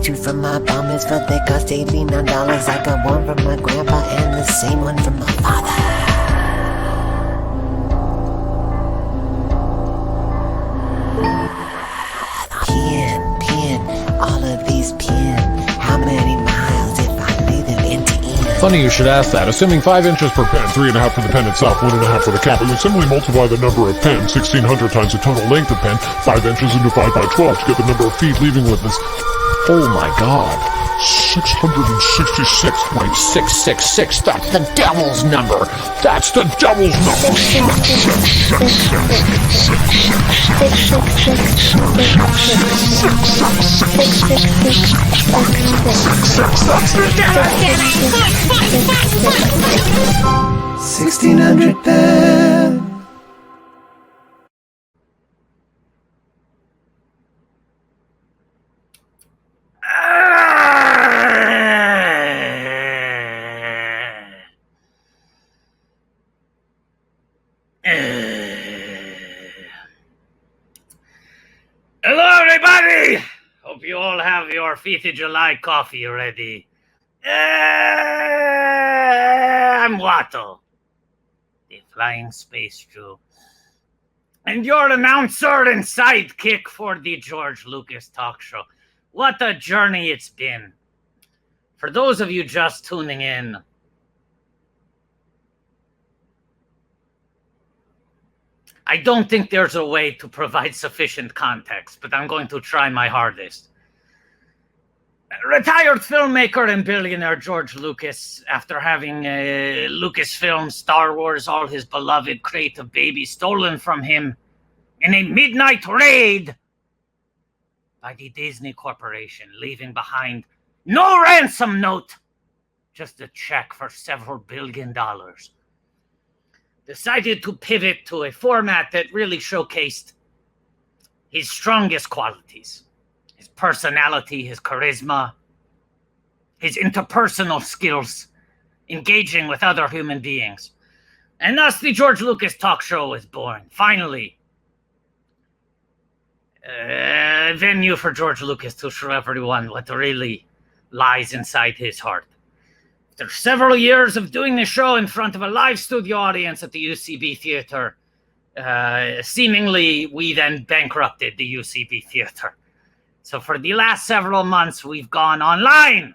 Two from my bum is for they cost $89. I got one from my grandpa and the same one from my father. Pin, all of these pin. How many miles if I leave them end to end? Funny you should ask that. Assuming 5 inches per pen, 3.5 for the pen itself, 1.5 for the cap, and then simply multiply the number of pens, 1,600 times the total length of pen, 5 inches into 5 by 12 to get the number of feet leaving with this. Oh my god. 666.666. That's the devil's number. That's the devil's number. $1,600. Hello, everybody! Hope you all have your 5th of July coffee ready. I'm Watto, the Flying Space Jew, and your announcer and sidekick for the George Lucas Talk Show. What a journey it's been. For those of you just tuning in, I don't think there's a way to provide sufficient context, but I'm going to try my hardest. Retired filmmaker and billionaire George Lucas, after having Lucasfilm, Star Wars, all his beloved creative babies stolen from him in a midnight raid by the Disney Corporation, leaving behind no ransom note, just a check for several $billion. Decided to pivot to a format that really showcased his strongest qualities. His personality, his charisma, his interpersonal skills, engaging with other human beings. And thus the George Lucas Talk Show was born. Finally, a venue for George Lucas to show everyone what really lies inside his heart. After several years of doing the show in front of a live studio audience at the UCB Theater, seemingly we then bankrupted the UCB Theater. So for the last several months, we've gone online.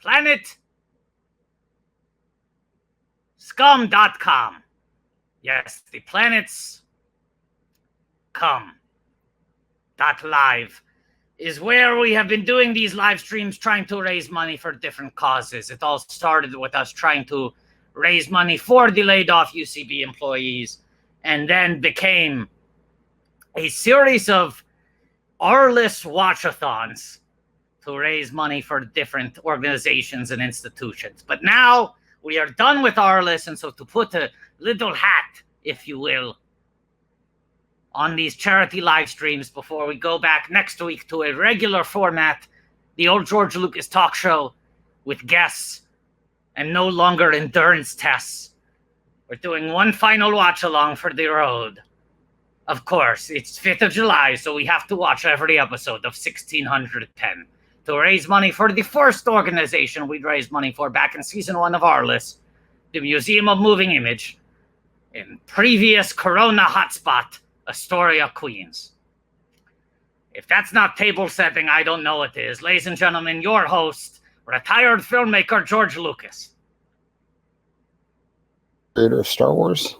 PlanetScum.com. Yes, the planets come.live is where we have been doing these live streams, trying to raise money for different causes. It all started with us trying to raise money for the laid off UCB employees, and then became a series of R-list watch-a-thons to raise money for different organizations and institutions. But now we are done with R-list, and so to put a little hat, if you will, on these charity live streams before we go back next week to a regular format, the old George Lucas Talk Show with guests and no longer endurance tests. We're doing one final watch along for the road. Of course, it's 5th of July, so we have to watch every episode of 1610 to raise money for the first organization we'd raised money for back in season 1 of our list, the Museum of Moving Image, in previous Corona hotspot, Astoria, Queens. If that's not table setting, I don't know what is. Ladies and gentlemen, your host, retired filmmaker George Lucas. Creator of Star Wars.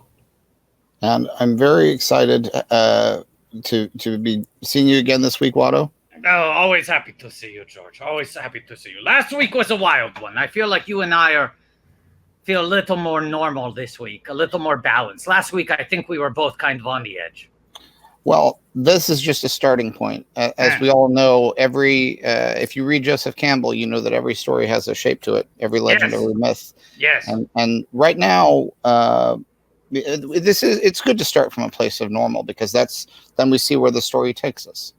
And I'm very excited to be seeing you again this week, Watto. Oh, always happy to see you, George. Always happy to see you. Last week was a wild one. I feel like you and I feel a little more normal this week, a little more balanced. Last week, I think we were both kind of on the edge. Well, this is just a starting point. As we all know, if you read Joseph Campbell, you know that every story has a shape to it, every legend, every myth. Yes. And right now, it's good to start from a place of normal, because then we see where the story takes us.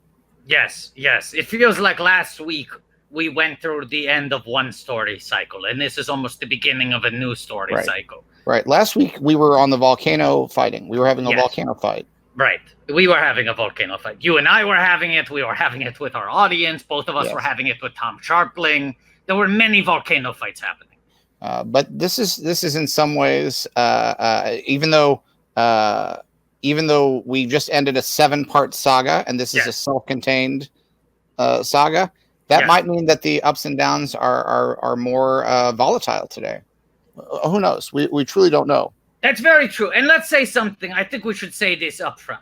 Yes. It feels like last week we went through the end of one story cycle, and this is almost the beginning of a new story cycle. Right. Last week we were on the volcano fighting. We were having a volcano fight. Right. We were having a volcano fight. You and I were having it. We were having it with our audience. Both of us Yes. were having it with Tom Sharpling. There were many volcano fights happening. But this is in some ways, even though we just ended a 7-part saga, and this is a self-contained saga, that might mean that the ups and downs are more volatile today. Who knows? We truly don't know. That's very true. And let's say something. I think we should say this up front.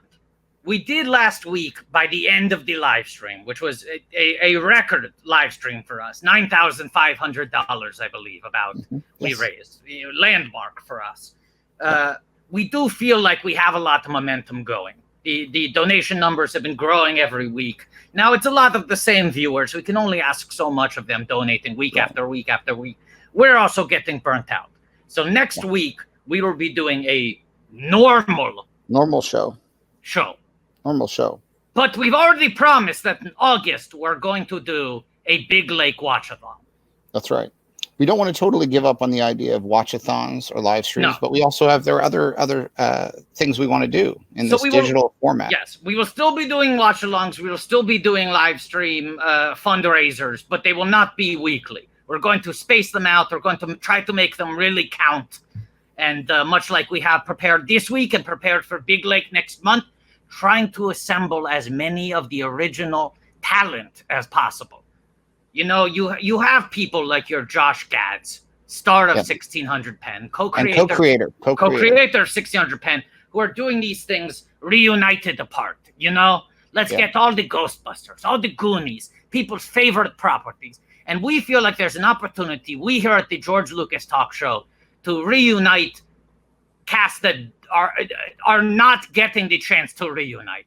We did last week, by the end of the live stream, which was a record live stream for us, $9,500, I believe, we raised. Landmark for us. We do feel like we have a lot of momentum going. The donation numbers have been growing every week. Now, it's a lot of the same viewers. We can only ask so much of them donating week after week after week. We're also getting burnt out. So next week, we will be doing a normal show. Normal show. But we've already promised that in August, we're going to do a Big Lake Watchathon. That's right. We don't want to totally give up on the idea of watchathons or live streams, but we also have other things we want to do in this digital format. Yes, we will still be doing watch-alongs. We will still be doing live stream fundraisers, but they will not be weekly. We're going to space them out. We're going to try to make them really count. And much like we have prepared this week and prepared for Big Lake next month, trying to assemble as many of the original talent as possible. You know, you have people like your Josh Gads, star of 1600 Penn, co-creator of 1600 Penn, who are doing these things reunited apart. You know, let's get all the Ghostbusters, all the Goonies, people's favorite properties. And we feel like there's an opportunity, we here at the George Lucas Talk Show, to reunite casts that are not getting the chance to reunite.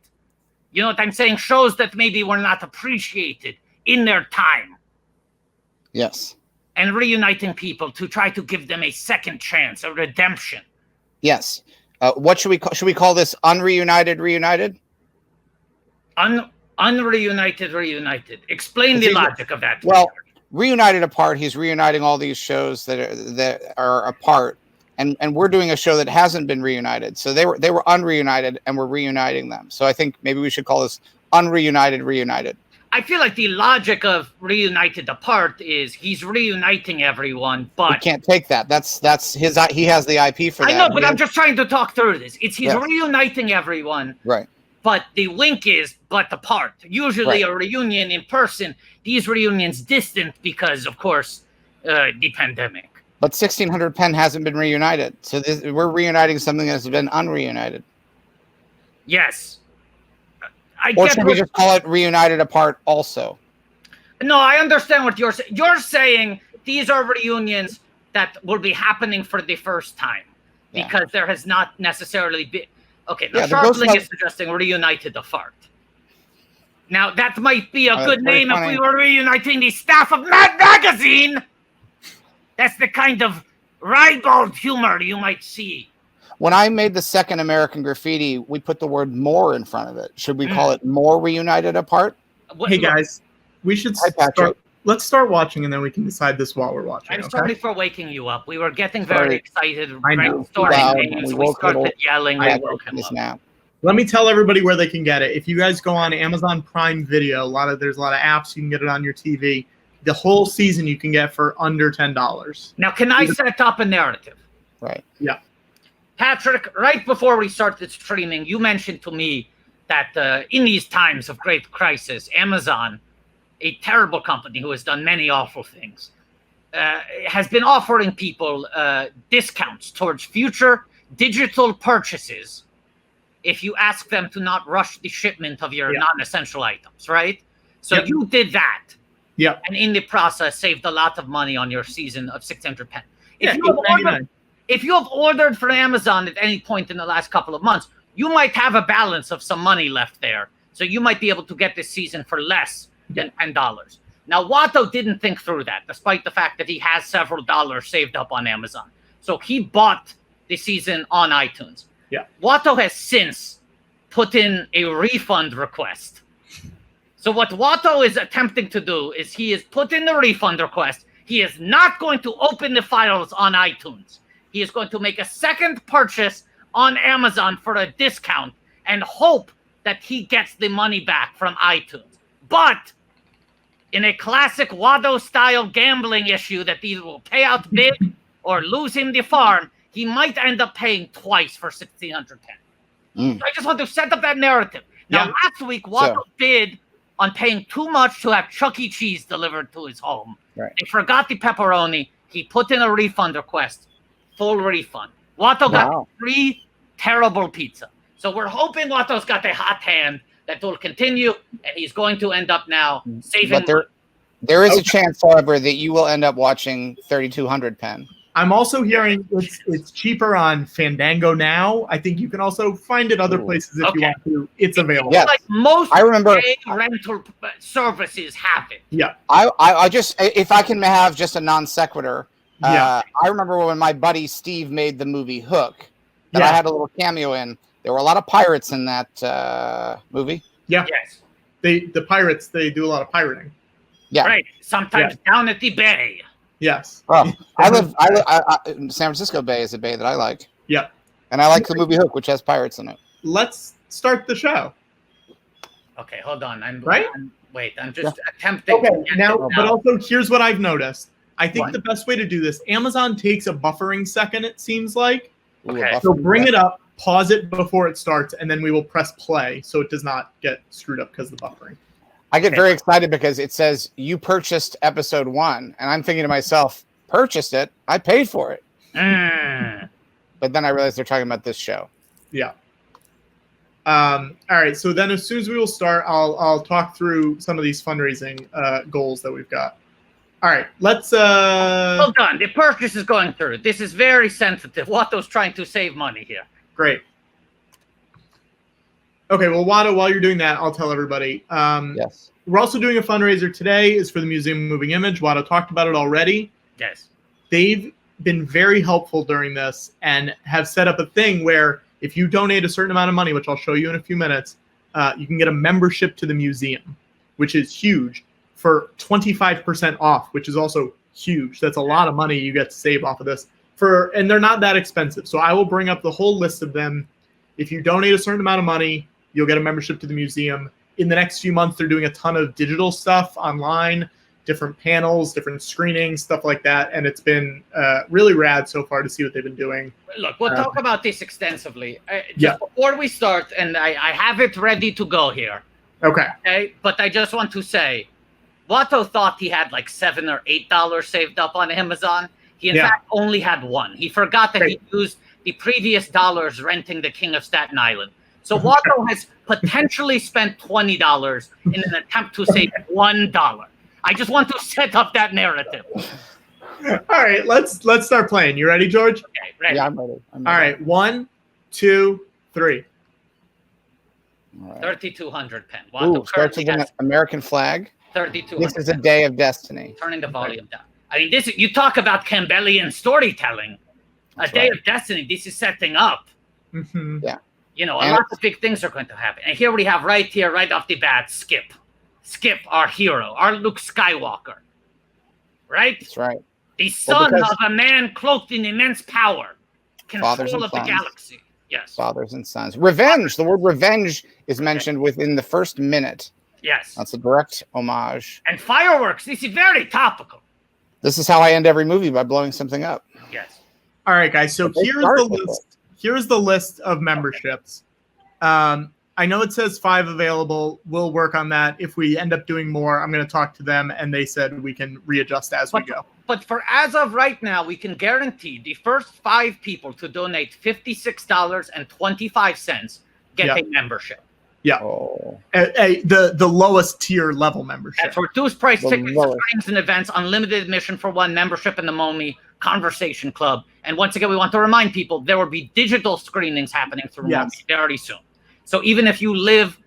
You know what I'm saying? Shows that maybe were not appreciated in their time. Yes. And reuniting people to try to give them a second chance, a redemption. Yes. What should we call? Should we call this unreunited reunited? Unreunited reunited. Explain the logic of that. Well, reunited apart, he's reuniting all these shows that are apart, and we're doing a show that hasn't been reunited. So they were unreunited, and we're reuniting them. So I think maybe we should call this unreunited reunited. I feel like the logic of reunited apart is he's reuniting everyone, but we can't take that. That's his. He has the IP for that. I know, but I'm just trying to talk through this. He's reuniting everyone, right? But the wink is but apart. Usually a reunion in person. These reunions distant because, of course, the pandemic. But 1600 Penn hasn't been reunited, so we're reuniting something that's been unreunited. Yes. Or should we just call it reunited apart also? No, I understand what you're saying. You're saying these are reunions that will be happening for the first time because there has not necessarily been. Okay, now Sharpling is suggesting reunited apart. Now, that might be a good name if we were reuniting the staff of Mad Magazine. That's the kind of ribald humor you might see. When I made the second American Graffiti, we put the word more in front of it. Should we call it more reunited apart? Hey, guys, we should let's start watching, and then we can decide this while we're watching. I'm sorry for waking you up. We were getting very excited. I know. We started yelling. Let me tell everybody where they can get it. If you guys go on Amazon Prime Video, there's a lot of apps. You can get it on your TV. The whole season you can get for under $10. Now, can I set up a narrative? Right. Yeah. Patrick, right before we started streaming, you mentioned to me that in these times of great crisis, Amazon, a terrible company who has done many awful things, has been offering people discounts towards future digital purchases if you ask them to not rush the shipment of your non-essential items, right? So you did that. Yeah. And in the process, saved a lot of money on your season of 600 Penn. If you have ordered from Amazon at any point in the last couple of months, you might have a balance of some money left there. So you might be able to get this season for less than $10. Now, Watto didn't think through that, despite the fact that he has several dollars saved up on Amazon. So he bought the season on iTunes. Yeah. Watto has since put in a refund request. So what Watto is attempting to do is he has put in the refund request. He is not going to open the files on iTunes. He is going to make a second purchase on Amazon for a discount and hope that he gets the money back from iTunes. But in a classic Watto-style gambling issue that either will pay out big or lose him the farm, he might end up paying twice for 1,610. So I just want to set up that narrative. Now, last week, Watto bid on paying too much to have Chuck E. Cheese delivered to his home. Right. They forgot the pepperoni. He put in a refund request. Full refund. Watto got free terrible pizza. So we're hoping Watto's got a hot hand that will continue, and he's going to end up now saving. But there is a chance, however, that you will end up watching 3,200 Penn. I'm also hearing it's cheaper on Fandango now. I think you can also find it other places if you want to. It's available. Yes. Like most I remember rental services have it. Yeah. I just, if I can have just a non sequitur, I remember when my buddy Steve made the movie Hook that I had a little cameo in. There were a lot of pirates in that movie. Yeah. Yes. The pirates, they do a lot of pirating. Yeah. Right. Sometimes down at the bay. Yes. Well, San Francisco Bay is a bay that I like. Yeah. And I like the movie Hook, which has pirates in it. Let's start the show. Okay, hold on. I'm just attempting. Okay, to now, get it but also here's what I've noticed. I think the best way to do this, Amazon takes a buffering second, it seems like. Okay. So bring it up, pause it before it starts, and then we will press play so it does not get screwed up because of the buffering. I get very excited because it says you purchased episode 1, and I'm thinking to myself, purchased it? I paid for it. But then I realized they're talking about this show. Yeah. All right. So then, as soon as we will start, I'll talk through some of these fundraising goals that we've got. All right. Let's. Hold on. The purchase is going through. This is very sensitive. Watto's trying to save money here. Great. Okay, well, Watto, while you're doing that, I'll tell everybody. Yes. We're also doing a fundraiser today. Is for the Museum of Moving Image. Watto talked about it already. Yes. They've been very helpful during this and have set up a thing where if you donate a certain amount of money, which I'll show you in a few minutes, you can get a membership to the museum, which is huge, for 25% off, which is also huge. That's a lot of money you get to save off of this. And they're not that expensive. So I will bring up the whole list of them. If you donate a certain amount of money, you'll get a membership to the museum. In the next few months, they're doing a ton of digital stuff online, different panels, different screenings, stuff like that. And it's been really rad so far to see what they've been doing. Look, we'll talk about this extensively. Before we start, and I have it ready to go here. Okay. But I just want to say, Watto thought he had like $7 or $8 saved up on Amazon. He, in fact, only had $1. He forgot that he used the previous dollars renting the King of Staten Island. So Watto has potentially spent $20 in an attempt to save $1. I just want to set up that narrative. All right, let's start playing. You ready, George? Okay, ready. Yeah, I'm ready. All right, 1, 2, 3. All right. 3,200 Penn. Ooh, starts with an American flag. 3,200. This is a day of destiny. Turning the volume down. I mean, this. You talk about Campbellian storytelling. That's Day right. of Destiny. This is setting up. Mm-hmm. Yeah. You know, a lot of big things are going to happen. And here we have right off the bat, Skip. Skip, our hero, our Luke Skywalker. Right? That's right. The son because- of a man cloaked in immense power. Fathers Control and of the sons. galaxy. Yes. Fathers and sons. Revenge. The word revenge is mentioned within the first minute. Yes. That's a direct homage. And fireworks. This is very topical. This is how I end every movie, by blowing something up. Yes. All right, guys. So They here's start the with list. Here's the list of memberships. I know it says 5 available. We'll work on that. If we end up doing more, I'm going to talk to them, and they said we can readjust as we go. But for as of right now, we can guarantee the first 5 people to donate $56.25 get a membership. Yeah. Oh. The lowest tier level membership. At reduced price The tickets, lowest. screenings and events, unlimited admission for 1, membership in the MOMI, Conversation Club. And once again, we want to remind people there will be digital screenings happening through MOMI very soon. So even if you live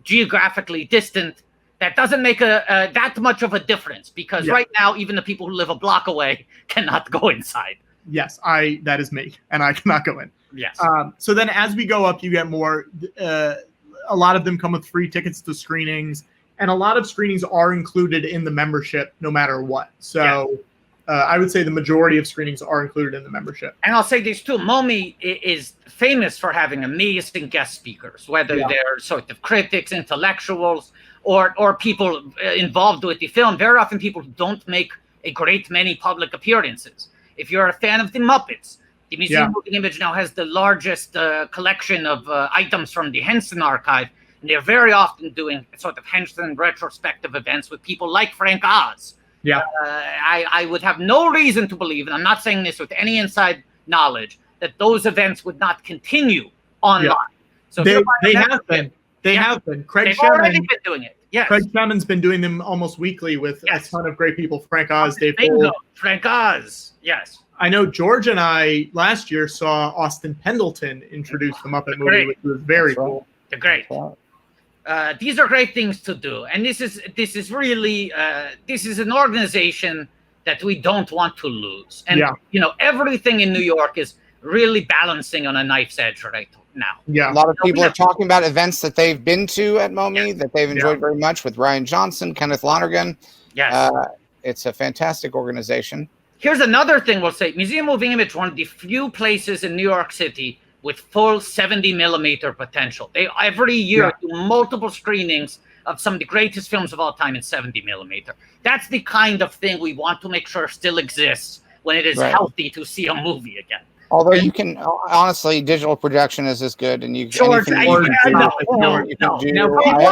geographically distant, that doesn't make that much of a difference because right now, even the people who live a block away cannot go inside. Yes, that is me, and I cannot go in. Yes. So then as we go up, you get more. A lot of them come with free tickets to screenings, and a lot of screenings are included in the membership no matter what. So I would say the majority of screenings are included in the membership. And I'll say this too, MOMI is famous for having amazing guest speakers, whether they're sort of critics, intellectuals, or people involved with the film. Very often people don't make a great many public appearances. If you're a fan of the Muppets, the Museum of Moving Image now has the largest collection of items from the Henson archive, and they're very often doing sort of Henson retrospective events with people like Frank Oz. Yeah, I would have no reason to believe, and I'm not saying this with any inside knowledge, that those events would not continue online. So they have been. They have been. They've already been doing it. Yes. Craig Shemin's been doing them almost weekly with a ton of great people. Frank Oz, Dave Gold. Frank Oz. Yes. I know George and I last year saw Austin Pendleton introduce the Muppet movie, which was very cool. They're great. These are great things to do, and this is really this is an organization that we don't want to lose. And you know, everything in New York is really balancing on a knife's edge right now. Yeah, a lot of people are talking about events that they've been to at MOMI that they've enjoyed very much, with Ryan Johnson, Kenneth Lonergan. Yes, it's a fantastic organization. Here's another thing we'll say: Museum of Moving Image, one of the few places in New York City with full 70mm potential. They every year do multiple screenings of some of the greatest films of all time in 70mm. That's the kind of thing we want to make sure still exists when it is healthy to see a movie again. Although you can, honestly, digital projection is as good, and you George, no. I have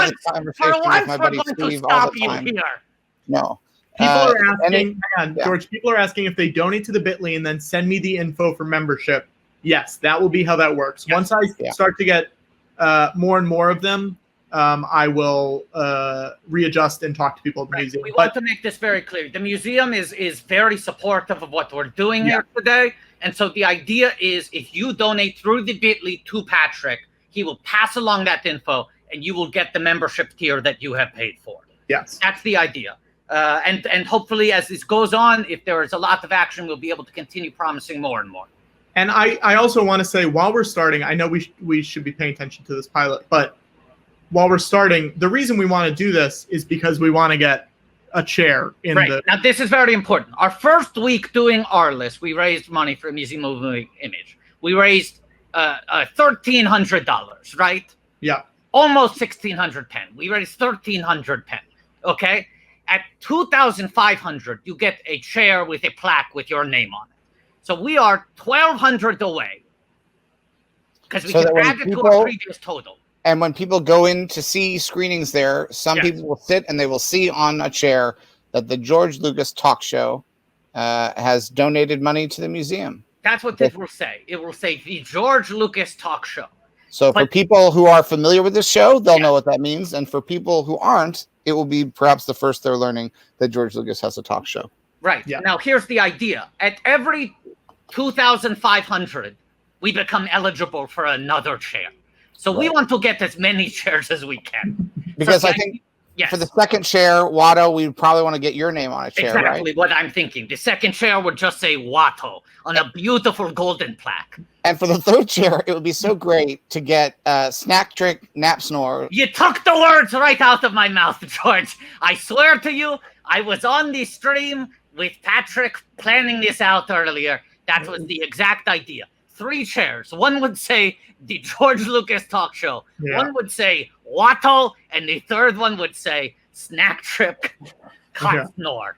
a conversation with my buddy Steve all the time. No. People are asking, George, people are asking if they donate to the Bitly and then send me the info for membership. Yes, that will be how that works. Once I start to get more and more of them, I will readjust and talk to people at the museum. We want to make this very clear. The museum is very supportive of what we're doing here today. And so the idea is, if you donate through the Bitly to Patrick, he will pass along that info and you will get the membership tier that you have paid for. Yes. That's the idea. And hopefully as this goes on, if there is a lot of action, we'll be able to continue promising more and more. And I also want to say, while we're starting, I know we should be paying attention to this pilot, but while we're starting, the reason we want to do this is because we want to get a chair in the... Now, this is very important. Our first week doing our list, we raised money for Museum of Moving Image. We raised $1,300, right? Yeah. Almost 1,600 Penn. We raised 1,300 Penn, okay? At 2,500, you get a chair with a plaque with your name on it. So we are 1,200 away, because we can add it to our previous total. And when people go in to see screenings there, some people will sit and they will see on a chair that the George Lucas Talk Show has donated money to the museum. That's what this will say. It will say the George Lucas Talk Show. So for people who are familiar with this show, they'll know what that means. And for people who aren't, it will be perhaps the first they're learning that George Lucas has a talk show. Right. Yeah. Now, here's the idea. At every 2,500, we become eligible for another chair. So we want to get as many chairs as we can. Because I think for the second chair, Watto, we probably want to get your name on a chair, exactly what I'm thinking. The second chair would just say Watto on a beautiful golden plaque. And for the third chair, it would be so great to get Snack Trick Nap Snore. You took the words right out of my mouth, George. I swear to you, I was on the stream with Patrick planning this out earlier. That was the exact idea. 3 chairs. One would say the George Lucas Talk Show. One would say Watto, and the third one would say Snack Trick Snore.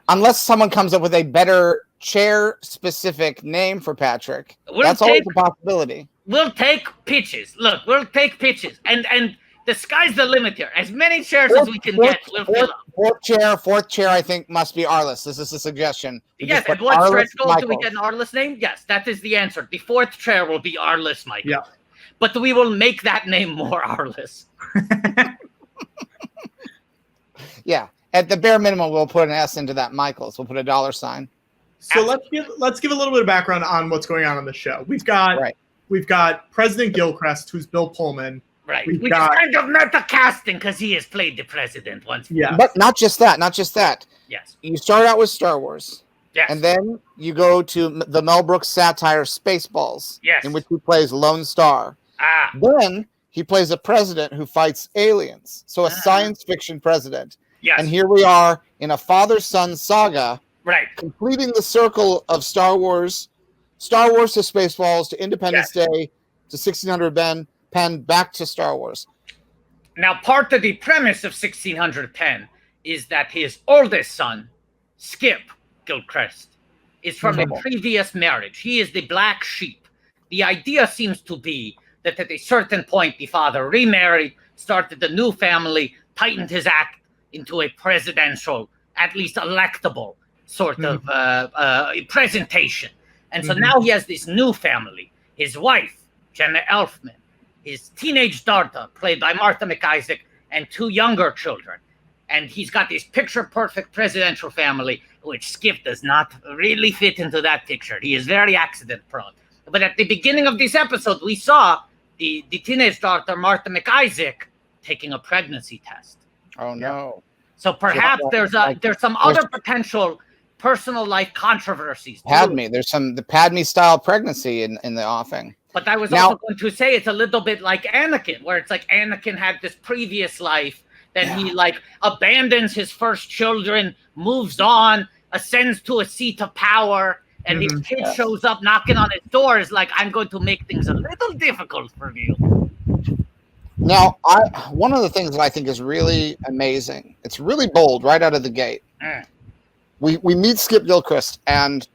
Unless someone comes up with a better chair-specific name for Patrick. That's always a possibility. We'll take pitches. Look, we'll take pitches. And the sky's the limit here. As many chairs as we can get, we'll fill up. Fourth chair, I think, must be Arliss. This is a suggestion. Yes, and what stretch goal do we get an Arliss name? Yes, that is the answer. The 4th chair will be Arliss Michaels. Yeah. But we will make that name more Arliss. Yeah. At the bare minimum, we'll put an S into that Michaels. We'll put a $sign. So let's give a little bit of background on what's going on the show. We've got President Gilchrist, who's Bill Pullman. Right. We just kind of meta casting because he has played the president once. Yeah. But not just that. Yes. You start out with Star Wars. Yes. And then you go to the Mel Brooks satire Spaceballs. Yes. In which he plays Lone Star. Then he plays a president who fights aliens. So a science fiction president. Yes. And here we are in a father-son saga Right. completing the circle of Star Wars to Spaceballs to Independence Day to 1600 Penn, back to Star Wars. Now, part of the premise of 1600 Penn is that his oldest son, Skip Gilchrist, is from a previous marriage. He is the black sheep. The idea seems to be that at a certain point, the father remarried, started a new family, tightened his act into a presidential, at least electable sort of presentation. And so now he has this new family. His wife, Jenna Elfman, his teenage daughter, played by Martha McIsaac, and 2 younger children. And he's got this picture-perfect presidential family, which Skip does not really fit into that picture. He is very accident-prone. But at the beginning of this episode, we saw the teenage daughter, Martha McIsaac, taking a pregnancy test. Oh, no. So perhaps there's some other potential personal life controversies. There's the Padme-style pregnancy in the offing. But I was also going to say it's a little bit like Anakin, where it's like Anakin had this previous life, then he like abandons his first children, moves on, ascends to a seat of power, and his kid shows up knocking on his door, is like, I'm going to make things a little difficult for you. Now, one of the things that I think is really amazing, it's really bold right out of the gate. We meet Skip Gilchrist, and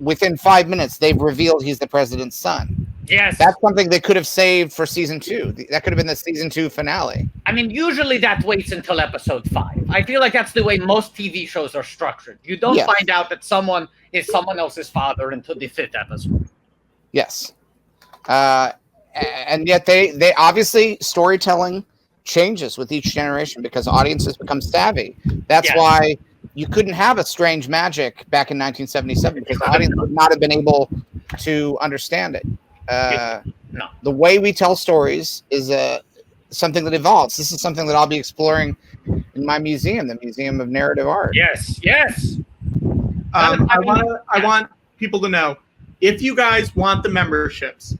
within 5 minutes, they've revealed he's the president's son. Yes. That's something they could have saved for season 2. That could have been the season 2 finale. I mean, usually that waits until episode 5. I feel like that's the way most TV shows are structured. You don't find out that someone is someone else's father until the 5th episode. Yes. And yet they obviously, storytelling changes with each generation because audiences become savvy. That's why you couldn't have a Strange Magic back in 1977 because the audience would not have been able to understand it. No. The way we tell stories is something that evolves. This is something that I'll be exploring in my museum, the Museum of Narrative Art. Yes, yes. I want people to know, if you guys want the memberships,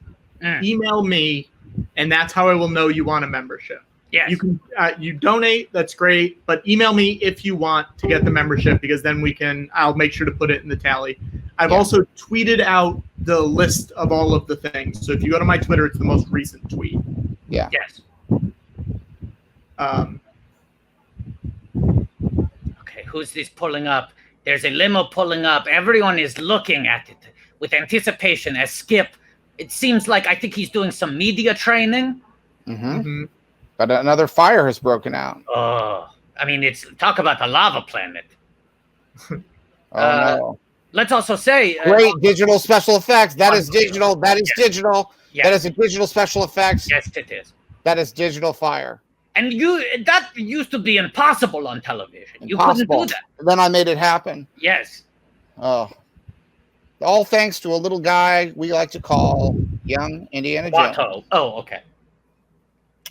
email me, and that's how I will know you want a membership. Yes. You can you donate, that's great, but email me if you want to get the membership, because then I'll make sure to put it in the tally. I've also tweeted out the list of all of the things. So if you go to my Twitter, it's the most recent tweet. Yeah. Yes. Okay, who's this pulling up? There's a limo pulling up. Everyone is looking at it with anticipation as Skip. It seems like I think he's doing some media training. But another fire has broken out. Oh, I mean, talk about the lava planet. No. Let's also say great digital special effects. That is digital. That is digital. Yes. That is a digital special effects. Yes, it is. That is digital fire. And that used to be impossible on television. You couldn't do that. Then I made it happen. Yes. Oh. All thanks to a little guy we like to call young Indiana Jones. Watto. Oh, okay.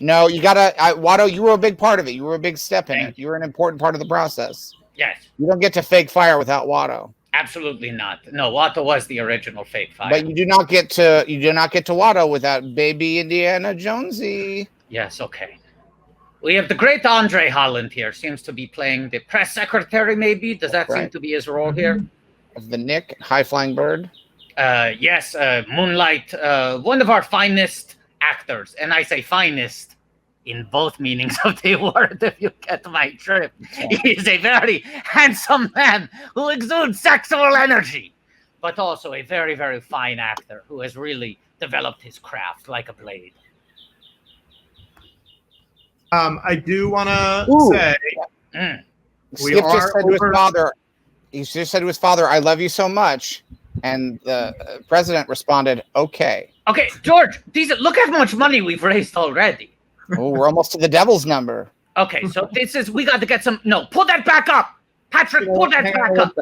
No, you gotta, Watto, you were a big part of it. You were a big step in it. You were an important part of the process. Yes. You don't get to fake fire without Watto. Absolutely not. No, Watto was the original fake fire. But you do not get to Watto without baby Indiana Jonesy. Yes, okay. We have the great Andre Holland here. Seems to be playing the press secretary, maybe. Does that seem to be his role here? Of the Nick, High Flying Bird. Yes, Moonlight, one of our finest actors, and I say finest in both meanings of the word, if you get my drift. He is a very handsome man who exudes sexual energy, but also a very, very fine actor who has really developed his craft like a blade. I do want to say Skip just said to his father, he just said to his father, "I love you so much," and the president responded, "Okay." Okay, George, look at how much money we've raised already. Oh, we're almost to the devil's number. Okay, so we got to get some. No, pull that back up, Patrick. Pull that back up.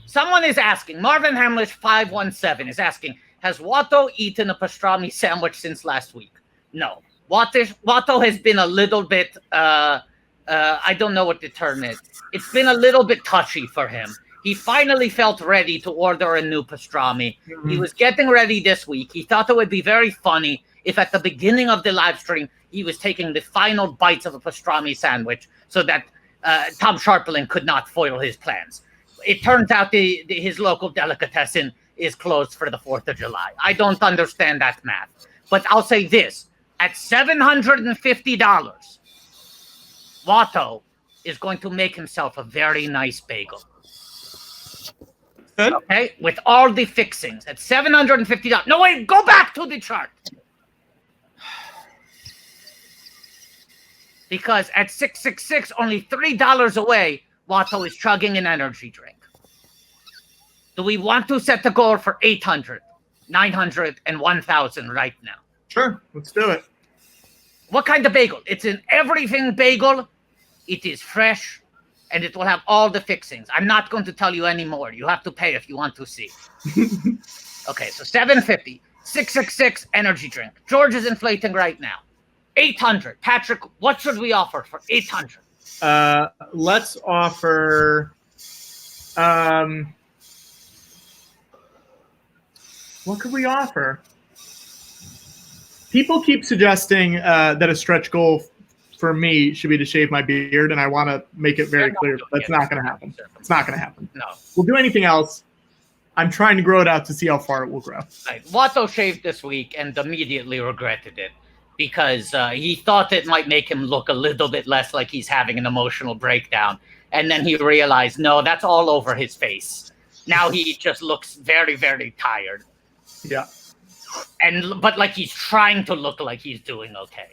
Someone is asking. Marvin Hamlish 517 is asking, has Watto eaten a pastrami sandwich since last week? No. Watto has been a little bit. I don't know what the term is. It's been a little bit touchy for him. He finally felt ready to order a new pastrami. He was getting ready this week. He thought it would be very funny if at the beginning of the live stream, he was taking the final bites of a pastrami sandwich so that Tom Sharpling could not foil his plans. it turns out his local delicatessen is closed for the 4th of July. I don't understand that math. But I'll say this. At $750, Watto is going to make himself a very nice bagel. Good. Okay? With all the fixings. At $750. No, wait. Go back to the chart. Because at $666, only $3 away, Watto is chugging an energy drink. Do we want to set the goal for 800, 900, and 1,000 right now? Sure, let's do it. What kind of bagel? It's an everything bagel. It is fresh, and it will have all the fixings. I'm not going to tell you anymore. You have to pay if you want to see. Okay, so $750, $666 energy drink. George is inflating right now. 800. Patrick, what should we offer for 800? Let's offer. What could we offer? People keep suggesting that a stretch goal for me should be to shave my beard, and I want to make it very clear that's not going to happen. It's not going to happen. No. We'll do anything else. I'm trying to grow it out to see how far it will grow. Right. Watto shaved this week and immediately regretted it because he thought it might make him look a little bit less like he's having an emotional breakdown. And then he realized, no, that's all over his face. Now he just looks very, very tired. Yeah. But like he's trying to look like he's doing okay.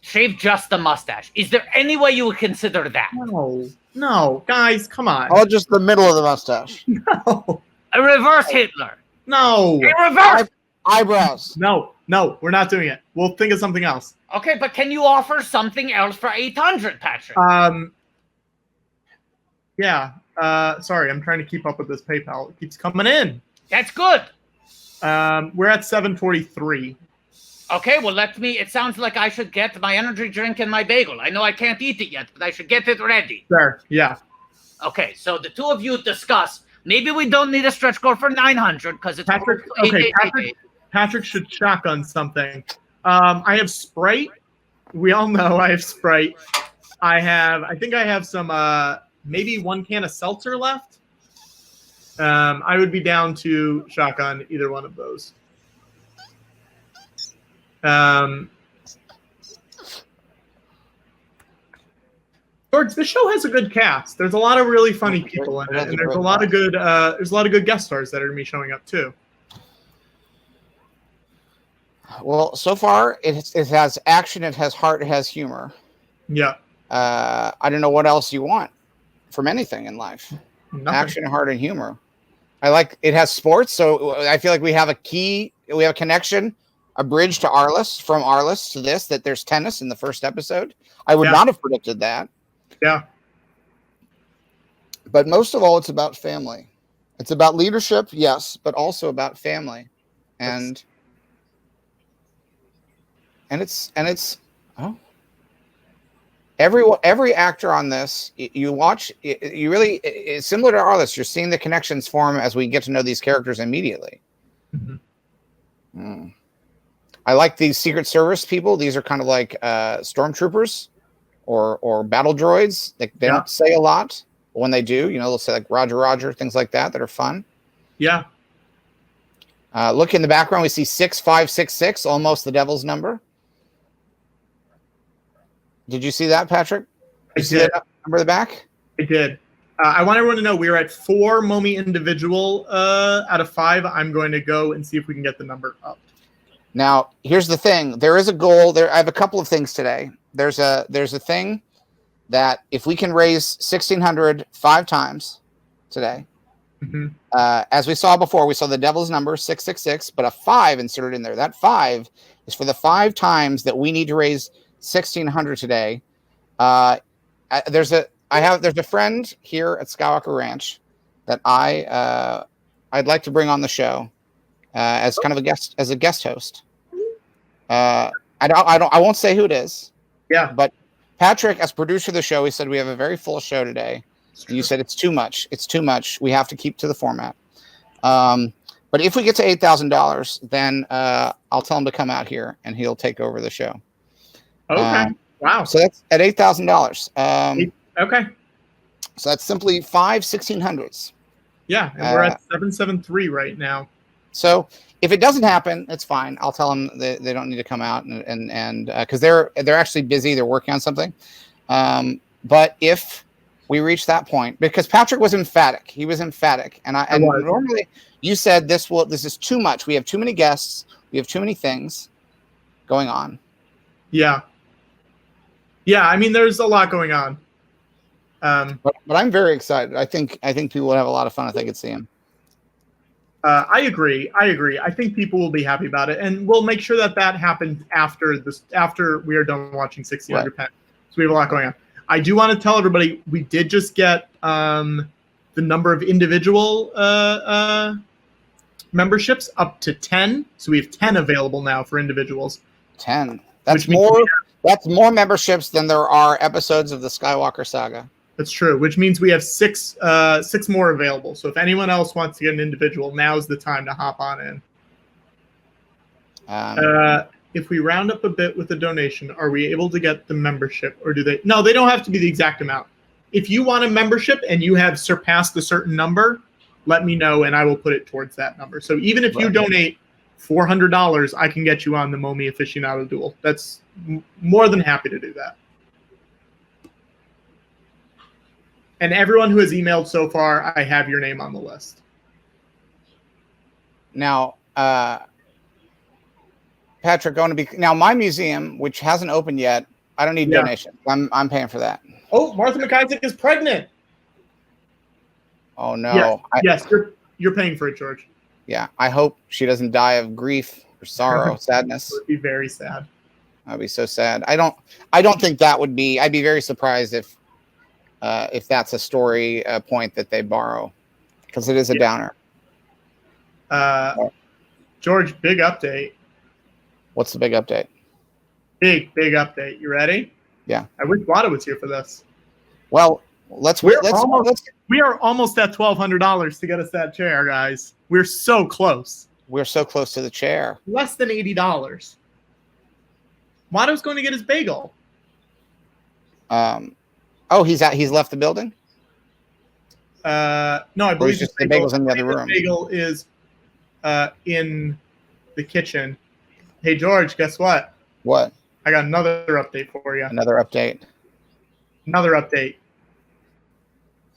Shave just the mustache. Is there any way you would consider that? No, guys, come on. Oh, just the middle of the mustache. No, A reverse Hitler. no, A reverse. Eyebrows. no, we're not doing it. We'll think of something else. Okay, but can you offer something else for 800, Patrick? Yeah. Sorry, I'm trying to keep up with this PayPal. It keeps coming in. That's good. We're at 743. Okay, well, it sounds like I should get my energy drink and my bagel. I know I can't eat it yet, but I should get it ready. Sure. Yeah. Okay, so the two of you discuss. Maybe we don't need a stretch goal for 900 because it's Patrick. Okay, Patrick should shotgun something. I have Sprite. We all know I have Sprite. I think I have some, maybe one can of seltzer left. I would be down to shotgun either one of those. George, this show has a good cast. There's a lot of really funny people in it, and there's a lot of good guest stars that are gonna be showing up too. Well, so far it has action, it has heart, it has humor. Yeah. I don't know what else you want from anything in life. Nothing. Action, heart, and humor. I like it has sports, so I feel like we have a connection, a bridge to Arliss, from Arliss to this, that there's tennis in the first episode. I would not have predicted that. Yeah. But most of all, it's about family. It's about leadership, yes, but also about family. And it's every actor on this, you watch, you really, it's similar to Arliss. You're seeing the connections form as we get to know these characters immediately. Mm-hmm. I like these Secret Service people. These are kind of like stormtroopers or battle droids. They don't say a lot, but when they do, they'll say like Roger, Roger, things like that are fun. Yeah. Look in the background, we see 6566, almost the devil's number. Did you see that, Patrick? I see did. that number in the back? I did. I want everyone to know we are at 4 Momi individual out of 5. I'm going to go and see if we can get the number up. Now, here's the thing. There is a goal. I have a couple of things today. There's a thing that if we can raise 1,600 5 times today, as we saw before, we saw the devil's number 666, but a 5 inserted in there. That 5 is for the 5 times that we need to raise 1,600 today. There's a friend here at Skywalker Ranch that I'd like to bring on the show as kind of a guest host. I won't say who it is. Yeah. But Patrick, as producer of the show, he said we have a very full show today. You said it's too much. It's too much. We have to keep to the format. But if we get to $8,000, then I'll tell him to come out here and he'll take over the show. Okay. Wow. So that's at $8,000. Okay. So that's simply 5 1600s. Yeah, and we're at 773 right now. So if it doesn't happen, it's fine. I'll tell them they don't need to come out and because they're actually busy, they're working on something. But if we reach that point, because Patrick was emphatic, and normally you said this is too much. We have too many guests, we have too many things going on. Yeah. I mean, there's a lot going on. But I'm very excited. I think people would have a lot of fun if they could see him. I agree. I think people will be happy about it, and we'll make sure that happens after we are done watching 1600 Penn. So we have a lot going on. I do want to tell everybody we did just get the number of individual memberships up to 10. So we have 10 available now for individuals. 10. That's more. That's more memberships than there are episodes of the Skywalker saga. That's true, which means we have six more available. So if anyone else wants to get an individual, now's the time to hop on in. If we round up a bit with a donation, are we able to get the membership, or do they? No, they don't have to be the exact amount. If you want a membership and you have surpassed a certain number, let me know and I will put it towards that number. So even if you donate $400, I can get you on the Momi Aficionado Duel. That's more than happy to do that. And everyone who has emailed so far, I have your name on the list. Now, Patrick, my museum, which hasn't opened yet, I don't need donations. I'm paying for that. Oh, Martha McIsaac is pregnant. Oh no! Yes, you're paying for it, George. Yeah, I hope she doesn't die of grief or sorrow, sadness. It would be very sad. I'd be so sad. I don't think that would be. I'd be very surprised if that's a story point that they borrow, because it is a downer. George, big update. What's the big update? Big update. You ready? Yeah. I wish Wada was here for this. Well, we are almost at $1,200 to get us that chair, guys. We're so close. We're so close to the chair. Less than $80. Wada's going to get his bagel. Oh, he's left the building? No, I believe just the bagel's in the other room. The bagel is in the kitchen. Hey, George, guess what? What? I got another update for you. Another update.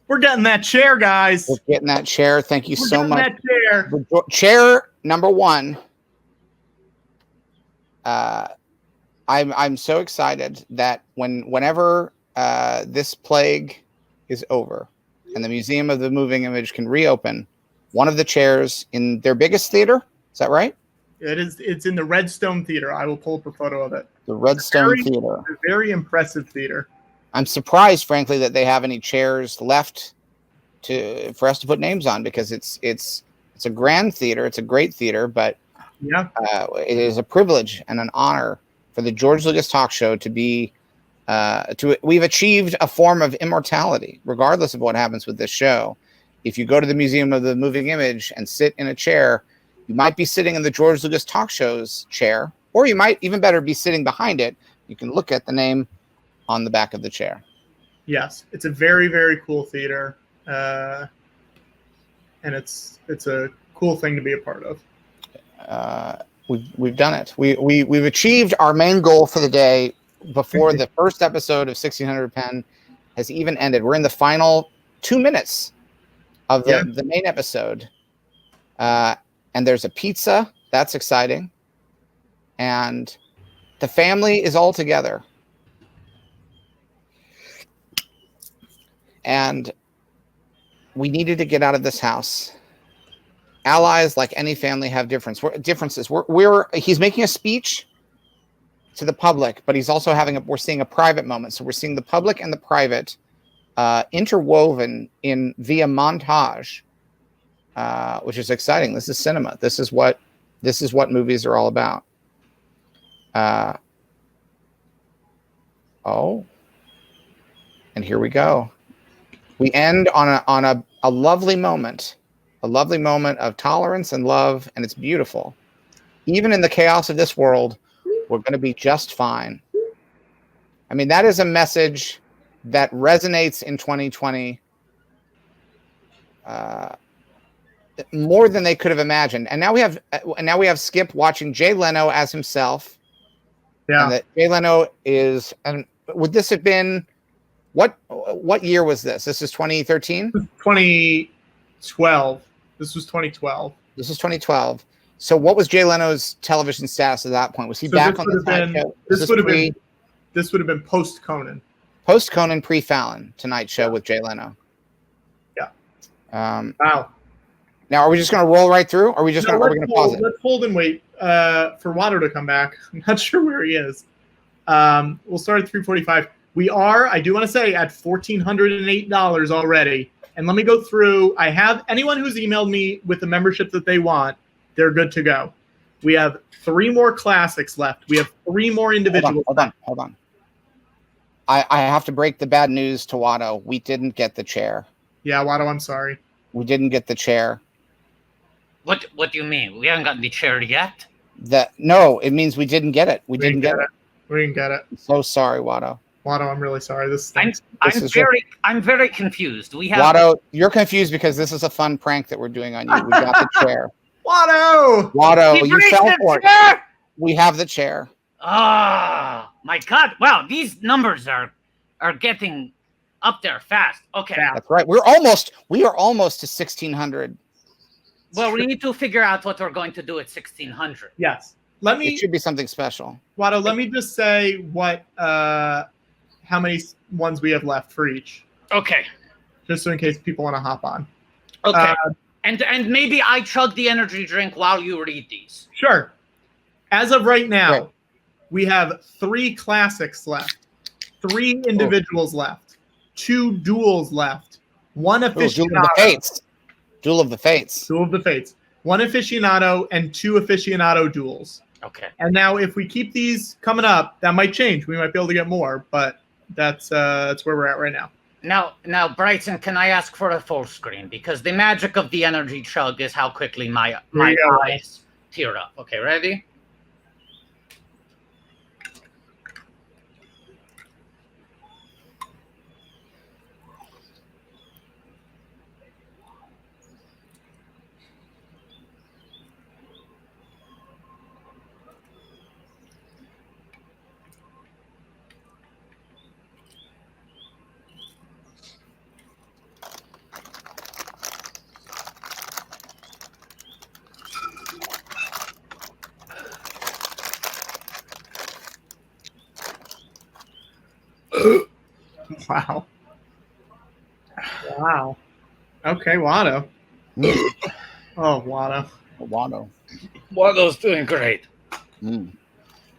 We're getting that chair, guys. We're getting that chair. Thank you so much. That chair. Chair number 1. I'm so excited that whenever this plague is over and the Museum of the Moving Image can reopen, one of the chairs in their biggest theater, is that right? It is. It's in the Redstone Theater. I will pull up a photo of it. The Redstone Theater. A very impressive theater. I'm surprised, frankly, that they have any chairs left for us to put names on, because it's a grand theater. It's a great theater, but it is a privilege and an honor for the George Lucas Talk Show to be we've achieved a form of immortality, regardless of what happens with this show. If you go to the Museum of the Moving Image and sit in a chair, you might be sitting in the George Lucas Talk Show's chair, or you might even better be sitting behind it. You can look at the name on the back of the chair. Yes, it's a very, very cool theater, and it's a cool thing to be a part of. We've done it. We've achieved our main goal for the day before the first episode of 1600 Penn has even ended. We're in the final 2 minutes of the main episode, and there's a pizza. That's exciting, and the family is all together. And we needed to get out of this house. Allies, like any family, have differences. He's making a speech to the public, but he's also we're seeing a private moment. So we're seeing the public and the private interwoven via montage, which is exciting. This is cinema. This is what movies are all about. And here we go. We end on a lovely moment. A lovely moment of tolerance and love, and it's beautiful. Even in the chaos of this world, we're going to be just fine. I mean, that is a message that resonates in 2020 more than they could have imagined. And now we have Skip watching Jay Leno as himself. Yeah. And that Jay Leno is, and would this have been what year was this? This is 2013? 2012. This was 2012. This is 2012. So what was Jay Leno's television status at that point? Was he back on the Tonight Show? This would have been post Conan. Post Conan, pre Fallon Tonight Show with Jay Leno. Yeah. Wow. Now, are we just going to roll right through? Or are we just going to pause it? Let's hold and wait for Watto to come back. I'm not sure where he is. We'll start at 3:45. We are, I do want to say, at $1,408 already. And let me go through. I have anyone who's emailed me with the membership that they want, they're good to go. We have 3 more classics left. We have 3 more individuals. Hold on. I have to break the bad news to Watto. We didn't get the chair. Yeah, Watto, I'm sorry. We didn't get the chair. What do you mean? We haven't gotten the chair yet? No, it means we didn't get it. We didn't get it. We didn't get it. I'm so sorry, Watto. Watto, I'm really sorry. I'm very confused. We have Watto, you're confused because this is a fun prank that we're doing on you. We got the chair. Watto, you fell for it. We have the chair. Oh my God! Wow, these numbers are getting up there fast. Okay, that's right. We are almost to 1,600. Well, we need to figure out what we're going to do at 1,600. Yes. It should be something special. Watto, let me just say how many ones we have left for each. Okay. Just so in case people want to hop on. Okay. And maybe I chug the energy drink while you read these. Sure. As of right now, we have 3 classics left, 3 individuals left, 2 duels left, 1 aficionado. Duel of the Fates. 1 aficionado and 2 aficionado duels. Okay. And now if we keep these coming up, that might change. We might be able to get more, but that's where we're at right now. Now, Bryson, can I ask for a full screen? Because the magic of the energy chug is how quickly my eyes tear up. Okay, ready? Wow. Okay, Watto. Oh, Watto. Watto's doing great. Mm.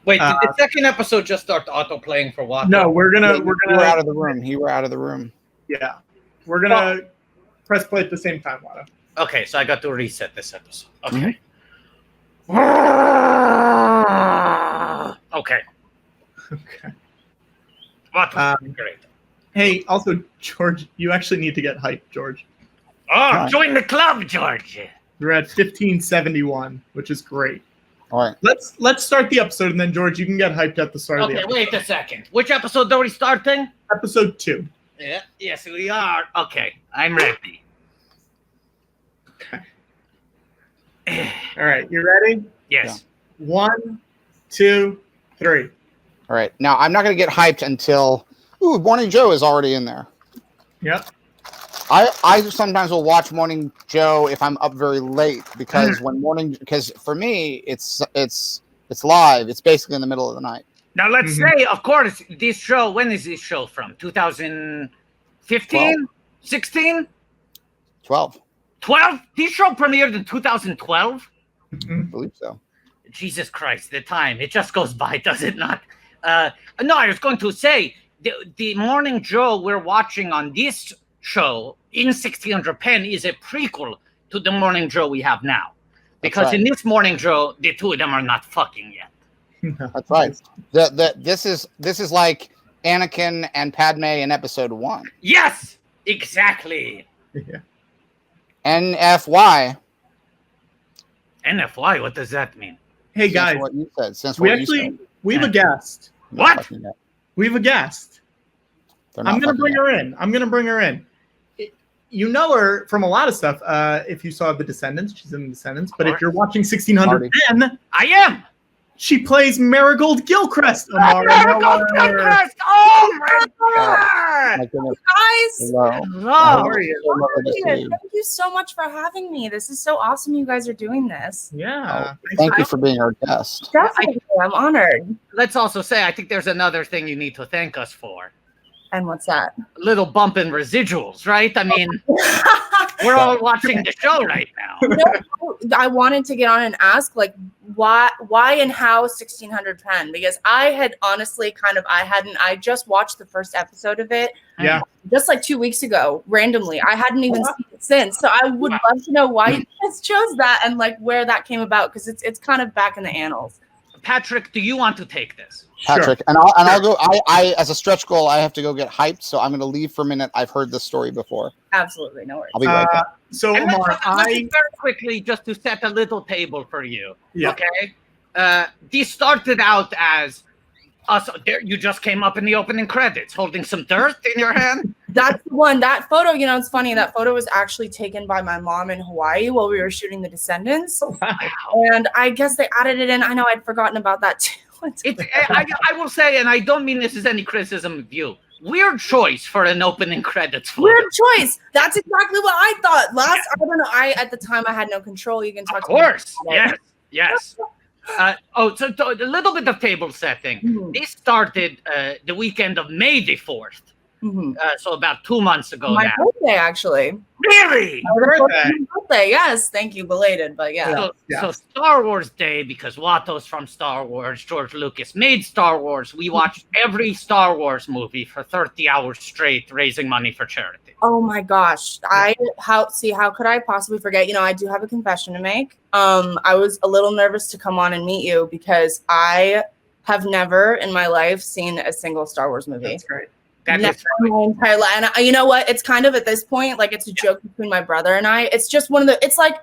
Wait, did the second episode just start auto-playing for Watto? No, we're gonna. You were out of the room. You were out of the room. Yeah, we're gonna press play at the same time, Watto. Okay, so I got to reset this episode. Okay. Okay. Watto's doing great. Hey, also, George, you actually need to get hyped, George. Oh, join the club, George. We're at 1571, which is great. All right. Let's start the episode, and then, George, you can get hyped at the start of the episode. Wait a second. Which episode are we starting? Episode 2. Yeah. Yes, we are. Okay, I'm ready. Okay. All right, you ready? Yes. Yeah. 1, 2, 3. All right. Now, I'm not going to get hyped until... Ooh, Morning Joe is already in there. Yep. I sometimes will watch Morning Joe if I'm up very late because because for me it's live. It's basically in the middle of the night. Now let's say, of course, this show. When is this show from? 2015, 16, 12. 12. This show premiered in 2012. I believe so. Jesus Christ, the time it just goes by, does it not? No, I was going to say the Morning Joe we're watching on this show in 1600 Penn is a prequel to the Morning Joe we have now, because in this Morning Joe the two of them are not fucking yet. That's right. This is like Anakin and Padme in episode 1. Yes, exactly. Yeah. NFY. NFY. What does that mean? Hey guys, what you said. We have a guest. What? We have a guest. I'm gonna bring her in. you know her from a lot of stuff. If you saw The Descendants, she's in The Descendants. But if you're watching 1600 Penn, I am. she plays Marigold Gilchrist. Marigold Gilchrist! Oh my God! My goodness. Guys, Hello. Hello. How are you? So lovely to see you. thank you so much for having me. This is so awesome you guys are doing this. Yeah. Thank you for being our guest. Definitely, I'm honored. Let's also say, I think there's another thing you need to thank us for. And what's that? A little bump in residuals, right? I mean, we're all watching the show right now. No, I wanted to get on and ask, like, why and how 1600 Penn? Because I had honestly I just watched the first episode of it. Yeah. Just like 2 weeks ago, randomly. I hadn't even seen it since. So I would love to know why you guys chose that and like where that came about, because it's kind of back in the annals. Patrick, do you want to take this? Patrick, and I'll go. I as a stretch goal, I have to go get hyped, so I'm going to leave for a minute. I've heard this story before. Absolutely, no worries. I'll be right back. So And let's Omar, very quickly, just to set a little table for you. Yeah. Okay. This started out as us. There, you just came up in the opening credits, holding some dirt in your hand. That's the one. That photo, you know, it's funny. That photo was actually taken by my mom in Hawaii while we were shooting The Descendants. And I guess they added it in. I know I'd forgotten about that too. I will say, and I don't mean this as any criticism of you. Weird choice for an opening credits photo. Weird choice. That's exactly what I thought. I don't know. At the time I had no control. You can talk Of to me course. about it. Yes. So a little bit of table setting. Mhm. This started the weekend of May the 4th. Mhm. So about 2 months ago My now. birthday, actually. Really? birthday. My birthday, yes. Thank you, belated, but yeah. So Star Wars Day, because Watto's from Star Wars, George Lucas made Star Wars. We watched every Star Wars movie for 30 hours straight, raising money for charity. Oh my gosh. How could I possibly forget? You know, I do have a confession to make. I was a little nervous to come on and meet you because I have never in my life seen a single Star Wars movie. That's great. That Never is in my entire life. And you know what? It's kind of at this point, like it's a joke between my brother and I. It's just one of the, it's like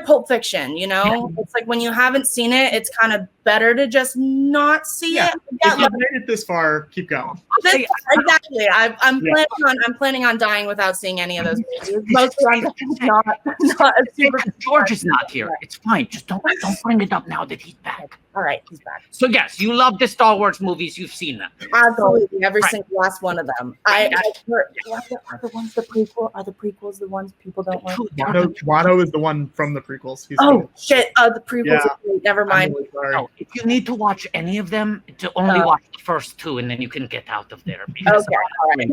Pulp Fiction, you know? It's like when you haven't seen it, it's kind of better to just not see it. If you've made it this far, keep going. Exactly. I'm planning on dying without seeing any of those movies. Mostly I'm not a super. George is not here. It's fine. Just don't bring it up now that he's back. All right, he's back. So yes, you love the Star Wars movies. You've seen them. Absolutely, every Right. single last one of them. I've heard. Are the ones the prequel? Are the prequels the ones people don't like? Watto is the one from the prequels. He's Oh shit! The prequels. Yeah. Are great. Never I'm mind. really sorry. No, if you need to watch any of them, to only watch the first two, and then you can get out of there. Because Okay, all right.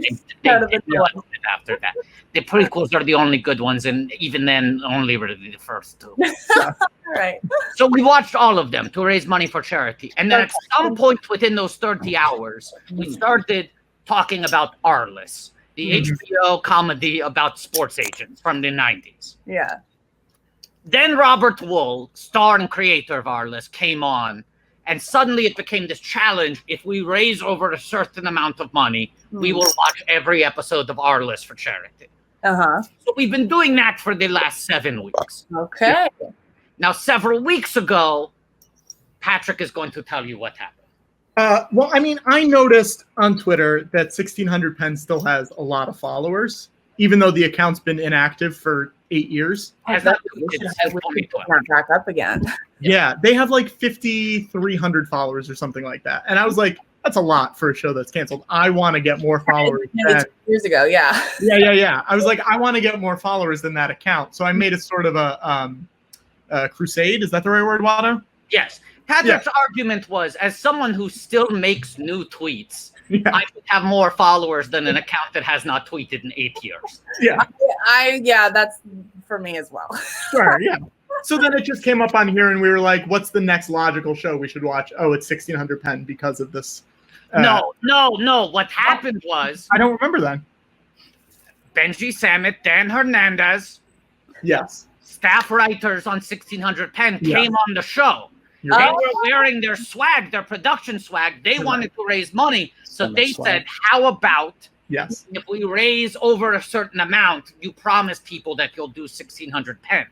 after that, the prequels are the only good ones, and even then, only really the first two. All right. So we watched all of them to raise money for charity, and then at some point within those 30 hours, we started talking about Arliss, the HBO comedy about sports agents from the 90s. Yeah. Then Robert Wool, star and creator of Arliss, came on, and suddenly it became this challenge. If we raise over a certain amount of money, we will watch every episode of Arliss for charity. Uh-huh. So we've been doing that for the last 7 weeks. Okay. Now, several weeks ago, Patrick is going to tell you what happened. Well, I mean, I noticed on Twitter that 1600 Penn still has a lot of followers, even though the account's been inactive for 8 years. Has that it's Not back up again. Yeah, they have like 5,300 followers or something like that. And I was like, that's a lot for a show that's canceled. I want to get more followers. Maybe 2 years ago, yeah. Yeah. I was like, I want to get more followers than that account. So I made it sort of a crusade. Is that the right word, Watto? Yes. Patrick's argument was, as someone who still makes new tweets, I should have more followers than an account that has not tweeted in 8 years. Yeah, that's for me as well. Sure, yeah. So then it just came up on here, and we were like, what's the next logical show we should watch? Oh, it's 1600 Penn because of this. No. What happened was I don't remember then. Benji Sammet, Dan Hernandez, Yes. staff writers on 1600 Penn came on the show. They were wearing their swag, their production swag. They wanted to raise money. So they said, how about Yes. if we raise over a certain amount, you promise people that you'll do 1600 Penn.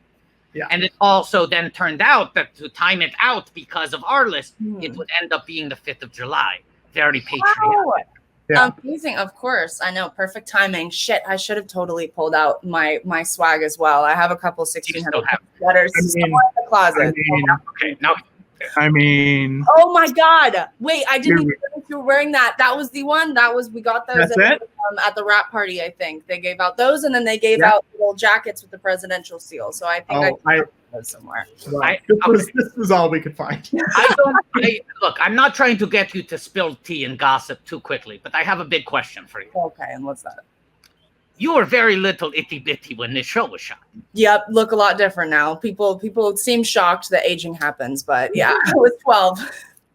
Yeah. And it also then turned out that to time it out because of Arliss, it would end up being the 5th of July. Very patriotic. Yeah. Amazing, of course. I know, perfect timing. Shit, I should have totally pulled out my swag as well. I have a couple 1600 sweaters somewhere in the closet. Okay, now I mean, oh my god! Wait, I didn't even know if you were wearing that. That was the one. We got those at the wrap party. I think they gave out those, and then they gave out little jackets with the presidential seal. So I think I those somewhere. Well, this was all we could find. Look, I'm not trying to get you to spill tea and gossip too quickly, but I have a big question for you. Okay, and what's that? You were very little itty bitty when this show was shot. Yep, look a lot different now. People seem shocked that aging happens, but yeah, I was 12.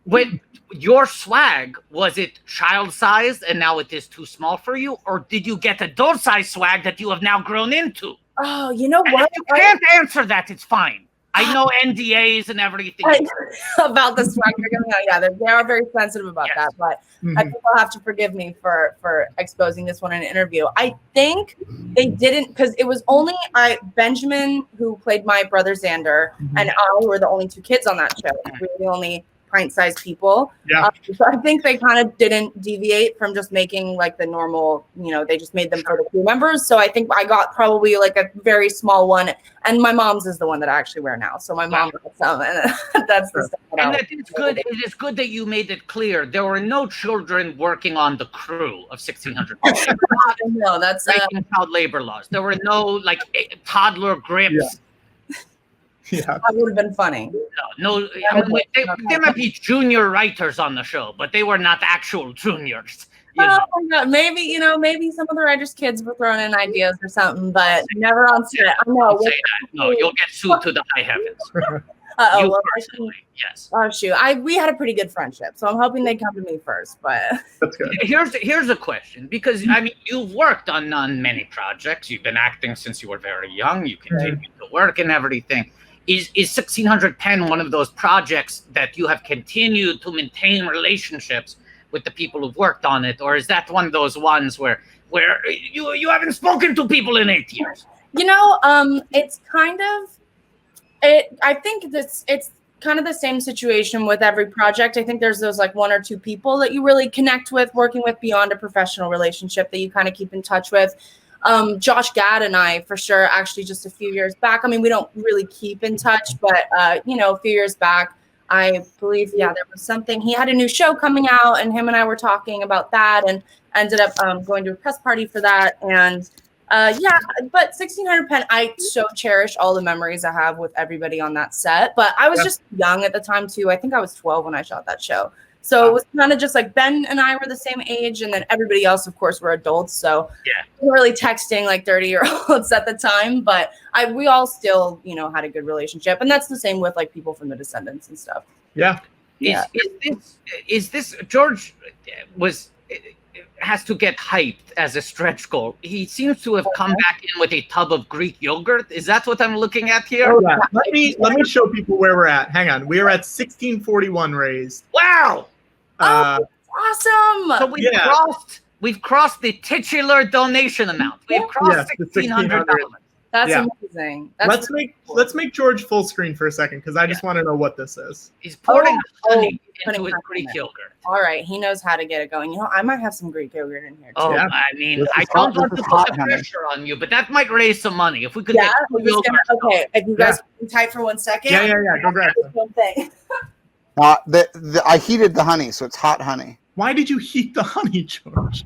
When your swag, was it child sized and now it is too small for you, or did you get adult size swag that you have now grown into? Oh, you know And what? if you can't answer that, it's fine. I know NDAs and everything. About the swag you're giving out. Yeah, they are very sensitive about that, but I think they'll have to forgive me for exposing this one in an interview. I think they didn't, because it was only Benjamin, who played my brother Xander, and I were the only two kids on that show. We were the only pint-sized people. Yeah. So I think they kind of didn't deviate from just making like the normal, they just made them for the crew members. So I think I got probably like a very small one, and my mom's is the one that I actually wear now. So my mom got some, and that's the stuff. And that is good. It is good that you made it clear there were no children working on the crew of 1600. No, that's child labor laws. There were no like toddler grips. Yeah. That would have been funny. No, I mean, there might be junior writers on the show, but they were not actual juniors. Oh my god, maybe maybe some of the writers' kids were throwing in ideas or something, but never on set. I know. Say that. No, you'll get sued to the high heavens. Well, yes. Oh shoot, we had a pretty good friendship, so I'm hoping they come to me first. But that's good. Here's a question, because I mean, you've worked on many projects. You've been acting since you were very young. You continue to work and everything. Is 1600 Penn one of those projects that you have continued to maintain relationships with the people who've worked on it, or is that one of those ones where you haven't spoken to people in 8 years? It's kind of I think it's kind of the same situation with every project. I think there's those like one or two people that you really connect with, working with beyond a professional relationship, that you kind of keep in touch with. Josh Gad and I, for sure, actually just a few years back. I mean, we don't really keep in touch, but, a few years back, I believe, there was something. He had a new show coming out, and him and I were talking about that, and ended up going to a press party for that. And but 1600 Penn, I so cherish all the memories I have with everybody on that set. But I was just young at the time, too. I think I was 12 when I shot that show. So it was kind of just like Ben and I were the same age, and then everybody else, of course, were adults. So we were really texting like 30-year-olds at the time, but we all still, had a good relationship. And that's the same with like people from the Descendants and stuff. Yeah. Is this George has to get hyped as a stretch goal? He seems to have come back in with a tub of Greek yogurt. Is that what I'm looking at here? Oh, yeah. Let me show people where we're at. Hang on. We are at 1641 raised. Wow. Awesome. So we've crossed the titular donation amount. We've crossed $1,600. That's amazing. Let's make George full screen for a second, because I just want to know what this is. He's pouring honey into his Greek yogurt. All right, he knows how to get it going. I might have some Greek yogurt in here too. Oh, yeah. I mean, I don't want to put the pressure on you, but that might raise some money if we could. Okay. If you guys can type for 1 second. Yeah. Go grab it. One thing. I heated the honey, so it's hot honey. Why did you heat the honey, George?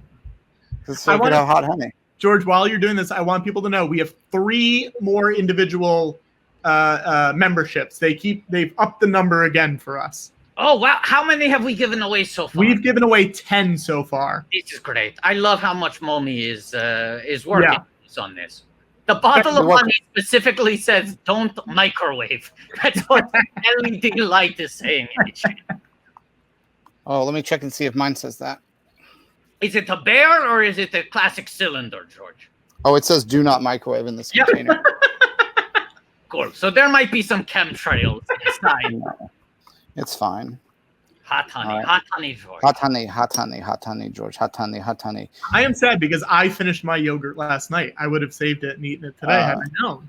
So I could have hot honey. George, while you're doing this, I want people to know we have 3 more individual memberships. They've upped the number again for us. Oh wow! How many have we given away so far? We've given away 10 so far. This is great. I love how much Momi is working on this. The bottle of honey specifically says, "Don't microwave." That's what the LED light is saying. Oh, let me check and see if mine says that. Is it a bear or is it a classic cylinder, George? Oh, it says "Do not microwave" in this container. Cool. So there might be some chemtrails inside. No, it's fine. Hot honey, right. Hot honey, George. Hot honey, George. Hot honey. I am sad because I finished my yogurt last night. I would have saved it and eaten it today had I known.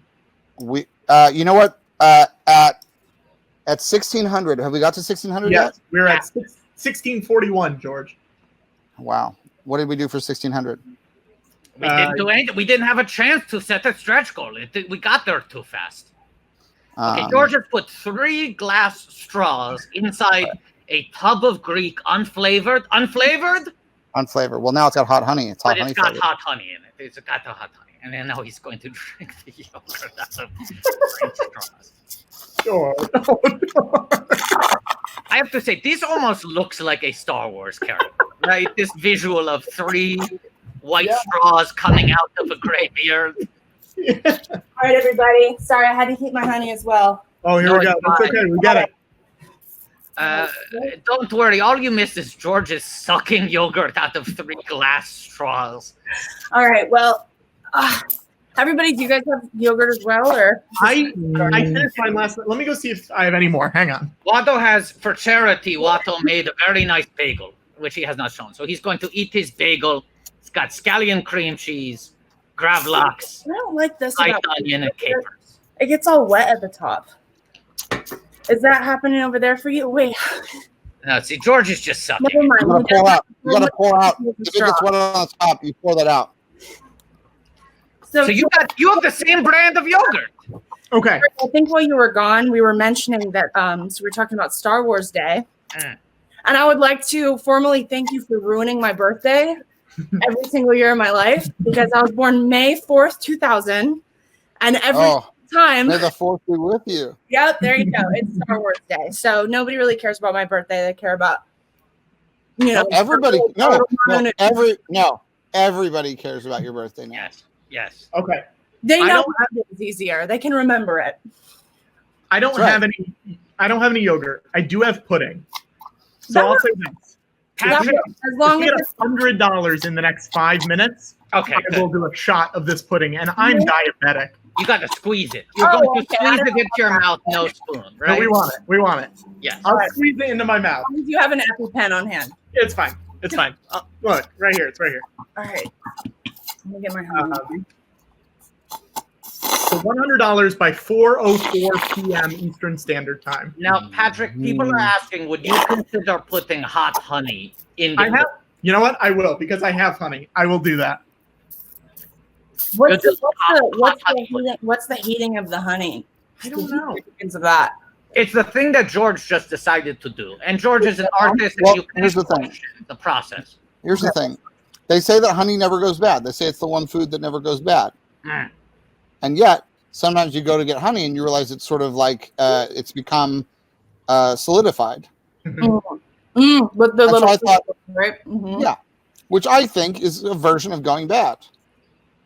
You know what? At 1600, have we got to 1600 yet? We're at 1641, George. Wow. What did we do for 1600? We didn't do anything. We didn't have a chance to set a stretch goal. We got there too fast. Okay, George has put 3 glass straws inside a tub of Greek unflavored. Unflavored. Well, now it's got hot honey. It's hot honey. But it's got hot honey in it. It's got the hot honey. And then now he's going to drink the yogurt out of 3 straws. Sure. I have to say, this almost looks like a Star Wars character, right? This visual of 3 white straws coming out of a gray beard. All right, everybody. Sorry, I had to heat my honey as well. Oh, here we go. It's okay. We got it. Don't worry. All you miss is George is sucking yogurt out of 3 glass straws. All right. Well, everybody, do you guys have yogurt as well, or? I finished mine last night. Let me go see if I have any more. Hang on. Watto has, for charity, Watto made a very nice bagel, which he has not shown. So he's going to eat his bagel. It's got scallion cream cheese, gravlax, I don't like this. white onion, and capers. It gets all wet at the top. Is that happening over there for you? Wait. No, see, George is just sucking. Never mind. You gotta pour out. If it gets wet on the top, you pour that out. So you have the same brand of yogurt. Okay. I think while you were gone, we were mentioning that so we were talking about Star Wars Day. And I would like to formally thank you for ruining my birthday every single year of my life, because I was born May 4th, 2000. And every time. May the 4th be with you. Yep, there you go. It's Star Wars Day. So nobody really cares about my birthday. They care about, everybody. Everybody cares about your birthday now. Yes. Okay. They know it's easier. They can remember it. I don't have any yogurt. I do have pudding. So I'll say this. Patrick, as long as it's $100 in the next 5 minutes, okay, I will do a shot of this pudding, and I'm diabetic. You got to squeeze it. You're going to squeeze it into your mouth, no spoon, right? No, we want it. We want it. Yes. I'll squeeze it into my mouth. As long as you have an EpiPen on hand. It's fine. It's fine. Look, right here. It's right here. All right. Let me get my hand. So $100 by 4:04 p.m. Eastern Standard Time. Now, Patrick, people are asking, would you consider putting hot honey in the You know what? I will, because I have honey. I will do that. What's the heating of the honey? I don't know. Of that. It's the thing that George just decided to do. And George is an artist, and you here's the thing. question the process. Here's the thing. They say that honey never goes bad. They say it's the one food that never goes bad. And yet, sometimes you go to get honey and you realize it's sort of like it's become solidified. With the little right? Yeah, which I think is a version of going bad.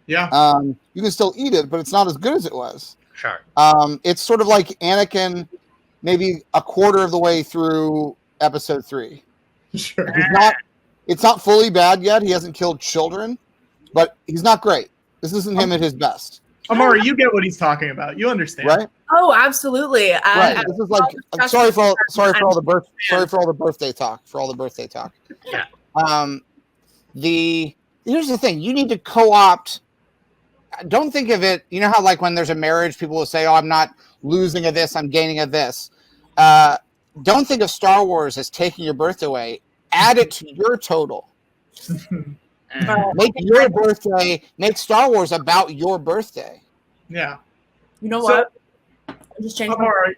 Yeah. You can still eat it, but it's not as good as it was. Sure. It's sort of like Anakin, maybe a quarter of the way through episode 3. Sure. It's not fully bad yet. He hasn't killed children, but he's not great. This isn't him at his best. Amari, you get what he's talking about. You understand, right? Oh, absolutely. Right. This is like sorry for all the birthday talk. Yeah. Here's the thing. You need to co-opt. Don't think of it. You know how like when there's a marriage, people will say, "Oh, I'm not losing of this. I'm gaining of this." Don't think of Star Wars as taking your birthday away. Add it to your total. Make your birthday. Make Star Wars about your birthday. Yeah. You know what? I just changed. Amari,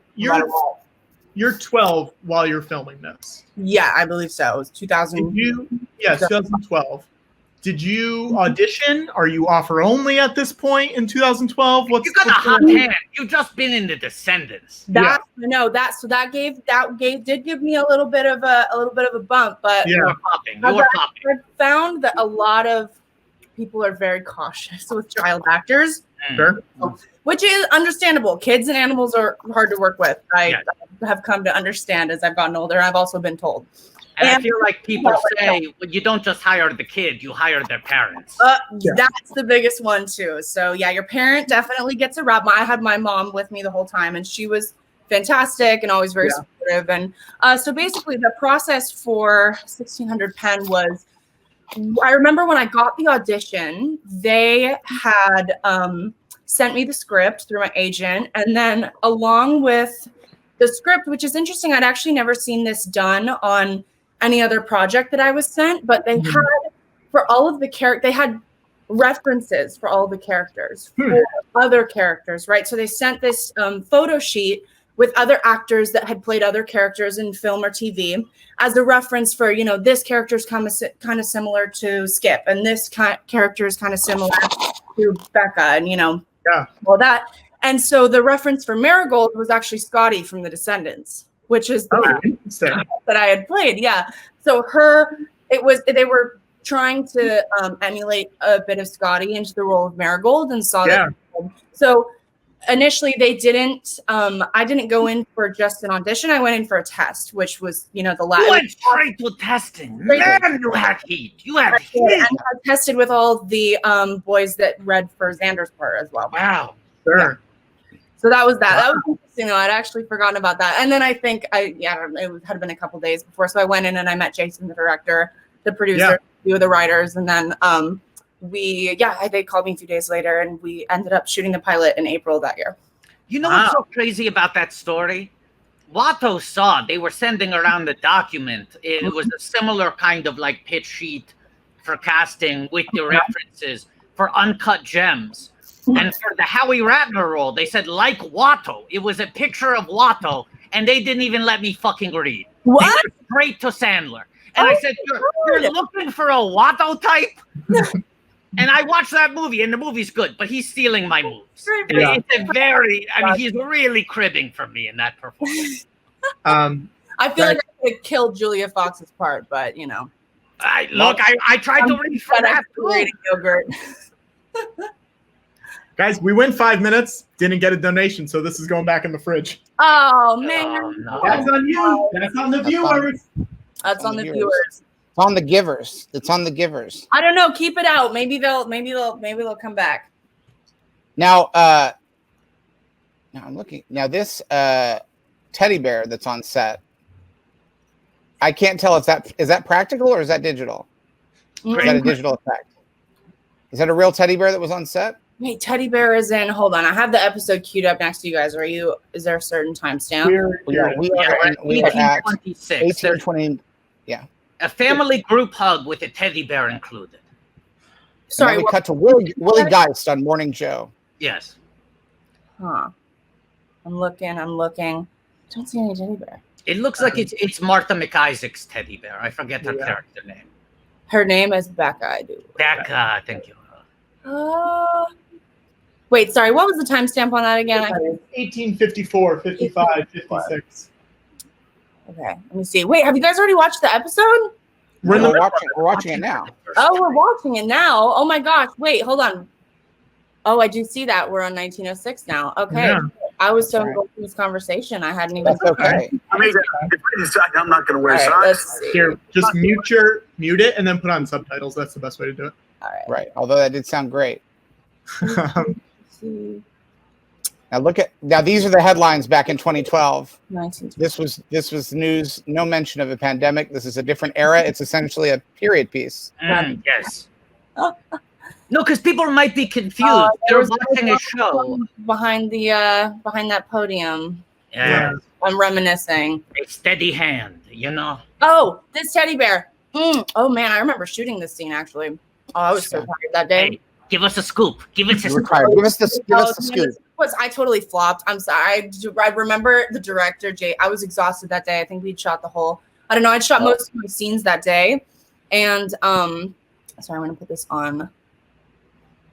you're 12 while you're filming this. Yeah, I believe so. It was 2000. 2012. Did you audition? Are you offer only at this point in 2012? You got a hot hand. You've just been in The Descendants. That did give me a little bit of a bump, but you were popping. I found that a lot of people are very cautious with child actors, Sure. which is understandable. Kids and animals are hard to work with. I have come to understand as I've gotten older. I've also been told. And I feel like people say, well, you don't just hire the kid, you hire their parents. That's the biggest one too. So yeah, your parent definitely gets a rub. I had my mom with me the whole time, and she was fantastic and always very supportive. And so basically the process for 1600 Penn was, I remember when I got the audition, they had sent me the script through my agent, and then along with the script, which is interesting, I'd actually never seen this done on any other project that I was sent, but they had for all of the they had references for all the characters for other characters, right? So they sent this photo sheet with other actors that had played other characters in film or TV as a reference for, you know, this character is kind of similar to Skip, and this character is kind of similar to Becca, and, you know, all that. And so the reference for Marigold was actually Scotty from The Descendants, which is the that I had played. Yeah. So they were trying to emulate a bit of Scotty into the role of Marigold, and saw that. So initially they didn't, I didn't go in for just an audition. I went in for a test, which was, you know, the last. You went straight to testing. Man, you had heat. You had heat. And I tested with all the boys that read for Xander's part as well. Wow. Sure. Yeah. So that was that. That was interesting, though. I'd actually forgotten about that. And then I think it had been a couple days before. So I went in and I met Jason, the director, the producer, a few of the writers, and then they called me 2 days later, and we ended up shooting the pilot in April that year. You know what's so crazy about that story? Watto saw they were sending around the document. It was a similar kind of like pitch sheet for casting with the references for Uncut Gems. And for the Howie Ratner role, they said, like Watto. It was a picture of Watto, and they didn't even let me fucking read. What? They went straight to Sandler. And I said, you're looking for a Watto type? And I watched that movie, and the movie's good, but he's stealing my moves. Yeah. It's he's really cribbing from me in that performance. I feel like I could kill Julia Fox's part, but, you know. I tried to read for that too. Yogurt. Guys, we went 5 minutes, didn't get a donation, so this is going back in the fridge. Oh, man. Oh, no. That's on you. That's on the viewers. That's on the viewers. It's on the givers. It's on the givers. I don't know. Keep it out. Maybe they'll come back. Now, now I'm looking. Now this teddy bear that's on set, I can't tell if is that practical or is that digital? Is that a digital effect? Is that a real teddy bear that was on set? Wait, teddy bear is in. Hold on, I have the episode queued up next to you guys. Is there a certain timestamp? We are at 1820. Yeah. A family group hug with a teddy bear included. Sorry, we cut to Willie Geist on Morning Joe. Yes. Huh. I'm looking. Don't see any teddy bear. It looks like it's Martha McIsaac's teddy bear. I forget her character name. Her name is Becca. I do. Becca, thank you. Wait, sorry. What was the timestamp on that again? 1854, 55, 56. Okay, let me see. Wait, have you guys already watched the episode? We're watching it now. Oh, we're watching it now. Oh my gosh. Wait, hold on. Oh, I do see that we're on 1906 now. Okay. Yeah. I was so involved in this conversation. I hadn't even. That's okay. I mean, if I decide I'm not going to wear All right, socks. let's see. Here, just mute it and then put on subtitles. That's the best way to do it. All right. Right. Although that did sound great. Let's see. Now these are the headlines back in 2012. 19. This was news. No mention of a pandemic. This is a different era. It's essentially a period piece. Yes. No, because people might be confused. They're watching a show behind that podium. Yeah. I'm reminiscing. A steady hand, you know. Oh, this teddy bear. Oh man, I remember shooting this scene actually. Oh, I was so tired that day. Hey, give us a scoop. Give us a scoop. Give us the scoop. I totally flopped. I'm sorry. I remember the director, Jay. I was exhausted that day. I think we'd shot I'd shot most of my scenes that day. And sorry, I'm gonna put this on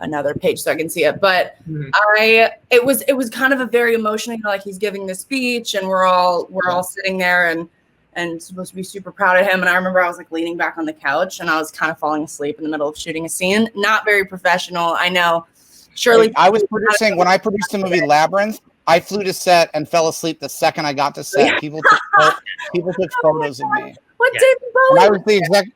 another page so I can see it. But it was kind of a very emotional, like he's giving the speech and we're all sitting there and supposed to be super proud of him. And I remember I was like leaning back on the couch and I was kind of falling asleep in the middle of shooting a scene. Not very professional, I know. Surely I was producing when I produced the movie Labyrinth. I flew to set and fell asleep the second I got to set. People took photos of me. What David Bowie?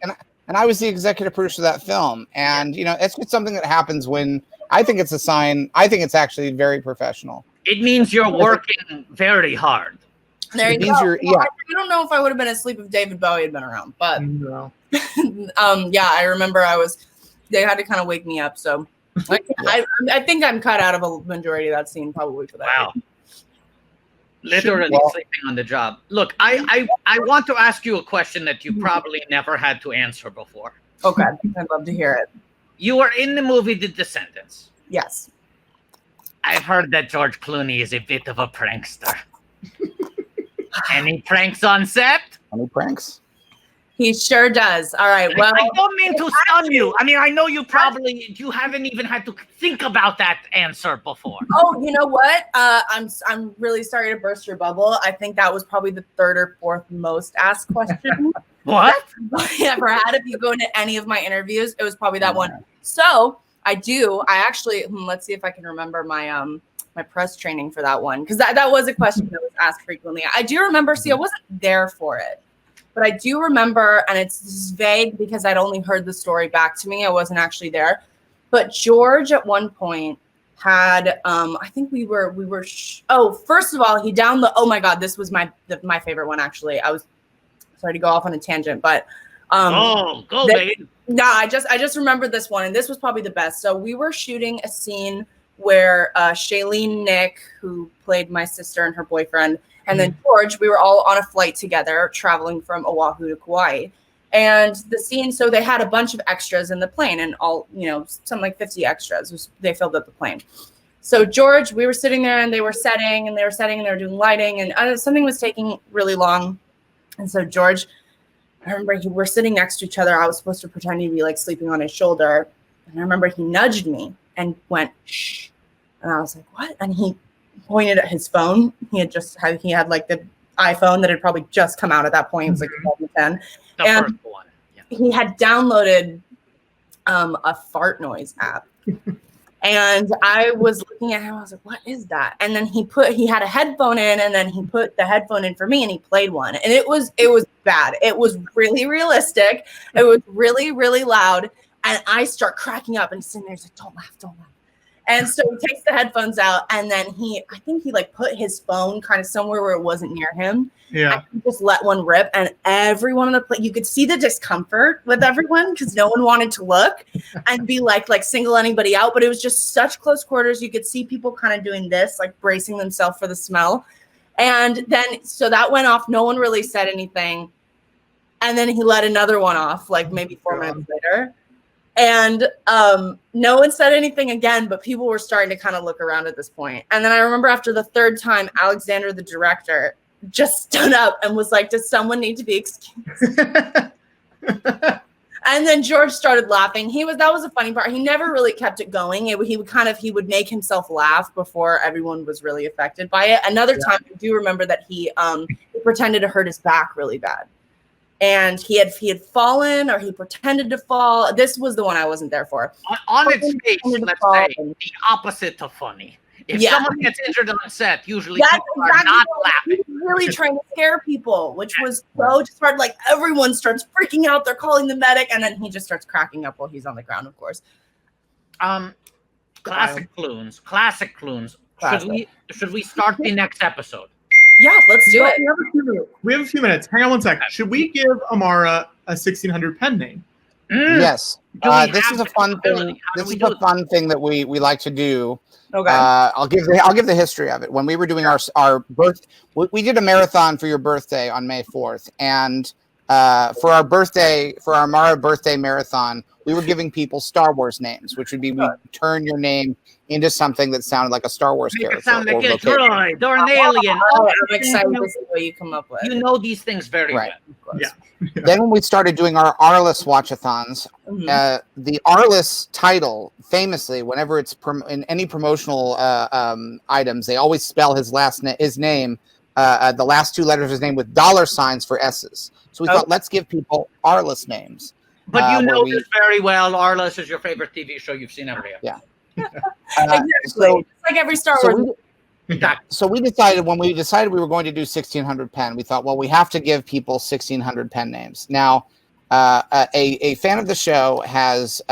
And I was the executive producer of that film. And you know, it's just something that happens when I think it's a sign. I think it's actually very professional. It means you're working very hard. There you go. I don't know if I would have been asleep if David Bowie had been around, but No. I remember they had to kind of wake me up. So I think I'm cut out of a majority of that scene probably for that. Wow. Literally sleeping on the job. Look, I want to ask you a question that you probably never had to answer before. Okay, I'd love to hear it. You were in the movie The Descendants. Yes. I've heard that George Clooney is a bit of a prankster. Any pranks on set? Any pranks? He sure does. All right. Well, I don't mean to stun you. I mean, I know you haven't even had to think about that answer before. Oh, you know what? I'm really sorry to burst your bubble. I think that was probably the third or fourth most asked question What? I ever had. If you go into any of my interviews, it was probably that one. So I actually, let's see if I can remember my my press training for that one, because that was a question that was asked frequently. I do remember. See, I wasn't there for it. But I do remember, and it's vague because I'd only heard the story back to me. I wasn't actually there. But George at one point had, I think we were. First of all, he oh my God, this was my favorite one actually. I was sorry to go off on a tangent, but baby. No, I just remembered this one, and this was probably the best. So we were shooting a scene where Shailene Nick, who played my sister and her boyfriend, and then George, we were all on a flight together traveling from Oahu to Kauai. And the scene, so they had a bunch of extras in the plane, and all, something like 50 extras. They filled up the plane. So George, we were sitting there and they were setting and they were doing lighting, and something was taking really long. And so George, I remember we're sitting next to each other. I was supposed to pretend to be like sleeping on his shoulder. And I remember he nudged me and went, shh. And I was like, what? And he pointed at his phone. He had like the iPhone that had probably just come out at that point. It was like 2010. The first one. Yeah. He had downloaded a fart noise app. And I was looking at him. I was like, what is that? And then he had a headphone in, and then he put the headphone in for me, and he played one. And it was bad. It was really realistic. It was really, really loud. And I start cracking up, and he's sitting there. He's like, don't laugh. And so he takes the headphones out, and then I think he like put his phone kind of somewhere where it wasn't near him. Yeah. And he just let one rip, and everyone on the plane, you could see the discomfort with everyone because no one wanted to look and be like single anybody out. But it was just such close quarters. You could see people kind of doing this, like bracing themselves for the smell. And then, so that went off. No one really said anything. And then he let another one off, like maybe 4 minutes later. And no one said anything again, but people were starting to kind of look around at this point. And then I remember after the third time, Alexander, the director, just stood up and was like, does someone need to be excused? And then George started laughing. That was a funny part. He never really kept it going. He would make himself laugh before everyone was really affected by it. Another time, I do remember that he pretended to hurt his back really bad. And he had fallen, or he pretended to fall. This was the one I wasn't there for. On its face, let's say the opposite of funny. If someone gets injured on set, usually people are not laughing. He's really trying to scare people, which was so just hard. Like everyone starts freaking out. They're calling the medic, and then he just starts cracking up while he's on the ground, of course. Classic Clunes. Should we start the next episode? Yeah, let's do it. We have a few minutes. Hang on one sec. Should we give Amara a 1600 pen name? Yes. This is a fun thing. This is a fun thing that we like to do. Okay. I'll give the history of it. When we were doing our birth, we did a marathon for your birthday on May 4th, and for our Amara birthday marathon, we were giving people Star Wars names, which would be we turn your name into something that sounded like a Star Wars character. It sound like a droid or an alien. I'm excited to see what you come up with. You know these things very well. Yeah. Then when we started doing our Arliss watchathons, the Arliss title, famously, whenever it's in any promotional items, they always spell his name, the last two letters of his name with $signs for S's. So we thought, let's give people Arliss names. But you know this very well. Arliss is your favorite TV show you've seen ever. Yeah. Exactly. It's like every Star Wars. So we decided, when we decided we were going to do 1600 pen, we thought, well, we have to give people 1600 pen names. Now, a fan of the show has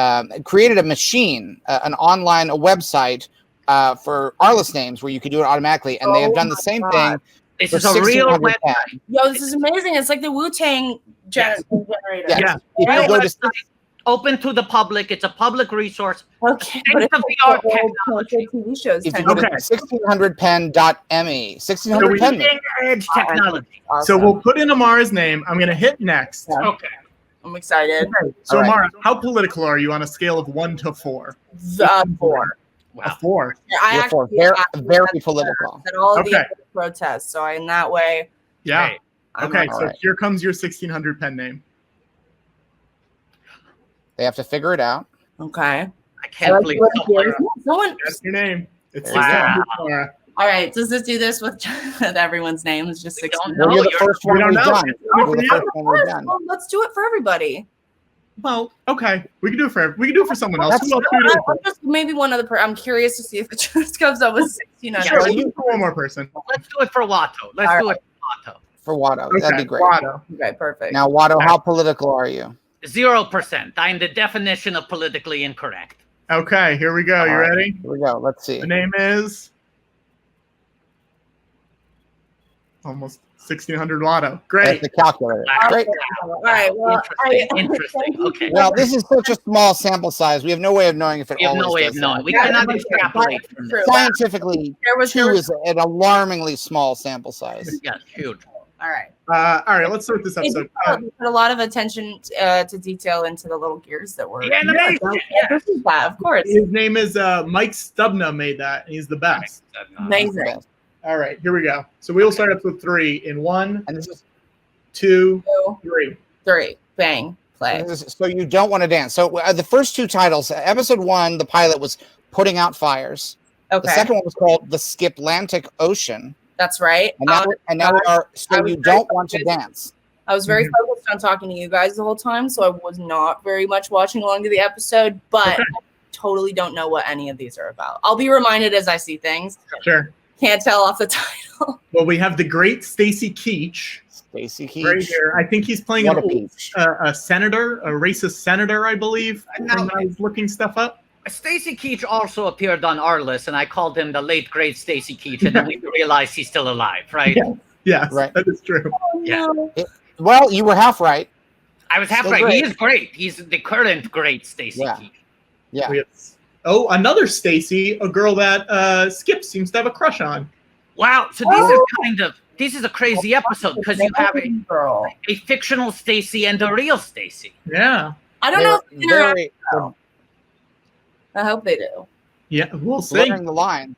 created a machine, a website for Arliss names where you could do it automatically, and they have done the same thing. This is a real website. Yo, this is amazing. It's like the Wu-Tang generator. Yeah. Right. Open to the public. It's a public resource. Okay. But it's TV shows. If you go to 1600pen.me, 1600 pen. Edge technology. So we'll put in Amara's name. I'm going to hit next. Okay. I'm excited. So, All right. Amara, how political are you on a scale of 1 to 4? 4. A 4. I You're for actually very political. at all of Okay. the protests, so in that way, Yeah. Hey, I'm Okay, not- so Alright. here comes your 1600 pen name. They have to figure it out. okay. I can't believe Someone. That's your name. It's Wow. 1600 Amara. All right, does this do this with, with everyone's name? It's just We 6. don't Well, know. you're the You're- first one we don't we've know. done. Oh, You're the yeah. first one we've done. Well, let's do it for everybody. Well, okay. We can do it for someone else. Who else do we do it for? I'm just maybe one other person. I'm curious to see if it just comes up with 1600. Sure, we'll do it for one more person. Let's do it for Watto. Let's All do it for Watto. For Watto. That'd be great. Watto. Okay, perfect. Now, Watto, how political are you? 0%. I'm the definition of politically incorrect. Okay, here we go. You All right. ready? Here we go. Let's see. The name is almost 1600 Watto. Great. That's the calculator. Great. All right. Well, Interesting. Okay. Well, this is such a small sample size. We have no way of knowing if it We have always no way of does knowing. that. We Yeah, cannot that's extrapolate from true. this. Scientifically, there was 2 is an alarmingly small sample size. Yeah, huge. all right. All right, let's start this They episode. put a lot of attention to detail into the little gears that were. The animation. Yeah, this is that, of course. His name is Mike Stubna made that, and he's the best. Amazing. All right, here we go. So we will start episode 3 in 1, And this is 2, 2, 3. 3, bang, play. so you don't want to dance. So the first 2 titles, episode 1, the pilot was Putting Out Fires. Okay, The second one was called The Skiplantic Ocean. that's right. And now we are I So was You very Don't Want to focused. Dance. I was very focused on talking to you guys the whole time, so I was not very much watching along to the episode, but Okay. I totally don't know what any of these are about. I'll be reminded as I see things. Sure. Can't tell off the title. Well, we have the great Stacy Keach Stacy Keach. right here. I think he's playing What an a old, peach. a senator, a racist senator, I believe. Now- When I was looking stuff up. Stacy Keach also appeared on our list, and I called him the late great Stacy Keach, and then we realized he's still alive, right? Yeah. Yes, Right. that is true. Yeah. Well, you were half right. I was half Still right. great. He is great. He's the current great Stacy Yeah. Keach. Yeah. We have- oh, another Stacy, a girl that Skip seems to have a crush on. Wow. So this is a crazy episode because you have Girl. a fictional Stacy and a real Stacy. Yeah. I don't know if they interact. They're I hope they do. Yeah, we'll see. blurring the line.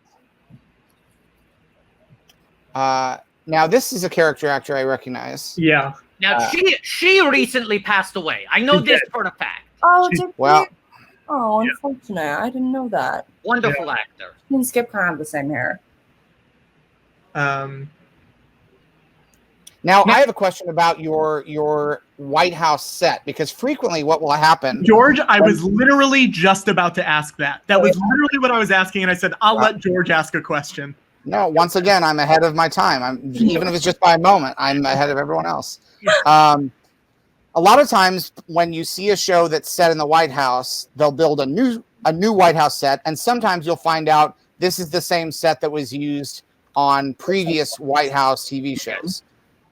Now, this is a character actor I recognize. Yeah. Now she recently passed away. I know She this did. for a fact. Oh, She- did Well- they? Oh, unfortunate. I didn't know that. Wonderful actor. Me and Skip kind of have the same hair. Now, I have a question about your White House set, because frequently what will happen. George, I was literally just about to ask that. That was literally what I was asking, and I said, I'll let George ask a question. No, once again, I'm ahead of my time. Even if it's just by a moment, I'm ahead of everyone else. A lot of times when you see a show that's set in the White House, they'll build a new White House set, and sometimes you'll find out this is the same set that was used on previous White House TV shows.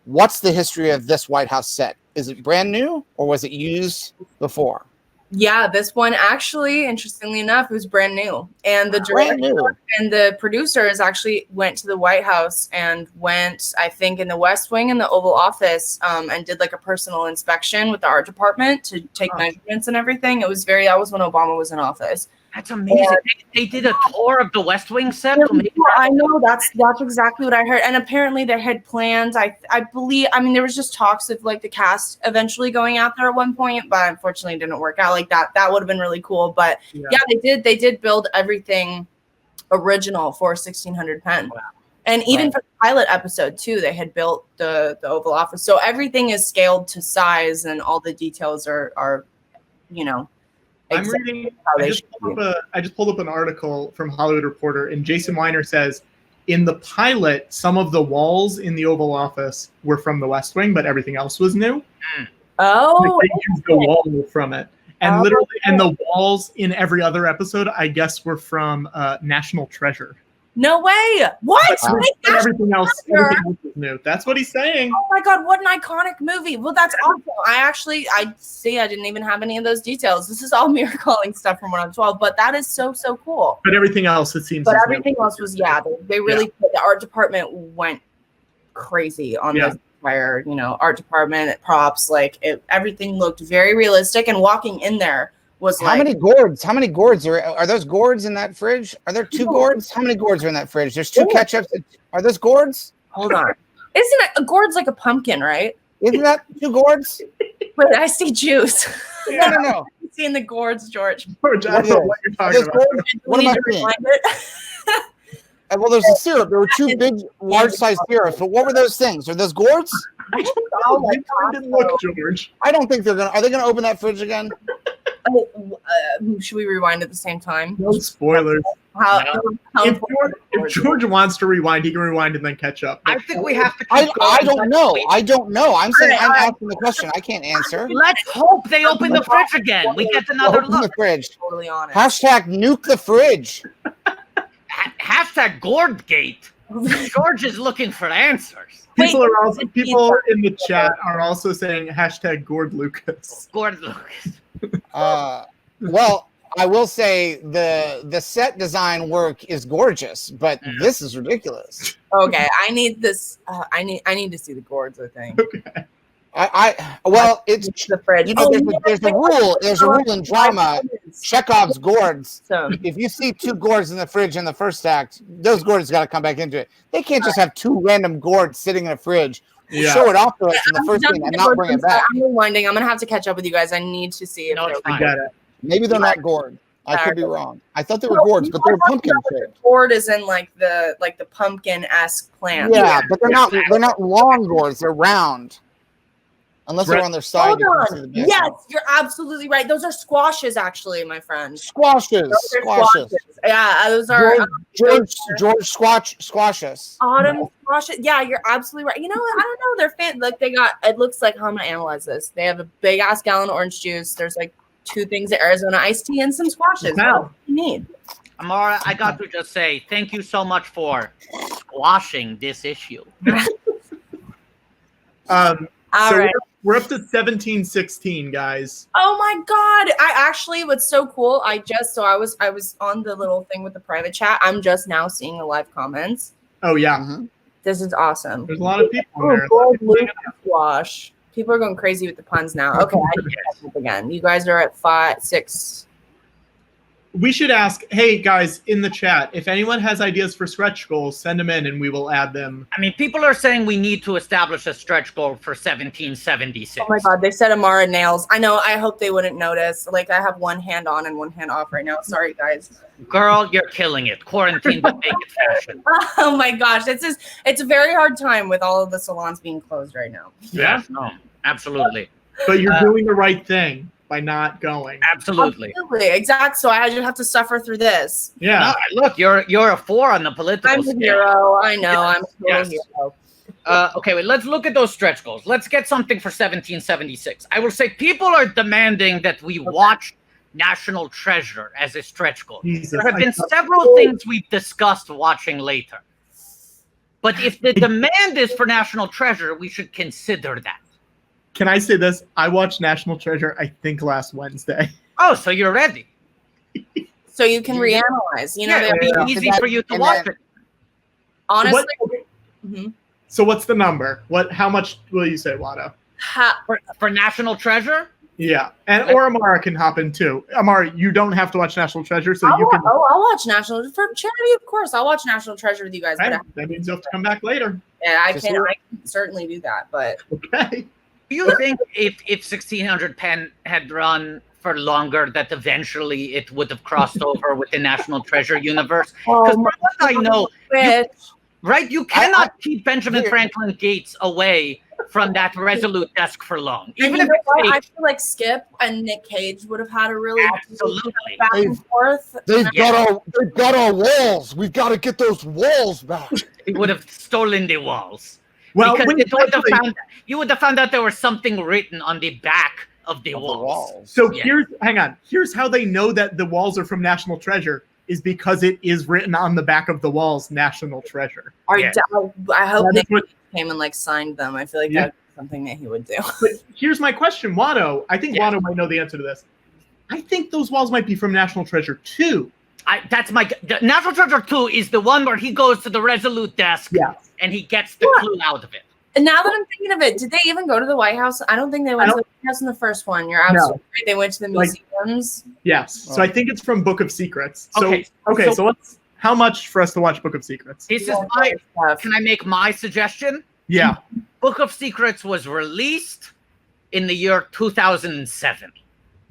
What's the history of this White House set? Is it brand new, or was it used before? Yeah, this one actually, interestingly enough, it was brand new. And the Brand director new. and the producers actually went to the White House and went, I think, in the West Wing in the Oval Office and did like a personal inspection with the art department to take measurements and everything. That was when Obama was in office. That's amazing. They did a tour of the West Wing set. To make I know that's exactly what I heard. And apparently they had plans. I believe. I mean, there was just talks of like the cast eventually going out there at one point, but unfortunately it didn't work out like that. That would have been really cool. But yeah, they did build everything original for 1600 Penn. Wow. And even for the pilot episode too, they had built the Oval Office. So everything is scaled to size, and all the details are I'm reading. I just pulled up an article from Hollywood Reporter, and Jason Weiner says, in the pilot, some of the walls in the Oval Office were from the West Wing, but everything else was new. Oh, Like they used the wall from it, and literally, and the walls in every other episode, I guess, were from National Treasure. no way! What? Wow. Wait, And that's everything else was new. That's what he's saying. Oh my god, what an iconic movie. Well, that's awesome. I didn't even have any of those details. This is all me recalling stuff from when I was 12, but that is so cool. But everything else, it seems. But is everything else was, they really, the art department went crazy on this entire, you know, art department, props, like everything looked very realistic. And walking in there was How like, many gourds? How many gourds are those gourds in that fridge? Are there 2 gourds? How many gourds are in that fridge? There's 2 ketchups. Are those gourds? hold on, isn't it a gourd's like a pumpkin, right? Isn't that 2 gourds? Wait, I see juice. No, no, no. I'm seeing the gourds, George. George, I don't know what you're Are talking those about. gourds? What am I seeing? Well, there's a syrup. There were 2 big, large-sized syrups. But what were those things? Are those gourds? Oh my You God. didn't look, George. I don't think they're gonna. Are they gonna open that fridge again? Should we rewind at the same time? No spoilers. How If George wants to rewind, he can rewind and then catch up. I think we have to. I keep going. don't know. I don't know. I'm saying I'm All right. asking the question. I can't answer. Let's hope they open the fridge again. We get another Open the look. fridge. totally honest. Hashtag nuke the fridge. Hashtag Gordgate. George is looking for answers. People in the chat are also saying hashtag Gord Lucas. Gord Lucas. Well, I will say the set design work is gorgeous, but this is ridiculous. Okay, I need this. I need to see the gourds. I think. Okay. Well, it's The fridge. you know there's a rule. There's a rule in drama. Chekhov's gourds. So If you see 2 gourds in the fridge in the first act, those gourds got to come back into it. They can't just have 2 random gourds sitting in a fridge. Yeah. Show it off to us in the I'm first done scene with and the not bring it gourds. back. I'm rewinding. I'm gonna have to catch up with you guys. I need to see if No, it's they're I fine. get it. Maybe they're not gourd. I could be wrong. I thought they were gourds, but they're pumpkin shaped. gourd is in like the pumpkin-esque plant. Yeah, but they're not long gourds. They're round. Unless they're on their side. Hold you can on. see the back. Yes, you're absolutely right. Those are squashes, actually, my friend. Squashes. Those are Squashes. Yeah, those are George squashes. autumn squashes. Yeah, you're absolutely right. You know what? I don't know. They're like they got. It looks like how I'm gonna analyze this. They have a big ass gallon of orange juice. There's like 2 things of Arizona iced tea and some squashes. Wow. What do you need? Amara, I got to just say thank you so much for squashing this issue. All So right. we're up to 1716, guys. Oh my god! I actually, what's so cool? I was on the little thing with the private chat. I'm just now seeing the live comments. Oh yeah, Mhm. This is awesome. there's a lot of people in Oh, there. gold Lucas squash. People are going crazy with the puns now. Okay, I need to catch up again. You guys are at 5, 6. We should ask, hey guys, in the chat, if anyone has ideas for stretch goals, send them in and we will add them. I mean, people are saying we need to establish a stretch goal for 1776. Oh my god, they said Amara nails. I know. I hope they wouldn't notice. Like I have one hand on and one hand off right now. Sorry, guys. Girl, you're killing it. Quarantine would make it fashion. Oh my gosh, it's a very hard time with all of the salons being closed right now. Yeah, no, absolutely. But you're doing the right thing by not going. Absolutely. Absolutely, exact. So I just have to suffer through this. Yeah. No, look, you're a 4 on the political I'm a scale. hero. I know. I'm a total Yes. hero. Okay, wait, let's look at those stretch goals. Let's get something for 1776. I will say people are demanding that we watch National Treasure as a stretch goal. Jesus, There have been I thought- several things we've discussed watching later. But if the demand is for National Treasure, we should consider that. Can I say this? I watched National Treasure, I think, last Wednesday. Oh, so you're ready. So you can reanalyze. You know, Yeah, it'd they- be easy that- for you to and watch that- it. honestly. What- Mhm. So what's the number? How much will you say, Watto? For National Treasure? Yeah. Or Amara can hop in too. Amara, you don't have to watch National Treasure, so you can. I'll watch National for charity, of course. I'll watch National Treasure with you guys. Right? But That means you have to come back later. I Just can do I can certainly do that. But Okay. Do you think if 1600 Penn had run for longer, that eventually it would have crossed over with the National Treasure universe? Because from what I know, right, you cannot keep Benjamin Franklin Gates away from that Resolute desk for long. Even if it's I feel like Skip and Nick Cage would have had a really Absolutely. back and forth. They've got our walls. We've got to get those walls back. it would have stolen the walls. Well, Because wait, it would have actually- you would have found out there was something written on the back of the walls. So Yeah. hang on. Here's how they know that the walls are from National Treasure is because it is written on the back of the walls, National Treasure. Yeah. I hope That Nick is what- came and like signed them. I feel like Yeah. that's something that he would do. But here's my question, Watto. I think Yeah. Watto might know the answer to this. I think those walls might be from National Treasure too. That's my the National Treasure 2 is the one where he goes to the Resolute desk Yeah. and he gets the clue out of it. And now that I'm thinking of it, did they even go to the White House? I don't think they went to the White House in the first one. You're absolutely right. They went to the museums. Yes. So I think it's from Book of Secrets. So, Okay. So let's. How much for us to watch Book of Secrets? This is my. Can I make my suggestion? Yeah. Book of Secrets was released in the year 2007.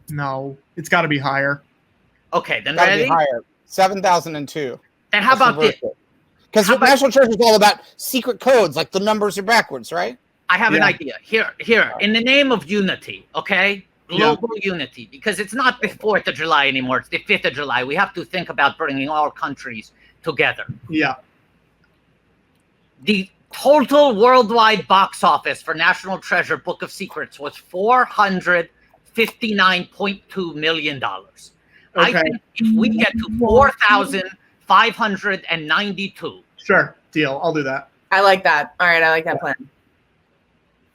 No, it's got to be higher. Okay, then Gotta ready? be higher. 7,002. Then how about this? Because National Treasure is all about secret codes, like the numbers are backwards, right? I have an idea. Here, in the name of unity, okay? Global unity, because it's not the 4th of July anymore. It's the 5th of July. We have to think about bringing all countries together. Yeah. The total worldwide box office for National Treasure Book of Secrets was $459.2 million. I think if we get to 4,592. Sure, deal. I'll do that. I like that. All right, I like that plan.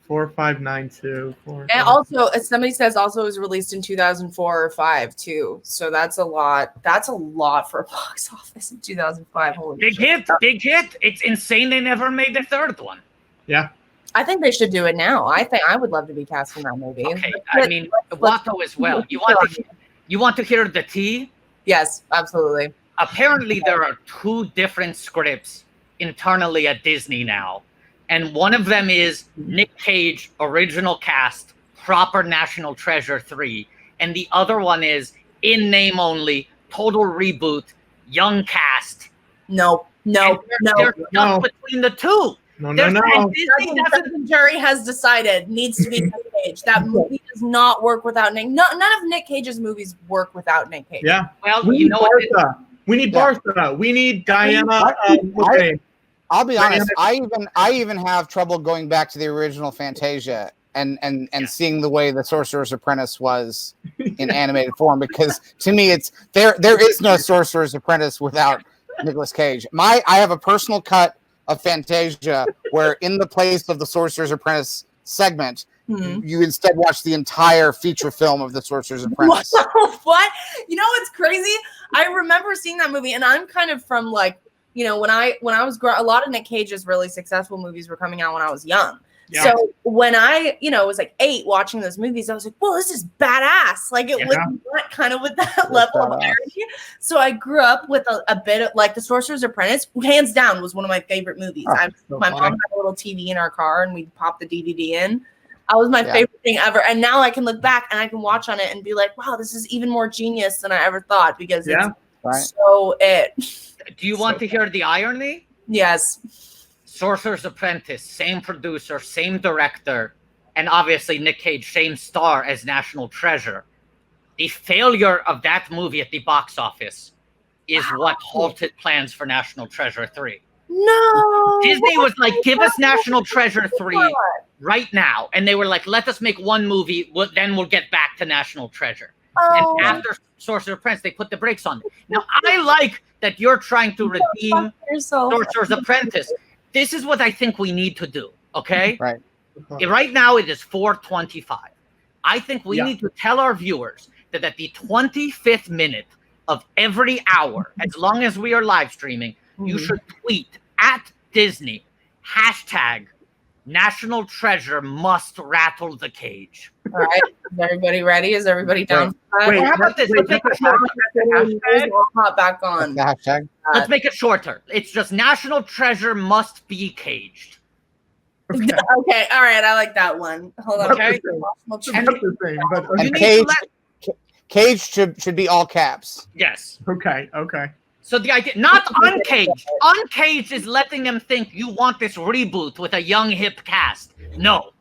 4592. And also, as somebody says, also it was released in 2004 or 5 too. So that's a lot. That's a lot for a box office in 2005. Holy Big shit. hit. It's insane they never made the third one. Yeah. I think they should do it now. I think I would love to be cast in that movie. Okay, I mean, Watto as well. You want to hear the tea? Yes, absolutely. Apparently, there are 2 different scripts internally at Disney now. And one of them is Nick Cage, original cast, proper National Treasure 3. And the other one is in name only, total reboot, young cast. No. They're stuck between the two. No. The jury has decided needs to be Nick Cage. That movie does not work without Nick. None of Nick Cage's movies work without Nick Cage. Yeah. Well, we you know what? We need Bartha. We need Diana. I'll be honest. I even have trouble going back to the original Fantasia and seeing the way the Sorcerer's Apprentice was in animated form, because to me it's there is no Sorcerer's Apprentice without Nicolas Cage. I have a personal cut of Fantasia where in the place of the Sorcerer's Apprentice segment, you instead watch the entire feature film of the Sorcerer's Apprentice. What? You know what's crazy? I remember seeing that movie, and I'm kind of from like, you know, when I was a lot of Nick Cage's really successful movies were coming out when I was young. Yeah. So when I, was like 8 watching those movies, I was like, "Whoa, this is badass!" Like it was not kind of with that level of irony. So I grew up with a bit of like The Sorcerer's Apprentice. Hands down, was one of my favorite movies. My mom had a little TV in our car, and we'd pop the DVD in. That was my favorite thing ever. And now I can look back and I can watch on it and be like, "Wow, this is even more genius than I ever thought," because it's so it. Do you want to hear the irony? Yes. Sorcerer's Apprentice, same producer, same director, and obviously Nick Cage, same star as National Treasure. The failure of that movie at the box office is what halted plans for National Treasure 3. No. Disney was like, "Give us National Treasure 3 right now." And they were like, "Let us make one movie, then we'll get back to National Treasure." And after Sorcerer's Apprentice, they put the brakes on it. Now, I like that you're trying to redeem Sorcerer's Apprentice. This is what I think we need to do, okay? Right. Right now, it is 4:25. I think we need to tell our viewers that at the 25th minute of every hour, as long as we are live streaming, you should tweet at Disney, #National Treasure must rattle the cage. All right. Is everybody ready? Is everybody down? Wait, how about this? Let's make it shorter. Hop back on. The hashtag. Let's make it shorter. It's just National Treasure must be caged. Okay. All right. I like that one. Hold on. Okay. And Cage should be all caps. Yes. Okay. So the idea, not uncaged. Uncaged is letting them think you want this reboot with a young, hip cast. No.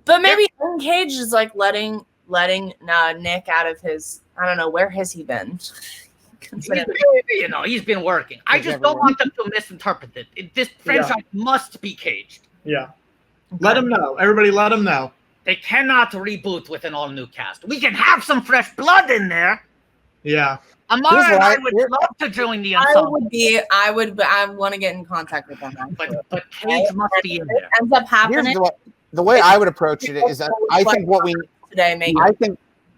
But maybe Uncaged is like letting Nick out of his. I don't know, where has he been? He's been working. I just don't want them to misinterpret it. This franchise must be caged. Yeah. Let them know. Everybody, let them know. They cannot reboot with an all-new cast. We can have some fresh blood in there. Yeah. Amara and I would love to join the ensemble. I want to get in contact with them. But Cage must be in there. Ends up happening. The way I would approach it is that I think what we today,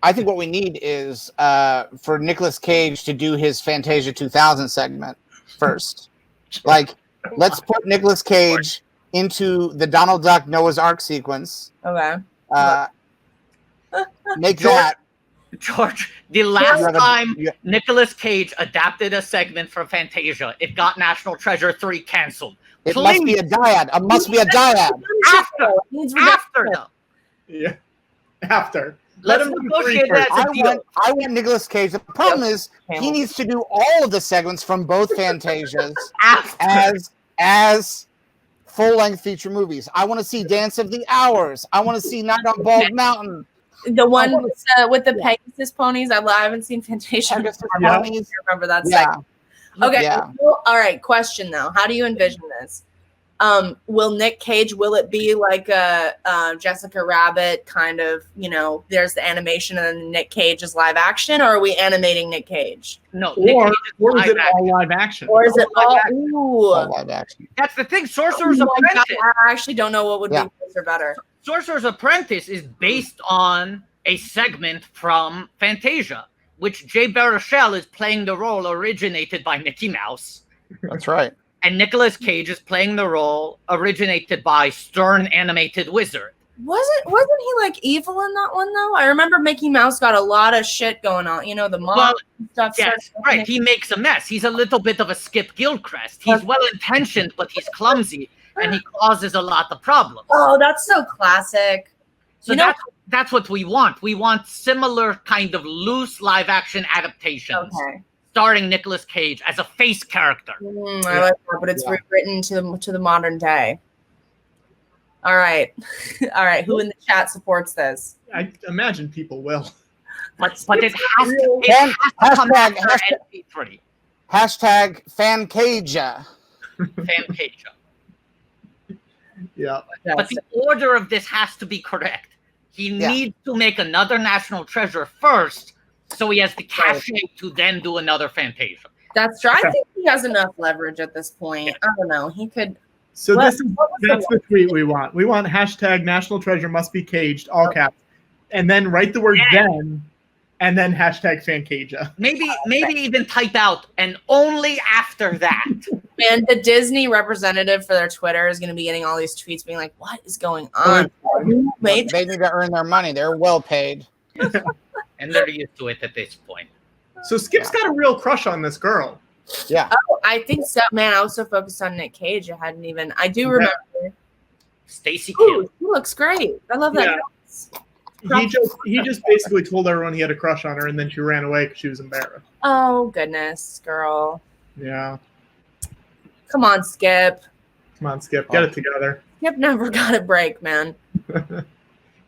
I think what we need is for Nicolas Cage to do his Fantasia 2000 segment first. Like, let's put Nicolas Cage into the Donald Duck Noah's Ark sequence. Okay. Make George- that. George, the last Yeah, time yeah. Nicolas Cage adapted a segment from Fantasia, it got National Treasure 3 canceled. It must be a dyad. It must be a dyad. After though. Yeah. After. Let's Let him do negotiate 3 that. first. I want Nicolas Cage. The problem is he needs to do all of the segments from both Fantasias as full-length feature movies. I want to see Dance of the Hours. I want to see Night on Bald Mountain. The one with the Pegasus ponies. I haven't seen Fantasia. Pegasus I ponies. remember that Yeah. segment. Okay. Yeah. Well, all right. Question though. How do you envision this? Will Nick Cage, will it be like a Jessica Rabbit kind of, there's the animation and then Nick Cage is live action, or are we animating Nick Cage? No, Nick Or Cage is it live all live action? Or is it all, All ooh. live action. That's the thing. Sorcerer's Oh my God, Apprentice. I actually don't know what would Yeah. be worse or better. Sorcerer's Apprentice is based on a segment from Fantasia, which Jay Baruchel is playing the role originated by Mickey Mouse, That's right. and Nicolas Cage is playing the role originated by Stern Animated Wizard. Wasn't he like evil in that one though? I remember Mickey Mouse got a lot of shit going on. The mom Well, and stuff. Yes, right. He makes a mess. He's a little bit of a Skip Gilchrist. He's well-intentioned, but he's clumsy, and he causes a lot of problems. Oh, that's so classic. So that's what we want. We want similar kind of loose live-action adaptations. Okay. Starring Nicolas Cage as a face character. I like that, but it's rewritten to the modern day. All right. All right. Who in the chat supports this? I imagine people will. But it has to come Hashtag- after NP3. Hashtag Fancasia. Fantasia. Yeah. But the order of this has to be correct. He needs to make another National Treasure first, so he has the cachet to then do another Fantasia. That's true. I think he has enough leverage at this point. I don't know. He could. So What- that's the tweet we want. We want hashtag National Treasure must be caged, all caps, and then write the word then, and then hashtag Fancasia. Maybe even type out and only after that. And the Disney representative for their Twitter is going to be getting all these tweets being like, what is going on? Who made They need to earn their money. They're well paid. And they're used to it at this point. So Skip's got a real crush on this girl. Yeah. Oh, I think so. Man, I was so focused on Nick Cage. I do remember. Stacy Kidd. Ooh, he looks great. I love that. Yeah. He just basically told everyone he had a crush on her, and then she ran away because she was embarrassed. Oh, goodness, girl. Yeah. Come on, Skip. Come on, Skip, get it together. Skip never got a break, man.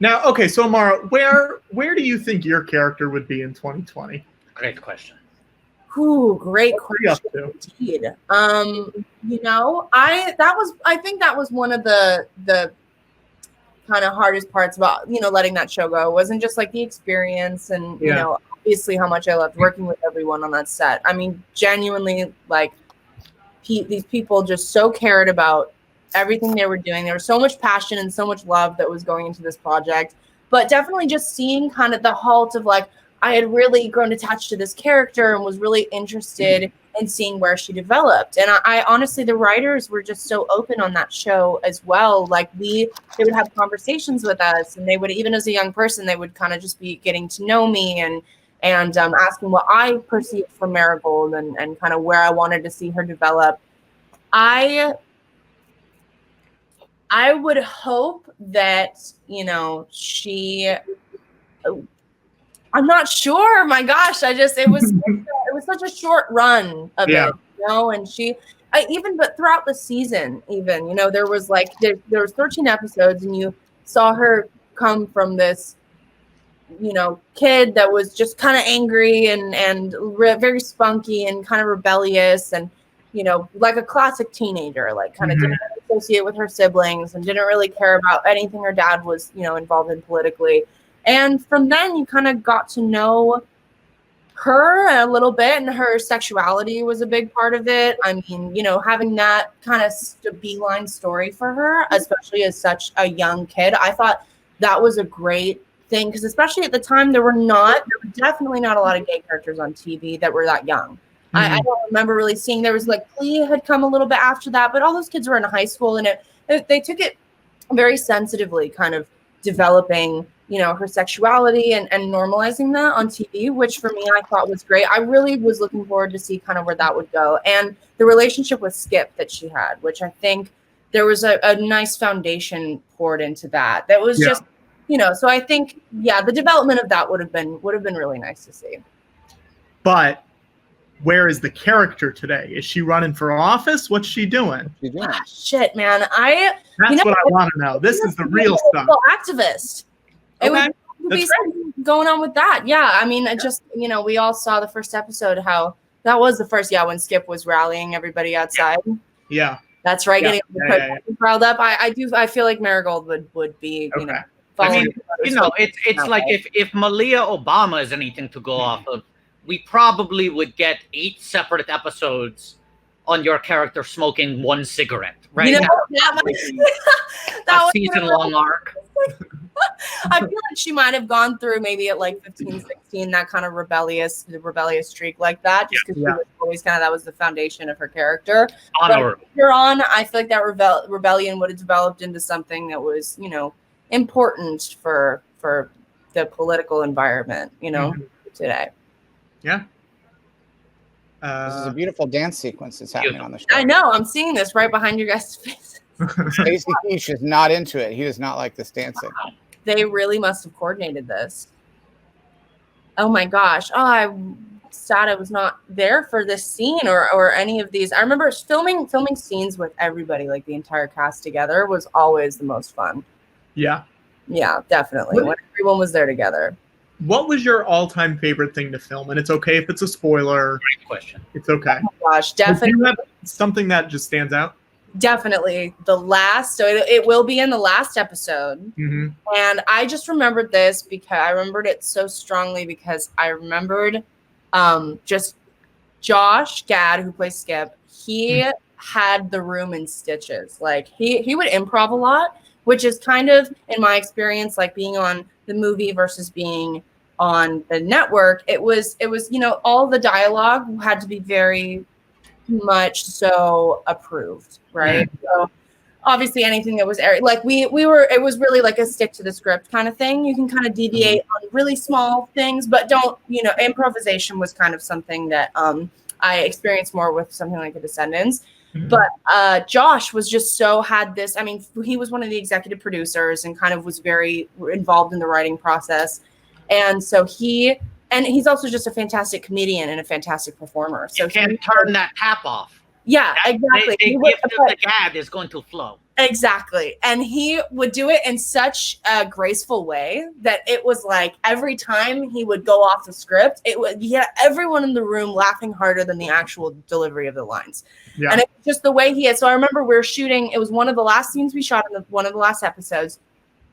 Now, okay, so Amara, where do you think your character would be in 2020? Great question. Ooh, great What are you up question. to? Indeed. I think that was one of the kind of hardest parts about, letting that show go. It wasn't just like the experience and, obviously how much I loved working with everyone on that set. I mean, genuinely, like, these people just so cared about everything they were doing. There was so much passion and so much love that was going into this project. But definitely just seeing kind of the halt of, like, I had really grown attached to this character and was really interested in seeing where she developed. And I honestly, the writers were just so open on that show as well. Like they would have conversations with us, and they would, even as a young person, they would kind of just be getting to know me and asking what I perceived from Marigold and kind of where I wanted to see her develop. I would hope that, I'm not sure. My gosh, it was such a short run of it, and but throughout the season, there was there was 13 episodes, and you saw her come from this, kid that was just kind of angry and very spunky and kind of rebellious and, like a classic teenager, like kind of didn't associate with her siblings and didn't really care about anything her dad was, involved in politically. And from then you kind of got to know her a little bit, and her sexuality was a big part of it. I mean, having that kind of beeline story for her, especially as such a young kid, I thought that was a great thing, because especially at the time, there were definitely not a lot of gay characters on TV that were that young. I don't remember really seeing. There was like Glee had come a little bit after that, but all those kids were in high school, and they took it very sensitively, kind of developing, you know, her sexuality and normalizing that on TV, which for me I thought was great. I really was looking forward to see kind of where that would go, and the relationship with Skip that she had, which I think there was a nice foundation poured into that. That was just, you know, so I think, yeah, the development of that would have been really nice to see. But where is the character today? Is she running for office? What's she doing? Shit, man. That's what I want to know. This is the real stuff. Activist. It would be something going on with that. Yeah, I mean, it just, you know, we all saw the first episode, how that was the first, when Skip was rallying everybody outside. Yeah. That's right. Getting riled up. I feel like Marigold would be, you know. I mean, you know, it's like if Malia Obama is anything to go off of, we probably would get 8 separate episodes on your character smoking 1 cigarette, right? You know, that a season-long arc. I feel like she might have gone through maybe at like 15, 16, that kind of rebellious streak like that, just because she was always kind of, that was the foundation of her character. But later on, I feel like that rebellion would have developed into something that was, you know, important for the political environment, you know, today. Yeah. This is a beautiful dance sequence that's happening on the show. I know. I'm seeing this right behind your guys' face. Stacey Keach is not into it. He does not like this dancing. They really must have coordinated this. Oh my gosh. Oh, I'm sad I was not there for this scene or any of these. I remember filming scenes with everybody, like the entire cast together, was always the most fun. Yeah. Yeah, definitely. When everyone was there together. What was your all-time favorite thing to film? And it's okay if it's a spoiler. Great question. It's okay. Oh my gosh, definitely. Do you have something that just stands out? Definitely the last. So it will be in the last episode. Mm-hmm. And I just remembered this because I remembered it so strongly because I remembered just Josh Gad, who plays Skip. He had the room in stitches. Like he would improv a lot, which is kind of, in my experience, like being on the movie versus being on the network. It was, you know, all the dialogue had to be very much so approved, right? So obviously anything that was like we were, it was really like a stick to the script kind of thing. You can kind of deviate on really small things, but don't, you know, improvisation was kind of something that I experienced more with something like The Descendants. But Josh was just had this, I mean, he was one of the executive producers and kind of was very involved in the writing process. And so he's also just a fantastic comedian and a fantastic performer. So you can't turn that tap off. Yeah, exactly. The gift of the gab is going to flow. Exactly. And he would do it in such a graceful way that it was like every time he would go off the script, he had everyone in the room laughing harder than the actual delivery of the lines. Yeah. And it was just the way he had. So I remember we were shooting, it was one of the last scenes we shot in one of the last episodes.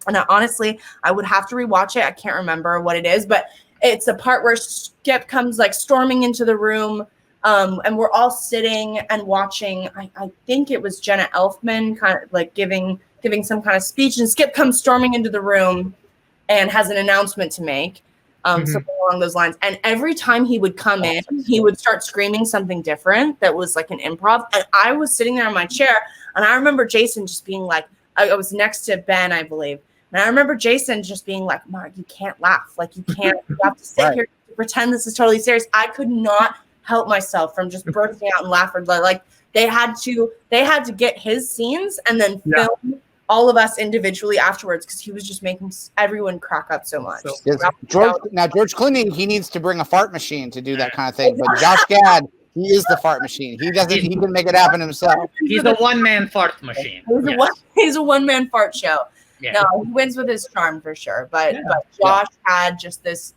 And honestly, I would have to rewatch it. I can't remember what it is, but it's a part where Skip comes like storming into the room. And we're all sitting and watching. I think it was Jenna Elfman kind of like giving some kind of speech, and Skip comes storming into the room and has an announcement to make, something along those lines. And every time he would come in, he would start screaming something different that was like an improv. And I was sitting there in my chair, and I remember Jason just being like, I was next to Ben, I believe. And I remember Jason just being like, Mark, you can't laugh. Like you have to sit here and pretend this is totally serious. I could not help myself from just bursting out and laughing. Like they had to get his scenes and then film all of us individually afterwards because he was just making everyone crack up so much. George Clooney, he needs to bring a fart machine to do that kind of thing. But Josh Gad, he is the fart machine. He can make it happen himself. He's a one-man fart machine. He's a one-man fart show. Yeah. No, he wins with his charm for sure. But Josh had just this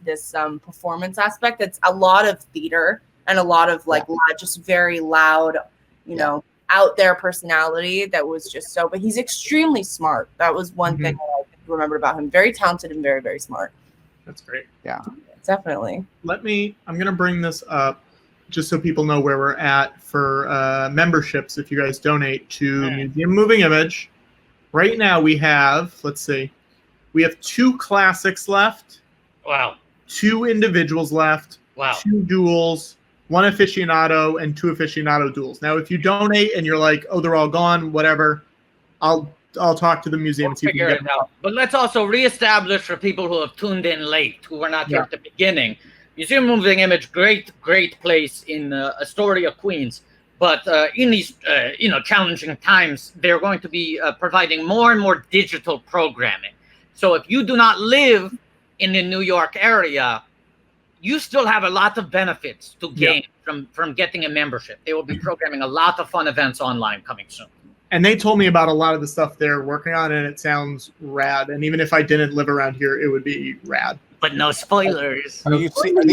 performance aspect that's a lot of theater and a lot of like just very loud, you know, out there personality that was just so, but he's extremely smart. That was one thing that I remembered about him. Very talented and very, very smart. That's great. Yeah, definitely. I'm going to bring this up just so people know where we're at for memberships. If you guys donate to Museum Moving Image, right now we have, we have 2 classics left. Wow. 2 individuals left. Wow. 2 duels. 1 aficionado, and 2 aficionado duels. Now, if you donate and you're like, oh, they're all gone, whatever, I'll talk to the museum and see if we Figure can it get them. out. But let's also reestablish for people who have tuned in late, who were not here at the beginning. Museum Moving Image, great place in Astoria, Queens. But in these, challenging times, they're going to be providing more and more digital programming. So if you do not live in the New York area, you still have a lot of benefits to gain from getting a membership. They will be programming a lot of fun events online coming soon. And they told me about a lot of the stuff they're working on, and it sounds rad. And even if I didn't live around here, it would be rad. But no spoilers. Are these secret?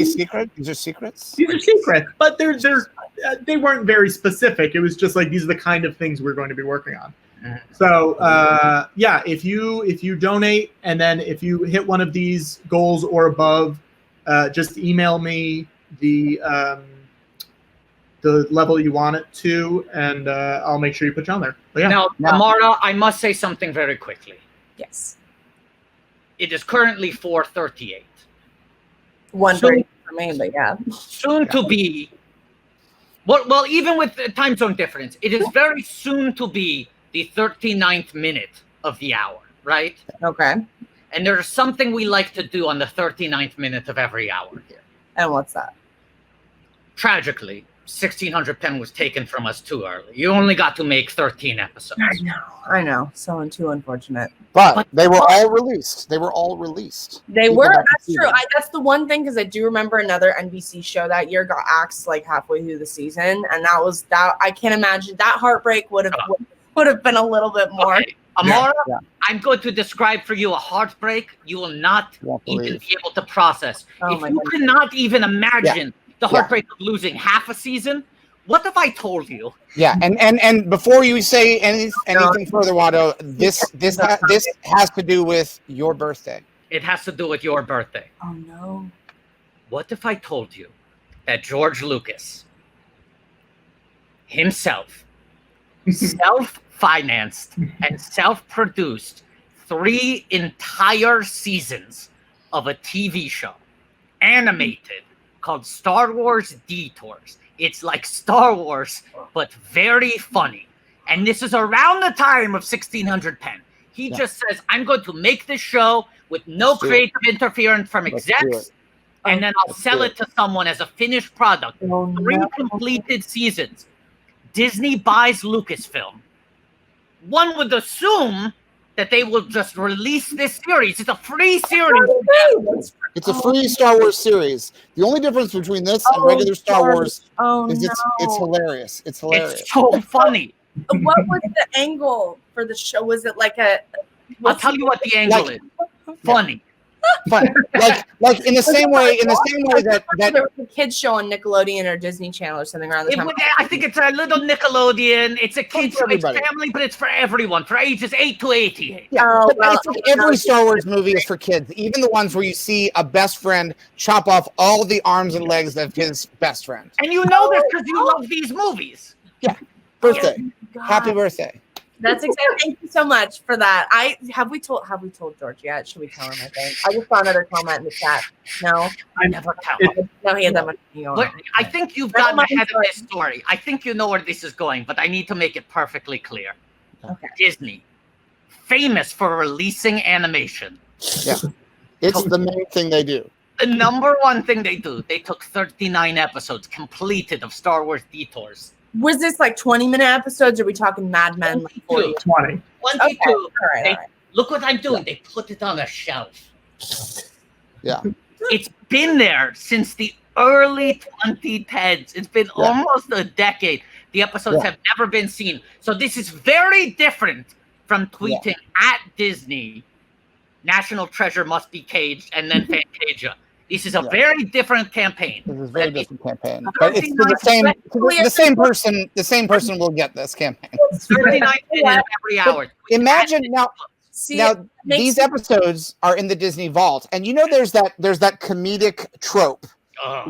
These are secrets? These are secret, but they weren't very specific. It was just like, these are the kind of things we're going to be working on. So if you donate, and then if you hit one of these goals or above, just email me the level you want it to, and I'll make sure you put you on there. But Now, Amara, I must say something very quickly. Yes. It is currently 4:38. 1:30 for me, but yeah. Soon to be. Well, even with the time zone difference, it is very soon to be the 39th minute of the hour, right? Okay. And there's something we like to do on the 39th minute of every hour here. And what's that? Tragically, 1600 Penn was taken from us too early. You only got to make 13 episodes. I know. So too unfortunate. But they were all released. They were all released. They People were. got to That's see true. them. That's the one thing, because I do remember another NBC show that year got axed like halfway through the season, and that I can't imagine that heartbreak would have been a little bit more. Okay. Amara, Yeah. I'm going to describe for you a heartbreak you will not even be able to process. Oh If my you goodness. cannot even imagine the heartbreak of losing half a season, what if I told you? Yeah, and before you say anything further, Wado, this has to do with your birthday. It has to do with your birthday. Oh no. What if I told you that George Lucas himself self-financed and self-produced 3 entire seasons of a TV show, animated, called Star Wars Detours. It's like Star Wars, but very funny. And this is around the time of 1600 Penn. He just says, I'm going to make this show with no creative interference from execs, and then I'll sell it to someone as a finished product. 3 completed seasons. Disney buys Lucasfilm. One would assume that they will just release this series. It's a free series. It's a free Star Wars series. The only difference between this and regular Star Wars is it's hilarious. It's hilarious. It's so funny. What was the angle for the show? Was it like a? I'll tell you what the angle is. Funny. Fun. like in the same way that there was a kids show on Nickelodeon or Disney Channel or something around the time. I think it's a little Nickelodeon. It's a kids show. It's everybody. family, but it's for everyone, for ages 8 to 88. but I think every Star Wars movie is for kids, even the ones where you see a best friend chop off all the arms and legs of his best friend. And you know this because you love these movies. Yeah. Birthday. God. Happy birthday. That's exciting. Thank you so much for that. Have we told George yet? Should we tell him? I think I just saw another comment in the chat. No, I never tell him. no, he had that much. But I think you've gotten ahead of this story. I think you know where this is going, but I need to make it perfectly clear. Okay. Disney, famous for releasing animation. Yeah. It's the main thing they do. The number one thing they do, they took 39 episodes completed of Star Wars Detours. Was this like 20-minute episodes? Or are we talking Mad Men? Like 40? 20. 22. Okay. All right. Look what I'm doing. They put it on a shelf. Yeah. It's been there since the early 2010s. It's been almost a decade. The episodes have never been seen. So this is very different from tweeting at Disney, National Treasure must be caged, and then Fantasia. This is a very different campaign. This is a very different campaign. But it's the same person will get this campaign. 39 minutes every hour. Imagine now these episodes are in the Disney vault, and you know there's that comedic trope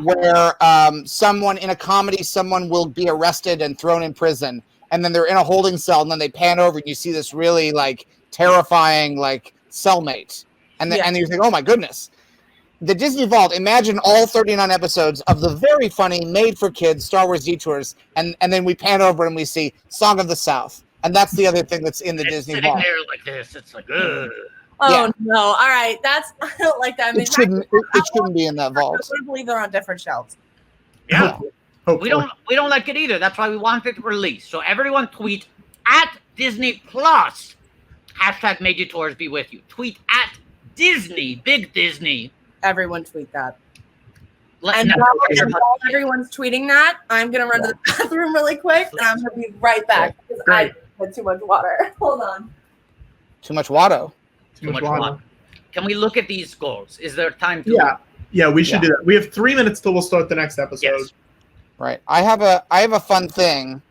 where someone in a comedy, someone will be arrested and thrown in prison, and then they're in a holding cell, and then they pan over and you see this really like terrifying like cellmate, and then you think, oh my goodness. the Disney Vault, imagine all 39 episodes of the very funny, made-for-kids Star Wars Detours, and then we pan over and we see Song of the South. And that's the other thing that's in the It's Disney sitting Vault. there like this. It's like, ugh. Oh Yeah. no! All right, I don't like that. I mean, It shouldn't be in that I vault. would believe they're on different shelves. Yeah. Hopefully. We don't like it either. That's why we want it released. So everyone tweet at Disney Plus. Hashtag Major Tours be with you. Tweet at Disney, Big Disney. Everyone tweet that. Let And know while your- everyone's tweeting that, I'm gonna run to the bathroom really quick, and I'm gonna be right back because I had too much water. Hold on. Too much Watto. Too much water. Can we look at these goals? Is there time to? Yeah, we should do that. We have 3 minutes till we'll start the next episode. Yes. Right. I have a fun thing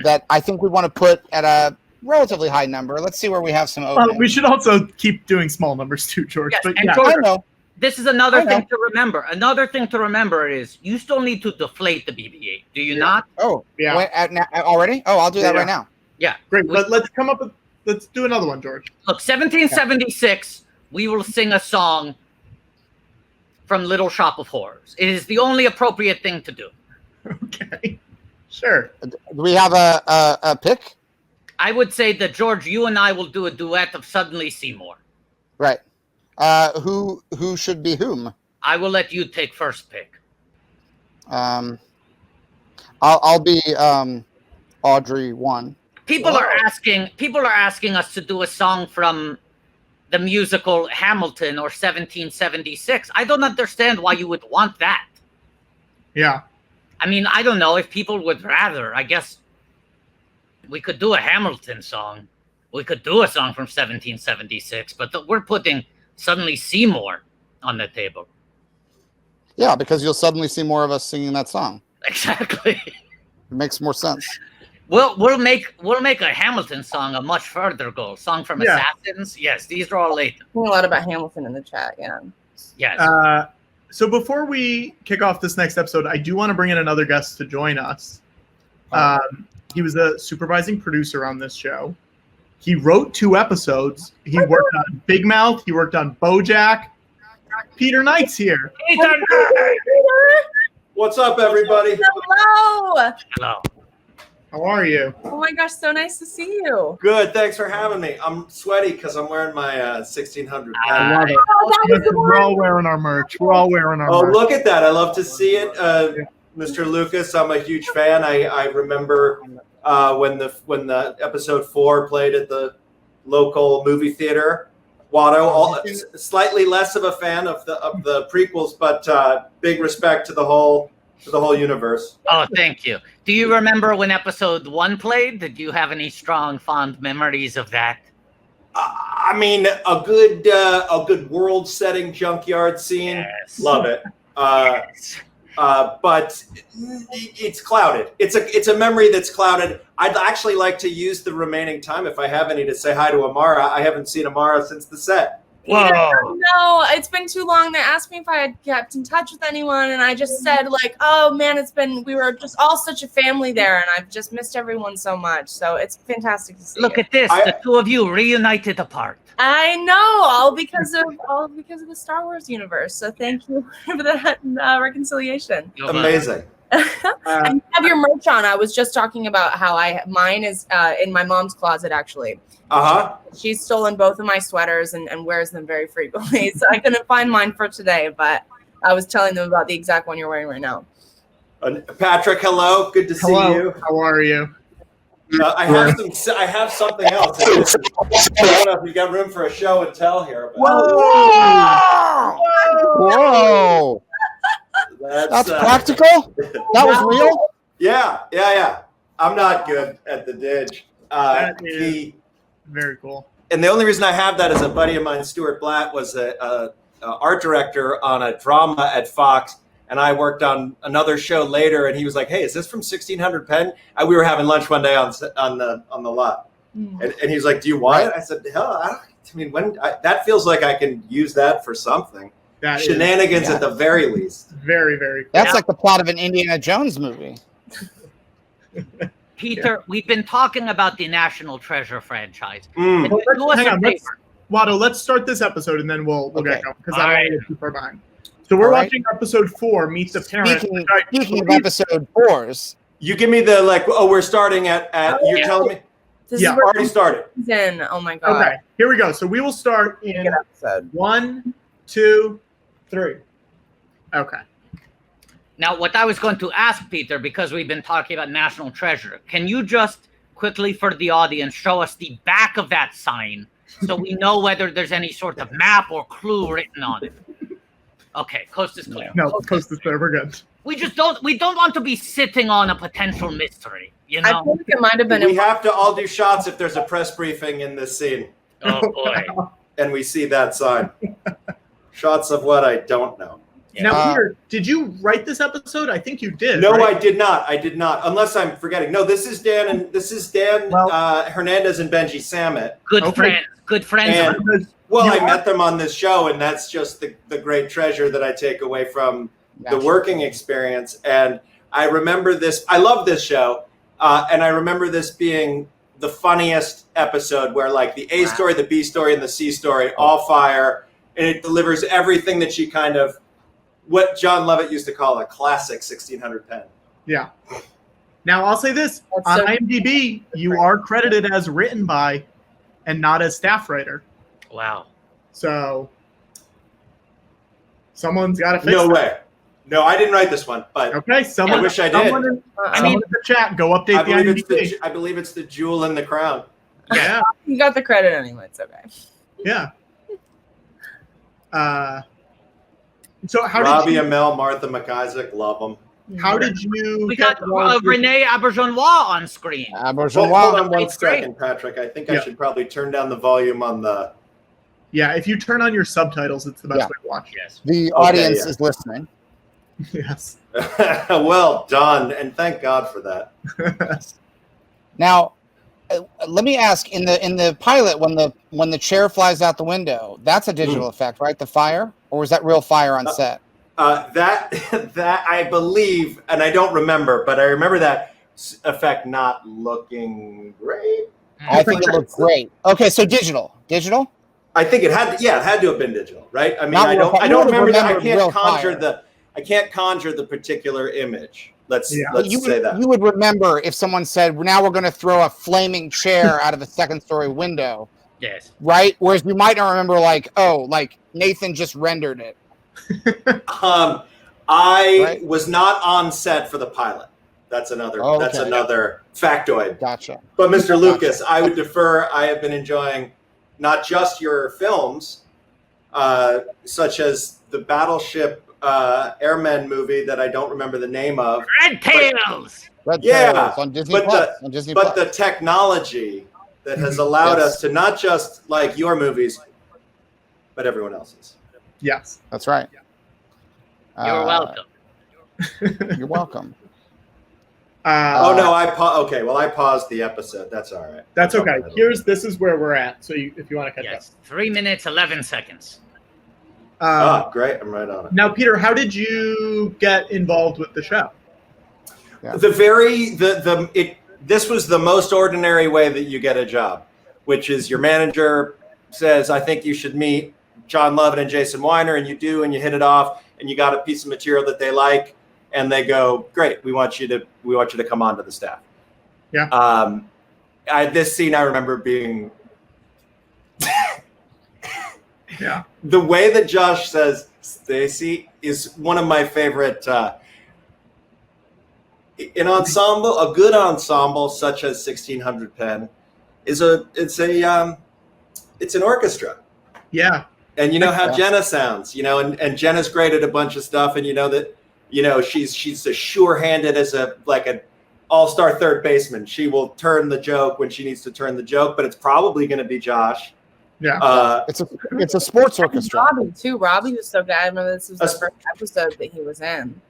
that I think we want to put at a relatively high number. Let's see where we have some open. We should also keep doing small numbers too, George. Yes, But and yeah, George, I know. this is another I know. thing to remember. Another thing to remember is you still need to deflate the BB-8. Do you not? Oh, Yeah. Already? Oh, I'll do that Yeah. right now. Yeah. great. Let's do another one, George. Look, 1776, we will sing a song from Little Shop of Horrors. It is the only appropriate thing to do. Okay. Sure. Do we have a pick? I would say that, George, you and I will do a duet of Suddenly Seymour. Right. Who should be whom? I will let you take first pick. I'll be Audrey 1. People are asking us to do a song from the musical Hamilton or 1776. I don't understand why you would want that. Yeah. I mean, I don't know if people would rather. I guess we could do a Hamilton song. We could do a song from 1776, but we're putting Suddenly Seymour on the table. Yeah, because you'll suddenly see more of us singing that song. Exactly. It makes more sense. We'll make a Hamilton song a much further goal. Song from Yeah. Assassins. Yes, these are all later. A lot about Hamilton in the chat. Yeah. Yes. So before we kick off this next episode, I do want to bring in another guest to join us. He was a supervising producer on this show. He wrote 2 episodes. He worked on Big Mouth. He worked on BoJack. Peter Knight's here. What's up, everybody? Hello. Hello. How are you? Oh my gosh, so nice to see you. Good. Thanks for having me. I'm sweaty because I'm wearing my 1600. I love it. Oh, that was the We're all wearing our merch. We're all wearing our Oh, merch. look at that. I love to see it. Mr. Lucas, I'm a huge fan. I remember when the episode 4 played at the local movie theater. Watto, slightly less of a fan of the prequels, but big respect to the whole universe. Oh, thank you. Do you remember when episode 1 played? Did you have any strong, fond memories of that? I mean, a good world-setting junkyard scene. Yes. Love it. But it's clouded. It's a memory that's clouded. I'd actually like to use the remaining time, if I have any, to say hi to Amara. I haven't seen Amara since the set. Whoa. No, it's been too long. They asked me if I had kept in touch with anyone, and I just said, like, oh man, we were just all such a family there, and I've just missed everyone so much. So it's fantastic to see. Look you. at this. The two of you reunited apart. I know, all because of the Star Wars universe. So thank you for that reconciliation. Amazing. And you have your merch on. I was just talking about how mine is in my mom's closet, actually. She's stolen both of my sweaters and wears them very frequently. So I couldn't find mine for today, but I was telling them about the exact one you're wearing right now. Patrick, hello. Good to see you. How are you? I have something else. I don't know if you got room for a show and tell here. But Whoa! That's practical? That was real? Yeah. I'm not good at the dig. Very cool. And the only reason I have that is a buddy of mine, Stuart Blatt, was a art director on a drama at Fox, and I worked on another show later. And he was like, "Hey, is this from 1600 Penn?" We were having lunch one day on the lot, and he was like, "Do you want it?" I said, "Hell, that feels like I can use that for something." Shenanigans at the very least. Very, very cool. That's like the plot of an Indiana Jones movie. Peter, we've been talking about the National Treasure franchise. Hang on, Do us a favor. Watto, let's start this episode and then we'll get going because I don't want to get too far behind. So we're All right. watching episode 4, Meet the Parent. Speaking of episode 4s, You give me the we're starting at you're telling me This Yeah, is where already started. it's in. Oh my god. Okay, here we go. So we will start in Good episode. 1, 2, 3. Okay. Now, what I was going to ask, Peter, because we've been talking about National Treasure, can you just quickly for the audience show us the back of that sign so we know whether there's any sort of map or clue written on it? Okay, coast is clear. No, coast is clear. We're good. We don't want to be sitting on a potential mystery, you I know? think it might have been. We have to all do shots if there's a press briefing in this scene, Oh boy. and we see that sign. Shots of what I don't know. Now, Peter, did you write this episode? I think you did. No, right? I did not. I did not. Unless I'm forgetting. No, this is Dan Hernandez and Benji Samet. Good Okay. friends. Good friends. And, well, I met them on this show, and that's just the great treasure that I take away from the working experience. And I remember this. I love this show, and I remember this being the funniest episode where like the A story, the B story, and the C story all fire, and it delivers everything that she kind of what John Lovett used to call a classic 1600 pen. Yeah. Now, I'll say this. That's On so- IMDb, you are credited as written by and not as staff writer. Wow. So someone's got to fix No that. way. No, I didn't write this one, but Okay, someone, I wish I did. someone in, I mean- someone in the chat, go update I the IMDb. believe it's the jewel in the crown. Yeah, You got the credit anyway. It's okay. yeah. So how Robbie did you, Amell, Martha McIsaac, love them. how did you We get got involved with- Renee Auberjonois on screen. Hold on one That's great. second, Patrick. I think Yeah. I should probably turn down the volume on the. Yeah, if you turn on your subtitles, it's the best Yeah. way to watch. Yes. the Okay, audience yeah. is listening. Yes. Well done, and thank God for that. Now, let me ask: in the pilot, when the chair flies out the window, that's a digital effect, right? The fire, or was that real fire on set? That I believe, and I don't remember, but I remember that effect not looking great. I think it looked great. Okay, so digital. I think it had to have been digital, right? I mean, Not I real don't fire. You would remember that. remember real fire. I can't conjure the particular image. Let's You say that. would remember if someone said, "Now we're going to throw a flaming chair out of a second-story window," Yes. right? Whereas you might not remember, like Nathan just rendered it. I Right. was not on set for the pilot. That's another. Oh, That's okay. another factoid. Gotcha. But Mr. Lucas, I would defer. I have been enjoying not just your films, such as the Battleship Airmen movie that I don't remember the name of, Red Tails. Red Yeah, Tails on Disney but Plus. On Disney but Plus. the technology that has allowed Yes. us to not just like your movies, but everyone else's. Yes. That's right. You're welcome. You're welcome. Oh no, I paused the episode. That's all right. That's okay. This is where we're at. So if you want to catch Yes. 3 minutes, 11 seconds. up. Great, I'm right on it. Now, Peter, how did you get involved with the show? Yeah. This was the most ordinary way that you get a job, which is your manager says, "I think you should meet John Lovett and Jason Weiner," and you do, and you hit it off, and you got a piece of material that they like, and they go, "Great, we want you to come onto the staff." Yeah. This scene I remember being Yeah. the way that Josh says Stacy is one of my favorite. An ensemble, a good ensemble such as 1600 Penn, it's an orchestra. Yeah. And you know how Yeah. Jenna sounds, and Jenna's great at a bunch of stuff, and she's as sure-handed as an all-star third baseman. She will turn the joke when she needs to turn the joke, but it's probably going to be Josh. Yeah. It's a sports orchestra. Robbie too. Robbie was so good. I remember this was the first episode that he was in.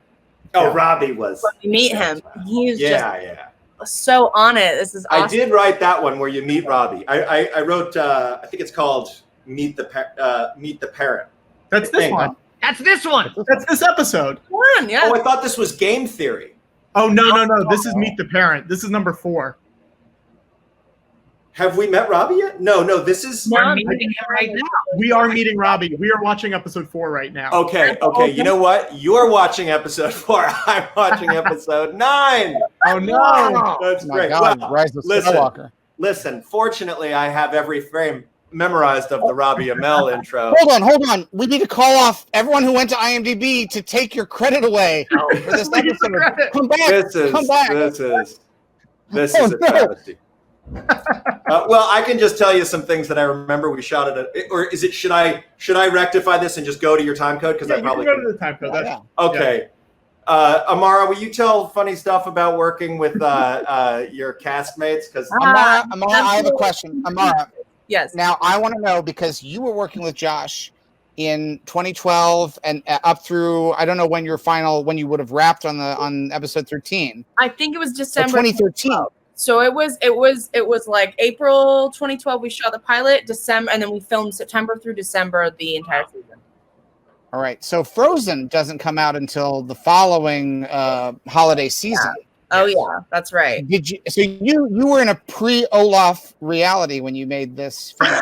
Oh, Robbie was. When you meet him, he was Yeah. just so on it. This is awesome. I did write that one where you meet Robbie. I wrote. I think it's called Meet the Parent. That's this Thing. one. That's this one. That's this episode. Fun, yeah. Oh, I thought this was Game Theory. Oh, no. This is Meet the Parent. This is number 4. Have we met Robbie yet? No. This is. We're meeting him right now. We are meeting Robbie. We are watching episode 4 right now. Okay. You know what? You're watching episode 4. I'm watching episode 9. Oh no! That's My great. God, Well, Rise of listen. Skywalker. Listen. Fortunately, I have every frame memorized of the Robbie Amell intro. Hold on. We need to call off everyone who went to IMDb to take your credit away for this episode. Come back. Come back. This is a travesty. Well, I can just tell you some things that I remember. We shot it, or is it? Should I rectify this and just go to your time code? Because I probably go to the time code. That's, okay. Amara, will you tell funny stuff about working with your castmates? Because Amara, I have a question. Amara, Yes. now I want to know, because you were working with Josh in 2012 and up through, I don't know when you would have wrapped on episode 13. I think it was December 2013. So it was like April 2012 we shot the pilot, December, and then we filmed September through December the entire season. All right. So Frozen doesn't come out until the following holiday season. Oh yeah, that's right. Did you? So you were in a pre-Olaf reality when you made this film.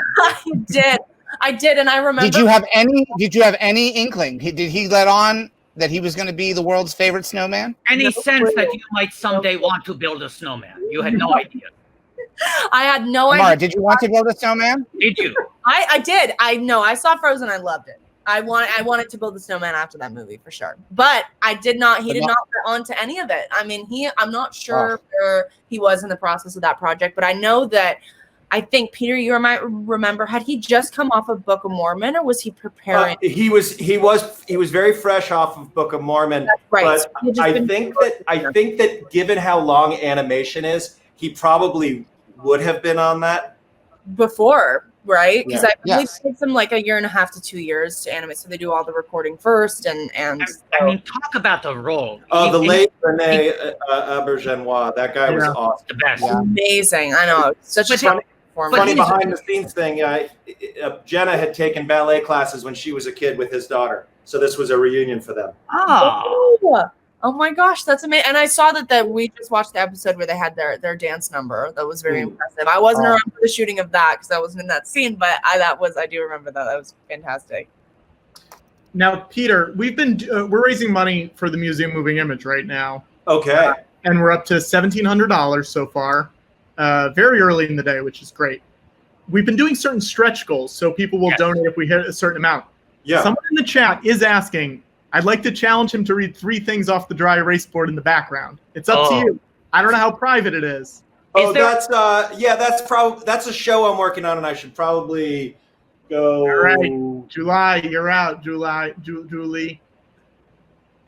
I did, and I remember. Did you have any inkling? Did he let on that he was going to be the world's favorite snowman? Any sense that you might someday want to build a snowman? You had no idea. I had no Amara, idea. did you want to build a snowman? Did you? I did. I know. I saw Frozen. I loved it. I wanted to build a snowman after that movie for sure. But I did not. He did not get on to any of it. I mean, I'm not sure where he was in the process of that project, but I know that. I think Peter, you might remember, had he just come off of Book of Mormon, or was he preparing? He was very fresh off of Book of Mormon. That's right. But So I think that given how long animation is, he probably would have been on that before, right? Because I believe Yes. it takes them like 1.5 to 2 years to animate, so they do all the recording first, and I mean, talk about the role. the late Rene Aubergenois. That guy was awesome. The best. Yeah. amazing. I know, such a fun performance. Funny behind the scenes thing. Jenna had taken ballet classes when she was a kid with his daughter, so this was a reunion for them. Oh my gosh, that's amazing! And I saw that we just watched the episode where they had their dance number. That was very impressive. I wasn't around for the shooting of that because I wasn't in that scene, but I do remember that. That was fantastic. Now, Peter, we're raising money for the Museum Moving Image right now. Okay. And we're up to $1,700 so far. Very early in the day, which is great. We've been doing certain stretch goals, so people will donate if we hit a certain amount. Yeah. Someone in the chat is asking, I'd like to challenge him to read 3 things off the dry erase board in the background. It's up to you. I don't know how private it is. That's a show I'm working on, and I should probably go. All right, July, you're out. Julie.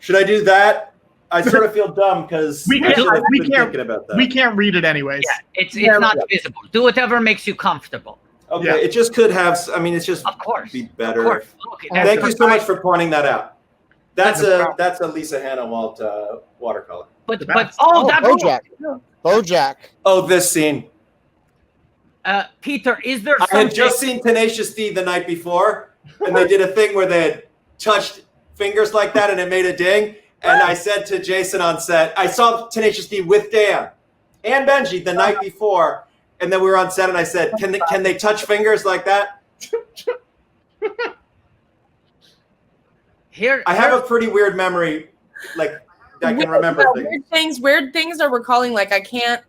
Should I do that? I sort of feel dumb because we can't about that. We can't read it anyways. Yeah, it's not visible. Do whatever makes you comfortable. Okay, it just could have. I mean, it's just Of course. be better. Of course. Look, Thank you so much for pointing that out. That's a Lisa Hannah Walt watercolor. But that BoJack. Oh, this scene. Peter, is there I something? had just seen Tenacious D the night before, and they did a thing where they had touched fingers like that, and it made a ding. And I said to Jason on set, I saw Tenacious D with Dan and Benji the night before, and then we were on set, and I said, "Can they touch fingers like that?" I have a pretty weird memory, like I can remember things. Weird things are recalling. Like I can't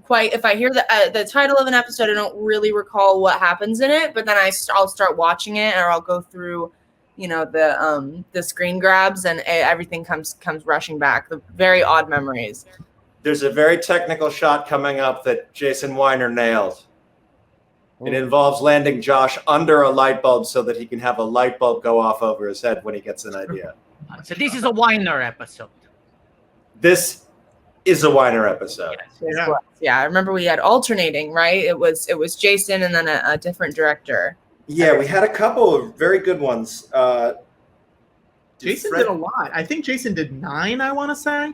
quite. If I hear the title of an episode, I don't really recall what happens in it. But then I'll start watching it, or I'll go through, the screen grabs, and everything comes rushing back. The very odd memories. There's a very technical shot coming up that Jason Weiner nailed. It involves landing Josh under a light bulb so that he can have a light bulb go off over his head when he gets an idea. So this is a Weiner episode. This is a Weiner episode. Yeah, I remember we had alternating, right? It was Jason and then a different director. Yeah, we had a couple of very good ones. Jason did a lot. I think Jason did 9, I want to say.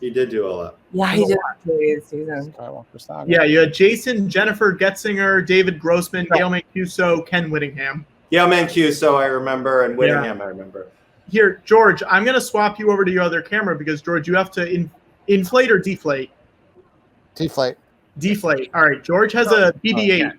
He did do a lot. Yeah, he did this season. Yeah, you had Jason, Jennifer Getzinger, David Grossman, Gail Mancuso, Ken Whittingham. Gail Mancuso, I remember, and Whittingham, I remember. Here, George, I'm going to swap you over to your other camera because, George, you have to inflate or deflate? Deflate. Deflate. All right, George has a BB-8. yeah.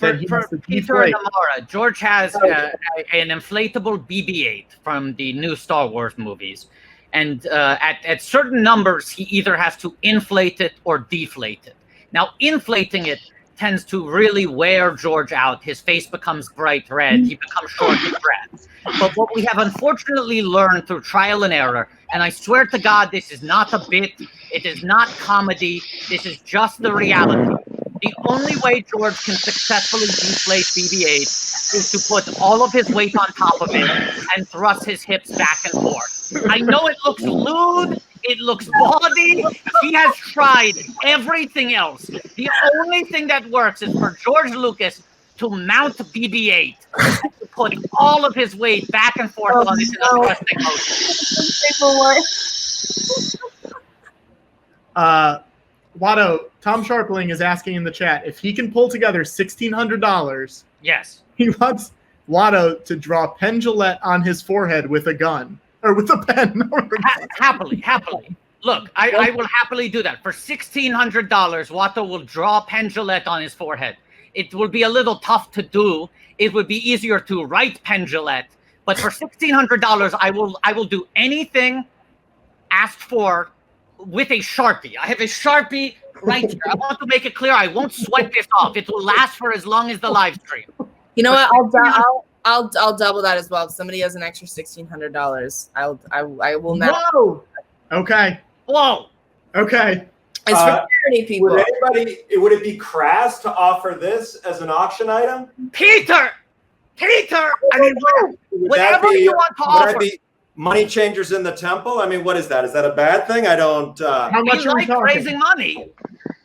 that he For wants to Peter and deflate. Amara, George has an inflatable BB-8 from the new Star Wars movies. And at certain numbers, he either has to inflate it or deflate it. Now, inflating it tends to really wear George out. His face becomes bright red. He becomes short of breath. But what we have unfortunately learned through trial and error, and I swear to God, this is not a bit, it is not comedy, this is just the reality. The only way George can successfully deflate BB-8 is to put all of his weight on top of it and thrust his hips back and forth. I know it looks lewd, it looks bawdy. He has tried everything else. The only thing that works is for George Lucas to mount BB-8 and to put all of his weight back and forth on it in a thrusting motion. Watto, Tom Sharpling is asking in the chat if he can pull together $1,600. Yes. He wants Watto to draw Penn Jillette on his forehead with a gun. Or with a pen. Happily. Look, I will happily do that. For $1,600, Watto will draw Penn Jillette on his forehead. It will be a little tough to do. It would be easier to write Penn Jillette. But for $1,600, I will do anything asked for with a Sharpie. I have a Sharpie right here. I want to make it clear I won't swipe this off. It will last for as long as the live stream. You know what? I'll double that as well. If somebody has an extra $1,600, I will not. Whoa. Okay. Whoa. Okay. It's for charity, people. Would it be crass to offer this as an auction item? Peter. I mean, whatever you want to offer. Would that be money changers in the temple? I mean, what is that? Is that a bad thing? I don't. How much are we talking? Raising money.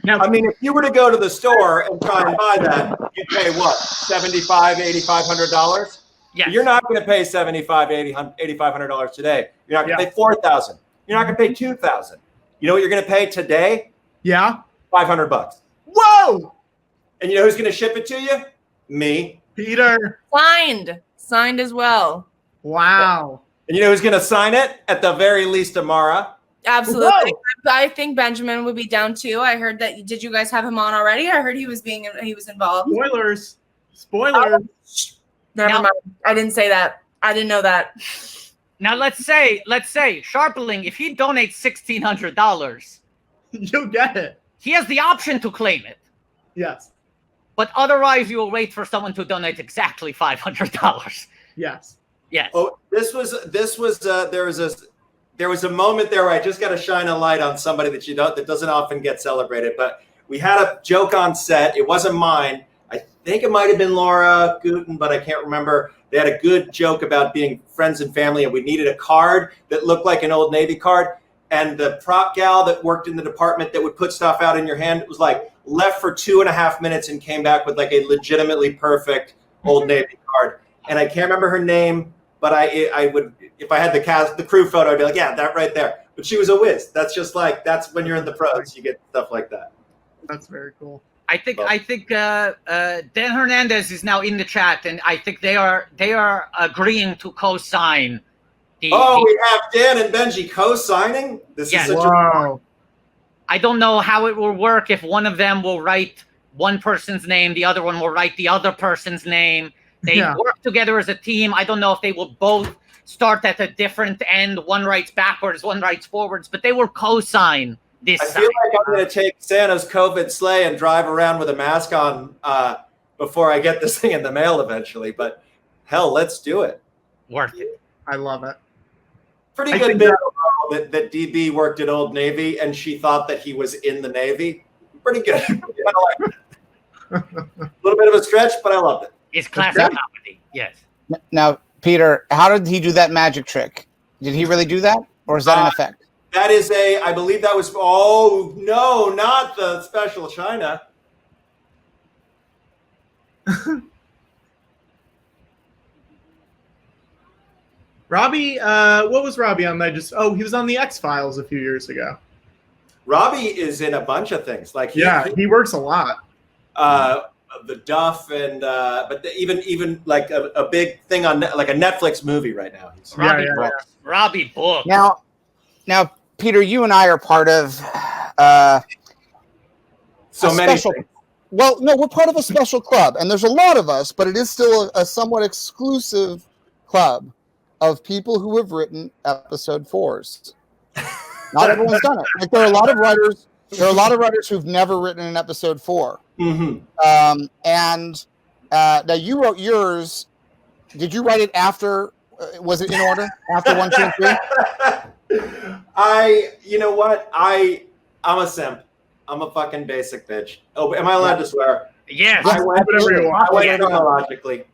Now, I mean, if you were to go to the store and try and buy that, you'd pay what, $7,500, $8,500? Yes. You're not going to pay $7,500, $8,500 today. You're not going to pay $4,000. You're not going to pay $2,000. You know what you're going to pay today? Yeah. $500. Whoa. And you know who's going to ship it to you? Me. Peter. Signed as well. Wow. And you know who's going to sign it? At the very least, Amara. Absolutely. Whoa. I think Benjamin would be down too. I heard that. Did you guys have him on already? I heard he was involved. Spoilers. Oh, never mind. I didn't say that. I didn't know that. Now let's say Sharpling, if he donates $1,600, you'll get it. He has the option to claim it. Yes. But otherwise, you will wait for someone to donate exactly $500. Yes. Yes. Oh, there was a moment there where I just got to shine a light on somebody that doesn't often get celebrated. But we had a joke on set. It wasn't mine. I think it might have been Laura Guten, but I can't remember. They had a good joke about being friends and family, and we needed a card that looked like an Old Navy card. And the prop gal that worked in the department that would put stuff out in your hand, it was like left for 2.5 minutes and came back with like a legitimately perfect Old Navy card. And I can't remember her name, but I would, if I had the crew photo, I'd be like, yeah, that right there. But she was a whiz. That's when you're in the pros, you get stuff like that. That's very cool. I think Dan Hernandez is now in the chat, and I think they are agreeing to co-sign. We have Dan and Benji co-signing. This is such wow. I don't know how it will work if one of them will write one person's name, the other one will write the other person's name. They work together as a team. I don't know if they will both start at a different end. One writes backwards, one writes forwards, but they will co-sign this. I feel like I'm going to take Santa's COVID sleigh and drive around with a mask on before I get this thing in the mail eventually. But hell, let's do it. Worth it. I love it. Pretty good bit that DB worked at Old Navy and she thought that he was in the Navy. Pretty good. A little bit of a stretch, but I loved it. It's classic comedy. Yes. Now, Peter, how did he do that magic trick? Did he really do that, or is that an effect? That is I believe that was. Oh no, not the special China. Robbie, what was Robbie on? He was on the X-Files a few years ago. Robbie is in a bunch of things. Like he works a lot. The Duff and but even like a big thing on like a Netflix movie right now. Robbie Books. Now, Peter, you and I are part of So a many special. things. Well, no, we're part of a special club, and there's a lot of us, but it is still a somewhat exclusive club of people who have written episode 4s. Not everyone's done it. Like there are a lot of writers. There are a lot of writers who've never written an episode 4. Mm-hmm. And now you wrote yours. Did you write it after? Was it in order after 1, 2, and 3? You know what? I'm a simp. I'm a fucking basic bitch. Oh, am I allowed to swear? Yes. I went Yeah. chronologically.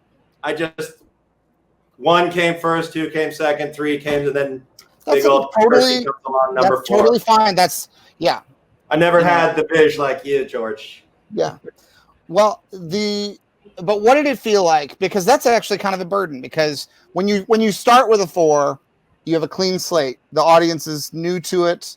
I just 1 came first, 2 came second, 3 came, and then That's big old totally. comes along, number That's 4. totally fine. That's yeah. I never had the vision like you, George. Yeah. Well, but what did it feel like? Because that's actually kind of a burden. Because when you start with a 4, you have a clean slate. The audience is new to it.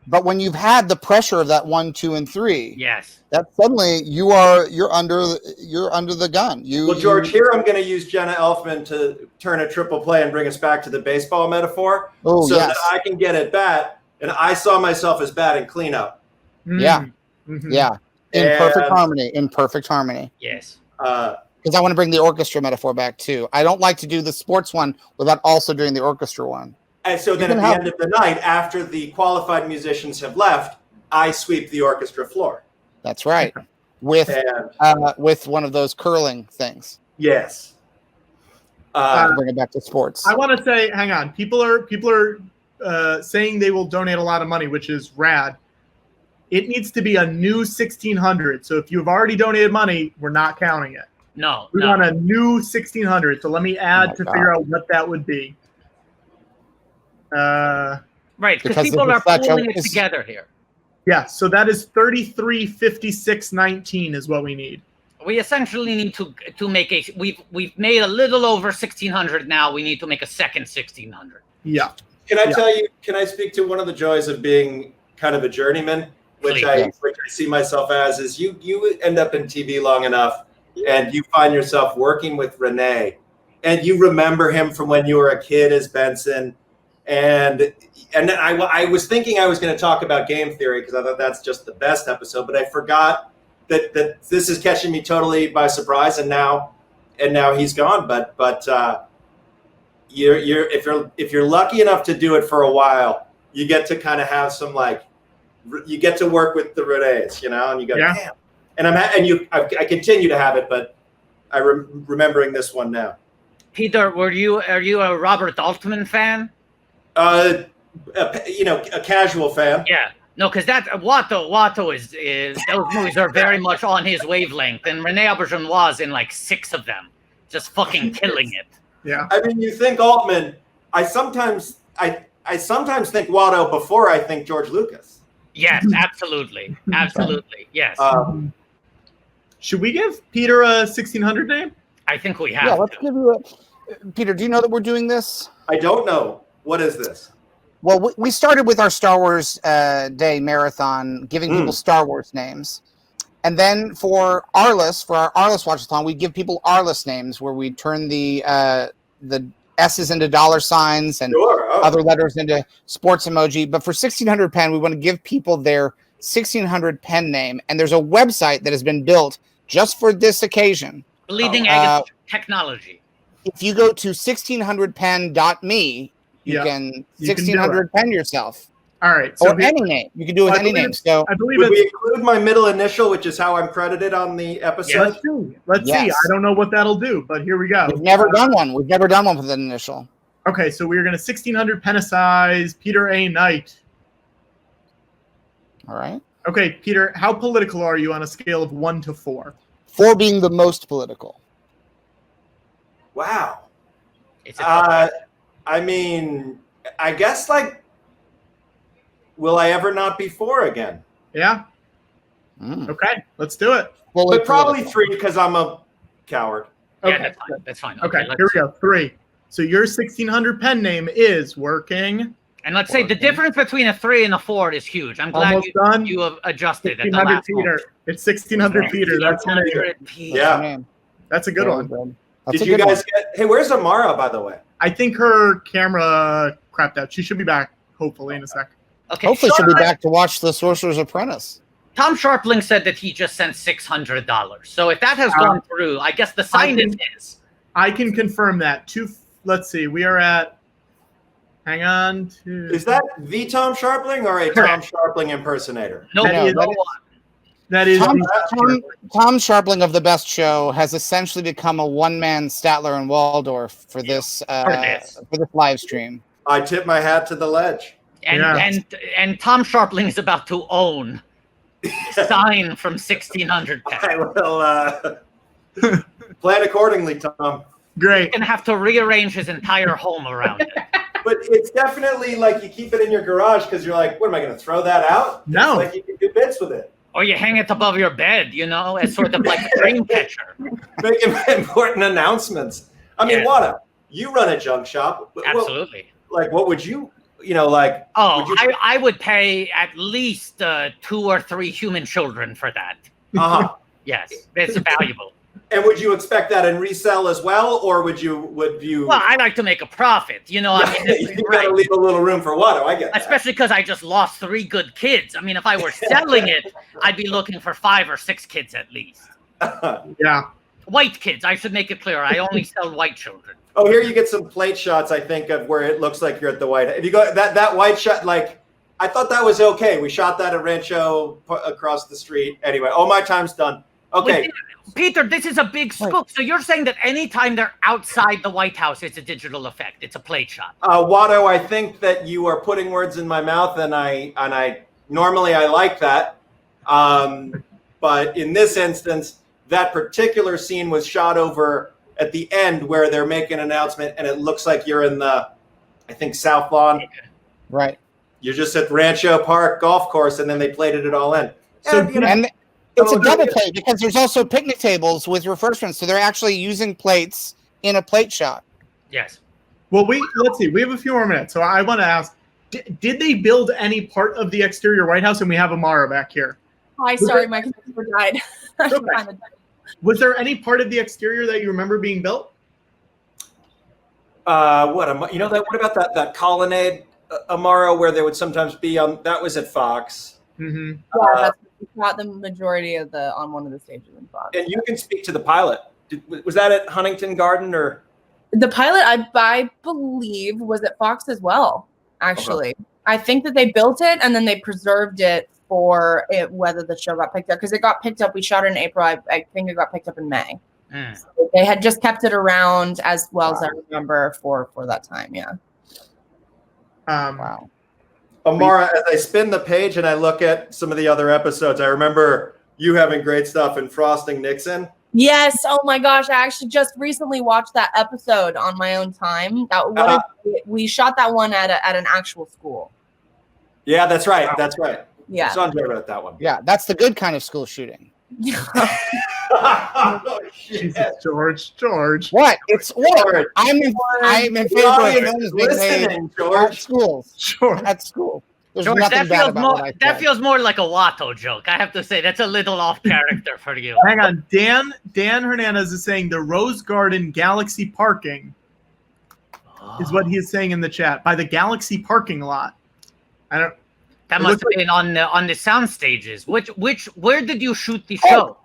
But when you've had the pressure of that 1, 2, and 3, Yes, that suddenly you're under the gun. Well, George, here I'm going to use Jenna Elfman to turn a triple play and bring us back to the baseball metaphor, Oh, so yes. that I can get at bat, and I saw myself as batting cleanup. Yeah. Mhm. Yeah. In And- perfect harmony. In perfect harmony. yes. Because I want to bring the orchestra metaphor back too. I don't like to do the sports one without also doing the orchestra one. And so then at the end of the night, after the qualified musicians have left, I sweep the orchestra floor. That's right. With And one of those curling things. yes. Bring it back to sports. I want to say, hang on. People are saying they will donate a lot of money, which is rad. It needs to be a new 1,600. So if you've already donated money, we're not counting it. No, We no. want a new 1,600. So let me add to God. figure out what that would be. Right, because Because people this are is such a- pulling it it's- together here. Yeah, so that is 3356.19 is what we need. We essentially need to make a. We've made a little over 1,600 now. We need to make a second 1,600. Yeah. Can I Yeah. tell you? Can I speak to one of the joys of being kind of a journeyman, which Please. I see myself as? Is you end up in TV long enough, and you find yourself working with Renee, and you remember him from when you were a kid as Benson, and then I was thinking I was going to talk about game theory because I thought that's just the best episode, but I forgot that this is catching me totally by surprise, and now he's gone. But if you're lucky enough to do it for a while, you get to kind of have some you get to work with the Renees, and you go, damn. And I continue to have it, but I'm remembering this one now. Peter, are you a Robert Altman fan? A casual fan. Yeah. No, because that Watto is those movies are very much on his wavelength, and Rene Auberjonois was in like 6 of them, just fucking killing it. Yeah. I mean, you think Altman. I sometimes think Watto before I think George Lucas. Yes, absolutely, absolutely, yes. Should we give Peter a 1,600 name? I think we have. Yeah, let's to. give you Peter, do you know that we're doing this? I don't know. What is this? Well, we started with our Star Wars Day marathon, giving people Star Wars names. And then for our Arliss Watchathon, we give people Arliss names where we turn the S's into $signs and other letters into sports emoji. But for 1,600 Penn, we want to give people their 1,600 Penn name. And there's a website that has been built just for this occasion. Bleeding edge technology. If you go to 1600pen.me, you can 1,600 Penn yourself. All right. So Or any name. You can do it with any name. So I believe Would we it's. include my middle initial, which is how I'm credited on the episode? Let's see. I don't know what that'll do, but here we go. we've never done one. We've never done one with an initial. Okay, so we're going to 1,600 Penicize, Peter A. Knight. All right. Okay, Peter, how political are you on a scale of 1 to 4? 4 being the most political. Wow. It's a I mean, I guess will I ever not be 4 again? Yeah? Okay, let's do it. But probably 3 because I'm a coward. yeah, Okay, that's fine. okay, here we go. 3. So your 1,600 Penn name is working. And let's say the difference between a 3 and a 4 is huge. I'm glad Almost done. you have adjusted at the 1,600 last Peter. moment. It's 1,600 Peter. That's the name. 1,600 Peter. Yeah. That's a good one. That's Did a you good guys one. get? Hey, where's Amara, by the way? I think her camera crapped out. She should be back, hopefully, in a sec. Okay. Hopefully she'll be back to watch The Sorcerer's Apprentice. Tom Sharpling said that he just sent $600. So if that has gone through, I guess the sign is his. I can confirm that. Let's see. We are at. Hang on. Is that the Tom Sharpling or a Tom Sharpling impersonator? No, that is Tom Sharpling of the Best Show has essentially become a one-man Statler and Waldorf for this live stream. I tip my hat to the ledge. And Tom Sharpling is about to own a sign from 1600 Penn. I will plan accordingly, Tom. Great. He's gonna have to rearrange his entire home around it. But it's definitely like you keep it in your garage because you're like, what am I going to throw that out? No. It's like you can do bits with it. Or you hang it above your bed, as sort of like a dream catcher. Making important announcements. I mean, Wada, you run a junk shop. Absolutely. What would you, like? Oh, I would pay at least 2 or 3 human children for that. Uh-huh. Yes, it's valuable. And would you expect that in resell as well, or would you? Well, I like to make a profit. You got to leave a little room for Watto. I get that. Especially because I just lost 3 good kids. I mean, if I were selling it, I'd be looking for 5 or 6 kids at least. Yeah. White kids. I should make it clear. I only sell white children. Oh, here you get some plate shots. I think of where it looks like you're at the White House. If you go that white shot, I thought that was okay. We shot that at Rancho across the street. Anyway, my time's done. Okay. Peter, this is a big scoop. So you're saying that anytime they're outside the White House, it's a digital effect. It's a plate shot. Watto, I think that you are putting words in my mouth, and I normally I like that. But in this instance, that particular scene was shot over at the end where they're making an announcement, and it looks like you're in the, I think, South Lawn. Okay. Right. You're just at Rancho Park Golf Course, and then they plated it all in. So it's a double plate because there's also picnic tables with refreshments, so they're actually using plates in a plate shot. Yes. Well, let's see. We have a few more minutes, so I want to ask: did they build any part of the exterior White House? And we have Amara back here. Hi, sorry, my computer died. Okay. Was there any part of the exterior that you remember being built? What about that colonnade, Amara, where they would sometimes be on? That was at Fox. Mm-hmm. That's not the majority of on one of the stages in Fox. And you can speak to the pilot. Was that at Huntington Garden or? The pilot, I believe, was at Fox as well. Actually, okay. I think that they built it and then they preserved it for whether the show got picked up, because it got picked up. We shot it in April. I think it got picked up in May. So they had just kept it around as well as I remember for that time. Yeah. Wow. Amara, as I spin the page and I look at some of the other episodes, I remember you having great stuff in Frosting Nixon. Yes. Oh my gosh. I actually just recently watched that episode on my own time. We shot that one at an actual school. Yeah, that's right. Wow. That's right. Yeah. Sandra about that one. Yeah, that's the good kind of school shooting. Oh, Jesus, George. What? It's what? I'm in favor of listening, George. At schools. Sure. At school. There's George, nothing bad about what I said. That feels more like a Watto joke. I have to say, that's a little off character for you. Hang on. Dan Hernandez is saying the Rose Garden Galaxy parking is what he is saying in the chat. By the Galaxy parking lot. That must have been on the sound stages. Where did you shoot the show?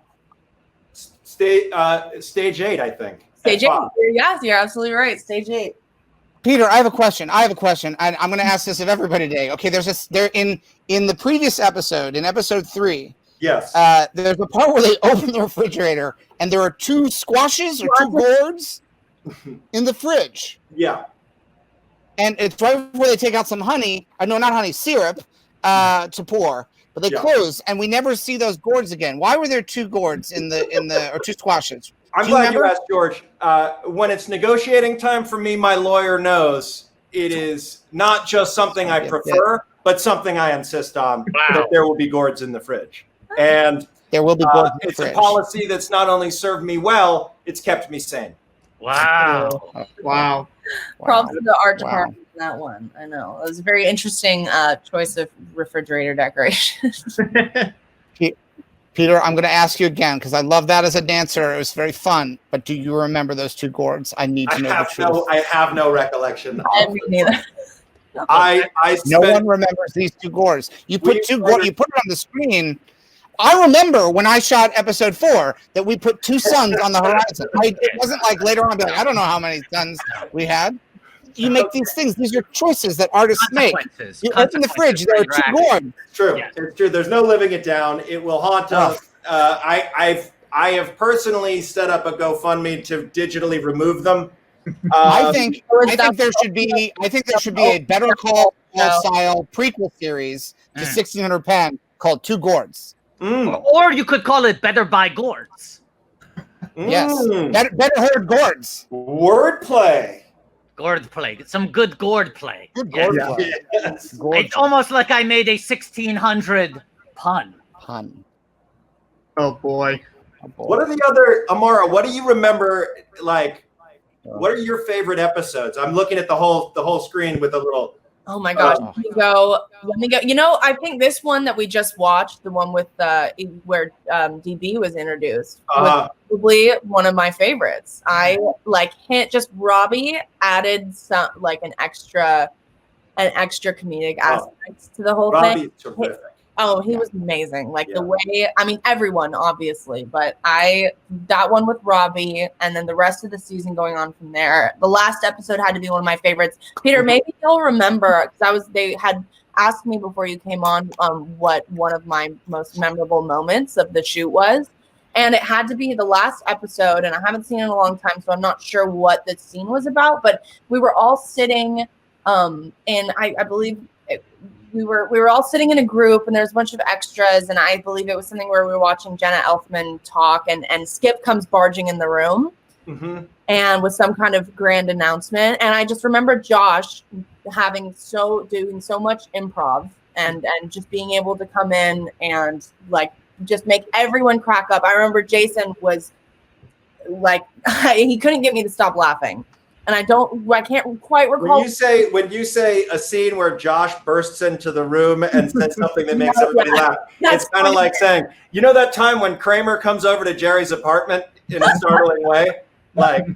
Stage 8, I think. Stage 8. Yes, you're absolutely right. Stage 8. Peter, I have a question. I'm going to ask this of everybody today. Okay, there in the previous episode, in episode 3. Yes. There's a part where they open the refrigerator and there are 2 squashes or 2 gourds in the fridge. Yeah. And it's right before they take out some honey. No, not honey, syrup to pour. But they close, and we never see those gourds again. Why were there 2 gourds or 2 squashes? I'm glad you asked, George. When it's negotiating time for me, my lawyer knows it is not just something I prefer, but something I insist on, that there will be gourds in the fridge. And there will be gourds in the fridge. It's a policy that's not only served me well, it's kept me sane. Wow. Props to the art department in that one. I know. It was a very interesting choice of refrigerator decorations. Peter, I'm going to ask you again because I love that as a dancer. It was very fun. But do you remember those 2 gourds? I need to know the truth. I have no recollection. Me neither. I no one remembers these 2 gourds. You put it on the screen. I remember when I shot episode 4 that we put 2 suns on the horizon. It wasn't like later on, I'd be like, I don't know how many suns we had. You make these things. These are choices that artists make. You open the fridge, there are 2 gourds. True. Yeah. It's true. There's no living it down. It will haunt us. I have personally set up a GoFundMe to digitally remove them. I think there should be a Better Call Saul style prequel series to 1600 Penn called 2 Gourds. Or you could call it Better by Gourds. Yes, better heard Gourds. Wordplay. Gourd play. Some good gourd play. Good gourd play. Yes. It's almost like I made a 1600 pun. Oh boy. What are the other, Amara, what do you remember, like, what are your favorite episodes? I'm looking at the whole screen with a little. Oh my gosh. Let me go. You know, I think this one that we just watched, the one with where DB was introduced, was probably one of my favorites. I just Robbie added some like an extra comedic aspect to the whole thing. Terrific. Oh, he was amazing. Like the way, I mean, everyone obviously, but that one with Robbie and then the rest of the season going on from there. The last episode had to be one of my favorites. Peter, maybe you'll remember because they had asked me before you came on what one of my most memorable moments of the shoot was. And it had to be the last episode, and I haven't seen it in a long time, so I'm not sure what the scene was about, but we were all sitting and I believe we were all sitting in a group and there's a bunch of extras, and I believe it was something where we were watching Jenna Elfman talk and Skip comes barging in the room and with some kind of grand announcement. And I just remember Josh doing so much improv and just being able to come in and like just make everyone crack up. I remember Jason was like he couldn't get me to stop laughing. And I can't quite recall. When you say a scene where Josh bursts into the room and says something that makes everybody laugh, it's kind of like saying, you know that time when Kramer comes over to Jerry's apartment in a startling way? Like,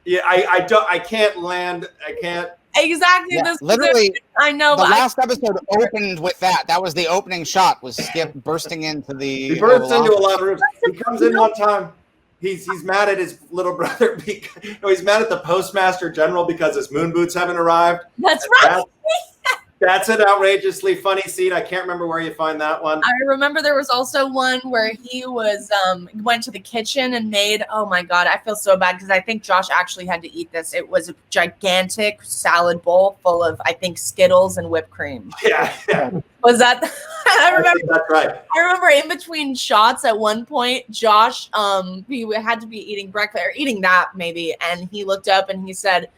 yeah, I can't land. I can't. Exactly. Yeah, literally, I know. The last episode opened with that. That was the opening shot. Was Skip bursting into the? He bursts into a lot of rooms. He comes in one time. He's mad at his little brother. He's mad at the postmaster general because his moon boots haven't arrived. That's right. That's an outrageously funny scene. I can't remember where you find that one. I remember there was also one where he was went to the kitchen and made, oh my God, I feel so bad because I think Josh actually had to eat this. It was a gigantic salad bowl full of, I think, Skittles and whipped cream. Yeah. Was that? I remember. That's right. I remember in between shots at one point, Josh, he had to be eating breakfast or eating that maybe, and he looked up and he said,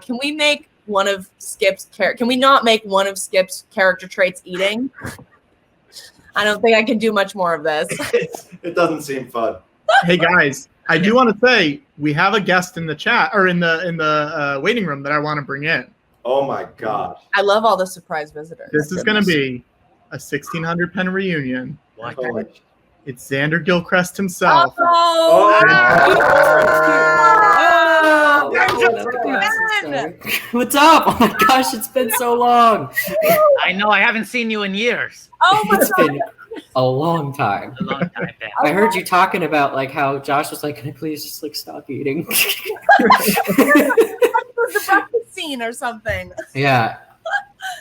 "Can we make one of Skip's Can we not make one of Skip's character traits eating?" I don't think I can do much more of this. It doesn't seem fun. Hey guys, I do want to say we have a guest in the chat or in the waiting room that I want to bring in. Oh my gosh! I love all the surprise visitors. This is going to be a 1600 Penn reunion. What? It's Xander Gilchrist himself. What's up? Oh my gosh, it's been so long. I know, I haven't seen you in years. Oh my It's God. been a long time. A long time, Ben. I heard you talking about like how Josh was like, "Can I please just like stop eating?" The breakfast scene or something. Yeah,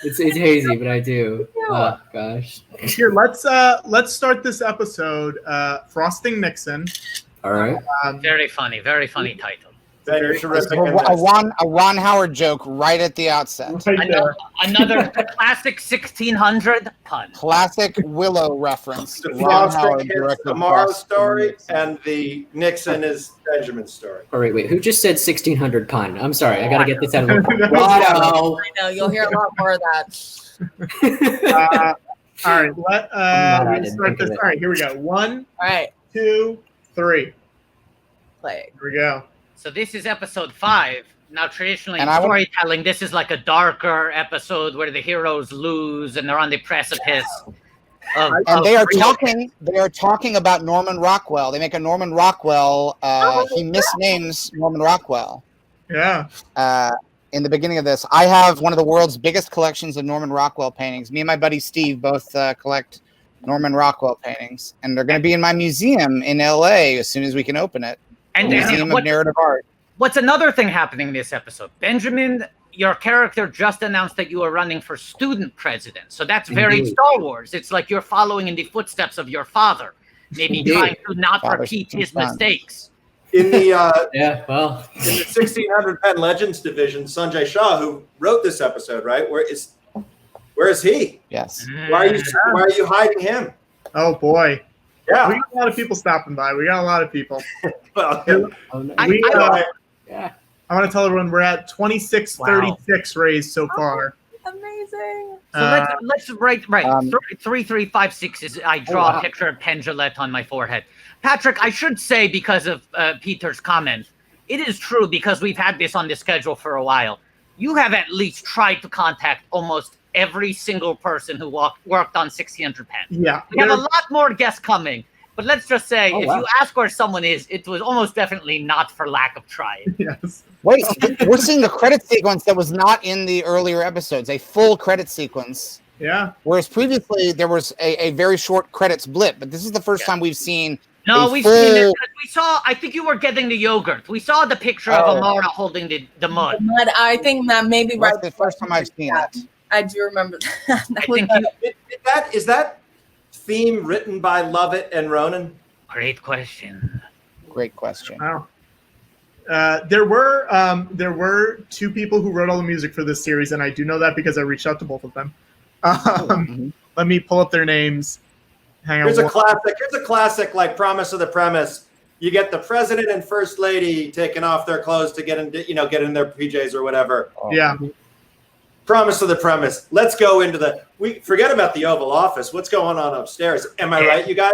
it's hazy, but I do. Oh gosh. Here, let's start this episode. Frosting Nixon. All right. Very funny title. Ben, you're terrific. A Ron Howard joke right at the outset. Another classic 1600 pun. Classic Willow reference. The Ron Frosting Howard is directed Amara's Frosting story, Nixon. and the Nixon is Benjamin's story. All right, wait. Who just said 1600 pun? I'm sorry. I gotta get this out of the way. Wow. I know you'll hear a lot more of that. All right, I we'll didn't start think of this. it. All right, here we go. 1, All right, 2, 3. play. Here we go. So this is episode 5. Now, traditionally in And I would- storytelling, this is like a darker episode where the heroes lose and they're on the precipice of. And they are real- talking. They are talking about Norman Rockwell. They make a Norman Rockwell. He misnames Norman Rockwell. Yeah. In the beginning of this, I have one of the world's biggest collections of Norman Rockwell paintings. Me and my buddy Steve both collect Norman Rockwell paintings, and they're going to be in my museum in LA as soon as we can open it. And Museum of Narrative Art. What's another thing happening this episode? Benjamin, your character just announced that you are running for student president. So that's very Indeed. Star Wars. It's like you're following in the footsteps of your father, maybe Indeed. trying to not Father repeat and his son. mistakes. In the Yeah, well, in the 1600 Penn Legends division, Sanjay Shah, who wrote this episode, right? Where is he? Yes. Why are you hiding him? Oh boy, we Yeah. got a lot of people stopping by. We got a lot of people. Well, oh, no. I- We, yeah. I want to tell everyone we're at 2636 raised so far. Amazing. So let's right. 3356 is I draw wow. a picture of Penn Jillette on my forehead. Patrick, I should say because of Peter's comment, it is true because we've had this on the schedule for a while. You have at least tried to contact almost every single person who worked on 1600 Penn. Yeah, We have a lot more guests coming, but let's just say Oh, if wow. you ask where someone is, it was almost definitely not for lack of trying. yes. Wait, we're seeing a credit sequence that was not in the earlier episodes, a full credit sequence. Yeah. Whereas previously there was a very short credits blip, but this is the first Yeah. time we've seen No, a we've seen it. full- 'Cause we saw. I think you were getting the yogurt. We saw the picture Oh. of Amara holding the mud. But I think that maybe That's right. the first time I've seen it. I do remember that. I think you, is that theme written by Lovett and Ronan? great question. Great question. Wow. There were two people who wrote all the music for this series, and I do know that because I reached out to both of them. Mhm. Let me pull up their names. Hang on. Here's a classic like Promise of the Premise. You get the president and first lady taking off their clothes to get in their PJs or whatever. Yeah. Promise of the Premise. Let's go into we forget about the Oval Office. What's going on upstairs? Am I right, you guys?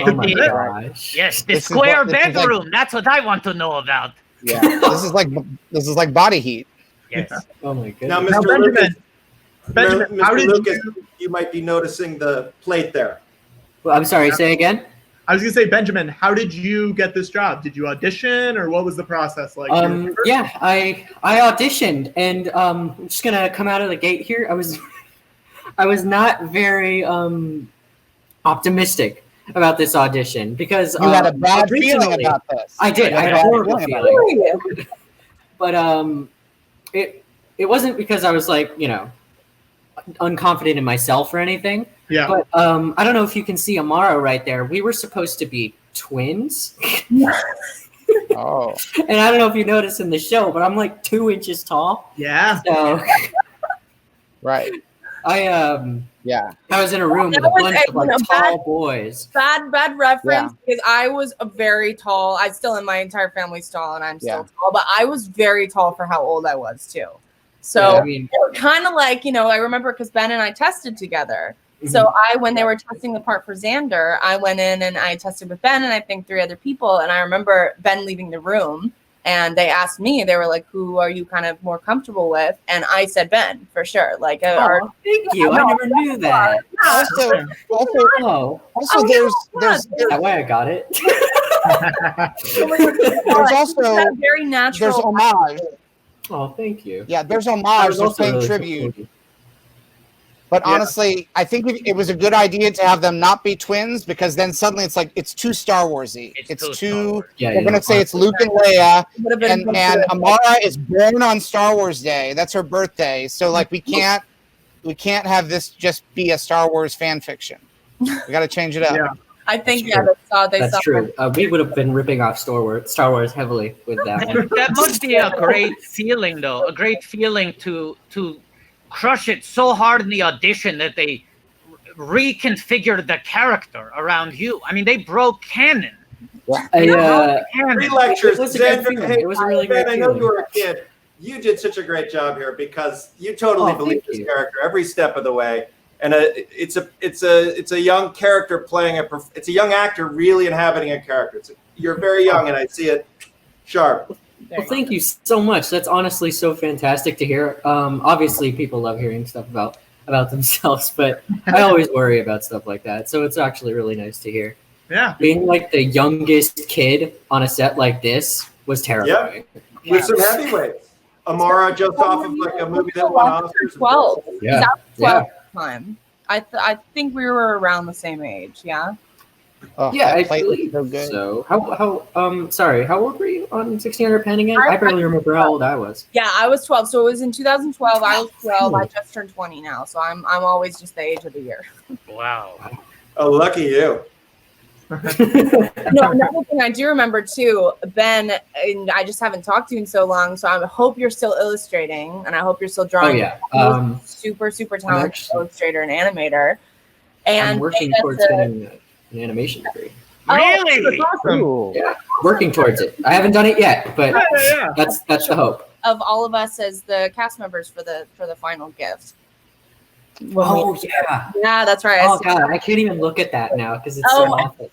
Oh my gosh. Yes, the This is square what- this is like- bedroom. That's what I want to know about. Yeah, this is like body heat. Yes. Oh my goodness. Now, Now, Mr. Lucas, Benjamin, how Mr. did Lucas, you? you might be noticing the plate there. Well, I'm sorry. Say again. I was gonna say, Benjamin, how did you get this job? Did you audition, or what was the process like? Yeah, I auditioned, and I'm just gonna come out of the gate here. I was not very optimistic about this audition because You had a bad feeling originally- about this. I did. I had a bad horrible about feeling. it. But it wasn't because I was like, unconfident in myself or anything. Yeah. But I don't know if you can see Amara right there. We were supposed to be twins. Oh, And I don't know if you noticed in the show, but I'm like 2 inches tall. Yeah. So right. Yeah. I was in a room with a That was bunch of like a tall bad- boys. Bad reference because I was a very tall. I still in my entire family's tall, and I'm still Yeah. tall. But I was very tall for how old I was too. So Yeah, I mean, kind of like I remember because Ben and I tested together. Mm-hmm. So when they were testing the part for Xander, I went in and I tested with Ben and I think 3 other people. And I remember Ben leaving the room and they asked me, they were like, "Who are you kind of more comfortable with?" And I said Ben for sure. Like, oh, thank you. I never knew that. Also, Oh, there's that way I got it. there's also very natural. there's homage. Oh, thank you. Yeah, there's I homage. was They're also paying really tribute. supportive. But Yeah. honestly, I think it was a good idea to have them not be twins because then suddenly it's like it's too Star Warsy. It's too Star too. Wars. Yeah, We're yeah. gonna say it's Luke and Leia, Would have been and Amara is born on Star Wars Day. That's her birthday. So like we can't have this just be a Star Wars fan fiction. We got to change it up. Yeah. I think That's they That's saw true. We would have been ripping off Star Wars heavily with that one. That must be a great feeling, though. A great feeling to crush it so hard in the audition that they reconfigured the character around you. I mean, they broke canon. I, Canon. Three lectures. It was a good Xander, feeling. hey, It was a really Ben, great I know feeling. you were a kid. You did such a great job here because you totally Oh, believe thank this you. character every step of the way. And it's a young character playing it's a young actor really inhabiting a character. You're very young, and I see it sharp. Well, thank you so much. That's honestly so fantastic to hear. Obviously, people love hearing stuff about themselves, but I always worry about stuff like that. So it's actually really nice to hear. Yeah. Being like the youngest kid on a set like this was terrifying. With some heavyweights. Amara just off of like a movie that won Oscars. 12. Yeah. That was 12 Yeah. at the time. I think we were around the same age. Yeah. Oh, Yeah, I that plate looks believe so good. so. Sorry, how old were you on 1600 Penn again? I barely remember how old I was. Yeah, I was 12. So it was in 2012. I was 12. I just turned 20 now. So I'm always just the age of the year. Wow. Oh, lucky you. No, another thing I do remember too, Ben, and I just haven't talked to you in so long. So I hope you're still illustrating, and I hope you're still drawing. Oh yeah. Super talented illustrator and animator. And I'm working towards getting an animation degree. Really? Awesome. Yeah, working towards it. I haven't done it yet, but that's the hope. Of all of us as the cast members for the final gift. Yeah, that's right. Oh god, I can't even look at that now because it's Oh, so awful.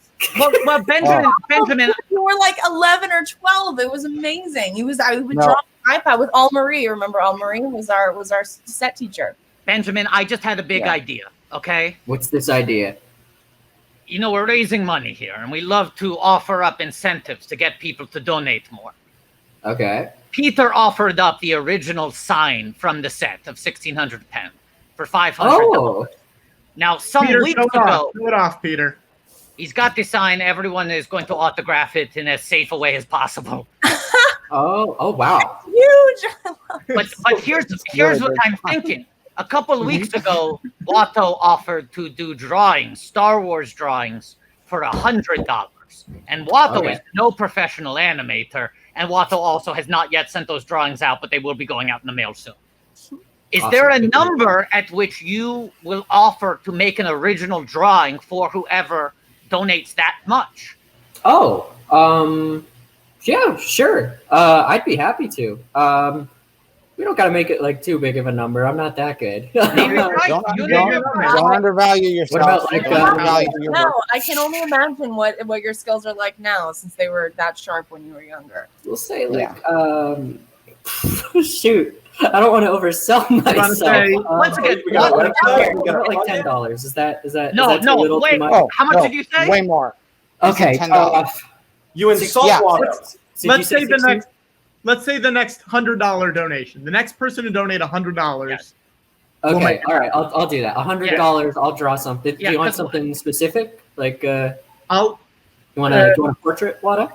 Well, Benjamin, You were like 11 or 12. It was amazing. I would draw on an iPad with All Marie. Remember, All Marie was our set teacher. Benjamin, I just had a big idea. Okay. What's this idea? You know, we're raising money here, and we love to offer up incentives to get people to donate more. Okay. Peter offered up the original sign from the set of 1600 Penn for $500. Oh. Now, some Peter, weeks show ago, it off, Peter. he's got the sign. Everyone is going to autograph it in as safe a way as possible. Oh wow. Huge. But here's what I'm thinking. A couple of weeks ago, Watto offered to do drawings, Star Wars drawings, for $100. And Watto is no professional animator, and Watto also has not yet sent those drawings out, but they will be going out in the mail soon. Is there a number at which you will offer to make an original drawing for whoever donates that much? Oh, yeah, sure. I'd be happy to. We don't gotta make it like too big of a number. I'm not that good. Don't undervalue yourself. What about, like, Don't undervalue your No, work. I can only imagine what your skills are like now, since they were that sharp when you were younger. We'll say like shoot. I don't want to oversell myself. Once again, we got like $10. $10. Is that no, too little, wait. too much? Oh, How much did you say? Way more. Okay. $10. You insult Yeah. Watto. Let's say the next $100 donation. The next person to donate $100. Yes. Okay, all right, I'll do that. $100. I'll draw something. Yeah, do you want 'cause- something specific? Like, I'll you want a portrait, Wada?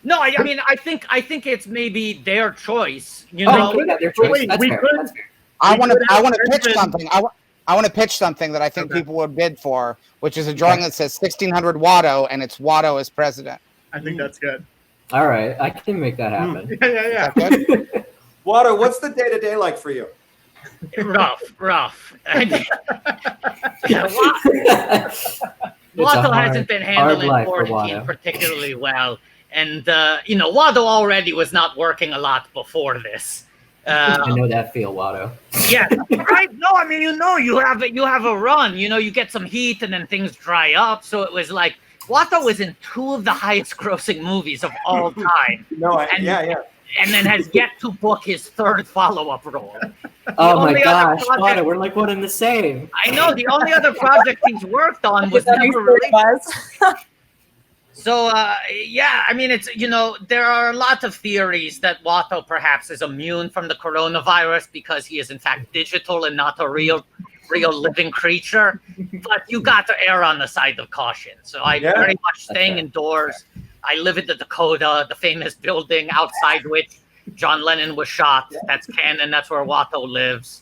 No, I mean, I think it's maybe their choice. You Oh, know, okay, yeah, their choice. Wait, That's we fair. could- That's fair. I want could have to pitch mentioned- something. I want to pitch something that I think Okay. people would bid for, which is a drawing that says 1600 Watto, and it's Watto as president. I think that's good. All right, I can make that happen. Yeah. Good? Watto, what's the day-to-day like for you? rough. Yeah, Watto hasn't been handling life for quarantine Watto. particularly well, and Watto already was not working a lot before this. I know that feel, Watto. Yeah, right. No, I mean, you have a run. You get some heat, and then things dry up. So it was like Watto was in 2 of the highest-grossing movies of all time. Yeah. And then has yet to book his 3rd follow-up role. Oh my only other gosh, project- Wada, we're like one and the same. I know the only other project he's worked on was never released. So, yeah, I mean, it's, there are a lot of theories that Watto perhaps is immune from the coronavirus because he is in fact digital and not a real living creature. But you got to err on the side of caution. So I'm very much staying indoors. I live in the Dakota, the famous building outside which John Lennon was shot. That's canon. That's where Watto lives.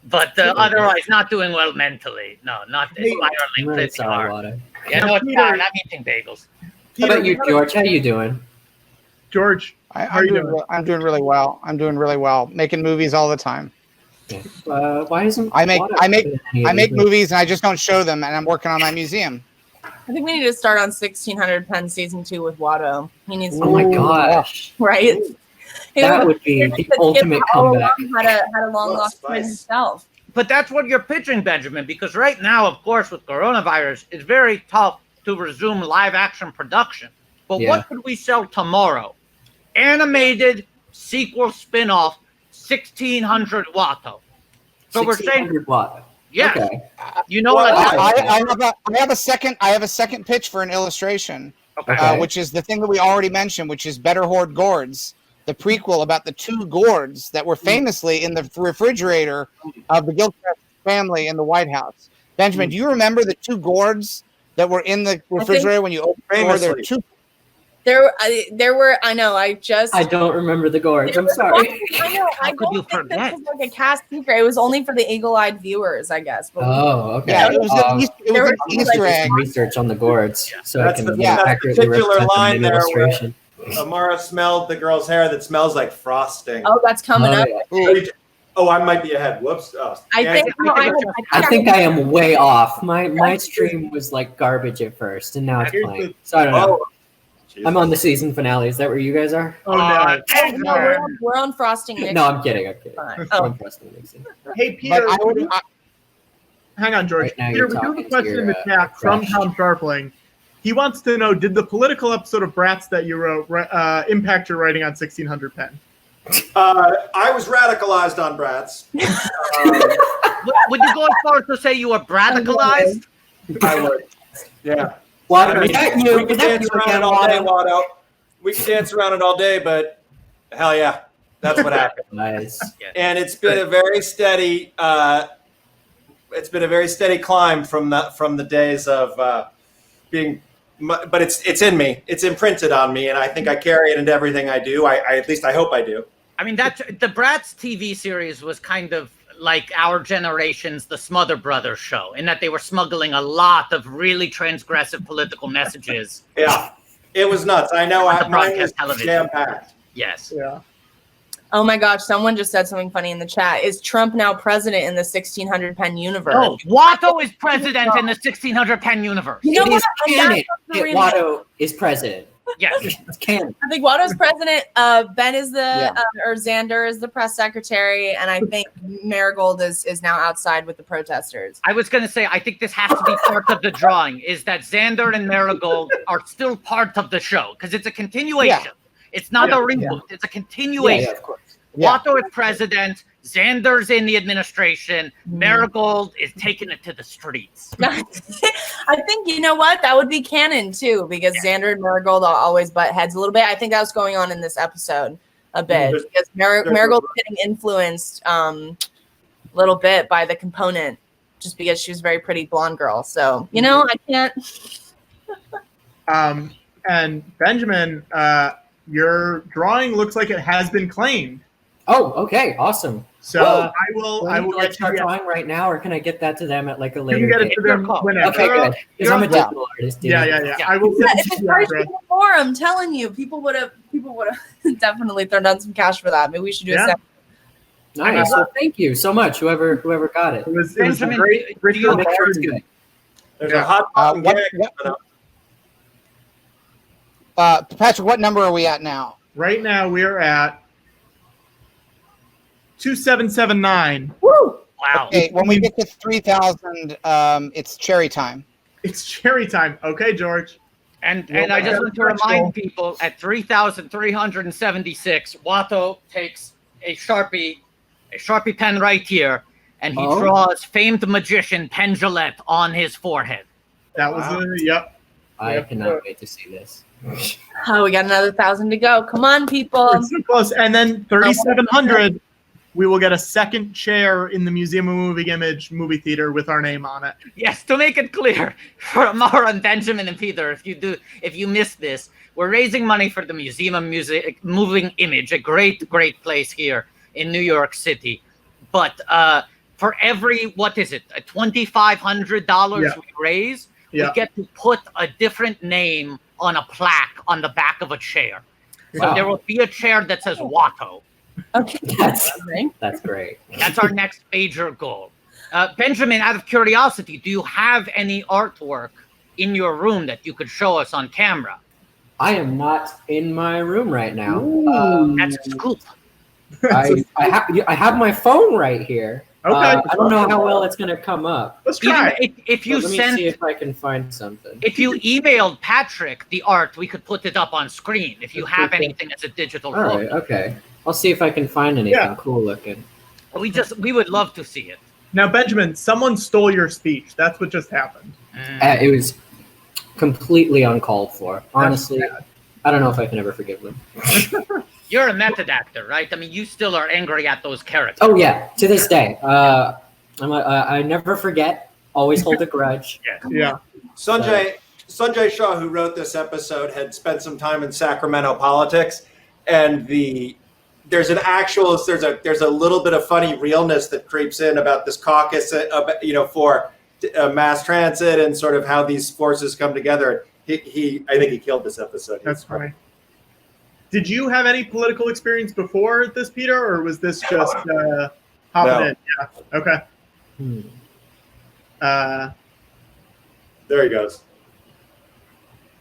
But otherwise, not doing well mentally. No, not spiraling I'm really pretty sorry, hard. Wada. Yeah, no, it's Peter- fine. I'm eating bagels. How about you, George? How you doing? George, how are I'm you doing, doing? I'm doing really well. I'm doing really well. Making movies all the time. Why isn't I make Wada I make in any of I these make movies? movies and I just don't show them. And I'm working on my museum. I think we need to start on 1600 Penn season 2 with Watto. He needs to, Oh my gosh, right? that would be the ultimate comeback. Had a long lost friend himself. But that's what you're pitching, Benjamin, because right now, of course, with coronavirus, it's very tough to resume live action production. But what could we sell tomorrow? Animated sequel spin-off 1600 Watto. So we're saying 1600 Wada. yes. Okay. I have a second pitch for an illustration, Okay. which is the thing that we already mentioned, which is Better Horde Gourds, the prequel about the 2 gourds that were famously in the refrigerator of the Gilchrist family in the White House. Benjamin, do you remember the two gourds that were in the refrigerator when you opened the door? There were two. There were. I know. I don't remember the gourds. I'm sorry. I know. I don't think this was like a cast secret. It was only for the eagle-eyed viewers, I guess. But okay. Yeah, it was an Easter egg. Research on the gourds, so That's I can the accurately particular represent them line in there where illustration. Amara smelled the girl's hair that smells like frosting. Oh, that's coming up. Yeah. Oh, I might be ahead. Whoops. Oh, I think. I think I am way off. My stream was like garbage at first, and now it's playing. So I don't know. I'm on the season finale. Is that where you guys are? Oh no. No, we're on Frosting Nixon. No, I'm kidding. Oh. I'm Frosting Nixon. Hey, Peter. But hang on, George. Right now Peter, you're we do have a talking to question in the your, chat from crush. Tom Sharpling. He wants to know, did the political episode of Bratz that you wrote impact your writing on 1600 Penn? I was radicalized on Bratz. Would you go as far as to say you were radicalized? I would. Yeah. Well, I mean, we could dance around it all day, Watto. We could dance around it all day, but hell yeah, that's what happened. Nice. And it's been a very steady. It's been a very steady climb from the days of being. But it's in me. It's imprinted on me, and I think I carry it into everything I do. I at least I hope I do. I mean, the Bratz TV series was kind of like our generation's The Smother Brothers show, in that they were smuggling a lot of really transgressive political messages. Yeah, it was nuts. I know. Mine was jam-packed. Yes. Yeah. Oh my gosh, someone just said something funny in the chat. Is Trump now president in the 1600 Penn universe? No, Watto is president in the 1600 Penn universe. You know It what? is canon that Watto is president. Yes. It's canon. I think Watto's president. Ben is or Xander is the press secretary, and I think Marigold is now outside with the protesters. I was going to say, I think this has to be part of the drawing, is that Xander and Marigold are still part of the show, because it's a continuation. Yeah. It's not a reboot. It's a continuation. Of course. Watto is president. Xander's in the administration. Marigold is taking it to the streets. I think, you know what? That would be canon, too, because Xander and Marigold always butt heads a little bit. I think that's going on in this episode a bit, because Marigold's getting influenced a little bit by the component, just because she was a very pretty blonde girl. So, you know, I can't. And Benjamin, your drawing looks like it has been claimed. Oh, okay, awesome. So I will like start drawing right now, or can I get that to them at like a You later can get it date? to them whenever. Okay, good. Because I'm a digital artist. Yeah. I will send If you it's the first address. before, I'm telling you, people would have definitely thrown down some cash for that. Maybe we should do a second. Nice. Well, thank you so much, whoever got it. It was Benjamin, great. do you- I'll make sure it's good. There's a hot button gag coming up. Patrick, what number are we at now? Right now we are at 2779. Woo! Wow. Okay, when we get to 3,000, it's cherry time. It's cherry time. Okay, George. And I just want to remind people, at 3,376, Watto takes a Sharpie pen right here, and he draws famed magician Penn Jillette on his forehead. That was yep. I cannot wait to see this. Oh, we got another 1,000 to go. Come on, people. We're so close. And then 3,700, we will get a second chair in the Museum of Moving Image movie theater with our name on it. Yes, to make it clear for Amara and Benjamin and Peter, if you missed this, we're raising money for the Museum of Moving Image, a great place here in New York City. But for every, what is it, $2,500 we raise, we get to put a different name on a plaque on the back of a chair. So there will be a chair that says Watto. Okay. That's great. That's our next major goal. Benjamin, out of curiosity, do you have any artwork in your room that you could show us on camera? I am not in my room right now. That's a scoop. I have my phone right here. Okay. I don't know how well it's going to come up. Let's try. If you Let me see if I can find something. If you emailed Patrick the art, we could put it up on screen. If you have anything as a digital All photo. right, okay. I'll see if I can find anything cool looking. We would love to see it. Now, Benjamin, someone stole your speech. That's what just happened. It was completely uncalled for. Honestly, I don't know if I can ever forgive them. You're a method actor, right? I mean, you still are angry at those characters. Oh yeah, to this day. I never forget. Always hold a grudge. Yeah. Sanjay Shaw, who wrote this episode, had spent some time in Sacramento politics, and there's a little bit of funny realness that creeps in about this caucus, for mass transit and sort of how these forces come together. I think he killed this episode. That's funny. Did you have any political experience before this, Peter, or was this just hopping in? Yeah. Okay. There he goes.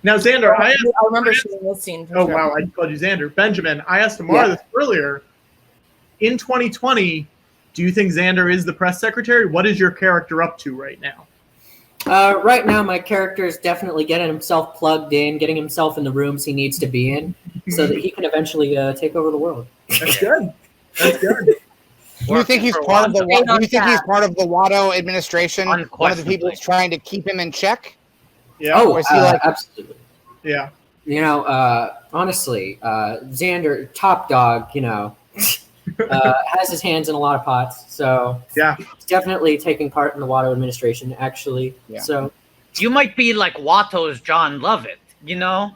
Now, Xander, I remember seeing this scene. Oh, wow. I called you Xander. Benjamin, I asked Amara this earlier. In 2020, do you think Xander is the press secretary? What is your character up to right now? Right now, my character is definitely getting himself plugged in, getting himself in the rooms he needs to be in, so that he can eventually take over the world. That's good. That's good. Do you think he's part of the? Do you think he's part of the Watto administration? One of the people that's trying to keep him in check. Yeah. Oh, absolutely. Yeah. You know, honestly, Xander, top dog, has his hands in a lot of pots. So yeah, he's definitely taking part in the Watto administration, actually. Yeah. So you might be like Watto's John Lovett, Yeah.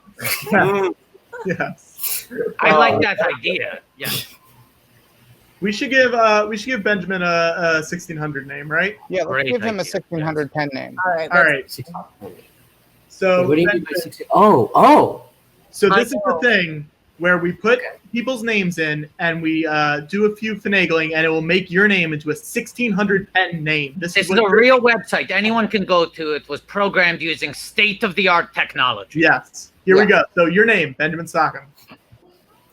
I like that idea. Yeah. We should give Benjamin a 1600 name, right? Yeah, let's give him a 1600 pen name. All right. All right. So what do you mean by 16? Oh. So this is the thing where we put people's names in and we do a few finagling, and it will make your name into a 1600 pen name. This is a real website. Anyone can go to. It was programmed using state-of-the-art technology. Yes. Here we go. So your name, Benjamin Stockham.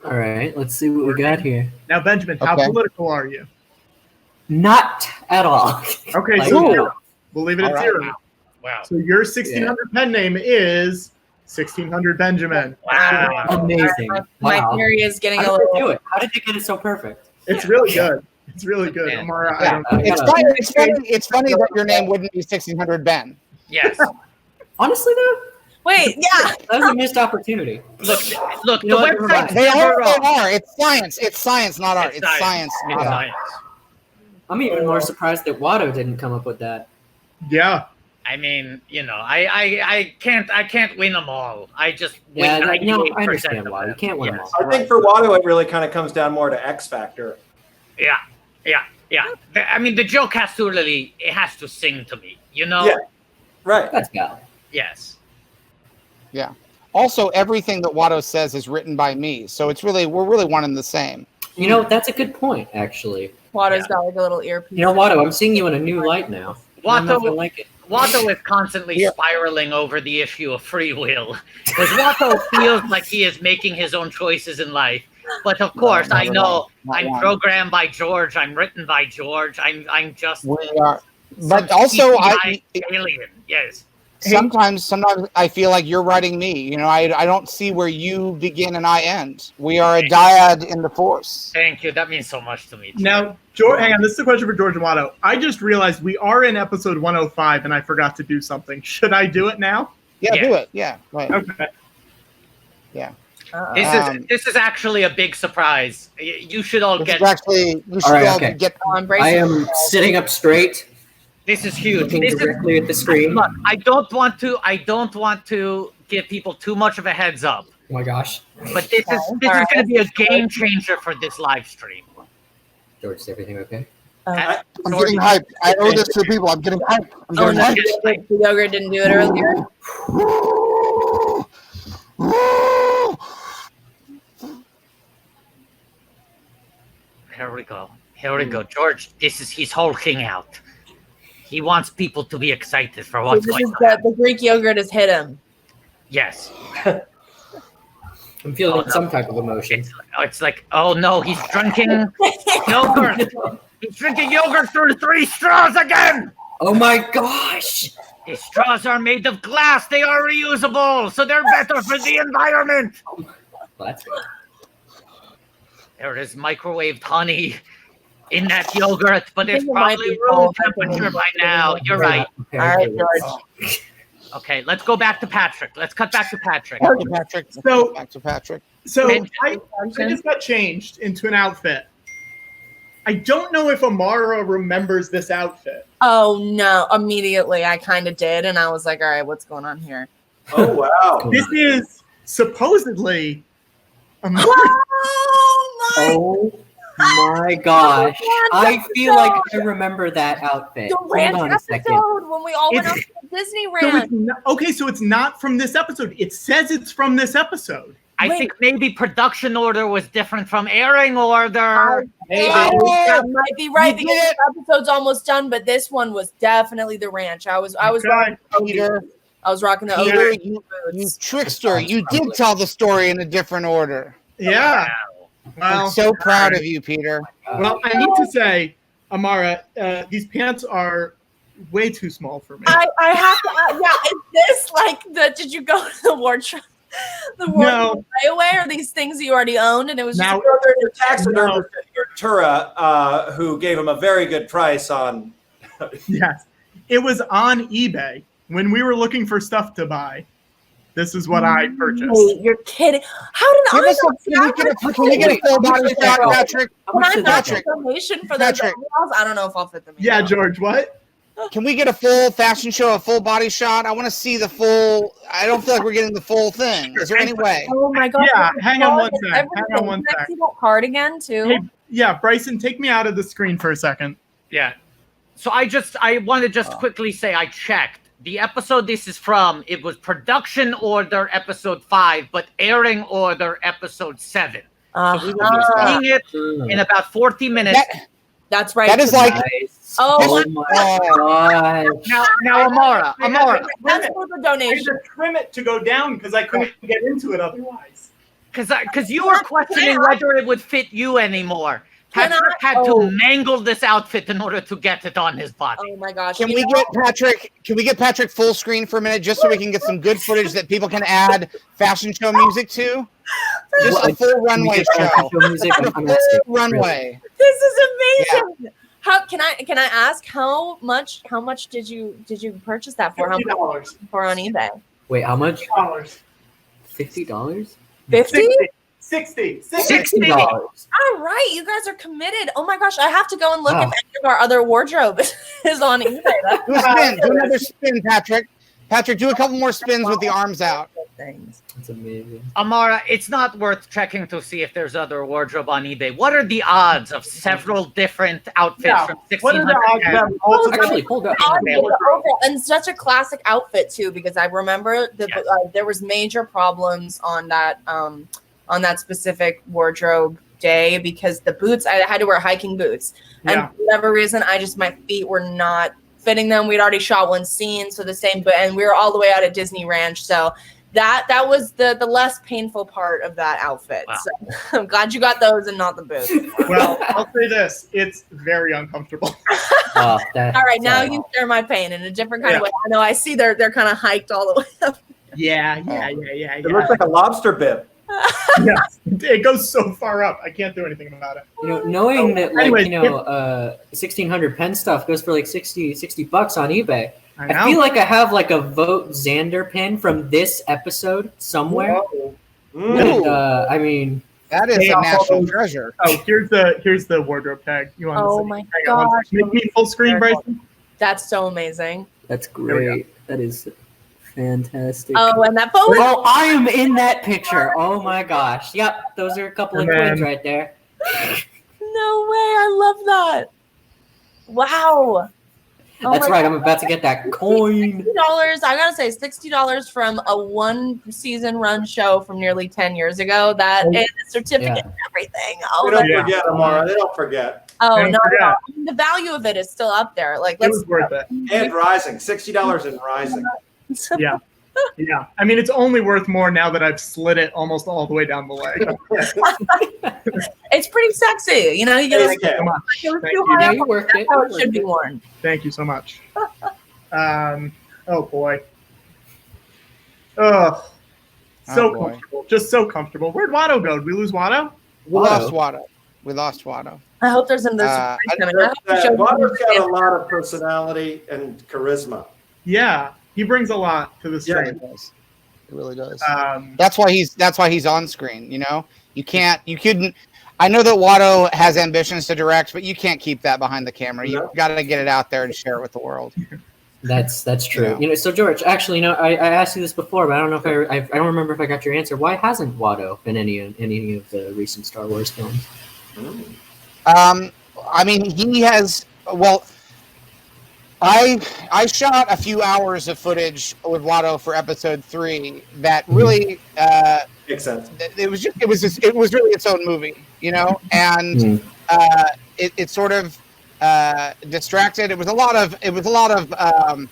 All right. Let's see what we got here. Now, Benjamin, how political are you? Not at all. Okay, Like, so 0. We'll leave it at right. 0. Wow. So your 1600 pen name is 1600 Benjamin. Wow. Amazing. My Wow. theory is getting How a did they do little. it? How did they get it so perfect? It's really good. It's really good. Yeah. Amara, Yeah. It's funny that your name wouldn't be 1600 Ben. Yes. Honestly, though, Wait, yeah. that was a missed opportunity. Look. You know The what? website. They are. It's science. It's science, not art. It's science, It's not art. science. I'm even more surprised that Watto didn't come up with that. Yeah. I mean, I can't win them all. I just win Yeah, I 98% understand of why. them. You can't win them Yes. all. I think for Watto, it really kind of comes down more to X Factor. Yeah. I mean, the joke has to sing to me, Yeah. Right. That's valid. Yes. Yeah. Also, everything that Watto says is written by me, so we're really one and the same. You know, that's a good point, actually. Watto's got like a little earpiece. You know, Watto, I'm seeing you in a new light now. I'm not gonna like it. Watto is constantly spiraling over the issue of free will, because Watto feels like he is making his own choices in life. But of course, I know I'm programmed by George. I'm written by George. I'm just. We are, but also alien. Yes. Sometimes I feel like you're writing me. I don't see where you begin and I end. We are a dyad in the Force. Thank you. That means so much to me. Now, George, hang on. This is a question for George and Watto. I just realized we are in episode 105, and I forgot to do something. Should I do it now? Yeah, do it. Yeah. Right. Okay. Yeah. This is actually a big surprise. You should all get. Get. I am sitting up straight. This is huge. Looking directly at the screen. Look, I don't want to give people too much of a heads up. Oh my gosh. But this is going to be a game changer for this live stream. George, is everything okay? I'm getting hyped. I owe this to people. I'm getting hyped. The yogurt didn't do it earlier. Here we go. George, he's hulking out. He wants people to be excited for what's going on. The Greek yogurt has hit him. Yes. I'm feeling some type of emotion. It's like, oh no, he's drinking yogurt. He's drinking yogurt through 3 straws again. Oh my gosh. These straws are made of glass. They are reusable, so they're better for the environment. Well, that's good. There is microwaved honey in that yogurt, but it's probably room temperature by now. You're right. All right, George. Okay, let's go back to Patrick. Let's cut back to Patrick. Back to Patrick. So I just got changed into an outfit. I don't know if Amara remembers this outfit. Oh no! Immediately, I kind of did, and I was like, "All right, what's going on here?" Oh wow! This is supposedly Amara. Oh Oh my gosh. I feel like I remember that outfit. the Hold ranch on a second. episode when we all went It's- out to Disney So Ranch. it's not, okay, so it's not from this episode. It says it's from this episode. I Wait. think maybe production order was different from airing order. That might be right You because did the episode's almost done, but this one was definitely the ranch. I was Okay. rocking the Peter, Ogies. I was rocking the Peter, Ogies you boots. trickster. You did tell the story in a different order. Yeah. Well, I'm so proud of you, Peter. well, I need to say, Amara, these pants are way too small for me. I have to. Yeah, is this like the? Did you go to the wardrobe? The wardrobe layaway, or these things you already owned, and it was Now- just The taxidermist at Ventura, who gave him a very good price on. Yes. It was on eBay when we were looking for stuff to buy. This is what I purchased. Wait, you're kidding? How did Give I us not a, can we get a full body shot, Patrick? When I got Patrick, information for those Patrick. eyebrows, I don't know if I'll fit them. Yeah, George, what? Can we get a full fashion show, a full body shot? I want to see the full. I don't feel like we're getting the full thing. Is there any way? Oh my god! Yeah, the hang on one card and sec, hang on everything. one Can I sec. see that card again too? Hey, yeah, Bryson, take me out of the screen for a second. Yeah. So I want to just quickly say I checked. The episode this is from, it was production order episode 5, but airing order episode 7. So we will be seeing it in about 40 minutes. That's right. That is like. Nice. Oh, Oh my gosh. Now Amara, that's for the I had donation. to trim it to go down because I couldn't get into it otherwise. because you were questioning whether it would fit you anymore. Can I- Patrick had oh. to mangle this outfit in order to get it on his body. Oh my gosh! Can You we know- get Patrick? Can we get Patrick full screen for a minute, just so we can get some good footage that people can add fashion show music to? Just a full runway show. Music? A I'm full asking. runway. This is amazing. How can I ask how much did you purchase that for? How much $50. for on eBay? Wait, how much? $50. $50? 50? 60. $60. All right, you guys are committed. Oh my gosh, I have to go and look Wow. if any of our other wardrobe is on eBay. That's Do a spin. Do another spin, Patrick. Patrick, do a couple more spins with the arms out. things. That's amazing. Amara, it's not worth checking to see if there's other wardrobe on eBay. What are the odds of several different outfits Yeah, from what are the 1600? odds that both of them- Actually, hold up. And such a classic outfit too, because I remember there was major problems on that specific wardrobe day because the boots, I had to wear hiking boots, and Yeah. for whatever reason, my feet were not fitting them. We'd already shot one scene, so and we were all the way out at Disney Ranch, so that was the less painful part of that outfit. Wow. So I'm glad you got those and not the boots. Well, I'll say this: it's very uncomfortable. Oh, All right, now you share my pain in a different kind of way. I know I see they're kind of hiked all the way up. Yeah. It looks like a lobster bib. Yes, it goes so far up. I can't do anything about it. Knowing that, like, Anyways, 1600 Penn stuff goes for like $60 on eBay. I I know. feel like I have like a Vote Xander pin from this episode somewhere. Whoa. And, I mean, That is a national treasure. Oh, here's the wardrobe tag. You want? Oh to see? my Hang on one gosh. sec. Make me full screen, Bryson. That's so amazing. that's we go. great. That is fantastic. Oh, and that boat. Oh, I am in that picture. Oh my gosh. Yep, those are a couple of Man. twins right there. No way! I love that. Wow. Oh That's my right. I'm about to get that coin. $60. I gotta say, $60 from a one-season run show from nearly 10 years ago. That and a certificate and everything. Oh, They don't my forget, Amara. They don't forget. oh Don't no, forget. no. I mean, the value of it is still up there. Like, It let's. was worth it. And rising. $60 and rising. Yeah. Yeah. I mean, it's only worth more now that I've slid it almost all the way down the leg. It's pretty sexy. You know, you Thank get you. Come on. it was Thank too you. high Yeah, up. you worked That's it. how it should be worn. Thank you so much. Oh boy. Oh, so boy. comfortable. Just so comfortable. Where'd Watto go? Did we lose Watto? We lost Watto. We lost Watto. I hope there's another. I- coming. I hope the show- Watter's got a lot of personality and charisma. Yeah, he brings a lot to the Yeah, screen. it does. It really does. Um, That's why he's on screen. You know, you couldn't. I know that Watto has ambitions to direct, but you can't keep that behind the camera. You've got to get it out there and share it with the world. That's true. Yeah. You know, so George, actually, I asked you this before, but I don't know if I don't remember if I got your answer. Why hasn't Watto been in any of the recent Star Wars films? I mean, he has. Well, I shot a few hours of footage with Watto for Episode 3 that really Makes sense. it was really its own movie, you know, and it sort of distracted. It was a lot of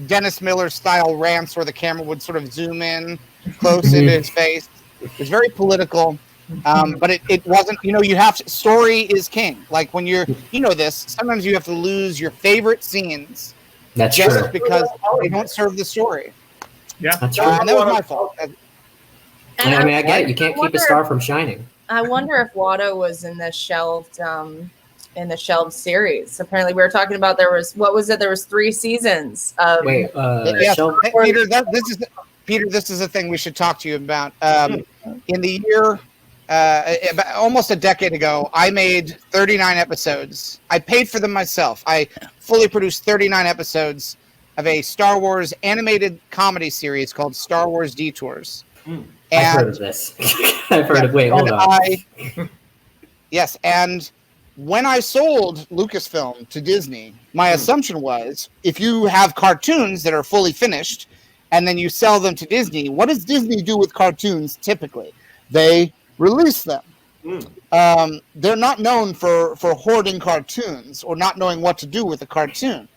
Dennis Miller style rants where the camera would sort of zoom in close into his face. It was very political. But it wasn't, you know, story is king. Like when you know this, sometimes you have to lose your favorite scenes That's just true. because they don't serve the story. Yeah. That's true. And that was my fault. I mean, I get it. You can't keep a star from shining. I wonder if Watto was in the shelved series. Apparently, we were talking about there was 3 seasons of. Wait, Yes, Shelf- Peter, this is a thing we should talk to you about. In the year, about almost a decade ago, I made 39 episodes. I paid for them myself. I fully produced 39 episodes of a Star Wars animated comedy series called Star Wars Detours. I've heard of this. I've heard of. Wait, hold on. Yes, and when I sold Lucasfilm to Disney, my assumption was if you have cartoons that are fully finished and then you sell them to Disney, what does Disney do with cartoons typically? They release them. They're not known for hoarding cartoons or not knowing what to do with a cartoon.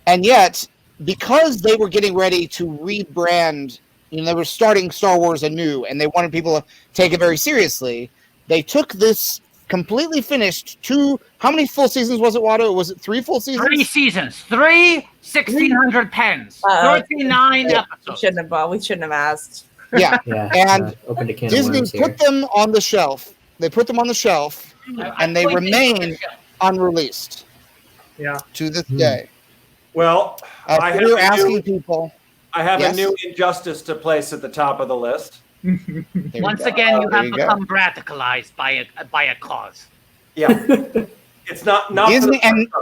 And yet, because they were getting ready to rebrand, you know, they were starting Star Wars anew and they wanted people to take it very seriously, they took this completely finished how many full seasons was it, Watto? Was it 3 full seasons? 3 seasons. 3 1,600 pens. 39 episodes. We shouldn't have asked. Yeah. And opened a can of Disney worms here. put them on the shelf. They put them on the shelf and they remain unreleased. Yeah. To this day. Well, I we were asking people. I have Yes? a new injustice to place at the top of the list. Once again, you There have you go. become radicalized by a cause. Yeah. It's not Disney for the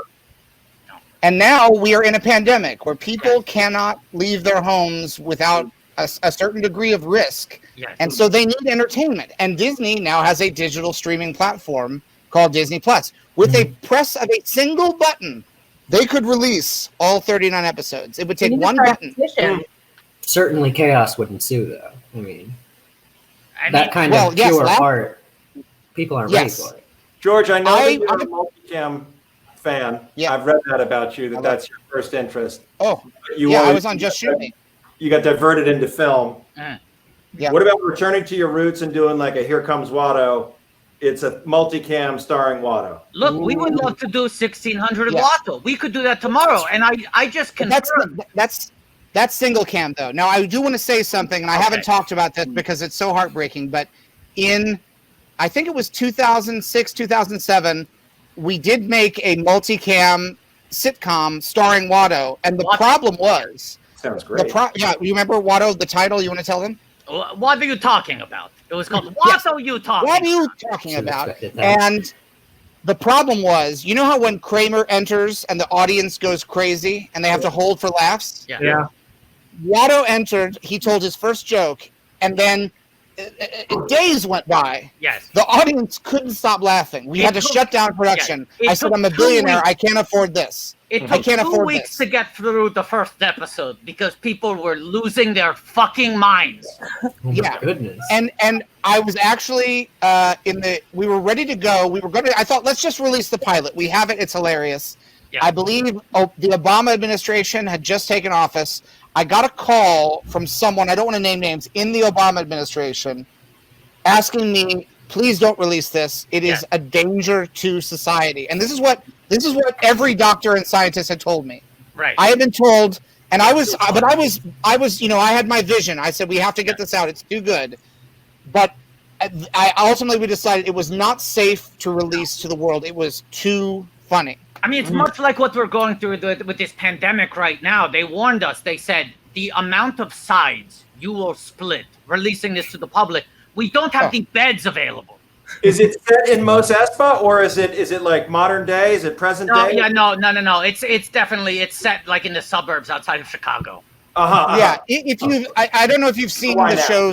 and now we are in a pandemic where people cannot leave their homes without a certain degree of risk. Yes. And so they need entertainment. And Disney now has a digital streaming platform called Disney Plus. With a press of a single button, they could release all 39 episodes. It would take one button. Certainly, chaos would ensue, though. I mean, that kind well, of yes, pure that- art, people aren't Yes. ready for it. George, I know I- that you're a multicam fan. Yeah. I've read that about you, that's your first interest. Oh, You yeah, I always- was on Just Shooting. You got diverted into film. Yeah. What about returning to your roots and doing like a Here Comes Watto? It's a multicam starring Watto. Look, we would love to do 1,600 Yeah. Watto. We could do that tomorrow. And I just confirmed. That's single cam though. Now I do want to say something, and I haven't talked about this because it's so heartbreaking. But I think it was 2006, 2007, we did make a multicam sitcom starring Watto, and the problem was. Sounds great. Yeah, you remember Watto? The title. You want to tell them? What are you talking about? It was called What Are You Talking What are you About? talking about? And the problem was, you know how when Kramer enters and the audience goes crazy and they have to hold for laughs? Yeah. Watto entered, he told his first joke, and then days went by. Yes. The audience couldn't stop laughing. We had to shut down production. It I said, took I'm a 2 billionaire. weeks. I can't afford this. It I took can't 2 afford weeks this. to get through the first episode because people were losing their fucking minds. Oh my Yeah. goodness. And I was actually we were ready to go. I thought, let's just release the pilot. We have it. It's hilarious. Yeah. I believe the Obama administration had just taken office. I got a call from someone, I don't want to name names, in the Obama administration asking me, please don't release this. It is a danger to society. And this is what every doctor and scientist had told me. Right. I have been told, and I was, you know, I had my vision. I said, we have to get this out. It's too good. But we decided it was not safe to release to the world. It was too funny. I mean, it's much like what we're going through with this pandemic right now. They warned us. They said the amount of sides you will split releasing this to the public. We don't have the beds available. Is it set in Mos Espa, or is it like modern day? Is it present No, day? yeah, no. It's definitely set like in the suburbs outside of Chicago. Yeah, if you, I don't know if you've seen Why the now? show.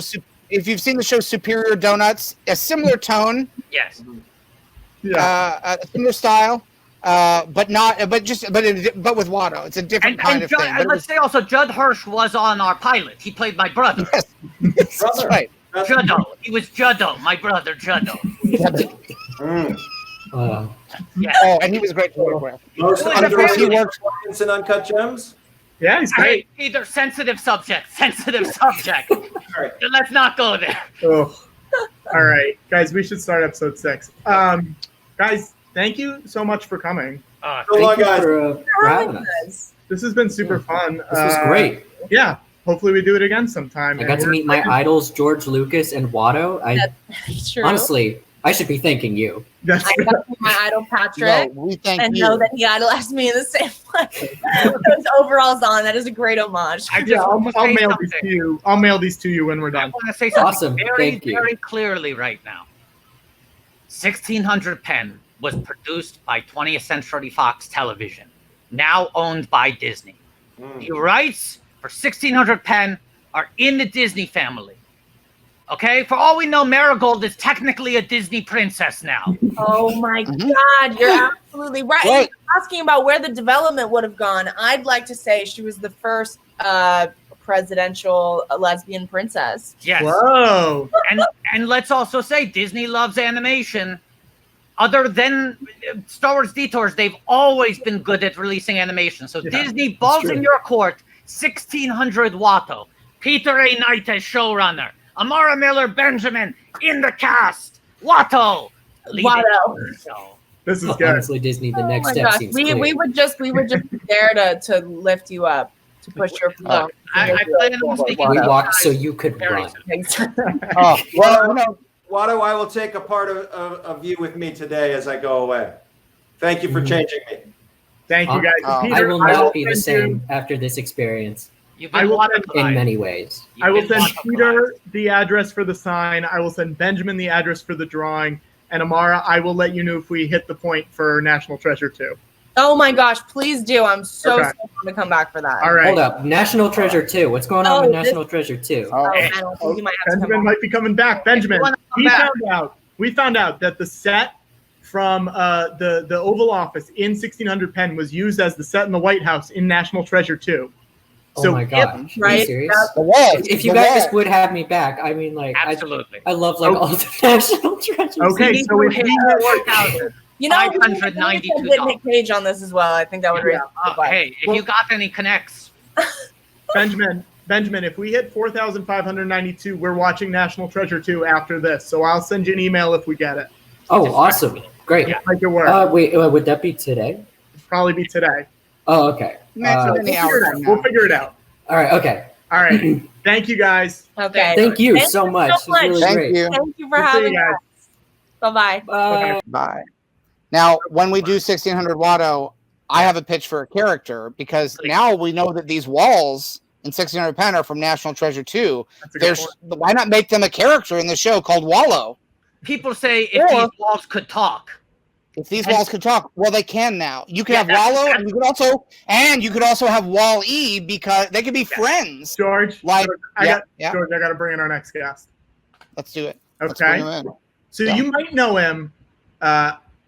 If you've seen the show Superior Donuts, a similar tone, Yes. Yeah. a similar style, but with Watto. It's a different kind of thing. And let's say also, Judd Hirsch was on our pilot. He played my brother. Yes, that's right. Juddo. He was Juddo, my brother Juddo. Yeah. Oh, and he was great to work with. Most And of course he underrated clients in Uncut Gems. Yeah, he's great. Hey, either sensitive subject. All right. Let's not go there. Oh. All right, guys, we should start episode 6. Guys, thank you so much for coming. So long, Thank you guys. for having us. This has been super fun. This was great. Yeah, hopefully we do it again sometime. I got to meet my idols, George Lucas and Watto. That's true. Honestly, I should be thanking you. That's I got to meet my idol Patrick, No, we thank and you. know that he idolized me in the same way. Those overalls on. That is a great homage. I just yeah, want to I'll say mail something. these to you. I'll mail these to you when we're I done. want to say something Awesome. very, Thank you. very clearly right now. 1600 Penn was produced by 20th Century Fox Television, now owned by Disney. The rights for 1600 Penn are in the Disney family. Okay? For all we know, Marigold is technically a Disney princess now. Oh my God, you're absolutely right. Right. And you're asking about where the development would have gone. I'd like to say she was the first presidential lesbian princess. Yes. Whoa. And let's also say Disney loves animation. Other than Star Wars Detours, they've always been good at releasing animation. So Yeah, Disney, balls true. in your court, 1600 Watto, Peter A. Knight as showrunner, Amara Miller Benjamin in the cast, Watto. leading Watto. the show. This is Well, good. honestly, Disney, the Oh next my step gosh, seems we clear. would just be there to lift you up, to push your Look, I plan on speaking we to you walked guys so you could very run. soon. Oh, well, Watto, I will take a part of you with me today as I go away. Thank you for changing me. Thank you guys. Oh, Peter, I will not be the send same you- after this experience You've I been will Watto in alive. many ways. You've I will been send Watto Peter alive. the address for the sign. I will send Benjamin the address for the drawing. And Amara, I will let you know if we hit the point for National Treasure 2. Oh my gosh, please do. I'm so Okay. excited to come back for that. All right. Hold up, National Treasure 2. What's going on Oh, with this- National Treasure 2? Oh, oh, I don't think you might have to come Benjamin back. might be coming back. Benjamin, wanna come back. we found out that the set from the Oval Office in 1600 Penn was used as the set in the White House in National Treasure 2. Oh my gosh. Are you right? serious? the wall. If you the guys wall. would have me back, I mean, like, Absolutely. I love like all the National Treasures. Okay, We so need if to we hit 4,000. You know, $592. we get Nick Cage on this as well. I think that would raise the bar. Hey, if you got any connects, Benjamin, if we hit 4,592, we're watching National Treasure 2 after this. So I'll send you an email if we get it. Oh, awesome. Great. Yeah. Make it work. Wait, would that be today? Probably be today. Oh, okay. Imagine any hour from now. We'll figure it out. All right, okay. All right. Thank you guys. Okay. Thank you Thank so you much. so This is really much. Thank great. you. Thank you for We'll see having you guys. us. Bye-bye. Bye. Bye. Now, when we do 1600 Watto, I have a pitch for a character because now we know that these walls in 1600 Penn are from National Treasure 2. That's a good There's point. why not make them a character in the show called Wallow? people say if Or- these walls could talk. If these walls could talk, well, they can now. You can Yeah, have that's- Wallow, and you could also have Wall-E because they could be friends. George, Like, George, yeah. George, I got to bring in our next guest. Let's do it. Let's Okay. bring him in. So Yeah. you might know him.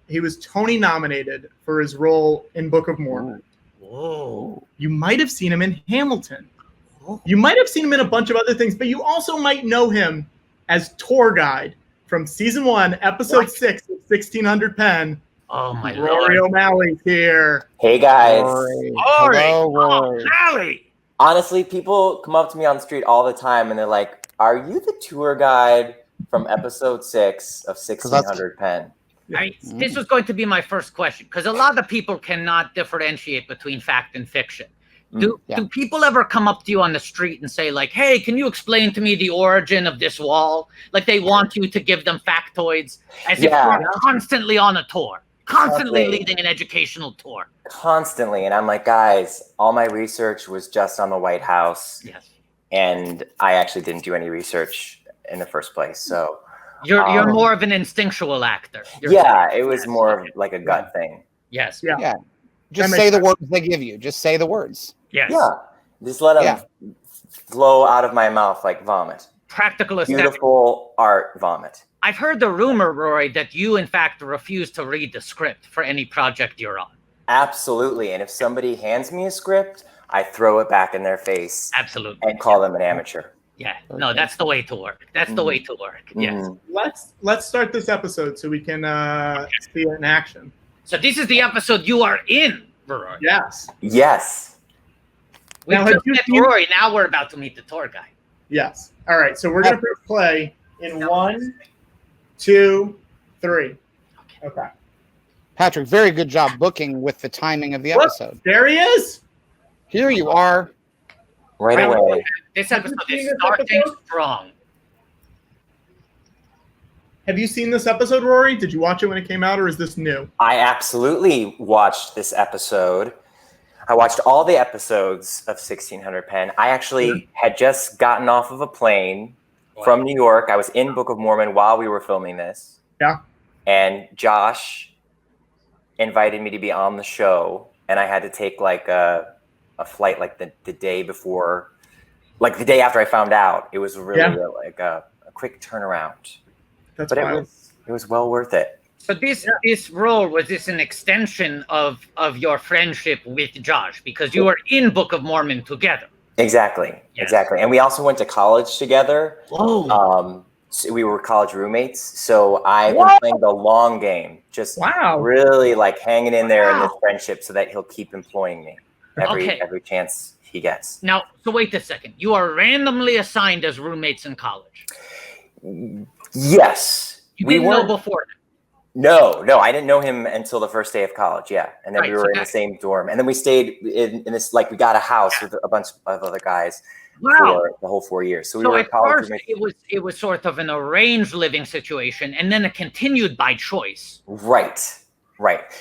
He was Tony nominated for his role in Book of Mormon. Whoa. You might have seen him in Hamilton. You might have seen him in a bunch of other things, but you also might know him as tour guide from season 1, episode 6 of 1600 Penn. Oh my Rory lord. O'Malley's here. Hey guys. Rory. Rory. Hello, Oh, Rory. Mally. Honestly, people come up to me on the street all the time and they're like, "Are you the tour guide from episode 6 of 1600 Penn?" This was going to be my first question because a lot of people cannot differentiate between fact and fiction. Do people ever come up to you on the street and say like, "Hey, can you explain to me the origin of this wall?" Like they want you to give them factoids as if Yeah. you're constantly on a tour, constantly Okay. leading an educational tour. Constantly. And I'm like, guys, all my research was just on the White House. Yes. And I actually didn't do any research in the first place. So You're more of an instinctual actor. Yeah, it was more of like a gut thing. Yes. Yeah. Just say the words they give you. Just say the words. Yes. Yeah. Just let them flow out of my mouth like vomit. Practical aesthetic. Beautiful art vomit. I've heard the rumor, Rory, that you in fact refuse to read the script for any project you're on. Absolutely. And if somebody hands me a script, I throw it back in their face. Absolutely. And call them an amateur. Yeah. No, that's the way to work. That's the way to work. Yes. Let's start this episode so we can see it in action. So this is the episode you are in, Rory. Yes. Yes. We just met Rory. Now we're about to meet the tour guide. Yes. All right. So we're going to press play in 1, 2, 3. Okay. Patrick, very good job booking with the timing of the episode. There he is. Here you are. Right away. This episode is starting strong. Have you seen this episode, Rory? Did you watch it when it came out, or is this new? I absolutely watched this episode. I watched all the episodes of 1600 Penn. I actually had just gotten off of a plane from New York. I was in Book of Mormon while we were filming this. Yeah. And Josh invited me to be on the show, and I had to take like a flight like the day before, like the day after I found out. It was really like a quick turnaround. But it was well worth it. So this role, was this an extension of your friendship with Josh, because you were in Book of Mormon together? Exactly. And we also went to college together. Whoa. So we were college roommates. So I've been playing the long game, just really like hanging in there in this friendship so that he'll keep employing me every chance he gets. Now, so wait a second. You are randomly assigned as roommates in college. Yes. You didn't know before that? No, I didn't know him until the first day of college. Yeah, and then we were in the same dorm, and then we stayed in this, like, we got a house with a bunch of other guys for the whole 4 years. So we were at college first it was sort of an arranged living situation, and then it continued by choice. Right.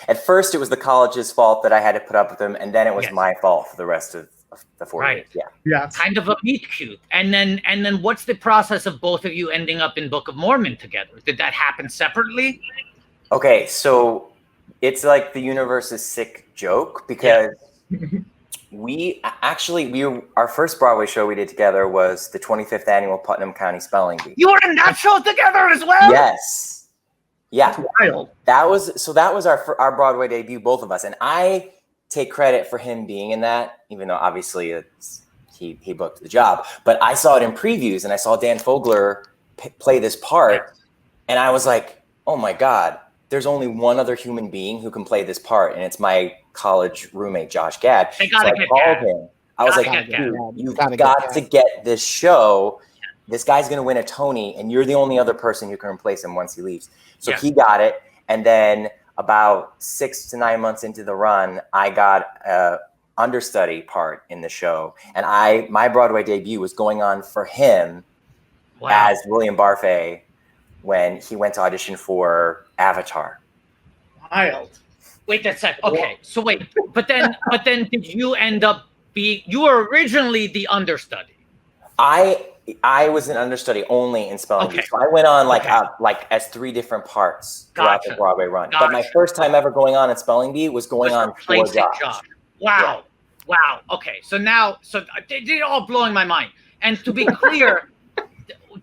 At first, it was the college's fault that I had to put up with him, and then it was my fault for the rest of the 4 years. Yeah. Kind of a meet cute. And then what's the process of both of you ending up in Book of Mormon together? Did that happen separately? Okay, so it's like the universe's sick joke, because our first Broadway show we did together was the 25th annual Putnam County Spelling Bee. You were in that show together as well? Yes. Yeah. That's wild. That was our Broadway debut, both of us, and I take credit for him being in that, even though obviously he booked the job. But I saw it in previews, and I saw Dan Fogler play this part, and I was like, oh my God, there's only one other human being who can play this part, and it's my college roommate, Josh Gad. They gotta so I called him. I was like, dude, you've got to get this show. This guy's going to win a Tony, and you're the only other person who can replace him once he leaves. So he got it, and then about 6 to 9 months into the run, I got a understudy part in the show, and my Broadway debut was going on for him as William Barfay when he went to audition for Avatar. Wild. Wait a sec. Okay, so wait, but then did you end up you were originally the understudy? I was an understudy only in Spelling Bee, so I went on like as 3 different parts throughout the Broadway run. But my first time ever going on in Spelling Bee was going on for Josh. Wow. Okay, so they're all blowing my mind. And to be clear,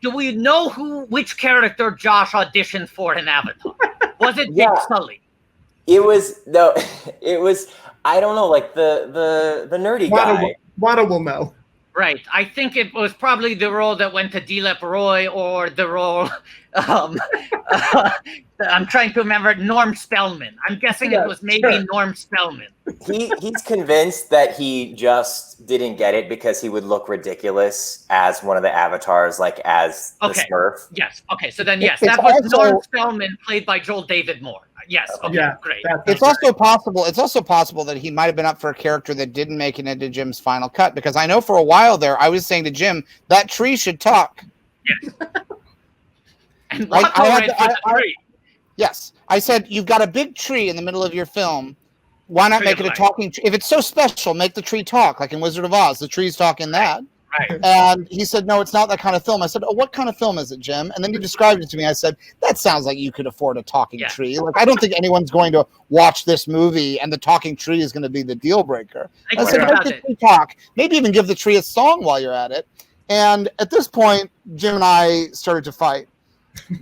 do we know which character Josh auditioned for in Avatar? Was it Big Sully? It was I don't know, like the nerdy guy. Wada will know. Right. I think it was probably the role that went to Dilip Roy, or the role I'm trying to remember, Norm Spellman. I'm guessing it was maybe Norm Spellman. He's convinced that he just didn't get it because he would look ridiculous as one of the avatars, like as the Smurf. Yes. Okay. So then, yes, that was Norm Spellman, played by Joel David Moore. Yes. Okay. Yeah, great. It's also possible that he might have been up for a character that didn't make it into Jim's final cut, because I know for a while there I was saying to Jim, that tree should talk. Yes. And Rocco read for the tree. Yes. I said, you've got a big tree in the middle of your film. Why not make it a talking tree? If it's so special, make the tree talk, like in Wizard of Oz. The tree's talking that. Right. And he said, no, it's not that kind of film. I said, oh, what kind of film is it, Jim? And then he described it to me. I said, that sounds like you could afford a talking tree. Like, I don't think anyone's going to watch this movie and the talking tree is going to be the deal breaker. I said, let the tree talk. Maybe even give the tree a song while you're at it. And at this point, Jim and I started to fight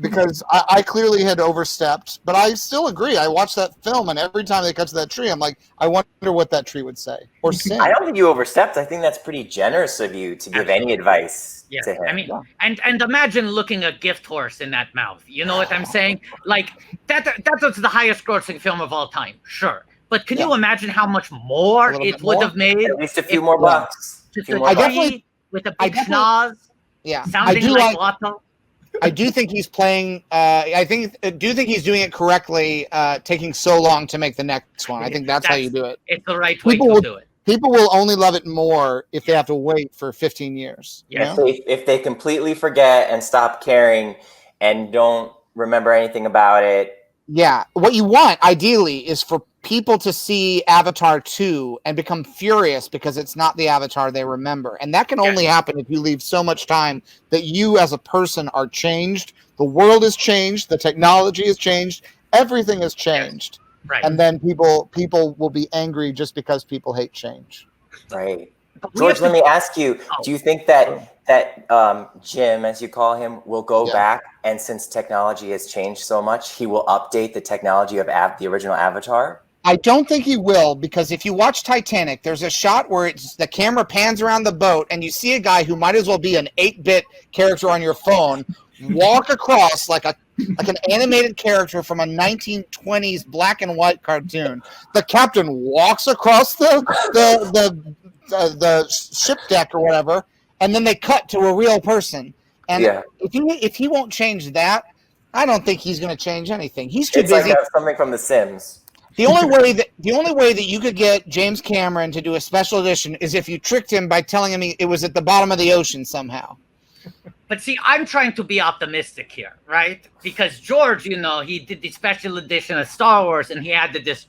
because I clearly had overstepped. But I still agree. I watched that film, and every time they cut to that tree, I'm like, I wonder what that tree would say or sing. I don't think you overstepped. I think that's pretty generous of you to give any advice to him. I mean, and imagine looking a gift horse in that mouth. You know what I'm saying? Like that was the highest grossing film of all time. Sure. But can you imagine how much more it would have made? At least a few more bucks. Just a tree with a big schnoz. Yeah. Sounding like Watto. I do think he's playing. I do think he's doing it correctly, taking so long to make the next one. I think that's how you do it. It's the right way to do it. People will only love it more if they have to wait for 15 years. Yeah. If they completely forget and stop caring and don't remember anything about it. Yeah. What you want, ideally, is for people to see Avatar 2 and become furious because it's not the Avatar they remember. And that can only happen if you leave so much time that you as a person are changed. The world has changed. The technology has changed. Everything has changed. Right. And then people will be angry just because people hate change. Right. George, let me ask you, do you think that Jim, as you call him, will go back, and since technology has changed so much, he will update the technology of the original Avatar? I don't think he will, because if you watch Titanic, there's a shot where the camera pans around the boat and you see a guy who might as well be an 8-bit character on your phone walk across like an animated character from a 1920s black and white cartoon. The captain walks across the ship deck or whatever, and then they cut to a real person. And if he won't change that, I don't think he's going to change anything. He's too busy. It's like something from The Sims. The only way that you could get James Cameron to do a special edition is if you tricked him by telling him it was at the bottom of the ocean somehow. But see, I'm trying to be optimistic here, right? Because George, he did the special edition of Star Wars, and he added this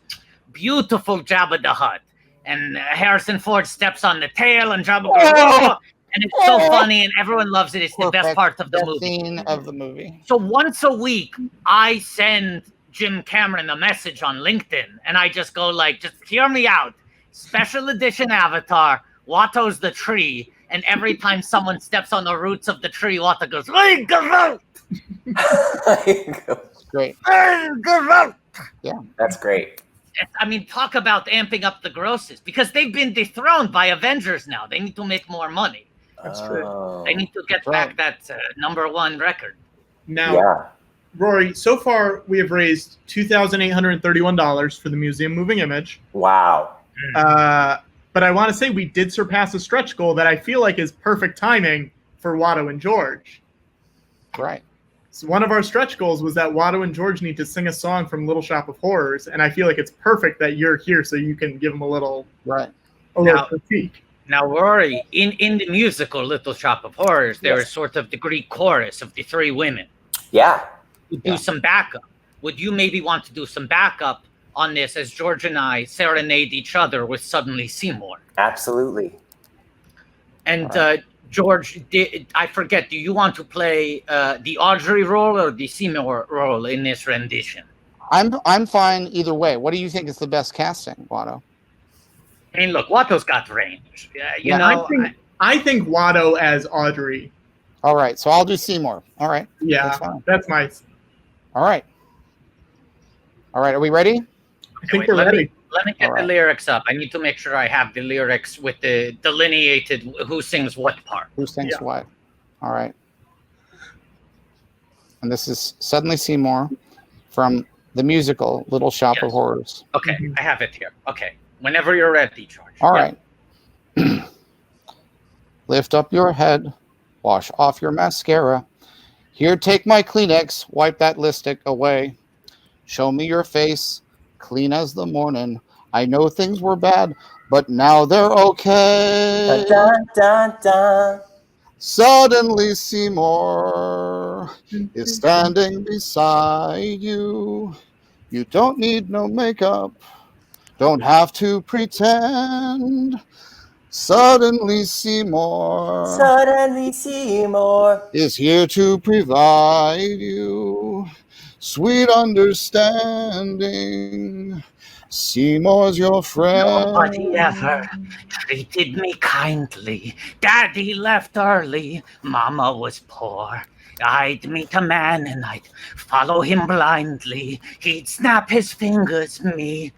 beautiful Jabba the Hutt, and Harrison Ford steps on the tail, and Jabba goes, "Whoa!" And it's so funny, and everyone loves it. It's the best part of the movie. Scene of the movie. So once a week, I send Jim Cameron a message on LinkedIn, and I just go just hear me out. Special edition Avatar, Watto's the tree, and every time someone steps on the roots of the tree, Watto goes, "Hey, go out!" Great. Hey, go out! Yeah, that's great. I mean, talk about amping up the grosses, because they've been dethroned by Avengers now. They need to make more money. That's true. They need to get back that #1 record. Now, Rory, so far we have raised $2,831 for the Museum Moving Image. Wow. But I want to say we did surpass a stretch goal that I feel like is perfect timing for Watto and George. Right. So one of our stretch goals was that Watto and George need to sing a song from Little Shop of Horrors, and I feel like it's perfect that you're here so you can give them a little critique. Now, Rory, in the musical Little Shop of Horrors, there is sort of the Greek chorus of the 3 women. Yeah. To do some backup. Would you maybe want to do some backup on this as George and I serenade each other with Suddenly Seymour? Absolutely. And George, I forget, do you want to play the Audrey role or the Seymour role in this rendition? I'm fine either way. What do you think is the best casting, Watto? I mean, look, Watto's got range. I think Watto as Audrey. All right, so I'll do Seymour. All right. Yeah, that's nice. All right. Are we ready? I think we're ready. Let me get the lyrics up. I need to make sure I have the lyrics with the delineated who sings what part. Who sings what? All right. And this is Suddenly Seymour from the musical Little Shop of Horrors. Okay, I have it here. Okay. Whenever you're ready, George. All right. Lift up your head. Wash off your mascara. Here, take my Kleenex. Wipe that lipstick away. Show me your face. Clean as the morning. I know things were bad, but now they're okay. Dun, dun, dun. Suddenly Seymour is standing beside you. You don't need no makeup. Don't have to pretend. Suddenly Seymour Suddenly Seymour is here to provide you sweet understanding. Seymour's your friend. Nobody ever treated me kindly. Daddy left early. Mama was poor. I'd meet a man and I'd follow him blindly. He'd snap his fingers at me.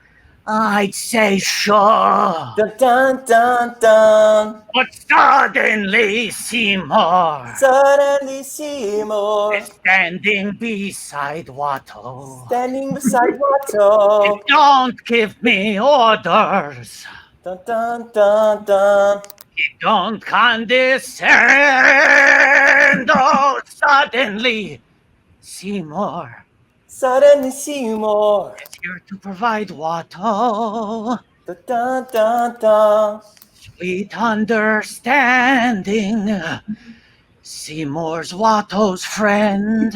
I'd say sure. Dun dun dun dun. But suddenly Seymour Suddenly Seymour is standing beside Watto. standing beside Watto. Don't give me orders. Dun dun dun dun. Don't condescend. Oh, suddenly Seymour Suddenly Seymour. is here to provide Watto. Dun dun dun dun. Sweet understanding. Seymour's Watto's friend.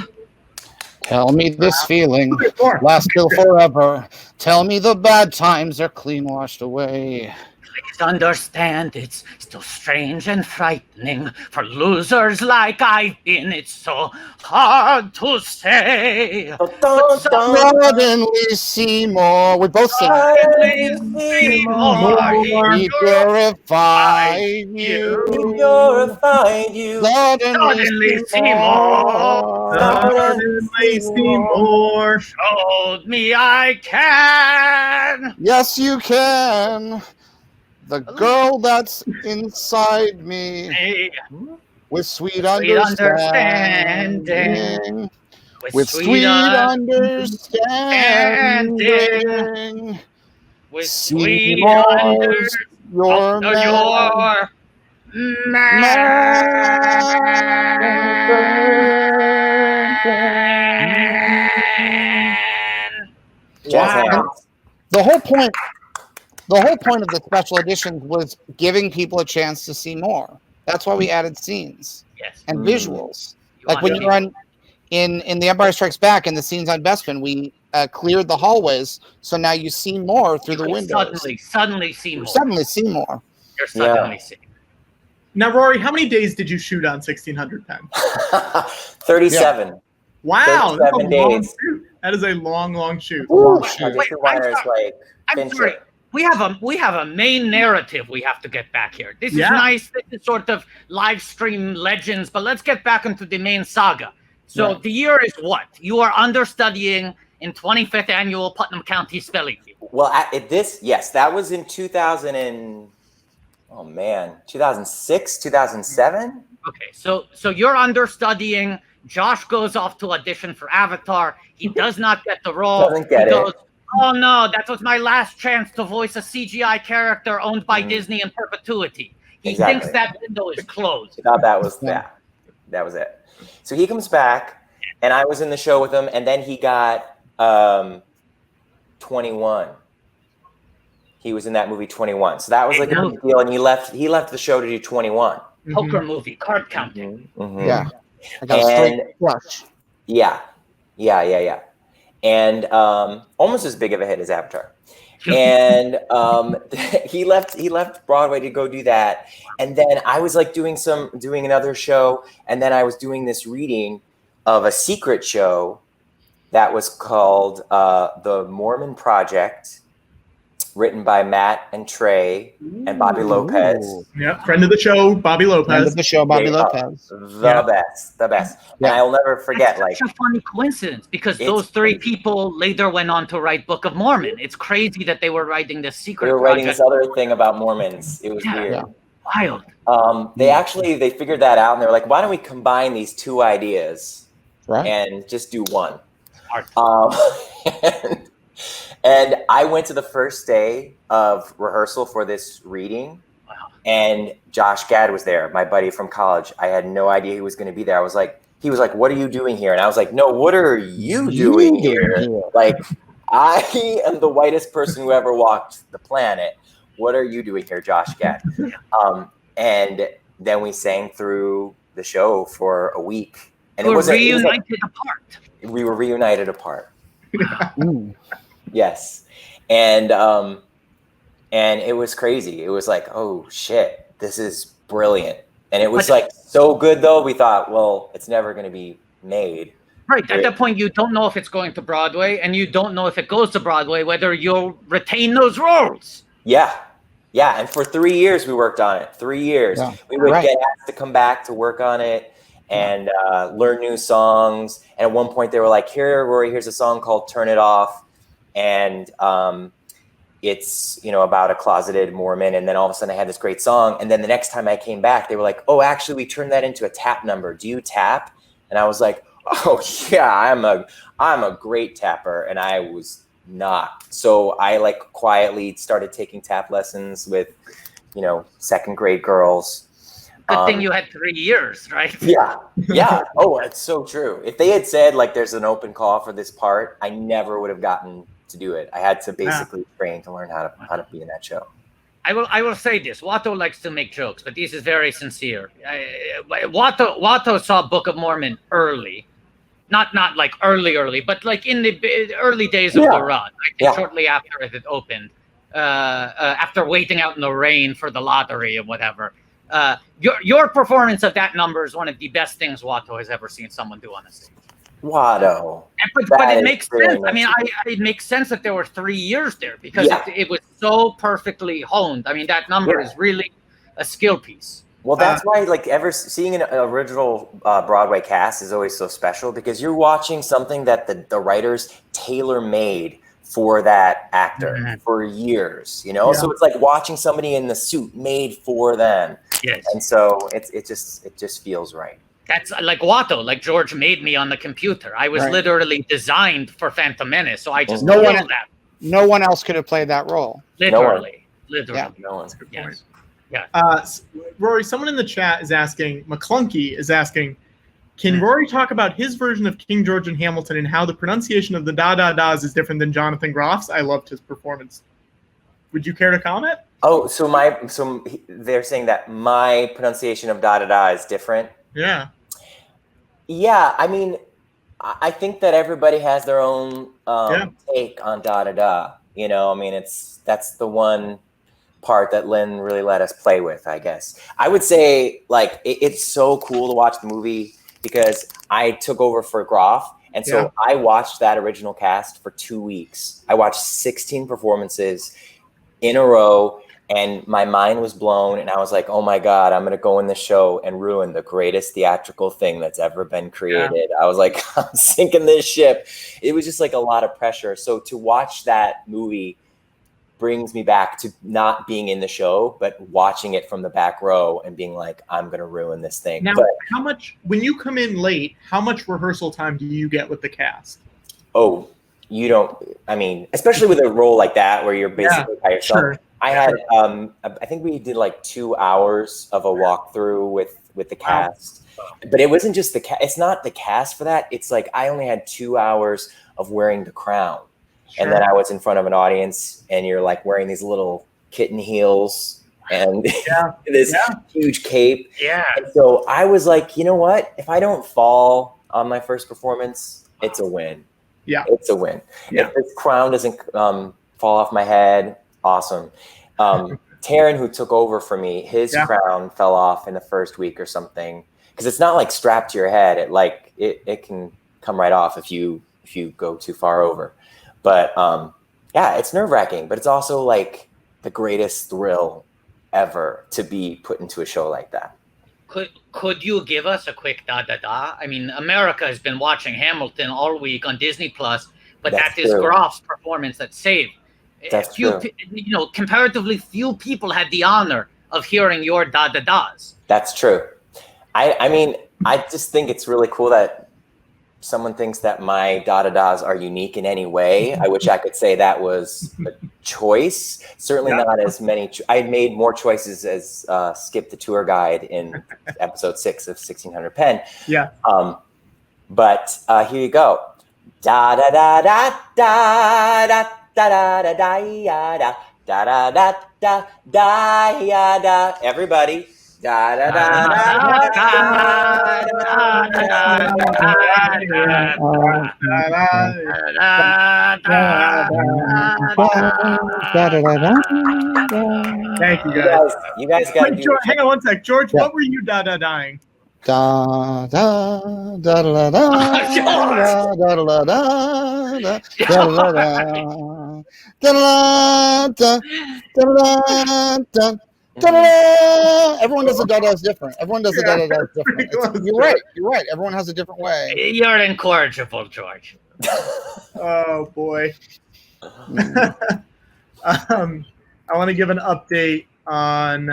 Tell me this feeling lasts till forever. Tell me the bad times are clean washed away. Please understand it's still strange and frightening for losers like I've been. It's so hard to say. Dun dun dun. Suddenly Seymour. We both sing. Suddenly Seymour. He purified you. Purified you. Suddenly Seymour Suddenly Seymour. showed me I can. Yes, you can. The girl that's inside me Hey, with sweet understanding. understanding. With sweet understanding. With sweet Seymour's your man. Jazz Wow. hands. The whole point of the special editions was giving people a chance to see more. That's why we added scenes Yes. and visuals. Like when you run in The Empire Strikes Back and the scenes on Bespin, we cleared the hallways, so now you see more through the windows. Suddenly see more. Suddenly see more. You're suddenly see. Now, Rory, how many days did you shoot on 1600 Penn? 37. Wow, that's a 37 long days. shoot. That is a long shoot. Ooh, Wait, Mr. Weiner's like I'm Fincher. sorry. We have a main narrative we have to get back here. This is nice. This is sort of live stream legends, but let's get back into the main saga. So the year is what? You are understudying in 25th annual Putnam County Spelling Bee. Well, that was in 2006, 2007. Okay, so you're understudying. Josh goes off to audition for Avatar. He does not get the role. Doesn't get He it. goes, oh no, that was my last chance to voice a CGI character owned by Disney in perpetuity. He thinks that window is closed. He thought that was that was it. So he comes back, and I was in the show with him, and then he got 21. He was in that movie 21. So that was like a big deal, and he left the show to do 21. Poker movie, card counting. Mhm. Yeah. I got a straight flush. Yeah. And almost as big of a hit as Avatar. And he left Broadway to go do that. And then I was like doing another show, and then I was doing this reading of a secret show that was called The Mormon Project, written by Matt and Trey and Bobby Lopez. Yep, friend of the show, Bobby Lopez. Friend of the show, Bobby Lopez. The best. And I'll never forget. That's such a funny coincidence because those three people later went on to write Book of Mormon. It's crazy that they were writing this secret. They were writing this other thing about Mormons. It was weird. Yeah. Wild. They figured that out, and they were like, "Why don't we combine these two ideas and just do one?" And I went to the first day of rehearsal for this reading, and Josh Gad was there, my buddy from college. I had no idea he was going to be there. He was like, "What are you doing here?" And I was like, "No, what are you doing here? Like, I am the whitest person who ever walked the planet. What are you doing here, Josh Gad?" And then we sang through the show for a week, and we were reunited apart. Yes. And and it was crazy. It was like, oh shit, this is brilliant. And it was like so good though. We thought, well, it's never going to be made. Right. At that point, you don't know if it's going to Broadway, and you don't know if it goes to Broadway, whether you'll retain those roles. Yeah. Yeah. And for 3 years, we worked on it. 3 years. Yeah. We would get asked to come back to work on it and learn new songs. And at one point, they were like, here, Rory, here's a song called Turn It Off. And it's, you know, about a closeted Mormon. And then all of a sudden I had this great song. And then the next time I came back, they were like, oh, actually, we turned that into a tap number. Do you tap? And I was like, oh, yeah, I'm a great tapper. And I was not. So I like quietly started taking tap lessons with, you know, second grade girls. Good thing you had 3 years, right? Yeah. Yeah. Oh, it's so true. If they had said like there's an open call for this part, I never would have gotten to do it. I had to basically train to learn how to be in that show. I will say this. Watto likes to make jokes, but this is very sincere. Watto saw Book of Mormon early. Not like early, but like in the early days of the run, like shortly after it had opened, after waiting out in the rain for the lottery and whatever. Your performance of that number is one of the best things Watto has ever seen someone do on a stage. Watto. But it makes sense. I mean, it makes sense that there were 3 years there because it was so perfectly honed. I mean, that number is really a skill piece. Well, that's why, like, seeing an original Broadway cast is always so special because you're watching something that the writers tailor-made for that actor for years, you know? So it's like watching somebody in the suit made for them. Yes. And so it just feels right. That's like Watto, like George made me on the computer. I was literally designed for Phantom Menace, so I just killed that. No one else could have played that role. Literally. Yeah, no one. Yes. Yeah. Rory, someone in the chat is asking, McClunky is asking, can Rory talk about his version of King George and Hamilton and how the pronunciation of the da-da-das is different than Jonathan Groff's? I loved his performance. Would you care to comment? Oh, so they're saying that my pronunciation of da-da-da is different? Yeah. Yeah, I mean, I think that everybody has their own take on da-da-da. You know, I mean, that's the one part that Lynn really let us play with, I guess. I would say, like, it's so cool to watch the movie because I took over for Groff. And so I watched that original cast for 2 weeks. I watched 16 performances in a row. And my mind was blown, and I was like, oh my God, I'm going to go in the show and ruin the greatest theatrical thing that's ever been created. I was like, I'm sinking this ship. It was just like a lot of pressure. So to watch that movie brings me back to not being in the show, but watching it from the back row and being like, I'm going to ruin this thing. Now, how much, when you come in late, how much rehearsal time do you get with the cast? Oh, you don't, I mean, especially with a role like that where you're basically by yourself. Sure. I had, I think we did like 2 hours of a walkthrough with the cast, but it wasn't just the cast. It's not the cast for that. It's like, I only had 2 hours of wearing the crown. Sure. And then I was in front of an audience and you're like wearing these little kitten heels and this huge cape. Yeah. And so I was like, you know what? If I don't fall on my first performance, it's a win. Yeah. It's a win. Yeah. If this crown doesn't fall off my head, awesome. Taryn, who took over for me, his crown fell off in the first week or something because it's not like strapped to your head. It can come right off if you go too far over. But it's nerve-wracking, but it's also like the greatest thrill ever to be put into a show like that. Could you give us a quick da-da-da? I mean, America has been watching Hamilton all week on Disney Plus, but that is Groff's performance that saved. That's true. You know, comparatively few people had the honor of hearing your da-da-das. That's true. I mean, I just think it's really cool that someone thinks that my da-da-das are unique in any way. I wish I could say that was a choice. Certainly not as many. I made more choices as Skip the tour guide in episode 6 of 1600 Penn. Yeah. But here you go. Da-da-da-da-da-da. Da da da da da da da da da da da da. Everybody, Da da da Thank you You guys. guys, you guys got to Wait, do. George, hang on one sec. George, Yeah. what were you dying? Da da da da da da da da da da da da. Everyone does a da-da's different. Everyone does a da-da's different. You're right. You're right. Everyone has a different way. You're incorrigible, George. Oh boy. I want to give an update on.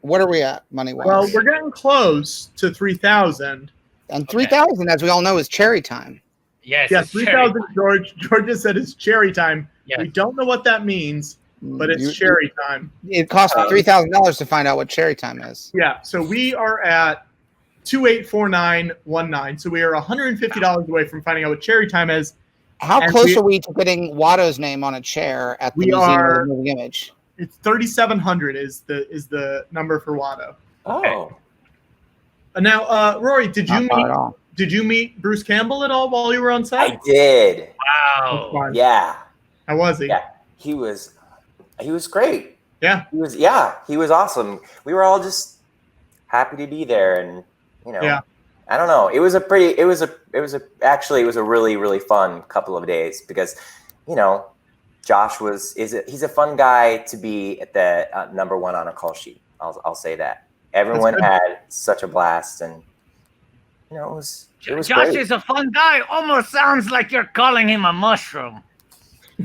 What are we at money-wise? Well, we're getting close to 3,000. And 3,000, as we all know, is cherry time. Yes. Yeah, 3,000. George just said it's cherry time. Yes. We don't know what that means, but it's cherry time. It costs me $3,000 to find out what cherry time is. Yeah, so we are at 284919. So we are $150 away from finding out what cherry time is. How close are we to getting Watto's name on a chair at the Museum of the Moving Image? It's 3,700 is the number for Watto. Oh. Now, Rory, did you meet Bruce Campbell at all while you were on set? I did. Wow. Yeah. How was he? Yeah. He was great. Yeah. He was awesome. We were all just happy to be there, and Yeah. I don't know. It was a really, really fun couple of days because, Josh he's a fun guy to be at the number one on a call sheet. I'll say that. Everyone had such a blast, and it was Josh great. is a fun guy. Almost sounds like you're calling him a mushroom.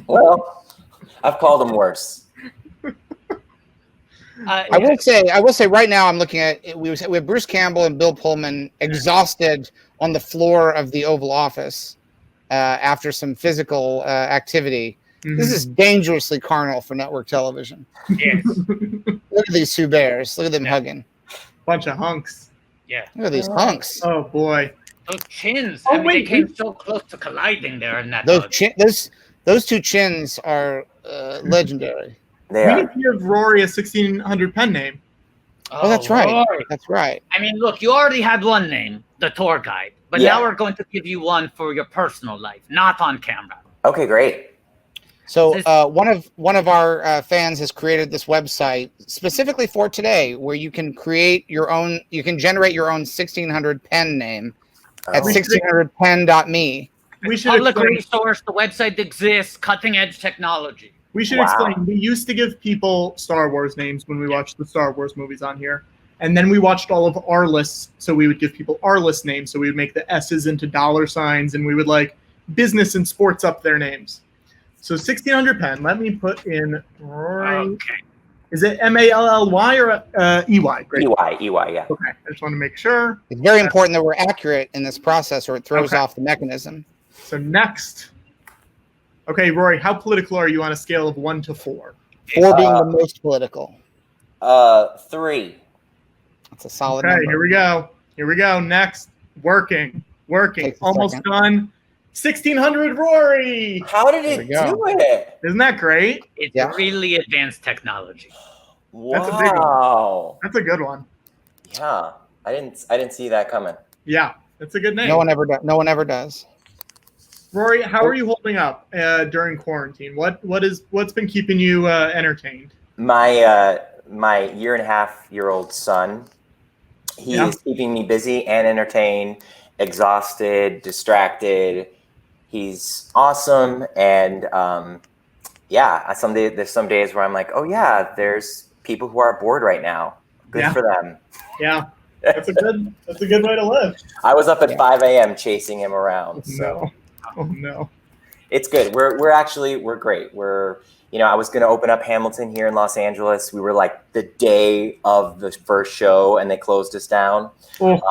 Well, I've called him worse. I will say right now I'm looking at we have Bruce Campbell and Bill Pullman exhausted on the floor of the Oval Office after some physical activity. Mm-hmm. This is dangerously carnal for network television. Yes. Look at these two bears. Look at them hugging. Bunch of hunks. Yeah. Look at these hunks. Oh boy. Those chins. Oh, they came so close to colliding there in that. Those two chins are legendary. We need to give Rory a 1,600 pen name. Oh, that's right. Rory. That's right. I mean, look, you already had one name, the tour guide, but now we're going to give you one for your personal life, not on camera. Okay, great. So one of our fans has created this website specifically for today, where you can create your own. You can generate your own 1,600 pen name at 1,600pen.me. We should public resource. The website exists. Cutting edge technology. We should explain. We used to give people Star Wars names when we watched the Star Wars movies on here. And then we watched all of our lists. So we would give people our list names. So we would make the S's into $signs, and we would business and sports up their names. So 1,600 pen. Let me put in Rory. Okay. Is it Mally or EY? Great. EY, yeah. Okay. I just want to make sure. It's very important that we're accurate in this process, or it throws off the mechanism. So next. Okay, Rory, how political are you on a scale of 1 to 4? 4 being the most political. 3. That's a solid number. Here we go. Next. Working. Almost done. 1,600 Rory. How did it do it? Isn't that great? It's really advanced technology. Wow. That's a big one. That's a good one. Yeah. I didn't see that coming. Yeah. That's a good name. No one ever does. Rory, how are you holding up during quarantine? What's been keeping you entertained? My 1.5-year-old son, he is keeping me busy and entertained, exhausted, distracted. He's awesome, and there's some days where I'm like, oh yeah, there's people who are bored right now. Good for them. Yeah. That's a good way to live. I was up at 5 a.m. chasing him around. So. No. Oh no. It's good. We're great. I was going to open up Hamilton here in Los Angeles. We were the day of the first show, and they closed us down. But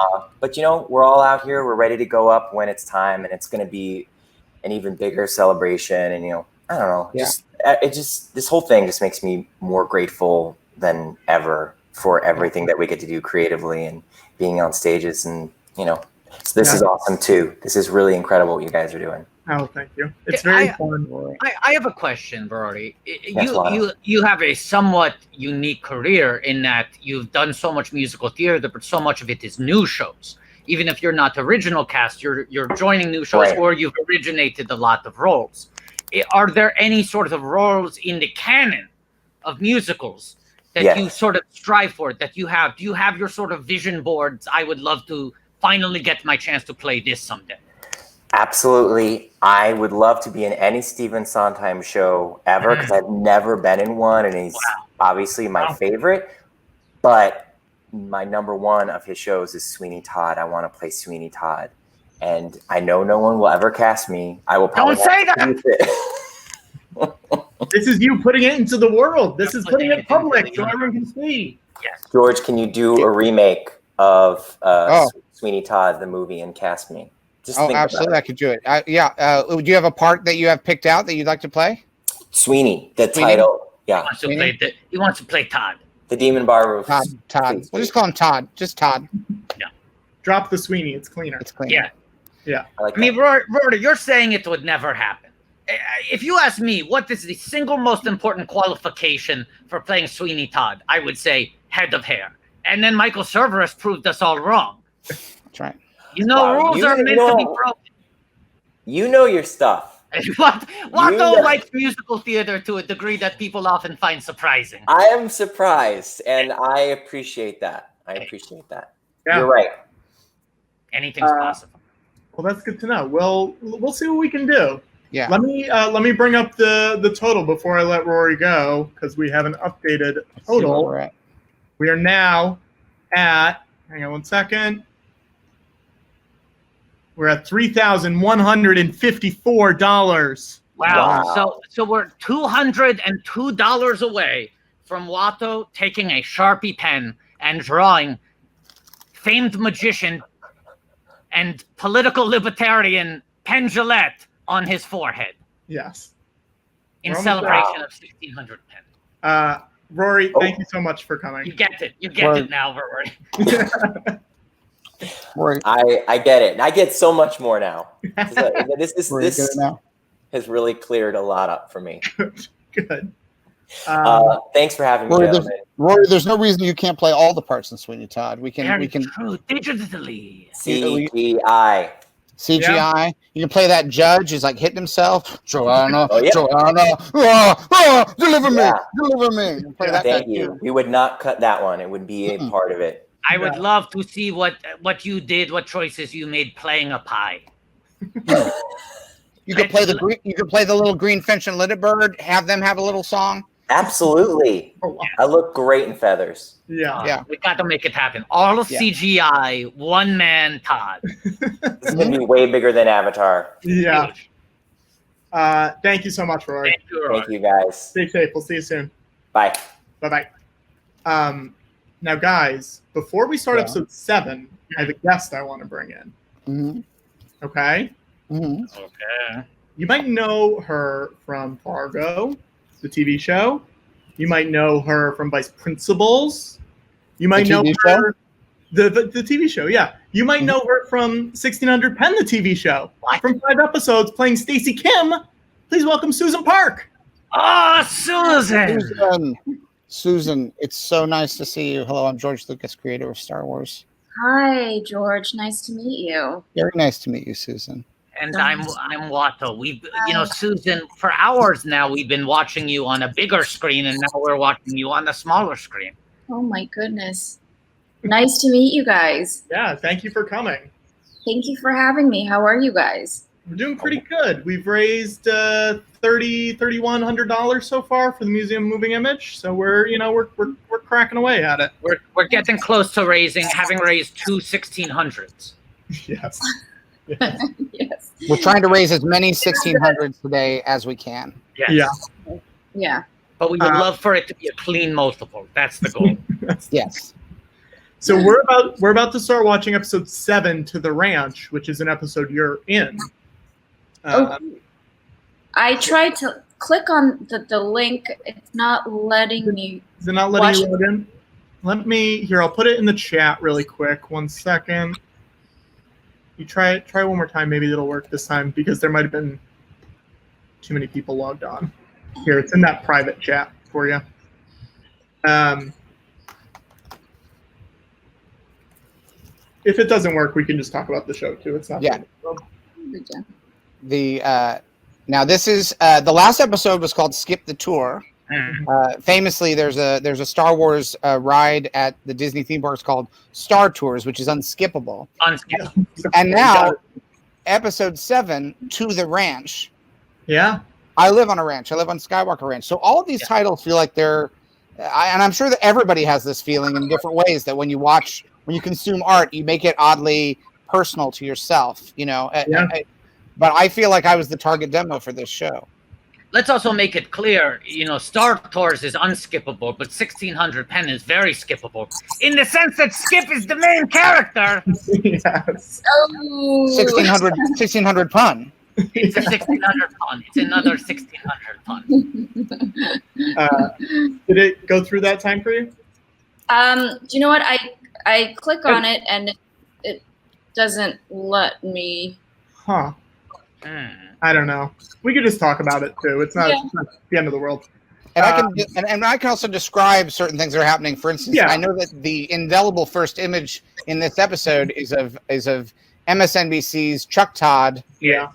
we're all out here. We're ready to go up when it's time, and it's going to be an even bigger celebration. And I don't know. This whole thing just makes me more grateful than ever for everything that we get to do creatively and being on stages, and so this is awesome too. This is really incredible what you guys are doing. Oh, thank you. It's very fun. I have a question, Rory. Yes, You have a somewhat unique career in that you've done so much musical theater, but so much of it is new shows. Even if you're not original cast, you're joining new shows, or you've originated a lot of roles. Are there any sort of roles in the canon of musicals that you sort of strive for, that you have? Do you have your sort of vision boards? I would love to finally get my chance to play this someday. Absolutely. I would love to be in any Stephen Sondheim show ever, because I've never been in one, and he's obviously my favorite. But my number one of his shows is Sweeney Todd. I want to play Sweeney Todd. And I know no one will ever cast me. I will probably Don't say that! This is you putting it into the world. This is putting it public so everyone can see. Yes. George, can you do a remake of Sweeney Todd, the movie, and cast me? Just think absolutely. I could do it. Do you have a part that you have picked out that you'd like to play? Sweeney, the title. Yeah. He wants to play Todd. The Demon Barber. Todd. We'll just call him Todd. Just Todd. Yeah. Drop the Sweeney. It's cleaner. It's cleaner. Yeah. Yeah. I mean, Rory, you're saying it would never happen. If you ask me what is the single most important qualification for playing Sweeney Todd, I would say head of hair. And then Michael Cerveris proved us all wrong. That's right. You know, rules are meant to be broken. You know your stuff. Watto likes musical theater to a degree that people often find surprising. I am surprised, and I appreciate that. Yeah. You're right. Anything's possible. Well, that's good to know. Well, we'll see what we can do. Yeah. Let me bring up the total before I let Rory go, because we have an updated total. We are now at, hang on one second. We're at $3,154. Wow. So we're $202 away from Watto taking a Sharpie pen and drawing famed magician and political libertarian Penn Jillette on his forehead. Yes. In celebration of 1600 Penn. Rory, thank you so much for coming. You get it. You get it now, Rory. I get it. And I get so much more now. This has really cleared a lot up for me. Good. Thanks for having me. Rory, there's no reason you can't play all the parts in Sweeney Todd. We can true. Digitally. CGI. CGI. You can play that judge. He's like hitting himself. Joanna, Joanna, deliver me, deliver me. Play that. Thank you. We would not cut that one. It would be a part of it. I would love to see what you did, what choices you made playing a pie. You could play the little green finch and Litterbird. Have them have a little song. Absolutely. I look great in feathers. Yeah. We got to make it happen. All CGI, one man Todd. This is going to be way bigger than Avatar. Yeah. Thank you so much, Rory. Thank you, guys. Stay safe. We'll see you soon. Bye. Bye-bye. Now, guys, before we start episode 7, I have a guest I want to bring in. Mm-hmm. Okay? Mm-hmm. Okay. You might know her from Fargo, the TV show. You might know her from Vice Principals. You might know her the TV show. Yeah, you might know her from 1600 Penn, the TV show. From 5 episodes, playing Stacey Kim. Please welcome Susan Park. Oh, Susan. Susan, it's so nice to see you. Hello, I'm George Lucas, creator of Star Wars. Hi, George. Nice to meet you. Very nice to meet you, Susan. And I'm Watto. We've, Susan, for hours now, we've been watching you on a bigger screen, and now we're watching you on a smaller screen. Oh my goodness. Nice to meet you guys. Yeah, thank you for coming. Thank you for having me. How are you guys? We're doing pretty good. We've raised $3,100 so far for the Museum of Moving Image. So we're cracking away at it. We're getting close to having raised 2 1600s. Yes. Yes. We're trying to raise as many 1600s today as we can. Yes. Yeah. But we would love for it to be a clean multiple. That's the goal. Yes. So we're about to start watching episode 7, To the Ranch, which is an episode you're in. I tried to click on the link. It's not letting me. Is it not letting you log in? Let me, I'll put it in the chat really quick. 1 second. You try one more time. Maybe it'll work this time because there might have been too many people logged on. Here, it's in that private chat for you. If it doesn't work, we can just talk about the show too. It's not. Yeah. Now this is the last episode was called "Skip the Tour." Famously, there's a Star Wars ride at the Disney theme parks called Star Tours, which is unskippable. Unskippable. And now, episode 7, To the Ranch. Yeah. I live on a ranch. I live on Skywalker Ranch. So all of these titles feel like they're, and I'm sure that everybody has this feeling in different ways, that when you consume art, you make it oddly personal to yourself, you know. But I feel like I was the target demo for this show. Let's also make it clear, you know, Star Tours is unskippable, but 1600 Penn is very skippable, in the sense that Skip is the main character. Yes. Oh. 1600 pun. It's a 1600 pun. It's another 1600 pun. Did it go through that time for you? Do you know what? I click on it and it doesn't let me. Huh. I don't know. We could just talk about it too. It's not, it's not the end of the world. And I can also describe certain things that are happening. For instance, I know that the indelible first image in this episode is of MSNBC's Chuck Todd. Yeah.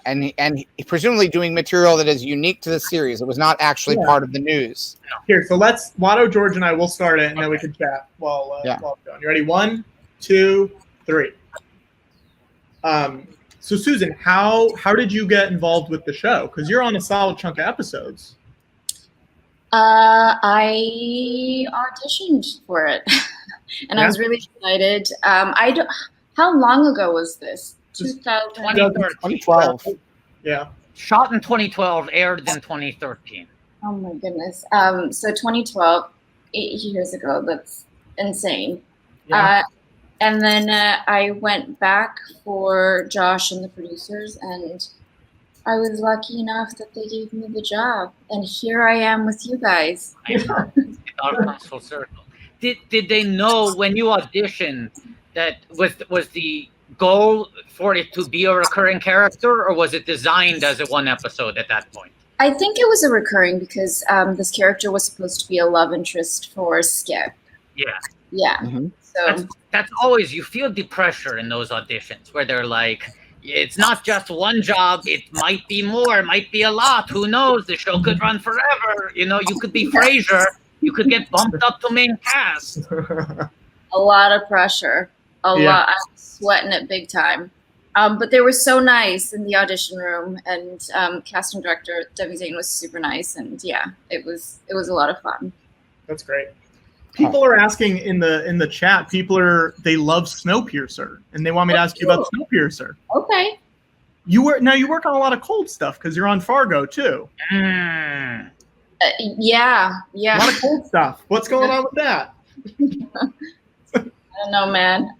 And presumably doing material that is unique to the series. It was not actually part of the news. Here, so let's Watto, George, and I will start it, and then we can chat while I'm going. You ready? 1, 2, 3. So Susan, how did you get involved with the show? Because you're on a solid chunk of episodes. I auditioned for it, and I was really excited. How long ago was this? 2012. Yeah. Shot in 2012, aired in 2013. Oh my goodness. So 2012, 8 years ago. That's insane. Yeah. And then I went back for Josh and the producers, and I was lucky enough that they gave me the job. And here I am with you guys. It all comes full circle. Did they know when you auditioned that was the goal for it to be a recurring character, or was it designed as a one episode at that point? I think it was a recurring because this character was supposed to be a love interest for Skip. Yeah. Yeah. Mm-hmm. So that's always, you feel the pressure in those auditions where they're like, it's not just one job, it might be more, it might be a lot, who knows, the show could run forever, you know, you could be Frasier, you could get bumped up to main cast. A lot of pressure, a lot. I was sweating it big time. But they were so nice in the audition room, and casting director Debbie Zane was super nice, and yeah, it was a lot of fun. That's great. People are asking in the chat. They love Snowpiercer, and they want me to ask you about Snowpiercer. Okay. You work on a lot of cold stuff because you're on Fargo too. Yeah. A lot of cold stuff. What's going on with that? I don't know, man.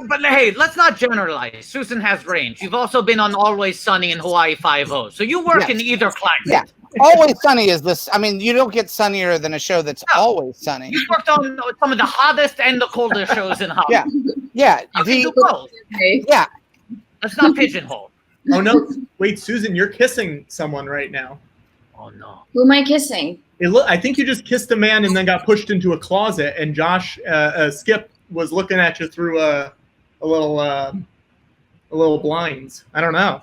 But hey, let's not generalize. Susan has range. You've also been on Always Sunny in Hawaii 5-0, so you work in either climate. Yeah. Always Sunny is this. I mean, you don't get sunnier than a show that's always sunny. You worked on some of the hottest and the coldest shows in Hollywood. Yeah. You can do both. Yeah. Let's not pigeonhole. Oh no! Wait, Susan, you're kissing someone right now. Oh no! Who am I kissing? I think you just kissed a man and then got pushed into a closet, and Josh, Skip, was looking at you through a little blinds. I don't know.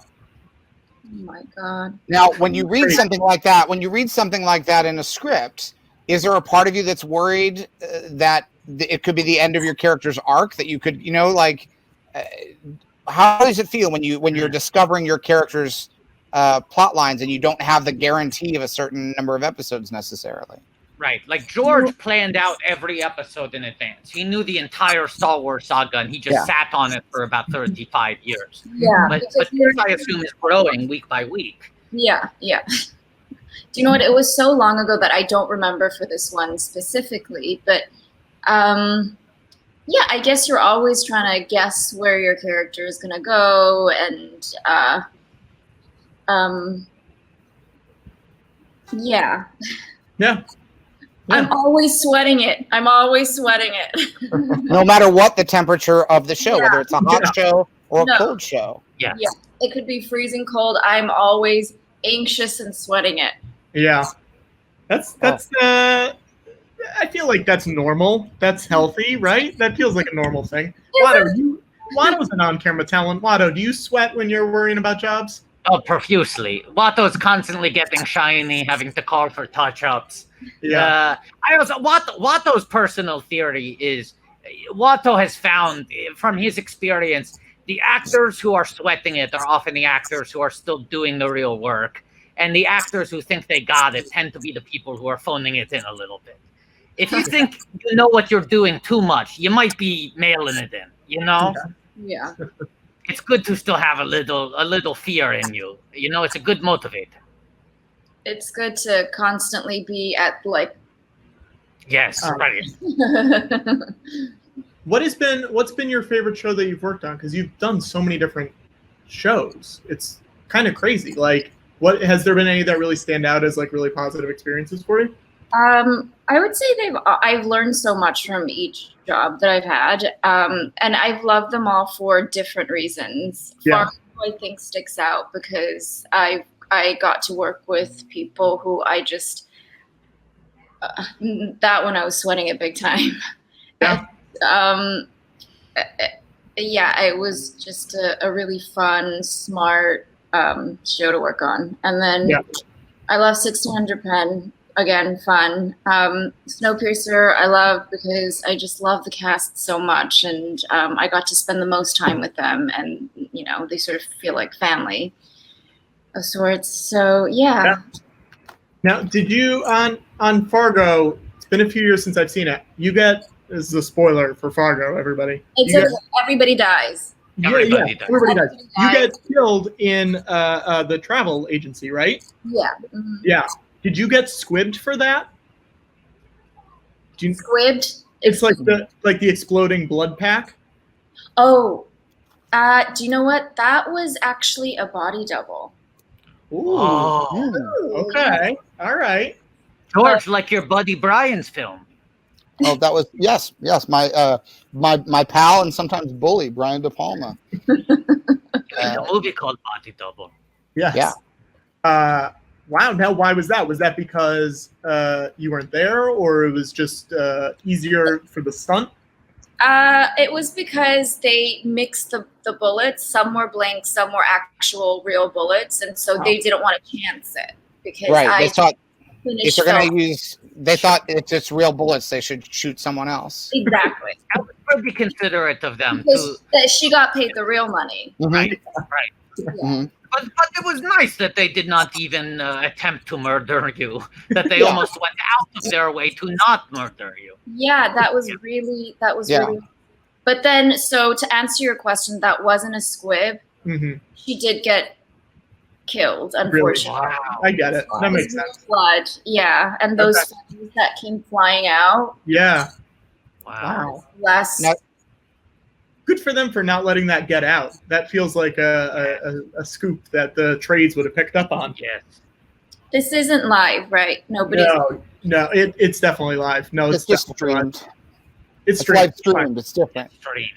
Oh my God. Now, when you read something like that, in a script, is there a part of you that's worried that it could be the end of your character's arc? That you could, you know, like, how does it feel when you're discovering your character's plot lines and you don't have the guarantee of a certain number of episodes necessarily? Right. Like George planned out every episode in advance. He knew the entire Star Wars saga, and he just sat on it for about 35 years. Yeah. But this, I assume, is growing week by week. Yeah. Do you know what? It was so long ago that I don't remember for this one specifically. But I guess you're always trying to guess where your character is going to go. And I'm always sweating it. I'm always sweating it. No matter what the temperature of the show, whether it's a hot show or No. a cold show. Yeah. Yeah, it could be freezing cold. I'm always anxious and sweating it. Yeah, that's I feel like that's normal. That's healthy, right? That feels like a normal thing. Watto's an on-camera talent. Watto, do you sweat when you're worrying about jobs? Oh, profusely. Watto's constantly getting shiny, having to call for touch-ups. Yeah. Watto's personal theory is Watto has found from his experience the actors who are sweating it are often the actors who are still doing the real work, and the actors who think they got it tend to be the people who are phoning it in a little bit. If you think you know what you're doing too much, you might be mailing it in, you know? Yeah. It's good to still have a little fear in you. You know, it's a good motivator. It's good to constantly be at like. Yes, right. What's been your favorite show that you've worked on? Because you've done so many different shows. It's kind of crazy. Like, what has there been any that really stand out as like really positive experiences for you? I would say I've learned so much from each job that I've had, and I've loved them all for different reasons. Yeah. Fargo, I think, sticks out because I got to work with people who I just that one I was sweating it big time. Yeah. Yeah, it was just a really fun, smart show to work on, and then I love 1600 Penn. Again, fun. Snowpiercer, I love because I just love the cast so much, and I got to spend the most time with them, and you know they sort of feel like family of sorts. So yeah. Now, did you on Fargo? It's been a few years since I've seen it. You get this is a spoiler for Fargo, everybody. It's okay. Everybody dies. Everybody dies. You get killed in the travel agency, right? Yeah. Mm-hmm. Yeah. Did you get squibbed for that? Squibbed? It's like the exploding blood pack. Oh, do you know what? That was actually a body double. Ooh. Okay. All right. George, like your buddy Brian's film. Oh, that was yes. My pal and sometimes bully Brian De Palma. A movie called Body Double. Yes. Yeah. Wow. Now, why was that? Was that because you weren't there, or it was just easier for the stunt? It was because they mixed the bullets. Some were blank, some were actual real bullets, and so they didn't want to chance it because they thought if they're going to use. They thought if it's real bullets, they should shoot someone else. Exactly. That was pretty considerate of them. She got paid the real money. Mm-hmm. Right. Yeah. Mm-hmm. But it was nice that they did not even attempt to murder you. That they almost went out of their way to not murder you. Yeah, that was really. But then, so to answer your question, that wasn't a squib. Mm-hmm. She did get killed, unfortunately. Really? Wow. I get it. That makes sense. Blood, yeah, and those feathers that came flying out. Yeah. Wow. Good for them for not letting that get out. That feels like a scoop that the trades would have picked up on. Yes. This isn't live, right? Nobody. No, it's definitely live. No, it's just streamed. It's live streamed. It's different.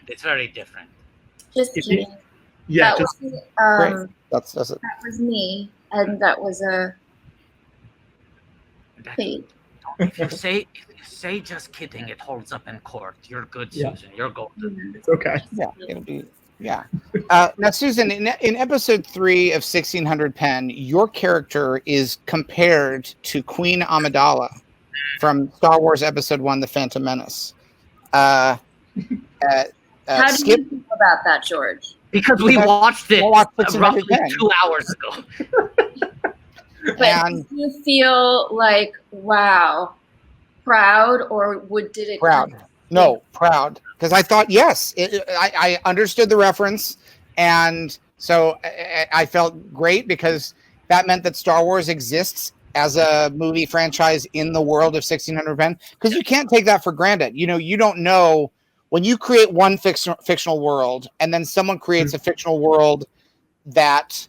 It's very different. Just kidding. Yeah, that that's it. That was me, and that was a fake. If you say just kidding, it holds up in court. You're good, Susan. You're golden. It's okay. Yeah, it'll be. Yeah. Now, Susan, in episode 3 of 1600 Penn, your character is compared to Queen Amidala from Star Wars Episode 1, The Phantom Menace. How do you think about that, George? Because we watched it roughly 2 hours ago. But did you feel like, wow, proud, or did it? Proud. No, proud. Because I thought, yes, I understood the reference. And so I felt great because that meant that Star Wars exists as a movie franchise in the world of 1600 Penn. Because you can't take that for granted. You know, you don't know when you create one fictional world and then someone creates a fictional world that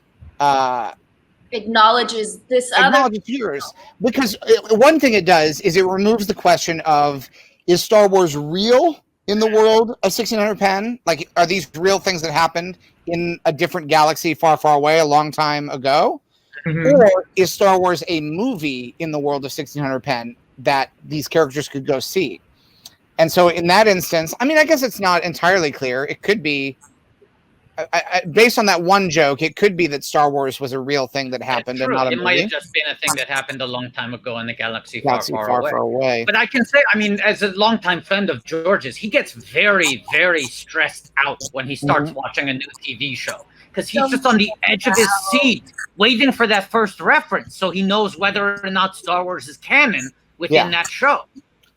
acknowledges this other. Acknowledges yours. Because one thing it does is it removes the question of, is Star Wars real in the world of 1600 Penn? Like, are these real things that happened in a different galaxy far, far away a long time ago? Mm-hmm. Or is Star Wars a movie in the world of 1600 Penn that these characters could go see? And so in that instance, I mean, I guess it's not entirely clear. It could be, based on that one joke, it could be that Star Wars was a real thing that happened and not a movie. It might have just been a thing that happened a long time ago in the galaxy far away. But I can say, I mean, as a longtime friend of George's, he gets very, very stressed out when he starts watching a new TV show. Because he's just on the edge of his seat, waiting for that first reference, so he knows whether or not Star Wars is canon within that show.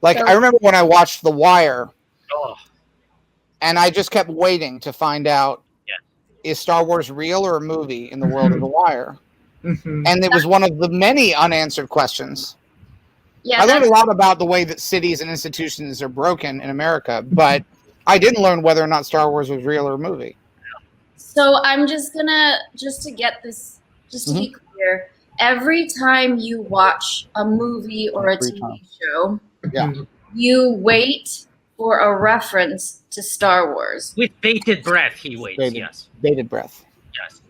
Like, I remember when I watched The Wire, and I just kept waiting to find out, is Star Wars real or a movie in the world of The Wire? And it was one of the many unanswered questions. Yeah, I learned a lot about the way that cities and institutions are broken in America, but I didn't learn whether or not Star Wars was real or a movie. So I'm just gonna, just to get this, just to be clear, every time you watch a movie or a TV show, you wait for a reference to Star Wars. With bated breath, he waits, yes. Bated breath. Yes.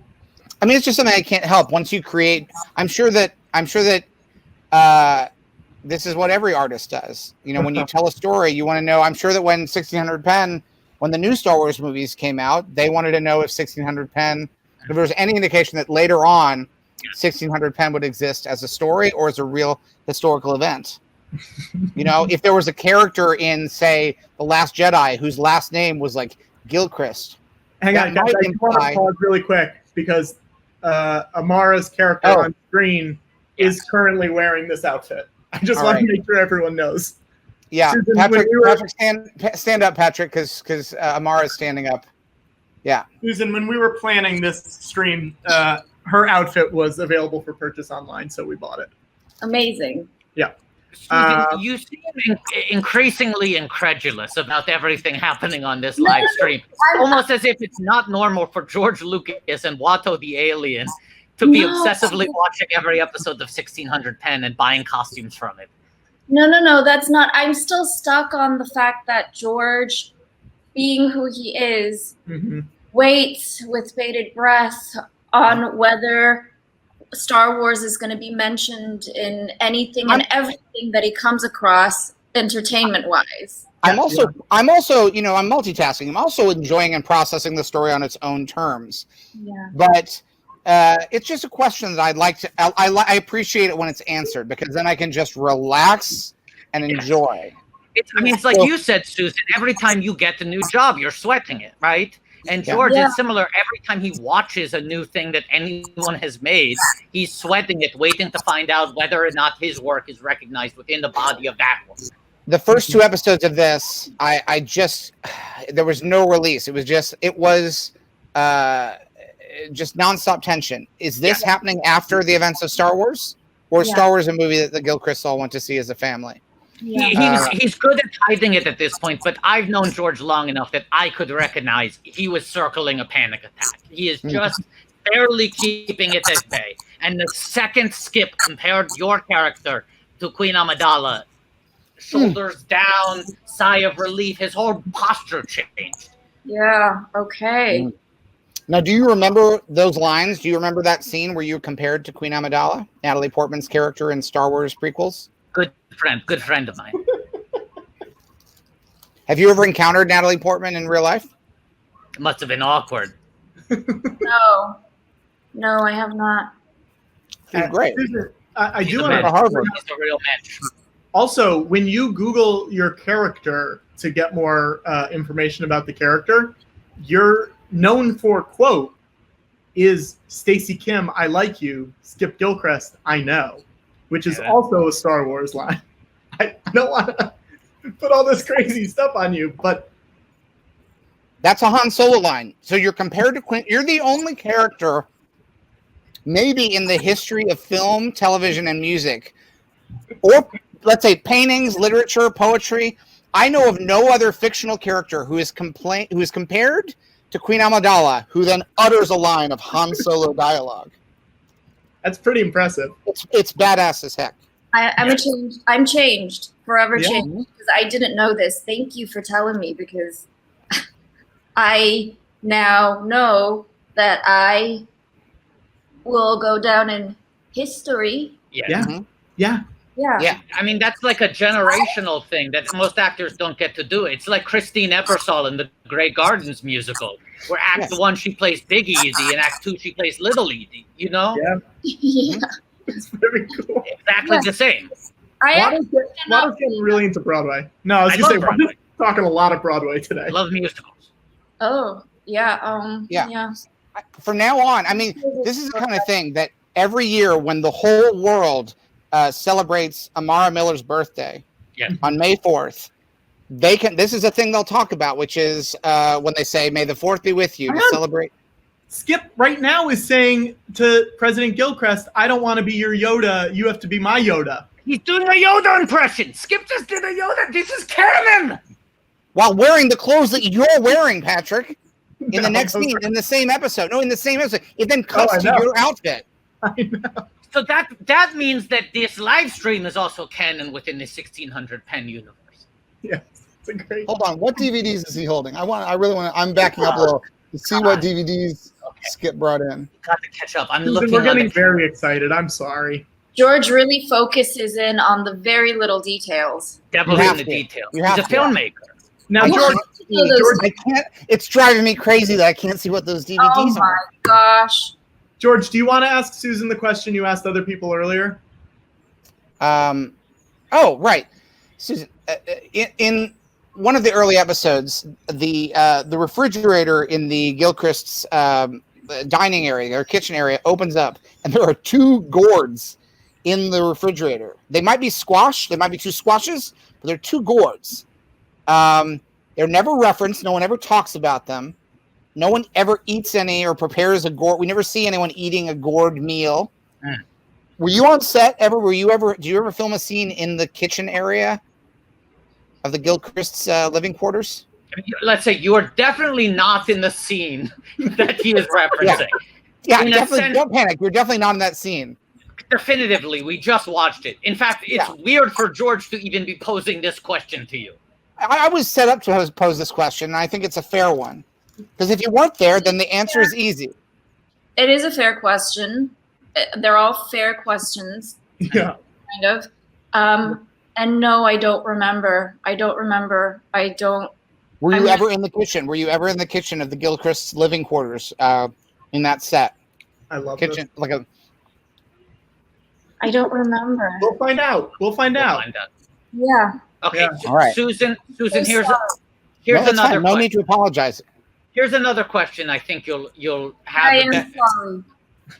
I mean, it's just something I can't help. Once you create, I'm sure that this is what every artist does. You know, when you tell a story, you want to know, I'm sure that when 1600 Penn, when the new Star Wars movies came out, they wanted to know if 1600 Penn, if there was any indication that later on 1600 Penn would exist as a story or as a real historical event. You know, if there was a character in, say, The Last Jedi whose last name was like Gilchrist. Hang on, guys, I just want to pause really quick because Amara's character on screen is currently wearing this outfit. I just want to make sure everyone knows. Yeah, Susan, Patrick, stand up, Patrick, because Amara's standing up. Yeah. Susan, when we were planning this stream, her outfit was available for purchase online, so we bought it. Amazing. Yeah. Susan, you seem increasingly incredulous about everything happening on this live stream. Almost as if it's not normal for George Lucas and Watto the Alien to be obsessively watching every episode of 1600 Penn and buying costumes from it. No, that's not. I'm still stuck on the fact that George, being who he is, waits with bated breath on whether Star Wars is going to be mentioned in anything and everything that he comes across entertainment-wise. I'm also, you know, I'm multitasking. I'm also enjoying and processing the story on its own terms. Yeah. But it's just a question that I'd like to. I appreciate it when it's answered because then I can just relax and enjoy. I mean, it's like you said, Susan. Every time you get a new job, you're sweating it, right? And George is similar. Every time he watches a new thing that anyone has made, he's sweating it, waiting to find out whether or not his work is recognized within the body of that one. The first 2 episodes of this, there was no release. It was just nonstop tension. Is this happening after the events of Star Wars? Or is Star Wars a movie that the Gilchrist all went to see as a family? He's good at hiding it at this point, but I've known George long enough that I could recognize he was circling a panic attack. He is just barely keeping it at bay. And the second Skip compared your character to Queen Amidala, shoulders down, sigh of relief, his whole posture changed. Yeah, okay. Now, do you remember those lines? Do you remember that scene where you were compared to Queen Amidala, Natalie Portman's character in Star Wars prequels? Good friend of mine. Have you ever encountered Natalie Portman in real life? It must have been awkward. No, I have not. She's great. I do want to Harvard. He's a real match. Also, when you Google your character to get more information about the character, you're known for quote is Stacey Kim, I like you. Skip Gilchrist, I know, which is also a Star Wars line. I don't want to put all this crazy stuff on you, but that's a Han Solo line. So you're compared to Queen. You're the only character, maybe in the history of film, television, and music, or let's say paintings, literature, poetry. I know of no other fictional character who is compared to Queen Amidala, who then utters a line of Han Solo dialogue. That's pretty impressive. It's badass as heck. I'm changed, forever Yeah. changed, because I didn't know this. Thank you for telling me, because I now know that I will go down in history. Yeah. Mhm. Yeah. Yeah. I mean, that's like a generational thing that most actors don't get to do. It's like Christine Ebersol in the Grey Gardens musical, where Act 1 she plays Big Easy, and Act 2 she plays Little Easy. You know, Yeah. It's very cool. exactly the same. Waddle's getting really into Broadway. No, I was I going to say, love Broadway. Waddle's talking a lot of Broadway today. I love musicals. Oh, yeah. Yeah. From now on, I mean, this is the kind of thing that every year when the whole world celebrates Amara Miller's birthday on May 4th, this is a thing they'll talk about, which is when they say, "May the 4th be with you," to celebrate. Skip right now is saying to President Gilchrist, "I don't want to be your Yoda. You have to be my Yoda." He's doing a Yoda impression. Skip just did a Yoda. This is canon. While wearing the clothes that you're wearing, Patrick, in the No, next scene, in the same episode. No, in the same episode. It then I cuts to know. your outfit. I know. So that means that this live stream is also canon within the 1600 Penn universe. Yes, it's a great. Hold on, what DVDs is he holding? I really want to. I'm backing up a little to see what DVDs Skip brought in. Got to catch up. I'm Susan, looking. we're getting on very excited. I'm sorry. George really focuses in on the very little details. Devil in the details. You He's have a to. filmmaker. Now, I George, I can't. It's driving me crazy that I can't see what those DVDs Oh my are. gosh. George, do you want to ask Susan the question you asked other people earlier? Oh, right, Susan. In one of the early episodes, the refrigerator in the Gilchrist's dining area or kitchen area opens up, and there are two gourds in the refrigerator. They might be squash. They might be two squashes, but they're two gourds. They're never referenced. No one ever talks about them. No one ever eats any or prepares a gourd. We never see anyone eating a gourd meal. Were you on set ever? Do you ever film a scene in the kitchen area of the Gilchrist's living quarters? Let's say you are definitely not in the scene that he is referencing. Yeah, In a definitely. sense- Don't panic. You're definitely not in that scene. Definitively, we just watched it. In fact, it's weird for George to even be posing this question to you. I was set up to pose this question, and I think it's a fair one. Because if you weren't there, then the answer is easy. It is a fair question. They're all fair questions, Yeah. kind of. And no, I don't remember. I don't. Were you I'm- ever in the kitchen? Were you ever in the kitchen of the Gilchrist's living quarters in that set? I love Kitchen, like a. I don't remember. We'll find out. We'll find out. Yeah. Okay, Yeah. All right. Susan, I'm here's sorry. here's No, that's another fine. No question. need to apologize. Here's another question. I think you'll have. I a am bet- sorry.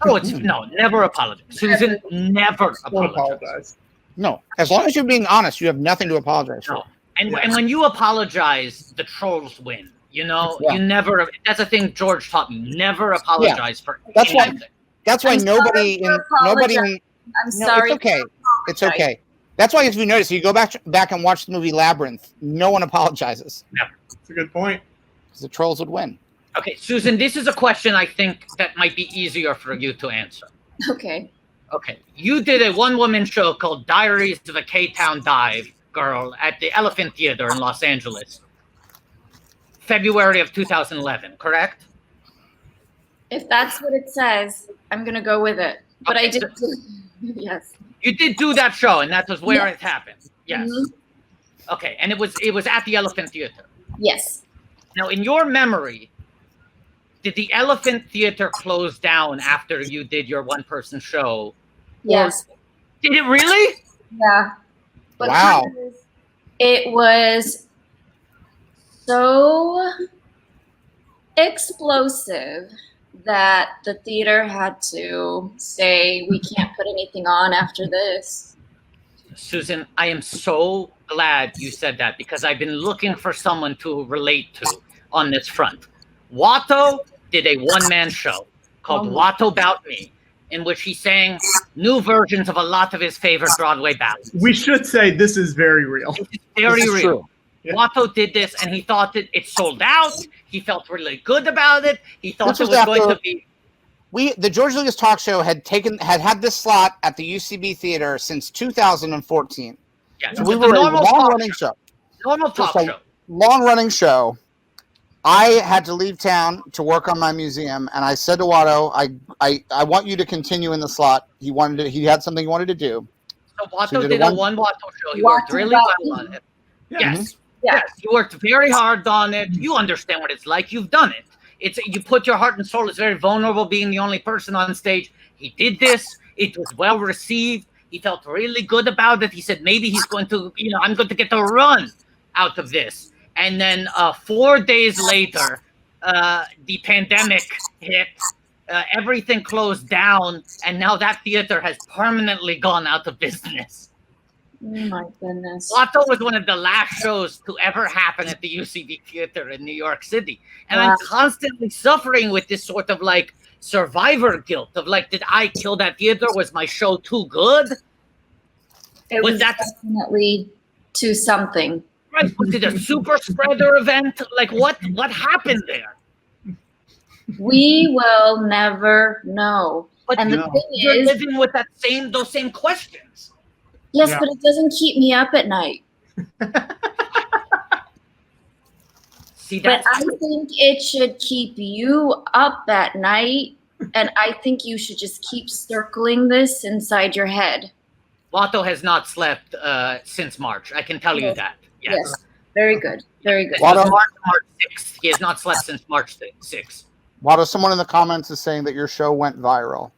Oh, it's no, never apologize. Susan, never Won't apologize. apologize. No, as long as you're being honest, you have nothing to apologize for. No. And when you apologize, the trolls win. You know, Yeah. you never. That's a thing George taught me. Never apologize for That's why. anything. That's why I'm nobody sorry in for nobody in. apologizing. I'm No, sorry. it's okay. It's okay. That's why, if you notice, you go back and watch the movie Labyrinth. No one apologizes That's a good point. because the trolls would win. Okay, Susan, this is a question I think that might be easier for you to answer. Okay. Okay, you did a one-woman show called Diaries of a K-Town Dive Girl at the Elephant Theater in Los Angeles, February of 2011, correct? If that's what it says, I'm gonna go with it. But I did. Yes. You did do that show, and that was where Yes. it happened. Yes. Mhm. Okay, and it was at the Elephant Theater. Yes. Now, in your memory, did the Elephant Theater close down after you did your one-person show? Yes. Did it really? Yeah. But Wow. it was so explosive that the theater had to say we can't put anything on after this. Susan, I am so glad you said that because I've been looking for someone to relate to on this front. Watto did a one-man show called Watto Bout Me, in which he sang new versions of a lot of his favorite Broadway ballads. We should say this is very real. Very This is real. true. Yeah. Watto did this, and he thought that it sold out. He felt really good about it. He thought This it was was going after- to be. the George Lucas Talk Show had had this slot at the UCB Theater since 2014. Yeah, so we were a long-running show. Normal talk show. Long-running show. I had to leave town to work on my museum, and I said to Watto, I want you to continue in the slot. He had something he wanted to do. So Watto did a one Watto show. He worked really well on it. Yes. Yes. You worked very hard on it. You understand what it's like. You've done it. You put your heart and soul. It's very vulnerable being the only person on stage. He did this. It was well received. He felt really good about it. He said maybe he's going to, I'm going to get a run out of this. And then 4 days later, the pandemic hit. Everything closed down, and now that theater has permanently gone out of business. Oh my goodness. Watto was one of the last shows to ever happen at the UCB Theater in New York City. And I'm constantly suffering with this sort of like survivor guilt of like, did I kill that theater? Was my show too good? It was definitely to something. Right. Was it a super spreader event? Like what happened there? We will never know. But and the thing you're is, living with those same questions. Yes, but it doesn't keep me up at night. See, but I think it should keep you up at night, and I think you should just keep circling this inside your head. Watto has not slept since March. I can tell you that. Yes. Very good. Very good. Watto, March 6th. He has not slept since March 6th. Watto, someone in the comments is saying that your show went viral.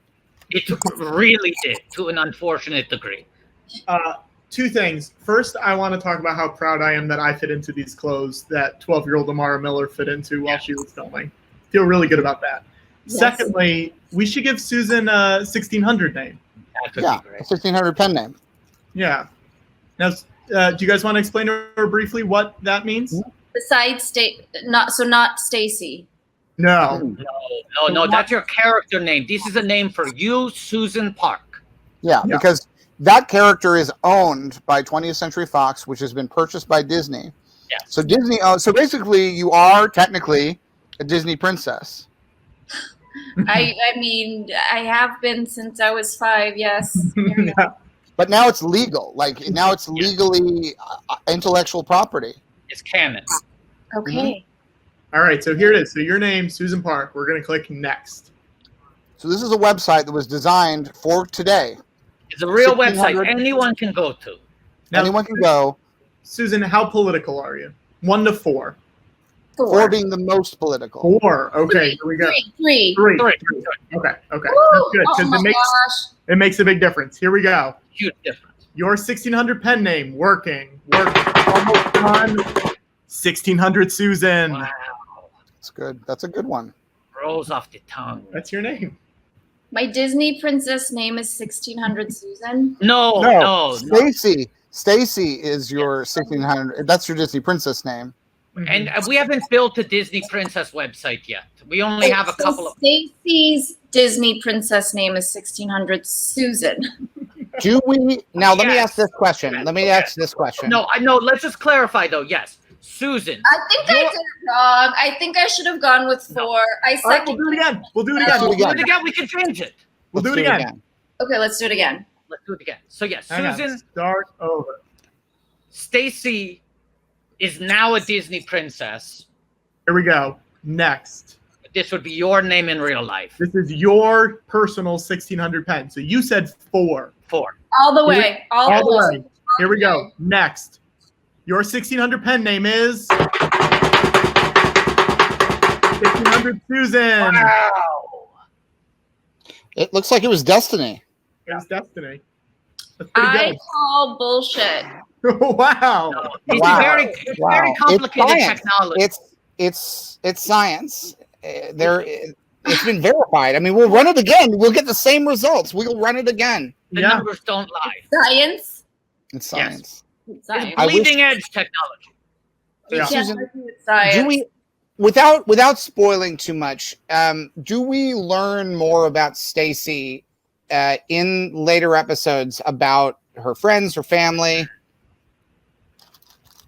It really did, to an unfortunate degree. Two things. First, I want to talk about how proud I am that I fit into these clothes that 12-year-old Amara Miller fit into while she was filming. Feel really good about that. Yes. Secondly, we should give Susan a 1600 name. Yeah, a 1600 pen name. Yeah. Now, do you guys want to explain to her briefly what that means? Besides, not Stacy. No. No. That's your character name. This is a name for you, Susan Park. Yeah, because that character is owned by 20th Century Fox, which has been purchased by Disney. Yeah. So Disney. So basically, you are technically a Disney princess. I mean, I have been since I was 5. Yes. But now it's legal. Like now it's legally intellectual property. It's canon. Okay. Mm-hmm. All right. So here it is. So your name, Susan Park. We're going to click next. So this is a website that was designed for today. It's a real website. Anyone can go to. Now, anyone can go. Susan, how political are you? 1 to 4. 4 being the most political. 4. Okay, here we go. 3. 3. Okay. Woo! That's good because it makes a big difference. Here we go. Huge difference. Your 1600 pen name working almost done. 1600 Susan. Wow. That's good. That's a good one. Rolls off the tongue. That's your name. My Disney princess name is 1600 Susan. No. Stacy is your 1600. That's your Disney princess name. And we haven't built a Disney princess website yet. We only have a couple of. Stacy's Disney princess name is 1600 Susan. Do we now? Let me ask this question. No, let's just clarify though. Yes, Susan. I think I did it wrong. I think I should have gone with 4. I second. Right, we'll do it again. We'll do it again. We can change it. We'll do it again. Okay, let's do it again. So yes, Hang Susan. on. Start over. Stacy is now a Disney princess. Here we go. Next. This would be your name in real life. This is your personal 1600 pen. So you said 4. 4. All the way. All the way. Here we go. Next. Your 1600 pen name is 1600 Susan. Wow. It looks like it was Destiny. It was Destiny. That's pretty I good. call bullshit. Wow. No, it's very complicated technology. It's science. It's been verified. I mean, we'll run it again. We'll get the same results. We'll run it again. The numbers don't lie. Science. It's science. Yes. It's bleeding edge technology. Yeah. Susan, do we, without spoiling too much, do we learn more about Stacy in later episodes about her friends, her family?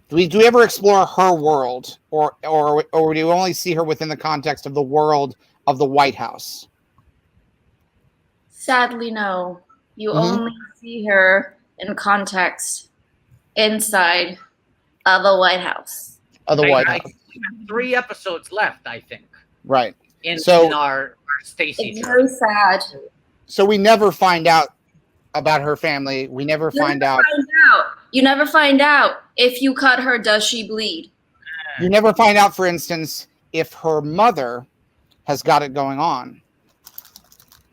Do we ever explore her world, or do we only see her within the context of the world of the White House? Sadly, no. You Mhm. only see her in context inside of the White House. Of the White I House. think we have 3 episodes left, I think, Right. in So our Stacy It's journey. very sad. so we never find out about her family. We never find out. You never find out if you cut her, does she bleed? You never find out, for instance, if her mother has got it going on.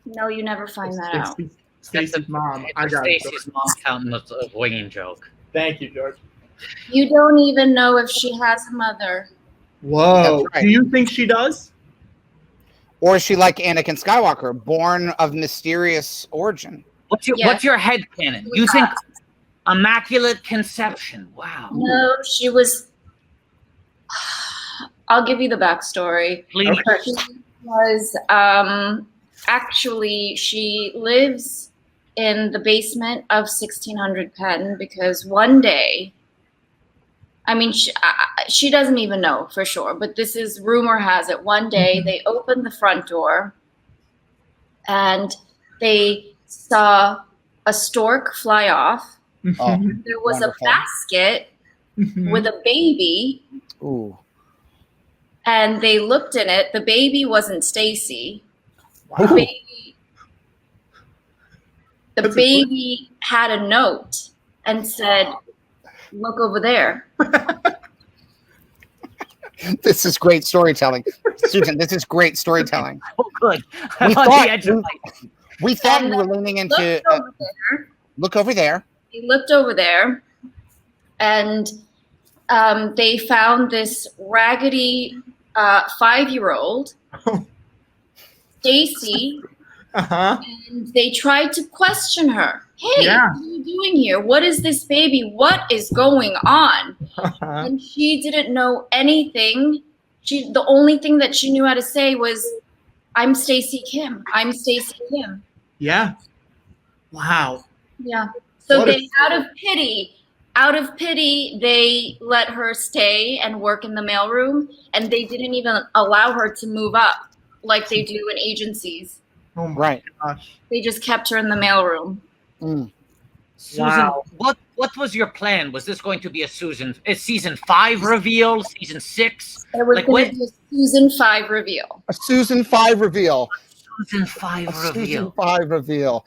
No, you never find that out. Stacy's mom. I got it. Stacy's mom telling us a winging joke. Thank you, George. You don't even know if she has a mother. Whoa. That's right. Do you think she does? Or is she like Anakin Skywalker, born of mysterious origin? What's your headcanon? You think immaculate conception? Wow. No, she was. I'll give you the backstory. Please. She was actually, she lives in the basement of 1600 Penn because one day, I mean, she doesn't even know for sure, but this is rumor has it. One day they opened the front door and they saw a stork fly off. Oh, There was wonderful. a basket with a baby. Ooh. And they looked in it. The baby wasn't Stacy. Wow. The baby had a note and said, "Look over there." This is great storytelling. Susan, this is great storytelling. Oh, good. We I'm on thought- the edge of We thought we were leaning into look over there. They looked over there, and they found this raggedy 5-year-old, Stacy, and they tried to question her. Hey, what are you doing here? What is this baby? What is going on? And she didn't know anything. The only thing that she knew how to say was, "I'm Stacy Kim. I'm Stacy Kim." Yeah. Wow. Yeah. So What they, out of pity, they let her stay and work in the mailroom, and they didn't even allow her to move up like they do in agencies. Oh my gosh. They just kept her in the mailroom. Susan, Wow. what was your plan? Was this going to be a season 5 reveal, season 6? It was Like going when? to be a season 5 reveal. A Susan 5 reveal. Season 5 A Susan reveal. 5 reveal.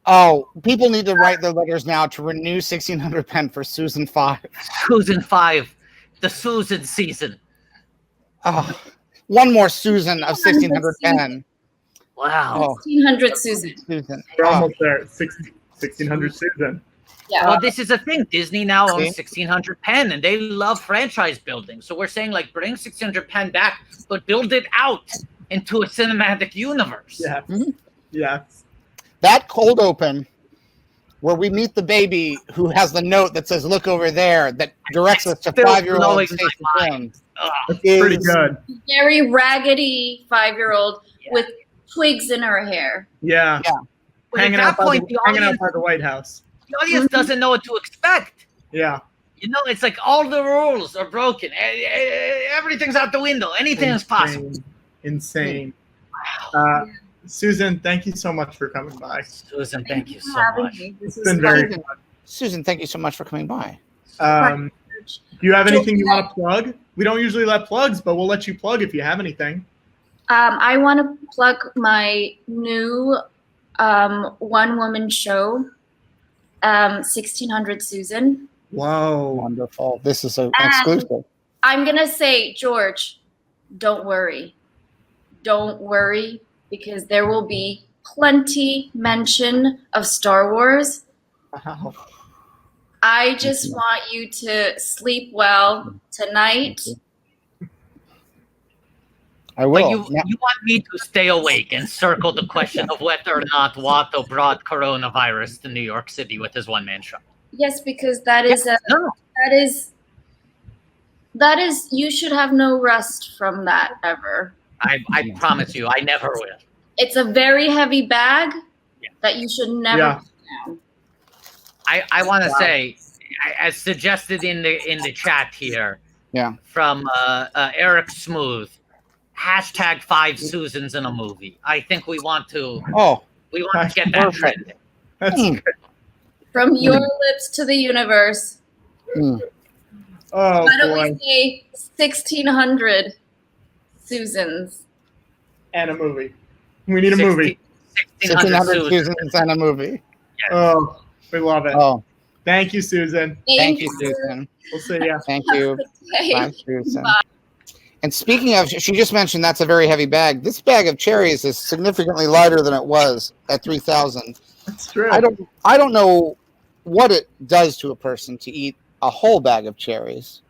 Oh, people need to write their letters now to renew 1600 Penn for Susan 5. Susan 5, the Susan season. Oh, one more Susan of 1600 Penn. Wow. 1600 Susan. Susan. We're Oh, almost there. 1600 Susan. Yeah. Well, this is the thing. Disney now owns See? 1600 Penn, and they love franchise building. So we're saying, like, bring 1600 Penn back, but build it out into a cinematic universe. Yeah. Mhm. Yes. that cold open where we meet the baby who has the note that says "Look over there," that directs us to Still 5-year-old blowing Stacey my Kim. That's pretty good. Very raggedy 5-year-old with twigs in her hair. Yeah. Yeah. But Hanging at out that point, the hanging out audience, by the White House. the audience doesn't know what to expect. Yeah. You know, it's like all the rules are broken. Everything's out the window. Anything is possible. Insane. Susan, thank you so much for coming by. Susan, thank you so Having much. me. This It's was been very fun. fun. Susan, thank you so much for coming by. Do you have anything you want to plug? We don't usually let plugs, but we'll let you plug if you have anything. I want to plug my new one-woman show, 1600 Susan. Whoa. Wonderful. This is an And exclusive. I'm going to say, George, don't worry. Don't worry, because there will be plenty mention of Star Wars. Wow. I just want you to sleep well tonight. I will. But you want me to stay awake and circle the question of whether or not Watto brought coronavirus to New York City with his one-man show. Yes, because that is that is you should have no rest from that ever. I promise you, I never will. It's a very heavy bag that you should never put down. I want to say, as suggested in the chat here, from Eric Smooth, #5 Susans in a movie. I think we want to We want to get that trend. That's good. From your lips to the universe. Oh, Why don't boy. we say 1,600 Susans? And a movie. We need a movie. 1,600 Susans and a movie. Yes. Oh, we love it. Oh, Thank you, Susan. thank you, Susan. We'll see ya. Thank you. Hey. Bye, Susan. And speaking of, she just mentioned that's a very heavy bag. This bag of cherries is significantly lighter than it was at 3,000. That's true. I don't know what it does to a person to eat a whole bag of cherries.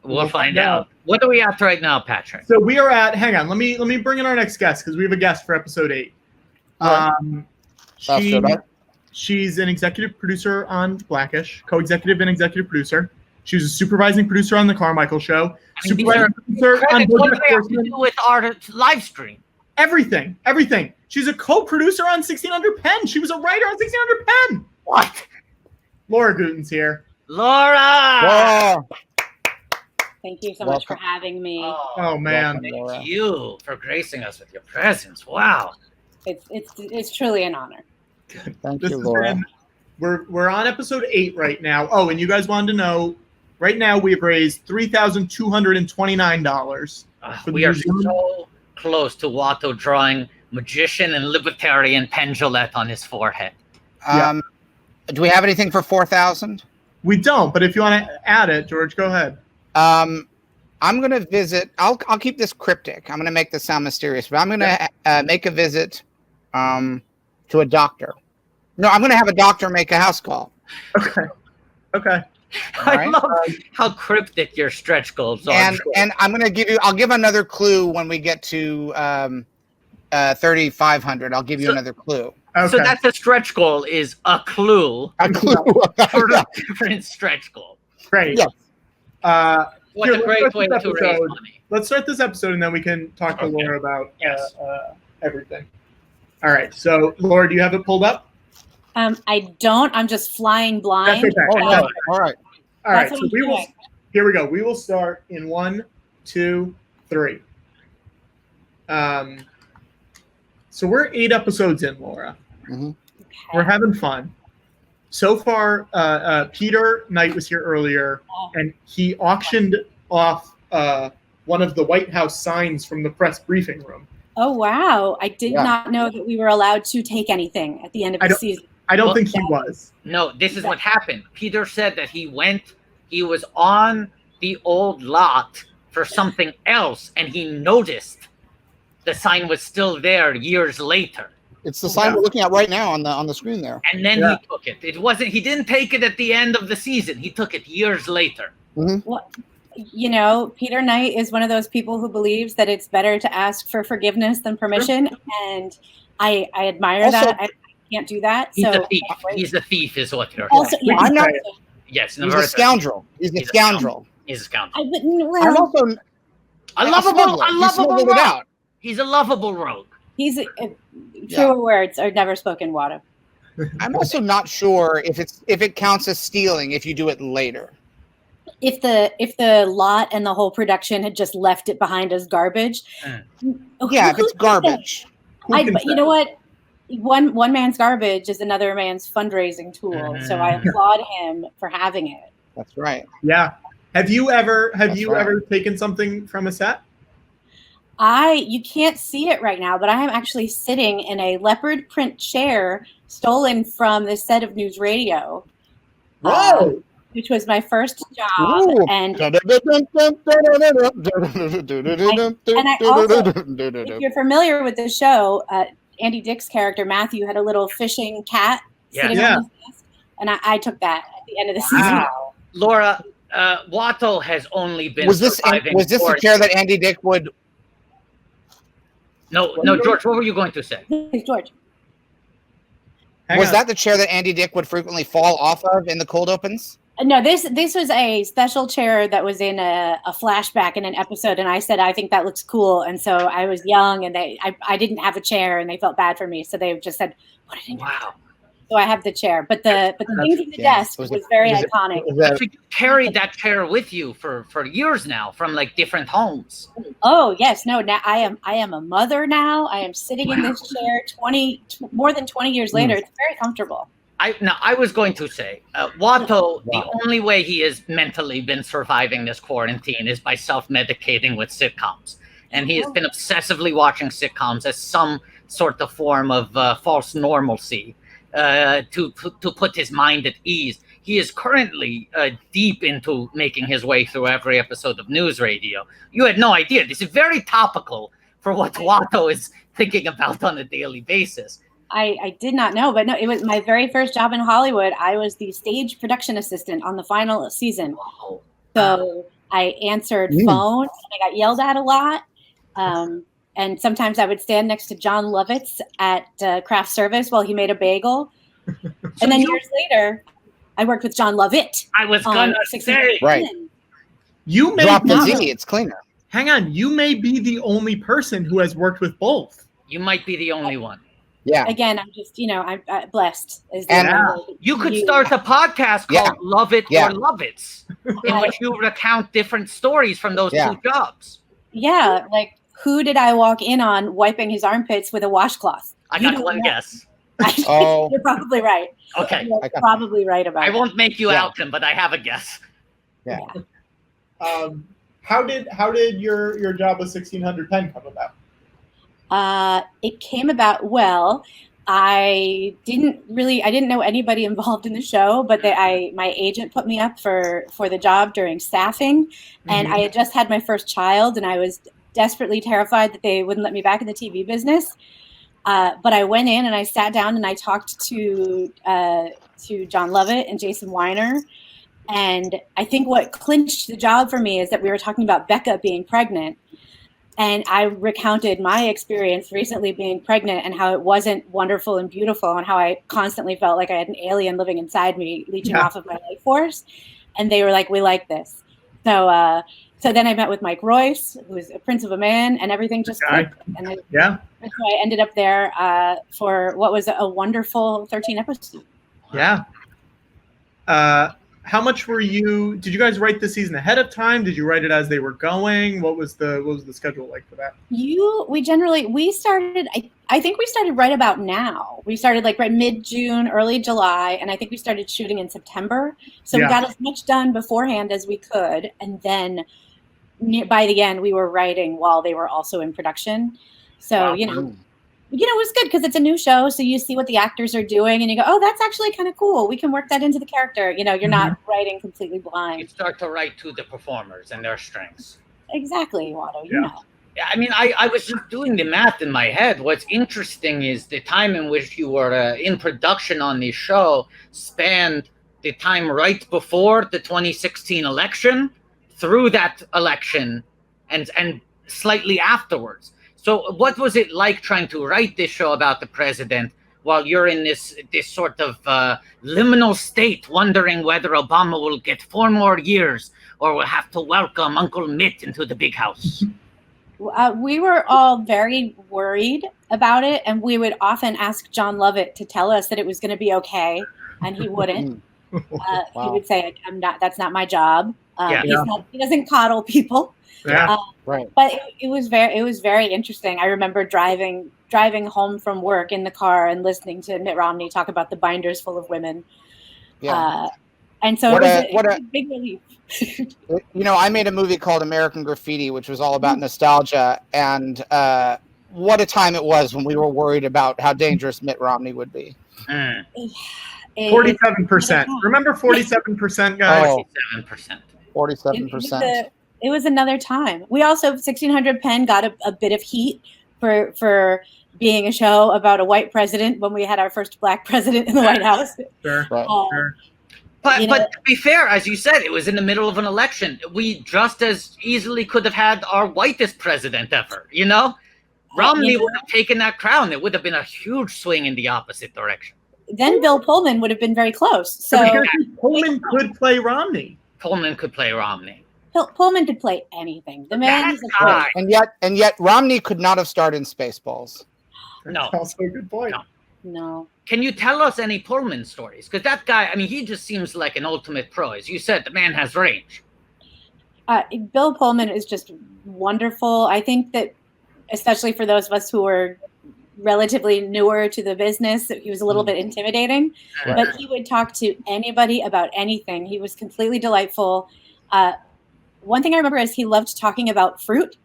We'll find out. What are we at right now, Patrick? So we are at. Hang on. Let me bring in our next guest because we have a guest for episode 8. She's an executive producer on Blackish, co-executive and executive producer. She was a supervising producer on the Carmichael Show. Supervising producer on What do they have to BoJack do with our live stream? Everything. She's a co-producer on 1600 Penn. She was a writer on 1600 Penn. What? Laura Guten's here. Laura! Thank you so much for having me. Oh man. Thank you for gracing us with your presence. Wow. It's truly an honor. Thank you, Laura. We're on episode 8 right now. Oh, and you guys wanted to know, right now we've raised $3,229. We are so close to Watto drawing magician and libertarian pendulette on his forehead. Do we have anything for 4,000? We don't, but if you want to add it, George, go ahead. I'm going to visit. I'll keep this cryptic. I'm going to make this sound mysterious, but I'm going to make a visit to a doctor. No, I'm going to have a doctor make a house call. Okay. I love how cryptic your stretch goals are. And I'm going to give you. I'll give another clue when we get to 3,500. I'll give you another clue. Okay. So that's a stretch goal is a clue. A clue for a different stretch goal. Great. Yes. What a great way to raise money. Let's start this episode and then we can talk to Laura about everything. All right. So, Laura, do you have it pulled up? I don't. I'm just flying blind. That's okay. All right. All right. So we will. Here we go. We will start in 1, 2, 3. So we're 8 episodes in, Laura. Mm-hmm. We're having fun. So far, Peter Knight was here earlier, and he auctioned off one of the White House signs from the press briefing room. Oh, wow. I did not know that we were allowed to take anything at the end of the season. I don't think he was. No, this is what happened. Peter said that he was on the old lot for something else, and he noticed the sign was still there years later. It's the sign we're looking at right now on the screen there. And then he took it. He didn't take it at the end of the season. He took it years later. Mm-hmm. Well, you know, Peter Knight is one of those people who believes that it's better to ask for forgiveness than permission. And I admire that. I can't do that. He's so a thief. He's a thief is what you're also, saying. I'm not. Yes. He's a scoundrel. He's a scoundrel. He's a scoundrel. I'm also a lovable rogue. He's a lovable rogue. He's truer words are never spoken, Watto. I'm also not sure if it counts as stealing if you do it later. If the lot and the whole production had just left it behind as garbage. Yeah, if it's garbage. But you know what? One man's garbage is another man's fundraising tool. So I applaud him for having it. That's right. Yeah. Have you ever taken something from a set? You can't see it right now, but I am actually sitting in a leopard print chair stolen from the set of News Radio. Whoa! Which was my first job. Ooh. And I also, if you're familiar with the show, Andy Dick's character, Matthew, had a little fishing cat sitting on his desk, and I took that at the end of the season. Laura, Watto has only been was this the chair that Andy Dick would... No, George, what were you going to say? George. Was that the chair that Andy Dick would frequently fall off of in the cold opens? No, this was a special chair that was in a flashback in an episode, and I said I think that looks cool, and so I was young, and I didn't have a chair, and they felt bad for me, so they just said put it in. Wow, So I have the chair, but the thing from the desk was very iconic. So you carried that chair with you for years now, from like different homes. Oh yes, no. Now I am a mother now. I am sitting in this chair more than 20 years later. It's very comfortable. I was going to say, Watto, the only way he has mentally been surviving this quarantine is by self-medicating with sitcoms. And he has been obsessively watching sitcoms as some sort of form of false normalcy to put his mind at ease. He is currently deep into making his way through every episode of News Radio. You had no idea. This is very topical for what Watto is thinking about on a daily basis. I did not know, but no, it was my very first job in Hollywood. I was the stage production assistant on the final season. So I answered phones and I got yelled at a lot. And sometimes I would stand next to John Lovitz at craft service while he made a bagel. And then years later, I worked with John Lovett. I was going to say. Right. You may drop the not, Z, it's cleaner. Hang on, you may be the only person who has worked with both. You might be the only one. Yeah. Again, I'm just, I'm blessed. You could start a podcast called Love It or Love It, in which you recount different stories from those two jobs. Yeah, like who did I walk in on wiping his armpits with a washcloth? I got one guess. You're probably right. Okay. You're probably right about I that. won't make you out him, but I have a guess. Yeah. How did your job with 1600 Penn come about? It came about, well, I didn't know anybody involved in the show, but my agent put me up for the job during staffing, and I had just had my first child, and I was desperately terrified that they wouldn't let me back in the TV business. But I went in and I sat down and I talked to John Lovett and Jason Weiner. And I think what clinched the job for me is that we were talking about Becca being pregnant. And I recounted my experience recently being pregnant and how it wasn't wonderful and beautiful and how I constantly felt like I had an alien living inside me, leeching off of my life force. And they were like, we like this. So then I met with Mike Royce, who was a prince of a man, and everything just clicked. And so I ended up there for what was a wonderful 13 episodes. Yeah. How much did you guys write the season ahead of time? Did you write it as they were going? What was the schedule like for that? We started, I think we started right about now. We started like right mid-June, early July, and I think we started shooting in September. So we got as much done beforehand as we could. And then by the end, we were writing while they were also in production. So, it was good because it's a new show. So you see what the actors are doing and you go, oh, that's actually kind of cool. We can work that into the character. You're not writing completely blind. You start to write to the performers and their strengths. Exactly, Watto, you know. Yeah, I mean, I was just doing the math in my head. What's interesting is the time in which you were in production on the show spanned the time right before the 2016 election, through that election, and slightly afterwards. So what was it like trying to write this show about the president while you're in this sort of liminal state, wondering whether Obama will get 4 more years or will have to welcome Uncle Mitt into the big house? We were all very worried about it, and we would often ask John Lovett to tell us that it was going to be okay, and he wouldn't. He would say, that's not my job. He doesn't coddle people. Right. But it was very interesting. I remember driving home from work in the car and listening to Mitt Romney talk about the binders full of women. Yeah. And so it was a big relief. I made a movie called American Graffiti, which was all about nostalgia, and what a time it was when we were worried about how dangerous Mitt Romney would be. 47%. Remember 47%, guys? 47%. 47%. It was another time. We also, 1600 Penn got a bit of heat for being a show about a white president when we had our first black president in the White House. Sure. But to be fair, as you said, it was in the middle of an election. We just as easily could have had our whitest president ever, Romney would have taken that crown. It would have been a huge swing in the opposite direction. Then Bill Pullman would have been very close. So Pullman could play Romney. Pullman could play Romney. Pullman could play anything. The man is a and yet Romney could not have starred in Spaceballs. No. That's also a good point. No. Can you tell us any Pullman stories? Because that guy, I mean, he just seems like an ultimate pro. As you said, the man has range. Bill Pullman is just wonderful. I think that, especially for those of us who are relatively newer to the business, he was a little bit intimidating, but he would talk to anybody about anything. He was completely delightful. One thing I remember is he loved talking about fruit.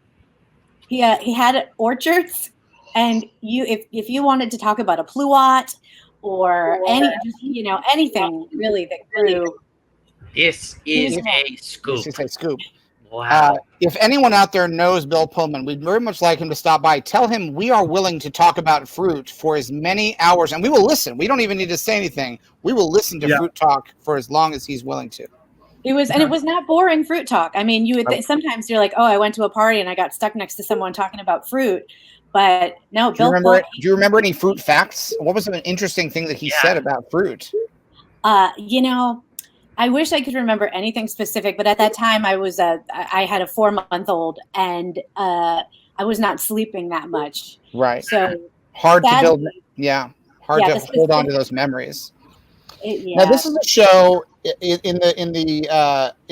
He had orchards, and if you wanted to talk about a pluot or anything really that grew. This is a scoop. This is a scoop. Wow. If anyone out there knows Bill Pullman, we'd very much like him to stop by. Tell him we are willing to talk about fruit for as many hours, and we will listen. We don't even need to say anything. We will listen to fruit talk for as long as he's willing to. It was not boring fruit talk. I mean, you would sometimes you're like, oh, I went to a party and I got stuck next to someone talking about fruit, but no. Do you remember any fruit facts? What was an interesting thing that he said about fruit? I wish I could remember anything specific, but at that time I had a 4-month-old and I was not sleeping that much. Right. So hard to build. Yeah. Hard to hold on to those memories. Now this is a show in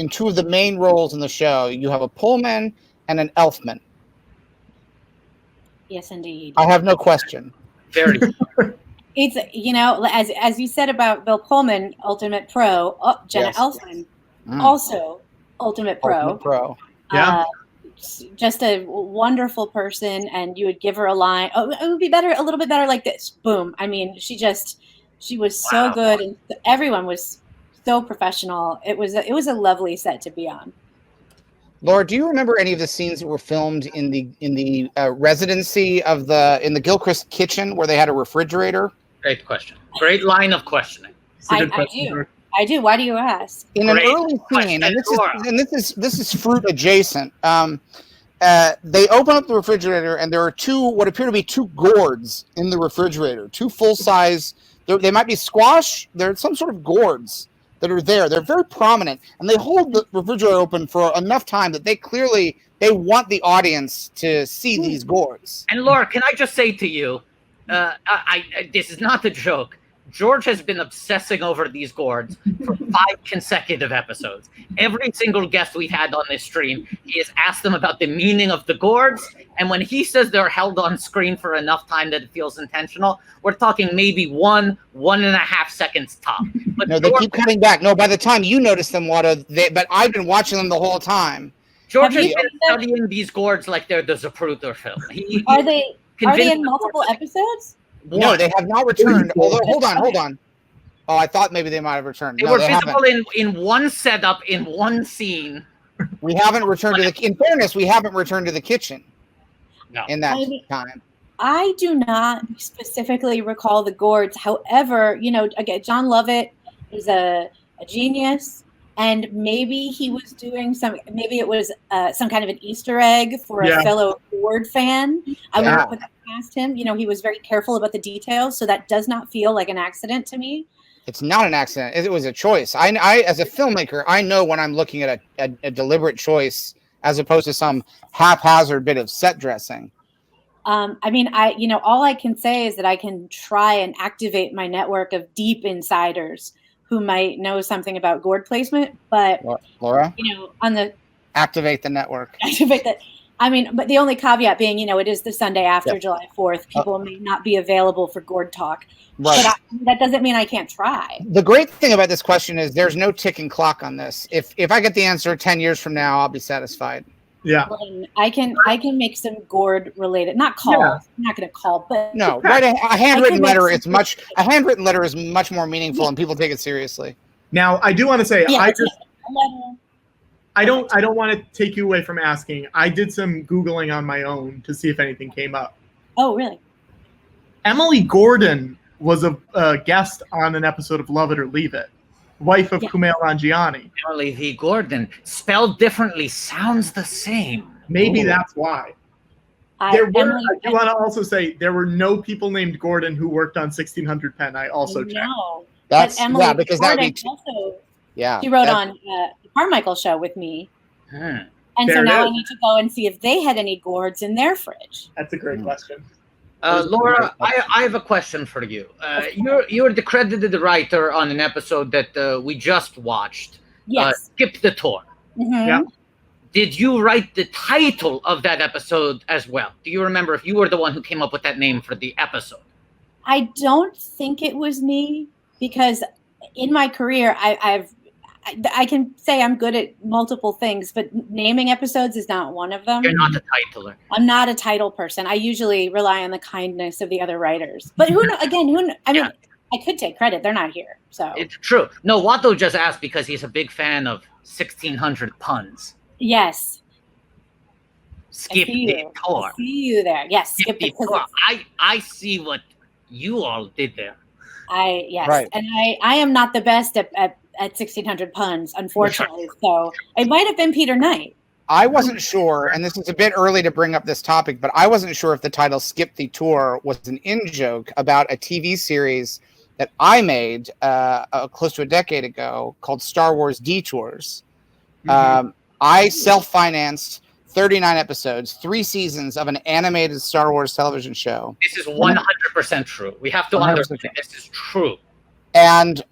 two of the main roles in the show. You have a Pullman and an Elfman. Yes, indeed. I have no question. Very. It's as you said about Bill Pullman, Ultimate Pro. Jenna Elfman, also Ultimate Pro. Ultimate Pro. Yeah. Just a wonderful person, and you would give her a line. Oh, it would be better, a little bit better like this. Boom. I mean, she was so good, and everyone was so professional. It was a lovely set to be on. Laura, do you remember any of the scenes that were filmed in the residency in the Gilchrist kitchen where they had a refrigerator? Great question. Great line of questioning. I do. Why do you ask? In an early scene, and this is fruit adjacent. They open up the refrigerator, and there are what appear to be two gourds in the refrigerator. Two full size. They might be squash. They're some sort of gourds that are there. They're very prominent, and they hold the refrigerator open for enough time that they want the audience to see these gourds. And Laura, can I just say to you, this is not a joke. George has been obsessing over these gourds for 5 consecutive episodes. Every single guest we've had on this stream, he has asked them about the meaning of the gourds. And when he says they're held on screen for enough time that it feels intentional, we're talking maybe 1.5 seconds top. But no, they keep cutting back. No, by the time you notice them, but I've been watching them the whole time. George has been studying these gourds like they're the Zapruder film. Are they in multiple episodes? No, they have not returned. Although, hold on. Oh, I thought maybe they might have returned. They were visible in one setup, in one scene. We haven't returned in fairness, we haven't returned to the kitchen. No. In that time. I do not specifically recall the gourds. However, again, John Lovett is a genius. And maybe he was doing maybe it was some kind of an Easter egg for a fellow Ford fan. I wouldn't put that past him. He was very careful about the details, so that does not feel like an accident to me. It's not an accident. It was a choice. I as a filmmaker, I know when I'm looking at a deliberate choice as opposed to some haphazard bit of set dressing. All I can say is that I can try and activate my network of deep insiders who might know something about gourd placement, but Laura, on the activate the network. Activate that. But the only caveat being, it is the Sunday after July 4th. People may not be available for gourd talk. Right. But that doesn't mean I can't try. The great thing about this question is there's no ticking clock on this. If I get the answer 10 years from now, I'll be satisfied. Yeah. I can make some gourd related, not calls. Yeah. I'm not going to call, but no, write a handwritten letter. A handwritten letter is much more meaningful, and people take it seriously. Now, I do want to say, I don't want to take you away from asking. I did some Googling on my own to see if anything came up. Oh, really? Emily Gordon was a guest on an episode of Love It or Leave It. Wife of Kumail Nanjiani. Emily V. Gordon, spelled differently, sounds the same. Maybe that's why. I do want to also say there were no people named Gordon who worked on 1600 Penn. I also checked. That's Emily because Gordon she wrote on the Carmichael show with me. And so now I need to go and see if they had any gourds in their fridge. That's a great question. Laura, I have a question for you. You're the credited writer on an episode that we just watched. Yes. Skip the Tour. Mhm. Yeah. Did you write the title of that episode as well? Do you remember if you were the one who came up with that name for the episode? I don't think it was me, because in my career, I can say I'm good at multiple things, but naming episodes is not one of them. You're not a titler. I'm not a title person. I usually rely on the kindness of the other writers. But who knows? Again, I mean, I could take credit. They're not here, so It's true. No, Watto just asked because he's a big fan of 1600 puns. yes. Skip the Tour. I see you there. Yes, Skip the Tour. I see what you all did there. Yes, Right. and I am not the best at 1600 puns, unfortunately. So it might have been Peter Knight. I wasn't sure, and this is a bit early to bring up this topic, but I wasn't sure if the title Skip the Tour was an in-joke about a TV series that I made close to a decade ago called Star Wars Detours. I self-financed 39 episodes, 3 seasons of an animated Star Wars television show. This is 100% true. We have to 100% understand this is true. And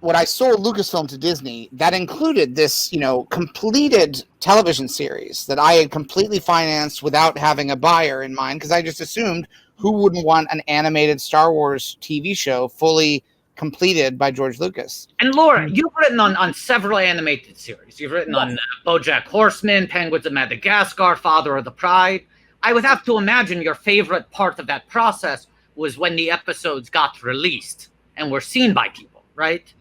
when I sold Lucasfilm to Disney, that included this, completed television series that I had completely financed without having a buyer in mind, because I just assumed who wouldn't want an animated Star Wars TV show fully completed by George Lucas. And Laura, you've written on several animated series. You've written on BoJack Horseman, Penguins of Madagascar, Father of the Pride. I would have to imagine your favorite part of that process was when the episodes got released and were seen by people, right?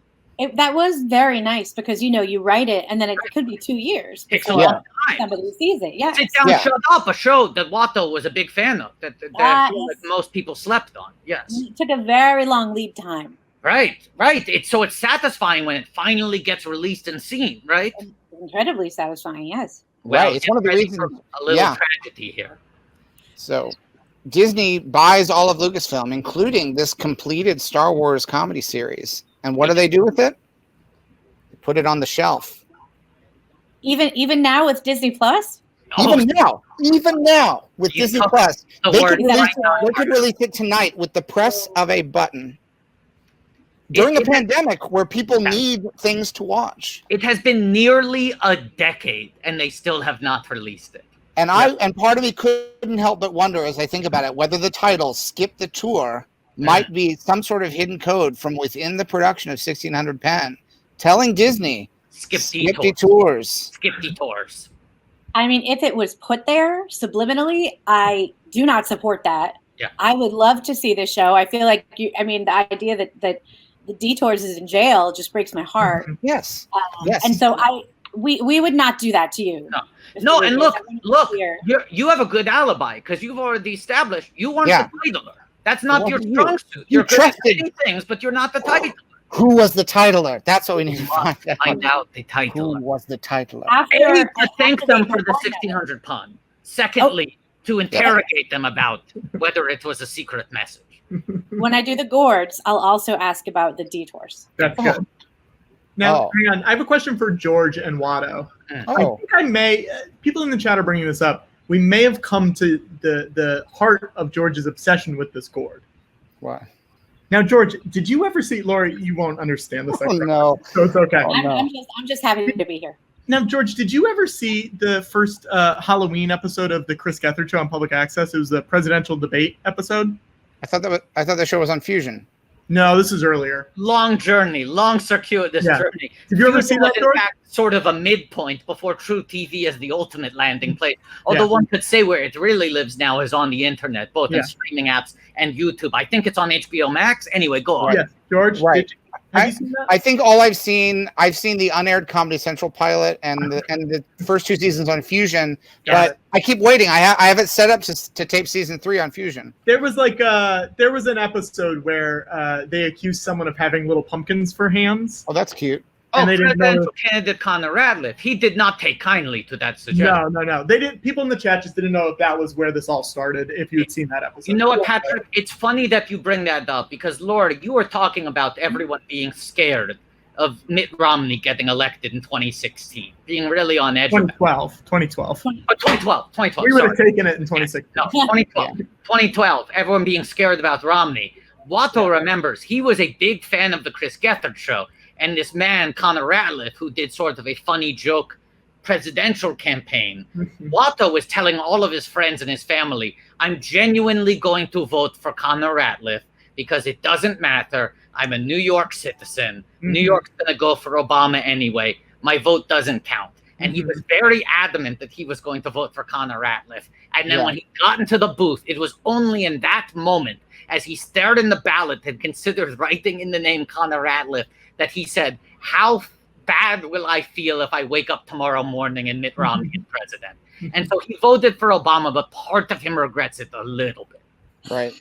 That was very nice, because you write it and then it could be 2 years Takes a before long time. somebody sees it. Yeah. Sit Down, Shut Up, a show that Watto was a big fan of, that I feel like most people slept on. Yes. It took a very long lead time. Right. It's satisfying when it finally gets released and seen, right? Incredibly satisfying, yes. Well, Right, it's one of the reasons. A little tragedy here. So Disney buys all of Lucasfilm, including this completed Star Wars comedy series. And what do they do with it? They put it on the shelf. Even now with Disney Plus? Even now with Disney Plus, they could release it tonight with the press of a button. During a pandemic where people need things to watch. It has been nearly a decade and they still have not released it. And and part of me couldn't help but wonder as I think about it, whether the title Skip the Tour might be some sort of hidden code from within the production of 1600 Penn telling Disney Skip the tours. Skip the tours. I mean, if it was put there subliminally, I do not support that. Yeah. I would love to see this show. I feel like the idea that the Detours is in jail just breaks my heart. Yes. Yes. And so we would not do that to you. No, and look, you have a good alibi because you've already established you weren't the titler. That's not your strong suit. You're good at many things, but you're not the titler. Who was the titler? That's what we need to find out. Find out the titler. Who was the titler? A, to thank them for the 1600 pun. Secondly, to interrogate them about whether it was a secret message. When I do the gourds, I'll also ask about the detours. That's good. Now, hang on. I have a question for George and Watto. I think people in the chat are bringing this up. We may have come to the heart of George's obsession with this gourd. What? Now, George, did you ever see, Laura, you won't understand this. No. So it's okay. I'm just happy to be here. Now, George, did you ever see the first Halloween episode of the Chris Gethard Show on Public Access? It was the presidential debate episode. I thought the show was on Fusion. No, this is earlier. Long journey, long circuitous journey. Did you ever see that, George? In fact, sort of a midpoint before True TV as the ultimate landing place. Although one could say where it really lives now is on the internet, both in streaming apps and YouTube. I think it's on HBO Max. Anyway, go on. Yes, George. Right. Have you seen that? I think all I've seen the unaired Comedy Central pilot and the first 2 seasons on Fusion. But I keep waiting. I have it set up to tape season 3 on Fusion. There was an episode where they accused someone of having little pumpkins for hands. Oh, that's cute. Oh, presidential candidate Connor Radliff. He did not take kindly to that suggestion. No. They didn't. People in the chat just didn't know if that was where this all started. If you had seen that episode, you know what, Patrick? It's funny that you bring that up because, Laura, you were talking about everyone being scared of Mitt Romney getting elected in 2016, being really on edge. 2012. But 2012. We would have sorry. taken it in 2016. No, 2012. 2012. Everyone being scared about Romney. Watto remembers he was a big fan of the Chris Gethard show, and this man Connor Ratliff, who did sort of a funny joke presidential campaign. Watto was telling all of his friends and his family, "I'm genuinely going to vote for Connor Ratliff because it doesn't matter. I'm a New York citizen. New York's going to go for Obama anyway. My vote doesn't count." And he was very adamant that he was going to vote for Connor Ratliff. And then when he got into the booth, it was only in that moment, as he stared in the ballot and considered writing in the name Connor Ratliff, that he said, "How bad will I feel if I wake up tomorrow morning and Mitt Romney is president?" And so he voted for Obama, but part of him regrets it a little bit. Right.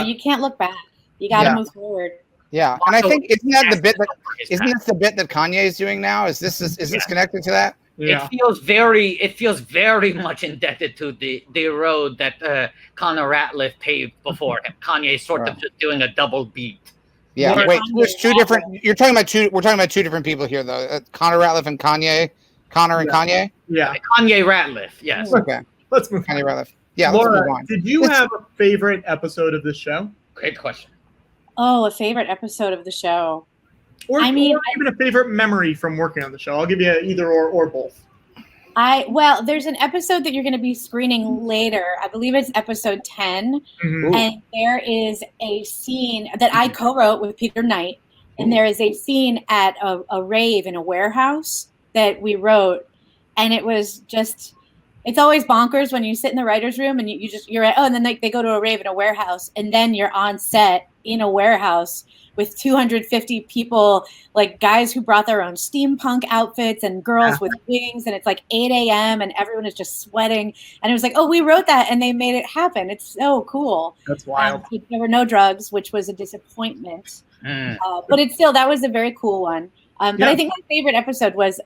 You can't look back. You got to move forward. Yeah, and I think isn't that the bit that this the bit that Kanye is doing now? Is this connected to that? Yeah. It feels very much indebted to the road that Connor Ratliff paved before him. Kanye sort of just doing a double beat. Yeah, wait, there's two different. We're talking about two different people here, though. Connor Ratliff and Kanye. Connor and Kanye. Yeah, Kanye Ratliff. Yes. Okay, let's move. Kanye Ratliff. Yeah, Laura, let's move on. did you have a favorite episode of this show? Great question. Oh, a favorite episode of the show. Or even a favorite memory from working on the show. I'll give you either or both. Well, there's an episode that you're going to be screening later. I believe it's episode 10. And there is a scene that I co-wrote with Peter Knight. And there is a scene at a rave in a warehouse that we wrote. And it was just, it's always bonkers when you sit in the writer's room and you're at, and then they go to a rave in a warehouse. And then you're on set in a warehouse with 250 people, like guys who brought their own steampunk outfits and girls with wings. And it's like 8 a.m. and everyone is just sweating. And it was like, oh, we wrote that and they made it happen. It's so cool. That's wild. There were no drugs, which was a disappointment. But it's still, that was a very cool one. But I think my favorite episode was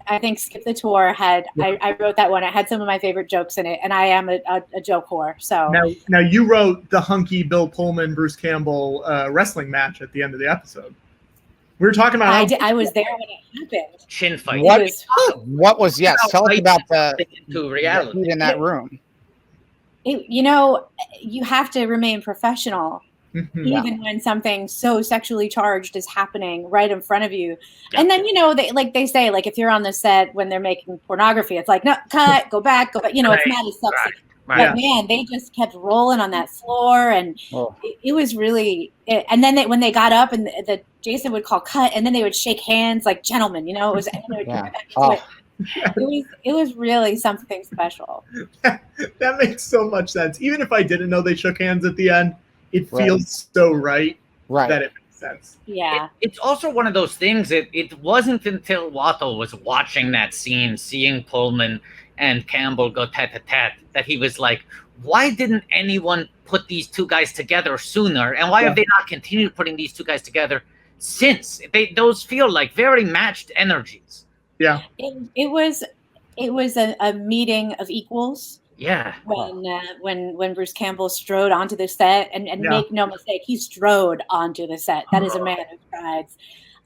I think Skip the Tour I wrote that one. It had some of my favorite jokes in it, and I am a joke whore. So now you wrote the hunky Bill Pullman, Bruce Campbell wrestling match at the end of the episode. We were talking about. I was there when it happened. Chin fight. What was yes? Tell us about the reality in that room. You have to remain professional. Even when something so sexually charged is happening right in front of you. And then, they say, like, if you're on the set when they're making pornography, it's like, no, cut, go back. It's not as sexy. But man, they just kept rolling on that floor. And it was really, and then when they got up and the Jason would call cut, and then they would shake hands like gentlemen, it was, it was really something special. That makes so much sense. Even if I didn't know they shook hands at the end, it feels so right that it makes sense. Yeah. It's also one of those things. It wasn't until Watto was watching that scene, seeing Pullman and Campbell go tat-tat-tat, that he was like, why didn't anyone put these two guys together sooner? And why have they not continued putting these two guys together since? Those feel like very matched energies. Yeah. It was a meeting of equals. Yeah. When Bruce Campbell strode onto the set, and make no mistake, he strode onto the set. That is a man who strides.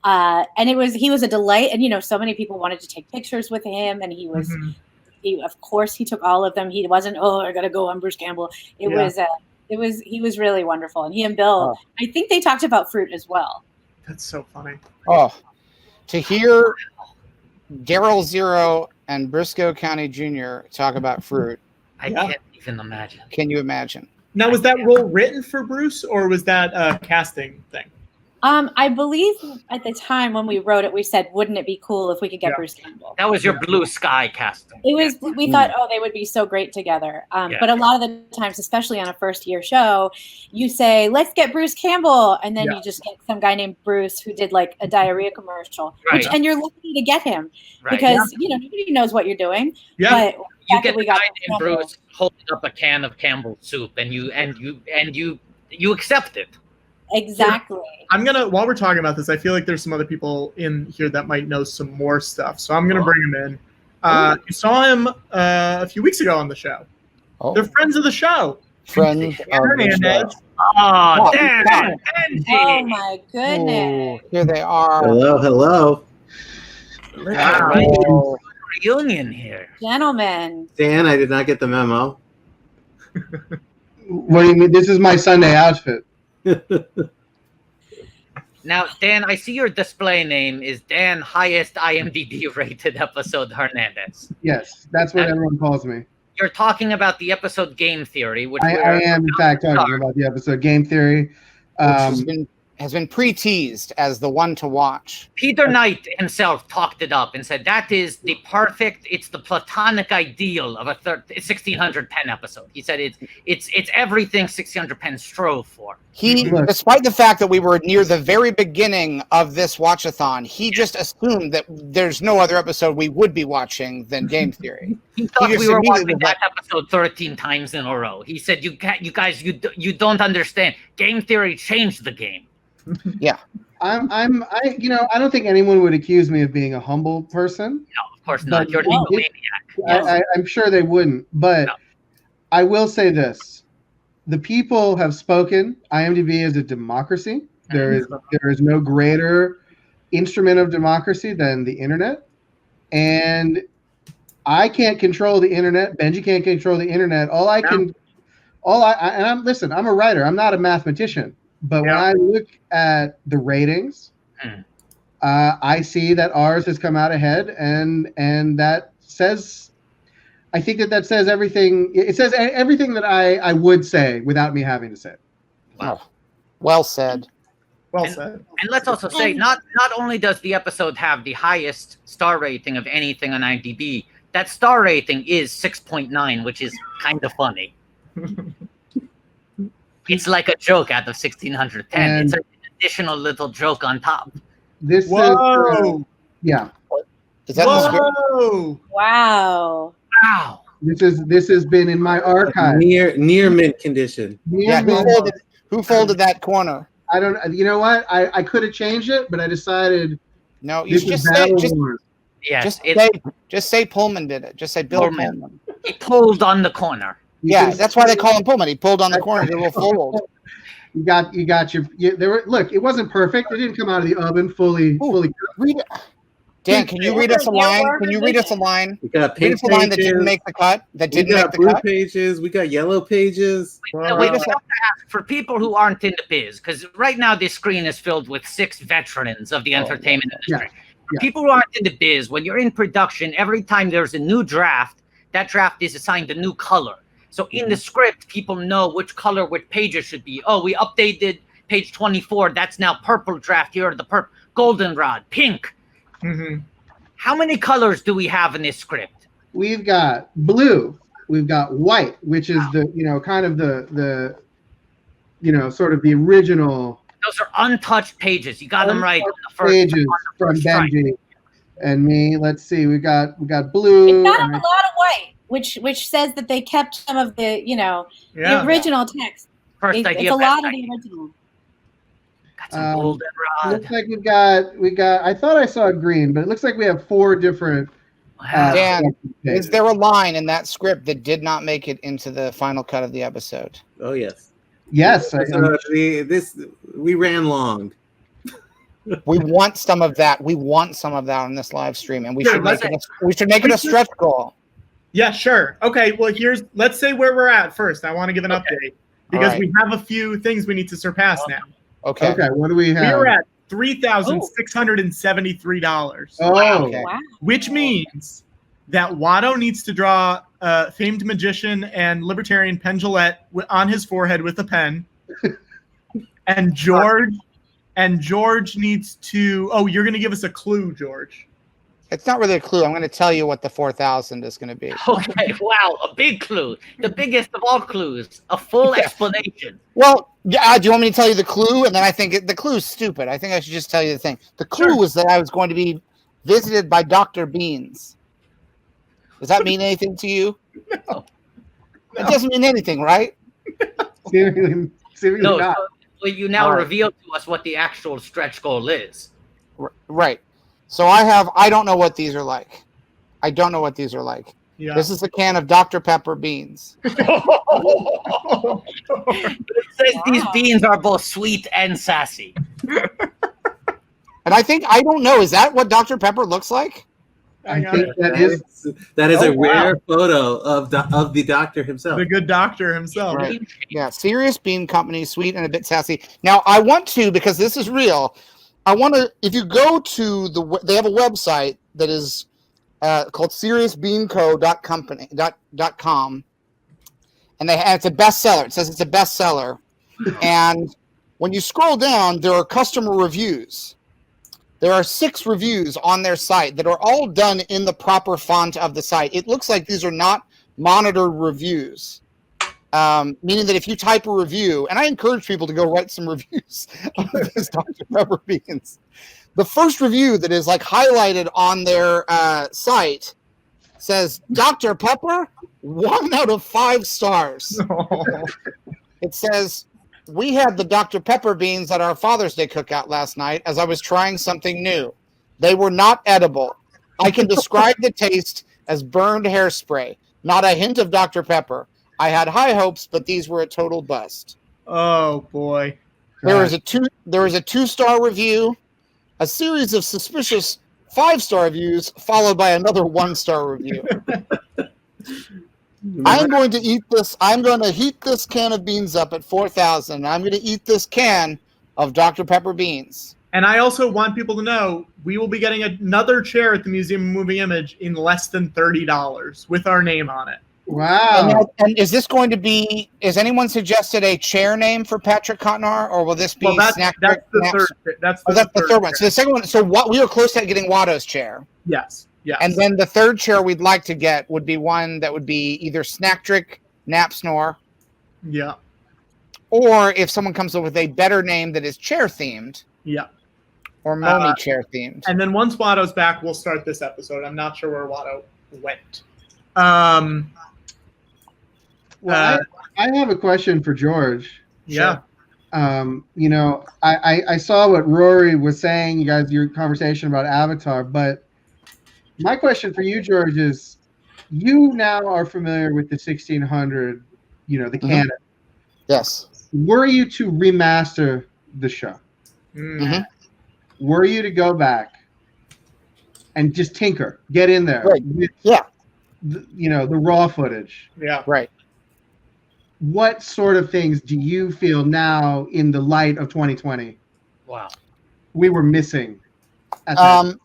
And he was a delight. And so many people wanted to take pictures with him, and he was of course he took all of them. He wasn't, I gotta go on Bruce Campbell. He was really wonderful. And he and Bill, I think they talked about fruit as well. That's so funny. To hear Daryl Zero and Briscoe County Jr. talk about fruit. I can't even imagine. Can you imagine? Now, was that role written for Bruce, or was that a casting thing? I believe at the time when we wrote it, we said, wouldn't it be cool if we could get Bruce Campbell? That was your blue sky casting. It was. We thought, they would be so great together. But a lot of the times, especially on a first-year show, you say, let's get Bruce Campbell. And then you just get some guy named Bruce who did like a diarrhea commercial. And you're lucky to get him because, nobody knows what you're doing. Yeah. But you get the guy named Bruce holding up a can of Campbell's soup, and you accept it. Exactly. I'm while we're talking about this, I feel like there's some other people in here that might know some more stuff. So I'm gonna bring him in. You saw him a few weeks ago on the show. They're friends of the show. Friends of the show. Oh, Dan, Benji. Oh my goodness. Ooh, here they are. Hello. Look at my reunion here. Gentlemen. Dan, I did not get the memo. What do you mean? This is my Sunday outfit. Now, Dan, I see your display name is Dan Highest IMDb Rated Episode Hernandez. Yes, that's what everyone calls me. You're talking about the episode Game Theory, which I am, in fact, talking about the episode Game Theory. Which has been pre-teased as the one to watch. Peter Knight himself talked it up and said that is the perfect, it's the platonic ideal of a 1600 Penn episode. He said it's everything 1600 Penn strove for. He, despite the fact that we were near the very beginning of this watch-a-thon, he just assumed that there's no other episode we would be watching than Game Theory. He thought we were watching that episode 13 times in a row. He said, "You guys, you don't understand. Game Theory changed the game." Yeah, I don't think anyone would accuse me of being a humble person. No, of course not. You're a maniac. I'm sure they wouldn't, but I will say this: the people have spoken. IMDb is a democracy. There is no greater instrument of democracy than the internet, and I can't control the internet. Benji can't control the internet. I'm a writer. I'm not a mathematician. But when I look at the ratings, I see that ours has come out ahead, and that says, I think that says everything. It says everything that I would say without me having to say it. Wow. Well said. Well said. And let's also say, not only does the episode have the highest star rating of anything on IMDb, that star rating is 6.9, which is kind of funny. It's like a joke out of 1610. And it's an additional little joke on top. This Whoa! Yeah. Is that Whoa! Wow. Wow. This has been in my archive. Near mint condition. Who folded that corner? I don't. You know what? I could have changed it, but I decided. No, you just say Pullman did it. Just say Bill Pullman. He pulled on the corner. Yeah, that's why they call him Pullman. He pulled on the corner. They will fold. You got your. Look, it wasn't perfect. It didn't come out of the oven fully. Dan, can you read us a line? Can you read us a line? We got read us a line that didn't make the cut. We got blue pages. We got yellow pages. We have to ask for people who aren't in the biz, because right now this screen is filled with 6 veterans of the entertainment industry. For people who aren't in the biz, when you're in production, every time there's a new draft, that draft is assigned a new color. So in the script, people know which color, which pages should be. Oh, we updated page 24. That's now purple draft. Here are the purple, goldenrod, pink. Mm-hmm. How many colors do we have in this script? We've got blue. We've got white, which is the kind of the sort of the original. Those are untouched pages. You got them right. Pages from Benji and me. Let's see. We got blue. It's not a lot of white, which says that they kept some of the the original text. First idea. It's a lot of the original. Got some goldenrod. Looks like we got. I thought I saw green, but it looks like we have 4 different. Dan, is there a line in that script that did not make it into the final cut of the episode? Oh yes. Yes. We ran long. We want some of that. We want some of that on this live stream, and we should make it a stretch goal. Yeah, sure. Okay, well, let's say where we're at first. I want to give an update because we have a few things we need to surpass now. Okay. What do we have? We're at $3,673. Oh, okay. Wow. Which means that Watto needs to draw a famed magician and libertarian Penn on his forehead with a pen, and George needs to. Oh, you're going to give us a clue, George. It's not really a clue. I'm going to tell you what the 4,000 is going to be. Okay, wow, a big clue. The biggest of all clues. A full explanation. Well, do you want me to tell you the clue? And then I think the clue is stupid. I think I should just tell you the thing. The clue was that I was going to be visited by Dr. Beans. Does that mean anything to you? No. It doesn't mean anything, right? Seriously No, not. so you now reveal to us what the actual stretch goal is. Right. So I don't know what these are like. I don't know what these are like. Yeah. This is a can of Dr. Pepper beans. It says these beans are both sweet and sassy. And I don't know, is that what Dr. Pepper looks like? I think that is a rare photo of the doctor himself. The good doctor himself. Right. Yeah, Serious Bean Company, sweet and a bit sassy. Now, I want to, because this is real, I want to, if you go to they have a website that is called seriousbeanco.com, and it's a bestseller. It says it's a bestseller. And when you scroll down, there are customer reviews. There are 6 reviews on their site that are all done in the proper font of the site. It looks like these are not monitored reviews, meaning that if you type a review, and I encourage people to go write some reviews of these Dr. Pepper beans. The first review that is like highlighted on their site says, Dr. Pepper, 1 out of 5 stars. It says, we had the Dr. Pepper beans at our Father's Day cookout last night as I was trying something new. They were not edible. I can describe the taste as burned hairspray, not a hint of Dr. Pepper. I had high hopes, but these were a total bust. Oh boy. There is a 2-star review, a series of suspicious 5-star reviews, followed by another 1-star review. I'm going to eat this. I'm going to heat this can of beans up at 4,000. I'm going to eat this can of Dr. Pepper beans. And I also want people to know we will be getting another chair at the Museum of Moving Image in less than $30 with our name on it. Wow. And is this going to be, is anyone suggested a chair name for Patrick Cotnar, or will this be that's the third one. So the second one, so what we were close to getting Watto's chair. Yes. Yes. And then the third chair we'd like to get would be one that would be either Snacktrick Nap Snore. Yeah. Or if someone comes up with a better name that is chair themed. Yeah. Or Momi chair themed. And then once Watto's back, we'll start this episode. I'm not sure where Watto went. Well, I have a question for George. Yeah. You know, I saw what Rory was saying, you guys, your conversation about Avatar, but my question for you, George, is you now are familiar with the 1600, you know, the canon. Yes. Were you to remaster the show? Mm-hmm. Were you to go back and just tinker, get in there? Right. Yeah. You know, the raw footage. Yeah. Right. What sort of things do you feel now in the light of 2020? Wow. We were missing at that time.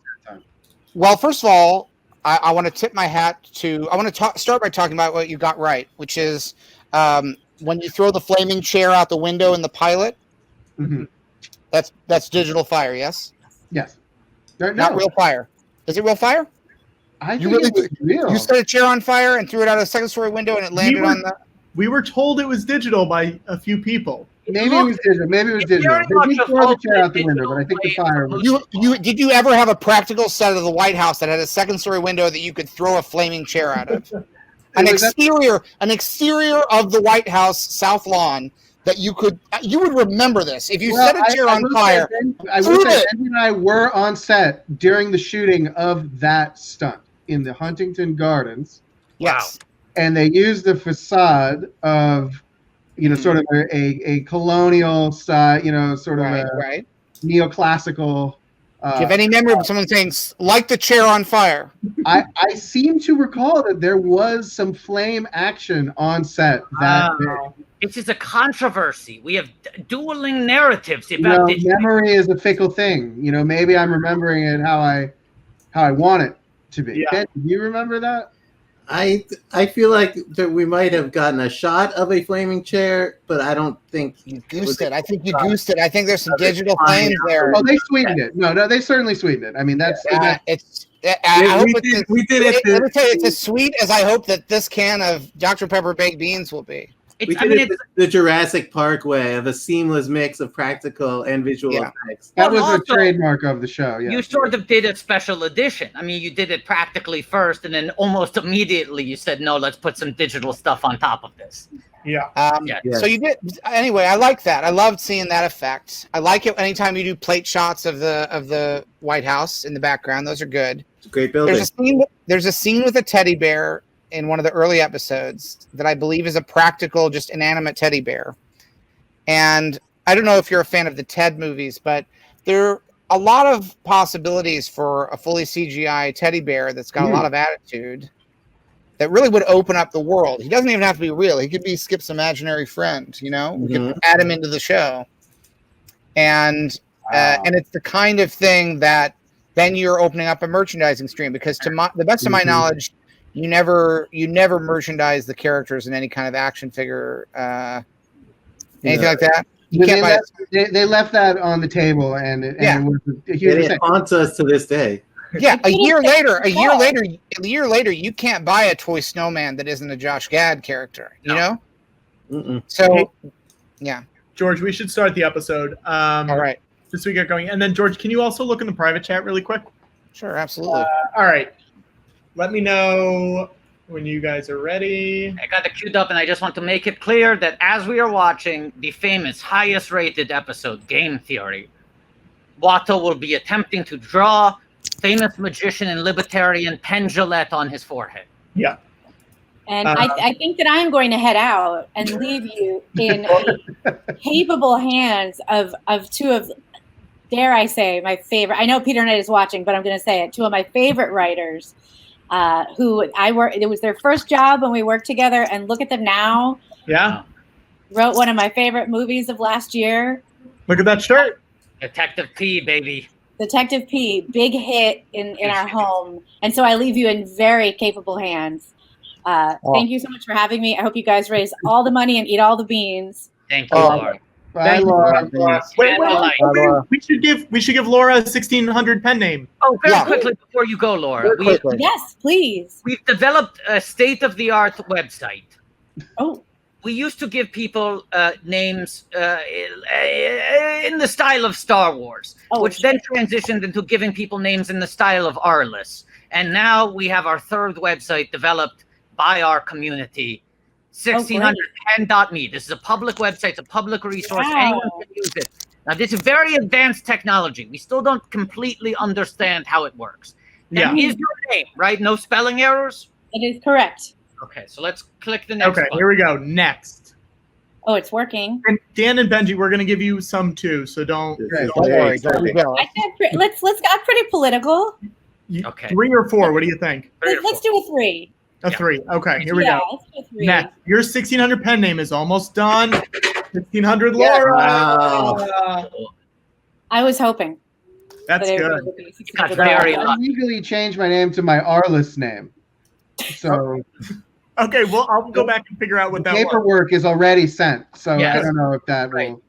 Well, first of all, I want to tip my hat to, I want to start by talking about what you got right, which is when you throw the flaming chair out the window in the pilot, that's digital fire, yes? Yes. Not real fire. Is it real fire? You really real. You set a chair on fire and threw it out a 2nd-story window and it landed on the... We were told it was digital by a few people. Maybe it was digital. Maybe it was digital. They did throw the chair out the window, but I think the fire was... Did you ever have a practical set of the White House that had a 2nd-story window that you could throw a flaming chair out of? An exterior of the White House South Lawn that you would remember this. If you set a chair on fire, I will say Andy and I were on set during the shooting of that stunt in the Huntington Gardens. Yes. And they used the facade of, you know, sort of a colonial style, you know, sort of a neoclassical. Do you have any memory of someone saying, light the chair on fire? I seem to recall that there was some flame action on set that day. It is a controversy. We have dueling narratives You about know, memory is a fickle thing. You know, maybe I'm remembering it how I want it to be. Yeah. Ken, do you remember that? I feel like that we might have gotten a shot of a flaming chair, but I don't think you goosed it. I think you goosed it. I think there's some digital flames there. Oh, they sweetened it. No, they certainly sweetened it. I mean, that's we did it. Let me tell you, it's as sweet as I hope that this can of Dr. Pepper baked beans will be. We did it the Jurassic Park way of a seamless mix of practical and visual effects. That was a trademark of the show. Yeah. You sort of did a special edition. I mean, you did it practically first, and then almost immediately you said, "No, let's put some digital stuff on top of this." Yeah. So you did. Anyway, I like that. I loved seeing that effect. I like it anytime you do plate shots of the White House in the background. Those are good. It's a great building. There's a scene with a teddy bear in one of the early episodes that I believe is a practical, just inanimate teddy bear. And I don't know if you're a fan of the Ted movies, but there are a lot of possibilities for a fully CGI teddy bear that's got a lot of attitude that really would open up the world. He doesn't even have to be real. He could be Skip's imaginary friend, you know? We could add him into the show. And it's the kind of thing that then you're opening up a merchandising stream, because to the best of my knowledge, you never merchandise the characters in any kind of action figure, anything like that. You can't buy they left that on the table, and it was a huge It mistake. haunts us to this day. Yeah, a year later, you can't buy a toy snowman that isn't a Josh Gad character. You know. So, yeah. George, we should start the episode. All right. Just so we get going. And then, George, can you also look in the private chat really quick? Sure, absolutely. All right. Let me know when you guys are ready. I got it queued up, and I just want to make it clear that as we are watching the famous highest-rated episode, Game Theory, Watto will be attempting to draw famous magician and libertarian Penn on his forehead. Yeah. And I think that I'm going to head out and leave you in capable hands of two of, dare I say, my favorite. I know Peter Knight is watching, but I'm going to say it. Two of my favorite writers, who it was their first job when we worked together, and look at them now. Yeah. Wrote one of my favorite movies of last year. Look at that shirt. Detective P, baby. Detective P, big hit in our home. And so I leave you in very capable hands. Thank you so much for having me. I hope you guys raise all the money and eat all the beans. Thank you, Laura. Bye, Laura. Wait. We should give Laura a 1600 pen name. Oh, very quickly before you go, Laura. Yes, please. We've developed a state-of-the-art website. Oh. We used to give people names in the style of Star Wars, which then transitioned into giving people names in the style of Arliss. And now we have our third website developed by our community, 1610.me. This is a public website, it's a public resource. Wow. Anyone can use it. Now, this is very advanced technology. We still don't completely understand how it works. Now, is your name, right? No spelling errors? It is correct. Okay, so let's click the next Okay, button. here we go. Next. Oh, it's working. And Dan and Benji, we're going to give you some too, so don't worry. I said let's get pretty political. Okay. 3 or 4, what do you think? Let's do a 3. A 3. Okay, here we Yeah, go. let's do a 3. Next, your 1600 pen name is almost done. 1600 Yeah. Laura. Wow. I was hoping. That's that good. would be 1600. I legally changed my name to my Arliss name. So Okay, well, I'll go back and figure out what that was. paperwork is already sent. So Yes. I don't know if that will.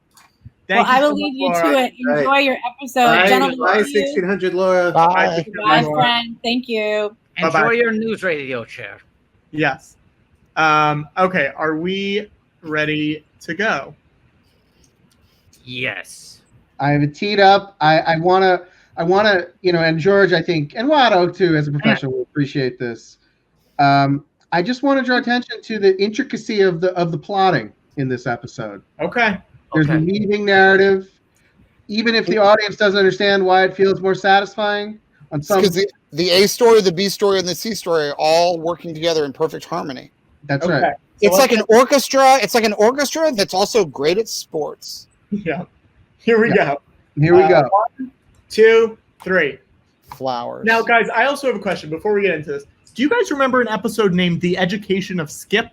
Well, I will leave you to it. Enjoy your episode. Gentlemen, Bye, see you. 1600 Laura. Bye. Bye, friend. Thank you. Enjoy Bye-bye. your news radio chair. Yes. Okay, are we ready to go? Yes. I have it teed up. I wanna, and George, I think, and Watto too, as a professional, will appreciate this. I just want to draw attention to the intricacy of the plotting in this episode. Okay. There's a weaving narrative, even if the audience doesn't understand why it feels more satisfying. On some, Because the A story, the B story, and the C story are all working together in perfect harmony. That's Okay. right. It's like an orchestra. It's like an orchestra that's also great at sports. Yeah. Here we go. Here we go. 1, 2, 3. Flowers. Now, guys, I also have a question before we get into this. Do you guys remember an episode named The Education of Skip?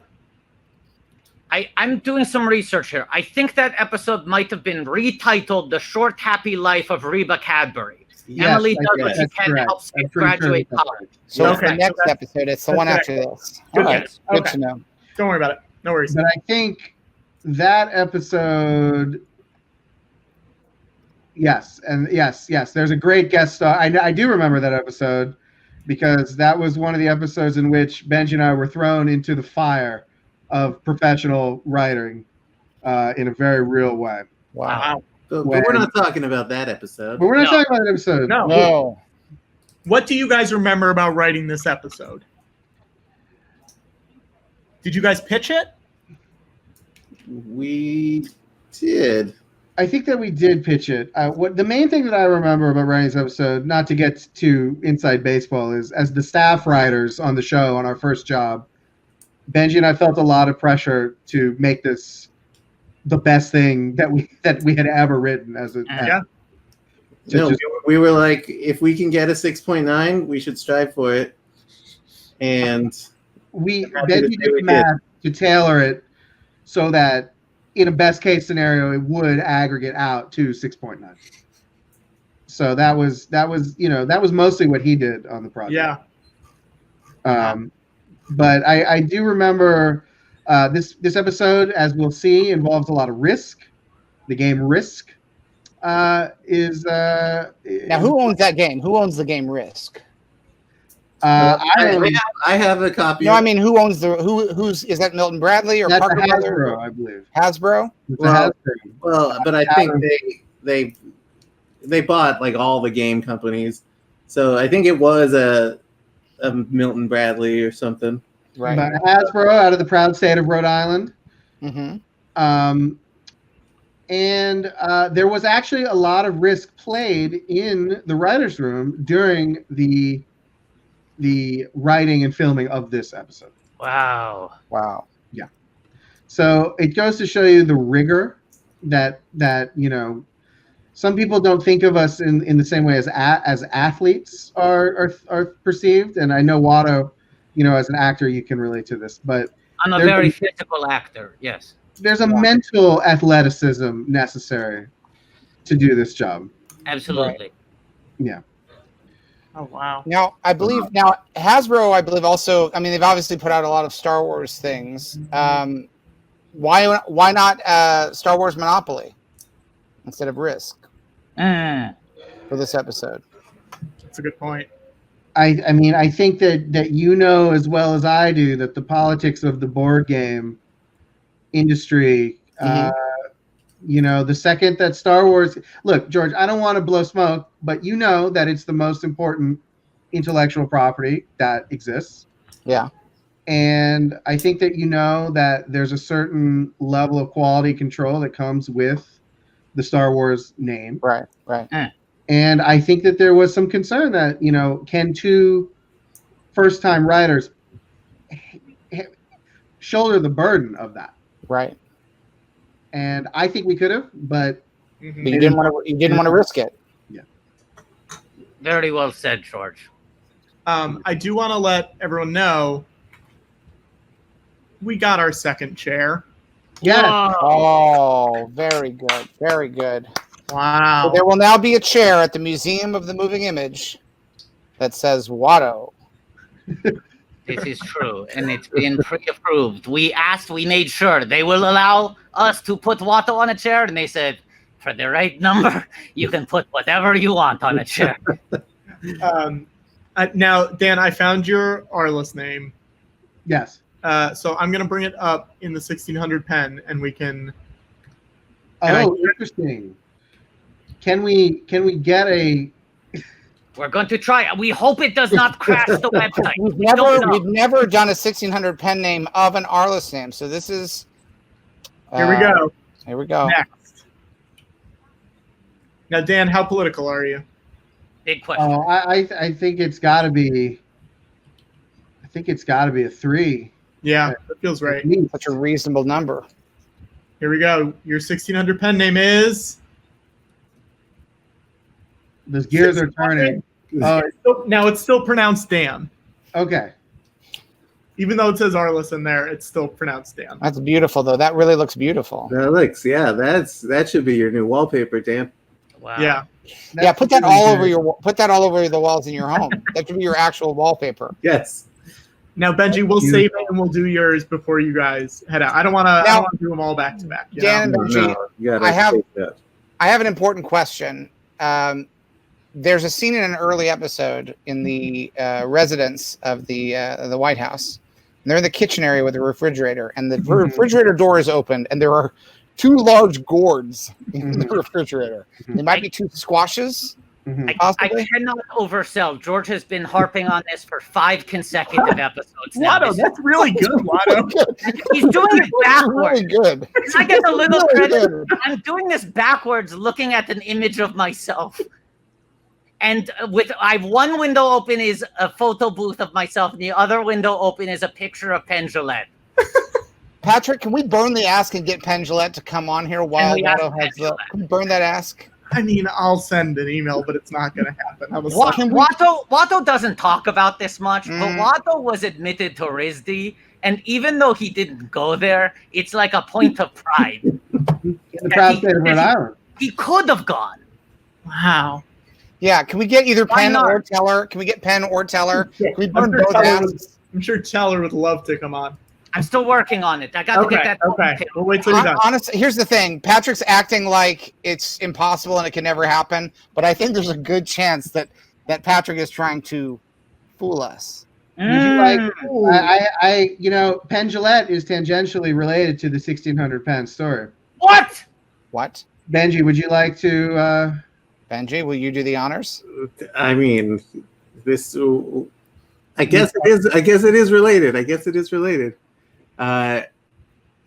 I'm doing some research here. I think that episode might have been retitled The Short Happy Life of Reba Cadbury. Yes, Emily I does think what she that's can to correct. help I'm Skip pretty sure graduate that's college. So it's Okay. the next episode. It's the one that's after this. Good. All right. Good Okay. to know. Don't worry about it. No worries. But I think that episode, yes. There's a great guest star. I do remember that episode because that was one of the episodes in which Benji and I were thrown into the fire of professional writing in a very real way. Wow. But we're not talking about that episode. But we're not talking about that episode. No. What do you guys remember about writing this episode? Did you guys pitch it? We did. I think that we did pitch it. What the main thing that I remember about writing this episode, not to get too inside baseball, is as the staff writers on the show on our first job, Benji and I felt a lot of pressure to make this the best thing that we had ever written as a No, we were like, if we can get a 6.9, we should strive for it. And Benji did the math to tailor it so that in a best case scenario it would aggregate out to 6.9. So that was mostly what he did on the project. Yeah. But I do remember this episode, as we'll see, involves a lot of Risk. The game Risk is now who owns that game? Who owns the game Risk? I have a copy. No, I mean who owns who's is that Milton Bradley or That's Parker Hasbro, Brothers? I believe. Hasbro? Well, but I think they bought like all the game companies, so I think it was a Milton Bradley or something. Right. But Hasbro out of the proud state of Rhode Island. Mm-hmm. And there was actually a lot of Risk played in the writer's room during the writing and filming of this episode. Wow. Yeah. So it goes to show you the rigor that some people don't think of us in the same way as athletes are perceived. And I know Watto, as an actor, you can relate to this, but I'm a very physical actor. Yes. There's a mental athleticism necessary to do this job. Absolutely. Right. Yeah. Oh wow. Now Hasbro, I believe also. I mean, they've obviously put out a lot of Star Wars things. Why not Star Wars Monopoly instead of Risk for this episode? That's a good point. I mean, I think that as well as I do that the politics of the board game industry, the second that Star Wars, look, George, I don't want to blow smoke, but that it's the most important intellectual property that exists. Yeah. And I think that that there's a certain level of quality control that comes with the Star Wars name. Right. And I think that there was some concern that, can two first-time writers shoulder the burden of that? Right. And I think we could have, but you didn't want to risk it. Yeah. Very well said, George. I do want to let everyone know we got our second chair. Yeah. Oh, very good. Very good. Wow. So there will now be a chair at the Museum of the Moving Image that says Watto. This is true, and it's been pre-approved. We made sure they will allow us to put Watto on a chair, and they said, for the right number, you can put whatever you want on a chair. Now, Dan, I found your Arliss name. Yes. So I'm going to bring it up in the 1600 pen, and we can... interesting. Can we get a... We're going to try. We hope it does not crash the website. We've never done a 1600 pen name of an Arliss name, so this is... Here we go. Here we go. Next. Now, Dan, how political are you? Big question. Oh, I think it's got to be... I think it's got to be a 3. Yeah, that feels right. Such a reasonable number. Here we go. Your 1600 pen name is... Those gears are turning. Now it's still pronounced Dan. Okay. Even though it says Arliss in there, it's still pronounced Dan. That's beautiful, though. That really looks beautiful. That should be your new wallpaper, Dan. Wow. Yeah. Yeah, put that all over the walls in your home. That should be your actual wallpaper. Yes. Now, Benji, we'll save it and we'll do yours before you guys head out. I don't want to do them all back to back. Dan and Benji, I have an important question. There's a scene in an early episode in the residence of the White House. And they're in the kitchen area with the refrigerator, and the refrigerator door is opened, and there are 2 large gourds in the refrigerator. They might be 2 squashes. I cannot oversell. George has been harping on this for 5 consecutive episodes now. Watto, that's really good, Watto. He's doing it backwards. Really good. I get a little credit. I'm doing this backwards, looking at an image of myself. And I have one window open is a photo booth of myself, and the other window open is a picture of Penn. Patrick, can we burn the ask and get Penn Jillette to come on here while Watto has the? Can we burn that ask? I mean, I'll send an email, but it's not going to happen. Watto doesn't talk about this much, but Watto was admitted to RISD, and even though he didn't go there, it's like a point of pride. In the proud state of Rhode Island. He could have gone. Wow. Yeah, can we get either Penn or Teller? Can we get Penn or Teller? Can we burn both asks? I'm sure Teller would love to come on. I'm still working on it. I got to get that. Okay, we'll wait till you're done. Honestly, here's the thing. Patrick's acting like it's impossible and it can never happen, but I think there's a good chance that Patrick is trying to fool us. Would you like? You know, Penn Jillette is tangentially related to the 1600 Penn story. What? Benji, would you like to? Benji, will you do the honors? I mean, this. I guess it is. I guess it is related.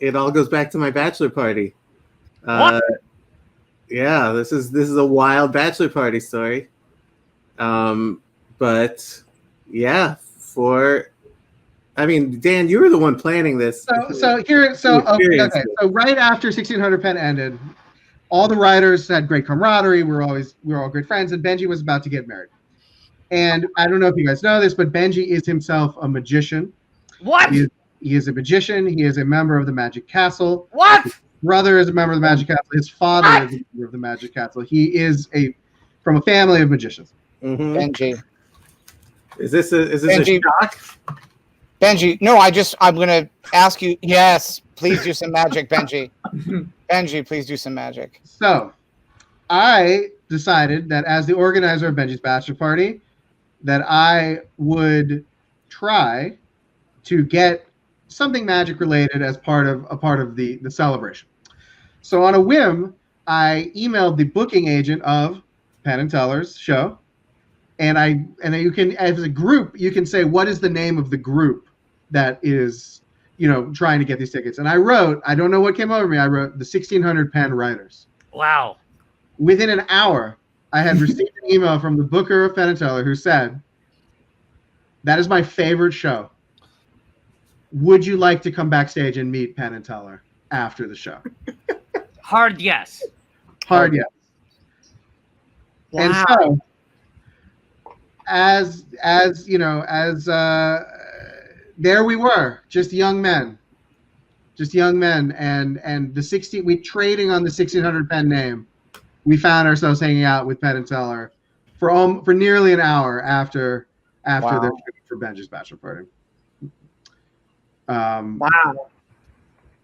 It all goes back to my bachelor party. Yeah, this is a wild bachelor party story. But yeah, I mean, Dan, you were the one planning this. So right after 1600 Penn ended, all the writers had great camaraderie. We were all great friends, and Benji was about to get married. And I don't know if you guys know this, but Benji is himself a magician. What? He is a magician. He is a member of the Magic Castle. What? His brother is a member of the Magic Castle. His father is a member of the Magic Castle. He is from a family of magicians. Benji. Is this a shock? Benji, no, I'm going to ask you. Yes, please do some magic, Benji. Benji, please do some magic. So I decided that as the organizer of Benji's bachelor party, that I would try to get something magic related as part of the celebration. So on a whim, I emailed the booking agent of Penn and Teller's show, and you can, as a group, you can say what is the name of the group that is, trying to get these tickets. And I don't know what came over me. I wrote the 1600 Penn Writers. Wow. Within an hour, I had received an email from the booker of Penn and Teller who said, "That is my favorite show. Would you like to come backstage and meet Penn and Teller after the show?" Hard yes. Hard yes. Wow. And so, there we were, just young men, and we trading on the 1600 Penn name. We found ourselves hanging out with Penn and Teller for nearly an hour after their shoot for Benji's bachelor party. Wow.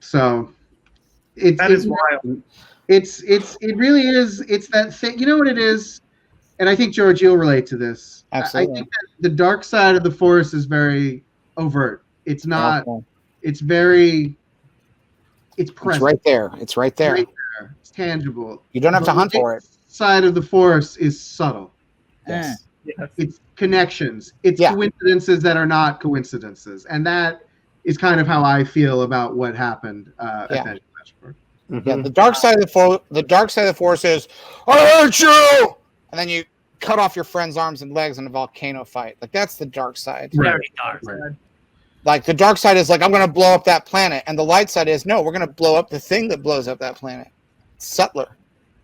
So that is wild. It really is. It's that thing. You know what it is? And I think, George, you'll relate to this. Absolutely. I think that the dark side of the Force is very overt. It's not. Okay. It's very. It's present. It's right there. It's right there. Right there. It's tangible. You don't have to hunt for it. Side of the Force is subtle. Yes. It's connections. It's coincidences that are not coincidences, and that is kind of how I feel about what happened at Benji's bachelor party. Yeah, the dark side of the Force is, "I hate you," and then you cut off your friend's arms and legs in a volcano fight. Like, that's the dark side. Very dark. Right. Like, the dark side is like, I'm going to blow up that planet, and the light side is, no, we're going to blow up the thing that blows up that planet. It's subtler.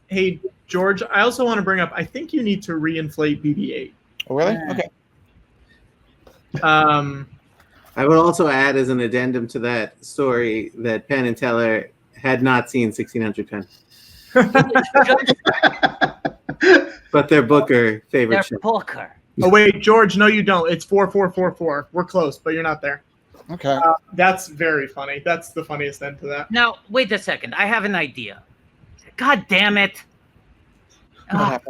Hey, George, I also want to bring up, I think you need to reinflate BB-8. Oh, really? Okay. I would also add as an addendum to that story that Penn and Teller had not seen 1600 Penn. But their booker favorite show. Booker. Oh, wait, George, no, you don't. It's 4444. We're close, but you're not there. Okay. That's very funny. That's the funniest end to that. Now, wait a second. I have an idea. God damn it.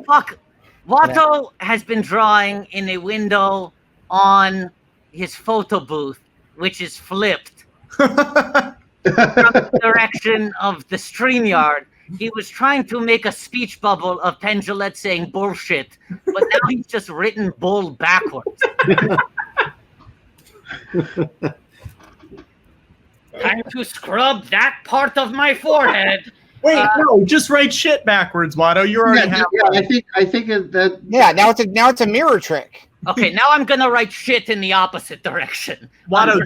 Fuck. Watto has been drawing in a window on his photo booth, which is flipped from the direction of the StreamYard. He was trying to make a speech bubble of Penn Jillette saying bullshit, but now he's just written bull backwards. Time to scrub that part of my forehead. Wait, no, just write shit backwards, Watto. You're already halfway. I think that. Yeah, now it's a mirror trick. Okay, now I'm gonna write shit in the opposite direction. Watto,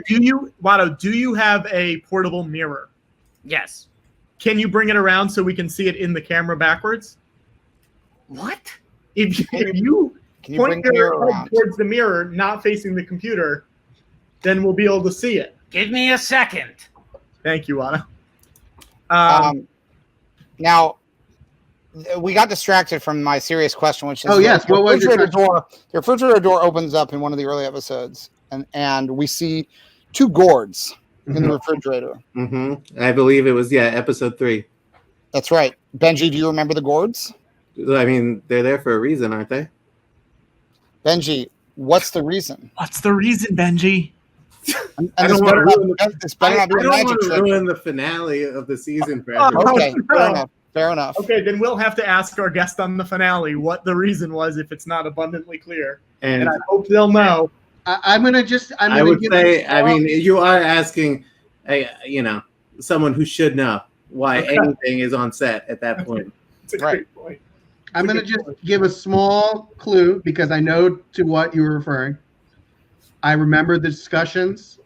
do you have a portable mirror? Yes. Can you bring it around so we can see it in the camera backwards? What? If you point your head towards the mirror, not facing the computer, then we'll be able to see it. Give me a second. Thank you, Watto. Now, we got distracted from my serious question, which is, what was your your refrigerator door opens up in one of the early episodes, and we see two gourds in the refrigerator. I believe it was episode 3. That's right. Benji, do you remember the gourds? I mean, they're there for a reason, aren't they? Benji, what's the reason? What's the reason, Benji? I don't want to ruin the finale of the season for everyone. Okay, fair enough. Okay, then we'll have to ask our guest on the finale what the reason was if it's not abundantly clear. And I hope they'll know. I would say, I mean, you are asking, someone who should know why anything is on set at that point. It's a great point. I'm going to just give a small clue because I know to what you were referring. I remember the discussions.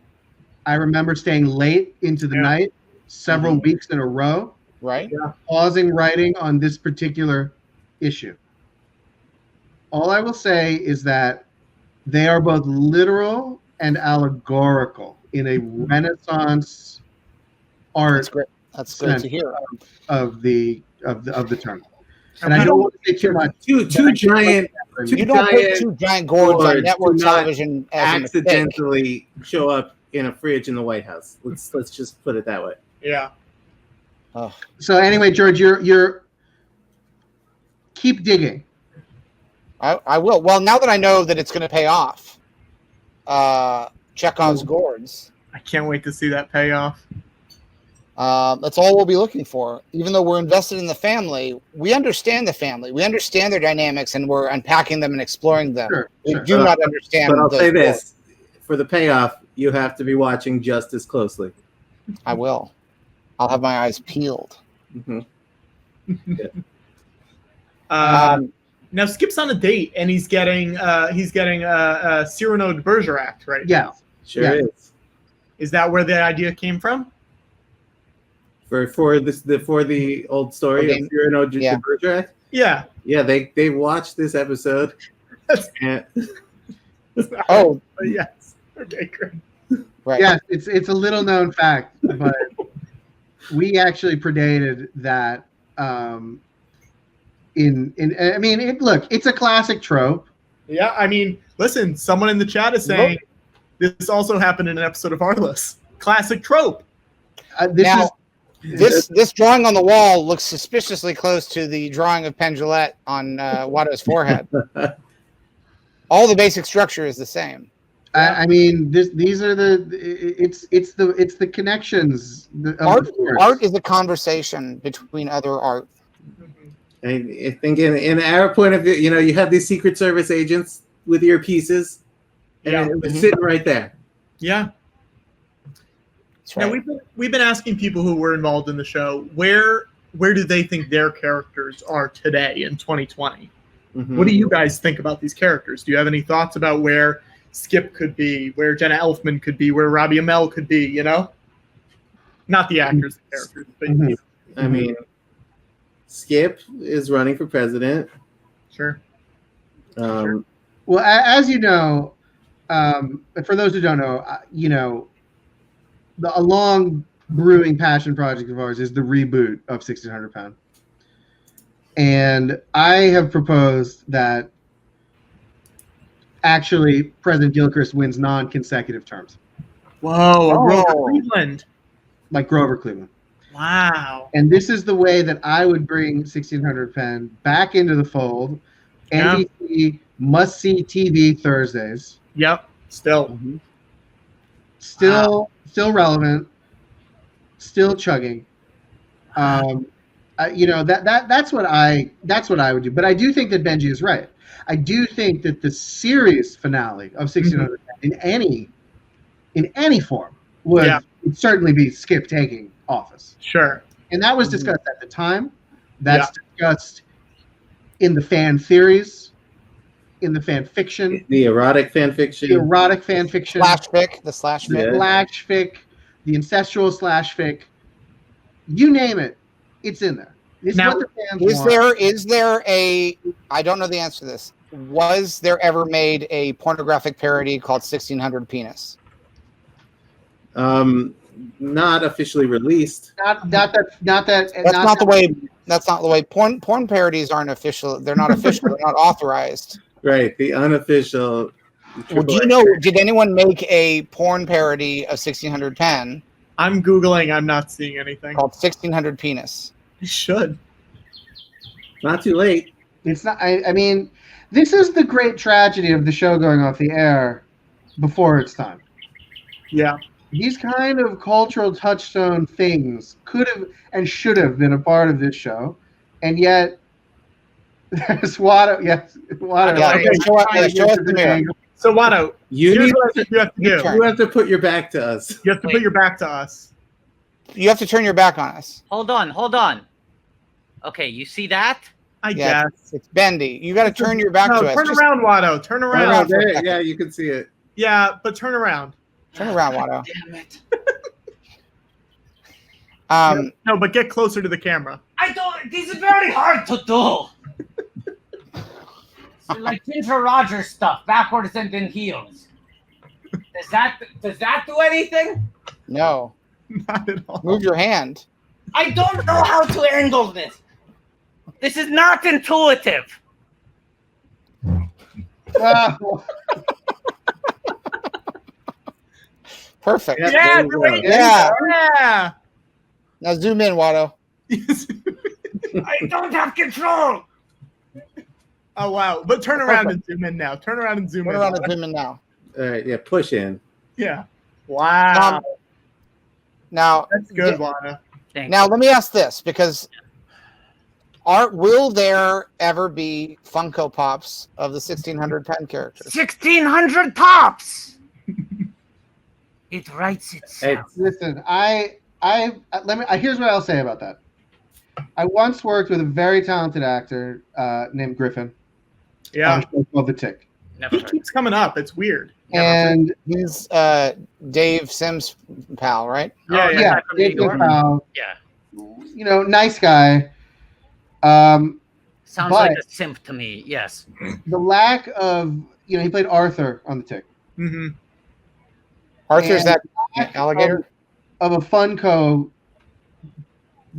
I remember staying late into the night, several weeks in a row. Right. Pausing writing on this particular issue. All I will say is that they are both literal and allegorical in a Renaissance art. That's great to hear. Of the term. And I don't want to say too much. Two giant gourds on network television accidentally show up in a fridge in the White House. Let's just put it that way. Yeah. So anyway, George, you're keep digging. I will. Well, now that I know that it's going to pay off, Chekhov's gourds. I can't wait to see that payoff. That's all we'll be looking for. Even though we're invested in the family, we understand the family. We understand their dynamics, and we're unpacking them and exploring them. We do not understand. But I'll say this: for the payoff, you have to be watching just as closely. I will. I'll have my eyes peeled. Now Skip's on a date, and he's getting Cyrano de Bergerac, right? Yeah, sure is. Is that where the idea came from? For the old story of Cyrano de Bergerac? Yeah. Yeah, they watched this episode. Yes. Okay, great. Right. Yes, it's a little known fact, but we actually predated that. It's a classic trope. Yeah, I mean, listen, someone in the chat is saying this also happened in an episode of Arliss. Classic trope. This drawing on the wall looks suspiciously close to the drawing of Penn on Watto's forehead. All the basic structure is the same. I mean, these are the connections. Art is a conversation between other art. I think in our point of view, you have these Secret Service agents with earpieces, and it was sitting right there. Yeah. Right. Now we've been asking people who were involved in the show where do they think their characters are today in 2020? What do you guys think about these characters? Do you have any thoughts about where Skip could be, where Jenna Elfman could be, where Robbie Amell could be? Not the actors, the characters. But I mean, Skip is running for president. Sure. Well, as you know, for those who don't know, a long brewing passion project of ours is the reboot of 1600 Penn. And I have proposed that actually President Gilchrist wins non-consecutive terms. Whoa, Grover Cleveland. Like Grover Cleveland. Wow. And this is the way that I would bring 1600 Penn back into the fold. NBC must-see TV Thursdays. Yep, still. Still relevant, still chugging. That's what I would do. But I do think that Benji is right. I do think that the series finale of 1600 in any form would certainly be Skip taking office. Sure. And that was discussed at the time. That's discussed in the fan theories. in the fan fiction, The erotic fan fiction. the erotic fan fiction, Slash fic, the slash the fic. slash fic, the incestual slash fic. You name it, it's in there. It's Now, what the fans want. Is there a? I don't know the answer to this. Was there ever made a pornographic parody called 1600 Penis? Not officially released. Not that. That's not the way. That's not the way. Porn parodies aren't official. They're not official. They're not authorized. Right. The unofficial. Well, do you know? Did anyone make a porn parody of 1600 Penn? I'm Googling. I'm not seeing anything. Called 1600 Penis. You should. Not too late. It's not. I mean, this is the great tragedy of the show going off the air before its time. Yeah. These kind of cultural touchstone things could have and should have been a part of this show, and yet there's Watto. Yes, Watto. Yeah, show us the mirror. So Watto, You here's need what I think you have to do. You have to put your back to us. You have to put your back to us. You have to turn your back on us. Hold on. Okay, you see that? I Yeah, guess. it's bendy. You got to turn your back No, to us. turn Just around, Watto. Turn around. around for a There, second. yeah, you can see it. Yeah, but turn around. Turn around, Watto. Damn it. No, but get closer to the camera. I don't. This is very hard to do. So like Ginger Rogers stuff, backwards and in heels. Does that do anything? No. Not at all. Move your hand. I don't know how to angle this. This is not intuitive. Perfect. Yeah, the way Yeah. Yeah. Now zoom in, Watto. I don't have control. Oh wow! But turn around and zoom in now. Turn around and zoom Turn in. around and zoom in now. All right, yeah, push in. Yeah. Wow. Now, That's good, Lana. now let me ask this, because will there ever be Funko Pops of the 1600 Penn characters? 1600 pops. It writes itself. Listen, here's what I'll say about that. I once worked with a very talented actor named Griffin. Yeah. On a show called The Tick. He keeps coming up. It's weird. And he's Dave Sims' pal, right? Yeah, Dave Sims' pal. Yeah. You know, nice guy. Sounds but like a simp to me. Yes. the lack of, he played Arthur on The Tick. Mm-hmm. Arthur's And that alligator? Of a Funko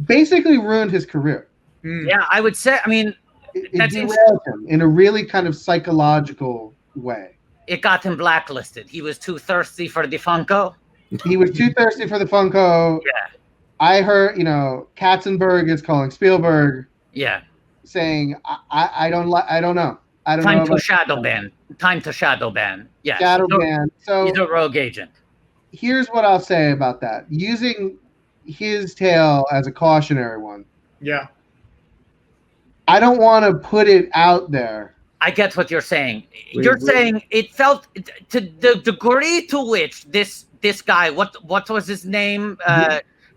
basically ruined his career. Yeah, I would say. I mean, It that's derailed him in a really kind of psychological way. it got him blacklisted. He was too thirsty for the Funko. He was too thirsty for the Funko. Yeah. I heard, Katzenberg is calling Spielberg. Yeah. Saying, I don't know. I don't Time know. to shadow ban. Time to shadow ban. Yeah. Shadow ban. So he's a rogue agent. Here's what I'll say about that. Using his tale as a cautionary one. Yeah. I don't want to put it out there. I get what you're saying. You're saying it felt to the degree to which this guy, what was his name?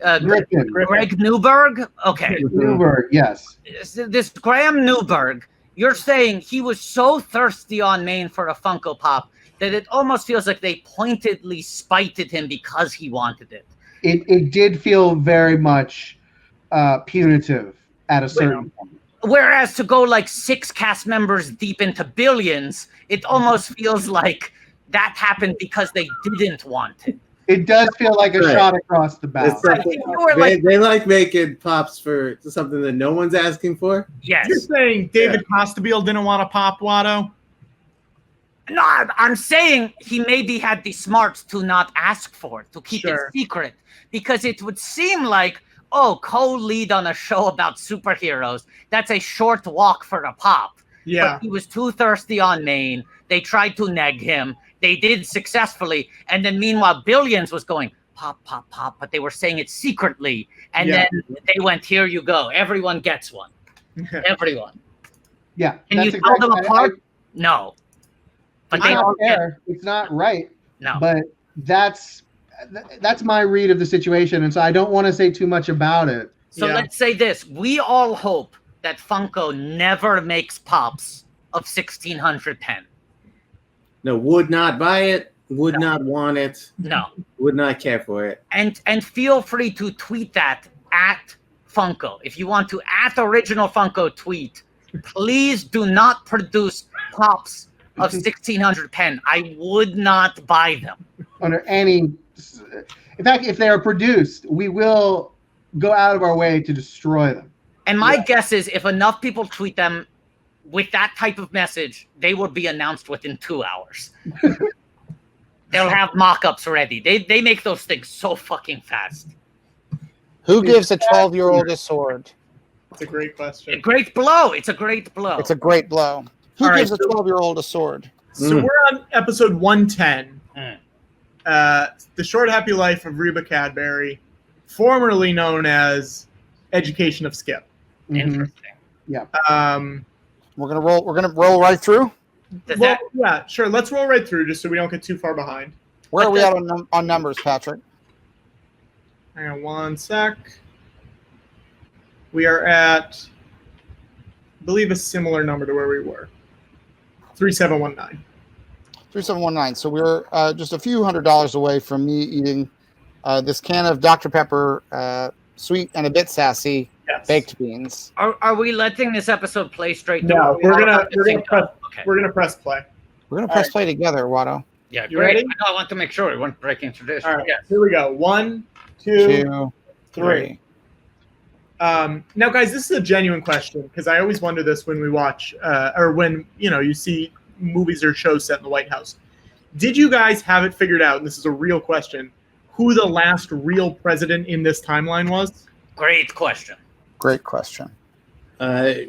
Greg Newberg. Okay. Newberg, yes. This Graham Newberg. You're saying he was so thirsty on Maine for a Funko Pop that it almost feels like they pointedly spited him because he wanted it. It did feel very much punitive at a certain point. Whereas to go like 6 cast members deep into billions, it almost feels like that happened because they didn't want it. It does feel like a Right. shot across the bow. They like making pops for something that no one's asking for. Yes. You're saying David Costabile didn't want to pop, Watto? No, I'm saying he maybe had the smarts to not ask for it, to keep it secret, because it would seem like, co-lead on a show about superheroes, that's a short walk for a pop. Yeah. But he was too thirsty on Maine. They tried to neg him. They did successfully. And then meanwhile, Billions was going, pop, pop, pop, but they were saying it secretly. And then they went, here you go. Everyone gets one. Everyone. Yeah. Can you tell them apart? No. But It's they not all get fair. It's not right. No. But that's my read of the situation, and so I don't want to say too much about it. So let's say this. We all hope that Funko never makes pops of 1600 Penn. No, would not buy it, would not want it, No. would not care for it. And feel free to tweet that at Funko. If you want to at Original Funko tweet, please do not produce pops of 1600 Penn. I would not buy them. Under any, in fact, if they are produced, we will go out of our way to destroy them. And my guess is if enough people tweet them with that type of message, they will be announced within 2 hours. They'll have mock-ups ready. They make those things so fucking fast. Who gives a 12-year-old a sword? That's a great question. A great blow. It's a great blow. It's a great blow. Who All gives right, a 12-year-old a sword? So we're on episode 110. The Short Happy Life of Reba Cadbury, formerly known as Education of Skip. Interesting. Yeah. We're gonna roll. We're gonna roll right through. Yeah, sure. Let's roll right through, just so we don't get too far behind. Where are we at on numbers, Patrick? Hang on one sec. We are at, I believe, a similar number to where we were. 3719. 3719. So we're just a few $100s away from me eating this can of Dr. Pepper, sweet and a bit sassy baked beans. Are we letting this episode play straight? No, we're gonna press play. We're gonna press play together, Watto. Yeah, You great. ready? I want to make sure we weren't breaking tradition. All right, Yes. here we go. 1, 2, 3. 3. Now, guys, this is a genuine question because I always wonder this when we watch, or when you see movies or shows set in the White House. Did you guys have it figured out? And this is a real question. Who the last real president in this timeline was? Great question. Great question. I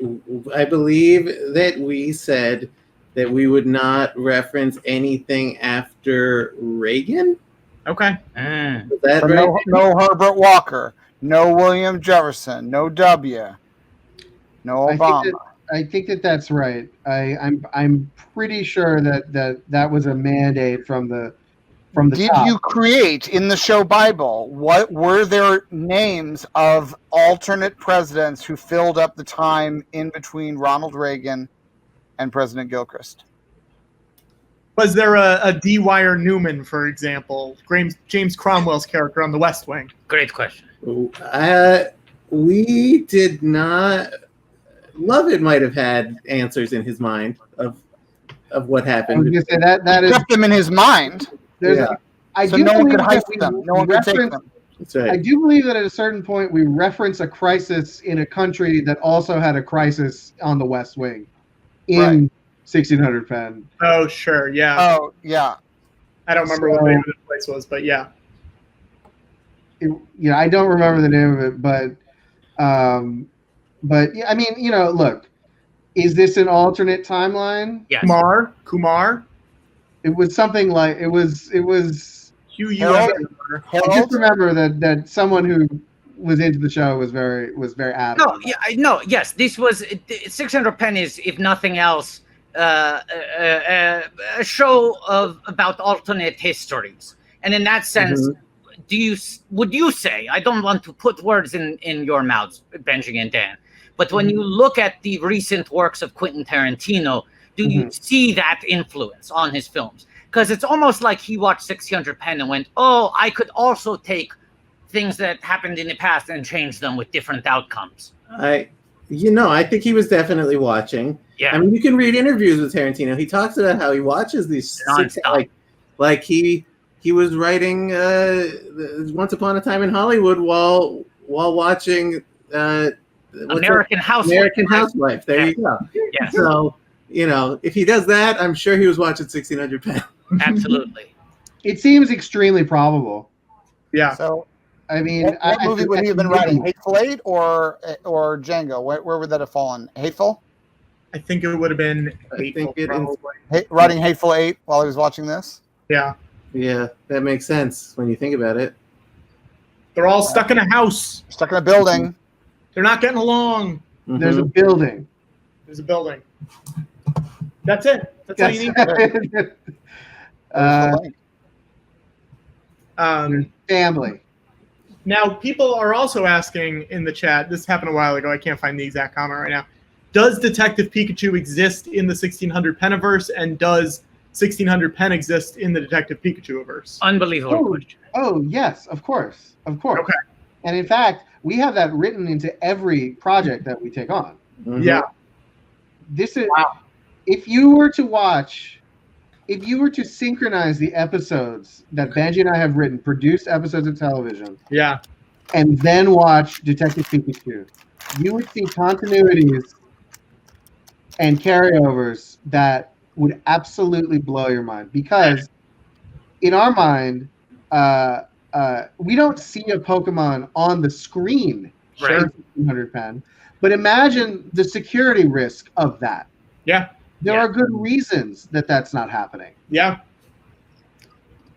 believe that we said that we would not reference anything after Reagan. Okay. Is that So right? no Herbert Walker, no William Jefferson, no W, no Obama. I think that's right. I'm pretty sure that was a mandate from the Did top. you create in the show Bible? What were there names of alternate presidents who filled up the time in between Ronald Reagan and President Gilchrist? Was there a D. Wire Newman, for example, James Cromwell's character on The West Wing? Great question. We did not. Lovett might have had answers in his mind of what happened. I was gonna say that is kept them in his mind. I So do no one could believe heist that them. we No one could take reference- them. That's right. I do believe that at a certain point we reference a crisis in a country that also had a crisis on the West Wing in 1600 Penn. Oh, sure, yeah. Oh, yeah. I don't remember what the name of the place was, but yeah. I don't remember the name of it, but yeah, I mean, look, is this an alternate timeline? Yes. Kumar. It was something like it was. Harold? I just remember that someone who was into the show was very adamant. No, yeah, yes. This was 600 Penn is, if nothing else, a show about alternate histories, and in that sense, would you say? I don't want to put words in your mouths, Benji and Dan, but when you look at the recent works of Quentin Tarantino, do you see that influence on his films? Because it's almost like he watched 600 Penn and went, "Oh, I could also take things that happened in the past and change them with different outcomes." I think he was definitely watching. Yeah. I mean, you can read interviews with Tarantino. He talks about how he watches these like he was writing Once Upon a Time in Hollywood while watching American Housewife. American Housewife. There you go. Yeah. So if he does that, I'm sure he was watching 1600 Penn. Absolutely. It seems extremely probable. Yeah. So, I mean, What movie would he have been writing? Hateful Eight or Django? Where would that have fallen? Hateful? I think it would have been Hateful, probably. Writing Hateful Eight while he was watching this? Yeah. Yeah, that makes sense when you think about it. They're all stuck in a house. Stuck in a building. They're not getting along. There's a building. There's a building. That's it. That's all you need. Family. Now, people are also asking in the chat, this happened a while ago, I can't find the exact comment right now. does Detective Pikachu exist in the 1600 Penniverse, and does 1600 Penn exist in the Detective Pikachu-verse? Unbelievable question. Oh, yes, of course. Of course. Okay. And in fact, we have that written into every project that we take on. Yeah. This is if you were to synchronize the episodes that Benji and I have written, produced episodes of television, Yeah. and then watch Detective Pikachu, you would see continuities and carryovers that would absolutely blow your mind. Because in our mind, we don't see a Pokemon on the screen, Right. 1600 Penn, but imagine the security risk of that. Yeah. There are good reasons that that's not happening. Yeah.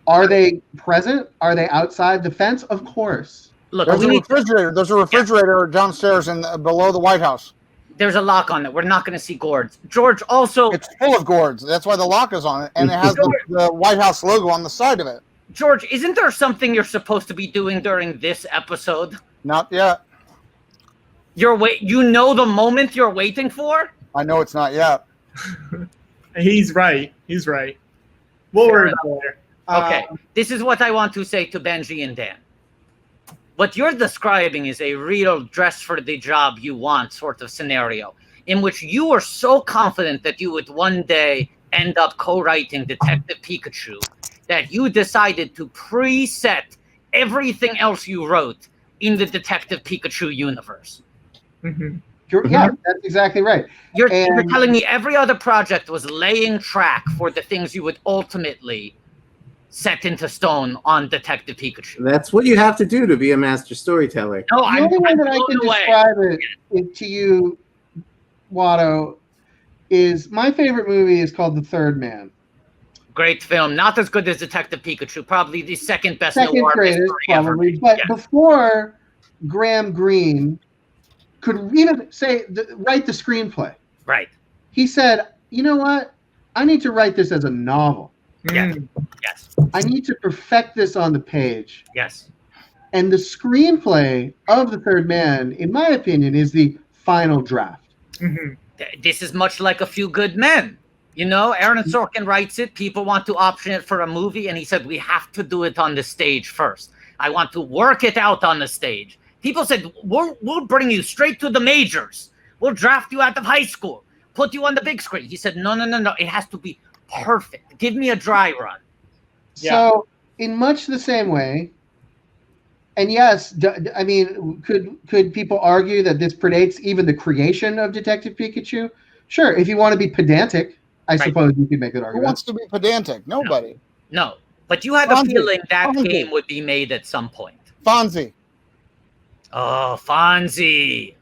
Are they present? Are they outside the fence? Of course. Look, There's we a need refrigerator. There's a refrigerator downstairs and below the White House. there's a lock on it. We're not going to see gourds. George, also, It's full of gourds. That's why the lock is on it, and it has the White House logo on the side of it. George, isn't there something you're supposed to be doing during this episode? Not yet. You know the moment you're waiting for? I know it's not yet. He's right. He's right. We'll worry about it later. Okay, this is what I want to say to Benji and Dan. What you're describing is a real dress for the job you want sort of scenario, in which you were so confident that you would one day end up co-writing Detective Pikachu that you decided to preset everything else you wrote in the Detective Pikachu universe. Mm-hmm. Yeah, that's exactly right. You're telling me every other project was laying track for the things you would ultimately set into stone on Detective Pikachu. That's what you have to do to be a master storyteller. No, The only way that I can describe it to you, Watto, is my favorite movie is called The Third Man. Great film. Not as good as Detective Pikachu. Probably the second best Second noir greatest, mystery ever. probably. But before Graham Greene could even write the screenplay, right? He said, "You know what? I need to write this as a novel. Yes. Yes. I need to perfect this on the page." Yes. And the screenplay of The Third Man, in my opinion, is the final draft. Mm-hmm. This is much like A Few Good Men. You know, Aaron Sorkin writes it. People want to option it for a movie, and he said, we have to do it on the stage first. I want to work it out on the stage. People said, we'll bring you straight to the majors. We'll draft you out of high school, put you on the big screen. He said, no. It has to be perfect. Give me a dry run. So, in much the same way, and yes, I mean, could people argue that this predates even the creation of Detective Pikachu? Sure, if you want to be pedantic, I suppose you could make that Who argument. wants to be pedantic? Nobody. No, but you had a feeling that game would be made at some point. Fonzie. Oh, Fonzie.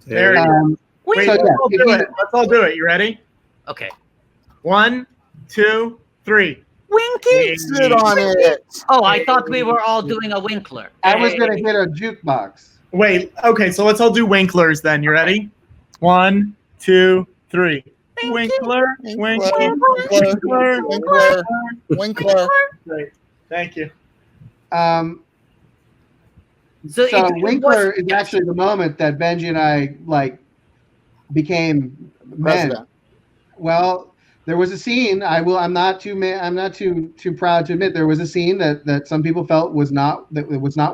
There you go. Wait, let's all do it. You ready? Okay. 1, 2, 3. Winky. Sit on it. Oh, I thought we were all doing a Winkler. I was going to hit a jukebox. Wait, okay, so let's all do Winklers then. You ready? 1, 2, 3. Winkler, Winkler, Winkler. Great. Thank you. So Winkler is actually the moment that Benji and I became men. President. Well, there was a scene. I'm not too proud to admit there was a scene that some people felt was not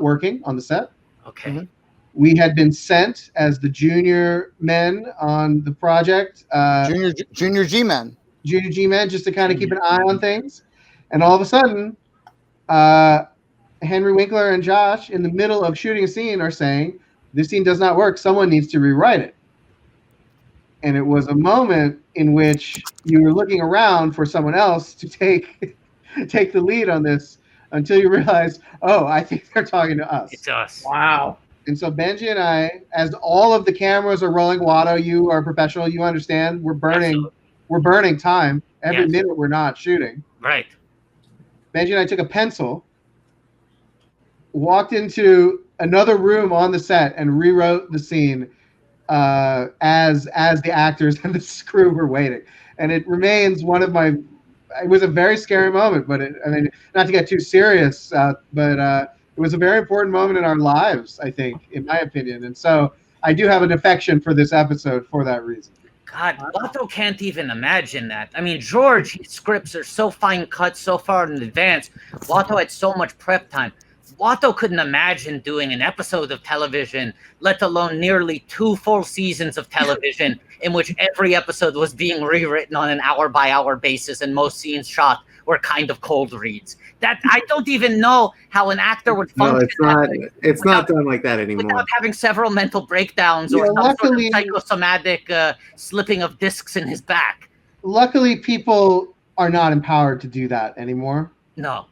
working on the set. Okay. Mm-hmm. We had been sent as the junior men on the project. Junior G-men. Junior G-men, just to kind of keep an eye on things. And all of a sudden, Henry Winkler and Josh, in the middle of shooting a scene, are saying, this scene does not work. Someone needs to rewrite it. And it was a moment in which you were looking around for someone else to take the lead on this until you realized, oh, I think they're talking to us. It's us. Wow. And so Benji and I, as all of the cameras are rolling, Watto, you are a professional, you understand, we're burning time. Every minute we're not shooting. Right. Benji and I took a pencil, walked into another room on the set and rewrote the scene as the actors and the crew were waiting. And it remains one of my, it was a very scary moment, but I mean, not to get too serious, but it was a very important moment in our lives, I think, in my opinion. And so I do have an affection for this episode for that reason. God, Watto can't even imagine that. I mean, George, his scripts are so fine cut, so far in advance. Watto had so much prep time. Watto couldn't imagine doing an episode of television, let alone nearly 2 full seasons of television, in which every episode was being rewritten on an hour-by-hour basis, and most scenes shot were kind of cold reads. That I don't even know how an actor would function. No, it's not done like that anymore. Without having several mental breakdowns or some sort of psychosomatic slipping of discs in his back. Luckily, people are not empowered to do that anymore. No.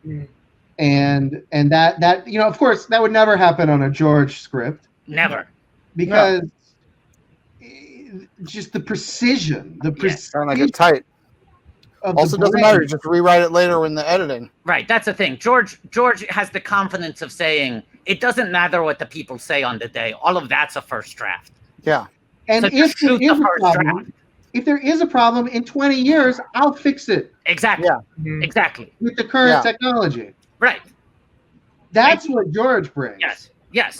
And that of course, that would never happen on a George script. Never. Because just the precision, sound like it's tight. Also, doesn't matter. Just rewrite it later in the editing. Right, that's the thing. George has the confidence of saying it doesn't matter what the people say on the day. All of that's a first draft. Yeah. And So if just shoot there is the a first problem, draft. if there is a problem in 20 years, I'll fix it. Exactly. Yeah. Exactly. With the current technology. Right. That's what George brings. Yes. Yes.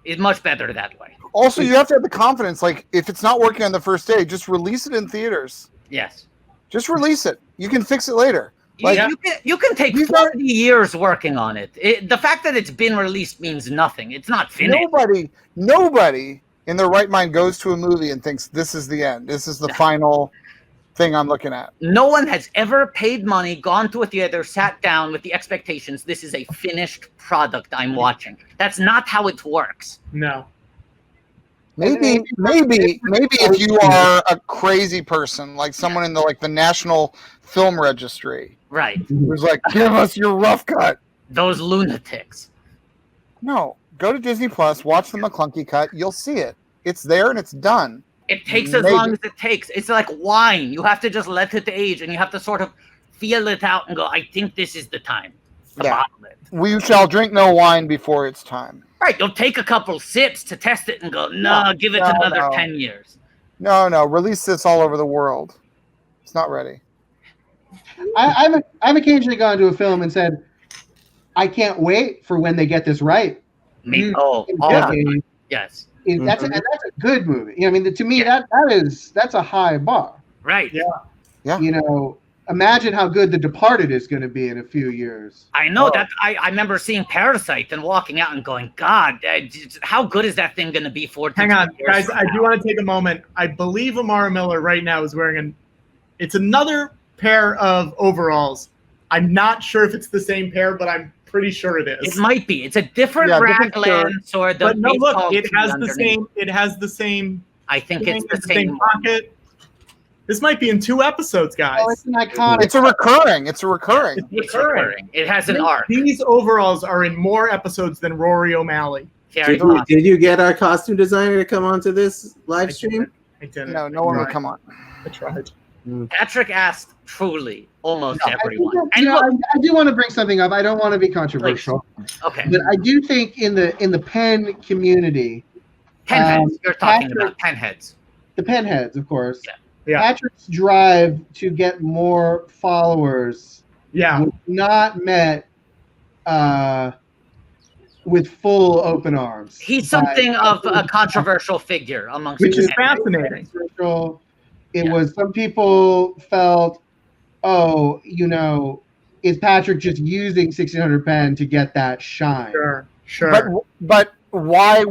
It's much better that way. Also, you have to have the confidence. Like, if it's not working on the first day, just release it in theaters. Yes. Just release it. You can fix it later. Like, you can take 40 years working on it. The fact that it's been released means nothing. It's not finished. Nobody in their right mind goes to a movie and thinks this is the end. This is the final thing I'm looking at. No one has ever paid money, gone to a theater, sat down with the expectations this is a finished product I'm watching. That's not how it works. No. Maybe if you are a crazy person, like someone in the National Film Registry, right? Who's like, give us your rough cut. Those lunatics. No, go to Disney Plus, watch the McClunky cut. You'll see it. It's there and it's done. It takes as long as it takes. It's like wine. You have to just let it age, and you have to sort of feel it out and go, I think this is the time to bottle it. We shall drink no wine before it's time. Right, you'll take a couple sips to test it and go, give it another 10 years. No, release this all over the world. It's not ready. I've occasionally gone to a film and said, I can't wait for when they get this right. Yes. That's a good movie. I mean, to me, that's a high bar. Right. Yeah. Imagine how good The Departed is going to be in a few years. I know that. I remember seeing Parasite and walking out and going, God, how good is that thing going to be for? Hang on, guys. I do want to take a moment. I believe Amara Miller right now is wearing it's another pair of overalls. I'm not sure if it's the same pair, but I'm pretty sure it is. It might be. It's a different raglan sword. But no, look, it has the same. It has the same. I think it's the same pocket. This might be in 2 episodes, guys. Oh, it's an iconic. It's a recurring. It's recurring. It has an arc. These overalls are in more episodes than Rory O'Malley. Did you get our costume designer to come onto this live stream? I didn't. No one would come on. I tried. Patrick asked truly almost everyone. I do want to bring something up. I don't want to be controversial. Okay. But I do think in the Penn community, Penheads. You're talking about Penheads. The Penheads, of course. Yeah. Patrick's drive to get more followers was not met with full open arms. He's something of a controversial figure amongst which is fascinating. It was, some people felt, is Patrick just using 1600 Penn to get that shine? Sure. But why,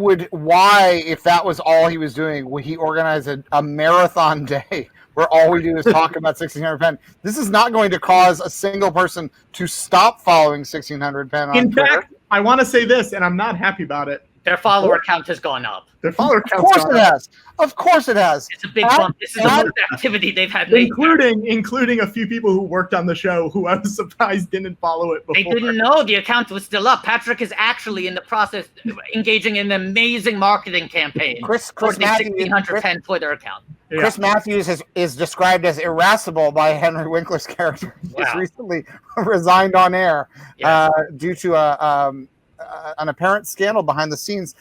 if that was all he was doing, would he organize a marathon day where all we do is talk about 1600 Penn? This is not going to cause a single person to stop following 1600 Penn on Twitter. In fact, I want to say this, and I'm not happy about it. Their follower count has gone up. Their follower count. Of course it has. Of course it has. It's a big bump. This is the most activity they've had. Including a few people who worked on the show who I was surprised didn't follow it before. They didn't know the account was still up. Patrick is actually in the process engaging in an amazing marketing campaign Chris for the Matthews, 1610 Twitter account. Chris Matthews is described as irascible by Henry Winkler's character. He's recently resigned on air due to an apparent scandal behind the scenes.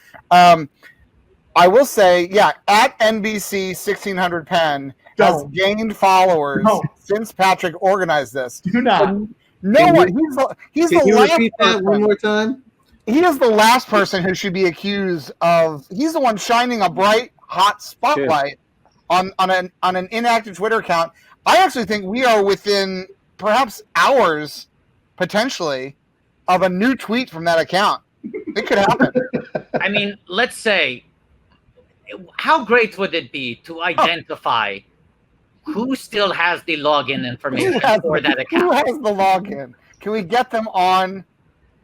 I will say, at NBC 1600 Penn has gained followers since Patrick organized this. Do not. He's Can the you last repeat that one more time? he is the last person who should be accused of. He's the one shining a bright, hot spotlight on an inactive Twitter account. I actually think we are within perhaps hours, potentially, of a new tweet from that account. It could happen. I mean, let's say, how great would it be to identify who still has the login information for that account? Who has the login? Can we get them on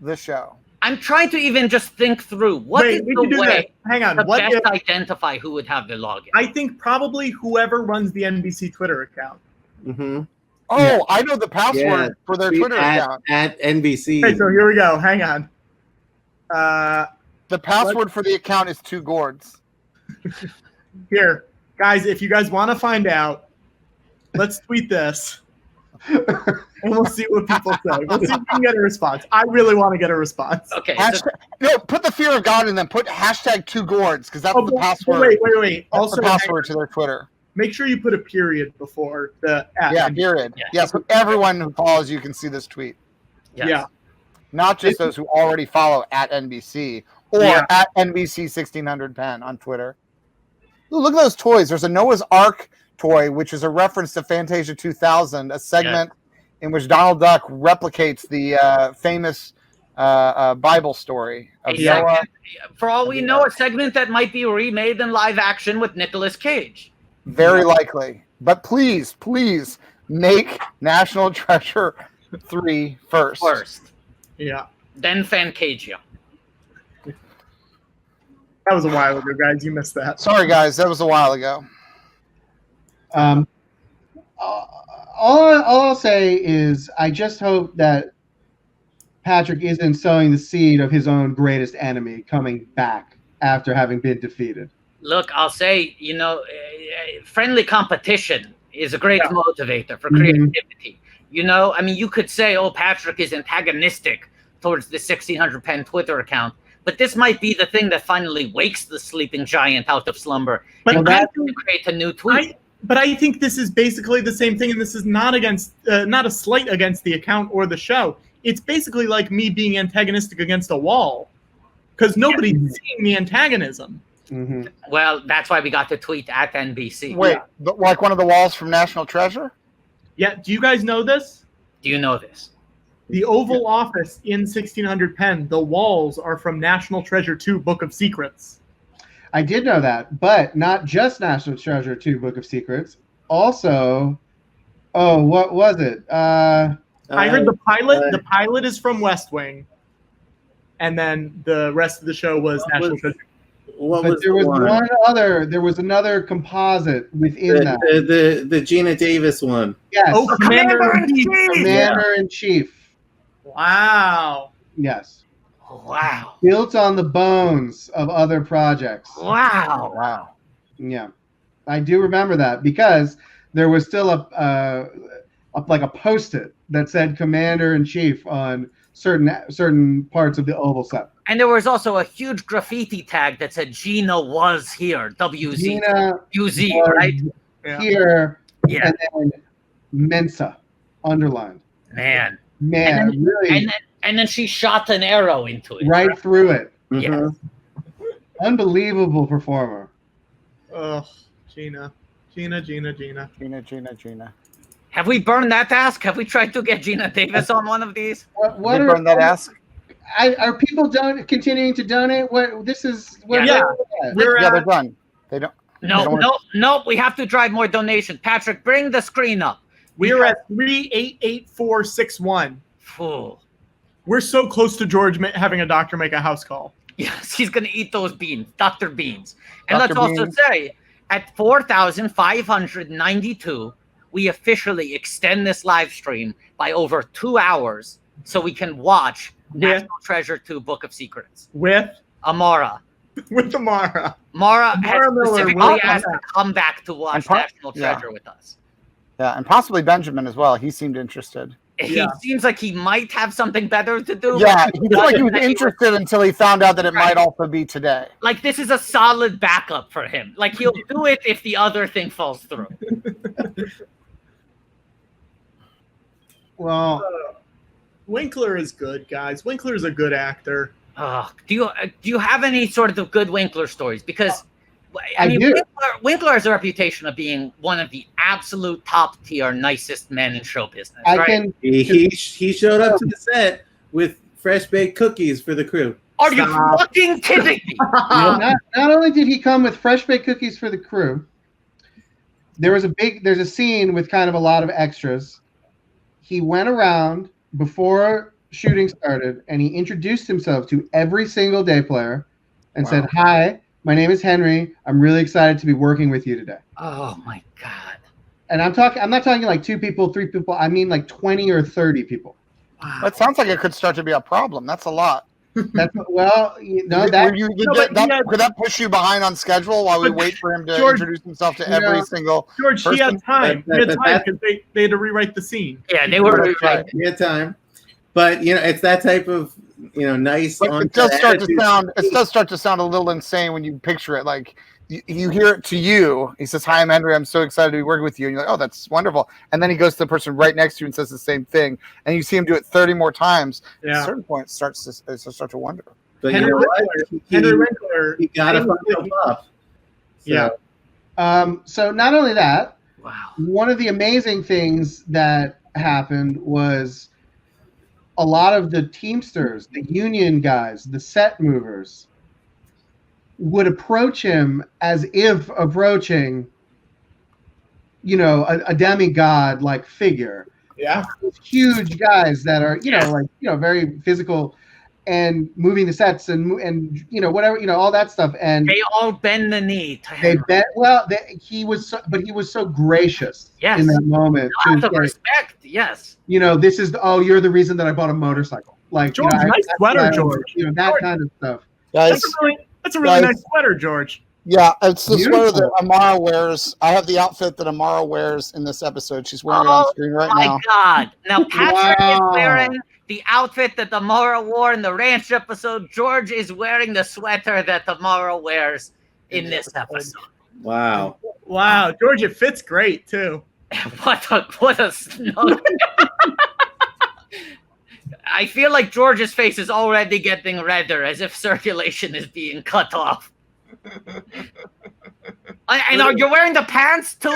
the show? I'm trying to even just think through what is the way Hang on. to What best if, identify who would have the login. I think probably whoever runs the NBC Twitter account. Mm-hmm. Oh, I know the password for their Twitter account. At NBC. Okay, so here we go. Hang on. The password for the account is 2 gourds. Here, guys, if you guys want to find out, let's tweet this. And we'll see what people say. We'll see if we can get a response. I really want to get a response. Okay. No, put the fear of God in them. Put hashtag 2 gourds because that's the password. Wait. That's Also, the password to their Twitter. Make sure you put a period before the at. Yeah, period. Yeah, so everyone who follows you can see this tweet. Yes. Yeah. Not just those who already follow at NBC or at NBC 1600 Penn on Twitter. Ooh, look at those toys. There's a Noah's Ark toy, which is a reference to Fantasia 2000, a segment in which Donald Duck replicates the famous Bible story of Noah. For all we know, a segment that might be remade in live action with Nicolas Cage. Very likely. But please, please make National Treasure 3 first. Yeah. Then Fantasia. That was a while ago, guys. You missed that. Sorry, guys. That was a while ago. All I'll say is I just hope that Patrick isn't sowing the seed of his own greatest enemy coming back after having been defeated. Look, I'll say, friendly competition is a great motivator for creativity. I mean, you could say, oh, Patrick is antagonistic towards the 1600 Penn Twitter account, but this might be the thing that finally wakes the sleeping giant out of slumber and create a new tweet. But I think this is basically the same thing, and this is not against, not a slight against the account or the show. It's basically like me being antagonistic against a wall, because nobody's seeing the antagonism. Mm-hmm. Well, that's why we got to tweet at NBC. Wait, like one of the walls from National Treasure? Yeah. Do you guys know this? Do you know this? The Oval Office in 1600 Penn, the walls are from National Treasure 2 Book of Secrets. I did know that, but not just National Treasure 2 Book of Secrets. Also, what was it? I heard the pilot. The pilot is from West Wing, and then the rest of the show was National Treasure. But there was another composite within that. The Gina Davis one. Yes. Oh, Commander in Chief. Wow. Yes. Wow. Built on the bones of other projects. Wow. Wow. Yeah. I do remember that because there was still a Post-it that said Commander in Chief on certain parts of the Oval set. And there was also a huge graffiti tag that said Gina was here. WZ. Gina UZ, was right? Here. Yeah. And then Mensa underlined. Man. Man, really. And then she shot an arrow into it. Right through it. Yeah. Unbelievable performer. Oh, Gina. Have we burned that ask? Have we tried to get Gina Davis on one of these? What burn that ask? Are people continuing to donate? What this is? They're done. They don't. No. We have to drive more donations. Patrick, bring the screen up. We're at 388461. Fool. We're so close to George having a doctor make a house call. Yes, he's going to eat those beans, Dr. Beans. And Dr. let's also Beans. say, at 4,592, we officially extend this live stream by over 2 hours so we can watch National Treasure 2 Book of Secrets. With Amara. With Amara. Mara has Miller specifically will asked come to come back to watch National Treasure with us. Yeah, and possibly Benjamin as well. He seemed interested. He seems like he might have something better to do. Yeah, he looked like he was interested until he found out that it might also be today. Like, this is a solid backup for him. Like, he'll do it if the other thing falls through. Well, Winkler is good, guys. Winkler is a good actor. Do you have any sort of good Winkler stories? Because I do. Winkler has a reputation of being one of the absolute top tier, nicest men in show business. He showed up to the set with fresh baked cookies for the crew. Are you fucking kidding me? Not only did he come with fresh baked cookies for the crew, there's a scene with kind of a lot of extras. He went around before shooting started and he introduced himself to every single day player and said, "Hi, my name is Henry. I'm really excited to be working with you today." Oh my God. And I'm not talking like 2 people, 3 people. I mean like 20 or 30 people. Wow. That sounds like it could start to be a problem. That's a lot. Could that push you behind on schedule while we wait for him to introduce himself to every single George, person? he had time. He had time because they had to rewrite the scene. Yeah, they were right. He had time. But it's that type of nice. But it does start to sound a little insane when you picture it. Like you hear it to you. He says, "Hi, I'm Henry. I'm so excited to be working with you." And you're like, "Oh, that's wonderful." And then he goes to the person right next to you and says the same thing. And you see him do it 30 more times. Yeah. At a certain point, it starts to wonder. But Henry Winkler, he got to fuck him up. So. Yeah. So not only that, wow. One of the amazing things that happened was a lot of the Teamsters, the union guys, the set movers would approach him as if approaching, a demigod like figure. Yeah. Huge guys that are, very physical and moving the sets and whatever, all that stuff. And they all bend the knee to him. He was so gracious Yes. in that moment. Lots of respect. Yes. This is you're the reason that I bought a motorcycle. Like, George, nice sweater, George. That kind of stuff. Guys, that's a really nice sweater, George. Yeah, it's the sweater that Amara wears. I have the outfit that Amara wears in this episode. She's wearing it on screen right now. Oh my God! Now Patrick is wearing the outfit that Amara wore in the ranch episode. George is wearing the sweater that Amara wears in this episode. Wow! Wow, George, it fits great too. What a snug. I feel like George's face is already getting redder, as if circulation is being cut off. And are you wearing the pants too?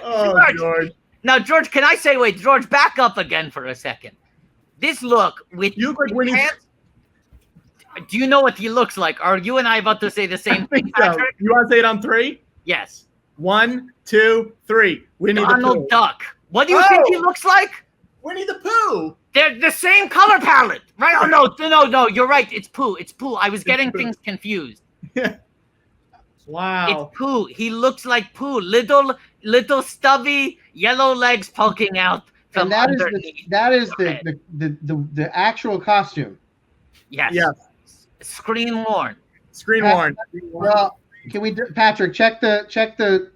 Oh, George. Now, George, can I say, wait, George, back up again for a second. This look with you look like pants. Do you know what he looks like? Are you and I about to say the same thing, Patrick? You want to say it on 3? Yes. 1, 2, 3. Winnie Donald the Pooh. Duck. What do you think he looks like? Winnie the Pooh. They're the same color palette, right? Oh no, you're right. It's Pooh. It's Pooh. I was getting things confused. Wow. It's Pooh. He looks like Pooh. Little stubby yellow legs poking out from underneath. That is the actual costume. Yes. Yes. Screen worn. Screen worn. Well, can we, Patrick, check the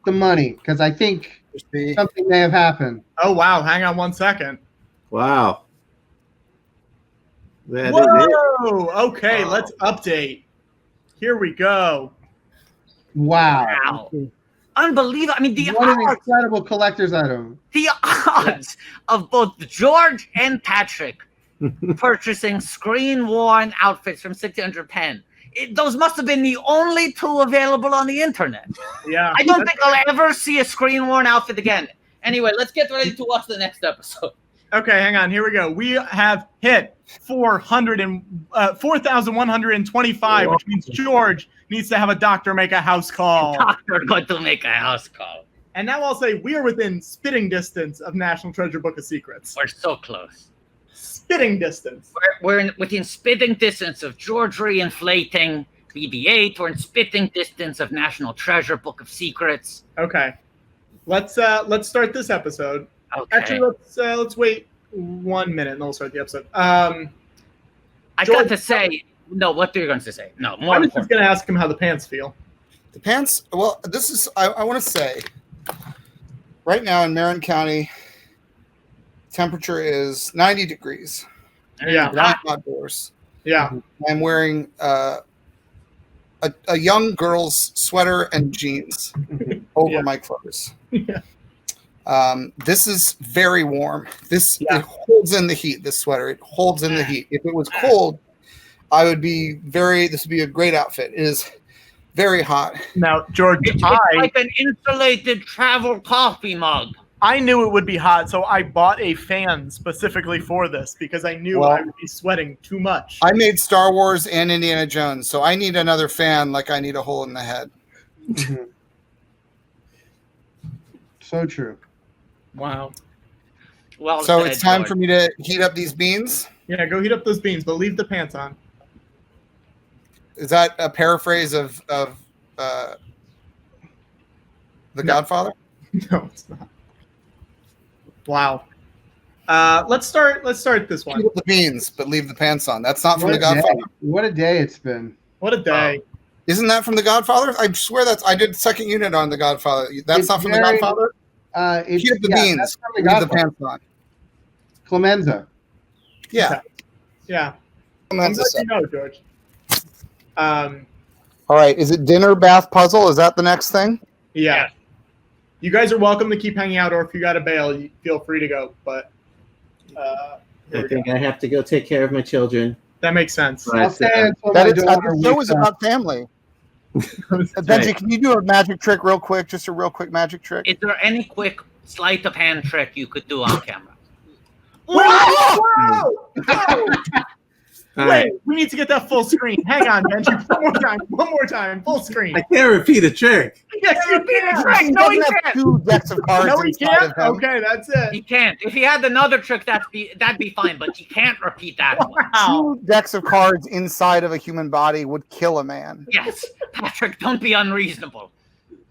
money, because I think something may have happened. Oh wow! Hang on 1 second. Wow. That Whoa! Okay, let's update. Here we go. Wow. Unbelievable. I mean, what an incredible collector's item. The odds of both George and Patrick purchasing screen-worn outfits from 1600 Penn. Those must have been the only 2 available on the internet. Yeah. I don't think I'll ever see a screen-worn outfit again. Anyway, let's get ready to watch the next episode. Okay, hang on. Here we go. We have hit 4,125, which means George needs to have a doctor make a house call. Doctor going to make a house call. And now I'll say we are within spitting distance of National Treasure Book of Secrets. We're so close. Spitting distance. We're within spitting distance of George reinflating BB-8. We're in spitting distance of National Treasure Book of Secrets. Okay. Let's start this episode. Okay. Actually, let's wait 1 minute and then we'll start the episode. I got to say, no, what are you going to say? No, more I was important. just going to ask him how the pants feel. The pants, well, this is, I want to say, right now in Marin County, temperature is 90 degrees. Yeah. I'm outdoors. Yeah. I'm wearing a young girl's sweater and jeans over my clothes. Yeah. This is very warm. It holds in the heat. This sweater, it holds in the heat. If it was cold, I would be this would be a great outfit. It is very hot. Now, George, It's like an insulated travel coffee mug. I knew it would be hot, so I bought a fan specifically for this because I knew I would be sweating too much. I made Star Wars and Indiana Jones, so I need another fan like I need a hole in the head. So true. Wow. Well, so it's time for me to heat up these beans. Yeah, go heat up those beans, but leave the pants on. Is that a paraphrase of The Godfather? No, it's not. Wow. Let's start this one. Heat up the beans, but leave the pants on. That's not from The Godfather. What a day it's been. What a day. Isn't that from The Godfather? I swear I did second unit on The Godfather. That's not from The Godfather? Heat up the beans, leave the pants on. Clemenza. Yeah. Yeah. Clemenza. I'm glad you know, George. All right. Is it dinner, bath, puzzle? Is that the next thing? Yeah. You guys are welcome to keep hanging out, or if you got to bail, you feel free to go. But I think I have to go take care of my children. That makes sense. But, The show is about family. Benji, can you do a magic trick real quick? Just a real quick magic trick. Is there any quick sleight of hand trick you could do on camera? Wait, we need to get that full screen. Hang on, Benji. One more time. Full screen. I can't repeat a trick. Yes, you can. No, he can't. 2 decks of cards. No, he inside can't. of him. Okay, that's it. He can't. If he had another trick, that'd be fine. But he can't repeat that one. 2 decks of cards inside of a human body would kill a man. Yes, Patrick, don't be unreasonable.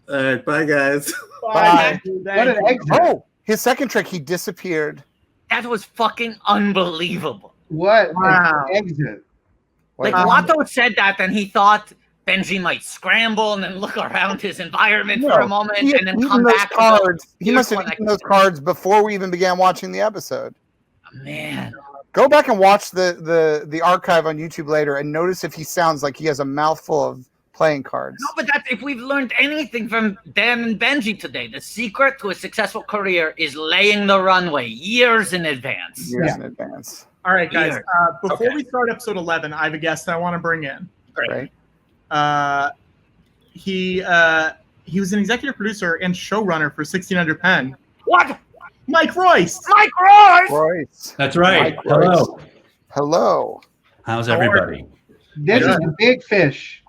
All right, bye, guys. Bye. What an exit. Oh, his second trick, he disappeared. That was fucking unbelievable. What an exit. Like Watto said that, and he thought Benji might scramble and then look around his environment for a moment and then come back. He must have eaten those cards before we even began watching the episode. Man. Go back and watch the archive on YouTube later and notice if he sounds like he has a mouthful of playing cards. No, but that's if we've learned anything from Dan and Benji today. The secret to a successful career is laying the runway years in advance. Years in advance. All right, guys. Before we start episode 11, I have a guest I want to bring in. Great. He was an executive producer and showrunner for 1600 Penn. What? Mike Royce. Mike Royce. Royce. That's right. Mike Royce. Hello. Hello. How's everybody? This is the big fish.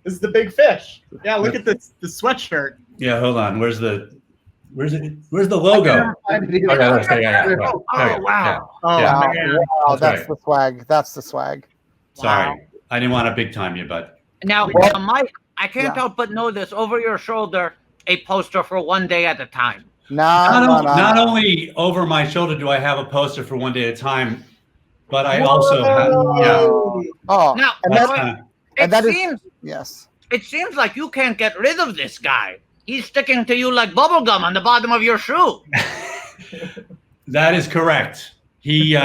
This is the big fish. Yeah, look at the sweatshirt. Yeah, hold on. Where's the logo? Wow. Wow, that's the swag. That's the swag. Sorry. I didn't want to big time you, but Now, Mike, I can't help but notice over your shoulder a poster for One Day at a Time. Not only over my shoulder do I have a poster for One Day at a Time, but I also have Now, yes. It seems like you can't get rid of this guy. He's sticking to you like bubblegum on the bottom of your shoe. That is correct. He,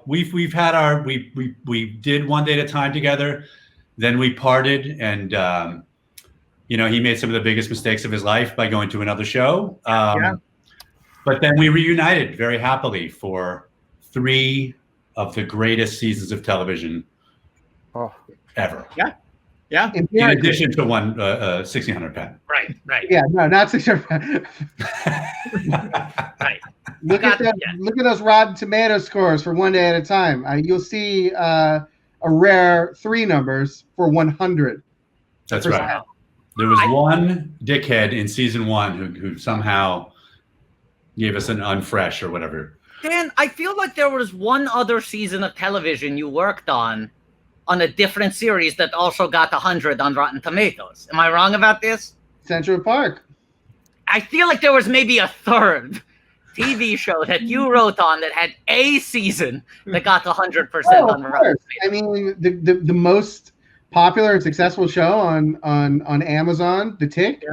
we've had we did One Day at a Time together, then we parted, and he made some of the biggest mistakes of his life by going to another show. But then we reunited very happily for 3 of the greatest seasons of television ever. Yeah. In addition to 1600 Penn. Right. Yeah, no, not 600. Right. Look at those Rotten Tomato scores for One Day at a Time. You'll see a rare 3 numbers for 100. That's right. There was one dickhead in season 1 who somehow gave us an unfresh or whatever. Dan, I feel like there was one other season of television you worked on a different series that also got 100 on Rotten Tomatoes. Am I wrong about this? Central Park. I feel like there was maybe a third TV show that you wrote on that had a season that got 100% on Rotten Tomatoes. I mean, the most popular and successful show on Amazon, The Tick.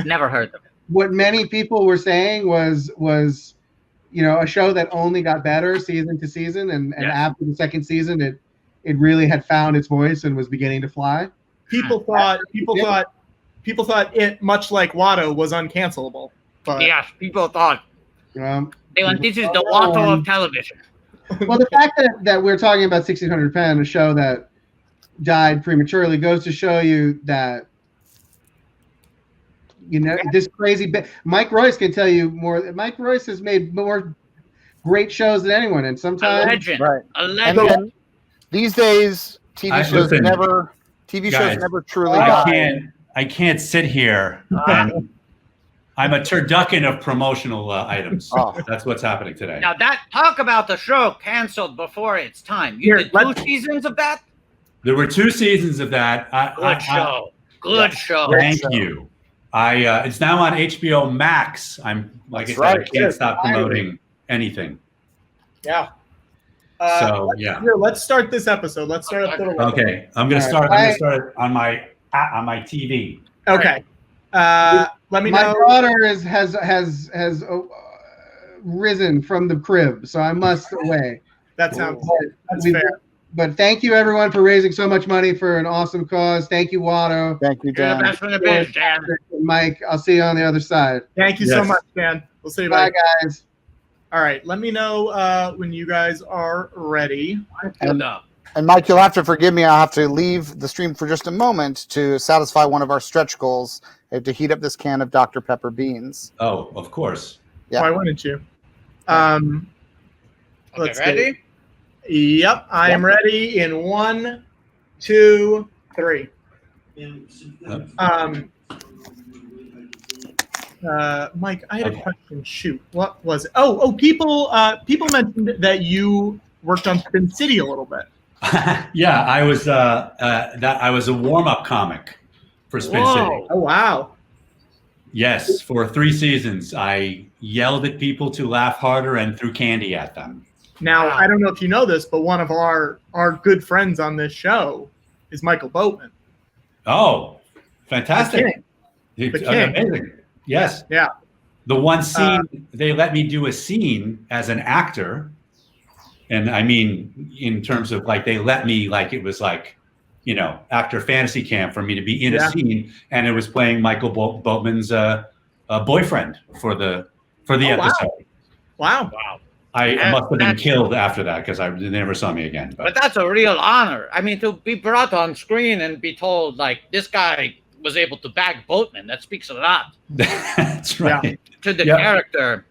Never heard of it. What many people were saying was a show that only got better season to season, and after the second season, it really had found its voice and was beginning to fly. People thought it, much like Watto, was uncancelable. But yes, people thought this is the on. Watto of television. Well, the fact that we're talking about 1600 Penn, a show that died prematurely, goes to show you that this crazy. Mike Royce can tell you more. Mike Royce has made more great shows than anyone, and sometimes A legend. Right. A legend. And these days, TV shows listen, never guys, truly I die. can't sit here and I'm a turducken of promotional items. Oh. That's what's happening today. Now talk about the show canceled before its time. You did 2 seasons of that? There were 2 seasons of that. Good show. Good show. Thank you. It's now on HBO Max. I'm like I said, I can't stop promoting anything. Yeah. Let's start this episode. Let's start up the Okay, I'm gonna start. I'm gonna start on my TV. Okay. Let me know. My daughter has risen from the crib, so I must away. That's fair. But thank you everyone for raising so much money for an awesome cause. Thank you, Watto. Thank you, You're the best in the biz, Dan. Mike, I'll see you on the other side. Thank you so much, Dan. We'll see you. Bye, guys. All right. Let me know when you guys are ready. And Mike, you'll have to forgive me. I'll have to leave the stream for just a moment to satisfy one of our stretch goals. I have to heat up this can of Dr. Pepper beans. Oh, of course. Yeah. Why wouldn't you? Let's ready? Yep, I am ready in 1, 2, 3. Mike, I had a question. Shoot, what was it? Oh, people mentioned that you worked on Spin City a little bit. Yeah, I was I was a warm-up comic for Spin City. Oh wow. Yes, for 3 seasons, I yelled at people to laugh harder and threw candy at them. Now, I don't know if you know this, but one of our good friends on this show is Michael Boatman. Oh, fantastic. The king. Amazing. Yes. Yeah. The one scene, they let me do a scene as an actor. And I mean, in terms of like, they let me, like, it was like, actor fantasy camp for me to be in a scene. And it was playing Michael Boatman's boyfriend for the episode. Wow. I must have been killed after that because they never saw me again. But that's a real honor. I mean, to be brought on screen and be told, like, this guy was able to bag Boatman, that speaks a lot. That's right. To the character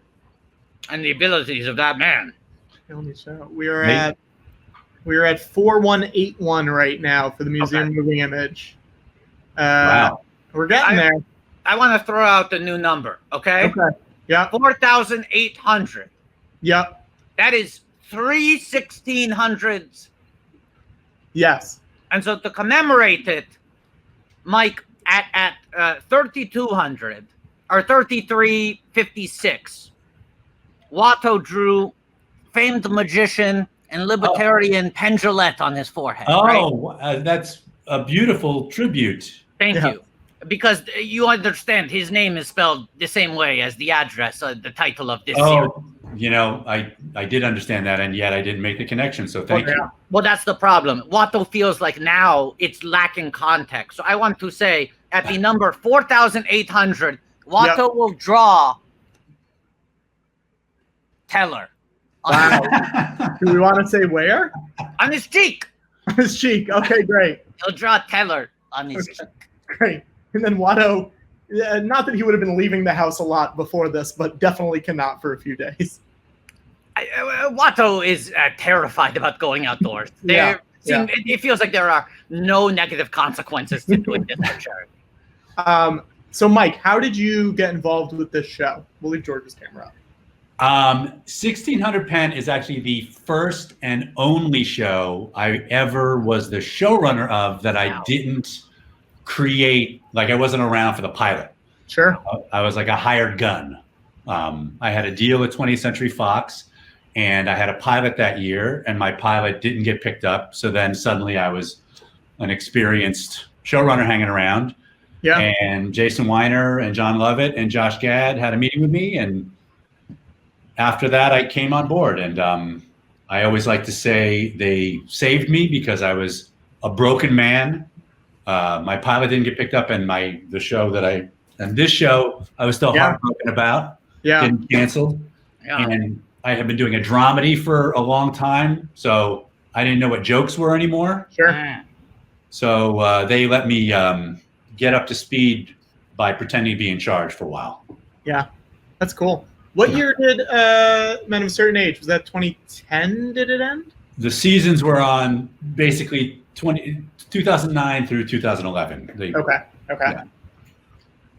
and the abilities of that man. We are at 4181 right now for the museum moving image. Wow. We're getting there. I want to throw out the new number, okay? Okay. Yeah. 4,800. Yep. That is 3 1600s. Yes. And so to commemorate it, Mike, at 3,200 or 3356, Watto drew famed magician and libertarian Penn on his forehead. Oh, right? That's a beautiful tribute. Thank you. Because you understand his name is spelled the same way as the address, the title of this series. I did understand that, and yet I didn't make the connection, so thank you. Well, that's the problem. Watto feels like now it's lacking context. So I want to say at the number 4,800, Watto will draw Teller. Wow. Do we want to say where? On his cheek. On his cheek. Okay, great. He'll draw Teller on his cheek. Great. And then Watto, not that he would have been leaving the house a lot before this, but definitely cannot for a few days. Watto is terrified about going outdoors. It feels like there are no negative consequences to doing this for charity. So, Mike, how did you get involved with this show? We'll leave George's camera up. 1600 Penn is actually the first and only show I ever was the showrunner of that I didn't create. Like, I wasn't around for the pilot. Sure. I was like a hired gun. I had a deal with 20th Century Fox, and I had a pilot that year, and my pilot didn't get picked up. So then suddenly I was an experienced showrunner hanging around. Yeah. And Jason Weiner and John Lovett and Josh Gad had a meeting with me, and after that I came on board. And I always like to say they saved me because I was a broken man. My pilot didn't get picked up, and the show that I And this show, I was still heartbroken about getting canceled. Yeah. And I have been doing a dramedy for a long time, so I didn't know what jokes were anymore. Sure. So they let me get up to speed by pretending to be in charge for a while. Yeah, that's cool. What year did Men of a Certain Age? Was that 2010? Did it end? The seasons were on basically 2009 through 2011. Okay. Yeah.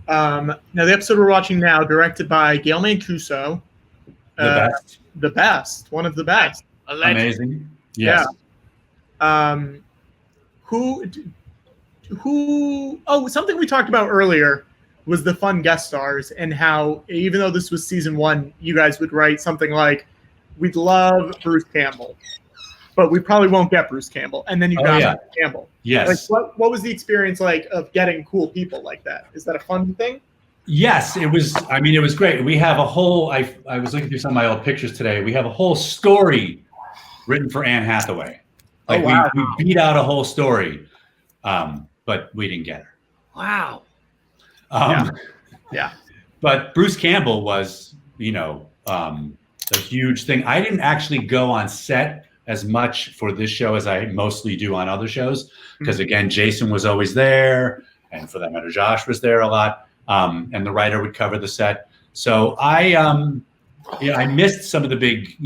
Now the episode we're watching now, directed by Gail Mancuso. The best. One of the best. Amazing. Yes. Yeah. Oh, something we talked about earlier was the fun guest stars and how, even though this was season 1, you guys would write something like, we'd love Bruce Campbell, but we probably won't get Bruce Campbell. And then you got Bruce Campbell. Yes. Like, what was the experience like of getting cool people like that? Is that a fun thing? Yes, it was. I mean, it was great. We have a whole, I was looking through some of my old pictures today. We have a whole story written for Anne Hathaway. Like we beat out a whole story, but we didn't get her. Wow. Yeah. But Bruce Campbell was, a huge thing. I didn't actually go on set as much for this show as I mostly do on other shows, because again, Jason was always there, and for that matter, Josh was there a lot, and the writer would cover the set. So I missed some of the big,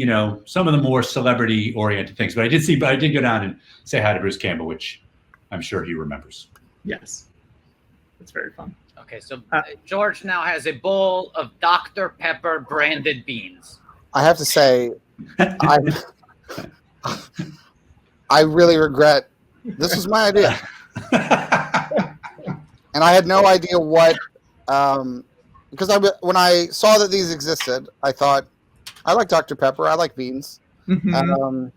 some of the more celebrity-oriented things, but I did go down and say hi to Bruce Campbell, which I'm sure he remembers. Yes, it's very fun. Okay, so George now has a bowl of Dr. Pepper branded beans. I have to say, I really regret. This was my idea, and I had no idea what. Because when I saw that these existed, I thought, I like Dr. Pepper, I like beans, and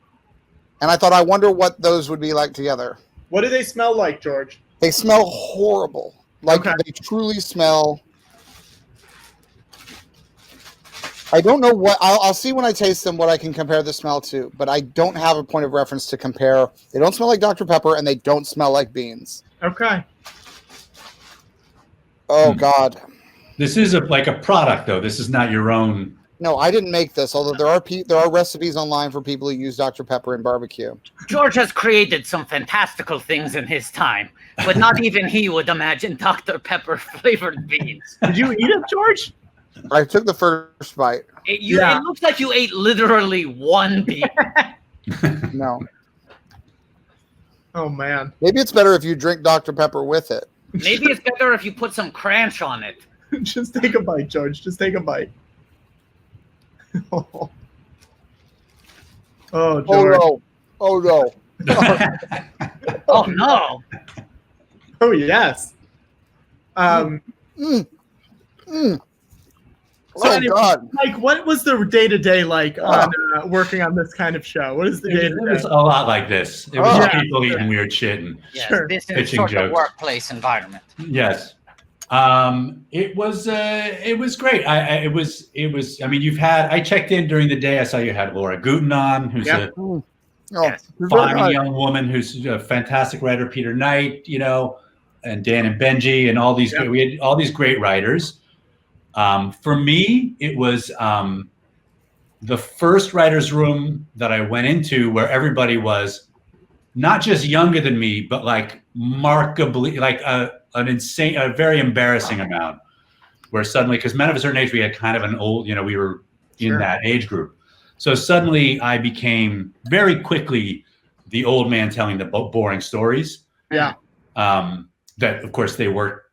I thought, I wonder what those would be like together. What do they smell like, George? They smell horrible. Like they truly smell. I don't know what I'll see when I taste them what I can compare the smell to, but I don't have a point of reference to compare. They don't smell like Dr. Pepper, and they don't smell like beans. Okay. Oh God. This is like a product, though. This is not your own. No, I didn't make this. Although there are recipes online for people who use Dr. Pepper in barbecue. George has created some fantastical things in his time, but not even he would imagine Dr. Pepper flavored beans. Did you eat it, George? I took the first bite. It looks like you ate literally one bean. No. Oh man. Maybe it's better if you drink Dr. Pepper with it. Maybe it's better if you put some crunch on it. Just take a bite, George. Just take a bite. Oh, George. Oh no. Oh no. Oh yes. So anyway, God. Mike, what was the day-to-day like on working on this kind of show? What is the day-to-day? It was a lot like this. It was people eating weird shit and This is pitching sort jokes. of workplace environment. Yes. It was great. It was. I mean, I checked in during the day. I saw you had Laura Guten on, who's a fine young woman who's a fantastic writer, Peter Knight, and Dan and Benji, and all these. We had all these great writers. For me, it was the first writer's room that I went into where everybody was not just younger than me, but like markedly, like a very embarrassing amount. Where suddenly, because Men of a Certain Age, we had kind of an old, we were in that age group. So suddenly I became very quickly the old man telling the boring stories. Yeah. That, of course, they work,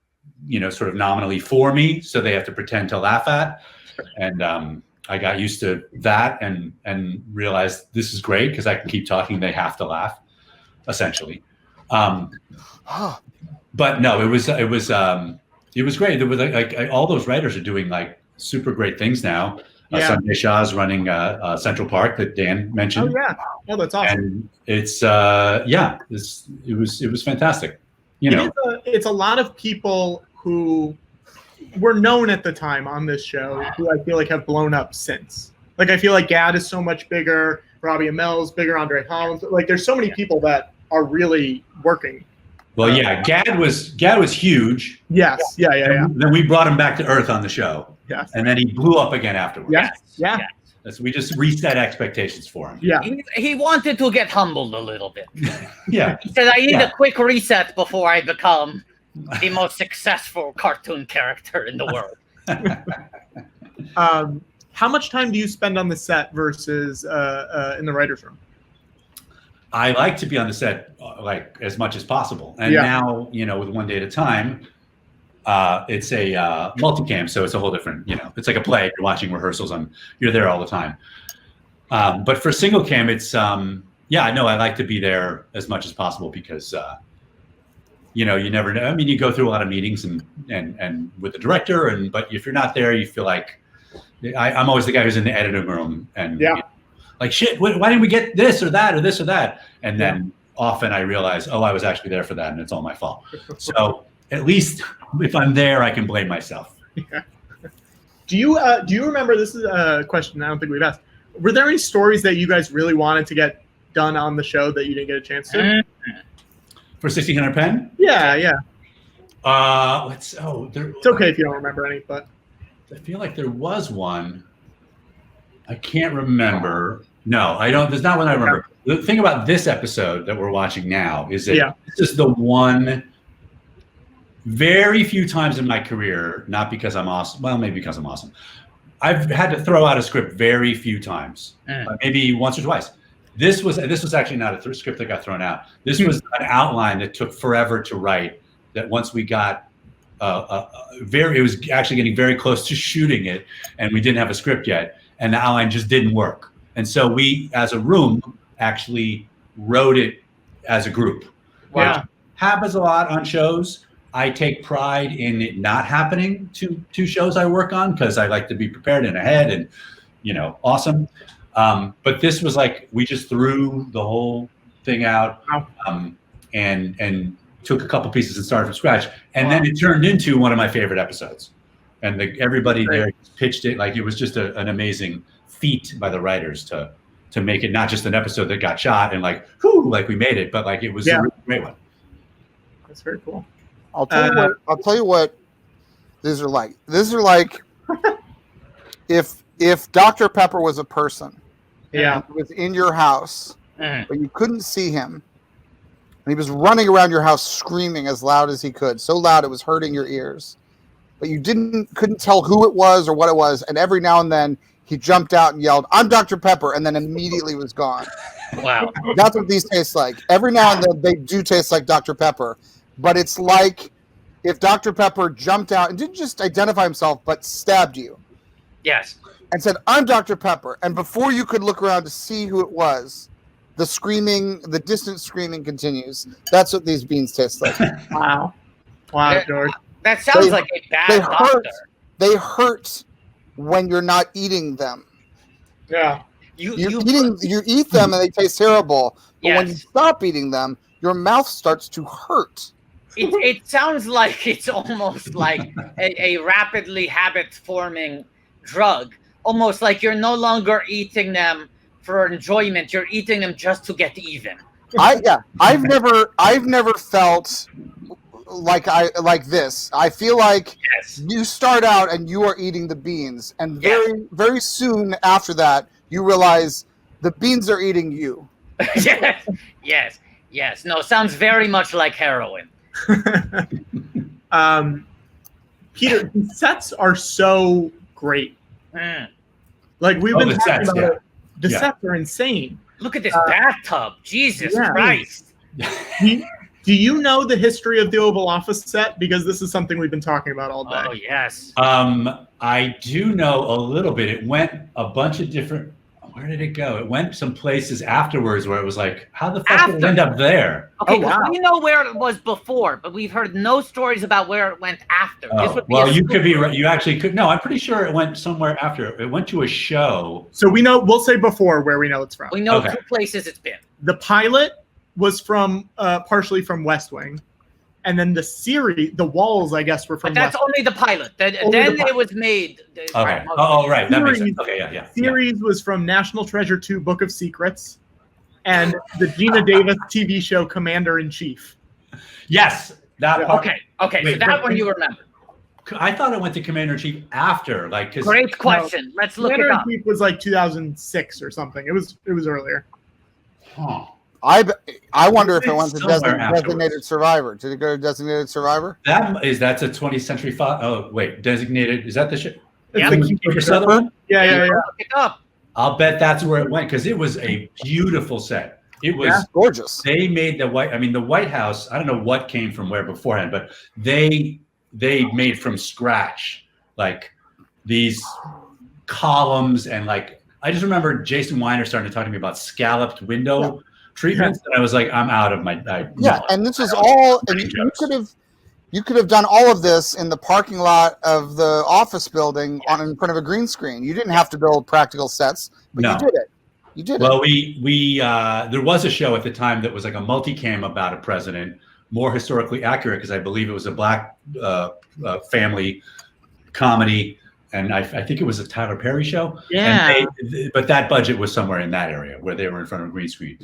sort of nominally for me, so they have to pretend to laugh at. And I got used to that and realized this is great because I can keep talking. They have to laugh, essentially. But no, it was great. There was like all those writers are doing like super great things now. Sanjay Shah's running Central Park that Dan mentioned. Oh yeah, that's awesome. And it's it was fantastic. It's a lot of people who were known at the time on this show who I feel like have blown up since. Like I feel like Gad is so much bigger, Robbie Amel's bigger, Andre Holland's. Like there's so many people that are really working Well, yeah, Gad was huge. Yes. Yeah. Then we brought him back to earth on the show. Yes. And then he blew up again afterwards. Yes. Yeah. So we just reset expectations for him. Yeah. He wanted to get humbled a little bit. Yeah. He said, I need a quick reset before I become the most successful cartoon character in the world. How much time do you spend on the set versus in the writer's room? I like to be on the set like as much as possible. And now, with One Day at a Time, it's a multicam, so it's a whole different, it's like a play. You're watching rehearsals you're there all the time. But for single cam, it's I like to be there as much as possible because you never know. I mean, you go through a lot of meetings and with the director, but if you're not there, you feel like I'm always the guy who's in the editing room and like, shit, why didn't we get this or that or this or that? And then often I realize, I was actually there for that and it's all my fault. So at least if I'm there, I can blame myself. Yeah. Do you remember, this is a question I don't think we've asked, were there any stories that you guys really wanted to get done on the show that you didn't get a chance to? For 1600 Penn? Yeah. It's okay if you don't remember any, but I feel like there was one. I can't remember. No, I don't. There's not one I remember. The thing about this episode that we're watching now is that this is the one very few times in my career, not because I'm awesome. Well, maybe because I'm awesome. I've had to throw out a script very few times, maybe once or twice. This was actually not a script that got thrown out. This was an outline that took forever to write. That once we got it was actually getting very close to shooting it, and we didn't have a script yet, and the outline just didn't work. And so we, as a room, actually wrote it as a group. Wow. Which happens a lot on shows. I take pride in it not happening to shows I work on because I like to be prepared and ahead and, awesome. But this was like, we just threw the whole thing out and took a couple pieces and started from scratch. And then it turned into one of my favorite episodes. And everybody there pitched it like it was just an amazing feat by the writers to make it not just an episode that got shot and like we made it, but like it was a really great one. That's very cool. I'll tell you what these are like. These are like if Dr. Pepper was a person. Yeah. He was in your house, but you couldn't see him. And he was running around your house screaming as loud as he could, so loud it was hurting your ears. But you couldn't tell who it was or what it was, and every now and then he jumped out and yelled, "I'm Dr. Pepper," and then immediately was gone. Wow. That's what these taste like. Every now and then they do taste like Dr. Pepper, but it's like if Dr. Pepper jumped out and didn't just identify himself, but stabbed you. Yes. And said, "I'm Dr. Pepper." And before you could look around to see who it was, the screaming, the distant screaming continues. That's what these beans taste like. Wow. Wow, George. That sounds like a bad doctor. They hurt when you're not eating them. Yeah. You eat them and they taste terrible. But when you stop eating them, your mouth starts to hurt. It sounds like it's almost like a rapidly habit-forming drug. Almost like you're no longer eating them for enjoyment. You're eating them just to get even. I've never felt like this. I feel like you start out and you are eating the beans, and very soon after that you realize the beans are eating you. Yes. No, sounds very much like heroin. Peter, the sets are so great. Like we've been talking about it. The sets are insane. Look at this bathtub. Jesus Christ. Do you know the history of the Oval Office set? Because this is something we've been talking about all day. Oh, yes. I do know a little bit. It went a bunch of different... Where did it go? It went some places afterwards where it was like, how the fuck did it end up there? Okay, we know where it was before, but we've heard no stories about where it went after. Well, you could be right. You actually could. No, I'm pretty sure it went somewhere after. It went to a show. So we know, we'll say before where we know it's from. We know 2 places it's been. The pilot was from partially from West Wing. And then the series, the walls, I guess, were from. But that's only the pilot. Then it was made. Okay. Right. That makes sense. Okay. Yeah. Series was from National Treasure 2: Book of Secrets, and the Gina Davis TV show Commander in Chief. Yes. That part. Okay. Wait, so that one you remember. I thought I went to Commander in Chief after, like, cause Great question. Let's look it up. Commander in Chief was like 2006 or something. It was earlier. Huh. I wonder if it went to Somewhere afterwards. Designated Survivor. Did it go to Designated Survivor? That's a 20th Century Fox. Oh wait, Designated. Is that the shit? Yeah. Kiefer Sutherland? Yeah. Look it up. I'll bet that's where it went because it was a beautiful set. It was gorgeous. They made the White House. I don't know what came from where beforehand, but they made from scratch like these columns and like I just remember Jason Weiner starting to talk to me about scalloped window treatments, and I was like, I'm out of my. And this was all. And you could have done all of this in the parking lot of the office building in front of a green screen. You didn't have to build practical sets, but you did it. You did well, it. we there was a show at the time that was like a multicam about a president, more historically accurate because I believe it was a black family comedy, and I think it was a Tyler Perry show. Yeah. But that budget was somewhere in that area where they were in front of a green screen.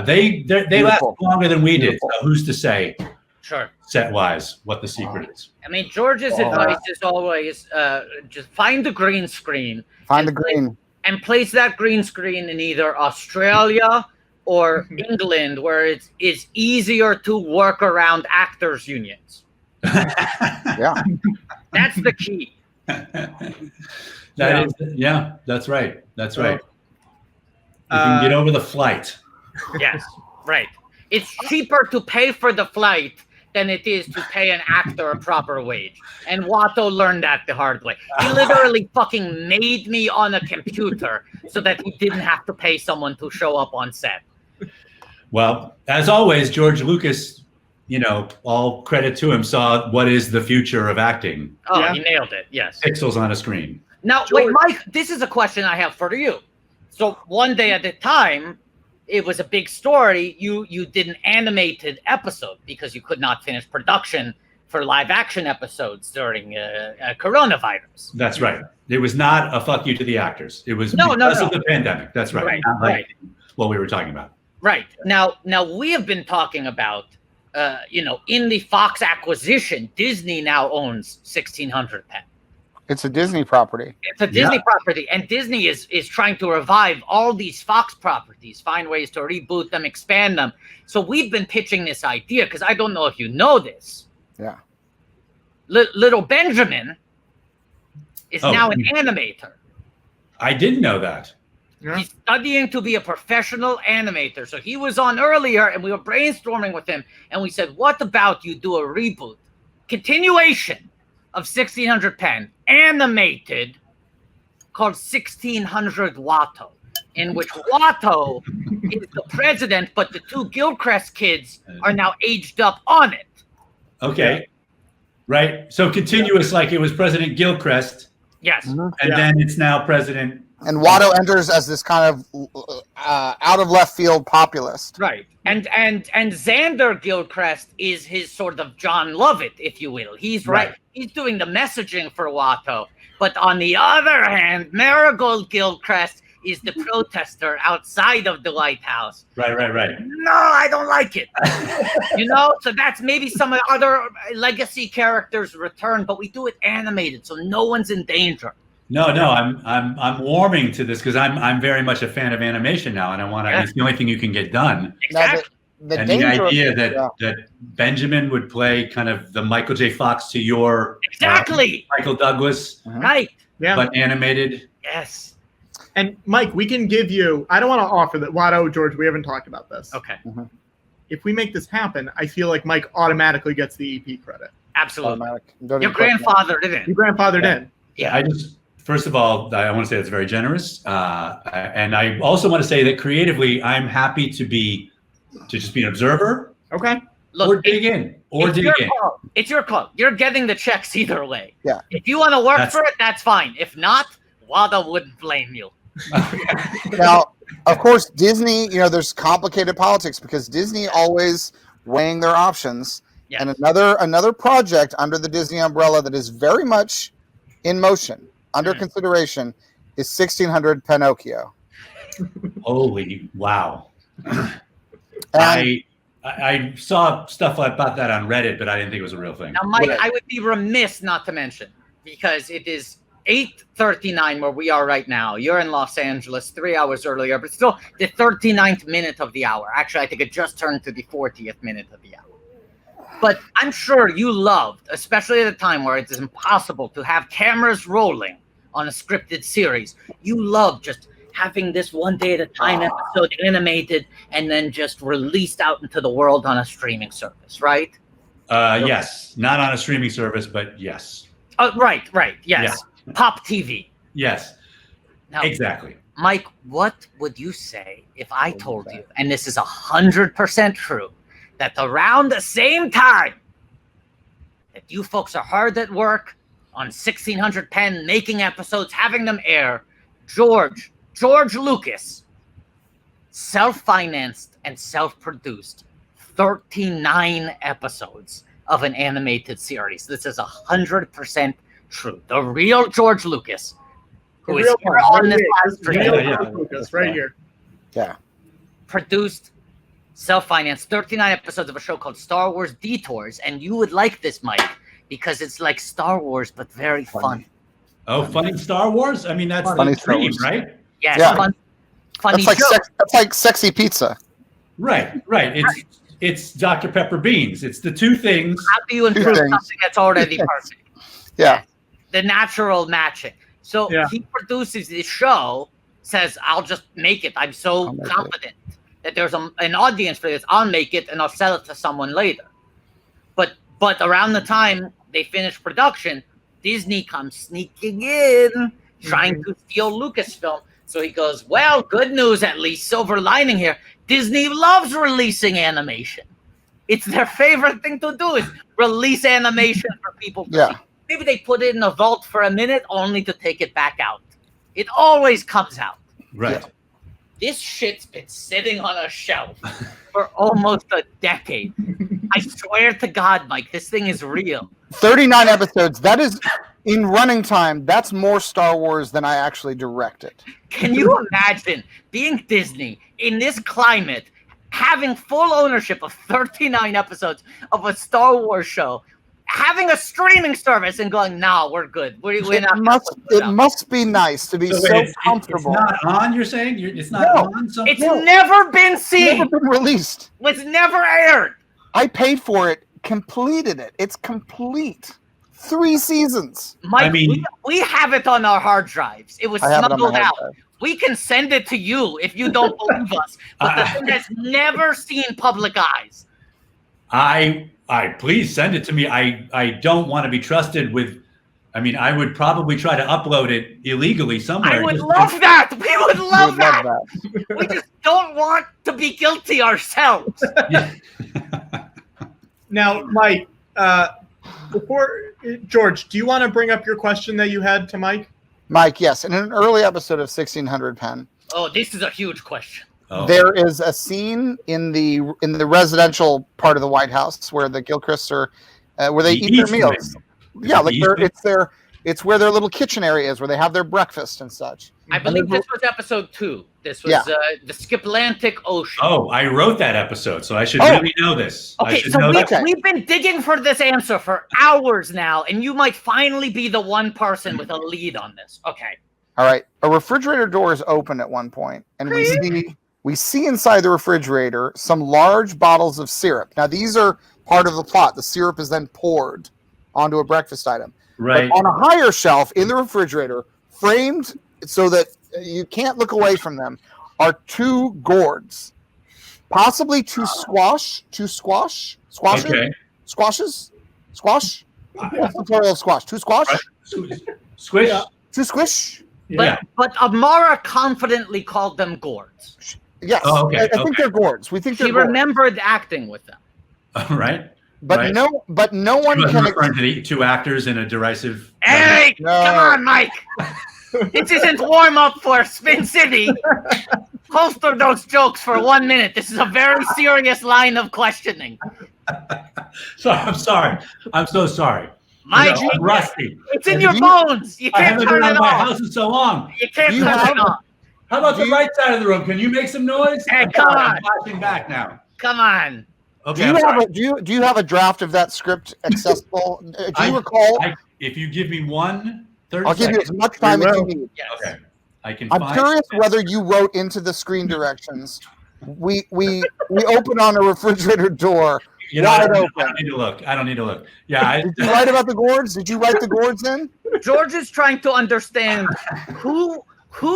They lasted longer than we did. So who's to say? Sure. Set wise, what the secret is. I mean, George's advice is always just find the green screen. Find the green. And place that green screen in either Australia or England, where it's easier to work around actors' unions. Yeah. That's the key. That's right. That's right. You can get over the flight. Yes, right. It's cheaper to pay for the flight than it is to pay an actor a proper wage. And Watto learned that the hard way. He literally fucking made me on a computer so that he didn't have to pay someone to show up on set. Well, as always, George Lucas, all credit to him, saw what is the future of acting. Oh, he nailed it. Yes. Pixels on a screen. Now, wait, Mike, this is a question I have for you. So one day at a time, it was a big story. You did an animated episode because you could not finish production for live action episodes during coronavirus. That's right. It was not a fuck you to the actors. It was because of the pandemic. That's right. Not like what we were talking about. Right. Now we have been talking about, in the Fox acquisition, Disney now owns 1600 Penn. It's a Disney property. It's a Disney property, and Disney is trying to revive all these Fox properties, find ways to reboot them, expand them. So we've been pitching this idea because I don't know if you know this. Yeah. Little Benjamin is now an animator. I didn't know that. Yeah. He's studying to be a professional animator. So he was on earlier, and we were brainstorming with him, and we said, what about you do a reboot, continuation of 1600 Penn, animated, called 1600 Watto, in which Watto is the president, but the two Gilchrist kids are now aged up on it. Okay. Right. So continuous, like it was President Gilchrist. Yes. And then it's now President. And Watto enters as this kind of out of left field populist. Right. And Xander Gilchrist is his sort of John Lovett, if you will. He's right. He's doing the messaging for Watto. But on the other hand, Marigold Gilchrist is the protester outside of the White House. Right. No, I don't like it. So that's maybe some of the other legacy characters return, but we do it animated, so no one's in danger. No, I'm warming to this because I'm very much a fan of animation now, and I want to. It's the only thing you can get done. Exactly. The idea that Benjamin would play kind of the Michael J. Fox to your Michael Douglas, right? Yeah, but animated. Yes. And Mike, we can give you. I don't want to offer that. Watto, George, we haven't talked about this. Okay. If we make this happen, I feel like Mike automatically gets the EP credit. Absolutely. Your grandfather didn't. Your grandfather did. Yeah. First of all, I want to say that's very generous, and I also want to say that creatively, I'm happy to just be an observer. Okay. Look, or dig in. It's your call. You're getting the checks either way. Yeah. If you want to work for it, that's fine. If not, Watto wouldn't blame you. Now, of course, Disney, there's complicated politics because Disney always weighing their options. Yes. And another project under the Disney umbrella that is very much in motion, under consideration, is 1600 Pinocchio. Holy wow. I saw stuff about that on Reddit, but I didn't think it was a real thing. Now, Mike, I would be remiss not to mention, because it is 8:39 where we are right now. You're in Los Angeles 3 hours earlier, but still the 39th minute of the hour. Actually, I think it just turned to the 40th minute of the hour. But I'm sure you loved, especially at a time where it is impossible to have cameras rolling on a scripted series, you loved just having this one day at a time episode animated and then just released out into the world on a streaming service, right? Yes, not on a streaming service, but yes. Right, yes. Yeah. Pop TV. Yes, now, exactly. Mike, what would you say if I told you, and this is 100% true, that around the same time that you folks are hard at work on 1600 Penn, making episodes, having them air, George Lucas self-financed and self-produced 39 episodes of an animated series. This is 100% true. The real George Lucas, who is here on this live stream, Lucas, right here. Yeah. Produced, self-financed 39 episodes of a show called Star Wars Detours, and you would like this, Mike, because it's like Star Wars but very fun. Oh, funny Star Wars? I mean, that's the dream, right? Yes, yeah. Funny. That's like sexy pizza. Right. It's Dr. Pepper beans. It's the two things. How do you improve something that's already perfect? Yeah. The natural matching. So he produces this show, says, I'll just make it. I'm so confident that there's an audience for this. I'll make it and I'll sell it to someone later. But around the time they finish production, Disney comes sneaking in, trying to steal Lucasfilm. So he goes, well, good news, at least, silver lining here. Disney loves releasing animation. It's their favorite thing to do, is release animation for people to see. Maybe they put it in a vault for a minute only to take it back out. It always comes out. Right. Yeah. This shit's been sitting on a shelf for almost a decade. I swear to God, Mike, this thing is real. 39 episodes. That is, in running time, that's more Star Wars than I actually directed. Can you imagine being Disney in this climate, having full ownership of 39 episodes of a Star Wars show, having a streaming service and going, no, we're good. We're not. It must be nice to be so comfortable. It's not on, you're saying? It's not on something? It's never been seen. Never been released. It's never aired. I paid for it, completed it. It's complete. 3 seasons. Mike, I mean, we have it on our hard drives. It was smuggled out. We can send it to you if you don't believe us. But the thing has never seen public eyes. I please send it to me. I don't want to be trusted with. I mean, I would probably try to upload it illegally somewhere. I would love that. We would love that. We just don't want to be guilty ourselves. Now, Mike, before George, do you want to bring up your question that you had to Mike? Mike, yes. In an early episode of 1600 Penn. Oh, this is a huge question. Oh. There is a scene in the residential part of the White House where the Gilchrists are, where they eat their meals. Yeah, like it's where their little kitchen area is, where they have their breakfast and such. I believe this was episode 2. This was the Skiplantic Ocean. Oh, I wrote that episode, so I should really know this. Okay, we've been digging for this answer for hours now, and you might finally be the one person with a lead on this. Okay. All right. A refrigerator door is open at one point, and we see inside the refrigerator some large bottles of syrup. Now, these are part of the plot. The syrup is then poured onto a breakfast item. Right. But on a higher shelf in the refrigerator, framed so that you can't look away from them, are 2 gourds. Possibly 2 squashes? Okay. Squashes? Squash? What's the plural of squash? 2 squash? Squish? 2 squish? But Amara confidently called them gourds. Yes. Oh, okay. I think they're gourds. We think they're gourds. She remembered acting with them. Right. But no one can referring to the 2 actors in a derisive. Hey, come on, Mike. This isn't warm up for Spin City. Holster those jokes for 1 minute. This is a very serious line of questioning. So I'm sorry. I'm so sorry. Mike, I'm rusty. It's in your bones. You can't turn it off. I haven't been out of my house in so long. You can't turn it off. How about the right side of the room? Can you make some noise? Hey, come on. I'm flashing back now. Come on. Okay. Do you have a draft of that script accessible? Do you recall? If you give me 30 I'll give you as much time as you need. Yes. Okay. I'm curious whether you wrote into the screen directions. We open on a refrigerator door. I don't need to look. I don't need to look. Yeah. Did you write about the gourds? Did you write the gourds in? George is trying to understand who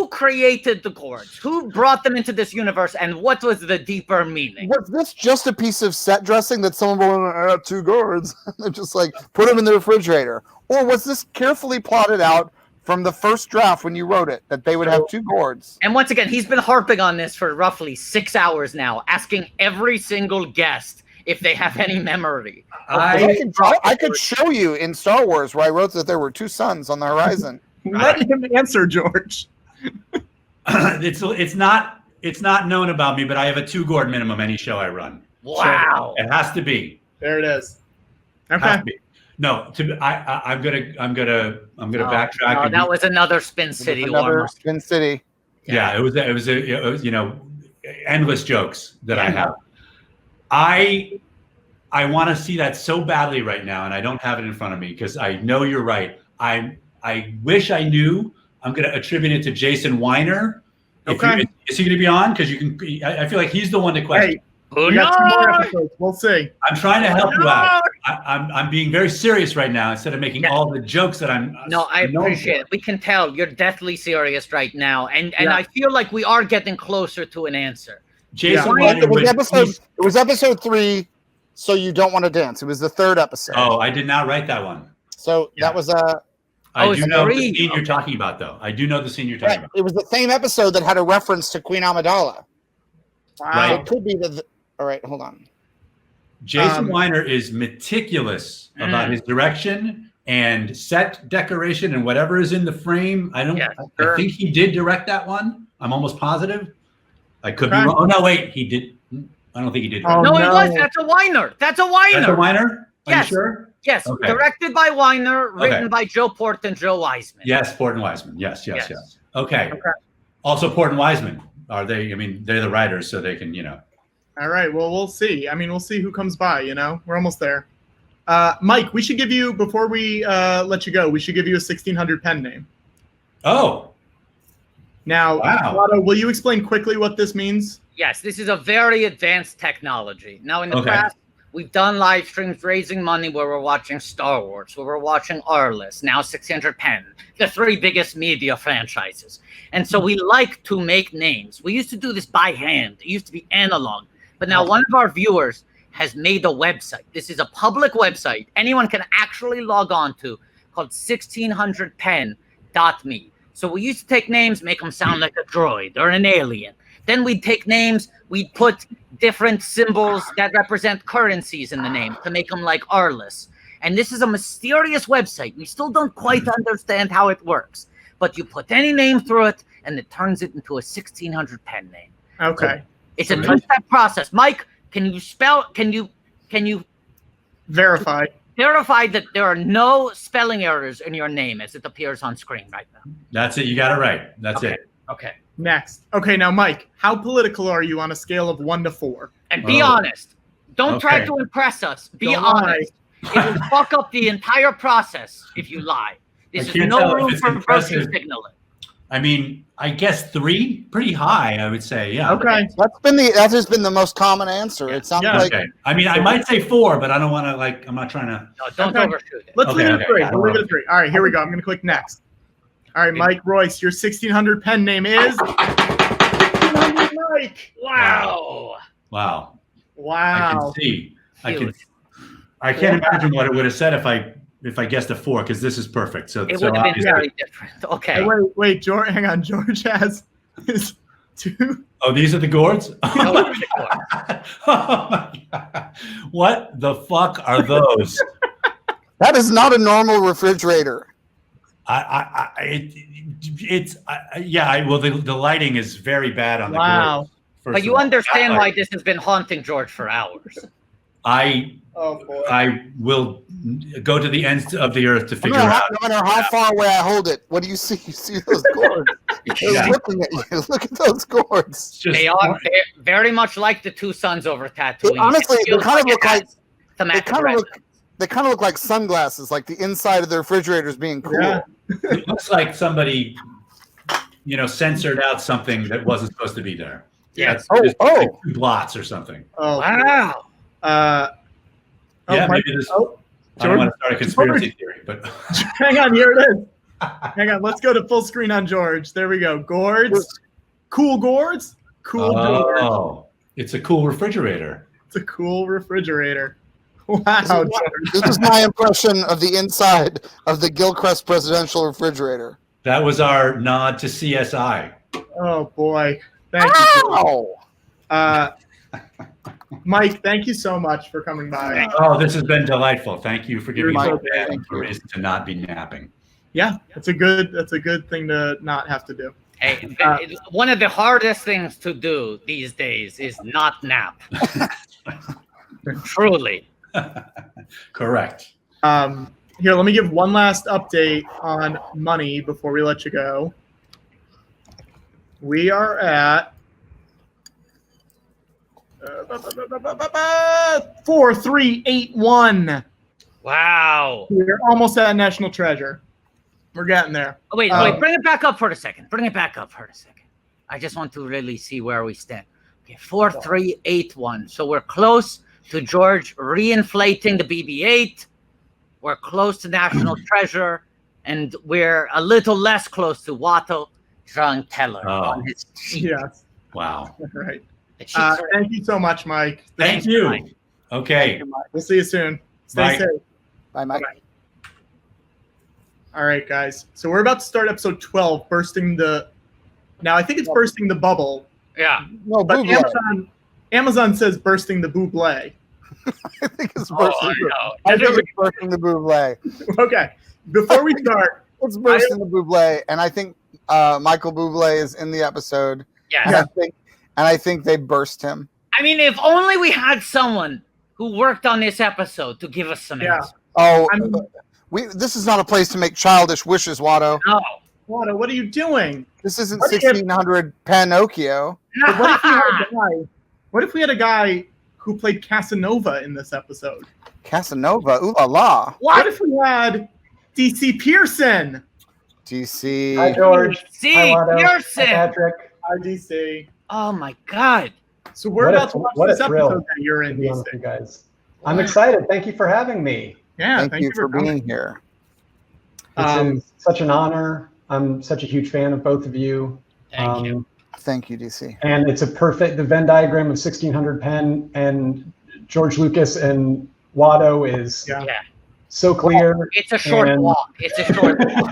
created the gourds, who brought them into this universe, and what was the deeper meaning. Was this just a piece of set dressing that someone wanted to add 2 gourds? They're just like, put them in the refrigerator. Or was this carefully plotted out from the first draft when you wrote it, that they would have 2 gourds? And once again, he's been harping on this for roughly 6 hours now, asking every single guest if they have any memory. I could show you in Star Wars where I wrote that there were 2 suns on the horizon. Let him answer, George. It's not known about me, but I have a 2 gourd minimum any show I run. Wow. So it has to be. There it is. Okay. No, I'm gonna backtrack. No, that was another Spin City. Spin City. Yeah, it was endless jokes that I have. I want to see that so badly right now, and I don't have it in front of me because I know you're right. I wish I knew. I'm going to attribute it to Jason Weiner. Okay. Is he going to be on? Because I feel like he's the one to question. Hey, we got 2 more episodes. We'll see. I'm trying to help you out. I'm being very serious right now instead of making all the jokes that I'm. No, I appreciate it. We can tell you're deathly serious right now, and I feel like we are getting closer to an answer. Jason Weiner it was episode 3, so you don't want to dance. It was the 3rd episode. Oh, I did not write that one. So that was a. I do know the scene you're talking about, though. I do know the scene you're talking about. It was the same episode that had a reference to Queen Amidala. Wow. Right. It could be all right, hold on. Jason Weiner is meticulous about his direction and set decoration and whatever is in the frame. I think he did direct that one. I'm almost positive. I could be wrong. Oh, no, wait. He did. I don't think he did. Oh, no, it was. That's a Weiner. That's a Weiner. That's a Weiner? Are you sure? Yes, Okay. Directed by Weiner, written by Joe Port and Joe Wiseman. Yes, Port and Wiseman. Yes. Okay. Also, Port and Wiseman. Are they? I mean, they're the writers, so they can, All right. Well, we'll see. I mean, we'll see who comes by. We're almost there. Mike, we should give you, before we let you go, we should give you a 1600 pen name. Oh. Now, Otto, will you explain quickly what this means? Yes, this is a very advanced technology. Now, in the past, we've done live streams raising money where we're watching Star Wars, where we're watching Arliss, now 600 Penn, the 3 biggest media franchises. And so we like to make names. We used to do this by hand. It used to be analog. But now one of our viewers has made a website. This is a public website anyone can actually log on to called 1600pen.me. So we used to take names, make them sound like a droid or an alien. Then we'd take names, we'd put different symbols that represent currencies in the name to make them like Arliss. And this is a mysterious website. We still don't quite understand how it works. But you put any name through it, and it turns it into a 1600 pen name. Okay. So it's a 2-step process. Mike, can you verify that there are no spelling errors in your name as it appears on screen right now? That's it. You got it right. That's it. Okay. Next. Okay, now, Mike, how political are you on a scale of 1 to 4? And be honest. Don't try to impress us. Be honest. It will fuck up the entire process if you lie. This is no room for virtue signaling. I mean, I guess 3, pretty high, I would say. Yeah. Okay. That has been the most common answer. It sounds like. Okay. I mean, I might say 4, but I don't want to I'm not trying to. No, don't overshoot it. Let's leave it at 3. We'll leave it at 3. All right, here we go. I'm going to click next. All right, Mike Royce, your 1600 pen name is 1600 Mike. Wow. Wow. Wow. I can see. I can't imagine what it would have said if I guessed a 4, because this is perfect. So it would have been very different. Okay. Hey, wait, George, hang on. George has his 2. Oh, these are the gourds? No, it's the gourds. Oh my God. What the fuck are those? That is not a normal refrigerator. Well, the lighting is very bad on the gourds. But you understand why this has been haunting George for hours. I will go to the ends of the earth to figure out. No matter how far away I hold it, what do you see? You see those gourds. They're looking at you. Look at those gourds. They are very much like the two suns over Tatooine. Honestly, they kind of look like thematic they kind of look like sunglasses, like the inside of the refrigerators being cool. Yeah. It looks like somebody, censored out something that wasn't supposed to be there. Yes. Like 2 blots or something. Oh wow. Yeah, maybe this. I don't want to start a conspiracy theory, but hang on, here it is. Hang on, let's go to full screen on George. There we go. Gourds, cool gourds, cool doors. Oh, it's a cool refrigerator. It's a cool refrigerator. Wow, This is my impression of the inside of the Gilchrist presidential refrigerator. That was our nod to CSI. Oh boy, thank you. Mike, thank you so much for coming by. Oh, this has been delightful. Thank you for giving me You're a reason to not be napping. Yeah, that's a good thing to not have to do. Hey, one of the hardest things to do these days is not nap. Truly. Correct. Here, let me give one last update on money before we let you go. We are at 4381. Wow. We're almost at National Treasure. We're getting there. Oh, wait, bring it back up for a second. I just want to really see where we stand. Okay, 4381. So we're close to George reinflating the BB-8. We're close to National Treasure, and we're a little less close to Watto drawing Teller on his cheek. Yes. Wow. Right. Thank you so much, Mike. Thank you. Mike. Okay. You, Mike. We'll see you soon. Stay safe. Bye, Mike. Bye. All right, guys. So we're about to start episode 12, bursting the. Now I think it's bursting the bubble. Yeah. No, but Amazon says bursting the buble. I think it's bursting. I think it's bursting the buble. Okay. Before we start, it's bursting the buble, and I think Michael Bublé is in the episode. Yeah. And I think they burst him. I mean, if only we had someone who worked on this episode to give us some answers. Oh, this is not a place to make childish wishes, Watto. No. Watto, what are you doing? This isn't 1600 Pinocchio. What if we had a guy who played Casanova in this episode? Casanova? Ooh la la. What if we had DC Pearson? DC. Hi, George. DC Pearson. Hi, Patrick. Hi, DC. Oh, my God. So we're about to watch this episode that you're in, DC. With you guys. I'm excited. Thank you for having me. Yeah, thank you for being here. It's such an honor. I'm such a huge fan of both of you. Thank you. Thank you, DC. And it's the Venn diagram of 1600 Penn and George Lucas and Watto is so clear. It's a short walk. It's a short walk.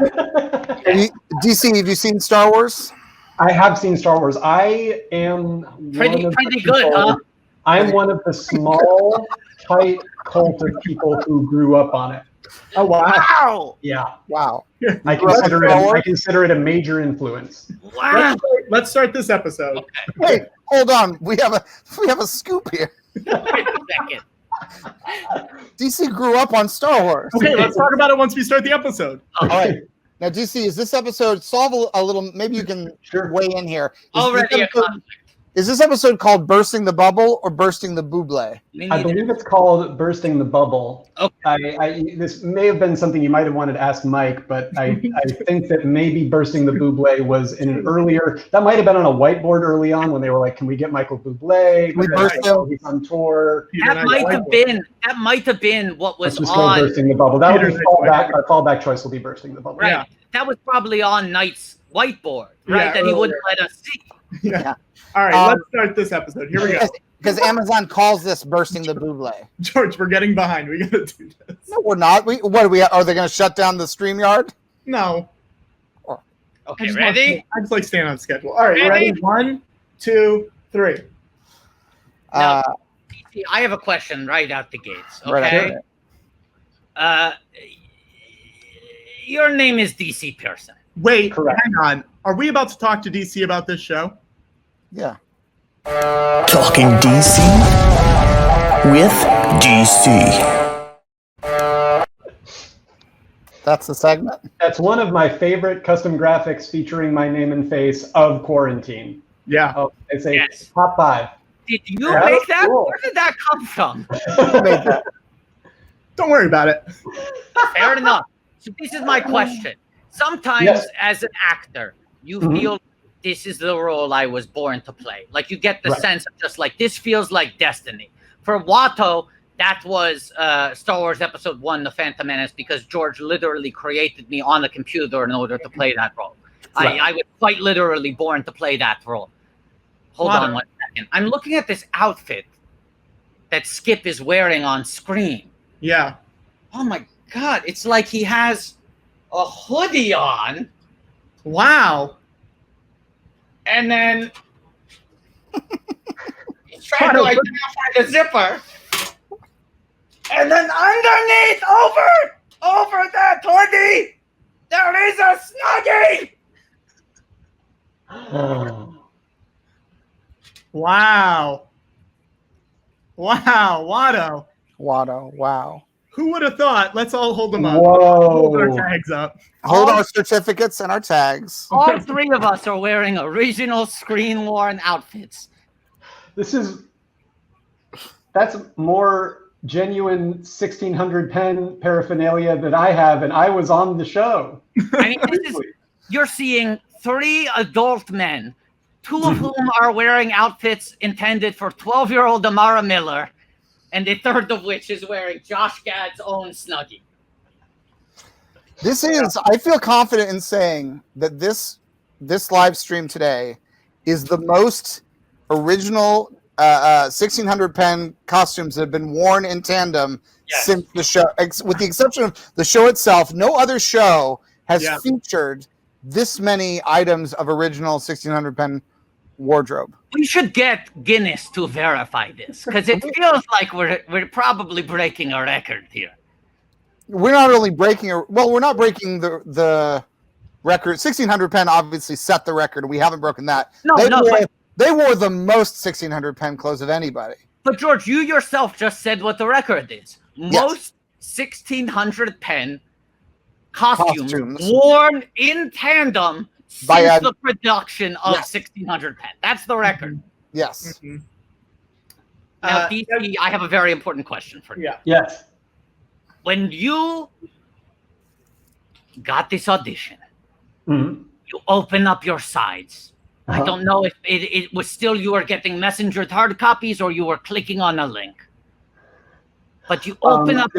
DC, have you seen Star Wars? I have seen Star Wars. I am pretty good, huh? I'm one of the small, tight cult of people who grew up on it. Oh wow! Yeah. Wow. I consider it a major influence. Wow. Let's start this episode. Okay. Hey, hold on. We have a scoop here. Wait a second. DC grew up on Star Wars. Okay, let's talk about it once we start the episode. All right. Now, DC, is this episode solve a little? Maybe you can weigh in here. Is this episode called "Bursting the Bubble" or "Bursting the Buble"? I believe it's called "Bursting the Bubble." Okay. This may have been something you might have wanted to ask Mike, but I think that maybe "Bursting the Buble" was in an earlier. That might have been on a whiteboard early on when they were like, "Can we get Michael Bublé? We burst him. He's on tour." That might have been what was Let's just on go "Bursting the Bubble." That would be fallback. Our fallback choice will be "Bursting the Bubble." Right. Yeah. That was probably on Knight's whiteboard, right? That he wouldn't let us see. Yeah. All right, let's start this episode. Here we go. Because Amazon calls this "Bursting the Buble." George, we're getting behind. We gotta do this. No, we're not. Are they going to shut down the StreamYard? No. Okay, ready? I just like staying on schedule. All right, ready? 1, 2, 3. Now, I have a question right out the gates. Okay. Right. Your name is DC Pearson. Wait, hang on. Are we about to talk to DC about this show? Yeah. Talking DC with DC. That's the segment. That's one of my favorite custom graphics featuring my name and face of quarantine. Yeah. Oh, it's a top 5. Did you Yeah, make that? cool. Where did that come from? Don't worry about it. Fair enough. So this is my question. Sometimes Yes. as an actor, you Mhm. feel this is the role I was born to play. Like you get the Right. sense of just like, this feels like destiny. For Watto, that was Star Wars Episode 1, The Phantom Menace, because George literally created me on the computer in order to play that role. Right. I was quite literally born to play that role. Hold on 1 second. I'm looking at this outfit that Skip is wearing on screen. Yeah. Oh my God. It's like he has a hoodie on. Wow. And then he's trying to identify the zipper. And then underneath, over that hoodie, there is a Snuggie. Wow. Wow, Watto. Watto, wow. Who would have thought? Let's all hold them up. Whoa. Hold our tags up. Hold our certificates and our tags. All 3 of us are wearing original screen-worn outfits. That's more genuine 1600 pen paraphernalia that I have, and I was on the show. I mean, you're seeing 3 adult men, 2 of whom are wearing outfits intended for 12-year-old Amara Miller, and the 3rd of which is wearing Josh Gad's own Snuggie. This is, I feel confident in saying that this live stream today is the most original 1600 pen costumes that have been worn in tandem since the show, with the exception of the show itself. No other show has featured this many items of original 1600 pen wardrobe. We should get Guinness to verify this, because it feels like we're probably breaking a record here. We're not only breaking we're not breaking the record. 1600 pen obviously set the record. We haven't broken that. They wore the most 1600 pen clothes of anybody. But George, you yourself just said what the record is. Most 1600 pen costumes worn in tandem since the production of 1600 pen. That's the record. Yes. Now, DC, I have a very important question for you. Yeah. Yes. When you got this audition, Mhm. you open up your sides. I don't know if it was still you were getting messengered hard copies or you were clicking on a link. But you open up.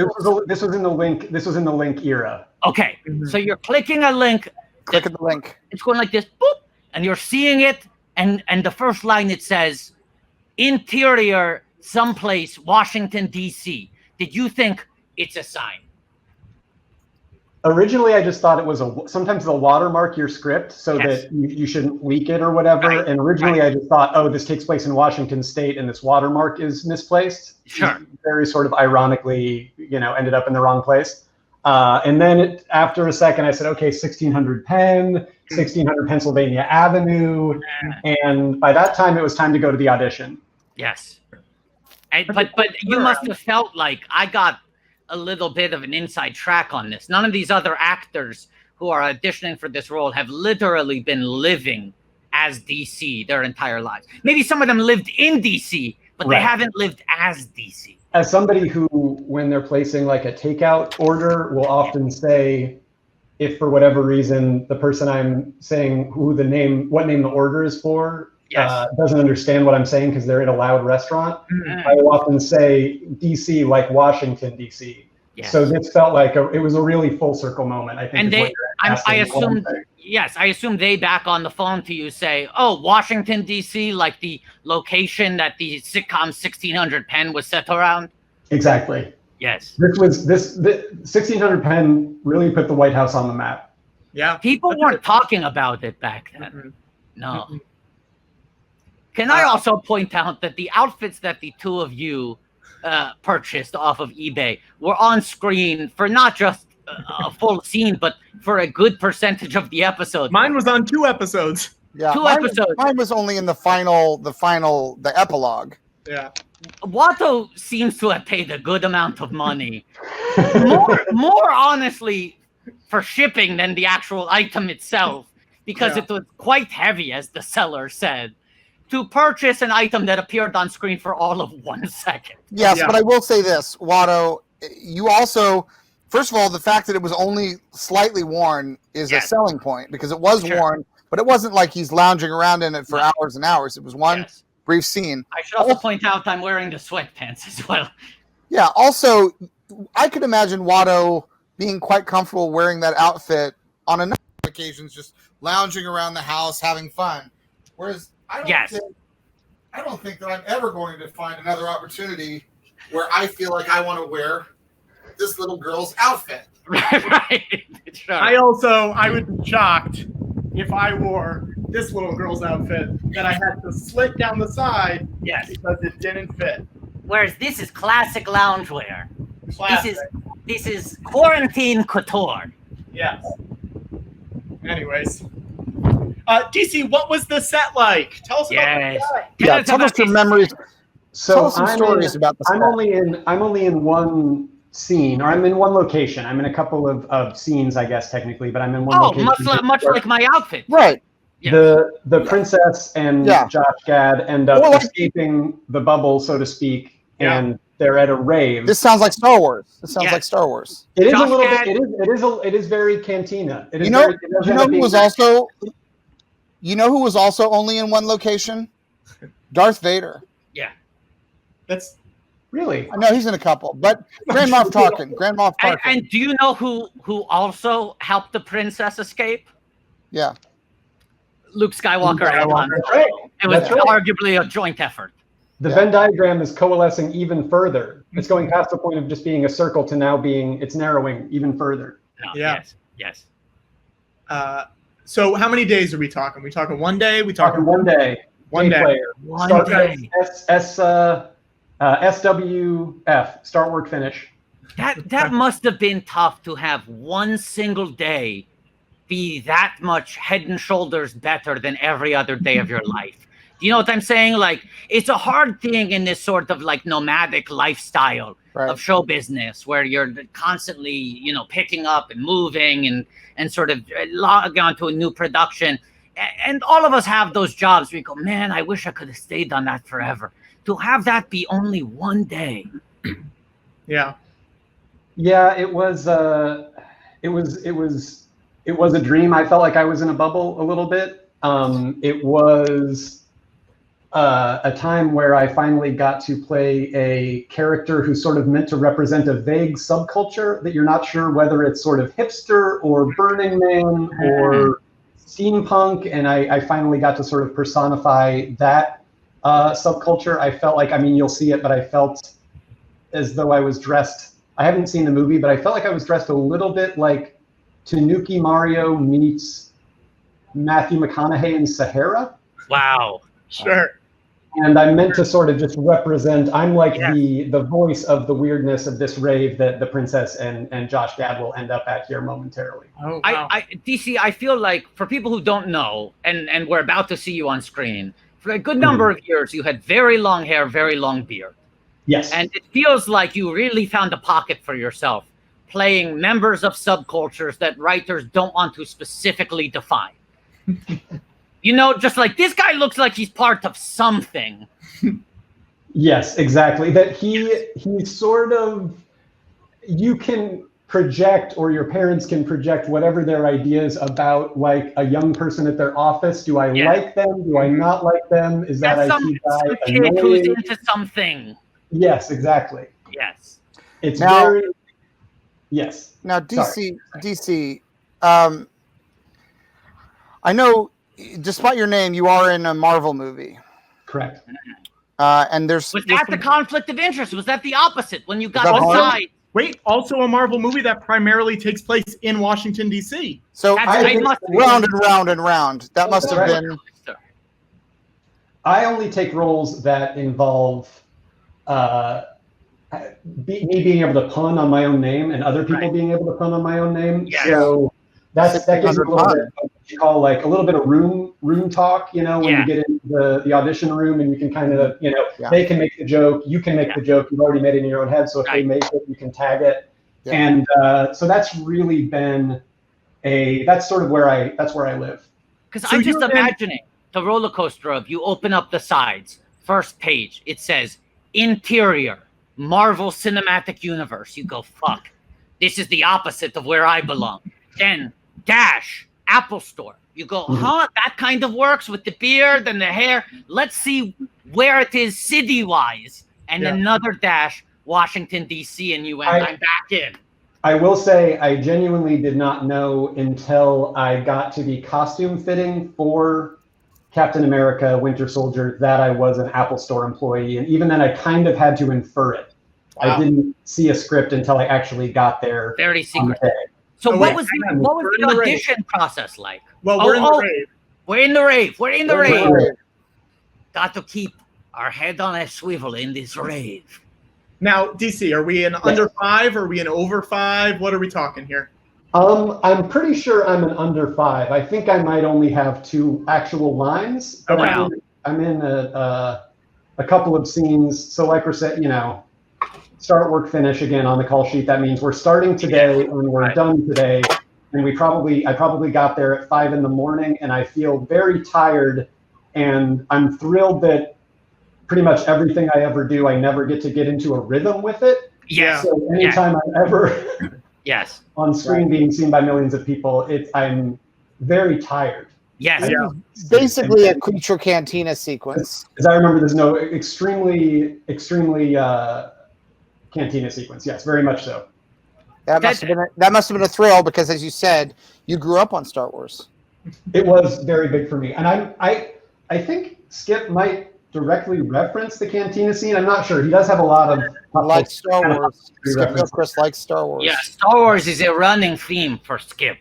This was in the link. This was in the link era. Okay, so you're clicking a link. Clicking the link. It's going like this, boop, and you're seeing it, and the first line it says, "Interior, someplace, Washington D.C." Did you think it's a sign? Originally, I just thought it was sometimes they'll watermark your script so that you shouldn't leak it or whatever. Right. And originally, I just thought, oh, this takes place in Washington State, and this watermark is misplaced. Sure. Very sort of ironically, ended up in the wrong place. And then after a second, I said, okay, 1600 Penn, 1600 Pennsylvania Avenue, and by that time, it was time to go to the audition. Yes. But you must have felt like I got a little bit of an inside track on this. None of these other actors who are auditioning for this role have literally been living as DC their entire lives. Maybe some of them lived in DC, but they haven't lived as DC. As somebody who, when they're placing like a takeout order, will often say, if for whatever reason the person I'm saying what name the order is for doesn't understand what I'm saying because they're in a loud restaurant, I will often say DC like Washington DC. Yes. So this felt like it was a really full circle moment. I think. And I assume they back on the phone to you say, "Oh, Washington D.C. like the location that the sitcom 1600 Penn was set around." Exactly. Yes. The 1600 Penn really put the White House on the map. Yeah. People weren't talking about it back then. No. Can I also point out that the outfits that the two of you purchased off of eBay were on screen for not just a full scene, but for a good percentage of the episode. Mine was on 2 episodes. Yeah, two episodes. Mine was only in the epilogue. Yeah. Watto seems to have paid a good amount of money. More honestly, for shipping than the actual item itself, because it was quite heavy, as the seller said, to purchase an item that appeared on screen for all of 1 second. Yes, but I will say this, Watto, you also, first of all, the fact that it was only slightly worn is a selling point, because it was worn, but it wasn't like he's lounging around in it for hours and hours. It was one brief scene. I should also point out I'm wearing the sweatpants as well. Yeah, also, I could imagine Watto being quite comfortable wearing that outfit on a number of occasions, just lounging around the house, having fun. Whereas I don't think that I'm ever going to find another opportunity where I feel like I want to wear this little girl's outfit. Right. Sure. I would be shocked if I wore this little girl's outfit that I had to slit down the side because it didn't fit. Whereas this is classic loungewear. Classic. This is quarantine couture. Yes. Anyways. DC, what was the set like? Tell us about the set. Yeah, tell us your memories. So tell us some stories about the set. I'm only in one scene, or I'm in one location. I'm in a couple of scenes, I guess, technically, but I'm in one location. Much like my outfit. Right. The princess and Josh Gad end up escaping the bubble, so to speak, and they're at a rave. This sounds like Star Wars. This sounds like Star Wars. It is a little bit. It is very Cantina. It is You know who was also only in one location? Darth Vader. Yeah. That's really. I know he's in a couple, but Grand Moff Tarkin. And do you know who also helped the princess escape? Yeah. Luke Skywalker. It was arguably a joint effort. The Venn diagram is coalescing even further. It's going past the point of just being a circle to now it's narrowing even further. Yes. So how many days are we talking? We talking 1 day? We talking 1 day. One day. Player. One day. SWF, start, work, finish. That must have been tough to have one single day be that much head and shoulders better than every other day of your life. Do you know what I'm saying? Like, it's a hard thing in this sort of like nomadic lifestyle of show business where you're constantly, picking up and moving and sort of log on to a new production. And all of us have those jobs where you go, man, I wish I could have stayed on that forever. To have that be only 1 day. Yeah. Yeah, it was a dream. I felt like I was in a bubble a little bit. It was a time where I finally got to play a character who's sort of meant to represent a vague subculture that you're not sure whether it's sort of hipster or Burning Man or steampunk. And I finally got to sort of personify that subculture. I felt like, you'll see it, but I felt as though I was dressed. I haven't seen the movie, but I felt like I was dressed a little bit like Tanuki Mario meets Matthew McConaughey in Sahara. Wow. Sure. And I'm meant to sort of just represent, I'm like the voice of the weirdness of this rave that the princess and Josh Gad will end up at here momentarily. Oh, wow. DC, I feel like for people who don't know, and we're about to see you on screen, for a good number of years, you had very long hair, very long beard. Yes. And it feels like you really found a pocket for yourself, playing members of subcultures that writers don't want to specifically define. Just like this guy looks like he's part of something. Yes, exactly. That he's sort of, you can project, or your parents can project whatever their ideas about like a young person at their office. Do I like them? Do I not like them? Is that IT guy kid who's into something? Yes, exactly. Yes. It's now, very, yes. Now, DC, I know, despite your name, you are in a Marvel movie. Correct. And was that the conflict of interest? Was that the opposite when you got inside? Wait, also a Marvel movie that primarily takes place in Washington, D.C. So round and round and round. That must have been. I only take roles that involve me being able to pun on my own name and other people being able to pun on my own name. Yes. So that gives a little bit of what you call like a little bit of room talk, when you get in the audition room and you can kind of, they can make the joke, you can make the joke, you've already made it in your own head. So if they make it, you can tag it. Yeah. And so that's really been that's sort of where I live. Because I'm just imagining the roller coaster of you open up the sides, first page, it says interior, Marvel Cinematic Universe. You go, fuck, this is the opposite of where I belong. Then dash, Apple Store. You go, huh, that kind of works with the beard and the hair. Let's see where it is city-wise. And another dash, Washington, D.C., and you went, I'm back in. I will say I genuinely did not know until I got to the costume fitting for Captain America Winter Soldier that I was an Apple Store employee. And even then I kind of had to infer it. Wow. I didn't see a script until I actually got there. Very secret. So what was the audition process like? Well, we're in the rave. We're in the rave. We're in the rave. Got to keep our head on a swivel in this rave. Now, DC, are we in under 5? Are we in over 5? What are we talking here? I'm pretty sure I'm an under 5. I think I might only have 2 actual lines. But I'm in a couple of scenes. So like we're saying, start, work, finish again on the call sheet. That means we're starting today and we're done today. And I probably got there at 5 in the morning, and I feel very tired. And I'm thrilled that pretty much everything I ever do, I never get to get into a rhythm with it. Yeah. So anytime I'm ever on screen being seen by millions of people, I'm very tired. Yes. Basically a Creature Cantina sequence. As I remember, there's no extremely Cantina sequence. Yes, very much so. That must have been a thrill because, as you said, you grew up on Star Wars. It was very big for me, and I think Skip might directly reference the Cantina scene. I'm not sure. He does have a lot of like Star Wars. Skip Chris likes Star Wars. Yeah, Star Wars is a running theme for Skip.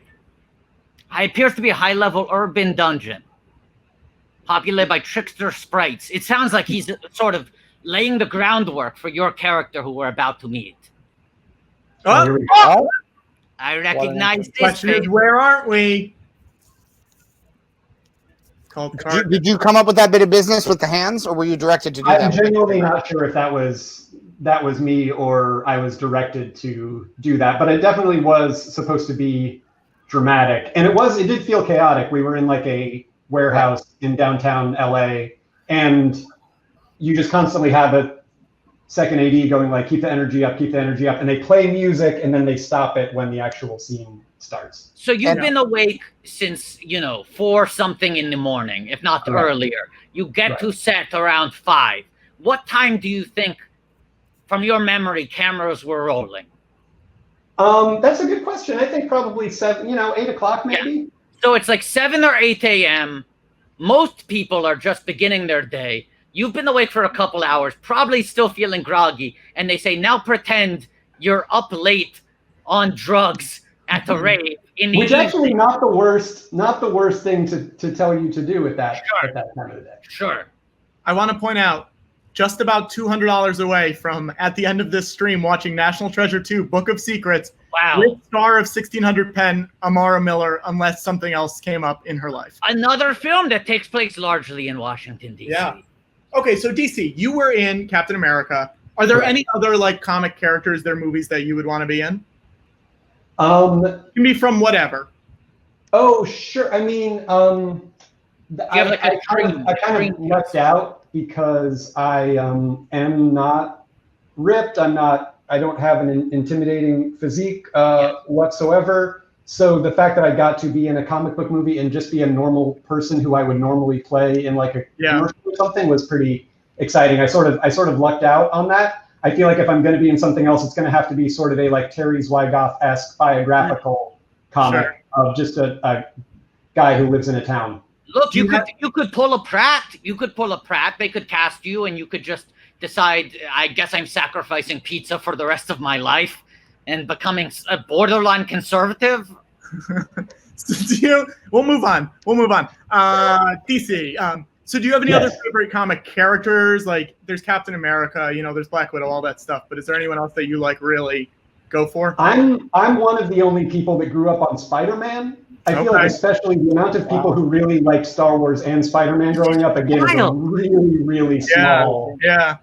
It appears to be a high-level urban dungeon populated by trickster sprites. It sounds like he's sort of laying the groundwork for your character who we're about to meet. Oh! I recognize this. Question is, where aren't we? Did you come up with that bit of business with the hands, or were you directed to do that? I'm genuinely not sure if that was me or I was directed to do that, but it definitely was supposed to be dramatic, and it did feel chaotic. We were in like a warehouse in downtown LA, and you just constantly have a second AD going like, keep the energy up, and they play music and then they stop it when the actual scene starts. So you've been awake since 4 something in the morning, if not earlier. You get to set around 5. What time do you think, from your memory, cameras were rolling? That's a good question. I think probably 7, 8 o'clock maybe. Yeah. So it's like 7 or 8 a.m. Most people are just beginning their day. You've been awake for a couple hours, probably still feeling groggy, and they say, now pretend you're up late on drugs at the rave. Which actually not the worst thing to tell you to do at that time of the day. Sure. I want to point out, just about $200 away from at the end of this stream watching National Treasure 2, Book of Secrets. Wow. With star of 1600 Penn, Amara Miller, unless something else came up in her life. Another film that takes place largely in Washington, D.C. Yeah. Okay, so DC, you were in Captain America. Are there any other comic characters, their movies that you would want to be in? It can be from whatever. Oh, sure. I mean, I kind of lucked out because I am not ripped. I don't have an intimidating physique whatsoever. So the fact that I got to be in a comic book movie and just be a normal person who I would normally play in like a commercial or something was pretty exciting. I sort of lucked out on that. I feel like if I'm going to be in something else, it's going to have to be sort of a like Terry Zwigoff-esque biographical comic of just a guy who lives in a town. Look, you could pull a Pratt. You could pull a Pratt. They could cast you, and you could just decide, I guess I'm sacrificing pizza for the rest of my life and becoming a borderline conservative. We'll move on. DC, so do you have any other favorite comic characters? Like there's Captain America, there's Black Widow, all that stuff. But is there anyone else that you really go for? I'm one of the only people that grew up on Spider-Man. I feel like especially the amount of people who really liked Star Wars and Spider-Man growing up again is a really, really small. Yeah.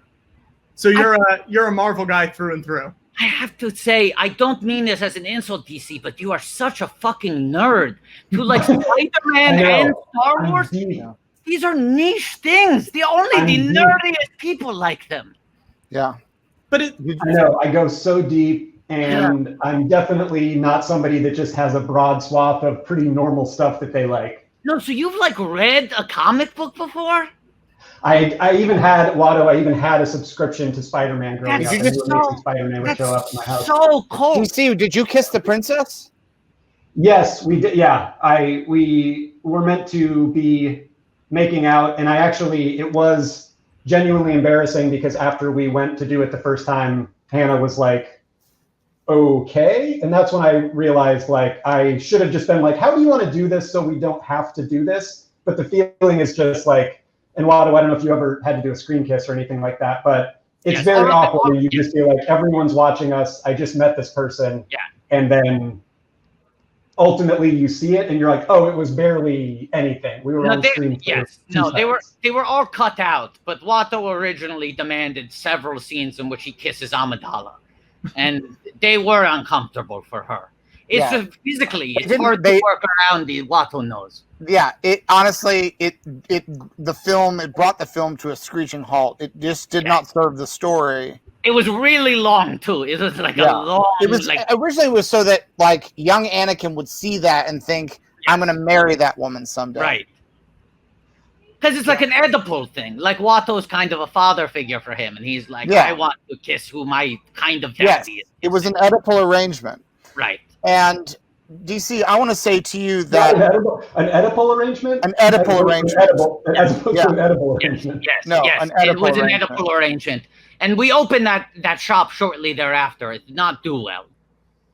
So you're a Marvel guy through and through. I have to say, I don't mean this as an insult, DC, but you are such a fucking nerd. To like Spider-Man and Star Wars, these are niche things. The nerdiest people like them. Yeah. But I know, I go so deep, and I'm definitely not somebody that just has a broad swath of pretty normal stuff that they like. No, so you've like read a comic book before? I even had a subscription to Spider-Man growing up. Spider-Man would show up at my house. So cool. DC, did you kiss the princess? Yes, we did. Yeah, we were meant to be making out, and it was genuinely embarrassing because after we went to do it the first time, Hannah was like, okay. And that's when I realized like I should have just been like, how do you want to do this so we don't have to do this? But the feeling is just like, and Wado, I don't know if you ever had to do a screen kiss or anything like that, but it's very awkward when you just feel like everyone's watching us. I just met this person. Yeah. And then ultimately you see it and you're like, oh, it was barely anything. We were on screen. Yes. No, they were all cut out, but Watto originally demanded several scenes in which he kisses Amidala. And they were uncomfortable for her. It's physically, it's hard to work around the Watto nose. Yeah, it honestly, it brought the film to a screeching halt. It just did not serve the story. It was really long too. It was like a long. It was originally it was so that like young Anakin would see that and think, I'm going to marry that woman someday. Right. Because it's like an Oedipal thing. Like Watto's kind of a father figure for him, and he's like, I want to kiss who my kind of daddy is. It was an Oedipal arrangement. Right. And DC, I want to say to you that an Oedipal arrangement? An Oedipal arrangement. As opposed to an edible arrangement. Yes, No, yes, an it Oedipal was an arrangement. Oedipal arrangement. And we opened that shop shortly thereafter. It did not do well.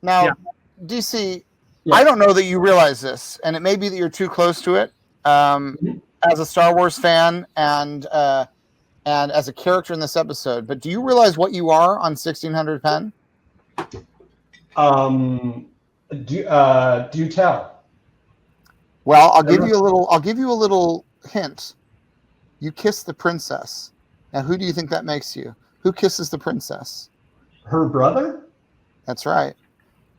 Now, DC, I don't know that you realize this, and it may be that you're too close to it. As a Star Wars fan and as a character in this episode, but do you realize what you are on 1600 Penn? Do tell. Well, I'll give you a little hint. You kiss the princess. Now, who do you think that makes you? Who kisses the princess? Her brother? That's right.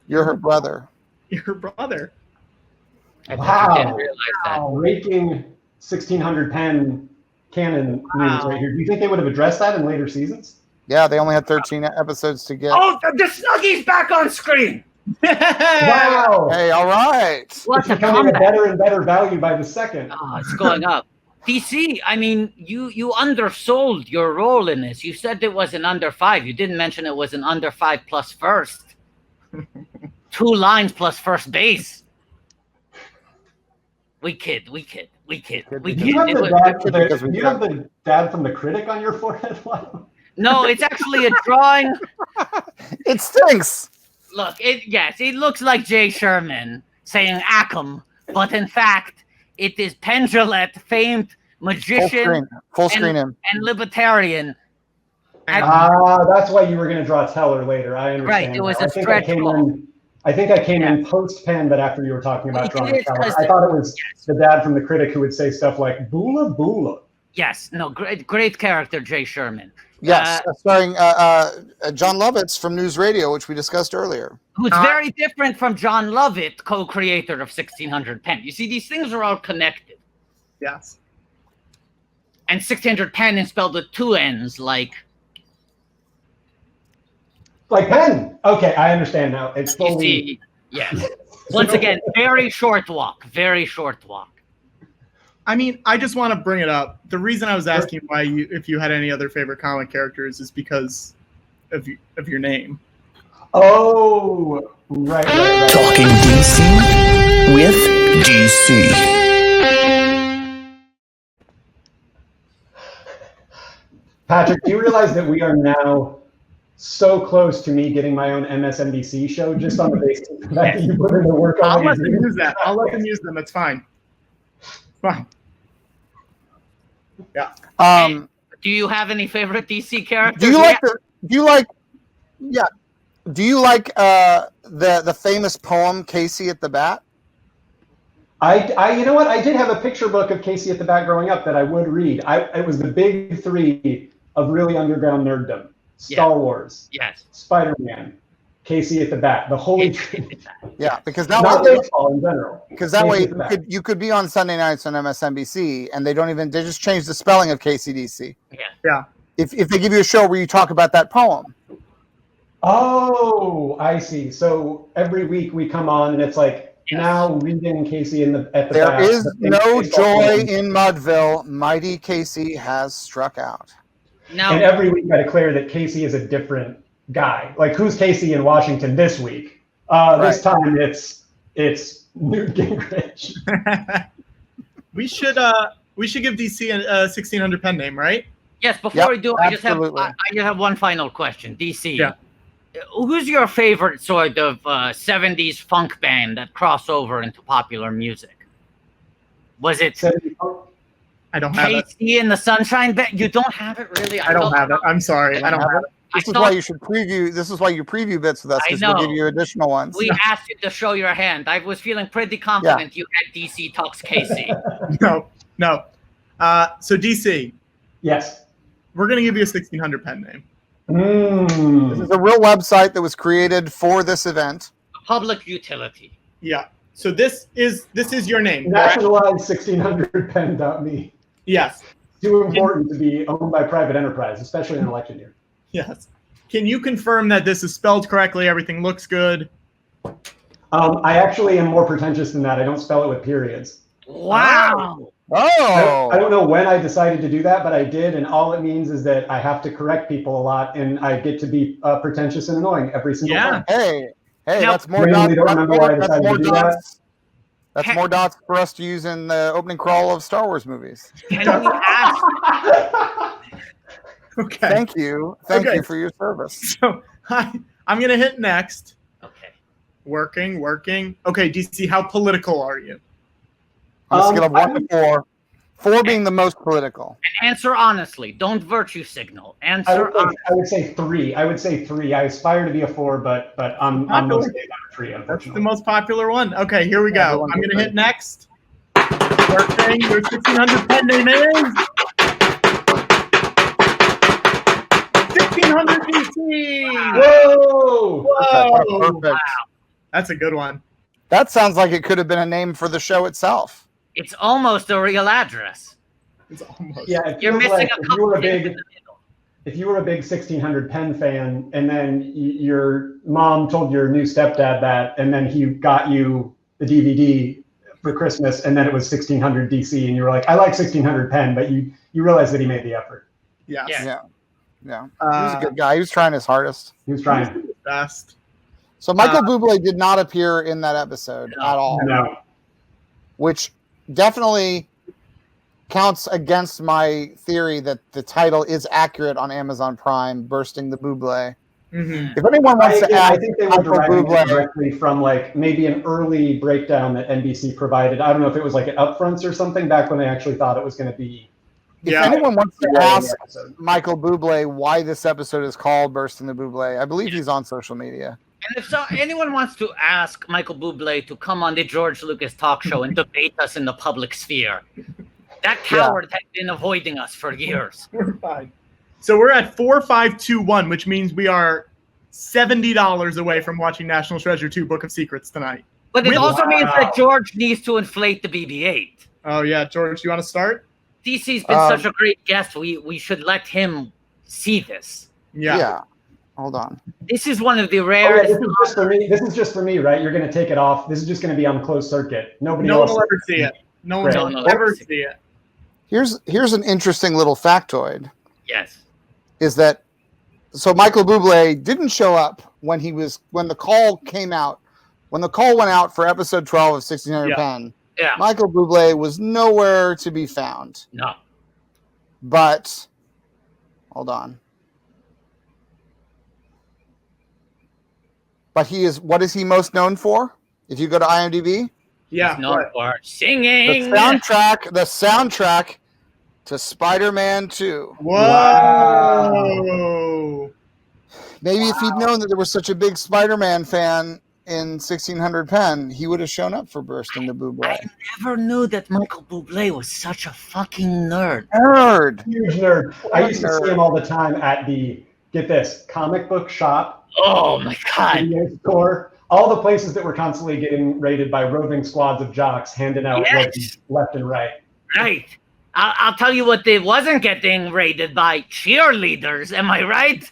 You're her brother. You're her brother. Wow. Breaking 1600 Penn canon news right here. Do you think they would have addressed that in later seasons? Yeah, they only had 13 episodes to get. Oh, the Snuggie's back on screen. Wow. Hey, all right. What's it's becoming a better and better value by the second. Oh, it's going up. DC, I mean, you undersold your role in this. You said it was an under 5. You didn't mention it was an under 5 plus first. 2 lines plus first base. We kid. Do you have the dad from the critic on your forehead? No, it's actually a drawing. It stinks. Look, it looks like Jay Sherman saying Ackham, but in fact, it is Penn Jillette, famed magician, full screen him, and libertarian. That's why you were going to draw Teller later. I understand. Right, it was a stretch goal. I think I came in post Penn, but after you were talking about drawing Teller, I thought it was the dad from the critic who would say stuff like "Boola Boola." Yes, no, great character, Jay Sherman. Yes, starring John Lovitz from News Radio, which we discussed earlier. Who's very different from John Lovett, co-creator of 1600 Penn. You see, these things are all connected. Yes. And 1600 Penn is spelled with 2 N's, like Penn. Okay, I understand now. It's fully. Yes. Once again, very short walk. I mean, I just want to bring it up. The reason I was asking if you had any other favorite comic characters is because of your name. Oh, right. Talking DC with DC. Patrick, do you realize that we are now so close to me getting my own MSNBC show just on the basis that you put in the work on? I'll let them use that. I'll let them use them. It's fine. Fine. Yeah. Do you have any favorite DC characters? Do you like the famous poem Casey at the Bat? I you know what? I did have a picture book of Casey at the Bat growing up that I would read. It was the big 3 of really underground nerddom. Star Wars, yes, Spider-Man, Casey at the bat, the holy Yeah, because that not way, baseball in general. because that Casey way at the bat. you could be on Sunday nights on MSNBC, and they just change the spelling of KCDC. Yeah. If they give you a show where you talk about that poem. Oh, I see. So every week we come on and it's like now reading Casey at the bat. There is the no baseball joy poem. in Mudville. Mighty Casey has struck out. And every week I declare that Casey is a different guy. Like, who's Casey in Washington this week? This time it's Newt Gingrich. We should give DC a 1600 pen name, right? Yes, before we do, I just have one final question. DC, who's your favorite sort of 70s funk band that crossed over into popular music? Was it I don't have it. KC and the Sunshine Band? You don't have it, really? I don't have it. I'm sorry. I don't have it. This is why you should preview. This is why you preview bits with us, because we'll give you additional ones. We asked you to show your hand. I was feeling pretty confident you had DC Talks Casey. No. So DC. Yes. We're gonna give you a 1600 pen name. This is a real website that was created for this event. Public utility. Yeah. So this is your name. Nationalize 1600pen.me. Yes. Too important to be owned by private enterprise, especially in an election year. Yes. Can you confirm that this is spelled correctly? Everything looks good. I actually am more pretentious than that. I don't spell it with periods. Wow. Oh. I don't know when I decided to do that, but I did, and all it means is that I have to correct people a lot, and I get to be pretentious and annoying every single time. Hey, Now, that's more randomly dots. don't remember why I That's decided more to do that. dots. That's more dots for us to use in the opening crawl of Star Wars movies. Can we ask? Okay. Thank you. Thank you for your service. So I'm gonna hit next. Okay. Working. Okay, DC, how political are you? On a scale of 1 to 4, 4 being the most political. And answer honestly. Don't virtue signal. Answer honestly. I would say 3. I would say 3. I aspire to be a 4, but I'm mostly about a 3, That's unfortunately. the most popular one. Okay, here we go. I'm gonna hit next. Working. Your 1600 pen name is 1600 DC. Whoa! Perfect. That's a good one. That sounds like it could have been a name for the show itself. It's almost a real address. It's almost. Yeah, it You're feels missing like a couple things in the middle. if you were a big 1600 Penn fan, and then your mom told your new stepdad that, and then he got you the DVD for Christmas, and then it was 1600 DC, and you were like, I like 1600 Penn, but you realized that he made the effort. Yes. Yeah. He was a good guy. He was trying his hardest. He was trying. Best. So Michael Bublé did not appear in that episode at all. No. Which definitely counts against my theory that the title is accurate on Amazon Prime, Bursting the Bublé. Mm-hmm. If anyone wants to add I think they were Michael deriving Bublé, directly from like maybe an early breakdown that NBC provided. I don't know if it was like an upfronts or something back when they actually thought it was going to be. if anyone wants to ask Michael Bublé why this episode is called Bursting the Bublé, I believe he's on social media. And if anyone wants to ask Michael Bublé to come on the George Lucas talk show and debate us in the public sphere, that coward has been avoiding us for years. We're fine. So we're at 4521, which means we are $70 away from watching National Treasure 2 Book of Secrets tonight. But it also means that George needs to inflate the BB-8. Oh, yeah. George, you want to start? DC's been such a great guest. We should let him see this. Yeah. Hold on. This is one of the Oh, yeah, rarest. this is just for me. This is just for me, right? You're going to take it off. This is just going to be on closed circuit. Nobody No one else will ever see it. No one will ever see it. Here's an interesting little factoid. Yes. Is that so Michael Bublé didn't show up when the call came out. When the call went out for episode 12 of 1600 Penn, Michael Bublé was nowhere to be found. No. But hold on. But what is he most known for? If you go to IMDb? Yeah. He's known for singing. The soundtrack to Spider-Man 2. Whoa. Maybe if he'd known that there was such a big Spider-Man fan in 1600 Penn, he would have shown up for Bursting the Bublé. I never knew that Michael Bublé was such a fucking nerd. Nerd. Huge nerd. I used to see him all the time at the get this, comic book shop. Oh my God. Video store. All the places that were constantly getting raided by roving squads of jocks handing out left and right. Right. I'll tell you what they wasn't getting raided by, cheerleaders. Am I right?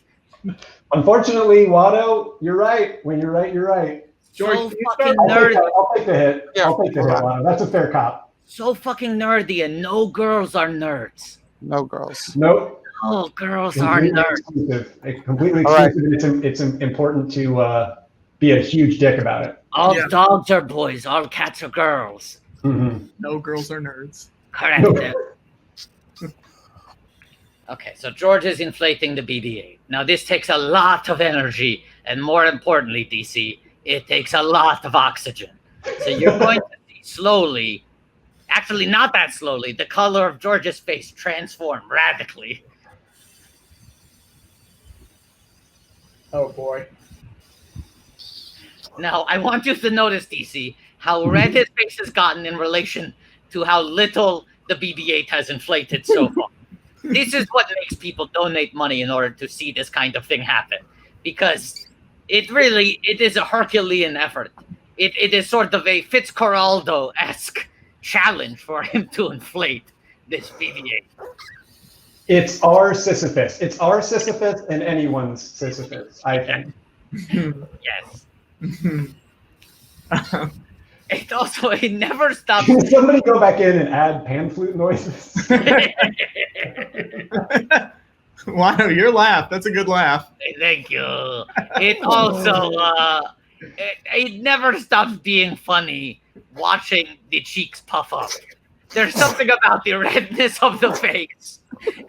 Unfortunately, Watto, you're right. When you're right, you're right. George, So fucking nerdy. I'll take the hit. I'll take the hit, Watto. That's a fair cop. So fucking nerdy, and no girls are nerds. No girls. Nope. No girls are nerds. Exclusive. Completely All right. exclusive. It's important to be a huge dick about it. All dogs are boys. All cats are girls. Mm-hmm. No girls are nerds. Correct. Okay, so George is inflating the BB-8. Now, this takes a lot of energy, and more importantly, DC, it takes a lot of oxygen. So you're going to see slowly, actually not that slowly, the color of George's face transform radically. Oh boy. Now, I want you to notice, DC, how red his face has gotten in relation to how little the BB-8 has inflated so far. This is what makes people donate money in order to see this kind of thing happen. Because it is a Herculean effort. It is sort of a Fitzcarraldo-esque challenge for him to inflate this BB-8. It's our Sisyphus. It's our Sisyphus and anyone's Sisyphus, I think. Yes. It never stops. Can somebody go back in and add pan flute noises? Wow, your laugh. That's a good laugh. Thank you. It also, it never stops being funny watching the cheeks puff up. There's something about the redness of the face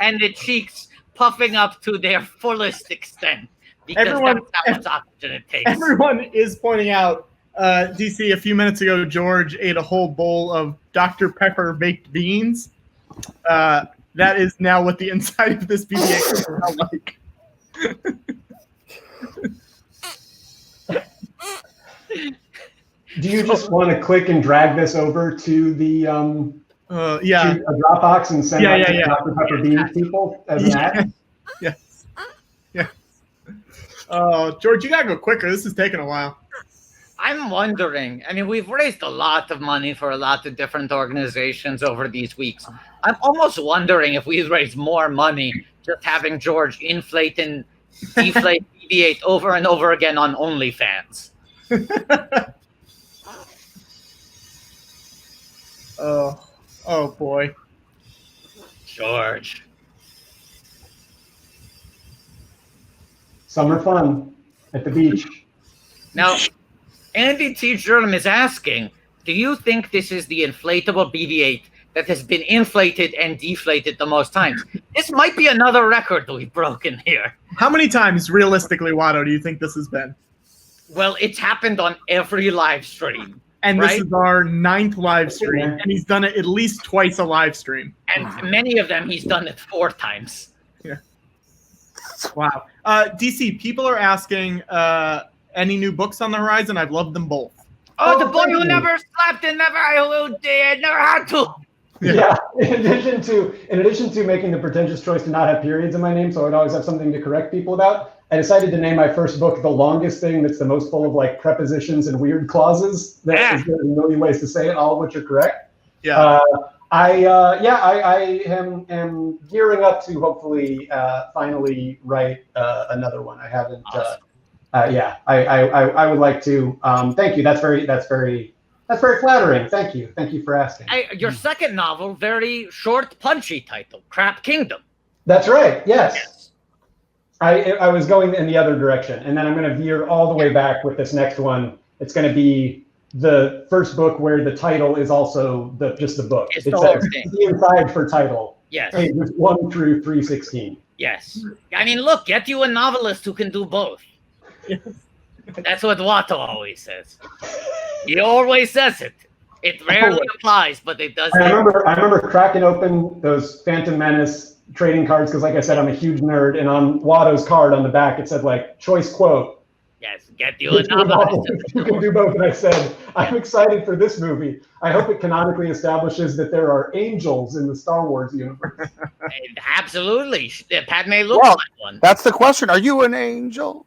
and the cheeks puffing up to their fullest extent. Because that's how much oxygen it takes. Everyone is pointing out, DC, a few minutes ago, George ate a whole bowl of Dr. Pepper baked beans. That is now what the inside of this BB-8 is now like. Do you just want to click and drag this over to the to a Dropbox and send it to Dr. Pepper Beans people as an ad? Yes. Yes. George, you gotta go quicker. This is taking a while. I'm wondering, I mean, we've raised a lot of money for a lot of different organizations over these weeks. I'm almost wondering if we've raised more money just having George inflate and deflate BB-8 over and over again on OnlyFans. Oh boy. George. Summer fun at the beach. Now, Andy T. Jerem is asking, do you think this is the inflatable BB-8 that has been inflated and deflated the most times? This might be another record we've broken here. How many times, realistically, Watto, do you think this has been? Well, it's happened on every live stream. And right? This is our 9th live stream, and he's done it at least twice a live stream. And many of them, he's done it 4 times. Yeah. Wow. DC, people are asking, any new books on the horizon? I've loved them both. Oh, the boy who never slept and never had to. Yeah. In addition to making the pretentious choice to not have periods in my name, so I'd always have something to correct people about, I decided to name my first book The Longest Thing, that's the most full of like prepositions and weird clauses. There's a million ways to say it, all of which are correct. Yeah. I am gearing up to hopefully finally write another one. I haven't. Awesome. I would like to. Thank you. That's very flattering. Thank you for asking. Your second novel, very short, punchy title, Crap Kingdom. That's right. Yes. I was going in the other direction, and then I'm going to veer all the way back with this next one. It's going to be the first book where the title is also just the book. It's the whole thing. The inside for title. Yes. Pages 1 through 316. Yes. I mean, look, get you a novelist who can do both. That's what Watto always says. He always says it. It rarely applies, but it does. I remember cracking open those Phantom Menace trading cards because, like I said, I'm a huge nerd, and on Watto's card on the back it said like choice quote. Yes, get you a novelist. You can do both. And I said, I'm excited for this movie. I hope it canonically establishes that there are angels in the Star Wars universe. Absolutely. Padme looks Well, like one. that's the question. Are you an angel?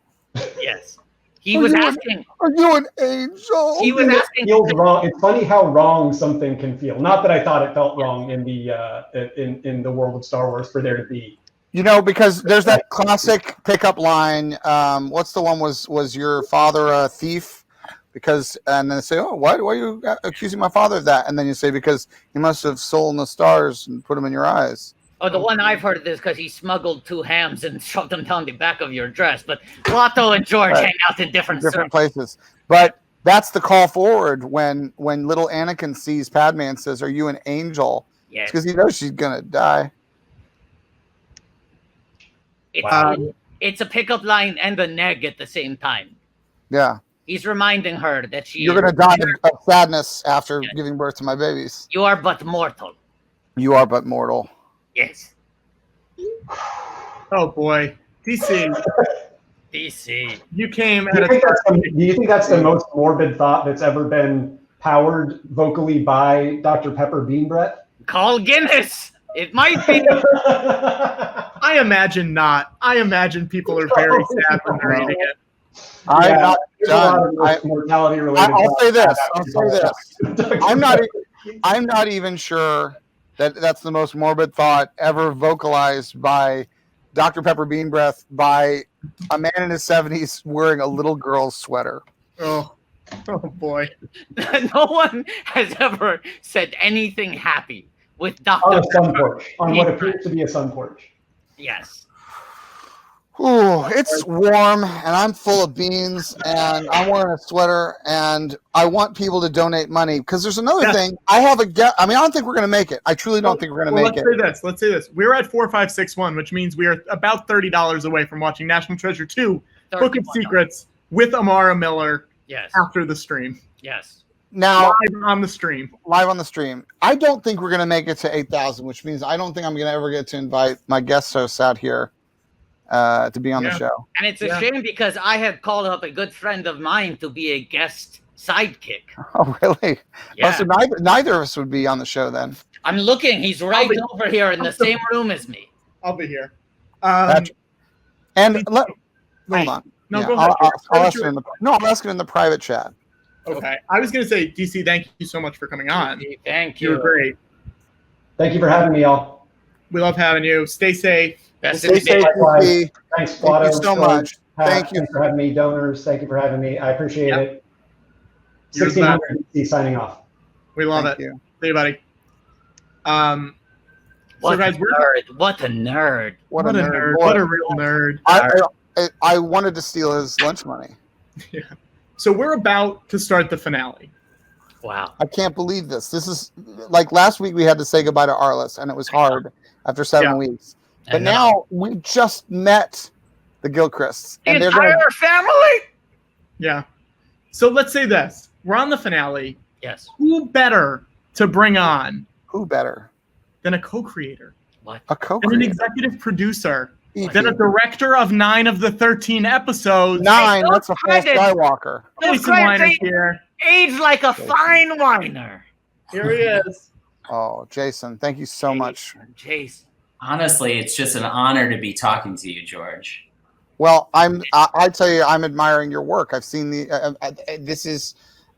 Yes. He was asking. Are you an angel? He was asking. It feels wrong. It's funny how wrong something can feel. Not that I thought it felt wrong in the in the world of Star Wars for there to be. You know, because there's that classic pickup line. What's the one? Was your father a thief? Because and then they say, oh, why are you accusing my father of that? And then you say because he must have stolen the stars and put them in your eyes. Oh, the one I've heard is because he smuggled 2 hams and shoved them down the back of your dress. But Lotto and George hang out in different places. But that's the call forward when little Anakin sees Padme and says, "Are you an angel?" Yes. Because he knows she's gonna die. It's a pickup line and a neg at the same time. Yeah. He's reminding her that she. You're gonna die of sadness after giving birth to my babies. You are but mortal. You are but mortal. Yes. Oh boy, DC. DC. You came Do you think that's the most morbid thought that's ever been powered vocally by Dr. Pepper Bean Breath? Call Guinness. It might be. I imagine not. I imagine people are very sad when they're reading it. I'm not done. Mortality related. I'll say this. I'm not even sure that that's the most morbid thought ever vocalized by Dr. Pepper Bean Breath by a man in his 70s wearing a little girl's sweater. Oh boy. No one has ever said anything happy with Dr. On a sun Pepper. porch. On what appears to be a sun porch. Yes. Ooh, it's warm and I'm full of beans and I'm wearing a sweater and I want people to donate money because there's another thing. I have a guess. I mean, I don't think we're going to make it. I truly don't think we're going to make it. Let's say this. We're at 4561, which means we are about $30 away from watching National Treasure 2, Book of Secrets with Amara Miller. Yes. After the stream. Yes. Now live on the stream. I don't think we're going to make it to 8,000, which means I don't think I'm going to ever get to invite my guest hosts out here to be on the show. And it's a shame because I had called up a good friend of mine to be a guest sidekick. Oh, really? Yeah. So neither of us would be on the show then. I'm looking. He's right over here in the same room as me. I'll be here. And hold on. No, Yeah, go ahead. I'll ask it in the I'll ask it in the private chat. Okay. I was going to say, DC, thank you so much for coming on. Thank you. You're great. Thank you for having me, y'all. We love having you. Stay safe. Stay safe, DC. Thanks, Thank you so much. Thank you for having me. Donors, thank you for having me. I appreciate it. You're 1600 DC signing off. We love Thank it. you. See you, buddy. What so guys, a nerd. What a nerd. What a nerd. Boy. What a real nerd. I wanted to steal his lunch money. Yeah. So we're about to start the finale. Wow. I can't believe this. This is like last week we had to say goodbye to Arliss, and it was hard after 7 weeks. But now we just met the Gilchrists. The entire family? Yeah. So let's say this. We're on the finale. Yes. Who better to bring on? Who better? Than a co-creator. What? A co-creator. And an executive producer. Then a director of 9 of the 13 episodes. 9, that's a full Skywalker. Jason Weiner's here. Aged like a fine winer. Here he is. Oh, Jason, thank you so much. Jason. Honestly, it's just an honor to be talking to you, George. Well, I tell you, I'm admiring your work. I've seen this is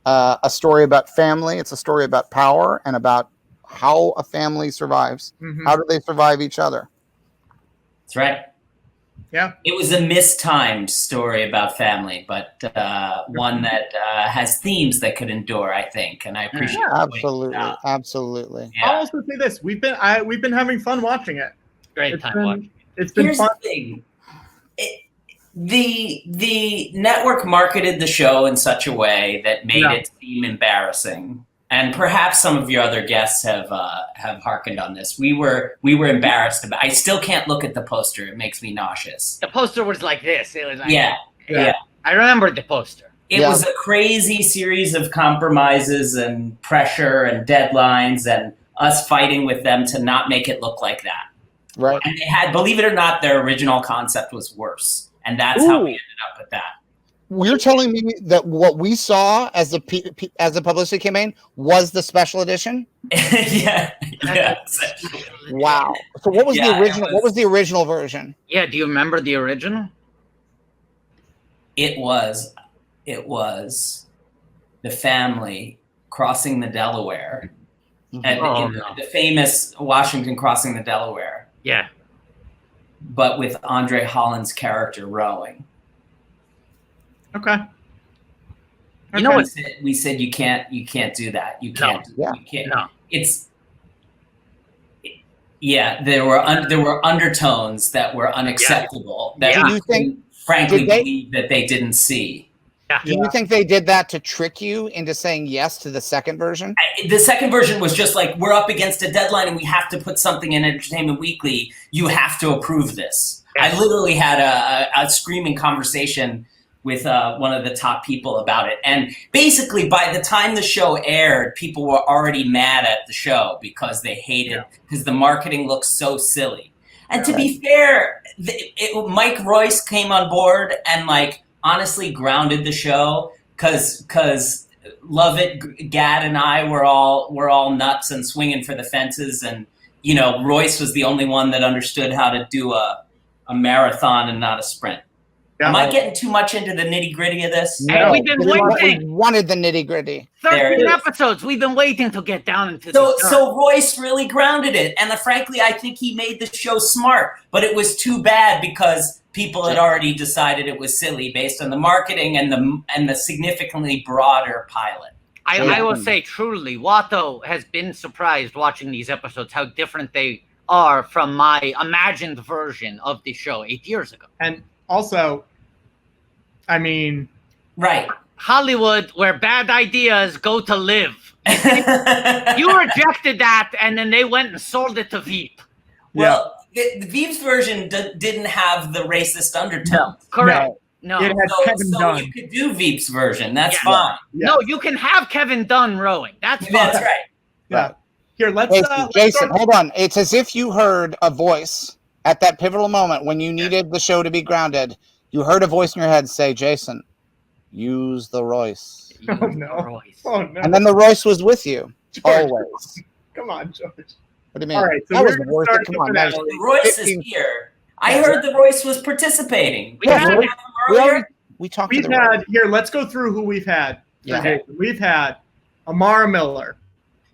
a story about family. It's a story about power and about how a family survives. Mm-hmm. How do they survive each other? That's right. Yeah. It was a mistimed story about family, but one that has themes that could endure, I think, and I appreciate it. Absolutely. I'll also say this: we've been having fun watching it. Great time watching. It's been Here's fun. the thing. The network marketed the show in such a way that made it seem embarrassing. And perhaps some of your other guests have hearkened on this. We were embarrassed about. I still can't look at the poster; it makes me nauseous. The poster was like this. It was like, Yeah. I remember the poster. It was a crazy series of compromises and pressure and deadlines, and us fighting with them to not make it look like that. Right. And they had, believe it or not, their original concept was worse, and that's how we ended up with that. You're telling me that what we saw as the publicity campaign was the special edition? Yeah. Wow. So what was Yeah, the original? it What was the original version? Yeah, do you remember the original? It was the family crossing the Delaware, and the famous Washington crossing the Delaware. Yeah. But with Andre Holland's character rowing. Okay. You know what? We said you can't do that. You can't. No. You can't. No. There were undertones that were unacceptable. That Do we you think, frankly believe that they didn't see. Do you think they did that to trick you into saying yes to the second version? The second version was just like, we're up against a deadline and we have to put something in Entertainment Weekly. You have to approve this. I literally had a screaming conversation with one of the top people about it. And basically, by the time the show aired, people were already mad at the show because they hated, because the marketing looked so silly. And to be fair, Mike Royce came on board and like honestly grounded the show because Lovett, Gad, and I were all nuts and swinging for the fences. And, you know, Royce was the only one that understood how to do a marathon and not a sprint. Am I getting too much into the nitty gritty of this? Hey, we've been waiting. We wanted the nitty gritty. 13 episodes. We've been waiting to get down into this. So Royce really grounded it, and frankly, I think he made the show smart. But it was too bad because people had already decided it was silly based on the marketing and the significantly broader pilot. I will say truly, Watto has been surprised watching these episodes how different they are from my imagined version of the show 8 years ago. And also, I mean, right. Hollywood, where bad ideas go to live. You rejected that, and then they went and sold it to Veep. Well, the Veep's version didn't have the racist undertone. Correct. No. It had Kevin Dunn. You could do Veep's version. That's fine. No, you can have Kevin Dunn rowing. That's fine. That's right. Yeah. Here, let's Jason, hold on. It's as if you heard a voice at that pivotal moment when you needed the show to be grounded. You heard a voice in your head say, Jason, use the Royce. Oh, no. Oh, no. And then the Royce was with you, always. Come on, George. What do you mean? All right, so that was we're worth gonna it. start Come on, the that finale. was Royce 15. is here. I heard the Royce was participating. We talked We've to the had, here, let's go through who we've had. Yeah. Okay. We've had Amara Miller.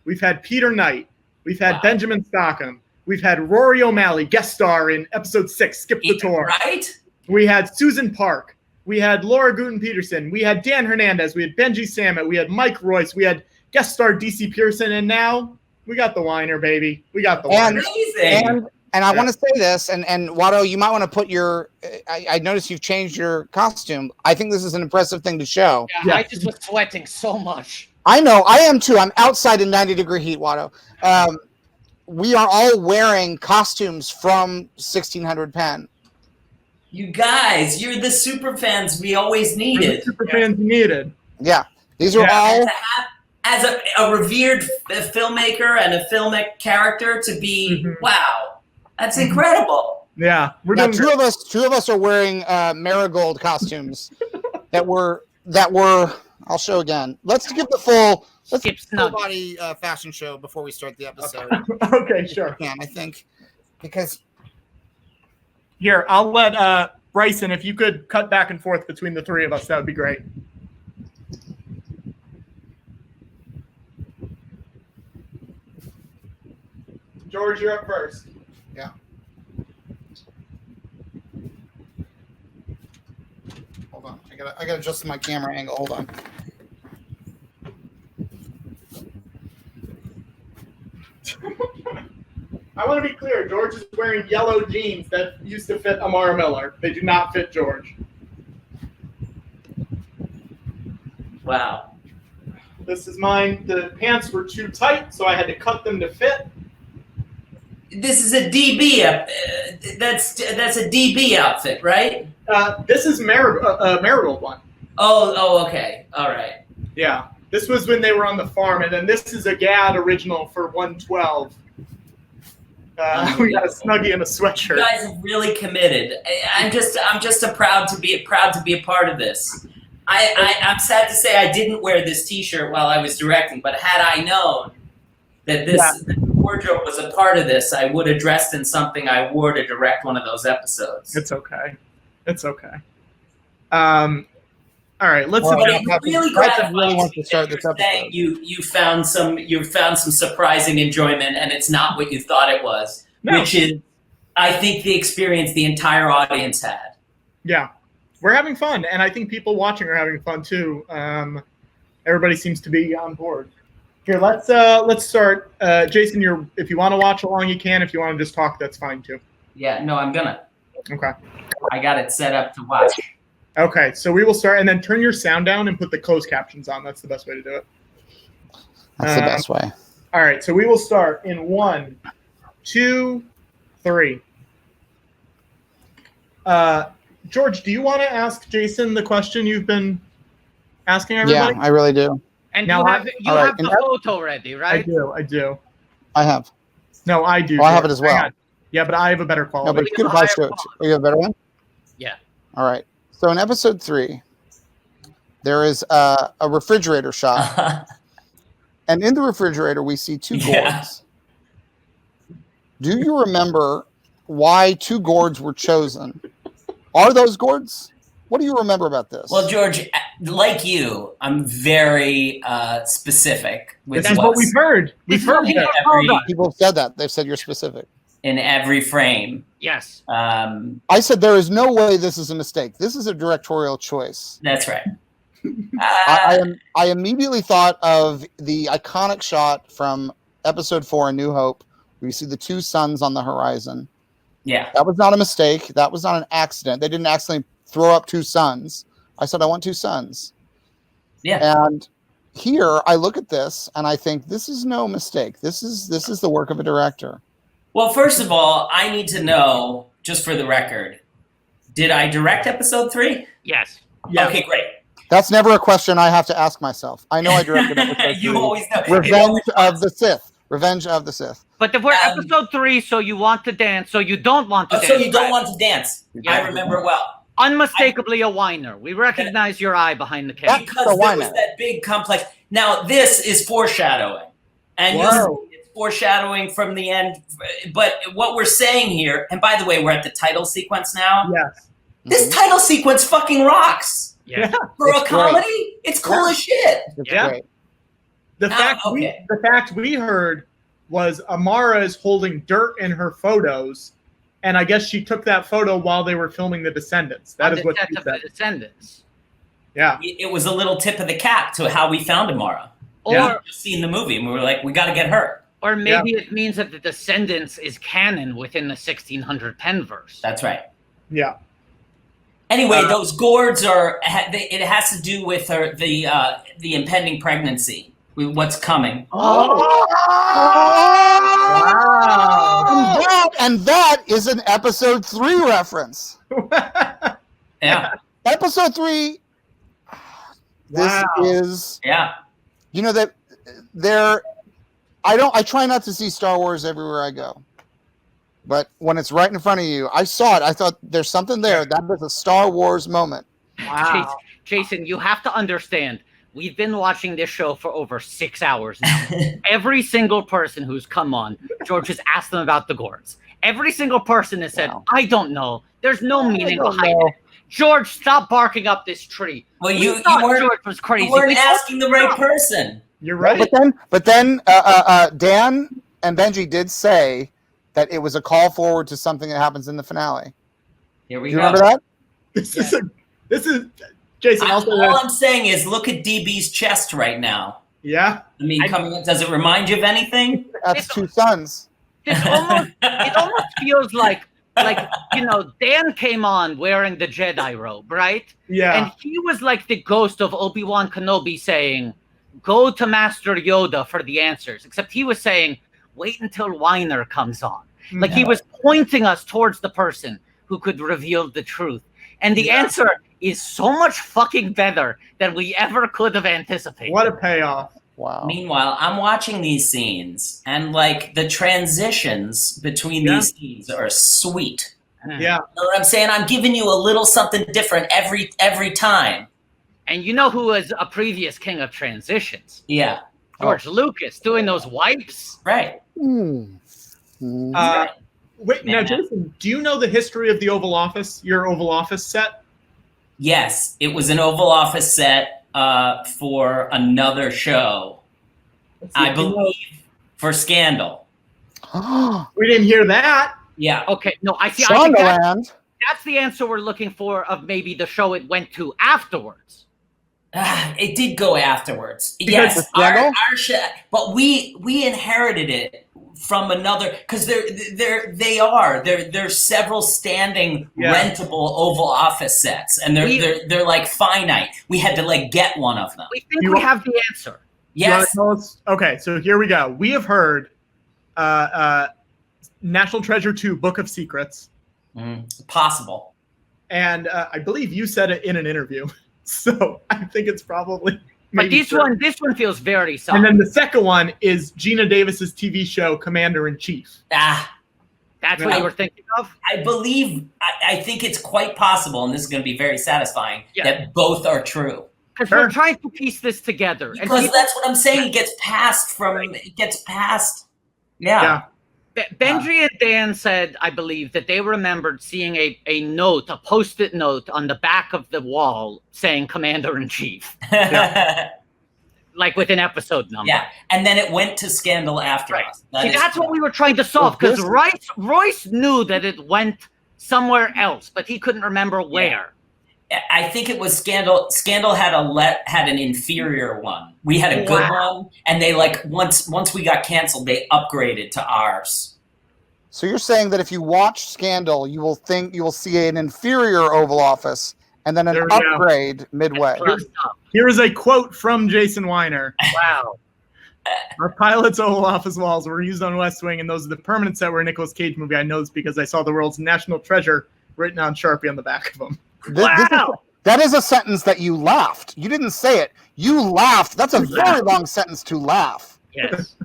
We've had Peter Knight. We've had Benjamin Stockham. We've had Rory O'Malley, guest star in episode 6, Skip the Tour. Right? We had Susan Park. We had Laura Guten Peterson. We had Dan Hernandez. We had Benji Samet. We had Mike Royce. We had guest star DC Pearson. And now we got the whiner, baby. We got the whiner. And I want to say this, and Watto, you might want to put your. I noticed you've changed your costume. I think this is an impressive thing to show. Yeah, I just was sweating so much. I know, I am too. I'm outside in 90-degree heat, Watto. We are all wearing costumes from 1600 Penn. You guys, you're the super fans we always needed. Super fans needed. Yeah, these are all. As a revered filmmaker and a filmic character to be, wow, that's incredible. Yeah, Now, two of us are wearing marigold costumes that were. I'll show again. Let's give the full. Let's give the full body fashion show before we start the episode. Okay, sure. Yeah, I think because. Here, I'll let Bryson, if you could cut back and forth between the three of us, that would be great. George, you're up first. Yeah. Hold on. I gotta adjust my camera angle. Hold on. I want to be clear. George is wearing yellow jeans that used to fit Amara Miller. They do not fit George. Wow. This is mine. The pants were too tight, so I had to cut them to fit. This is a DB. That's a DB outfit, right? This is Marigold one. Oh, okay. All right. Yeah. This was when they were on the farm, and then this is a Gad original for 112. We got a Snuggie and a sweatshirt. You guys are really committed. I'm just proud to be a part of this. I'm sad to say I didn't wear this T-shirt while I was directing, but had I known that this wardrobe was a part of this, I would have dressed in something I wore to direct one of those episodes. It's okay. It's okay. All right, let's. But it's really gratifying wants to start this episode. saying you found some surprising enjoyment, and it's not what you thought it was, which is, I think, the experience the entire audience had. Yeah, we're having fun, and I think people watching are having fun too. Everybody seems to be on board. Here, let's start. Jason, if you want to watch along, you can. If you want to just talk, that's fine too. Yeah, no, I'm gonna. Okay. I got it set up to watch. Okay, so we will start, and then turn your sound down and put the closed captions on. That's the best way to do it. That's the best way. All right, so we will start in 1, 2, 3. George, do you want to ask Jason the question you've been asking everybody? Yeah, I really do. And Now you have the photo ready, right? I do. I have. No, I do. Oh, I have George. it as well. Hang on. Yeah, but I have a better quality. No, but it's good advice to it. You have a better one? Yeah. All right. So in episode 3, there is a refrigerator shot. And in the refrigerator, we see 2 gourds. Do you remember why 2 gourds were chosen? Are those gourds? What do you remember about this? Well, George, like you, I'm very specific. This is what we've heard. We've heard that. People have said that. They've said you're specific. In every frame. Yes. I said there is no way this is a mistake. This is a directorial choice. That's right. I immediately thought of the iconic shot from episode 4, A New Hope, where you see the 2 suns on the horizon. Yeah. That was not a mistake. That was not an accident. They didn't accidentally throw up 2 suns. I said, I want 2 suns. Yeah. And here I look at this and I think this is no mistake. This is the work of a director. Well, first of all, I need to know, just for the record, did I direct episode 3? Yes. Okay, great. That's never a question I have to ask myself. I know I directed episode 3. You always know. Revenge of the Sith. Revenge of the Sith. But we're episode 3, so you want to dance, so you don't want to dance. So you don't want to dance. Yeah. I remember well. Unmistakably a whiner. We recognize your eye behind the camera. Because there was that big complex. Now, this is foreshadowing. And you'll see it's foreshadowing from the end. But what we're saying here, and by the way, we're at the title sequence now. Yes. This title sequence fucking rocks. Yeah. For a comedy, it's cool as shit. Yeah. The fact we heard was Amara is holding dirt in her photos, and I guess she took that photo while they were filming The Descendants. That is what she said. The Descendants. Yeah. It was a little tip of the cap to how we found Amara. Or just seeing the movie, and we were like, we got to get her. Or maybe it means that The Descendants is canon within the 1600 Penn verse. That's right. Yeah. Anyway, those gourds are. It has to do with the impending pregnancy. What's coming? Wow. And that is an episode 3 reference. Yeah. Episode 3. This is. Yeah. You know that there. I try not to see Star Wars everywhere I go. But when it's right in front of you, I saw it. I thought there's something there. That was a Star Wars moment. Wow. Jason, you have to understand. We've been watching this show for over 6 hours now. Every single person who's come on, George has asked them about the gourds. Every single person has said, I don't know. There's no meaning behind it. George, stop barking up this tree. Well, you thought George was crazy. You weren't asking the right person. You're right. But then Dan and Benji did say that it was a call forward to something that happens in the finale. Here we go. go. Remember that? This is Jason. All I'm saying is, look at DB's chest right now. Yeah. I mean, does it remind you of anything? That's 2 suns. It almost feels like Dan came on wearing the Jedi robe, right? Yeah. And he was like the ghost of Obi-Wan Kenobi saying, go to Master Yoda for the answers. Except he was saying, wait until Weiner comes on. Like he was pointing us towards the person who could reveal the truth. And the answer is so much fucking better than we ever could have anticipated. What a payoff. Wow. Meanwhile, I'm watching these scenes, and like the transitions between these scenes are sweet. Yeah. You know what I'm saying? I'm giving you a little something different every time. And you know who was a previous king of transitions? Yeah. George Lucas doing those wipes. Right. Wait, now, Jason, do you know the history of the Oval Office? Your Oval Office set? Yes, it was an Oval Office set for another show. I believe for Scandal. We didn't hear that. Yeah. Okay. No, I see. I think Shondaland. that's the answer we're looking for of maybe the show it went to afterwards. It did go afterwards. Because Yes, the Scandal? our show, but we inherited it from another because they're several standing rentable Oval Office sets, and they're like finite. We had to like get one of them. We think we have the answer. Yes. Okay, so here we go. We have heard National Treasure 2 Book of Secrets. Possible. And I believe you said it in an interview. So I think it's probably. But this one feels very solid. And then the second one is Gina Davis's TV show Commander in Chief. That's what you were thinking of? I believe, I think it's quite possible, and this is going to be very satisfying, that both are true. Because we're trying to piece this together. Because that's what I'm saying. It gets passed. Yeah. Benji and Dan said, I believe, that they remembered seeing a note, a Post-it note on the back of the wall saying Commander-in-Chief. Like with an episode number. Yeah, and then it went to Scandal after us. That's what we were trying to solve, because Royce knew that it went somewhere else, but he couldn't remember where. I think it was Scandal. Scandal had an inferior one. We had a good one, and they once we got canceled, they upgraded to ours. So you're saying that if you watch Scandal, you will see an inferior Oval Office and then an upgrade midway. Here is a quote from Jason Weiner. Wow. Our pilot's Oval Office walls were used on West Wing, and those are the permanent set were a Nicolas Cage movie. I know this because I saw the world's national treasure written on Sharpie on the back of them. That is a sentence that you laughed. You didn't say it. You laughed. That's a very long sentence to laugh. Yes.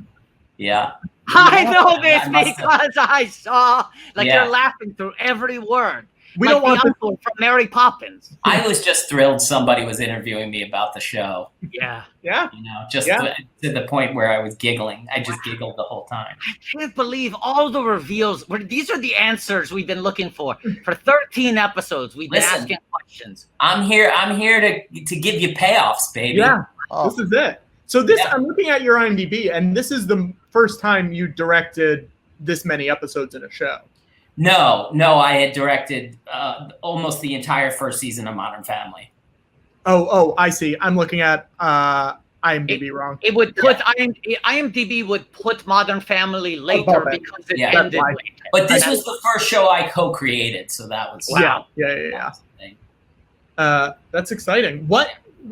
Yeah. I know this because I saw, you're laughing through every word. We don't want uncle from Mary Poppins. I was just thrilled somebody was interviewing me about the show. Yeah. Yeah. To the point where I was giggling. I just giggled the whole time. I can't believe all the reveals. These are the answers we've been looking for. For 13 episodes, we've been asking questions. I'm here to give you payoffs, baby. Yeah. This is it. So I'm looking at your IMDb, and this is the first time you directed this many episodes in a show. No, I had directed almost the entire first season of Modern Family. Oh, I see. I'm looking at IMDb wrong. It would put IMDb would put Modern Family later because it ended later. But this was the first show I co-created, so that was Yeah. That's exciting.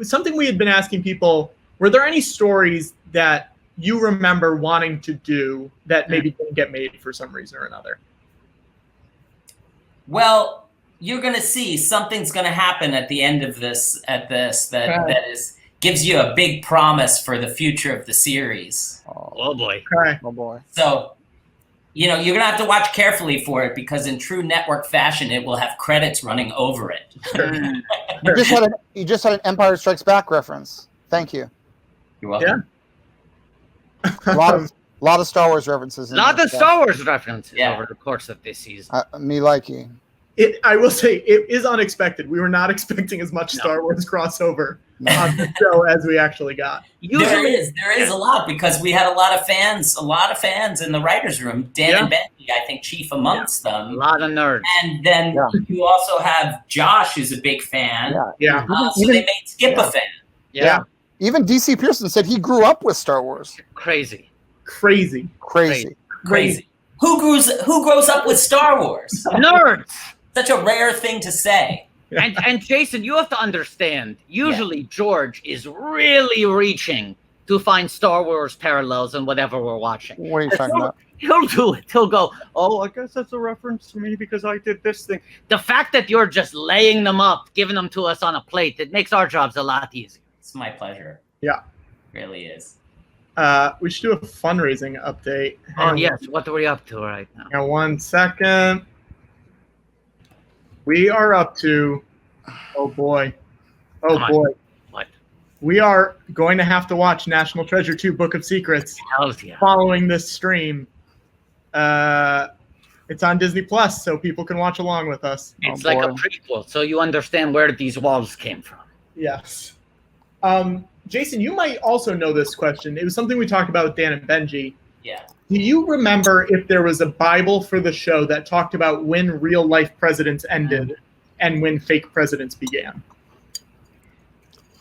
Something we had been asking people, were there any stories that you remember wanting to do that maybe didn't get made for some reason or another? Well, you're going to see something's going to happen at the end of this gives you a big promise for the future of the series. Oh boy. Okay. Oh boy. So, you're going to have to watch carefully for it because in true network fashion, it will have credits running over it. You just had an Empire Strikes Back reference. Thank you. You're welcome. A lot of Star Wars references. A lot of Star Wars references over the course of this season. Me likey. I will say it is unexpected. We were not expecting as much Star Wars crossover on the show as we actually got. There is a lot because we had a lot of fans in the writers' room. Dan and Benji, I think, chief amongst them. A lot of nerds. And then you also have Josh, who's a big fan. Yeah. So they made Skip a fan. Yeah. Even DC Pearson said he grew up with Star Wars. Crazy. Who grows up with Star Wars? Nerds. Such a rare thing to say. And Jason, you have to understand, usually George is really reaching to find Star Wars parallels in whatever we're watching. What are you talking about? He'll do it. He'll go, oh, I guess that's a reference to me because I did this thing. The fact that you're just laying them up, giving them to us on a plate, it makes our jobs a lot easier. It's my pleasure. Yeah. It really is. We should do a fundraising update. Oh, yes. What are we up to right now? Now, 1 second. We are up to, oh boy. What? we are going to have to watch National Treasure 2 Book of Secrets following this stream. It's on Disney Plus, so people can watch along with us. It's like a prequel, so you understand where these walls came from. Yes. Jason, you might also know this question. It was something we talked about with Dan and Benji. Yeah. Do you remember if there was a Bible for the show that talked about when real life presidents ended and when fake presidents began?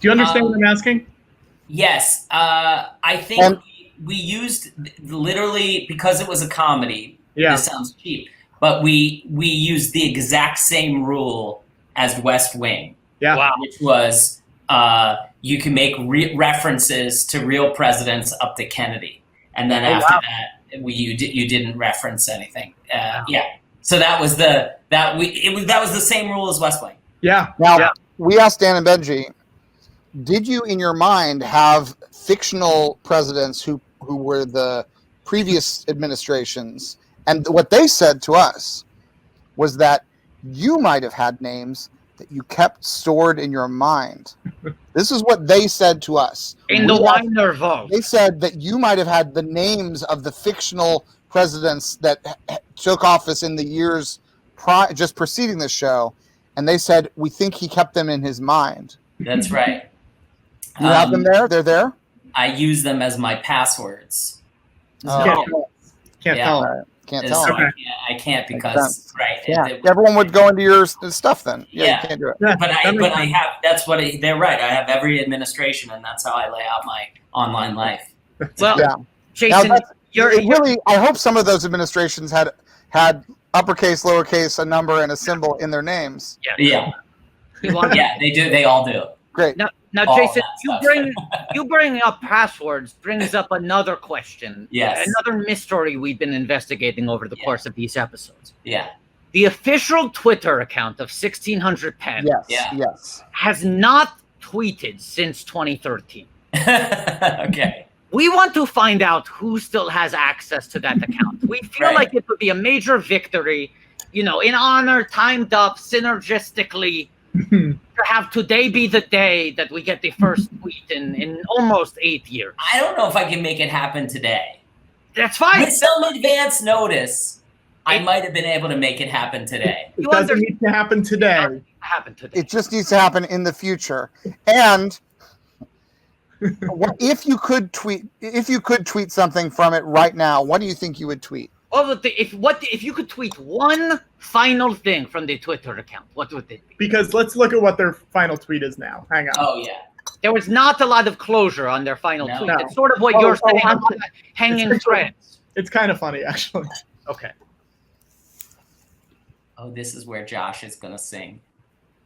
Do you understand what I'm asking? Yes. I think we used literally, because it was a comedy, this sounds cheap, but we used the exact same rule as West Wing. Yeah. Wow. Which was you can make references to real presidents up to Kennedy. And then after that, you didn't reference anything. Yeah. So that was that was the same rule as West Wing. Yeah. Now, we asked Dan and Benji, did you in your mind have fictional presidents who were the previous administrations? And what they said to us was that you might have had names that you kept stored in your mind. This is what they said to us. In the Weiner vault. They said that you might have had the names of the fictional presidents that took office in the years just preceding the show. And they said, we think he kept them in his mind. That's right. You have them there? They're there? I use them as my passwords. Can't tell. Can't So tell. I can't because Everyone would go into your stuff then. You can't do it. But I have. That's what they're right. I have every administration, and that's how I lay out my online life. Well, Jason, I hope some of those administrations had uppercase, lowercase, a number, and a symbol in their names. Yeah. They do. They all do. Great. Now, Jason, you bring up passwords brings up another question. Yes. Another mystery we've been investigating over the course of these episodes. Yeah. The official Twitter account of 1600 Penn yes. has not tweeted since 2013. Okay. We want to find out who still has access to that account. We feel like it would be a major victory, in honor, timed up, synergistically, to have today be the day that we get the first tweet in almost 8 years. I don't know if I can make it happen today. That's fine. With some advance notice, I might have been able to make it happen today. It doesn't need to happen today. It just needs to happen in the future. And if you could tweet something from it right now, what do you think you would tweet? If you could tweet one final thing from the Twitter account, what would it be? Because let's look at what their final tweet is now. Hang on. Oh yeah. There was not a lot of closure on their final tweet. No. It's sort of what you're saying, a lot of hanging threads. It's kind of funny, actually. Okay. Oh, this is where Josh is gonna sing.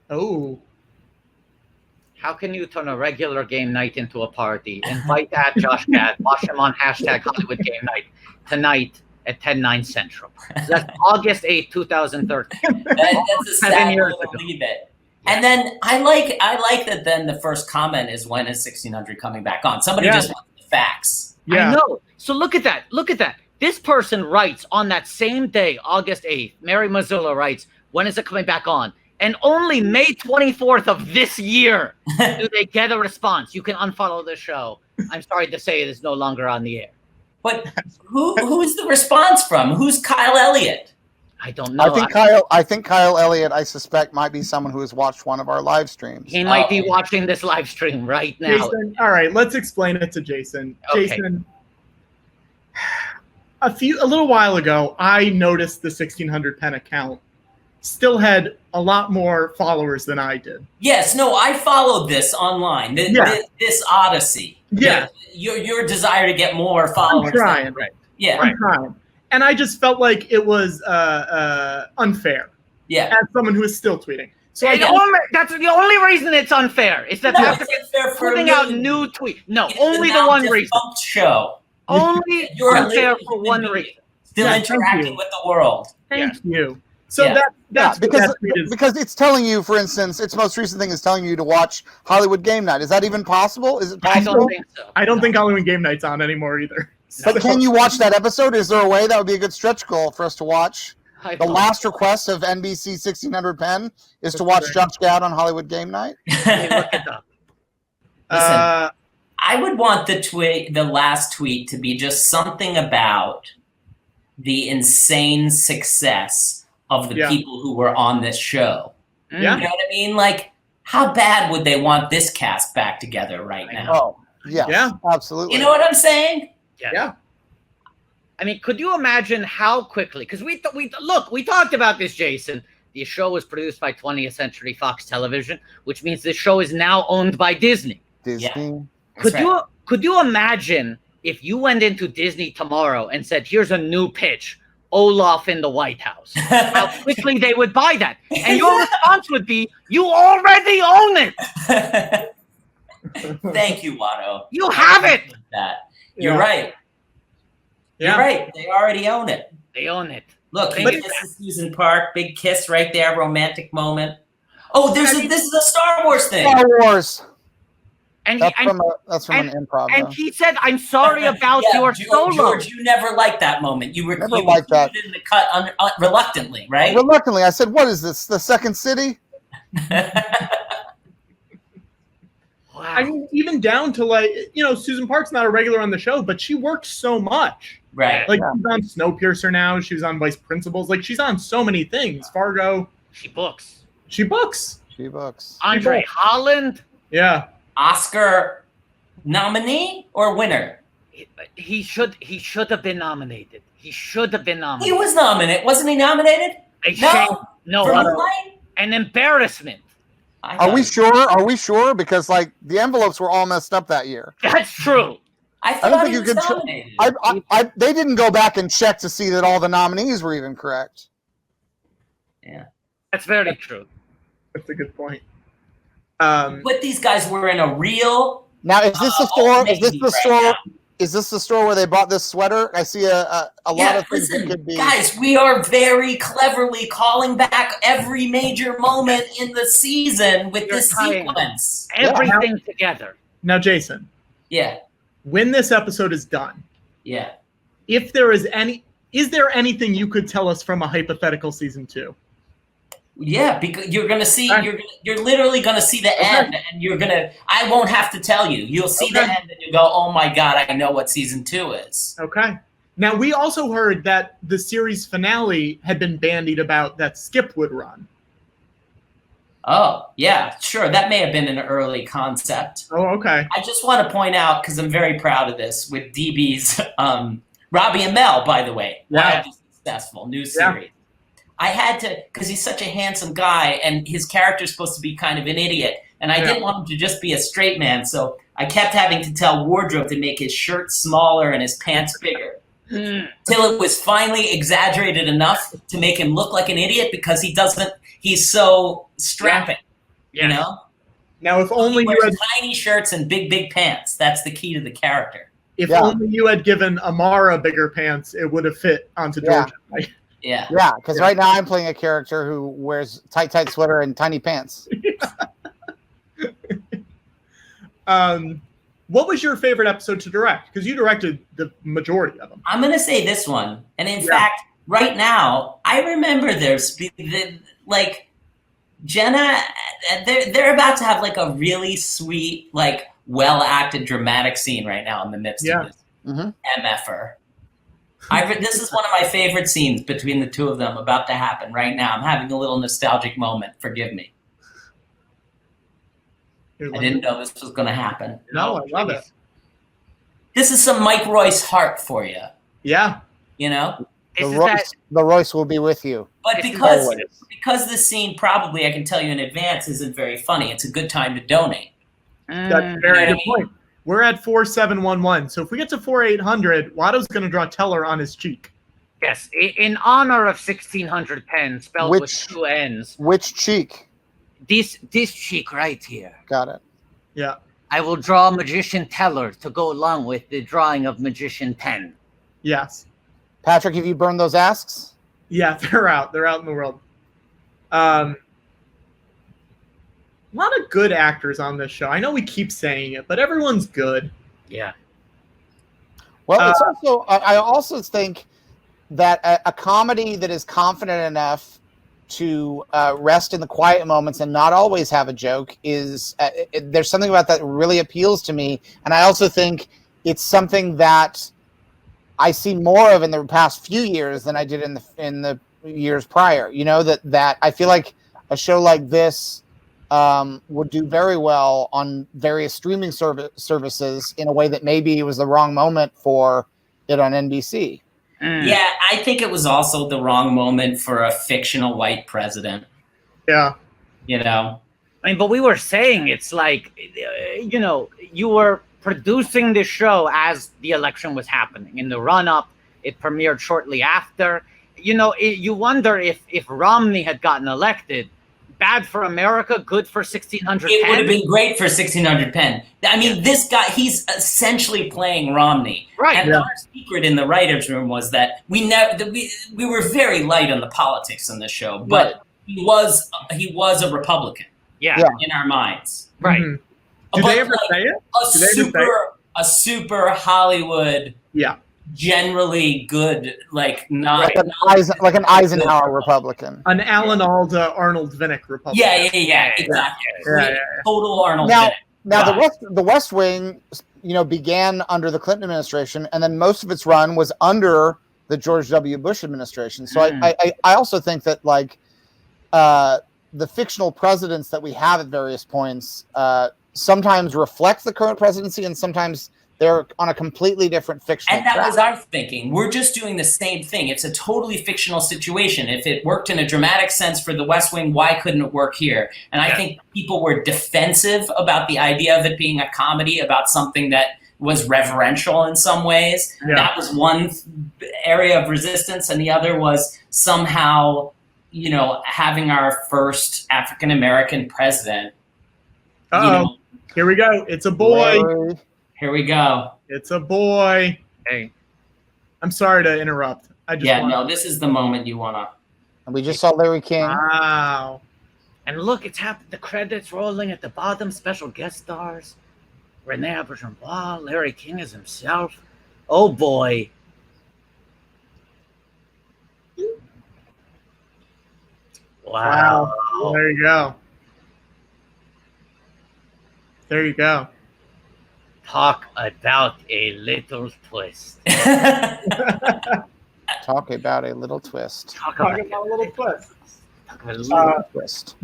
Oh. How can you turn a regular game night into a party? Invite at Josh Gad. Watch him on #Hollywood Game Night tonight at 10/9 Central. So that's August 8, 2013. That's a sad way to leave it. And then I like that. Then the first comment is, when is 1600 coming back on? Somebody just wants the facts. I know. So look at that. Look at that. This person writes on that same day, August 8th. Mary Mazzullo writes, when is it coming back on? And only May 24th of this year do they get a response. You can unfollow the show. I'm sorry to say it is no longer on the air. But who's the response from? Who's Kyle Elliott? I don't know. I think Kyle Elliott, I suspect, might be someone who has watched one of our live streams. He might be watching this live stream right now. Jason, all right, let's explain it to Jason. Okay. Jason, a little while ago, I noticed the 1600 Penn account still had a lot more followers than I did. Yes, no, I followed this online. This Odyssey. Yeah. Your desire to get more followers. I'm trying. Yeah. I'm trying. And I just felt like it was unfair. Yeah. As someone who is still tweeting. So that's the only reason it's unfair. Is that you have to be putting out new tweets. No, only the one reason. Show. Only unfair for one reason. Still interacting with the world. Thank you. So that's because it's telling you, for instance, its most recent thing is telling you to watch Hollywood Game Night. Is that even possible? Is it possible? I don't think so. I don't think Hollywood Game Night's on anymore either. So can you watch that episode? Is there a way that would be a good stretch goal for us to watch? The last request of NBC 1600 Penn is to watch Josh Gad on Hollywood Game Night. Look it up. Listen, I would want the last tweet to be just something about the insane success of the people who were on this show. Yeah. You know what I mean? Like, how bad would they want this cast back together right now? Oh, yes, yeah, absolutely. You know what I'm saying? Yeah. I mean, could you imagine how quickly? Because we talked about this, Jason. The show was produced by 20th Century Fox Television, which means the show is now owned by Disney. Disney. Yeah. Could you imagine if you went into Disney tomorrow and said, "Here's a new pitch, Olaf in the White House"? How quickly they would buy that, and your response would be, "You already own it." Thank you, Watto. You have it. You're right. You're right. They already own it. They own it. Look, big kiss to Susan Park. Big kiss right there. Romantic moment. Oh, this is a Star Wars thing. Star Wars. And that's from an improv. And though. he said, "I'm sorry about your solo." George, you never liked that moment. You were never liked that. in the cut reluctantly, right? Reluctantly, I said, "What is this? The Second City?" I mean, even down to like, Susan Park's not a regular on the show, but she works so much. Right. Like she's on Snowpiercer now. She was on Vice Principals. Like she's on so many things. Fargo. She books. Andre Holland. Yeah. Oscar nominee or winner? He should have been nominated. He should have been nominated. He was nominated. Wasn't he nominated? No. For Moonlight? An embarrassment. Are we sure? Are we sure? Because like the envelopes were all messed up that year. That's true. I don't think he you was can. nominated. They didn't go back and check to see that all the nominees were even correct. Yeah, that's very true. That's a good point. But these guys were in a real. Now, is this the store? Is this the right store? now. Is this the store where they bought this sweater? I see a lot of things that could be. Guys, we are very cleverly calling back every major moment in the season with this sequence. Everything together. Now, Jason. Yeah. When this episode is done. Yeah. If there is there anything you could tell us from a hypothetical season 2? Yeah, because you're gonna see, you're literally gonna see the end, and I won't have to tell you. You'll see the end, and you go, "Oh my god, I know what season 2 is." Okay. Now we also heard that the series finale had been bandied about that Skip would run. Oh yeah, sure. That may have been an early concept. Oh, okay. I just want to point out because I'm very proud of this with DB's Robbie and Mel, by the way, wildly successful new series. I had to, because he's such a handsome guy and his character's supposed to be kind of an idiot. And I didn't want him to just be a straight man. So I kept having to tell wardrobe to make his shirt smaller and his pants bigger. Till it was finally exaggerated enough to make him look like an idiot because he's so strapping, you know? Now, if only he you wears had tiny shirts and big pants. That's the key to the character. If only you had given Amara bigger pants, it would have fit onto Georgia. Yeah. Yeah, because right now I'm playing a character who wears tight sweater and tiny pants. What was your favorite episode to direct? Because you directed the majority of them. I'm going to say this one. And in fact, right now, I remember like Jenna, they're about to have like a really sweet, like well-acted dramatic scene right now in the midst of this MFer. This is one of my favorite scenes between the two of them about to happen right now. I'm having a little nostalgic moment. Forgive me. I didn't know this was going to happen. No, I love it. This is some Mike Royce heart for you. Yeah. You know? The Royce will be with you. But because this scene probably, I can tell you in advance, isn't very funny, it's a good time to donate. That's a very good point. We're at 4711. So if we get to 4800, Watto's going to draw Teller on his cheek. Yes, in honor of 1600 Penn, spelled with 2 N's. Which cheek? This cheek right here. Got it. Yeah. I will draw Magician Teller to go along with the drawing of Magician Penn. Yes. Patrick, have you burned those asks? Yeah, they're out. They're out in the world. A lot of good actors on this show. I know we keep saying it, but everyone's good. Yeah. Well, it's also. I also think that a comedy that is confident enough to rest in the quiet moments and not always have a joke is there's something about that really appeals to me, and I also think it's something that I see more of in the past few years than I did in the years prior. You know, that I feel like a show like this would do very well on various streaming services in a way that maybe it was the wrong moment for it on NBC. Yeah, I think it was also the wrong moment for a fictional white president. Yeah. You know? I mean, but we were saying it's like, you know, you were producing the show as the election was happening. In the run-up, it premiered shortly after. You know, you wonder if Romney had gotten elected, bad for America, good for 1600 It Penn. would have been great for 1600 Penn. I mean, this guy, he's essentially playing Romney. Right. And our secret in the writers' room was that we were very light on the politics on this show, but he was a Republican. Yeah. In our minds. Right. Do they ever say it? A super Hollywood, generally good, like not like an Eisenhower Republican, an Alan Alda, Arnold Vinnick Republican. Yeah, exactly. Total Arnold Now, Vinnick. the West Wing, you know, began under the Clinton administration, and then most of its run was under the George W. Bush administration. So I also think that like the fictional presidents that we have at various points sometimes reflect the current presidency, and sometimes they're on a completely different fictional And that track. was our thinking. We're just doing the same thing. It's a totally fictional situation. If it worked in a dramatic sense for the West Wing, why couldn't it work here? And I think people were defensive about the idea of it being a comedy about something that was reverential in some ways. Yeah. That was one area of resistance, and the other was somehow, you know, having our first African-American president. Uh-oh. You know, here we go. It's a boy. Here we go. It's a boy. Hey. I'm sorry to interrupt. This is the moment you want to. And we just saw Larry King. Wow. And look, it's happened. The credits rolling at the bottom. Special guest stars: Renee Auberjonois, Larry King as himself. Oh boy! Wow! There you go. There you go. Talk about a little twist. Talk about a little twist. Talk about a little twist. Twist.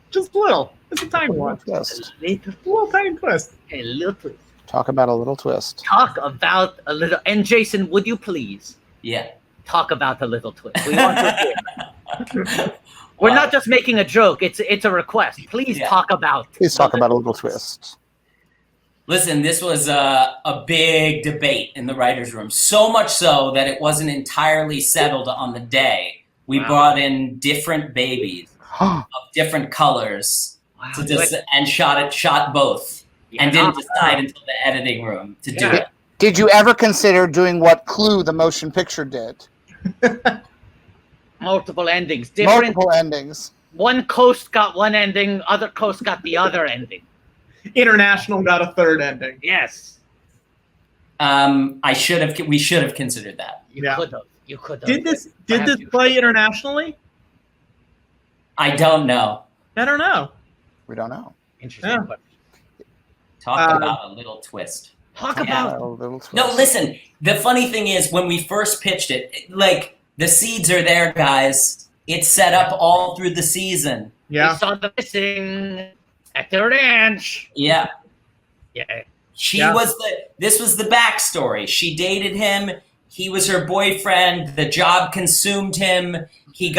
Just little. It's a tiny one. Twist. A little tiny twist. A little twist. Talk about a little twist. Talk about a little. And Jason, would you please? Yeah. Talk about the little twist. We want to hear. We're not just making a joke. It's a request. Please talk about. Please talk about a little twist. Listen, this was a big debate in the writers' room. So much so that it wasn't entirely settled on the day. We brought in different babies of different colors and shot both, and didn't decide until the editing room to do it. Did you ever consider doing what Clue, the motion picture, did? Multiple endings. Multiple endings. One coast got one ending, other coast got the other ending. International got a third ending. Yes. We should have considered that. You could have. You could have. Did this play internationally? I don't know. I don't know. We don't know. Interesting. Yeah. Talk about a little twist. Talk about a little twist. No, listen. The funny thing is, when we first pitched it, like the seeds are there, guys. It's set up all through the season. Yeah. We saw the missing at the ranch. Yeah. Yeah. This was the backstory. She dated him. He was her boyfriend. The job consumed him. He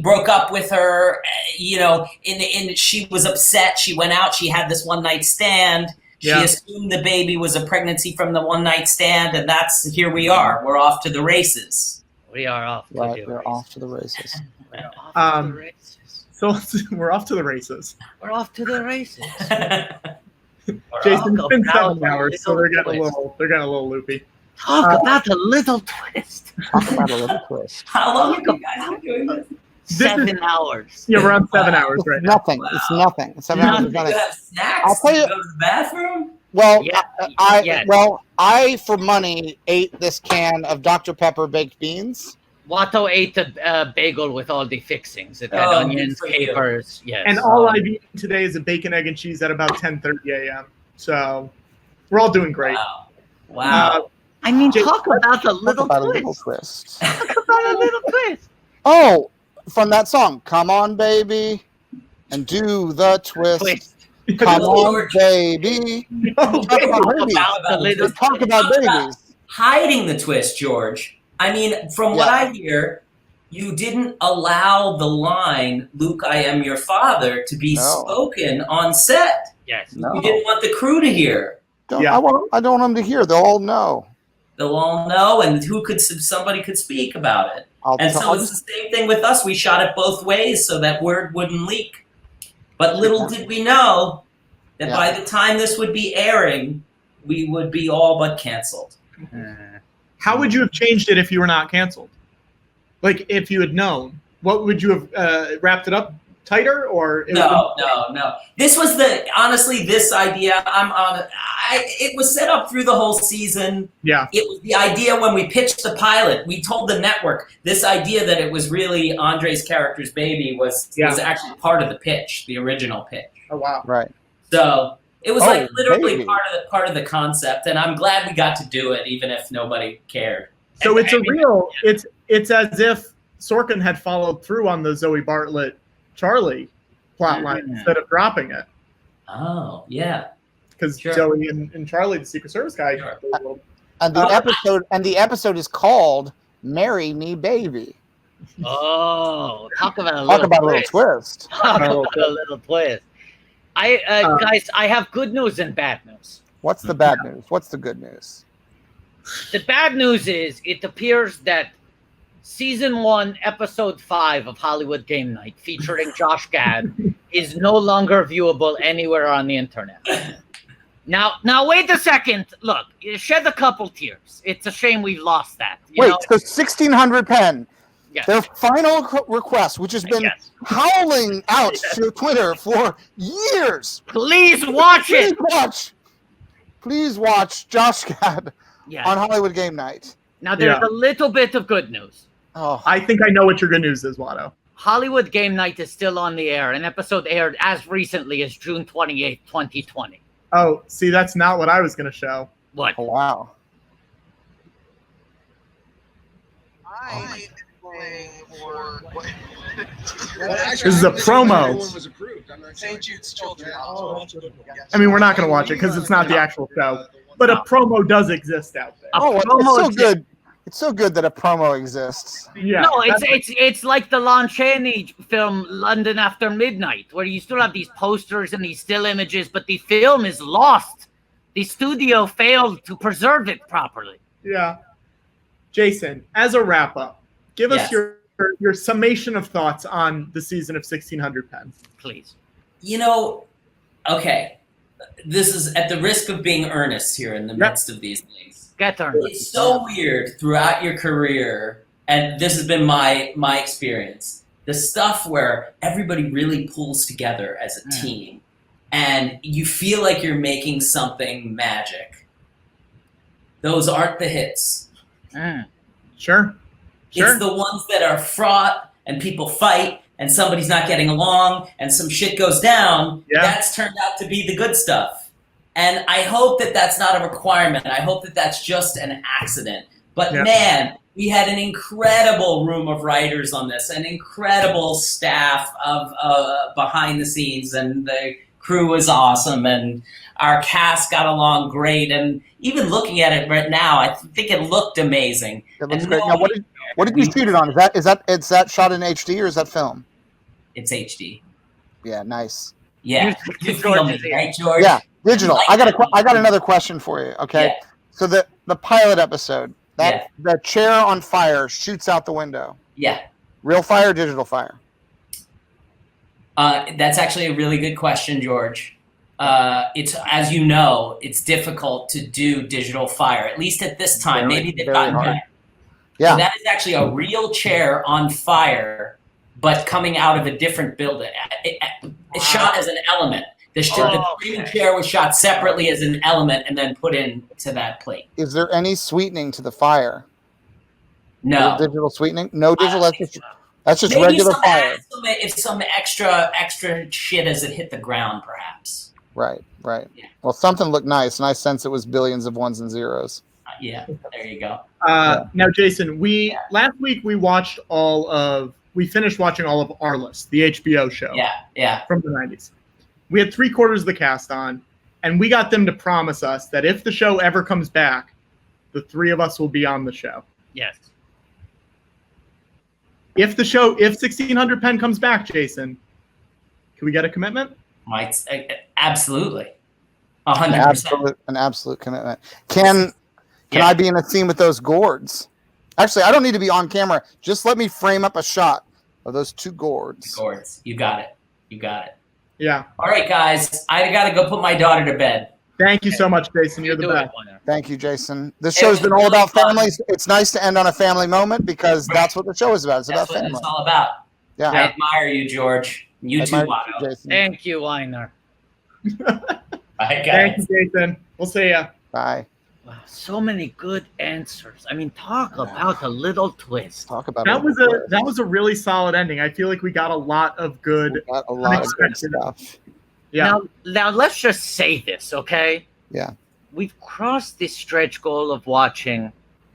broke up with her, you know, and she was upset. She went out. She had this one night stand. She assumed the baby was a pregnancy from the one night stand. And here we are. We're off to the races. We are off. We're off to the races. We're off to the races. So we're off to the races. We're off to the races. Jason, it's been 7 hours, so they're getting a little loopy. Talk about a little twist. Talk about a little twist. How long have you guys been doing this? 7 hours. Yeah, we're on 7 hours right now. Nothing. Wow. It's nothing. 7 hours is You nothing. have snacks? I'll tell you. Go to the bathroom? Well, Yeah. I for money ate this can of Dr. Pepper baked beans, Watto ate the bagel with all the fixings. It had onions, capers. Yes. And all I've eaten today is a bacon, egg, and cheese at about 10:30 a.m. So we're all doing great. Wow. I mean, talk about a little twist. Talk about a little twist. Oh, from that song, "Come On, Baby, and Do the Twist." Come on, baby. Talk about babies. Hiding the twist, George. I mean, from what I hear, you didn't allow the line, "Luke, I am your father," to be spoken on set. Yes. You didn't want the crew to hear. I don't want them to hear. They'll all know. They'll all know, and somebody could speak about it. It's the same thing with us. We shot it both ways so that word wouldn't leak. But little did we know that by the time this would be airing, we would be all but canceled. How would you have changed it if you were not canceled? Like, if you had known, what would you have wrapped it up tighter, or No. This was this idea. It was set up through the whole season. Yeah. It was the idea when we pitched the pilot. We told the network this idea that it was really Andre's character's baby was actually part of the pitch, the original pitch. Oh wow! Right. So it was like literally baby. part of the concept, and I'm glad we got to do it, even if nobody cared. So it's as if Sorkin had followed through on the Zoe Bartlett Charlie plotline instead of dropping it. Oh yeah, because Zoe and Charlie, the Secret Service guy, And the episode is called "Marry Me, Baby." Oh, talk about a little twist. Talk about a little twist. Guys, I have good news and bad news. What's the bad news? What's the good news? The bad news is it appears that Season 1, Episode 5 of Hollywood Game Night, featuring Josh Gad, is no longer viewable anywhere on the internet. Now, wait a second. Look, you shed a couple tears. It's a shame we've lost that. So 1600 Penn, Yes. their final request, which has been howling out to Twitter for years. Please watch it. Please watch Josh Gad Yes. on Hollywood Game Night. Now, there's a little bit of good news. Oh, I think I know what your good news is, Watto. Hollywood Game Night is still on the air. An episode aired as recently as June 28th, 2020. Oh, see, that's not what I was going to show. What? Oh, wow. This is a promo. I mean, we're not going to watch it because it's not the actual show. But a promo does exist out there. It's so good. It's so good that a promo exists. Yeah. No, it's like the Lon Chaney film London After Midnight, where you still have these posters and these still images, but the film is lost. The studio failed to preserve it properly. Yeah. Jason, as a wrap up, give us your summation of thoughts on the season of 1600 Penn. Please. Okay. This is at the risk of being earnest here in the midst of these things. Get earnest. It's so weird throughout your career, and this has been my experience. The stuff where everybody really pulls together as a team, and you feel like you're making something magic. Those aren't the hits. Sure. It's the ones that are fraught, and people fight, and somebody's not getting along, and some shit goes down. That's turned out to be the good stuff. And I hope that that's not a requirement. I hope that that's just an accident. But man, we had an incredible room of writers on this, an incredible staff of behind the scenes, and the crew was awesome, and our cast got along great. And even looking at it right now, I think it looked amazing. It looks great. Now, what did you shoot it on? Is that shot in HD or is that film? It's HD. Yeah, nice. Yeah, you filmed it, right, George? Yeah, digital. I got another question for you. Okay, so the pilot episode, the chair on fire shoots out the window. Yeah. Real fire, or digital fire? That's actually a really good question, George. It's, as you know, it's difficult to do digital fire, at least at this time. Maybe they've gotten better. Yeah. So that is actually a real chair on fire, but coming out of a different building. It's shot as an element. The screaming chair was shot separately as an element and then put into that plate. Is there any sweetening to the fire? No. Digital sweetening? No digital. That's just Maybe regular fire. if some extra shit as it hit the ground, perhaps. Right. Well, something looked nice, and I sense it was billions of ones and zeros. Yeah, there you go. Now, Jason, last week we finished watching all of Our List, the HBO show. Yeah. From the 90s. We had 3/4 of the cast on, and we got them to promise us that if the show ever comes back, the three of us will be on the show. Yes. If 1600 Penn comes back, Jason, can we get a commitment? Absolutely. 100%. An absolute commitment. Can I be in a scene with those gourds? Actually, I don't need to be on camera. Just let me frame up a shot of those two gourds. You got it. Yeah. All right, guys. I got to go put my daughter to bed. Thank you so much, Jason. You're the best. Thank you, Jason. This show's been all about families. It's nice to end on a family moment because that's what the show is about. It's about family. That's what it's all about. Yeah. I admire you, George. You too, Watto. Thank you, Weiner. Bye, guys. Thank you, Jason. We'll see ya. Bye. Wow, so many good answers. I mean, talk about a little twist. Talk about that was a really solid ending. I feel like we got a lot of good, stuff. Yeah. Now let's just say this, okay? Yeah. We've crossed the stretch goal of watching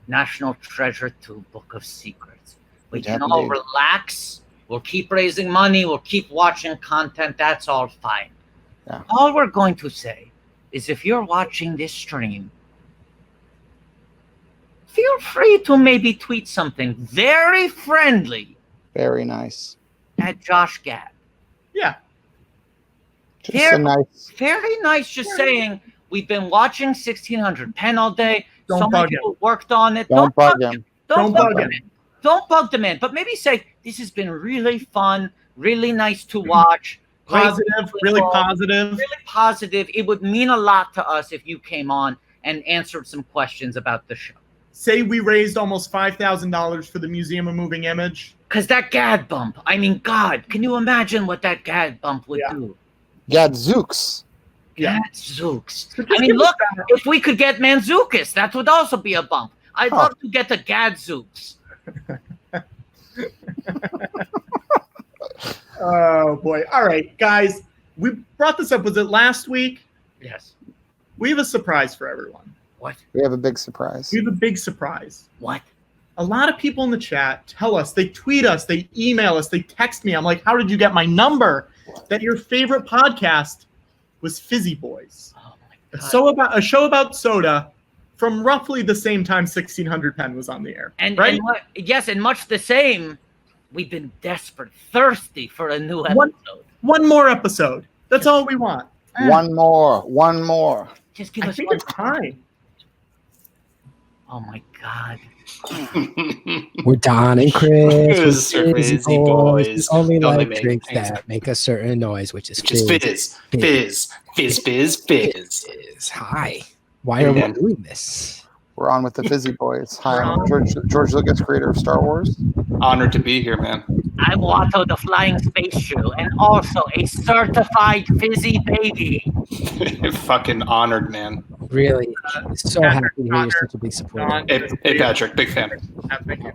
National Treasure 2 Book of Secrets. We can all relax. We'll keep raising money. We'll keep watching content. That's all fine. Yeah. All we're going to say is if you're watching this stream, feel free to maybe tweet something very friendly. Very nice. At Josh Gad. Yeah. Very nice. Just saying, we've been watching 1600 Penn all day. Don't many bug people worked on it. Don't bug him. Don't bug him. Don't bug the man. But maybe say, this has been really fun, really nice to watch. Really positive. Really positive. It would mean a lot to us if you came on and answered some questions about the show. Say we raised almost $5,000 for the Museum of Moving Image. Because that Gad bump, I mean, God, can you imagine what that Gad bump would do? Gadzooks. Gadzooks. I mean, look, if we could get Manzukis, that would also be a bump. I'd love to get the Gadzooks. Oh, boy. All right, guys. We brought this up. Was it last week? Yes. We have a surprise for everyone. What? We have a big surprise. We have a big surprise. What? A lot of people in the chat tell us, they tweet us, they email us, they text me. I'm like, how did you get my number? That your favorite podcast was Fizzy Boys. Oh my God. A show about soda from roughly the same time 1600 Penn was on the air. Right? And much the same, we've been desperate, thirsty for a new episode. One more episode. That's all we want. One more. Just give us think one it's time. Oh my God. We're Don and Chris. We're Fizzy Boys. We only Don't like make drinks things- that make a certain noise, which is Just fizz. fizz. Hi. Why are we doing this? We're on with the Fizzy Boys. Hi, I'm George Lucas, creator of Star Wars. Honored to be here, man. I'm Watto the Flying Space Shoe, and also a certified fizzy baby. Fucking honored, man. Really? So happy to hear you're such a big supporter. Hey, Patrick, big fan. Thank you.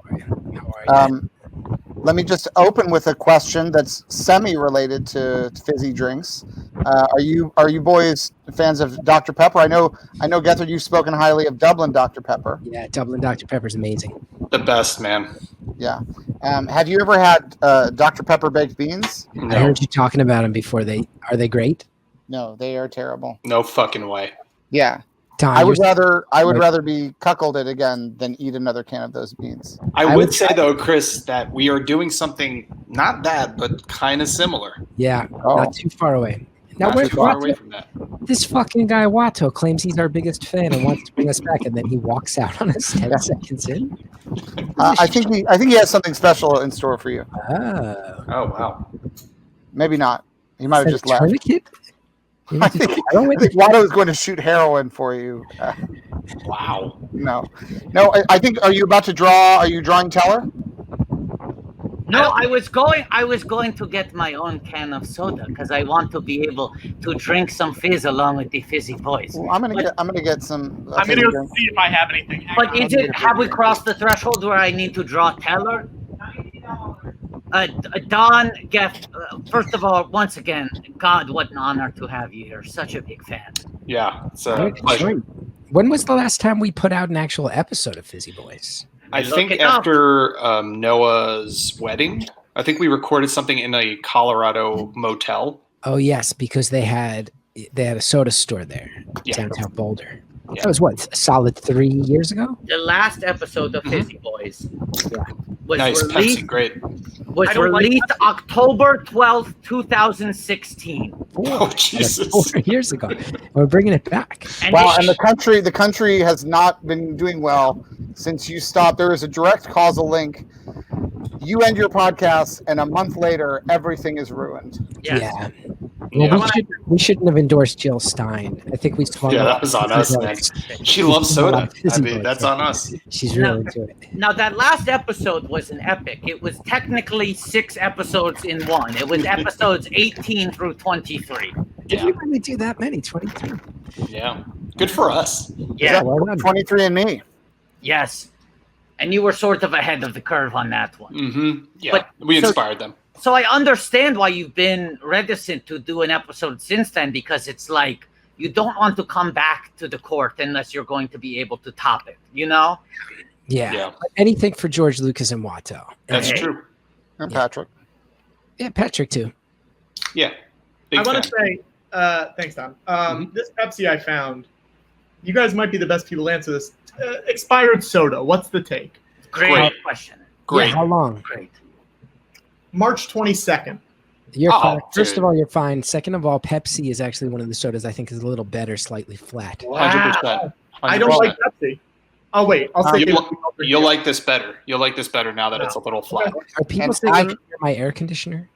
Let me just open with a question that's semi-related to fizzy drinks. Are you boys fans of Dr. Pepper? I know, Gethard, you've spoken highly of Dublin Dr. Pepper. Yeah, Dublin Dr. Pepper's amazing. The best, man. Yeah. Have you ever had Dr. Pepper baked beans? I heard you talking about them before. Are they great? No, they are terrible. No fucking way. Yeah. Tom, I would rather be cuckolded again than eat another can of those beans. I would say though, Chris, that we are doing something not that, but kind of similar. Yeah, not too far away. Now, Not too far away from that. This fucking guy Watto claims he's our biggest fan and wants to bring us back, and then he walks out on us 10 seconds in. I think he has something special in store for you. Oh wow. Maybe not. He might have just left. Tourniquet? I think Watto is going to shoot heroin for you. Wow. No. I think. Are you about to draw? Are you drawing teller? No, I was going to get my own can of soda because I want to be able to drink some fizz along with the fizzy boys. Well, I'm gonna get some. I'm gonna go see if I have anything. But have we crossed the threshold where I need to draw teller? Don, Geff, first of all, once again, God, what an honor to have you here. Such a big fan. Yeah, it's a pleasure. When was the last time we put out an actual episode of Fizzy Boys? I think after Noah's wedding, I think we recorded something in a Colorado motel. Oh yes, because they had a soda store there, downtown Boulder. That was what, a solid 3 years ago? The last episode of Fizzy Boys was Nice, released, Pepsi, great. was released October 12th, 2016. Oh, Jesus. 4 years ago. We're bringing it back. Wow, and the country has not been doing well since you stopped. There is a direct causal link. You end your podcast, and a month later, everything is ruined. Yeah. Well, we shouldn't have endorsed Jill Stein. I think we swung. Yeah, that was on us, man. She loves soda. I mean, that's on us. She's really into it. Now, that last episode was an epic. It was technically 6 episodes in one. It was episodes 18 through 23. Did we really do that many? 23? Yeah. Good for us. Yeah. 23 and me. Yes. And you were sort of ahead of the curve on that one. Mm-hmm. Yeah, But- we so- inspired them. So I understand why you've been reticent to do an episode since then, because it's like you don't want to come back to the court unless you're going to be able to top it, you know? Yeah. Anything for George Lucas and Watto. That's true. And Patrick. Yeah, Patrick too. Yeah. I want to say, thanks, Don. This Pepsi I found, you guys might be the best people to answer this. Expired soda, what's the take? Great question. Great. Yeah, how long? Great. March 22nd. You're Oh, fine. First dude. of all, you're fine. Second of all, Pepsi is actually one of the sodas I think is a little better, slightly flat. 100%. I don't like Pepsi. Oh, wait. I'll say You'll like this better. You'll like this better now that it's a little flat. Are people And saying I- you're my air conditioner?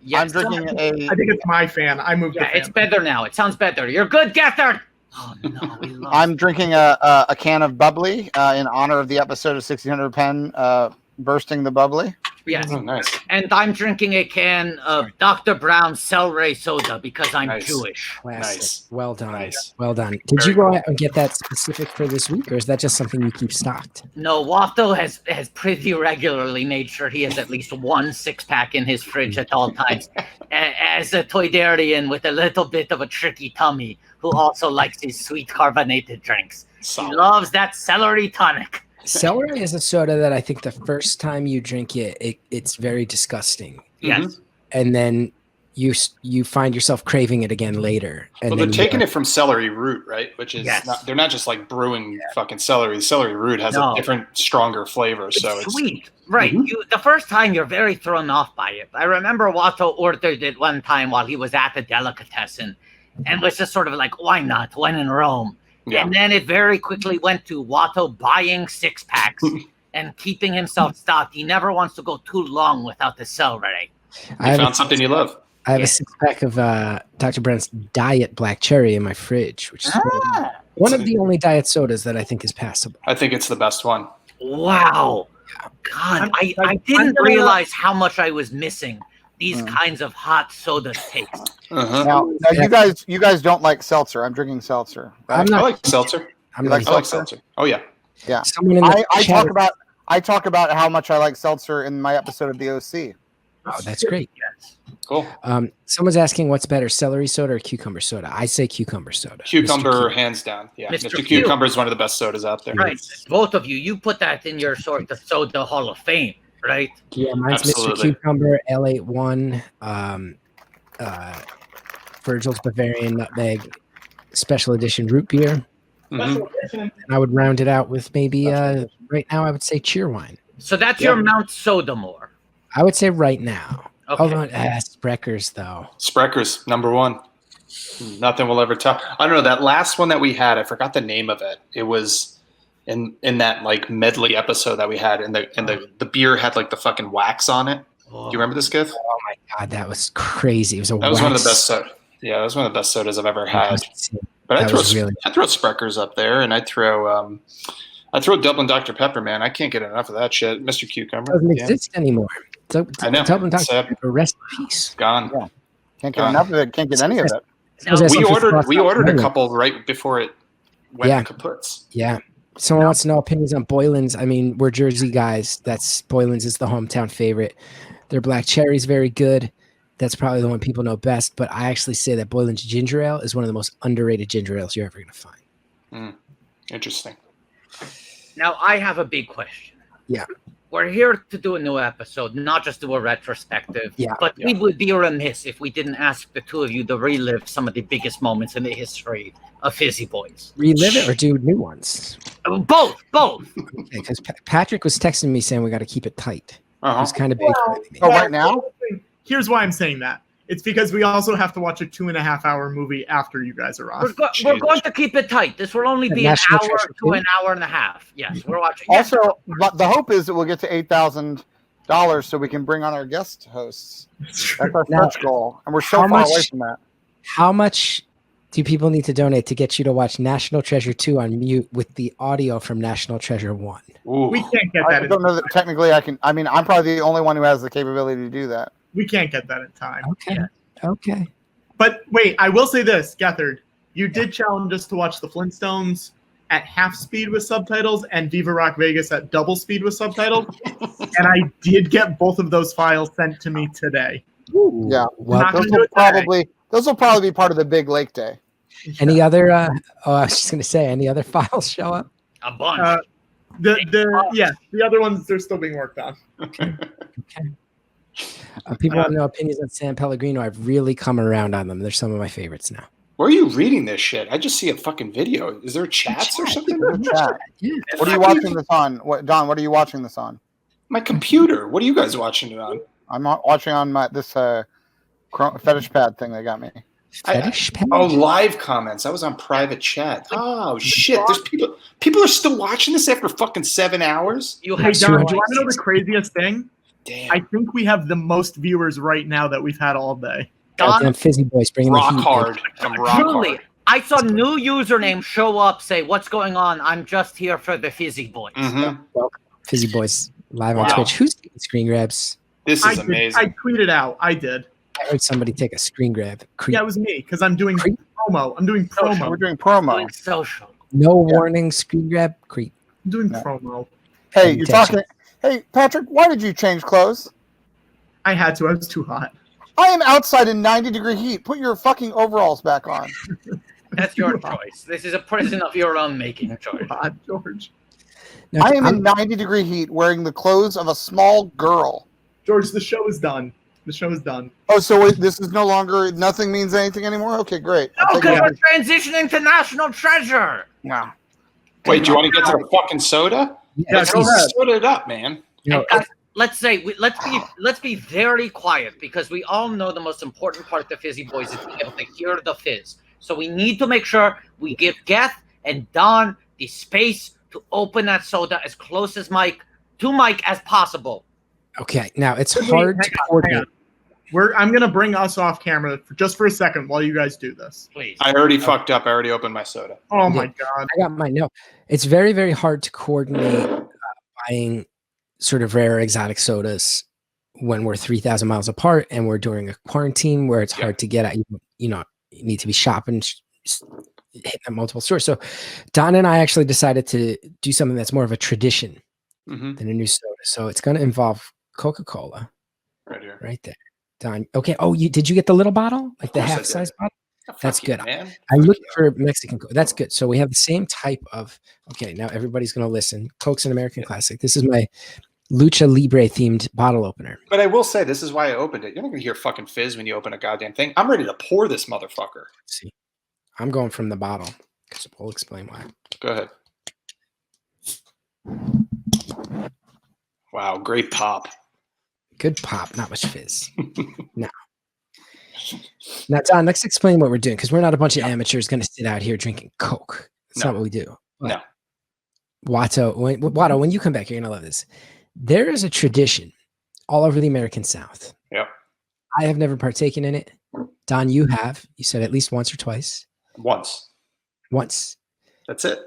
Yes. I'm drinking a. I think it's my fan. I moved Yeah, the fan. it's better now. It sounds better. You're good, Gethard. Oh, no. We love I'm drinking a can of bubbly in honor of the episode of 1600 Penn bursting the bubbly. Yes. Oh, nice. And I'm drinking a can of Dr. Brown's celery soda because I'm Nice. Jewish. Classic. Nice. Well done. Nice. Well done. Did you go out and get that specific for this week, or is that just something you keep stocked? No, Watto has pretty regularly made sure he has at least 1 6-pack in his fridge at all times. As a Toydarian with a little bit of a tricky tummy who also likes his sweet carbonated drinks. Solid. He loves that celery tonic. Celery is a soda that I think the first time you drink it's very disgusting, Yes. and then you find yourself craving it again later. And Well, then they're taking it from celery root, right? Which is they're not just like brewing fucking celery. Celery root has No. a different, stronger flavor. So it's Sweet. Right. You, the first time you're very thrown off by it. I remember Watto ordered it one time while he was at the delicatessen and was just sort of like, why not? When in Rome. Yeah. And then it very quickly went to Watto buying 6-packs and keeping himself stocked. He never wants to go too long without the celery. You found something you love. I have a 6-pack of Dr. Brown's Diet Black Cherry in my fridge, which is one of the only diet sodas that I think is passable. I think it's the best one. Wow. God, I didn't realize how much I was missing these kinds of hot soda tastes. Uh-huh. Now you guys don't like seltzer. I'm drinking seltzer. Right? I'm not- I like seltzer. You like I like seltzer? seltzer. Oh yeah. Yeah. Someone in the I chat- talk about how much I like seltzer in my episode of the OC. Oh, that's great. Cool. Someone's asking what's better, celery soda or cucumber soda? I say cucumber soda. Cucumber, hands down. Yeah, Mr. Mr. Cucumber is one of the best sodas out there. Right. Both of you. You put that in your sort of soda hall of fame, right? Yeah, mine's Mr. Absolutely. Cucumber, L81, Virgil's Bavarian Nutmeg, special edition root beer. And I would round it out with maybe, right now, I would say Cheerwine. So that's your Mount Sodamore. I would say right now. Okay. Hold on. Spreckers, though. Spreckers, #1. Nothing will ever top. I don't know, that last one that we had, I forgot the name of it. It was in that like medley episode that we had, and the beer had like the fucking wax on it. Do you remember this, Giff? Oh my god, that was crazy. It was That was one of the best sodas. Yeah, that was one of the best sodas I've ever had. But I'd throw Spreckers up there, and I'd throw Dublin Dr. Pepper, man. I can't get enough of that shit. Mr. Cucumber. Doesn't Yeah. exist anymore. I know. Tell them, Sad. Dr. Rest in peace. Gone. Yeah. Can't get enough of it. Can't get any of it. We ordered a couple right before it went kaputs. Yeah. Someone wants to know opinions on Boylan's. I mean, we're Jersey guys. Boylan's is the hometown favorite. Their black cherry is very good. That's probably the one people know best. But I actually say that Boylan's ginger ale is one of the most underrated ginger ales you're ever going to find. Interesting. Now, I have a big question. Yeah. We're here to do a new episode, not just do a retrospective. Yeah. But we would be remiss if we didn't ask the two of you to relive some of the biggest moments in the history of Fizzy Boys. Relive it or do new ones? Both. Okay, because Patrick was texting me saying we got to keep it tight. He's kind of big. Right now? Here's why I'm saying that. It's because we also have to watch a 2.5-hour movie after you guys are off. We're going to keep it tight. This will only be an National hour Treasure to 2? an hour and a half. Yes, we're watching. Also, but the hope is that we'll get to $8,000 so we can bring on our guest hosts. That's our stretch goal, and we're so far away from that. How much do people need to donate to get you to watch National Treasure 2 on mute with the audio from National Treasure 1? We can't get that. I don't know that technically I can. I mean, I'm probably the only one who has the capability to do that. We can't get that in time. Okay. But wait, I will say this, Gethard. You did challenge us to watch the Flintstones at half speed with subtitles and Viva Rock Vegas at double speed with subtitles. And I did get both of those files sent to me today. Yeah. Well, Those will probably be part of the big lake day. Any other? I was just going to say, any other files show up? A bunch. The other ones they're still being worked on. Okay. People want to know opinions on San Pellegrino. I've really come around on them. They're some of my favorites now. Where are you reading this shit? I just see a fucking video. Is there chats or something? Chat. What are you watching this on? Don, what are you watching this on? My computer. What are you guys watching it on? I'm watching on this fetish pad thing they got me. Fetish pad? Oh, live comments. I was on private chat. Oh shit! There's people. People are still watching this after fucking 7 hours. Hey, Don, do you want to know the craziest thing? Damn. I think we have the most viewers right now that we've had all day. Goddamn Fizzy Boys bringing the heat. hard. Truly, I saw new username show up, say, "What's going on? I'm just here for the Fizzy Boys." Welcome, Fizzy Boys live on Twitch. Who's taking screen grabs? This is amazing. I tweeted out. I did. I heard somebody take a screen grab. Yeah, it was me because I'm doing promo. I'm doing promo. We're doing promo. Doing social. No warning, screen grab, creep. I'm doing promo. Hey, you're talking. Hey, Patrick, why did you change clothes? I had to. I was too hot. I am outside in 90-degree heat. Put your fucking overalls back on. That's your choice. This is a prison of your own making, George. George. I am in 90-degree heat wearing the clothes of a small girl. George, the show is done. The show is done. Oh, so this is no longer, nothing means anything anymore? Okay, great. No, because we're transitioning to National Treasure. No. Wait, do you want to get to the fucking soda? Yeah, Let's go ahead. soda it up, man. Let's be very quiet because we all know the most important part of the Fizzy Boys is to be able to hear the fizz. So we need to make sure we give Geth and Don the space to open that soda as close to Mike as possible. Okay, now it's hard to coordinate. I'm gonna bring us off camera just for a second while you guys do this. Please. I already fucked up. I already opened my soda. Oh my god! I got mine. No, it's very, very hard to coordinate buying sort of rare exotic sodas when we're 3,000 miles apart and we're during a quarantine where it's hard to get at. You need to be shopping, hitting at multiple stores. So Don and I actually decided to do something that's more of a tradition than a new soda. So it's going to involve Coca-Cola. Right here. Right there. Don. Okay. Oh, did you get the little bottle? Like the half size bottle? That's good. Man. I looked for Mexican Coke. That's good. So we have the same type of, okay, now everybody's going to listen. Coke's an American classic. This is my Lucha Libre themed bottle opener. But I will say, this is why I opened it. You're not going to hear fucking fizz when you open a goddamn thing. I'm ready to pour this motherfucker. Let's see. I'm going from the bottle because we'll explain why. Go ahead. Wow, great pop. Good pop, not much fizz. Now, Don, let's explain what we're doing because we're not a bunch of amateurs going to sit out here drinking Coke. That's not what we do. But No. Watto, when you come back, you're going to love this. There is a tradition all over the American South. Yep. I have never partaken in it. Don, you have. You said at least once or twice. Once. That's it.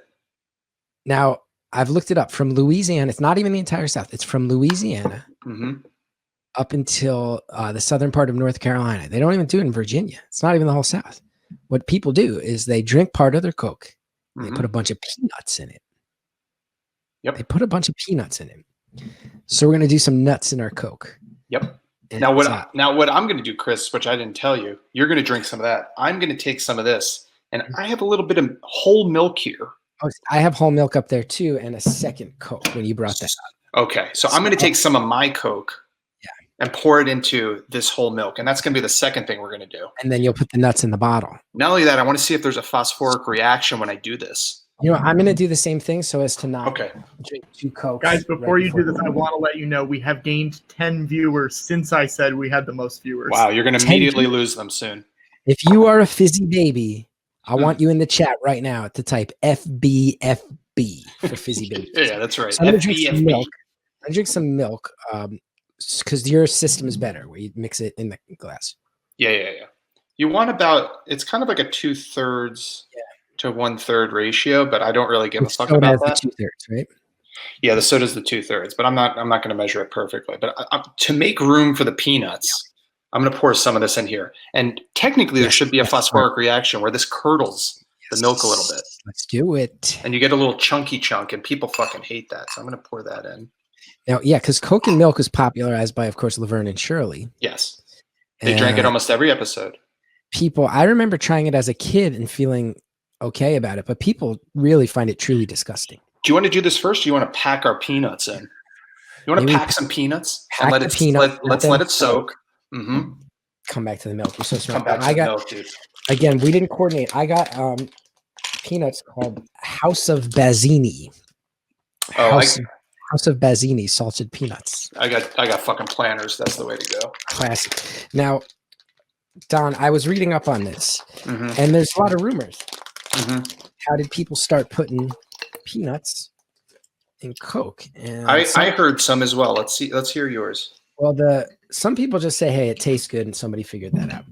Now, I've looked it up from Louisiana. It's not even the entire South. It's from Louisiana up until the southern part of North Carolina. They don't even do it in Virginia. It's not even the whole South. What people do is they drink part of their Coke. And they put a bunch of peanuts in it. Yep. They put a bunch of peanuts in it. So we're going to do some nuts in our Coke. Yep. And Now what I'm going to do, Chris, which I didn't tell you, you're going to drink some of that. I'm going to take some of this, and I have a little bit of whole milk here. Oh, I have whole milk up there too, and a second Coke when you brought that up. Okay, so I'm going to take some of my Coke and pour it into this whole milk, and that's going to be the second thing we're going to do. And then you'll put the nuts in the bottle. Not only that, I want to see if there's a phosphoric reaction when I do this. You know, I'm going to do the same thing so as to not drink 2 Cokes. Guys, before you do this, I want to let you know we have gained 10 viewers since I said we had the most viewers. Wow, you're going to immediately lose them soon. If you are a fizzy baby, I want you in the chat right now to type FBFB for fizzy baby. Yeah, that's right. So I'm going to drink some milk. I drink some milk because your system is better where you mix it in the glass. Yeah. You want about, it's kind of like a 2/3 to 1/3 ratio, but I don't really give a fuck about that. 2/3, right? Yeah, the soda's the 2/3, but I'm not going to measure it perfectly. But to make room for the peanuts, I'm going to pour some of this in here. And technically, there should be a phosphoric reaction where this curdles the milk a little bit. Let's do it. And you get a little chunky chunk, and people fucking hate that. So I'm going to pour that in. Now, yeah, because Coke and milk was popularized by, of course, Laverne and Shirley. Yes. They drank it almost every episode. I remember trying it as a kid and feeling okay about it, but people really find it truly disgusting. Do you want to do this first? Or do you want to pack our peanuts in? You want to pack some peanuts and let it soak. Mm-hmm. Come back to the milk. You're so smart. Come back to the milk, dude. Again, we didn't coordinate. I got peanuts called House of Bazzini. House of Bazzini salted peanuts. I got fucking planners. That's the way to go. Classic. Now, Don, I was reading up on this, and there's a lot of rumors. How did people start putting peanuts in Coke? And I heard some as well. Let's hear yours. Well, some people just say, "Hey, it tastes good," and somebody figured that out.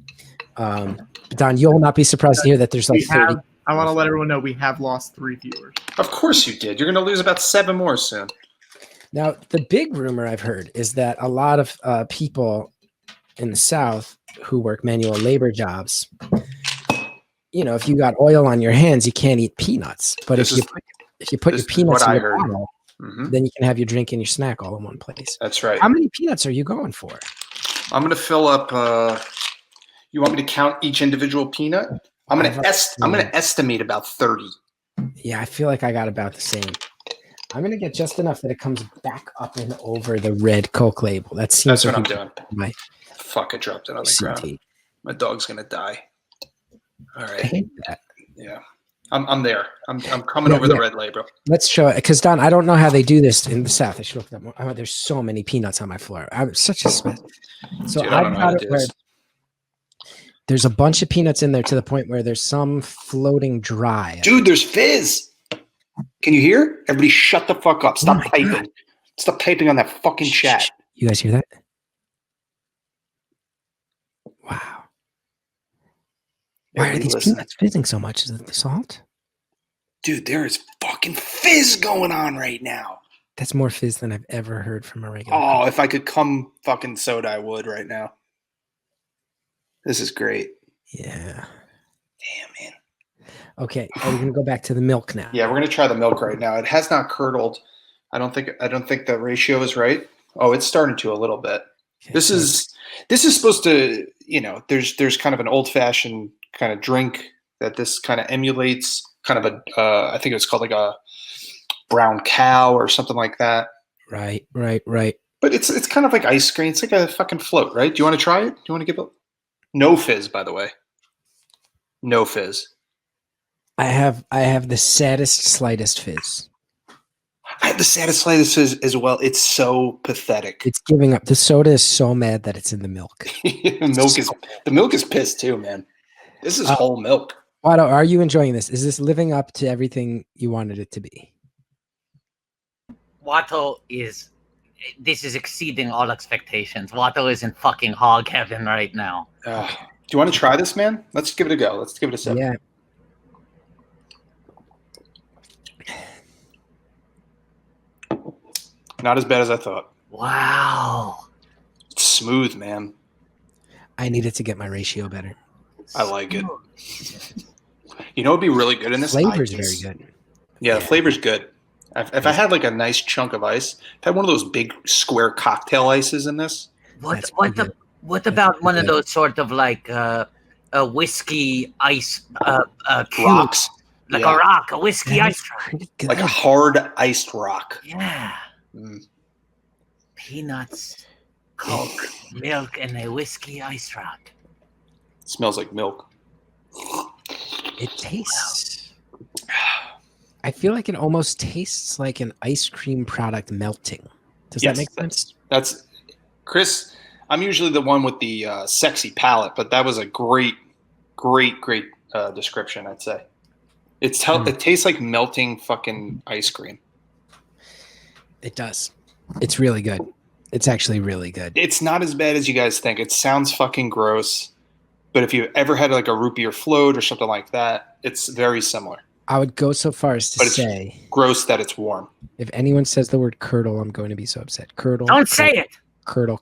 Don, you'll not be surprised to hear that there's like 30. I want to let everyone know we have lost 3 viewers. Of course you did. You're going to lose about 7 more soon. Now, the big rumor I've heard is that a lot of people in the South who work manual labor jobs, you know, if you got oil on your hands, you can't eat peanuts. But if you put your peanuts in your bottle, then you can have your drink and your snack all in one place. That's right. How many peanuts are you going for? I'm going to fill up. You want me to count each individual peanut? I'm going to estimate about 30. Yeah, I feel like I got about the same. I'm going to get just enough that it comes back up and over the red Coke label. That's what I'm doing. Fuck, I dropped it on the ground. My dog's going to die. All right. I hate that. Yeah. I'm there. I'm coming over the red label. Let's show it. Because, Don, I don't know how they do this in the South. I should look that more. Oh, there's so many peanuts on my floor. I'm such a spec. So Dude, I've got it where there's a bunch of peanuts in there to the point where there's some floating dry. Dude, there's fizz. Can you hear? Everybody shut the fuck up. Stop typing. God. Stop typing on that fucking chat. You guys hear that? Wow. Why are these peanuts fizzing so much? Is it the salt? Dude, there is fucking fizz going on right now. That's more fizz than I've ever heard from a regular. Oh, if I could come fucking soda, I would right now. This is great. Yeah. Damn, man. Okay, are we gonna go back to the milk now? Yeah, we're gonna try the milk right now. It has not curdled. I don't think the ratio is right. Oh, it's starting to a little bit. Okay, this is supposed to, you know, there's kind of an old fashioned kind of drink that this kind of emulates. Kind of a I think it was called like a brown cow or something like that. Right. But it's kind of like ice cream. It's like a fucking float, right? Do you want to try it? Do you want to give it? No fizz, by the way. No fizz. I have the saddest, slightest fizz. I have the saddest, slightest fizz as well. It's so pathetic. It's giving up. The soda is so mad that it's in the milk. The milk is pissed too, man. This is whole milk. Watto, are you enjoying this? Is this living up to everything you wanted it to be? Watto this is exceeding all expectations. Watto is in fucking hog heaven right now. Do you want to try this, man? Let's give it a go. Let's give it a sip. Yeah. Not as bad as I thought. Wow. It's smooth, man. I needed to get my ratio better. I like it. You know, it'd be really good in this. Flavor's very good. Yeah, the flavor's good. If I had like a nice chunk of ice, if I had one of those big square cocktail ices in this. What about one of those sort of like a whiskey ice cubes? Rocks? Like a rock, a whiskey ice rock. Like a hard iced rock. Yeah. Peanuts, Coke, milk, and a whiskey ice rock. It smells like milk. It tastes. I feel like it almost tastes like an ice cream product melting. Does that make sense? That's Chris. I'm usually the one with the sexy palate, but that was a great description. I'd say it tastes like melting fucking ice cream. It does. It's really good. It's actually really good. It's not as bad as you guys think. It sounds fucking gross, but if you ever had like a root beer float or something like that, it's very similar. I would go so far as to say it's gross that it's warm. If anyone says the word curdle, I'm going to be so upset. Curdle. Don't say it. Curdle.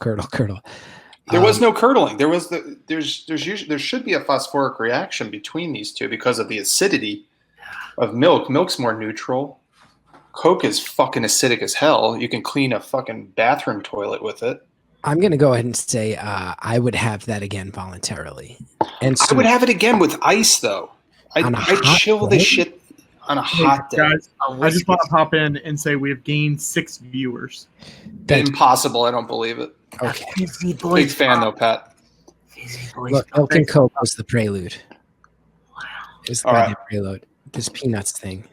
There was no curdling. There should be a phosphoric reaction between these two because of the acidity of milk. Milk's more neutral. Coke is fucking acidic as hell. You can clean a fucking bathroom toilet with it. I'm going to go ahead and say I would have that again voluntarily. And so, I would have it again with ice, though. I'd chill this shit on a hot day. Guys, I just want to pop in and say we have gained 6 viewers. Impossible. I don't believe it. Okay. Big fan, though, Pat. Look, milk and Coke was the prelude. Wow. It was the prelude. This peanuts thing.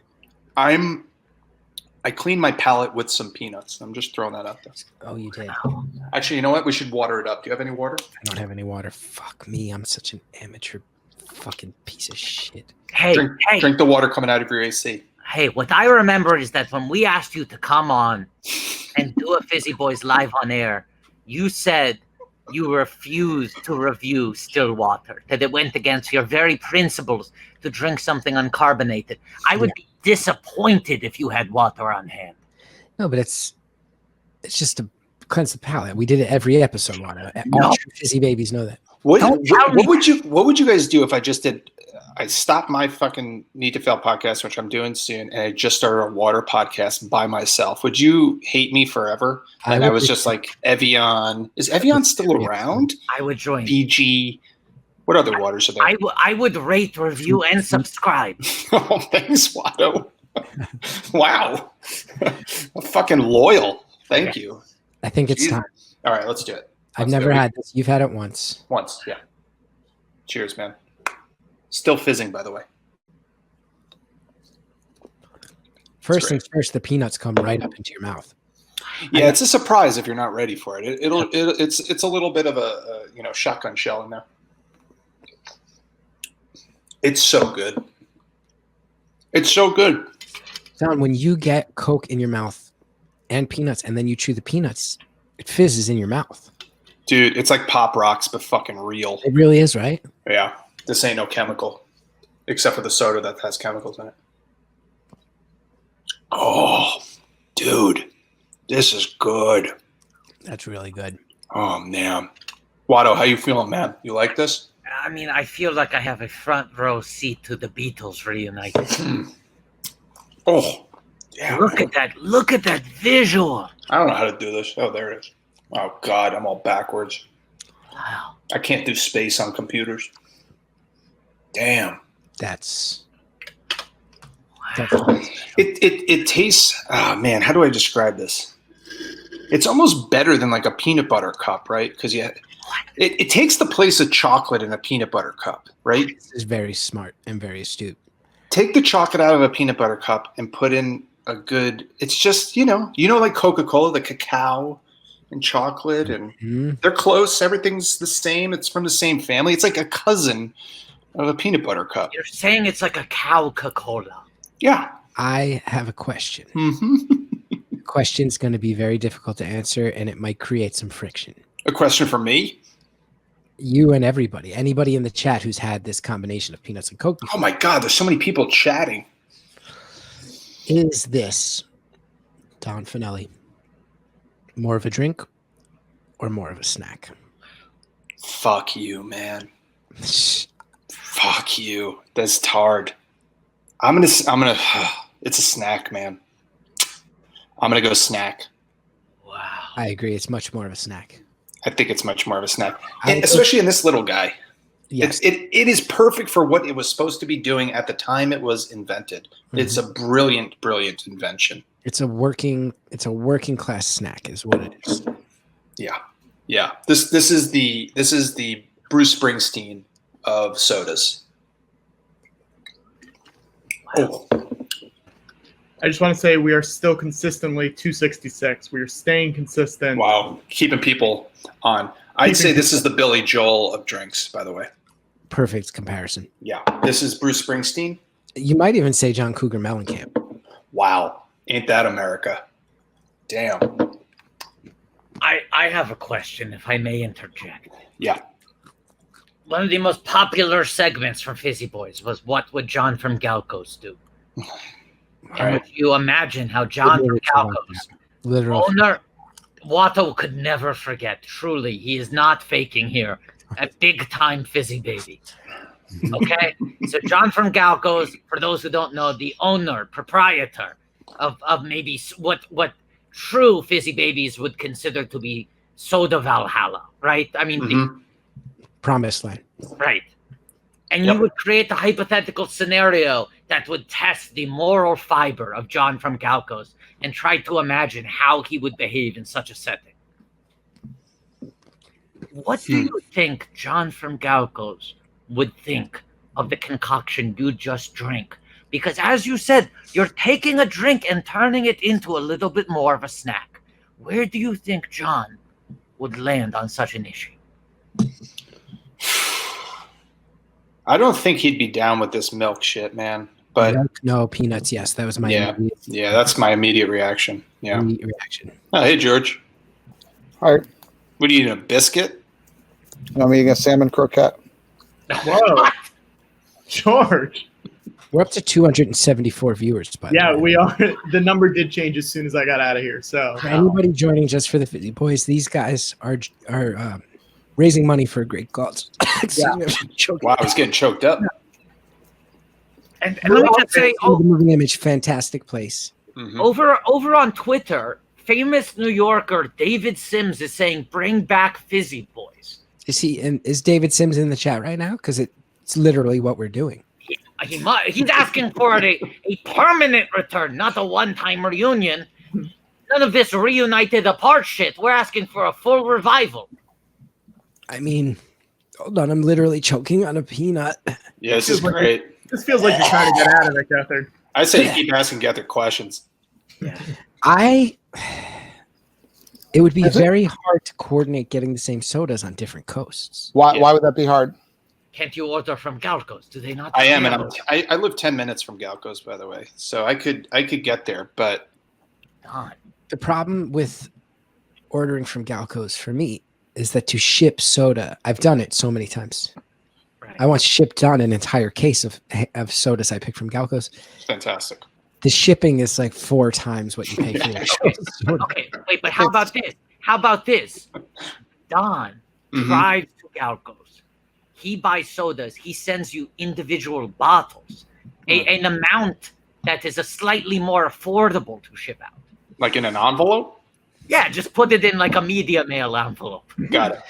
I cleaned my palate with some peanuts. I'm just throwing that out there. Oh, you did? Actually, you know what? We should water it up. Do you have any water? I don't have any water. Fuck me. I'm such an amateur fucking piece of shit. Hey, drink the water coming out of your AC. Hey, what I remember is that when we asked you to come on and do a Fizzy Boys live on air, you said you refused to review still water, that it went against your very principles to drink something uncarbonated. I would be disappointed if you had water on hand. No, but it's just to cleanse the palate. We did it every episode, Wano. All true Fizzy babies know that. What would you guys do if I just did? I stopped my fucking Need to Fail podcast, which I'm doing soon, and I just started a water podcast by myself. Would you hate me forever? And I was just like, Evian. Is Evian still around? I would join. BG. What other waters are there? I would rate, review, and subscribe. Oh, thanks, Watto. Wow. Fucking loyal. Thank you. I think it's time. All right, let's do it. I've never had this. You've had it once. Once, yeah. Cheers, man. Still fizzing, by the way. First things first, the peanuts come right up into your mouth. Yeah, it's a surprise if you're not ready for it. It's a little bit of a shotgun shell in there. It's so good. It's so good. Don, when you get Coke in your mouth and peanuts, and then you chew the peanuts, it fizzes in your mouth. Dude, it's like Pop Rocks, but fucking real. It really is, right? Yeah. This ain't no chemical, except for the soda that has chemicals in it. Oh, dude, this is good. That's really good. Oh, man. Watto, how you feeling, man? You like this? I mean, I feel like I have a front row seat to the Beatles reunited. Oh, yeah. Look at that. Look at that visual. I don't know how to do this. Oh, there it is. Oh, God, I'm all backwards. Wow. I can't do space on computers. Damn. That's it tastes, oh man, how do I describe this? It's almost better than like a peanut butter cup, right? Because it takes the place of chocolate in a peanut butter cup, right? This is very smart and very astute. Take the chocolate out of a peanut butter cup and put in a good, it's just, like Coca-Cola, the cacao and chocolate, and they're close. Everything's the same. It's from the same family. It's like a cousin of a peanut butter cup. You're saying it's like a Coca-Cola. Yeah. I have a question. Mm-hmm. The question's going to be very difficult to answer, and it might create some friction. A question for me? You and everybody. Anybody in the chat who's had this combination of peanuts and Coke before. Oh my God, there's so many people chatting. Is this, Don Finelli, more of a drink or more of a snack? Fuck you, man. Fuck you. That's hard. I'm gonna. It's a snack, man. I'm gonna go snack. I agree. It's much more of a snack. I think it's much more of a snack, and especially in this little guy. Yes. It is perfect for what it was supposed to be doing at the time it was invented. It's a brilliant, brilliant invention. It's a working class snack, is what it is. Yeah, yeah. This is the Bruce Springsteen of sodas. Oh. I just want to say we are still consistently 266. We are staying consistent. Wow, keeping people on. I'd say this is the Billy Joel of drinks, by the way. Perfect comparison. Yeah, this is Bruce Springsteen. You might even say John Cougar Mellencamp. Wow, ain't that America? Damn. I have a question, if I may interject. Yeah. One of the most popular segments from Fizzy Boys was What Would John from Galcos Do? And would you imagine how John from Galcos, owner, Watto could never forget, truly, he is not faking here, a big-time Fizzy baby. Okay? So John from Galcos, for those who don't know, the owner, proprietor of maybe what true Fizzy babies would consider to be Soda Valhalla, right? I mean, the Promised Land. Right. And you would create a hypothetical scenario that would test the moral fiber of John from Galcos and try to imagine how he would behave in such a setting. What do you think John from Galcos would think of the concoction you just drank? Because as you said, you're taking a drink and turning it into a little bit more of a snack. Where do you think John would land on such an issue? I don't think he'd be down with this milk shit, man. But no, peanuts. Yes, that was my yeah. That's my immediate reaction. Yeah. Immediate reaction. Oh, hey, George. All right. What are you eating? A biscuit? No, I'm eating a salmon croquette. Whoa, George. We're up to 274 viewers, by the way. Yeah, we are. The number did change as soon as I got out of here. So For anybody joining just for the Fizzy Boys, these guys are raising money for a great cause. Wow, I was getting choked up. And let me just say, the moving image, fantastic place. over on Twitter, famous New Yorker David Sims is saying, "Bring back Fizzy Boys." Is David Sims in the chat right now? Because it's literally what we're doing. He's asking for a permanent return, not a one-time reunion. None of this reunited apart shit. We're asking for a full revival. I mean, hold on, I'm literally choking on a peanut. Yeah, this is great. This feels like you're trying to get out of it, Gethard. I say you keep asking Gethard questions. It would be very hard to coordinate getting the same sodas on different coasts. Why would that be hard? Can't you order from Galcos? Do they not? I am, and I live 10 minutes from Galcos, by the way, so I could get there, but the problem with ordering from Galcos for me is that to ship soda, I've done it so many times. Right. I once shipped on an entire case of sodas I picked from Galcos. Fantastic. The shipping is like 4 times what you pay for your soda. Okay, wait, but how about this? How about this? Don drives to Galcos. He buys sodas. He sends you individual bottles, an amount that is a slightly more affordable to ship out. Like in an envelope? Yeah, just put it in like a media mail envelope. Got it.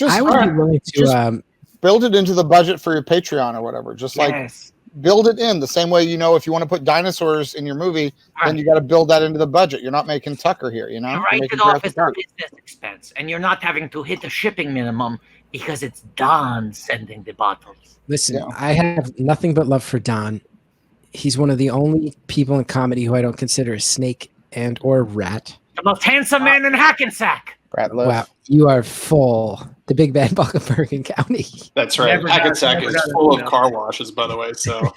I would be willing to build it into the budget for your Patreon or whatever. Just like build it in the same way, if you want to put dinosaurs in your movie, then you got to build that into the budget. You're not making Tucker here, You write it off as a business expense, and you're not having to hit the shipping minimum because it's Don sending the bottles. Listen, I have nothing but love for Don. He's one of the only people in comedy who I don't consider a snake and or rat. The most handsome man in Hackensack. RATLIFF. Wow, you are full. The big bad buck of Bergen County. That's right. Hackensack is full of car washes, by the way. So,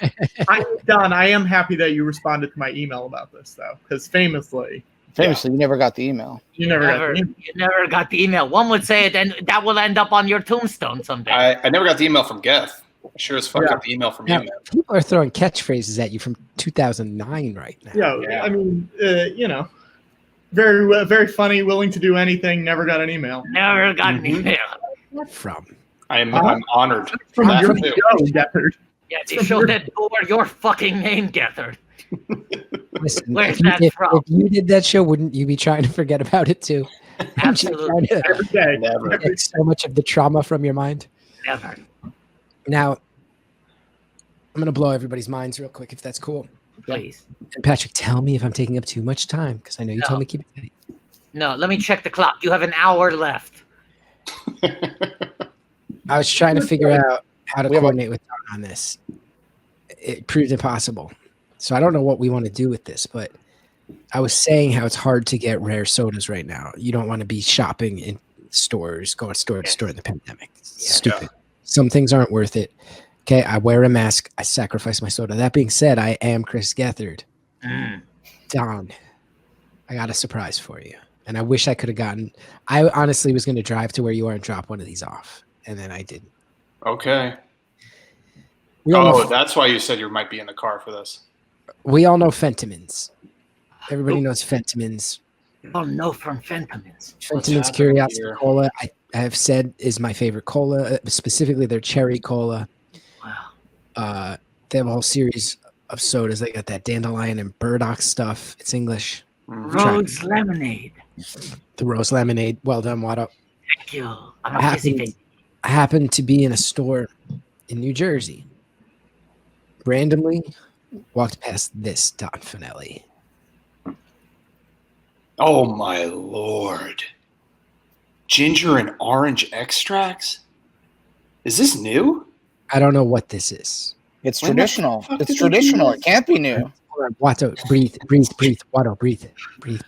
Don, I am happy that you responded to my email about this, though, because famously, you never got the email. You never got the email. One would say it, and that will end up on your tombstone someday. I never got the email from Geth. I sure as fuck got the email from you, man. People are throwing catchphrases at you from 2009 right now. I mean, very funny, willing to do anything. Never got an email. Never got an email. From. I'm honored. From that your too. show, Gethard. Yeah, they showed that bore your fucking name, Gethard. Listen, Where's if, that from? if you did that show, wouldn't you be trying to forget about it too? Absolutely. Every day. Never. Get so much of the trauma from your mind. Never. Now, I'm gonna blow everybody's minds real quick, if that's cool. Please. And Patrick, tell me if I'm taking up too much time, because I know you No. told me to keep it tight. No, let me check the clock. You have an hour left. I was trying to figure out how to coordinate with Don on this. It proved impossible. So I don't know what we want to do with this, but I was saying how it's hard to get rare sodas right now. You don't want to be shopping in stores, going store to store in the pandemic. It's stupid. Some things aren't worth it. Okay, I wear a mask. I sacrifice my soda. That being said, I am Chris Gethard. Don, I got a surprise for you. And I wish I could have gotten... I honestly was going to drive to where you are and drop one of these off. And then I didn't. Okay. We all know, that's why you said you might be in the car for this. we all know Fentimans. Everybody knows Fentimans. Oh, no, from Fentimans. Fentimans Curiosity Cola, I have said, is my favorite cola, specifically their cherry cola. Wow. They have a whole series of sodas. They got that dandelion and burdock stuff. It's English. Rose lemonade. The rose lemonade. Well done, Watto. Thank you. I'm a busy baby. I happened to be in a store in New Jersey. Randomly walked past this Don Finelli. Oh my lord. Ginger and orange extracts? Is this new? I don't know what this is. It's traditional. It's traditional. It can't be new. Hold on, Watto, breathe. Watto, breathe. Breathe.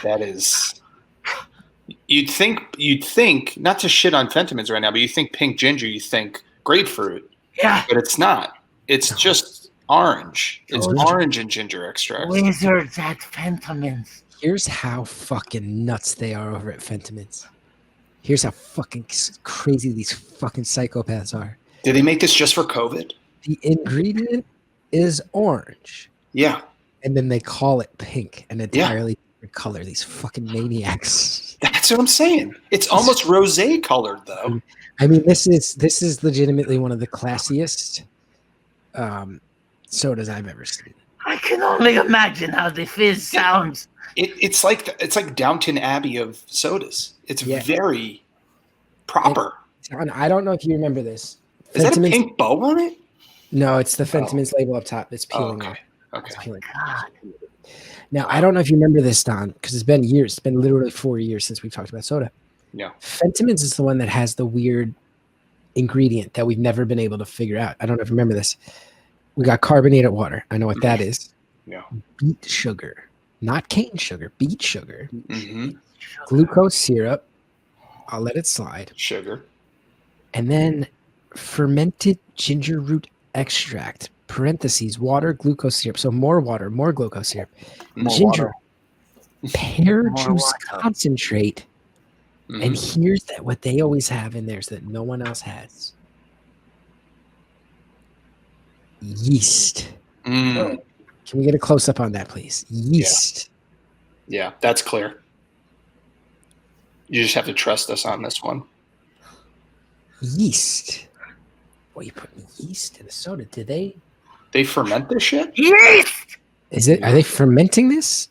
That is... You'd think, not to shit on Fentimans right now, but you think pink ginger, you think grapefruit. Yeah. But it's not. It's just orange. It's orange and ginger extract. Wizards at Fentimans. Here's how fucking nuts they are over at Fentimans. Here's how fucking crazy these fucking psychopaths are. Did they make this just for COVID? The ingredient is orange. Yeah. And then they call it pink, an entirely different color. These fucking maniacs. That's what I'm saying. It's almost rosé colored, though. I mean, this is legitimately one of the classiest sodas I've ever seen. I can only imagine how the fizz sounds. It's like Downton Abbey of sodas. It's very proper. And I don't know if you remember this. Is that a pink bow on it? No, it's the Fentimans label up top that's peeling off. Okay. It's peeling off. Now, I don't know if you remember this, Don, because it's been years. It's been literally 4 years since we've talked about soda. Yeah. Fentimans is the one that has the weird ingredient that we've never been able to figure out. I don't know if you remember this. We got carbonated water. I know what that is. Yeah. Beet sugar. Not cane sugar. Beet sugar. Glucose syrup. I'll let it slide. Sugar. And then fermented ginger root extract. Parentheses. Water, glucose syrup. So more water, more glucose syrup. Ginger. Pear juice concentrate. And here's what they always have in theirs that no one else has. Yeast. Can we get a close up on that, please? Yeast. Yeah, that's clear. You just have to trust us on this one. Yeast. Boy, you put yeast in a soda. Did they? They ferment this shit? Yeast! Is it? Are they fermenting this?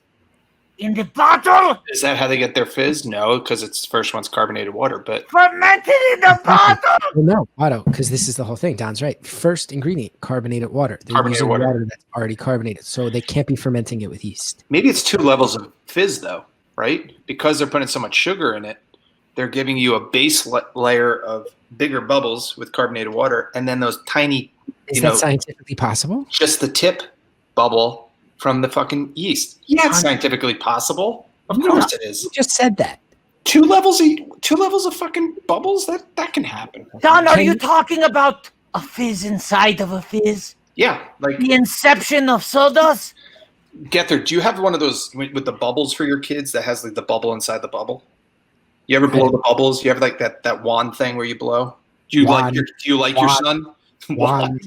In the bottle? Is that how they get their fizz? No, because it's first one's carbonated water, but Fermented in the bottle? Well, no, Otto, because this is the whole thing. Don's right. First ingredient, carbonated water. They're Carbonated using water. that's already carbonated, so they can't be fermenting it with yeast. maybe it's 2 levels of fizz though, right? Because they're putting so much sugar in it, they're giving you a base layer of bigger bubbles with carbonated water, and then those tiny, Is that scientifically possible? just the tip bubble from the fucking yeast. Yeah, it's scientifically possible. Of course it is. You just said that. 2 levels of fucking bubbles? That can happen. Don, are you talking about a fizz inside of a fizz? Yeah, like The inception of sodas? Gethard, do you have one of those with the bubbles for your kids that has like the bubble inside the bubble? You ever blow the bubbles? You have like that wand thing where you blow? Do you like your son? Wand.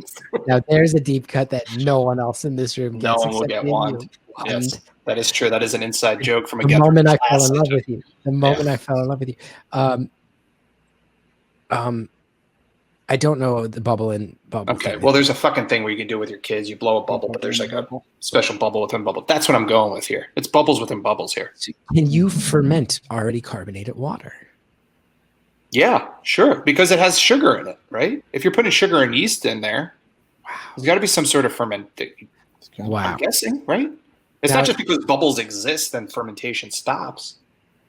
Now there's a deep cut that no one else in this room gets. No one will except get me and wand. you. Yes, that is true. That is an inside joke from a The moment I fell in classic. love with you. The moment I fell in love with you. I don't know the bubble and bubble. Okay, thing. well, there's a fucking thing where you can do with your kids. You blow a bubble, but there's like a special bubble within bubble. That's what I'm going with here. It's bubbles within bubbles here. Can you ferment already carbonated water? Yeah, sure, because it has sugar in it, right? If you're putting sugar and yeast in there, there's got to be some sort of fermenting. Wow. I'm guessing, right? It's Now- not just because bubbles exist then fermentation stops.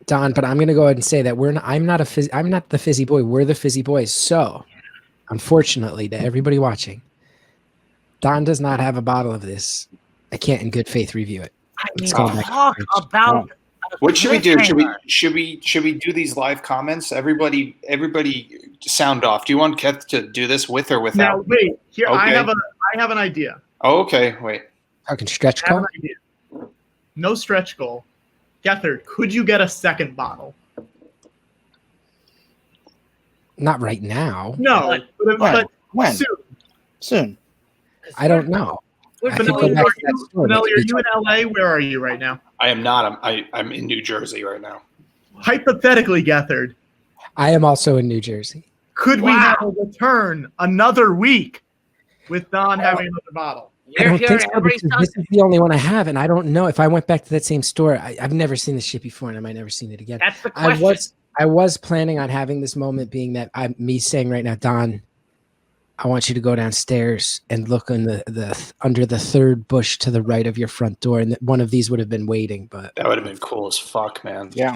Don, but I'm going to go ahead and say that I'm not the fizzy boy. We're the fizzy boys. So, unfortunately, to everybody watching, Don does not have a bottle of this. I can't, in good faith, review it. It's going back to Talk the fridge. about. What should we do? Should we do these live comments? Everybody sound off. Do you want Keth to do this with or without? Now wait, here I Okay. have an idea. Oh, okay, wait. Talking stretch I have goal? an idea. No stretch goal. Gethard, could you get a second bottle? Not right now. No, but When? soon. Soon. I don't know. I could Vanelli, go back to that store. Vanelli, Let's are be you in LA? Where are you right now? I am not. I'm in New Jersey right now. Hypothetically, Gethard, I am also in New Jersey. could we have a return another week with Don having another bottle? I don't think so, because this is the only one I have, and I don't know if I went back to that same store. I've never seen this shit before, and I might never seen it again. That's the question. I was planning on having this moment being that me saying right now, Don, I want you to go downstairs and look in the under the third bush to the right of your front door, and one of these would have been waiting, but That would have been cool as fuck, man. Yeah.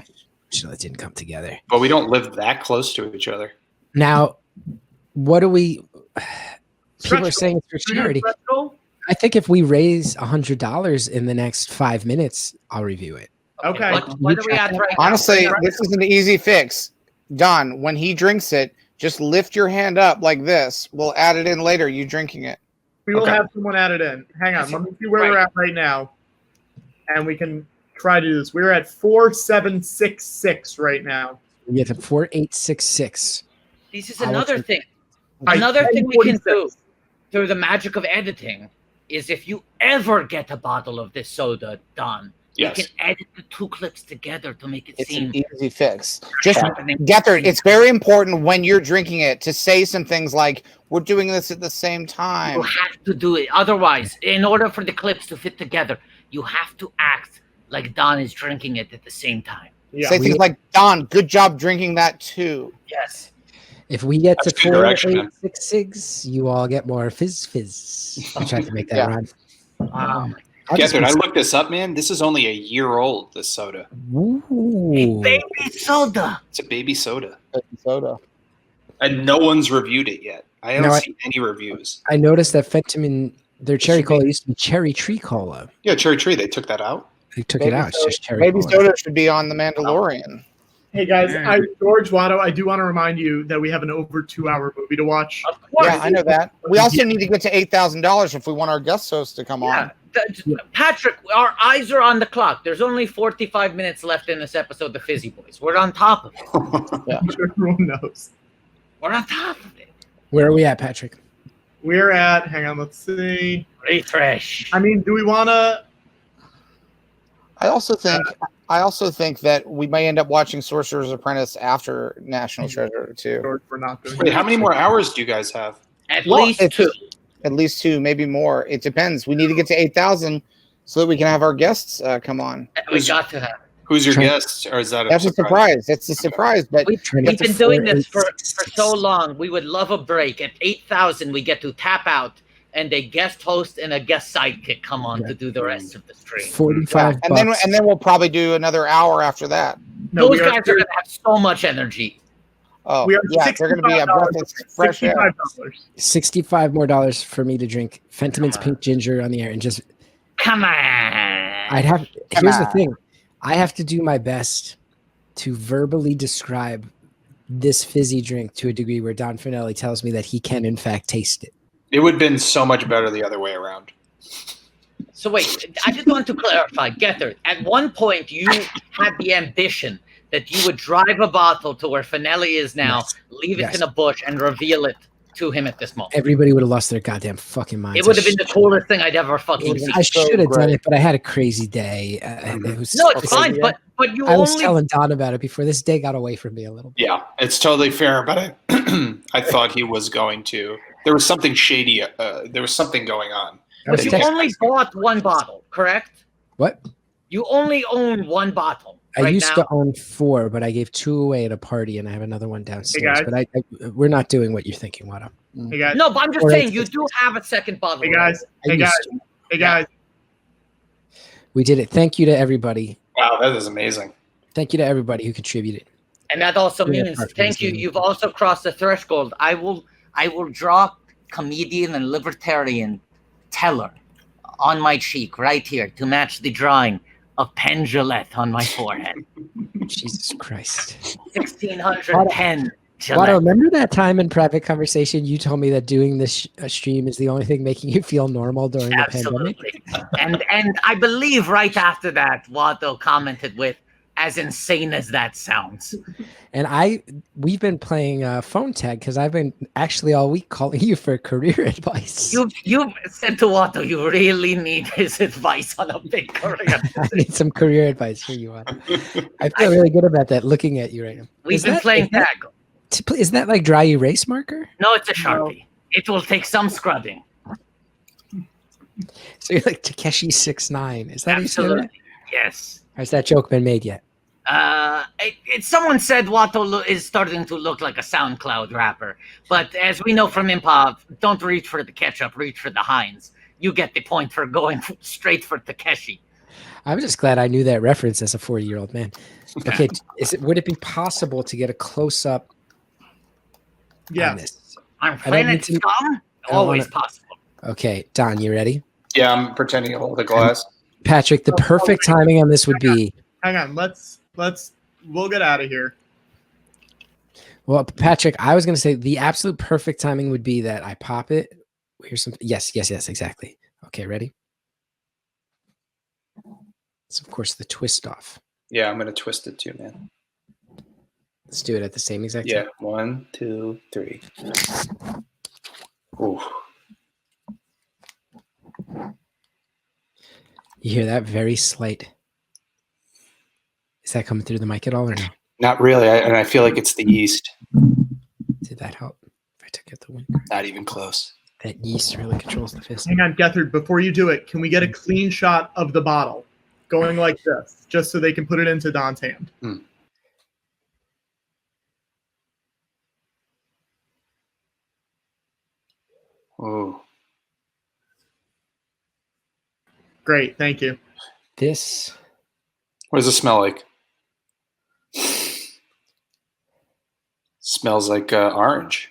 it didn't come together. But we don't live that close to each other. Now, what do we? People are saying it's for charity. I think if we raise $100 in the next 5 minutes, I'll review it. Okay. What are we at right now? Honestly, this is an easy fix. Don, when he drinks it, just lift your hand up like this. We'll add it in later. You drinking it. We will have someone add it in. Hang on, let me see where we're at right now, and we can try to do this. We're at 4766 right now. We get to 4866. This is I will another take- thing. I- Another thing we can 46. do through the magic of editing is if you ever get a bottle of this soda, Don, Yes. you can edit the two clips together to make it It's seem an easy fix. Just happening. Gethard, it's very important when you're drinking it to say some things like, we're doing this at the same time. You have to do it. Otherwise, in order for the clips to fit together, you have to act like Don is drinking it at the same time. Say things like, Don, good job drinking that too. Yes. If we get That's to good direction, man. 4866, you all get more fizz. I tried to make that Yeah. rhyme. Wow. I'll just Gethard, I be- looked this up, man. This is only a year old, this soda. Ooh. Baby soda. It's a baby soda. Soda. And no one's reviewed it yet. I haven't No, I- seen any reviews. I noticed that Fentimans, their cherry cola used to be cherry tree cola. Yeah, Cherry Tree, they took that out. They took it out. It's just cherry Baby cola. soda should be on The Mandalorian. Hey guys, George Watto, I do want to remind you that we have an over 2 hour movie to watch. Of course. Yeah, I know that. We also need to get to $8,000 if we want our guest host to come on. Patrick, our eyes are on the clock. There's only 45 minutes left in this episode of Fizzy Boys. We're on top of it. Everyone knows. We're on top of it. Where are we at, Patrick? We're at, hang on, let's see. Refresh. I mean, do we want to? I also think that we may end up watching Sorcerer's Apprentice after National Treasure too. George, we're not doing Wait, how many more hours do you guys have? At Well, least it's- two. At least two, maybe more. It depends. We need to get to 8,000 so that we can have our guests come on. We got to have. Who's your Trying- guest? Or is that That's a surprise. That's a surprise. But We've Trying to been get to doing this for 4866. so long. We would love a break. At 8,000, we get to tap out, and a guest host and a guest sidekick come on to do the rest of the stream. 45 and then we'll probably do another hour after that. No, Those we are guys are going to have so much energy. Oh, We are yeah, they're going to be a breath of fresh air. $65. 65 more dollars for me to drink Fentimans pink ginger on the air and just Come on. I'd have Come here's the on. thing. I have to do my best to verbally describe this fizzy drink to a degree where Don Finelli tells me that he can in fact taste it. It would have been so much better the other way around. So wait, I just want to clarify, Gethard. At one point, you had the ambition that you would drive a bottle to where Finelli is now, leave it Yes. in a bush, and reveal it to him at this moment. Everybody would have lost their goddamn fucking minds. It would have been the coolest thing I'd ever fucking seen. I should have done it, but I had a crazy day. It was, No, it's fine, but you I was only telling Don about it before this day got away from me a little bit. Yeah, it's totally fair, but I thought he was going to. There was something shady. There was something going on. But you only bought one bottle, correct? What? You only own one bottle. I right used now? to own 4, but I gave 2 away at a party, and I have another one downstairs. guys. But we're not doing what you're thinking, Watto. Hey guys. No, but I'm just Or saying it's- you do have a second bottle. Hey guys. I Hey used guys. to. Hey guys. We did it. Thank you to everybody. Wow, that is amazing. Thank you to everybody who contributed. And that also Yeah, means perfect. thank you. You've also crossed the threshold. I will draw comedian and libertarian Teller on my cheek right here to match the drawing of Penn on my forehead. Jesus Christ. 1610 Watto, remember that time in private conversation you told me that doing this stream is the only thing making you feel normal during the pandemic? Absolutely. and I believe right after that, Watto commented with, as insane as that sounds. And we've been playing phone tag because I've been actually all week calling you for career advice. You said to Watto, you really need his advice on a big career. I need some career advice for you, Watto. I feel really good about that looking at you right now. We've been playing tag. Is that like dry erase marker? No, it's a Sharpie. It will take some scrubbing. So you're like Takeshi 6ix9ine. Is that how you say that? Absolutely. Yes. Has that joke been made yet? Someone said Watto is starting to look like a SoundCloud rapper, but as we know from improv, don't reach for the ketchup, reach for the Heinz. You get the point for going straight for Takeshi. I'm just glad I knew that reference as a 40-year-old man. Okay, would it be possible to get a close-up on this? I'm playing it scum. Always possible. Okay, Don, you ready? Yeah, I'm pretending to hold the glass. Patrick, the perfect timing on this would be... Hang on. We'll get out of here. Well, Patrick, I was going to say the absolute perfect timing would be that I pop it. Here's some. Yes, exactly. Okay, ready? It's, of course, the twist off. Yeah, I'm gonna twist it too, man. Let's do it at the same exact Yeah, time. 1, 2, 3. Ooh. You hear that very slight. Is that coming through the mic at all or no? Not really, and I feel like it's the yeast. Did that help? If I took out the wind. Not even close. That yeast really controls the fist. Hang on, Gethard, before you do it, can we get a clean shot of the bottle going like this, just so they can put it into Don's hand? Ooh. Great, thank you. This. What does it smell like? Smells like orange.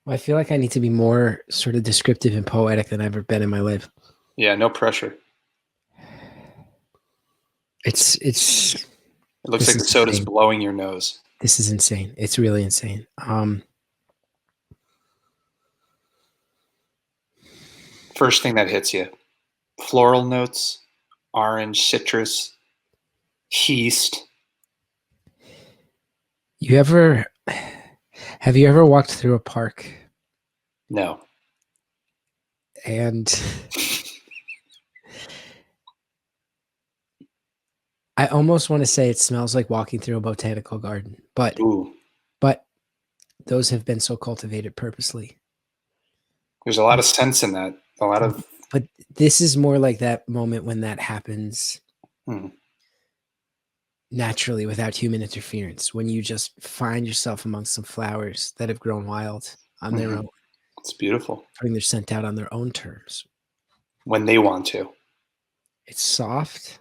Well, I feel like I need to be more sort of descriptive and poetic than I've ever been in my life. Yeah, no pressure. It looks like the soda's blowing your nose. This is insane. It's really insane. First thing that hits you. Floral notes, orange, citrus, yeast. Have you ever walked through a park No. and I almost want to say it smells like walking through a botanical garden, but those have been so cultivated purposely. There's a lot of sense in that. A lot of. But this is more like that moment when that happens naturally without human interference, when you just find yourself amongst some flowers that have grown wild on their own. It's beautiful. Putting their scent out on their own terms. When they want to. It's soft.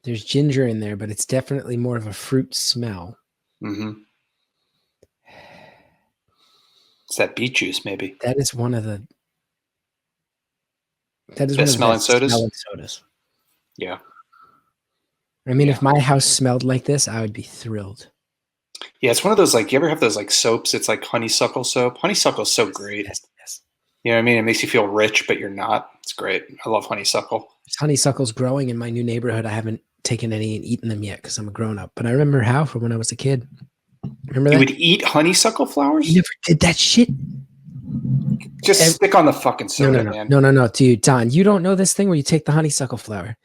There's ginger in there, but it's definitely more of a fruit smell. Mm-hmm. It's that beet juice, maybe. That is one of the. Best smelling sodas? Smelling sodas. Yeah. I mean, if my house smelled like this, I would be thrilled. Yeah, it's one of those, like, you ever have those, like, soaps? It's like honeysuckle soap. Honeysuckle's so great. Yes. You know what I mean? It makes you feel rich, but you're not. It's great. I love honeysuckle. There's honeysuckles growing in my new neighborhood. I haven't taken any and eaten them yet because I'm a grown-up. But I remember how from when I was a kid. Remember You that? would eat honeysuckle flowers? You never did that shit. Just stick on the fucking soda, man. No, dude, Don, you don't know this thing where you take the honeysuckle flower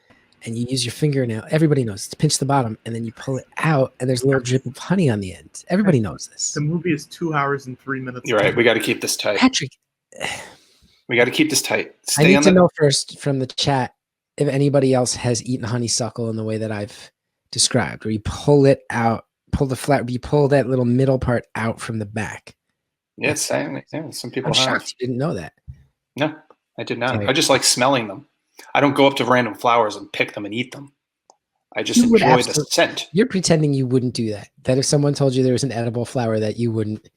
and you use your fingernail. Everybody knows to pinch the bottom, and then you pull it out, and there's a little drip of honey on the end. Everybody knows this. The movie is 2 hours and 3 minutes. You're right. We got to keep this tight. Patrick, we got to keep this tight. I need to know first from the chat if anybody else has eaten honeysuckle in the way that I've described, where you pull it out, pull the flat, you pull that little middle part out from the back. Yeah, some people I'm have. shocked you didn't know that. No, I did not. Okay. I just like smelling them. I don't go up to random flowers and pick them and eat them. I just You would enjoy the absolutely- scent. You're pretending you wouldn't do that. That if someone told you there was an edible flower, that you wouldn't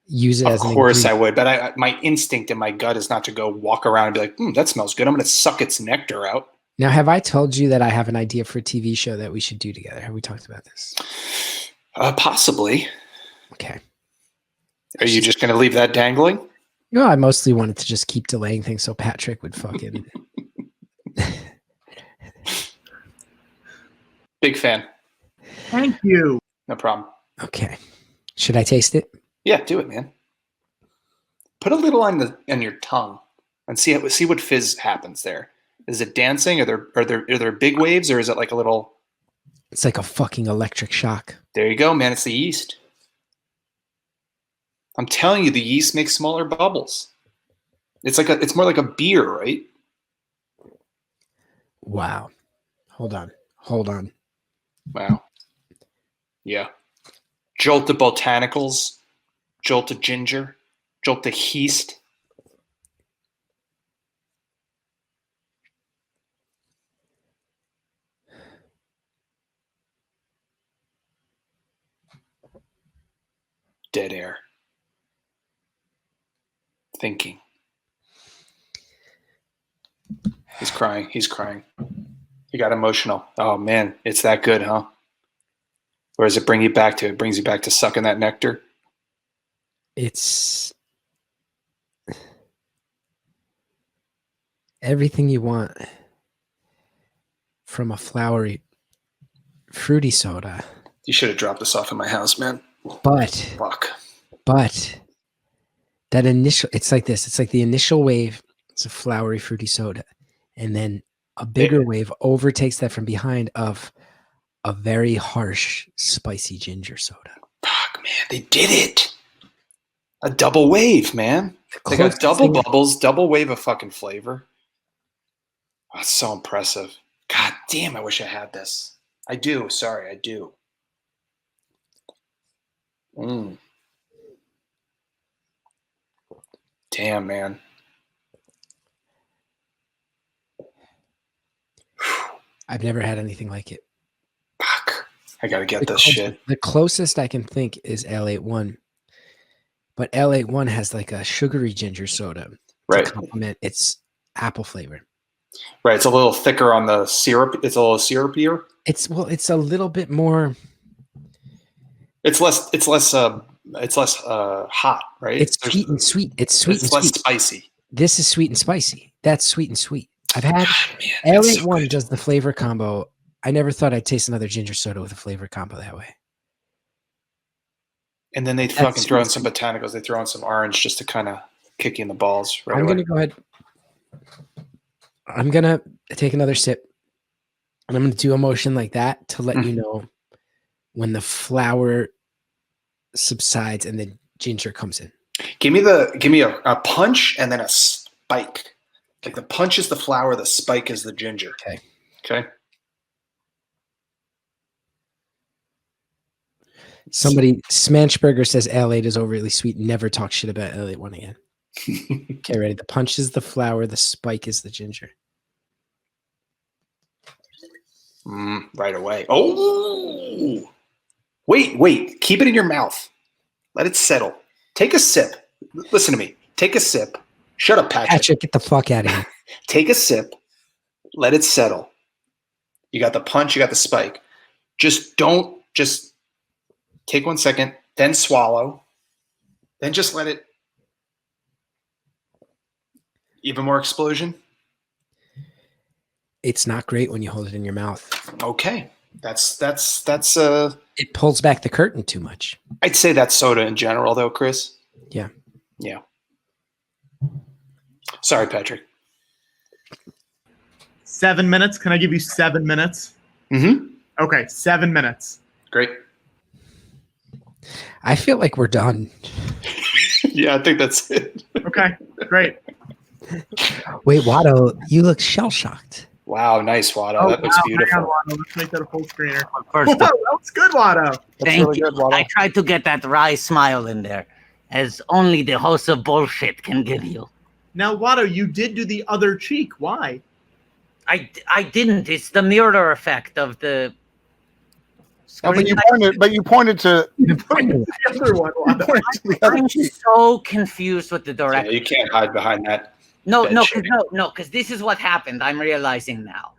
use it Of as an course I ingredient. would, but my instinct in my gut is not to go walk around and be like, that smells good. I'm going to suck its nectar out. Now, have I told you that I have an idea for a TV show that we should do together? Have we talked about this? Possibly. Okay. Are you just going to leave that dangling? No, I mostly wanted to just keep delaying things so Patrick would fucking. Big fan. Thank you. No problem. Okay. Should I taste it? Yeah, do it, man. Put a little on your tongue and see what fizz happens there. Is it dancing? Are there big waves, or is it like a little? It's like a fucking electric shock. There you go, man. It's the yeast. I'm telling you, the yeast makes smaller bubbles. It's more like a beer, right? Wow. Hold on. Wow. Yeah. Jolt of botanicals, jolt of ginger, jolt of yeast. Dead air. Thinking. He's crying. He got emotional. Oh man, it's that good, huh? Or does it bring you back to it? Brings you back to sucking that nectar? It's everything you want from a flowery, fruity soda. You should have dropped this off in my house, man. But that initial, it's like this. It's like the initial wave. It's a flowery, fruity soda. And then a bigger wave overtakes that from behind of a very harsh, spicy ginger soda. Fuck, man, they did it. A double wave, man. They got double bubbles, double wave of fucking flavor. Oh, that's so impressive. God damn, I wish I had this. I do. Sorry, I do. Damn, man. I've never had anything like it. Fuck. I gotta get this shit. The closest I can think is L81. But L81 has like a sugary ginger soda Right. to complement its apple flavor. Right, it's a little thicker on the syrup. It's a little syrupier. It's a little bit more. It's less hot, right? It's sweet and sweet. It's sweet It's and less sweet. spicy. This is sweet and spicy. That's sweet and sweet. I've had L81 does the flavor combo. I never thought I'd taste another ginger soda with a flavor combo that way. And then they fucking throw in some botanicals. They throw in some orange just to kind of kick you in the balls. Right I'm away. gonna go ahead. I'm gonna take another sip, and I'm gonna do a motion like that to let you know when the flour subsides and the ginger comes in. Give me a punch and then a spike. Like the punch is the flour, the spike is the ginger. Okay. Somebody, Smanchberger says L8 is overly sweet. Never talk shit about L81 again. Okay, ready? The punch is the flour, the spike is the ginger. Right away. Oh! Wait. Keep it in your mouth. Let it settle. Take a sip. Listen to me. Take a sip. Shut up, Patrick. Patrick, get the fuck out of here. Take a sip. Let it settle. You got the punch, you got the spike. Just take 1 second, then swallow. Then just let it. Even more explosion. It's not great when you hold it in your mouth. Okay. That's It pulls back the curtain too much. I'd say that's soda in general, though, Chris. Yeah. Yeah. Sorry, Patrick. 7 minutes. Can I give you 7 minutes? Mm-hmm. Okay, 7 minutes. Great. I feel like we're done. Yeah, I think that's it. Okay, great. Wait, Watto, you look shell-shocked. Wow, nice, Watto. That looks beautiful. Hang on, Watto. Let's make that a full screener. First Whoa, that was good, Watto. Thank you. I tried to get that wry smile in there, as only the host of bullshit can give you. Now, Watto, you did do the other cheek. Why? I didn't. It's the mirror effect of the. No, but you pointed to the other one. I'm so confused with the direction. Yeah, you can't hide behind that. No, because this is what happened. I'm realizing now.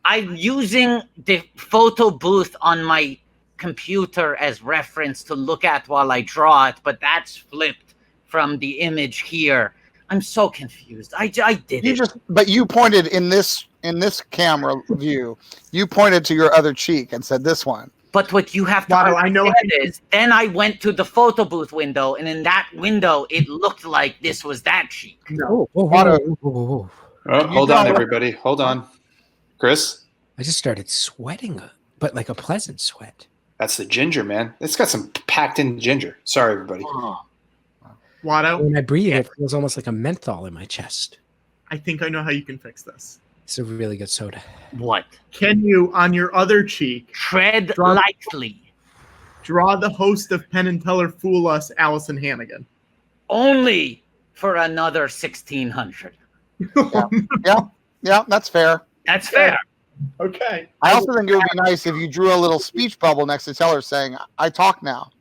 I'm using the photo booth on my computer as reference to look at while I draw it, but that's flipped from the image here. I'm so confused. I did it. But you pointed in this camera view. You pointed to your other cheek and said this one. But what you have to understand is, then I went to the photo booth window, and in that window, it looked like this was that cheek. No. Oh, hold on, everybody. Hold on. Chris? I just started sweating, but like a pleasant sweat. That's the ginger, man. It's got some packed in ginger. Sorry, everybody. Watto? When I breathe, it feels almost like a menthol in my chest. I think I know how you can fix this. It's a really good soda. What? Can you, on your other cheek, tread lightly, draw the host of Penn and Teller Fool Us, Allison Hannigan? Only for another 1,600. Yeah, that's fair. That's fair. Okay. I also think it would be nice if you drew a little speech bubble next to Teller saying, "I talk now."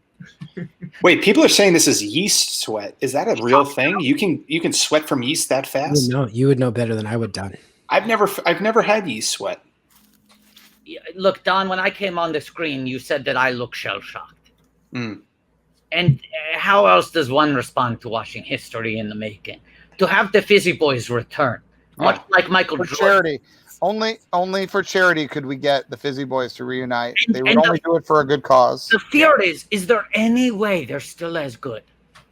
Wait, people are saying this is yeast sweat. Is that a real thing? You can sweat from yeast that fast? You would know better than I would, Don. I've never had yeast sweat. Yeah, look, Don, when I came on the screen, you said that I look shell-shocked. Mm. And how else does one respond to watching history in the making? To have the Fizzy Boys return, much like Michael For Jordan. charity. Only for charity could we get the Fizzy Boys to reunite. They would only do it for a good cause. The fear is there any way they're still as good?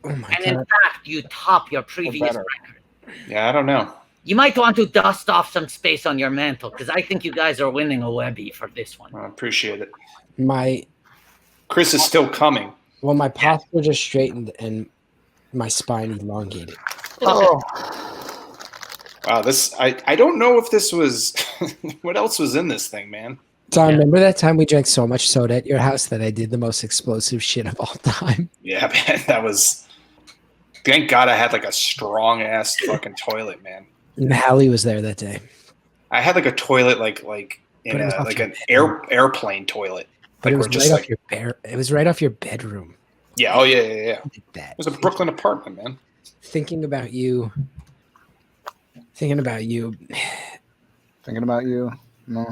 Oh my and in fact, you top your previous record. Yeah, I don't know. You might want to dust off some space on your mantle, because I think you guys are winning a Webby for this one. I appreciate it. Chris is still coming. Well, my posture just straightened and my spine elongated. Oh. Wow, I don't know if this was what else was in this thing, man. Don, remember that time we drank so much soda at your house that I did the most explosive shit of all time? Yeah, man, that was. Thank God I had like a strong ass fucking toilet, man. And Hallie was there that day. I had like a toilet like in an airplane toilet. But Like it was we're just right like off your it was right off your bedroom. yeah, oh yeah. It was a Brooklyn apartment, man. Thinking about you. Thinking about you. No.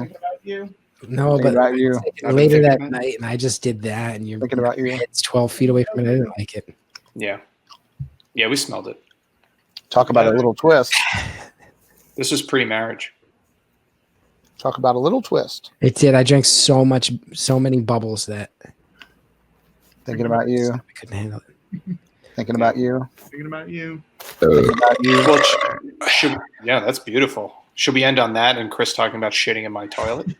No, Thinking but about you. later that night, and I just did that, and you're Thinking about you. It's 12 feet away from it. I didn't like it. Yeah, we smelled it. Talk about a little twist. This was pre-marriage. Talk about a little twist. It did. I drank so many bubbles that. Thinking about you. I couldn't handle it. Thinking about you. Thinking about you. Thinking about you. Well, yeah, that's beautiful. Should we end on that and Chris talking about shitting in my toilet?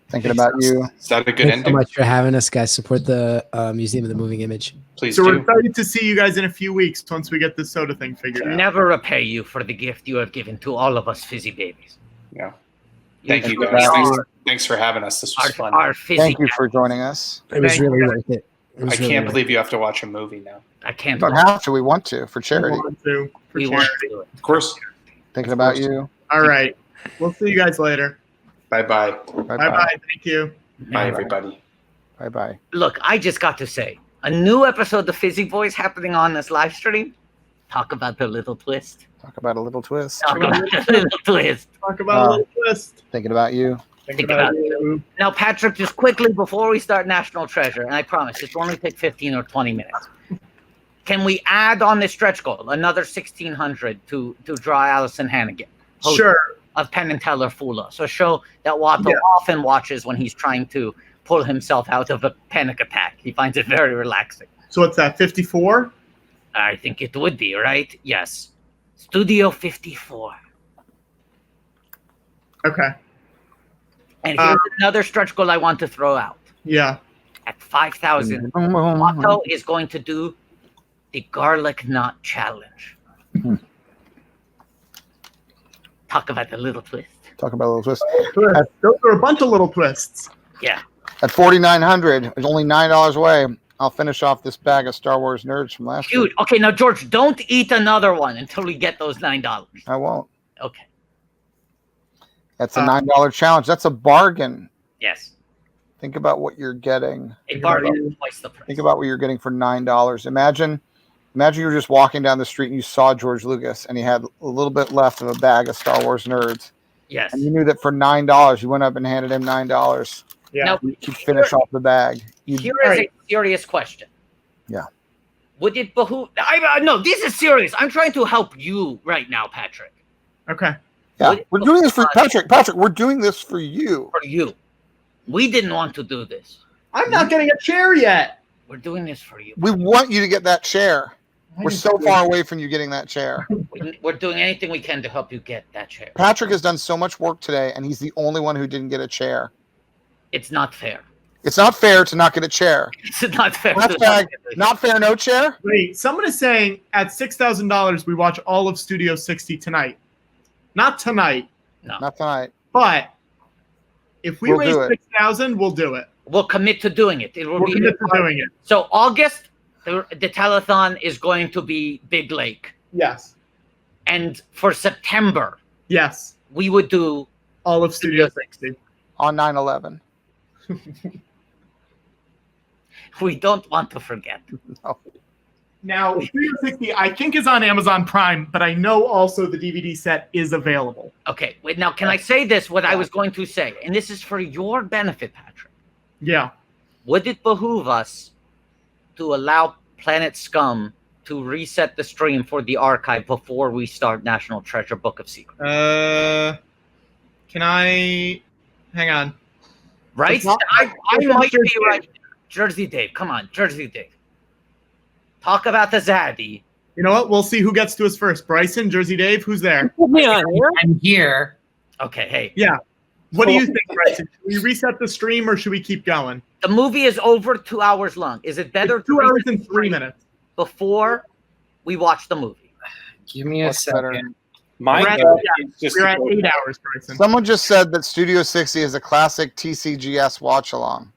Thinking about you. Is that a good Thanks ending? so much for having us, guys. Support the Museum of the Moving Image. Please So we're excited to see you guys in a few weeks once we get this soda thing figured out. Never repay you for the gift you have given to all of us fizzy babies. Yeah. Thank you You guys. are Thanks for having us. This was fun. our fizzy Thank you for joining us. It was really worth it. I can't believe you have to watch a movie now. I can't. We don't have to. We want to for charity. We want to do it. Of course. Thinking about you. All right. We'll see you guys later. Bye-bye. Bye-bye. Thank you. Bye, everybody. Bye-bye. Look, I just got to say, a new episode of Fizzy Boys happening on this live stream. Talk about the little twist. Talk about a little twist. Talk about the little twist. Talk about a little twist. Thinking about you. Think about you. Now, Patrick, just quickly before we start National Treasure, and I promise it's only take 15 or 20 minutes. Can we add on this stretch goal another 1,600 to draw Allison Hannigan? Sure. of Penn and Teller Fool Us, a show that Watto often watches when he's trying to pull himself out of a panic attack. He finds it very relaxing. So what's that, 54? I think it would be, right? Yes. Studio 54. Okay. And here's another stretch goal I want to throw out. Yeah. At 5,000, Watto is going to do the garlic knot challenge. Talk about the little twist. Talk about a little twist. Those are a bunch of little twists. Yeah. At 4,900, it's only $9 away. I'll finish off this bag of Star Wars nerds from last Dude, week. okay, now George, don't eat another one until we get those $9. I won't. Okay. That's a $9 challenge. That's a bargain. Yes. Think about what you're getting. A bargain is twice the price. Think about what you're getting for $9. Imagine you were just walking down the street and you saw George Lucas and he had a little bit left of a bag of Star Wars nerds. Yes. And you knew that for $9, you went up and handed him $9. Yeah. Now, to finish off the bag. Here is a serious question. Yeah. Would it behoove? No, this is serious. I'm trying to help you right now, Patrick. Okay. Yeah, we're doing this for Patrick. Patrick, we're doing this for you. For you. We didn't want to do this. I'm not getting a chair yet. We're doing this for you. We want you to get that chair. We're so far away from you getting that chair. We're doing anything we can to help you get that chair. Patrick has done so much work today, and he's the only one who didn't get a chair. It's not fair. It's not fair to not get a chair. It's not fair. Not fair, no chair? Wait, someone is saying at $6,000 we watch all of Studio 60 tonight. Not tonight. No. Not tonight. But if we We'll raise do it. 6,000, we'll do it. We'll commit to doing it. It will We'll be commit to doing it. So August, the telethon is going to be Big Lake. Yes. And for September, yes, we would do all of Studio 60 on 9/11. We don't want to forget. No. Now, Studio 60, I think, is on Amazon Prime, but I know also the DVD set is available. Okay, wait, now can I say this, what I was going to say? And this is for your benefit, Patrick. Yeah. Would it behoove us to allow Planet Scum to reset the stream for the archive before we start National Treasure Book of Secrets? Can I... Hang on. Right? I might be right. Jersey Dave, come on, Jersey Dave. Talk about the Zaddy. You know what? We'll see who gets to us first. Bryson, Jersey Dave, who's there? I'm here. Okay, hey. Yeah. What do you think, Bryson? Should we reset the stream or should we keep going? The movie is over 2 hours long. Is it better? It's 2 hours and 3 minutes. Before we watch the movie. Give me a second. We're at 8 hours, Bryson. Someone just said that Studio 60 is a classic TCGS watch along.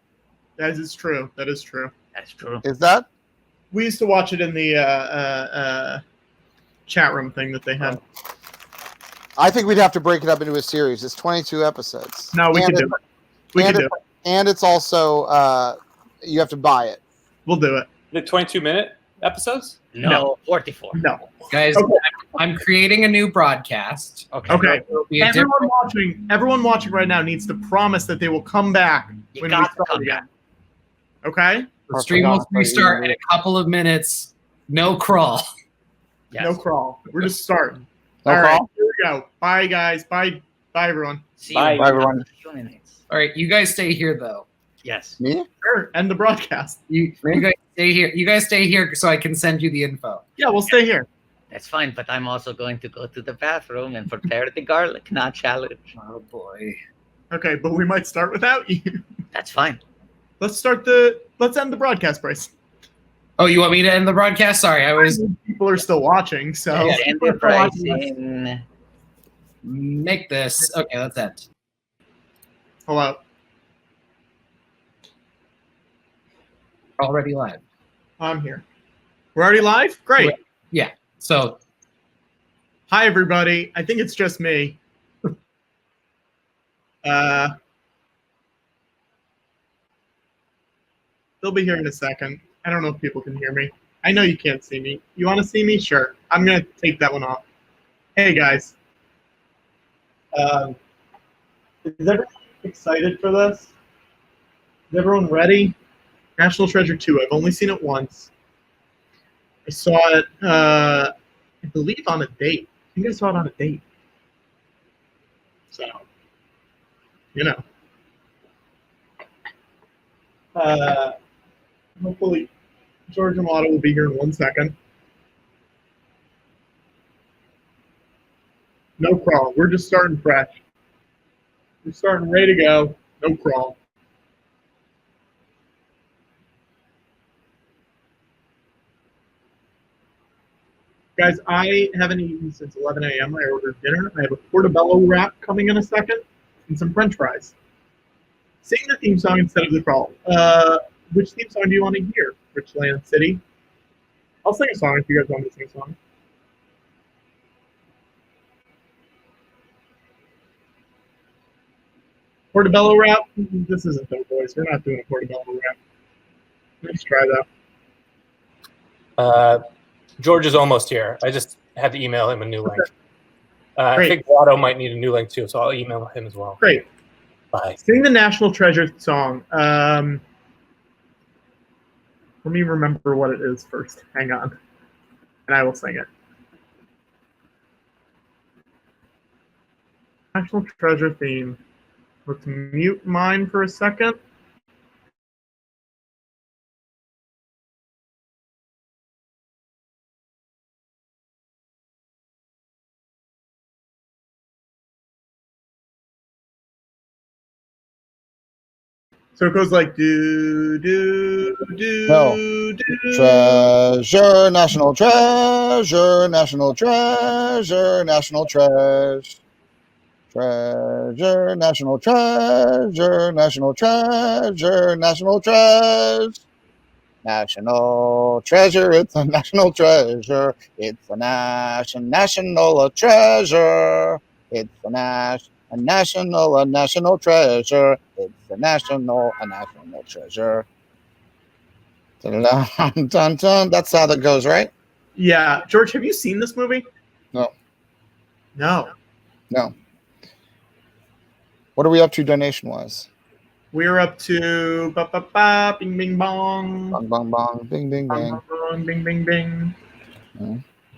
That is true. That is true. That's true. Is that? We used to watch it in the chat room thing that they had. I think we'd have to break it up into a series. It's 22 episodes. No, we can do it. We can do it. And it's also you have to buy it. We'll do it. The 22-minute episodes? No, 44. No. Guys, Okay. I'm creating a new broadcast. Okay. Everyone watching right now needs to promise that they will come back when we got to start come again. Okay? The stream will restart in a couple of minutes. No crawl. Yes. No crawl. We're just starting. No All right, crawl? here we go. Bye, guys. Bye, everyone. See Bye, you. everyone. All right, you guys stay here though. Yes. Me? Sure. End the broadcast. You guys stay here. You guys stay here so I can send you the info. Yeah, we'll stay here. That's fine, but I'm also going to go to the bathroom and prepare the garlic knot challenge. Oh boy. Okay, but we might start without you. That's fine. Let's end the broadcast, Bryce. Oh, you want me to end the broadcast? Sorry, I was. People are still watching, so End the Bryson. Make this. Okay, let's end. Hello. Already live. I'm here. We're already live? Great. Yeah. So, hi everybody. I think it's just me. They'll be here in a second. I don't know if people can hear me. I know you can't see me. You want to see me? Sure. I'm going to take that one off. Hey, guys. Is everyone excited for this? Is everyone ready? National Treasure 2. I've only seen it once. I saw it, I believe, on a date. I think I saw it on a date. So, you know. Hopefully, George and Wada will be here in 1 second. No crawl. We're just starting fresh. We're starting ready to go. No crawl. Guys, I haven't eaten since 11 a.m. I ordered dinner. I have a portobello wrap coming in a second and some french fries. Sing the theme song instead of the crawl. Which theme song do you want to hear? Richland City? I'll sing a song if you guys want me to sing a song. Portobello wrap? This isn't Doughboys. We're not doing a portobello wrap. Let's try that. George is almost here. I just had to email him a new link. I think Watto might need a new link too, so I'll email him as well. Great. Bye. Sing the National Treasure song. Let me remember what it is first. Hang on. And I will sing it. National Treasure theme. Let's mute mine for a second. So it goes like do do do do. Treasure, national treasure, national treasure, national treasure. Treasure, national treasure, national treasure, national treasure. National treasure, it's a national treasure. It's a national treasure. It's a national treasure. It's a national treasure. Dun, dun, dun. That's how that goes, right? Yeah. George, have you seen this movie? No. No. No. What are we up to donation-wise? We're up to bing bing bong. Bong bong bong. Bing bing bing. Bong, bong, bing bing bing.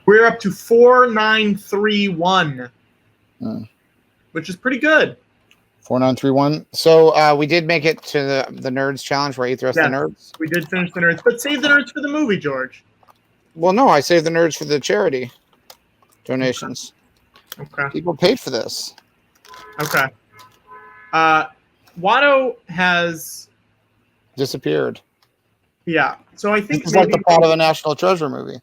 We're up to 4931. Which is pretty good. 4931. So we did make it to the Nerds Challenge where I eat the rest of the Nerds. We did finish the Nerds, but save the Nerds for the movie, George. Well, no, I saved the Nerds for the charity donations. Okay. People paid for this. Okay. Watto has disappeared. Yeah. So I think it's like the plot of a National Treasure movie.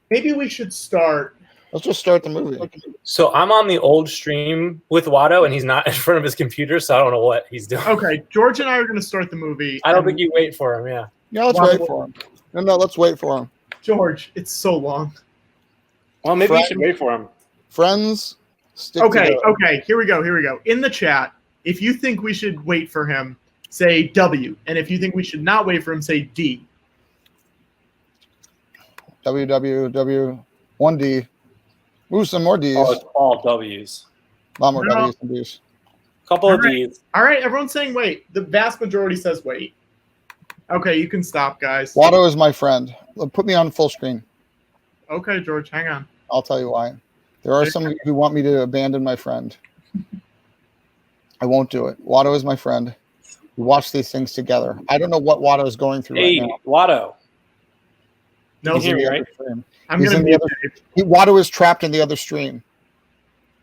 Maybe we should start. Let's just start the movie. So I'm on the old stream with Watto, and he's not in front of his computer, so I don't know what he's doing. Okay, George and I are going to start the movie. I don't think you wait for him. Yeah. Yeah, let's wait for him. No, let's wait for him. George, it's so long. Well, maybe you should wait for him. Friends. Okay. Here we go. In the chat, if you think we should wait for him, say W, and if you think we should not wait for him, say D. WWW1D. Ooh, some more D's. Oh, it's all W's. A lot more W's than D's. Couple of D's. All right, everyone's saying wait. The vast majority says wait. Okay, you can stop, guys. Watto is my friend. Put me on full screen. Okay, George, hang on. I'll tell you why. There are some who want me to abandon my friend. I won't do it. Watto is my friend. We watch these things together. I don't know what Watto is going through right now. Watto. No, hear me, right? I'm going to be Watto is trapped in the other stream,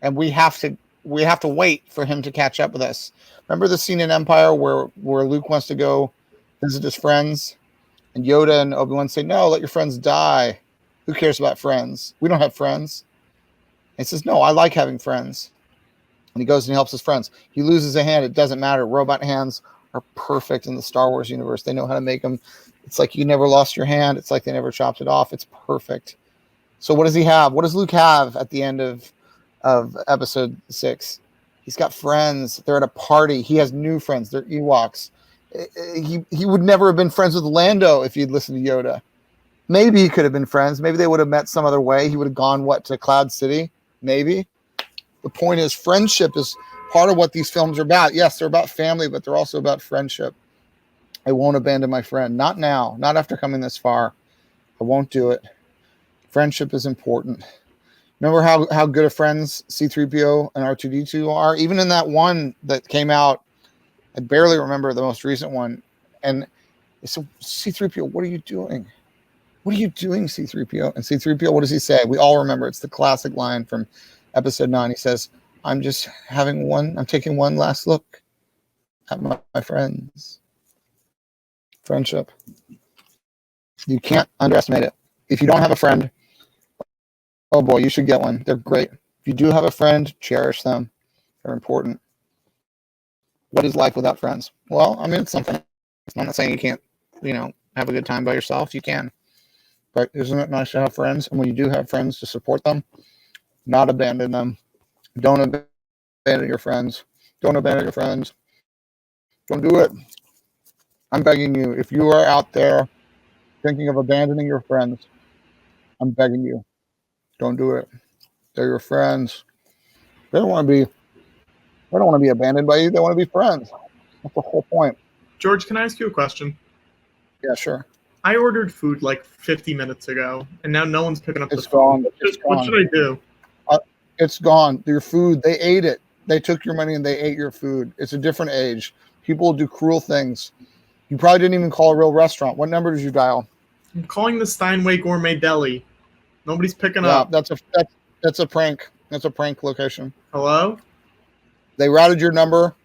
and we have to wait for him to catch up with us. Remember the scene in Empire where Luke wants to go visit his friends, and Yoda and Obi-Wan say, "No, let your friends die. Who cares about friends? We don't have friends." And he says, "No, I like having friends." And he goes and he helps his friends. He loses a hand. It doesn't matter. Robot hands are perfect in the Star Wars universe. They know how to make them. It's like you never lost your hand. It's like they never chopped it off. It's perfect. So what does he have? What does Luke have at the end of episode 6? He's got friends. They're at a party. He has new friends. They're Ewoks. He would never have been friends with Lando if he'd listened to Yoda. Maybe he could have been friends. Maybe they would have met some other way. He would have gone, to Cloud City? Maybe. The point is, friendship is part of what these films are about. Yes, they're about family, but they're also about friendship. I won't abandon my friend. Not now. Not after coming this far. I won't do it. Friendship is important. Remember how good of friends C-3PO and R2-D2 are? Even in that one that came out, I barely remember the most recent one. And it's C-3PO, what are you doing? What are you doing, C-3PO? And C-3PO, what does he say? We all remember. It's the classic line from Episode 9. He says, I'm taking one last look at my friends. Friendship. You can't underestimate it. If you don't have a friend, oh boy, you should get one. They're great. If you do have a friend, cherish them. They're important. What is life without friends? Well, I mean, it's something. I'm not saying you can't, have a good time by yourself. You can. But isn't it nice to have friends? And when you do have friends, to support them, not abandon them. Don't abandon your friends. Don't abandon your friends. Don't do it. I'm begging you. If you are out there thinking of abandoning your friends, I'm begging you. Don't do it. They're your friends. They don't want to be abandoned by you. They want to be friends. That's the whole point. George, can I ask you a question? Yeah, sure. I ordered food like 50 minutes ago, and now no one's picking up the phone. What should I do? It's gone. Your food, they ate it. They took your money and they ate your food. It's a different age. People do cruel things. You probably didn't even call a real restaurant. What number did you dial? I'm calling the Steinway Gourmet Deli. Nobody's picking up. That's a prank. That's a prank location. Hello? They routed your number.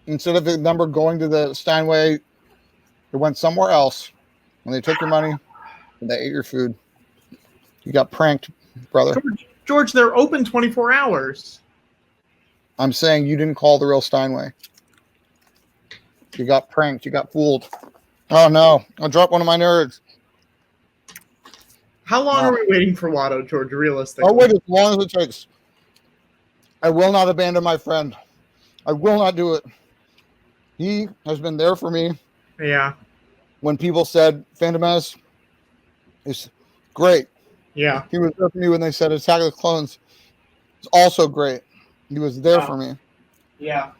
Instead of the number going to the Steinway, it went somewhere else. And they took your money and they ate your food. You got pranked, brother. George, they're open 24 hours. I'm saying you didn't call the real Steinway. You got pranked. You got fooled. Oh, no. I dropped one of my nerds. How long are we waiting for Watto, George, realistically? I'll wait as long as it takes. I will not abandon my friend. I will not do it. He has been there for me. Yeah. When people said Phantom Menace is great. Yeah. He was there for me when they said Attack of the Clones is also great. He was there for me. Yeah.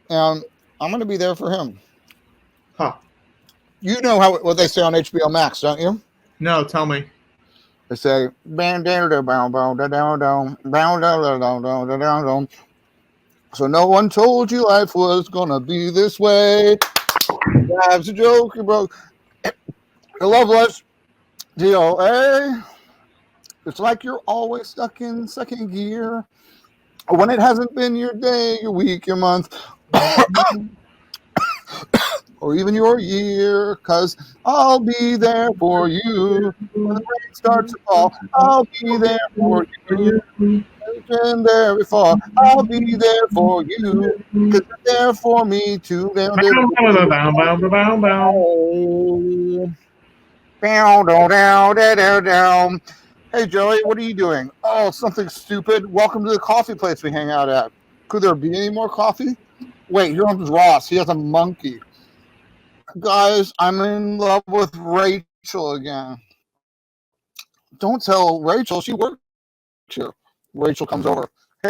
And I'm going to be there for him. Huh. You know what they say on HBO Max, don't you? No, tell me. They say, so no one told you life was going to be this way. Life's a joke, you broke. Your love life's DOA. It's like you're always stuck in second gear. When it hasn't been your day, your week, your month, or even your year, because I'll be there for you. When the rain starts to fall, I'll be there for you. I've been there before. I'll be there for you. Because you're there for me too. Hey, Joey, what are you doing? Oh, something stupid. Welcome to the coffee place we hang out at. Could there be any more coffee? Wait, here comes Ross. He has a monkey. Guys, I'm in love with Rachel again. Don't tell Rachel. She works here. Rachel comes over. Hey,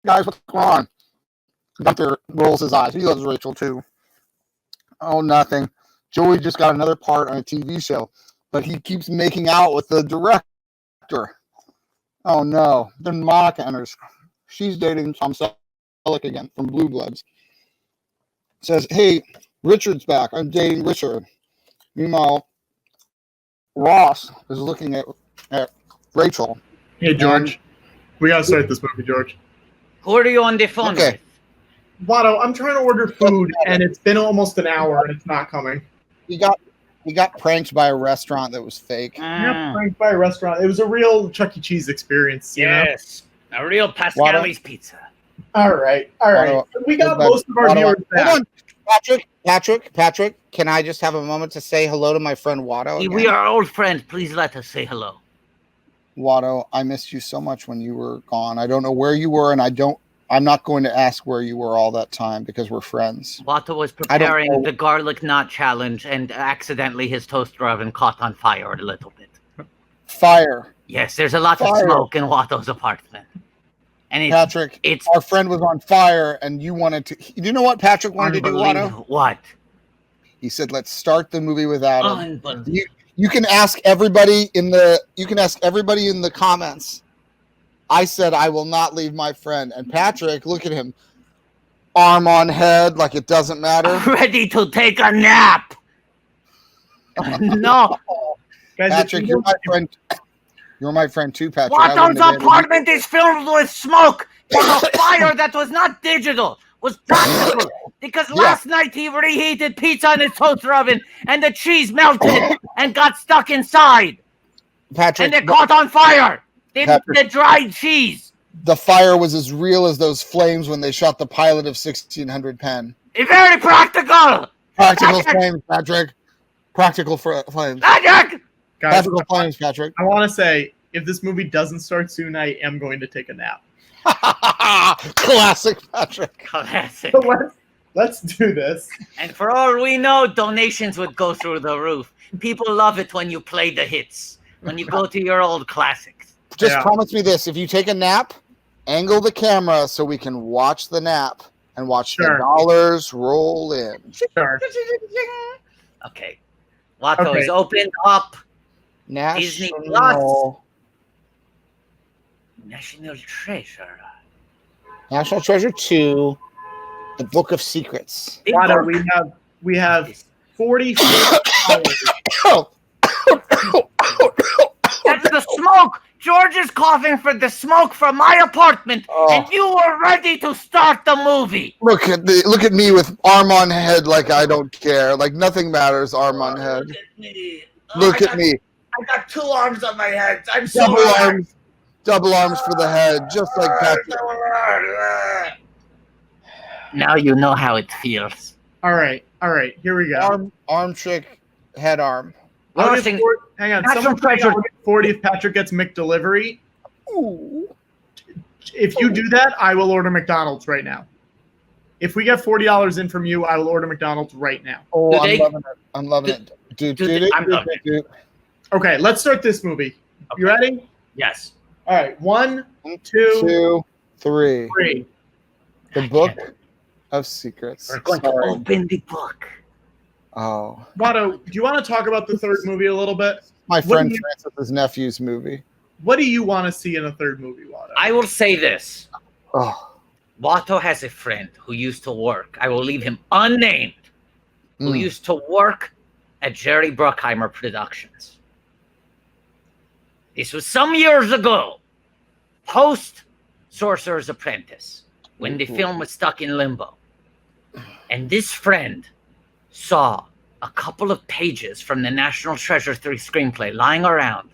guys, what's going on? Gunther rolls his eyes. He loves Rachel, too. Oh, nothing. Joey just got another part on a TV show, but he keeps making out with the director. Oh, no. Then Monica enters. She's dating Tom Selleck again from Blue Bloods. Says, hey, Richard's back. I'm dating Richard. Meanwhile, Ross is looking at Rachel. Hey, George. We got to start this movie, George. Who are you on the phone with? Watto, I'm trying to order food, and it's been almost an hour, and it's not coming. He got pranked by a restaurant that was fake. He got pranked by a restaurant. It was a real Chuck E. Cheese experience. Yes. A real Pascali's pizza. All right. We got most of our viewers back. Hold on. Patrick, can I just have a moment to say hello to my friend Watto again? We are old friends. Please let us say hello. Watto, I missed you so much when you were gone. I don't know where you were, and I'm not going to ask where you were all that time because we're friends. Watto was preparing the garlic knot challenge, and accidentally his toaster oven caught on fire a little bit. Fire. Yes, there's a lot of smoke in Watto's apartment. And Patrick, our friend was on fire, and you wanted to. You know what Patrick wanted to do, Watto? What? He said, "Let's start the movie without him." You can ask everybody in the comments. I said I will not leave my friend. And Patrick, look at him. Arm on head like it doesn't matter. I'm ready to take a nap. No. Patrick, you're my friend. You're my friend too, Patrick. Watto's apartment is filled with smoke from a fire that was not digital, was practical. Because last night he reheated pizza in his toaster oven and the cheese melted and got stuck inside. Patrick, and it caught on fire. The dried cheese. The fire was as real as those flames when they shot the pilot of 1600 Penn. It's very practical. Practical flames, Patrick. Practical flames. Patrick! Guys, practical flames, Patrick. I want to say, if this movie doesn't start soon, I am going to take a nap. Classic, Patrick. Classic. So let's do this. And for all we know, donations would go through the roof. People love it when you play the hits, when you go to your old classics. Just promise me this. If you take a nap, angle the camera so we can watch the nap and watch the dollars roll in. Sure. Okay. Watto is opened up. Disney Plus. National Treasure. National Treasure 2. The Book of Secrets. Watto, we have 44 hours. That's the smoke. George is coughing for the smoke from my apartment, and you were ready to start the movie. Look at me with arm on head like I don't care. Like nothing matters, arm on head. Look at me. I got 2 arms on my head. I'm Double arms for the head, just like Patrick. Now you know how it feels. All right. Here we go. Arm trick, head arm. Hang on. Someone get 40 if Patrick gets McDelivery. Ooh. If you do that, I will order McDonald's right now. If we get $40 in from you, I will order McDonald's right now. Oh, I'm loving it. Dude. Okay, let's start this movie. Okay. You ready? Yes. All right. 1, 2, 3. The Book of Secrets. We're going to open the book. Oh. Watto, do you want to talk about the third movie a little bit? My friend Francis's nephew's movie. What do you want to see in a third movie, Watto? I will say this. Oh. Watto has a friend who used to work, I will leave him unnamed, who used to work at Jerry Bruckheimer Productions. This was some years ago, post Sorcerer's Apprentice, when the film was stuck in limbo. And this friend saw a couple of pages from the National Treasure 3 screenplay lying around,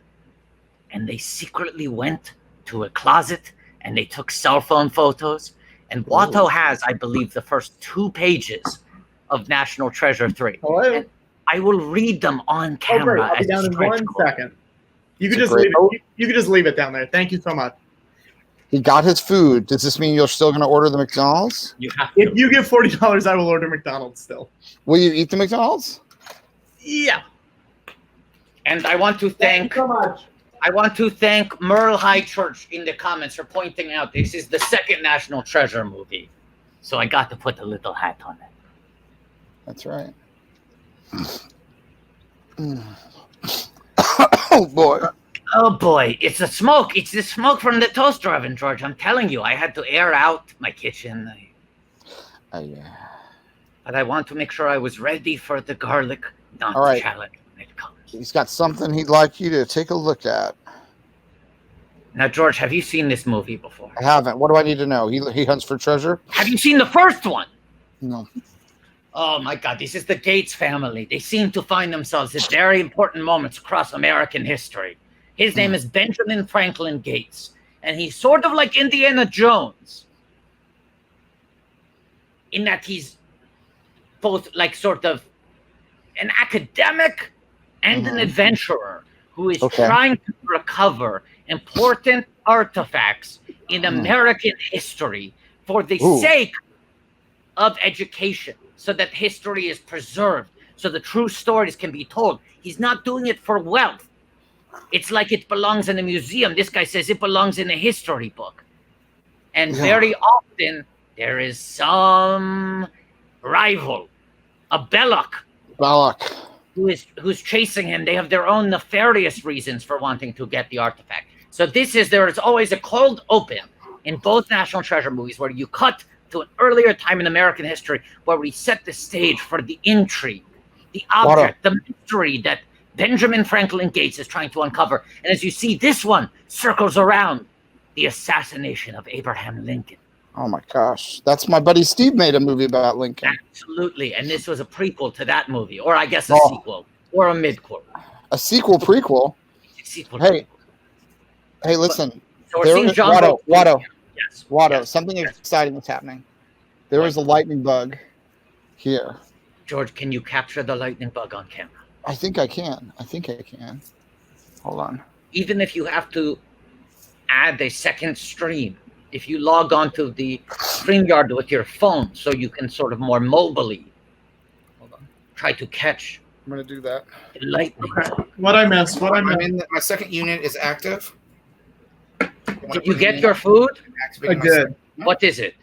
and they secretly went to a closet and they took cell phone photos. And Watto has, I believe, the first 2 pages of National Treasure 3. And I will read them on camera. I'll be down in 1 second. You could just leave it. You could just leave it down there. Thank you so much. He got his food. Does this mean you're still going to order the McDonald's? You have to. If you give $40, I will order McDonald's still. Will you eat the McDonald's? Yeah. And I want to thank. Thank you so much. I want to thank Merle High Church in the comments for pointing out this is the second National Treasure movie, so I got to put a little hat on it. That's right. Oh boy. Oh boy, it's the smoke. It's the smoke from the toaster oven, George. I'm telling you, I had to air out my kitchen. Yeah. But I want to make sure I was ready for the garlic challenge when it comes. He's got something he'd like you to take a look at. Now, George, have you seen this movie before? I haven't. What do I need to know? He hunts for treasure? Have you seen the first one? No. Oh my God, this is the Gates family. They seem to find themselves at very important moments across American history. His name is Benjamin Franklin Gates, and he's sort of like Indiana Jones in that he's both like sort of an academic and an adventurer who is trying to recover important artifacts in American history for the sake of education, so that history is preserved, so the true stories can be told. He's not doing it for wealth. It's like it belongs in a museum. This guy says it belongs in a history book. And very often there is some rival, a Belloc. who's chasing him. They have their own nefarious reasons for wanting to get the artifact. So there is always a cold open in both National Treasure movies where you cut to an earlier time in American history where we set the stage for the intrigue, the object, the mystery that Benjamin Franklin Gates is trying to uncover. And as you see, this one circles around the assassination of Abraham Lincoln. Oh my gosh. That's my buddy Steve made a movie about Lincoln. Absolutely. And this was a prequel to that movie, or I guess a sequel, or a midquel. A sequel prequel? Hey, listen. So we're seeing John Watto. Yes. Watto, something exciting is happening. There is a lightning bug here. George, can you capture the lightning bug on camera? I think I can. Hold on. Even if you have to add a second stream, if you log on to the StreamYard with your phone so you can sort of more mobily try to catch. I'm going to do that. The lightning. What I missed? My second unit is active. Did you get your food? I did. What is it?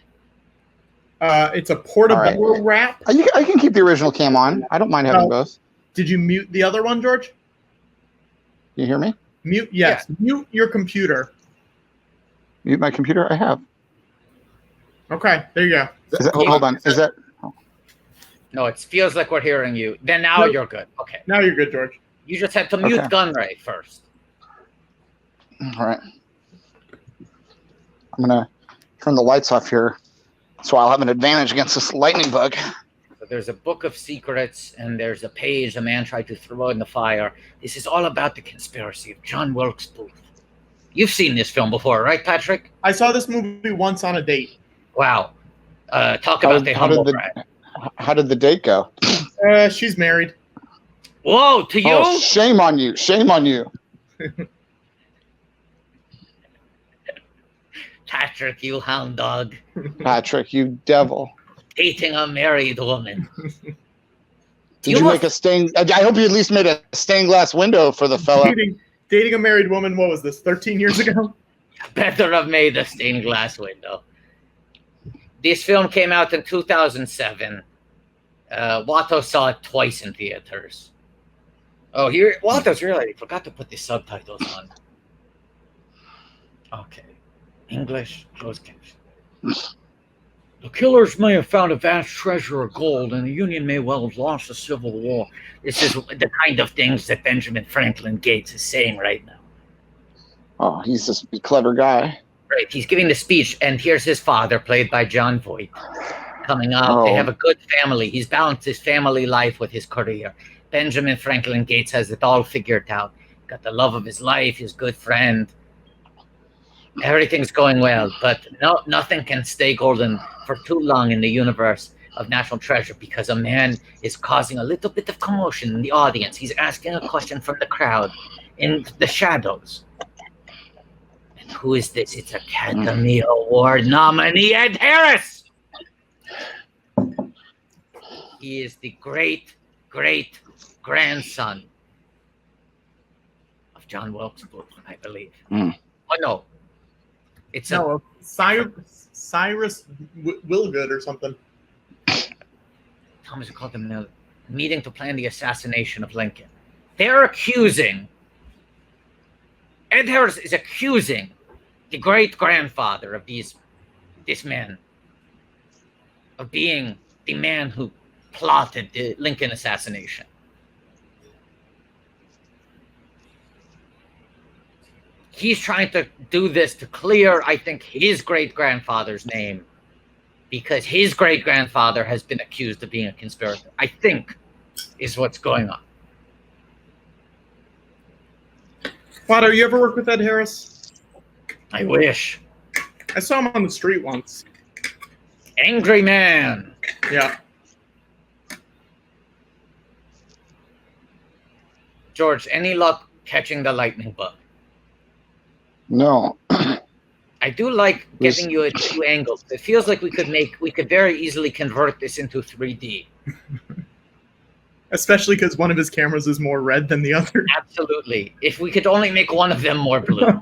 It's a portable wrap. I can keep the original cam on. I don't mind having both. Did you mute the other one, George? You hear me? Mute, yes. Yeah. Mute your computer. Mute my computer? I have. Okay, there you go. Hold on. Is that? No, it feels like we're hearing you. Then now you're good. Okay. Now you're good, George. You just had to mute Gunray first. All right. I'm going to turn the lights off here so I'll have an advantage against this lightning bug. So there's a book of secrets, and there's a page a man tried to throw in the fire. This is all about the conspiracy of John Wilkes Booth. You've seen this film before, right, Patrick? I saw this movie once on a date. Wow. Talk about the humble brag. How did the date go? She's married. Whoa, to you? Oh, shame on you. Shame on you. Patrick, you hound dog. Patrick, you devil. Dating a married woman. Did you make a stained... I hope you at least made a stained glass window for the fella. Dating a married woman, what was this, 13 years ago? Better have made a stained glass window. This film came out in 2007. Watto saw it twice in theaters. Oh, here, Watto's really forgot to put the subtitles on. Okay. English, closed caption. The killers may have found a vast treasure of gold, and the Union may well have lost the Civil War. This is the kind of things that Benjamin Franklin Gates is saying right now. Oh, he's just a clever guy. Right, he's giving the speech, and here's his father, played by John Voight, coming up. They have a good family. He's balanced his family life with his career. Benjamin Franklin Gates has it all figured out. Got the love of his life, his good friend. Everything's going well, but nothing can stay golden for too long in the universe of National Treasure because a man is causing a little bit of commotion in the audience. He's asking a question from the crowd in the shadows. And who is this? It's Academy Award nominee Ed Harris. He is the great-great-grandson of John Wilkes Booth, I believe. Oh, no. It's Cyrus Willgood or something. Thomas called them a meeting to plan the assassination of Lincoln. They're accusing, Ed Harris is accusing the great-grandfather of this man of being the man who plotted the Lincoln assassination. He's trying to do this to clear, I think, his great-grandfather's name because his great-grandfather has been accused of being a conspirator, I think, is what's going on. Potter, you ever worked with Ed Harris? I wish. I saw him on the street once. Angry man. Yeah. George, any luck catching the lightning bug? No. I do like giving you a two angles. It feels like we could very easily convert this into 3D. Especially because one of his cameras is more red than the other. Absolutely. If we could only make one of them more blue.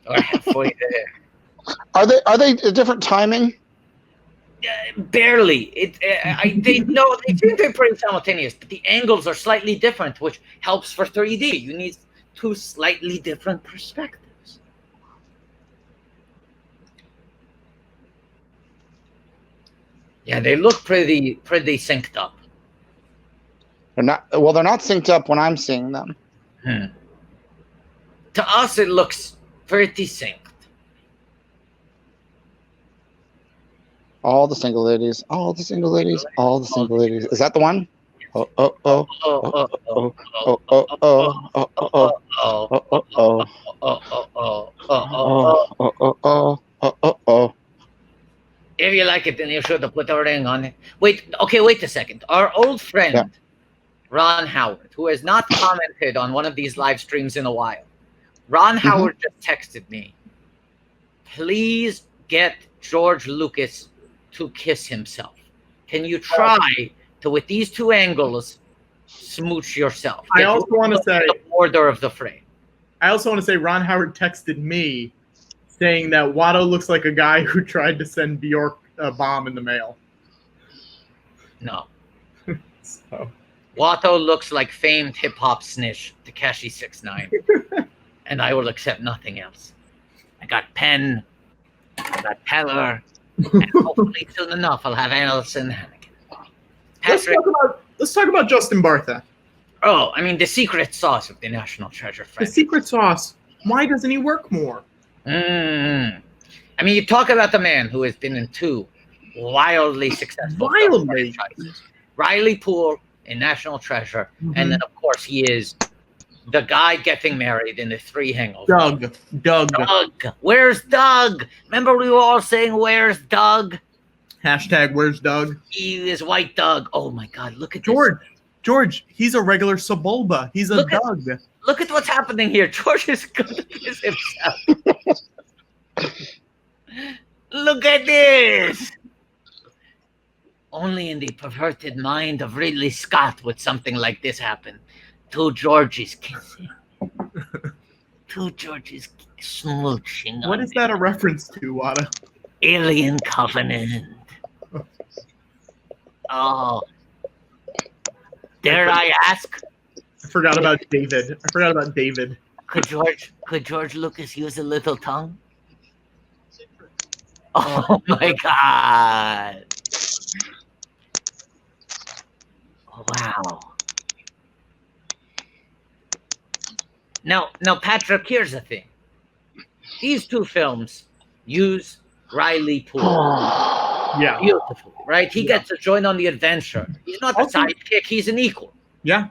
Or halfway there. Are they a different timing? Barely. They seem to be pretty simultaneous, but the angles are slightly different, which helps for 3D. You need two slightly different perspectives. Yeah, they look pretty synced up. They're not. Well, they're not synced up when I'm seeing them. To us, it looks pretty synced. All the single ladies. All the single ladies. All the single ladies. Is that the one? Oh oh oh oh oh oh oh oh oh oh oh oh oh. If you like it, then you should have put a ring on it. Wait a second. Our old friend, Ron Howard, who has not commented on one of these live streams in a while. Ron Howard just texted me. Please get George Lucas to kiss himself. Can you try to, with these two angles, smooch yourself? I also want to say the border of the frame. I also want to say Ron Howard texted me saying that Watto looks like a guy who tried to send Bjork a bomb in the mail. No. So. Watto looks like famed hip-hop snitch Tekashi 6ix9ine. And I will accept nothing else. I got Penn, I got Peller, and hopefully soon enough I'll have Allison Hannigan. Patrick, let's talk about Justin Bartha. Oh, I mean, the secret sauce of the National Treasure franchise. The secret sauce. Why doesn't he work more? I mean, you talk about the man who has been in two wildly successful franchises. Riley Poole in National Treasure, and then, of course, he is the guy getting married in the 3 Hangovers. Doug. Where's Doug? Remember we were all saying, where's Doug? Hashtag where's Doug? He is White Doug. Oh, my God. Look at George. This. George, he's a regular Sebulba. He's a Doug. Look at what's happening here. George is going to piss himself. Look at this. Only in the perverted mind of Ridley Scott would something like this happen. Two Georges kissing. Two Georges smooching. What is that a reference to, Wada? Alien Covenant. Oh. Dare I ask? I forgot about David. Could George Lucas use a little tongue? Oh my God. Wow. Now, Patrick, here's the thing. These two films use Riley Poole. Yeah. Beautiful, right? He gets to join on the adventure. He's not the sidekick, he's an equal. Yeah.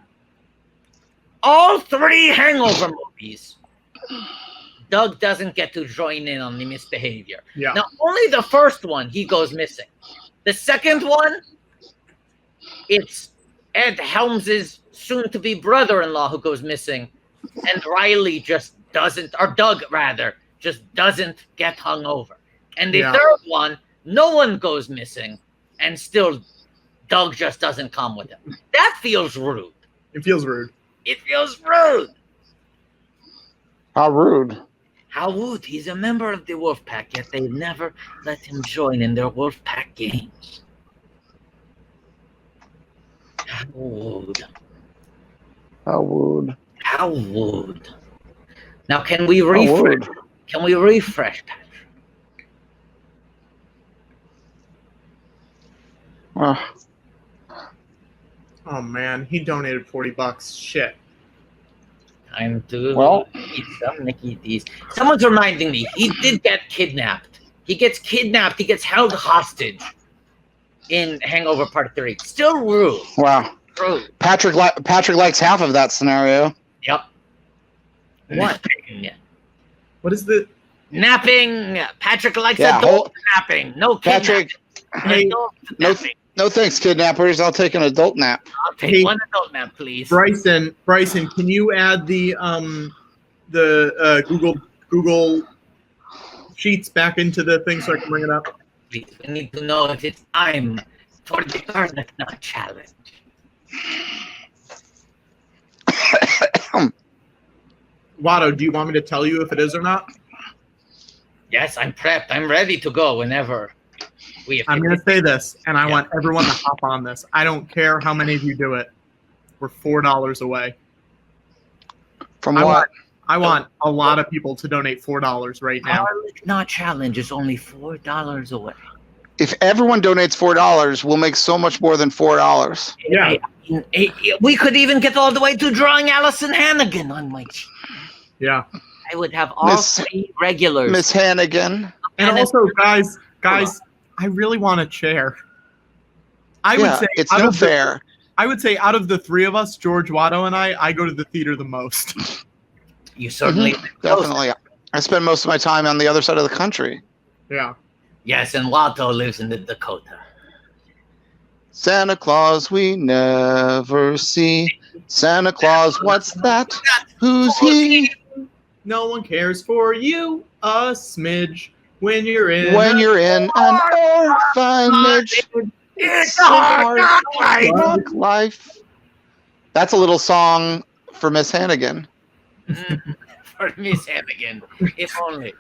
All 3 Hangover movies, Doug doesn't get to join in on the misbehavior. Yeah. Now, only the first one, he goes missing. The second one, it's Ed Helms' soon-to-be brother-in-law who goes missing. And Riley just doesn't, or Doug rather, just doesn't get hung over. And the third one, no one goes missing, and still Doug just doesn't come with him. That feels rude. It feels rude. It feels rude. How rude. How rude. He's a member of the Wolfpack, yet they never let him join in their Wolfpack games. How rude. How rude. How rude. Now, can we refresh? Can we refresh, Patrick? Oh man, he donated $40. Shit. Time to eat some Nicky D's. Someone's reminding me, he did get kidnapped. He gets kidnapped. He gets held hostage in Hangover Part 3. Still rude. Wow. Rude. Patrick likes half of that scenario. Yep. What? What is the napping? Patrick likes adult napping. No Patrick. Hey, no thanks, kidnappers. I'll take an adult nap. I'll take one adult nap, please. Bryson, can you add the Google Sheets back into the thing so I can bring it up? Please, we need to know if it's time for the Garnet challenge. Watto, do you want me to tell you if it is or not? Yes, I'm prepped. I'm ready to go whenever. I'm going to say this, and I want everyone to hop on this. I don't care how many of you do it. We're $4 away. From what? I want a lot of people to donate $4 right now. Garlic Knot Challenge is only $4 away. If everyone donates $4, we'll make so much more than $4. Yeah. We could even get all the way to drawing Allison Hannigan on my team. Yeah. I would have all 3 regulars. Miss Hannigan. And also, guys, I really want a chair. I would say it's no fair. I would say out of the 3 of us, George, Watto, and I go to the theater the most. You certainly definitely. I spend most of my time on the other side of the country. Yeah. Yes, and Watto lives in the Dakota. Santa Claus we never see. Santa Claus, what's that? Who's he? No one cares for you a smidge when you're in an orphanage. It's a hard knock life. That's a little song for Miss Hannigan. For Miss Hannigan, if only.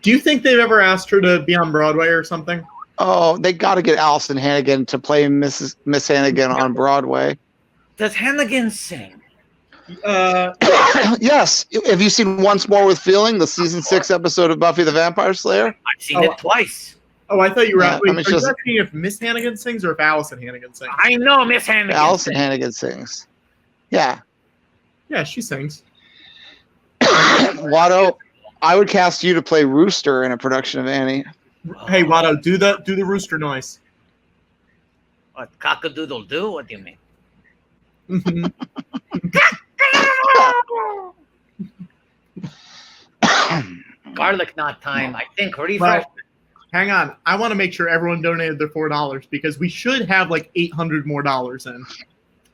Do you think they've ever asked her to be on Broadway or something? Oh, they got to get Allison Hannigan to play Miss Hannigan on Broadway. Does Hannigan sing? Yes. Have you seen Once More with Feeling, the season 6 episode of Buffy the Vampire Slayer? I've seen it twice. Oh, I thought you were asking. are you asking if Miss Hannigan sings or if Allison Hannigan sings? I know Miss Hannigan. Allison Hannigan sings. Yeah. Yeah, she sings. Watto, I would cast you to play Rooster in a production of Annie. Hey, Watto, do the rooster noise. What, cock-a-doodle-doo? What do you mean? Garlic knot time. I think refresh. Well, hang on. I want to make sure everyone donated their $4 because we should have like $800 more in.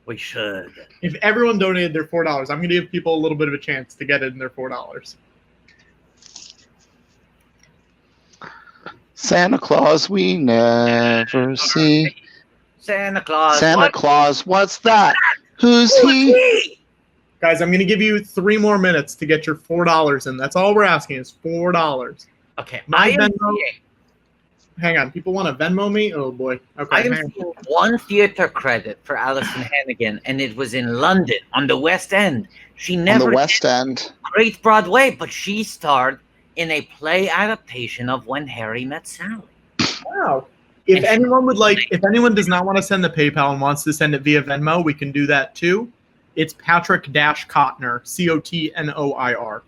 We should. If everyone donated their $4, I'm going to give people a little bit of a chance to get it in their $4. Santa Claus we never see. Santa Claus. Santa Claus, what's that? Who's he? Guys, I'm going to give you 3 more minutes to get your $4 in. That's all we're asking is $4. Okay. My Venmo. Hang on. People want to Venmo me? Oh, boy. Okay. I am seeing 1 theater credit for Allison Hannigan, and it was in London on the West End. She never on the West End. Great Broadway, but she starred in a play adaptation of When Harry Met Sally. Wow. If anyone does not want to send the PayPal and wants to send it via Venmo, we can do that too. It's Patrick-Cotner, Cotnoir.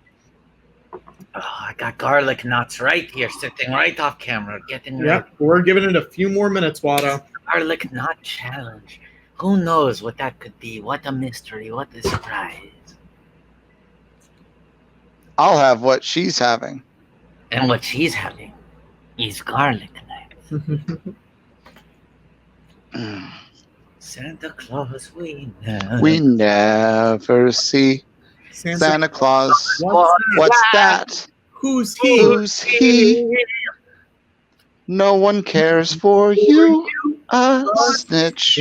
Oh, I got garlic nuts right here, sitting right off camera, getting ready. Yep, we're giving it a few more minutes, Watto. Garlic nut challenge. Who knows what that could be? What a mystery! What a surprise! I'll have what she's having. And what she's having is garlic knives. Santa Claus, we never see. Santa Claus, what's that? Who's he? Who's he? No one cares for you, a snitch.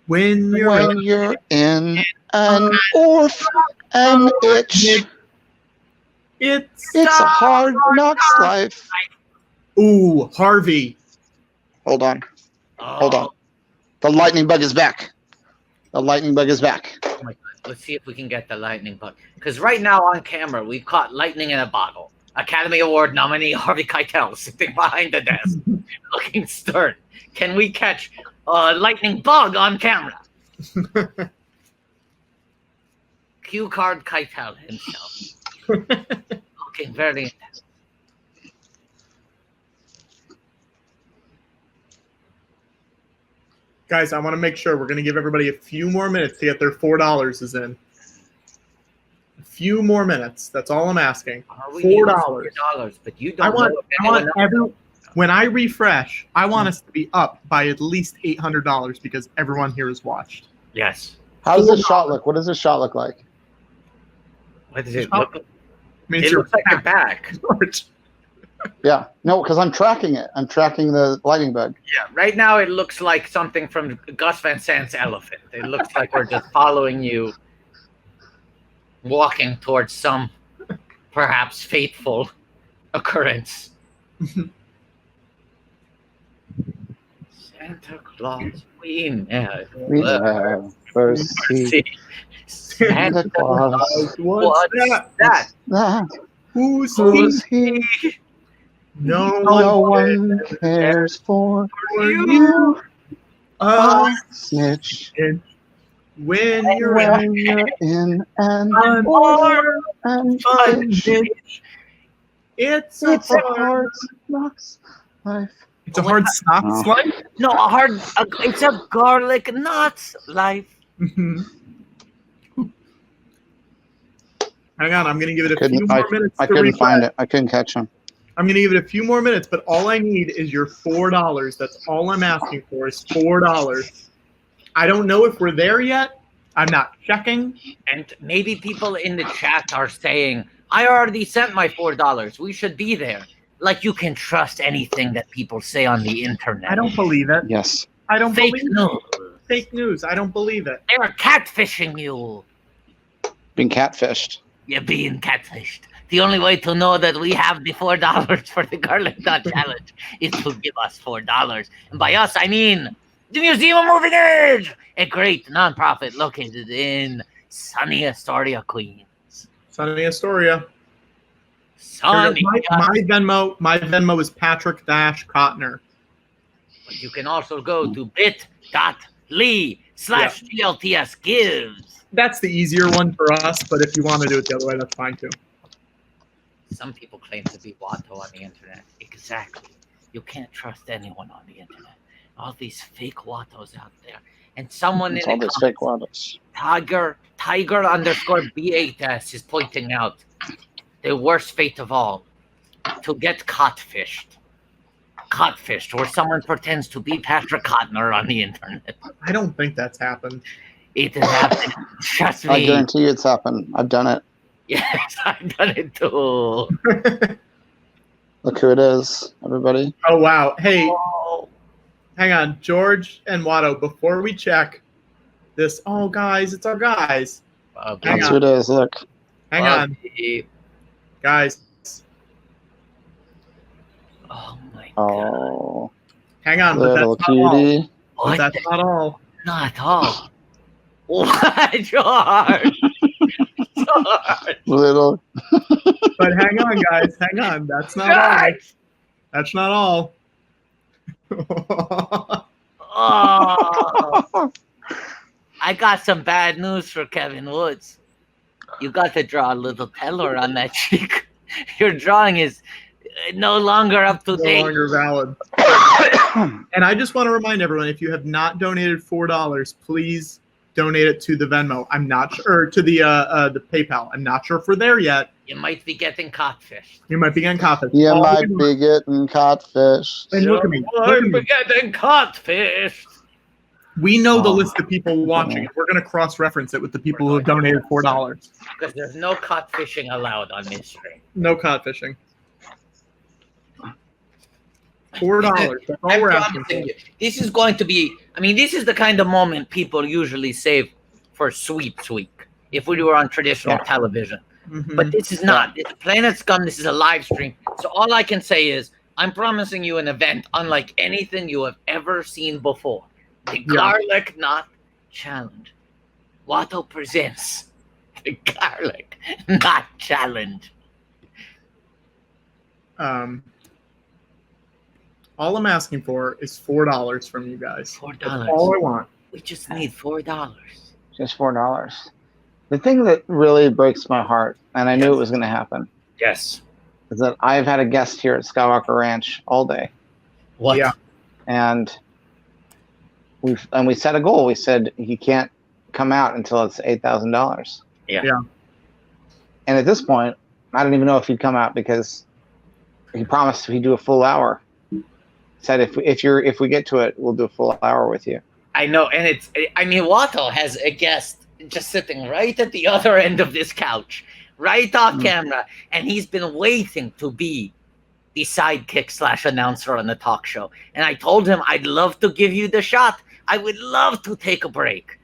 When you're in an orphanage. It's a hard knocks life. Ooh, Harvey. Hold on. Hold on. The lightning bug is back. The lightning bug is back. Oh my God. Let's see if we can get the lightning bug. Because right now on camera, we've caught lightning in a bottle. Academy Award nominee Harvey Keitel sitting behind the desk, looking stern. Can we catch a lightning bug on camera? Cue card Keitel himself. Looking very intense. Guys, I want to make sure we're going to give everybody a few more minutes to get their $4 is in. A few more minutes. That's all I'm asking. $4. But you don't When I refresh, I want us to be up by at least $800 because everyone here has watched. Yes. How does this shot look? What does this shot look like? What does it look like? It looks like your back. Yeah. No, because I'm tracking it. I'm tracking the lightning bug. Yeah. Right now, it looks like something from Gus Van Sant's Elephant. It looks like we're just following you, walking towards some perhaps fateful occurrence. Santa Claus, we never see Santa Claus. What's that? Who's he? No one cares for you. Snitch. When you're in an orphanage. It's a hard knocks life. It's a hard knocks life? No, it's a garlic nuts life. Hang on, I'm going to give it a few more minutes. I couldn't find it. I couldn't catch him. I'm going to give it a few more minutes, but all I need is your $4. That's all I'm asking for is $4. I don't know if we're there yet. I'm not checking. And maybe people in the chat are saying, I already sent my $4. We should be there. Like you can trust anything that people say on the internet. I don't believe it. Yes. I don't Fake believe news. it. Fake news. I don't believe it. They were catfishing you. Being catfished. You're being catfished. The only way to know that we have the $4 for the garlic nut challenge is to give us $4. And by us, I mean the Museum of Moving Age, a great nonprofit located in sunny Astoria, Queens. Sunny Astoria. Sunny. My Venmo is Patrick-Cotner. But you can also go to bit.ly/GLTS gives. That's the easier one for us, but if you want to do it the other way, that's fine too. Some people claim to be Watto on the internet. Exactly. You can't trust anyone on the internet. All these fake Wattos out there. And someone It's in all the these fake Wattos. Tiger_B8S is pointing out the worst fate of all, to get catfished. Catfished, where someone pretends to be Patrick Cotner on the internet. I don't think that's happened. It has happened. Trust me. I guarantee you it's happened. I've done it. Yes, I've done it too. Look who it is, everybody. Oh, wow. Hey, hang on. George and Watto, before we check this. Oh, guys, it's our guys. That's who it is. Look. Hang on. Guys. Oh, my God. Hang on, but Little that's not all. cutie. But that's not all. Not all. What, George? Little. But hang on, guys. Hang on. That's not all. That's not all. Oh, I got some bad news for Kevin Woods. You got to draw a little teller on that cheek. Your drawing is no longer up to date. No longer valid. And I just want to remind everyone, if you have not donated $4, please donate it to the Venmo. I'm not sure, or to the PayPal. I'm not sure if we're there yet. You might be getting catfished. You might be getting catfished. You might be getting catfished. And look at me. Look at me. Getting catfished. We know the list of people watching it. We're going to cross-reference it with the people who have donated $4. Because there's no catfishing allowed on this stream. No catfishing. $4. That's all we're asking for. This is going to be, I mean, this is the kind of moment people usually save for Sweeps Week if we were on traditional television. But this is not. It's Planet Scum. This is a live stream. So all I can say is I'm promising you an event unlike anything you have ever seen before. The Garlic Knot Challenge. Watto presents the Garlic Knot Challenge. All I'm asking for is $4 from you guys. $4. That's all I want. We just need $4. Just $4. The thing that really breaks my heart, and I knew it was going to happen, yes, is that I've had a guest here at Skywalker Ranch all day. What? Yeah. And we set a goal. We said he can't come out until it's $8,000. Yeah. And at this point, I don't even know if he'd come out because he promised he'd do a full hour. Said if we get to it, we'll do a full hour with you. I know, and Watto has a guest just sitting right at the other end of this couch, right off camera, and he's been waiting to be the sidekick / announcer on the talk show. And I told him I'd love to give you the shot. I would love to take a break,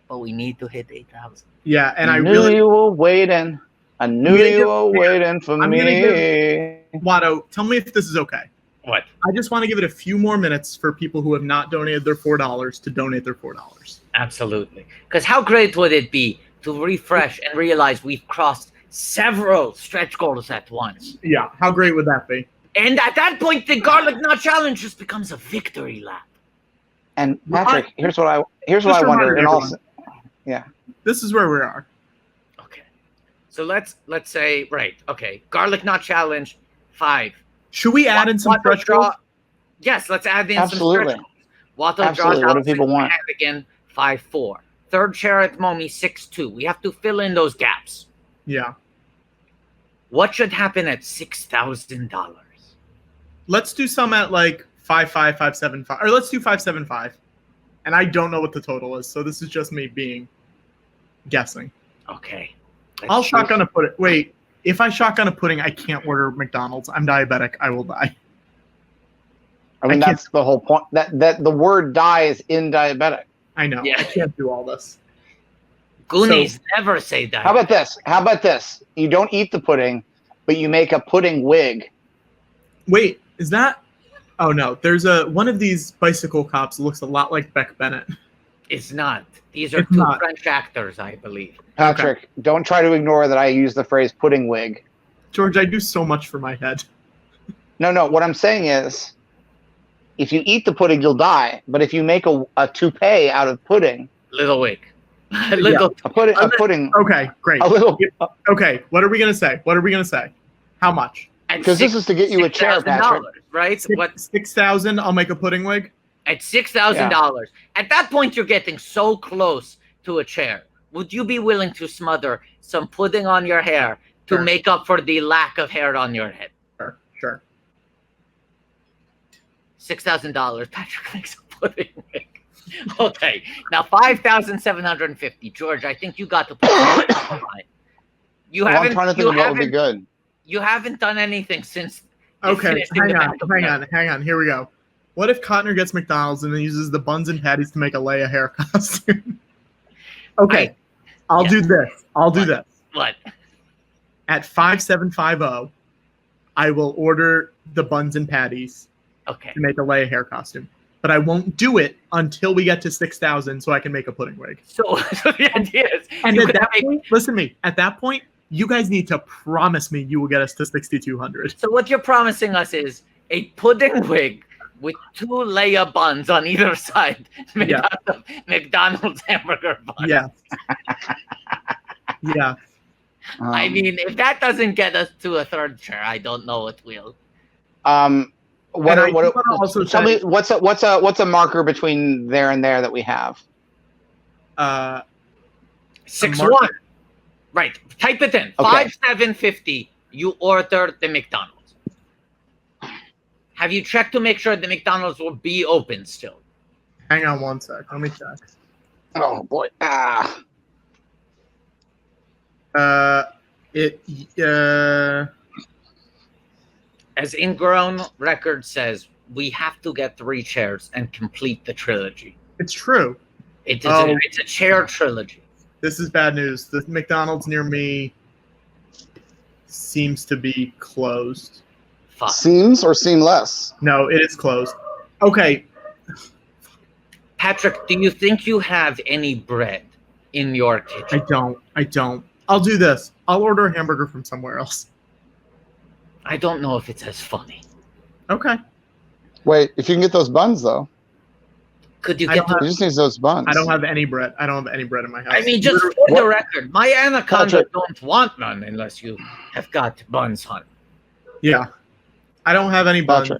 but we need to hit 8,000. Yeah, and I knew you were waiting. I knew you were waiting for me. Watto, tell me if this is okay. What? I just want to give it a few more minutes for people who have not donated their $4 to donate their $4. Absolutely. Because how great would it be to refresh and realize we've crossed several stretch goals at once? Yeah, how great would that be? And at that point, the Garlic Knot Challenge just becomes a victory lap. And Patrick, here's what I wonder. And also, yeah, this is where we are. Okay, so let's say Garlic Knot Challenge 5. Should we add in some stretch goals? Yes, let's add in Absolutely. some stretch goals. Absolutely. What do people want? Again, 5-4. Third chair at Momi 6-2. We have to fill in those gaps. Yeah. What should happen at $6,000? Let's do some at like 5-5, 5-7-5, or let's do 5-7-5. And I don't know what the total is, so this is just me guessing. Okay. I'll shotgun a pudding. Wait, if I shotgun a pudding, I can't order McDonald's. I'm diabetic. I will die. I mean, that's the whole point. That the word "die" is in diabetic. I know. Yeah. I can't do all this. Goonies never say that. How about this? How about this? You don't eat the pudding, but you make a pudding wig. Wait, is that? Oh no, there's one of these bicycle cops that looks a lot like Beck Bennett. It's not. These are two French actors, I believe. Patrick, don't try to ignore that I use the phrase pudding wig. George, I do so much for my head. No. What I'm saying is, if you eat the pudding, you'll die. But if you make a toupee out of pudding, little wig, a pudding. Okay, great. A little. Okay, what are we gonna say? How much? Because this is to get you a chair, Patrick. Right? $6,000. I'll make a pudding wig. At $6,000. At that point, you're getting so close to a chair. Would you be willing to smother some pudding on your hair to make up for the lack of hair on your head? Sure. $6,000. Patrick makes a pudding wig. Okay. Now $5,750. George, I think you got to put some money. I'm trying to think of what would be good. You haven't done anything since. Okay, hang on. Here we go. What if Cotner gets McDonald's and then uses the buns and patties to make a Leia hair costume? Okay, I'll do this. What? At 5750, I will order the buns and patties to make a Leia hair costume. But I won't do it until we get to 6,000 so I can make a pudding wig. So the idea is... And at that point, listen to me. At that point, you guys need to promise me you will get us to 6,200. So what you're promising us is a pudding wig with 2 Leia buns on either side made out of McDonald's hamburger buns. Yeah. Yeah. I mean, if that doesn't get us to a third chair, I don't know what will. Tell me what's a marker between there and there that we have? 6-1. Right. Type it in. Okay. 5750. You ordered the McDonald's. Have you checked to make sure the McDonald's will be open still? Hang on one sec. Let me check. Oh boy. As Ingrown Record says, we have to get 3 chairs and complete the trilogy. It's true. It's a chair trilogy. This is bad news. The McDonald's near me seems to be closed. Fuck. Seems or seamless? No, it is closed. Okay. Patrick, do you think you have any bread in your kitchen? I don't. I'll do this. I'll order a hamburger from somewhere else. I don't know if it's as funny. Okay. Wait, if you can get those buns, though. Could you get? You just need those buns. I don't have any bread. I don't have any bread in my house. I mean, just for the record, my anaconda don't want none unless you have got buns, hon. Yeah. I don't have any buns.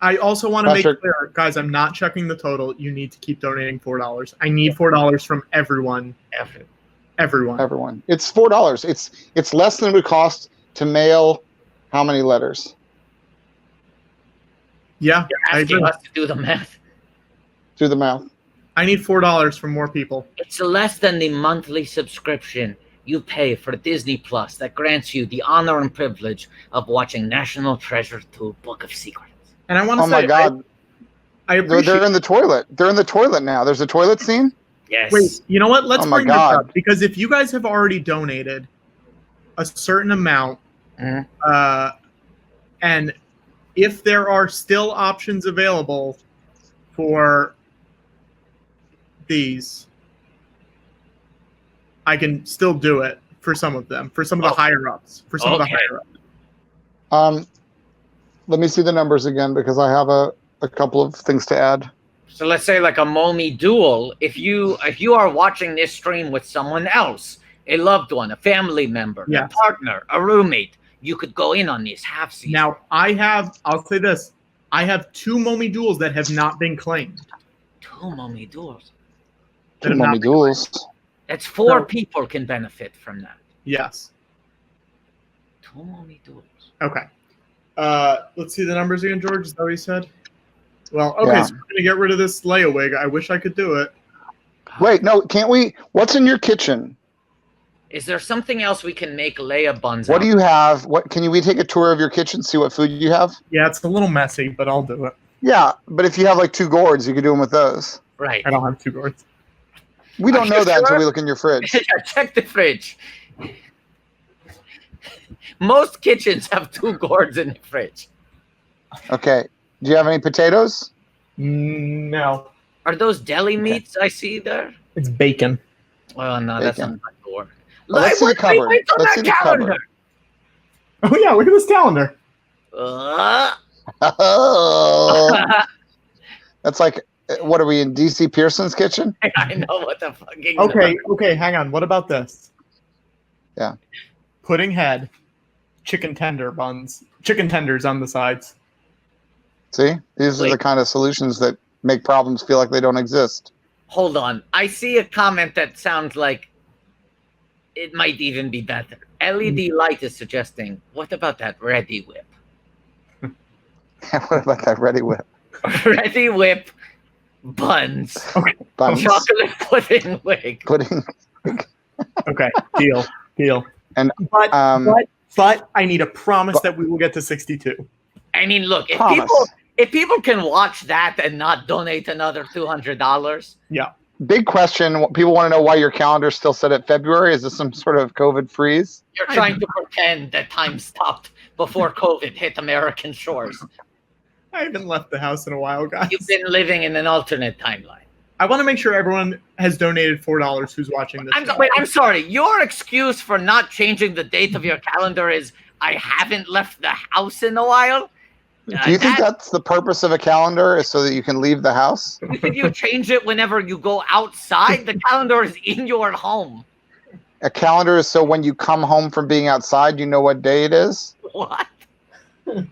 I also want to make clear, guys, I'm not checking the total. You need to keep donating $4. I need $4 from everyone. Everyone. It's $4. It's less than it would cost to mail how many letters? Yeah. You're asking us to do the math. Do the math. I need $4 from more people. It's less than the monthly subscription you pay for Disney Plus that grants you the honor and privilege of watching National Treasure 2 Book of Secrets. And I want to say, my God. I appreciate they're in the toilet. They're in the toilet now. There's a toilet scene? Yes. Wait, you know what? Let's bring this up. Because if you guys have already donated a certain amount, and if there are still options available for these, I can still do it for some of them, for some of the higher ups, for some of the higher ups. Let me see the numbers again because I have a couple of things to add. So let's say like a Momi duel. If you are watching this stream with someone else, a loved one, a family member, a partner, a roommate, you could go in on these half seasons. Now I'll say this, I have 2 Momi duels that have not been claimed. 2 Momi duels. 2 Momi duels. That's 4 people can benefit from that. Yes. 2 Momi duels. Okay. Let's see the numbers again, George. Is that what you said? Well, okay, so we're gonna get rid of this Leia wig. I wish I could do it. Wait, no, can't we? What's in your kitchen? Is there something else we can make Leia buns? What do you have? What can we take a tour of your kitchen, see what food you have? Yeah, it's a little messy, but I'll do it. Yeah, but if you have like 2 gourds, you could do them with those. Right. I don't have 2 gourds. We don't know that until we look in your fridge. Check the fridge. Most kitchens have 2 gourds in the fridge. Okay. Do you have any potatoes? No. Are those deli meats I see there? It's bacon. Well, no, that's not my door. Well, let's see the cupboard. Let's see the calendar. Oh yeah, look at this calendar. Oh. That's like, what are we in DC Pearson's kitchen? I know what the fucking. Okay, hang on. What about this? Yeah. Pudding head, chicken tender buns, chicken tenders on the sides. See, these are the kind of solutions that make problems feel like they don't exist. Hold on. I see a comment that sounds like it might even be better. LED Light is suggesting, what about that Ready Whip? What about that Ready Whip? Ready Whip buns. Okay. Buns. Chocolate pudding wig. Pudding. Okay, deal. And but I need a promise that we will get to 62. I mean, look, Promise. if people can watch that and not donate another $200, yeah. Big question. People want to know why your calendar is still set at February. Is this some sort of COVID freeze? you're trying to pretend that time stopped before COVID hit American shores. I haven't left the house in a while, guys. You've been living in an alternate timeline. I want to make sure everyone has donated $4 who's watching this. I'm sorry. Your excuse for not changing the date of your calendar is I haven't left the house in a while? Do you think that's the purpose of a calendar, is so that you can leave the house? You think you change it whenever you go outside? The calendar is in your home. A calendar is so when you come home from being outside, you know what day it is? What? Show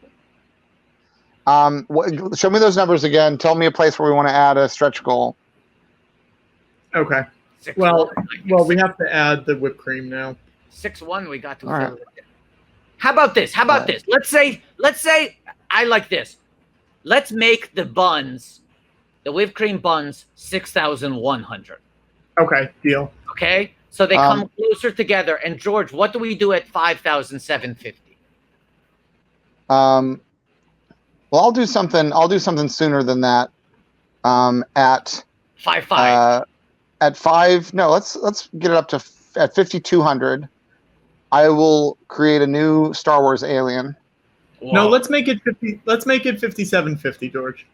me those numbers again. Tell me a place where we want to add a stretch goal. Okay. Well, we have to add the whipped cream now. 6-1, we got to. All right. How about this? Let's say I like this. Let's make the buns, the whipped cream buns, 6,100. Okay, deal. Okay, so they come closer together. And George, what do we do at 5,750? Well, I'll do something sooner than that. At 5.5. At 5. No, let's get it up to at 5,200. I will create a new Star Wars alien. Whoa. No, let's make it 50. Let's make it 5,750, George.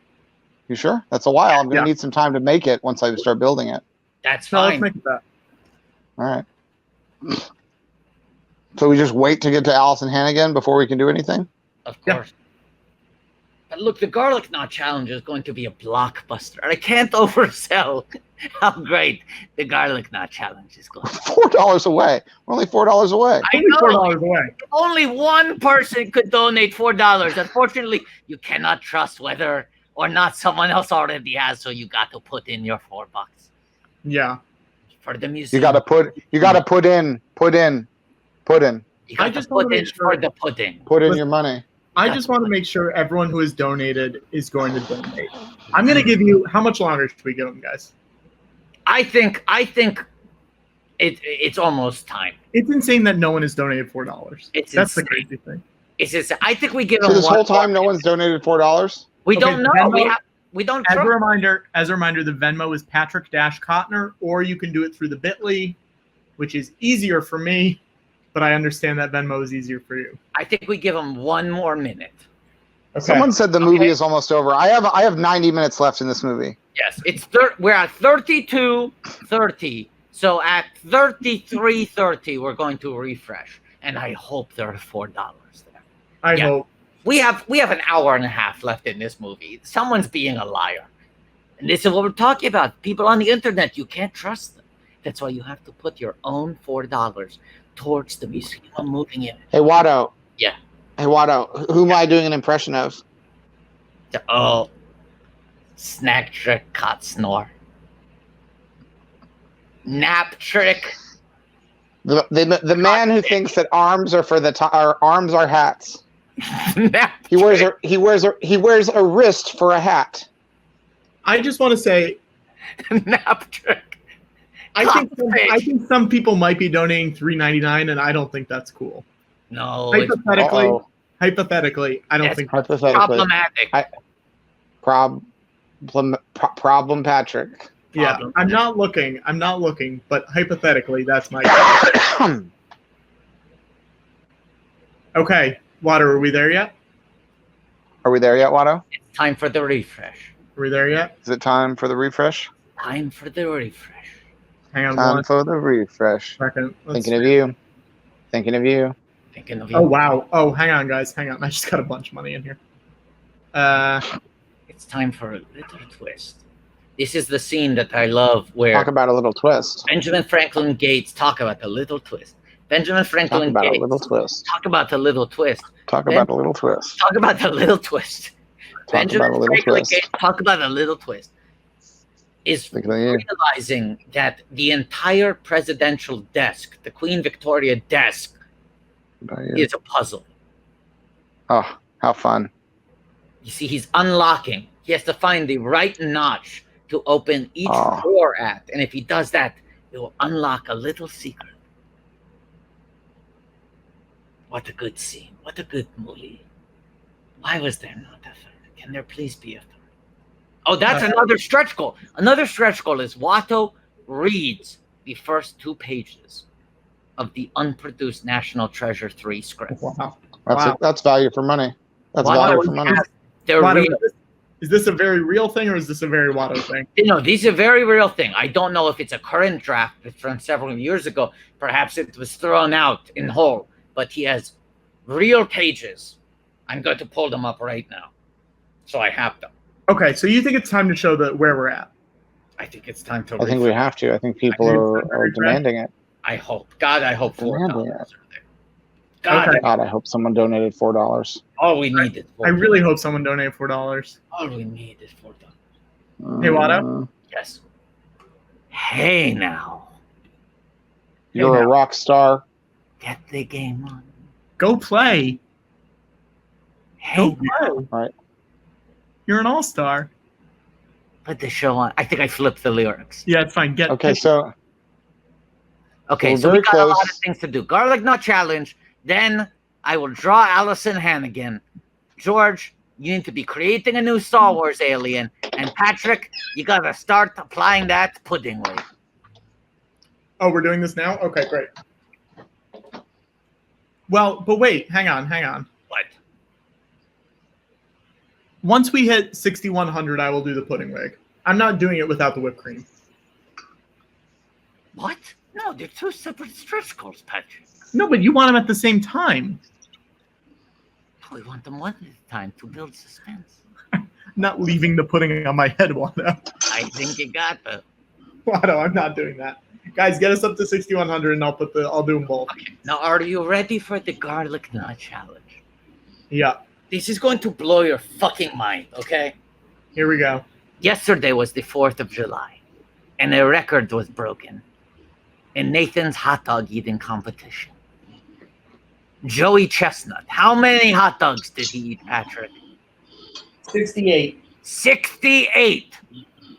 You sure? That's a while. I'm going to need some time to make it once I start building it. That's No, fine. let's make it that. All right. So we just wait to get to Allison Hannigan before we can do anything? Of course. But look, the garlic knot challenge is going to be a blockbuster. I can't oversell how great the garlic knot challenge is going to be. $4 away. We're only $4 away. I know. $4 away. Only one person could donate $4. Unfortunately, you cannot trust whether or not someone else already has, so you got to put in your $4 Yeah. for the museum. You got to put in. You got to put in for the pudding. Put in your money. I just want to make sure everyone who has donated is going to donate. I'm going to give you, how much longer should we give them, guys? I think it's almost time. It's insane that no one has donated $4. That's the crazy thing. It's just, I think we give So them this whole time, no one's donated $4? We don't know. Venmo, we don't. As a reminder, the Venmo is Patrick-Cotner, or you can do it through the Bitly, which is easier for me, but I understand that Venmo is easier for you. I think we give them one more minute. Someone said the movie is almost over. I have 90 minutes left in this movie. Yes, we're at 32:30. So at 33:30, we're going to refresh, and I hope there are $4 there. I hope. We have an hour and a half left in this movie. Someone's being a liar, and this is what we're talking about. People on the internet, you can't trust them. That's why you have to put your own $4 towards the museum moving in. Hey, Watto. Yeah. Hey, Watto. Who am I doing an impression of? Snack trick, cot snore. Nap trick. The man who thinks that arms are for arms are hats. He wears a wrist for a hat. I just want to say, nap trick. I think some people might be donating $3.99, and I don't think that's cool. No. Hypothetically, I don't think that's problematic. Problem, Patrick. Yeah, I'm not looking, but hypothetically, that's my. Okay, Water, are we there yet? Are we there yet, Watto? It's time for the refresh. Are we there yet? Is it time for the refresh? Time for the refresh. Hang on. Time for the refresh. Second. Thinking of you. Thinking of you. Thinking of you. Oh wow. Oh, hang on, guys. Hang on. I just got a bunch of money in here. It's time for a little twist. This is the scene that I love where... Talk about a little twist. Benjamin Franklin Gates, talk about a little twist. Benjamin Franklin Gates. Talk about a little twist. Talk about a little twist. Talk about a little twist. Talk about a little twist. Benjamin Franklin Gates, talk about a little twist. Is realizing that the entire presidential desk, the Queen Victoria desk, is a puzzle. Oh, how fun. You see, he's unlocking. He has to find the right notch to open each drawer at. And if he does that, it will unlock a little secret. What a good scene. What a good movie. Why was there not a third? Can there please be a third? Oh, that's another stretch goal. Another stretch goal is Watto reads the first 2 pages of the unproduced National Treasure 3 script. Wow. That's value for money. That's value for money. Is this a very real thing, or is this a very Watto thing? No, this is a very real thing. I don't know if it's a current draft from several years ago. Perhaps it was thrown out in whole, but he has real pages. I'm going to pull them up right now, so I have them. Okay, so you think it's time to show where we're at? I think it's time to. I think we have to. I think people are demanding it. I hope. God, I hope $4. God, I hope someone donated $4. All we need is $4. I really hope someone donated $4. All we need is $4. Hey, Watto? Yes. Hey, now. You're a rock star. Get the game on. Go play. Hey, Go play. All right. You're an all-star. Put the show on. I think I flipped the lyrics. Yeah, it's fine. Okay, so we got a lot of things to do. Garlic Nut Challenge. Then I will draw Allison Hannigan. George, you need to be creating a new Star Wars alien. And Patrick, you got to start applying that puddingly. Oh, we're doing this now? Okay, great. Well, but wait. Hang on. What? Once we hit 6,100, I will do the pudding wig. I'm not doing it without the whipped cream. What? No, they're 2 separate stretch goals, Patrick. No, but you want them at the same time. We want them one at a time to build suspense. Not leaving the pudding on my head, Watto. I think you got that. Watto, I'm not doing that. Guys, get us up to 6,100 and I'll do them both. Okay. Now, are you ready for the Garlic Nut Challenge? Yeah. This is going to blow your fucking mind, okay? Here we go. Yesterday was the 4th of July, and a record was broken in Nathan's hot dog eating competition. Joey Chestnut. How many hot dogs did he eat, Patrick? 68. 68!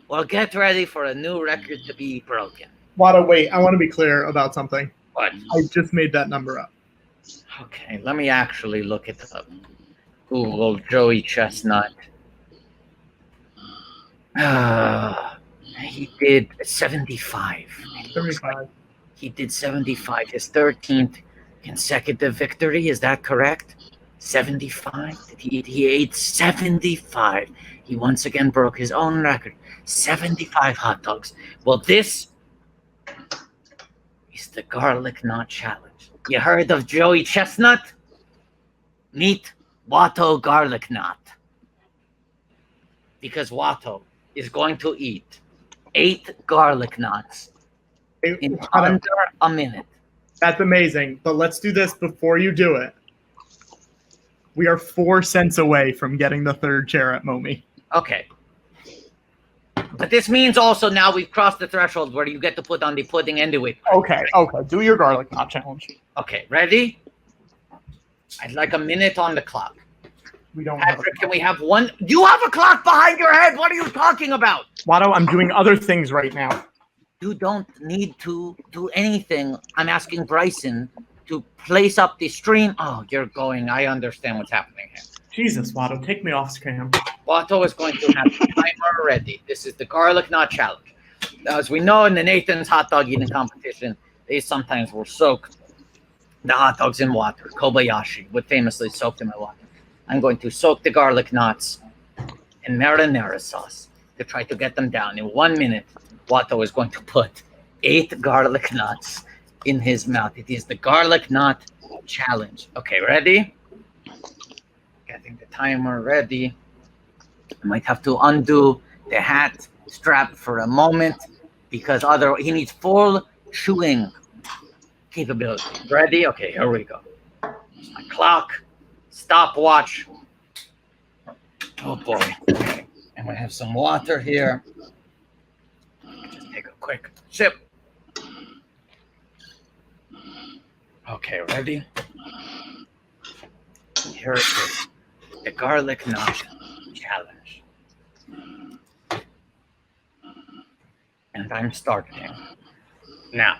Well, get ready for a new record to be broken. Watto, wait. I want to be clear about something. What? I just made that number up. Okay, let me actually look it up. Google Joey Chestnut. He did 75. 75. He did 75. His 13th consecutive victory. Is that correct? 75? He ate 75. He once again broke his own record. 75 hot dogs. Well, this is the garlic knot challenge. You heard of Joey Chestnut? Meet Watto Garlic Knot. Because Watto is going to eat 8 garlic knots in under a minute. That's amazing. But let's do this before you do it. We are 4 cents away from getting the 3rd chair at Momi. Okay. But this means also now we've crossed the threshold where you get to put on the pudding and the whipped cream. Okay. Do your garlic knot challenge. Okay, ready? I'd like a minute on the clock. We don't Patrick, can we have one? You have a clock behind your head. What are you talking about? Watto, I'm doing other things right now. You don't need to do anything. I'm asking Bryson to place up the stream. Oh, you're going. I understand what's happening here. Jesus, Watto, take me off screen. Watto is going to have the timer ready. This is the garlic knot challenge. Now, as we know in the Nathan's hot dog eating competition, they sometimes will soak the hot dogs in water. Kobayashi would famously soak them in water. I'm going to soak the garlic knots in marinara sauce to try to get them down. In 1 minute, Watto is going to put 8 garlic knots in his mouth. It is the garlic knot challenge. Okay, ready? Getting the timer ready. I might have to undo the hat strap for a moment because he needs full chewing capability. Ready? Okay, here we go. Here's my clock. Stopwatch. Oh boy. Okay. I'm gonna have some water here. Just take a quick sip. Okay, ready? Here it is. The garlic knot challenge. And I'm starting now.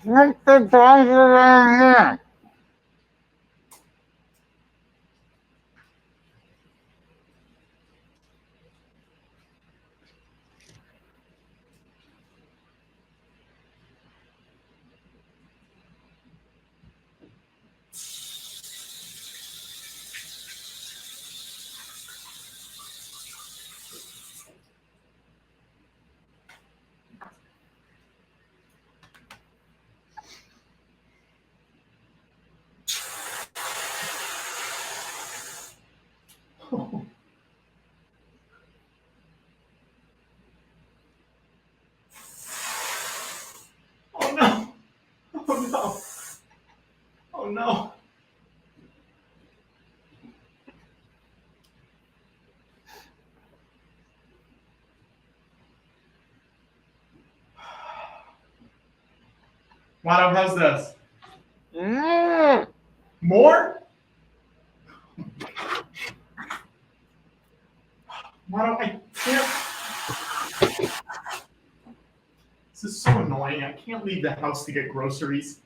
What the bother? Oh no! Oh no! Oh no! Watto, how's this? More? Watto, I can't. This is so annoying. I can't leave the house to get groceries.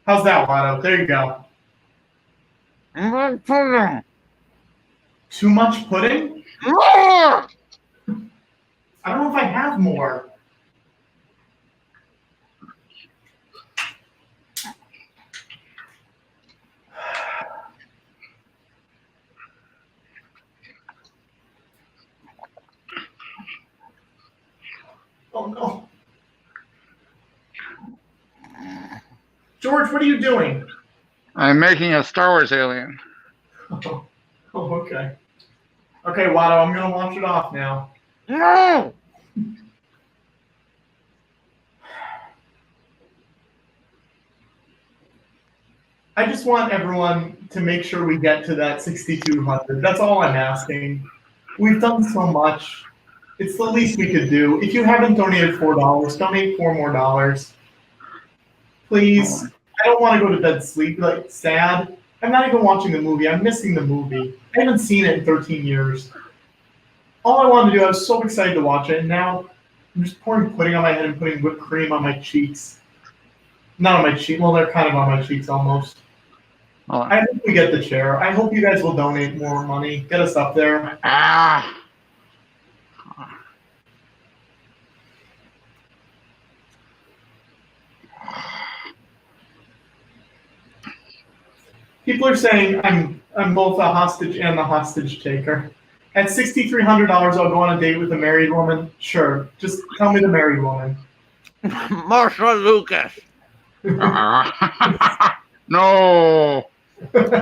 How's that, Watto? There you go. Too much pudding? I don't know if I have more. Oh no. George, what are you doing? I'm making a Star Wars alien. Oh, okay. Okay, Watto, I'm gonna wash it off now. No! I just want everyone to make sure we get to that 6,200. That's all I'm asking. We've done so much. It's the least we could do. If you haven't donated $4, donate $4 more. Please. I don't want to go to bed sleepy, like sad. I'm not even watching the movie. I'm missing the movie. I haven't seen it in 13 years. All I wanted to do, I was so excited to watch it, and now I'm just pouring pudding on my head and putting whipped cream on my cheeks. Not on my cheeks. Well, they're kind of on my cheeks almost. I hope we get the chair. I hope you guys will donate more money. Get us up there. People are saying I'm both a hostage and the hostage taker. At $6,300, I'll go on a date with a married woman. Sure, just tell me the married woman. Marshall Lucas. No.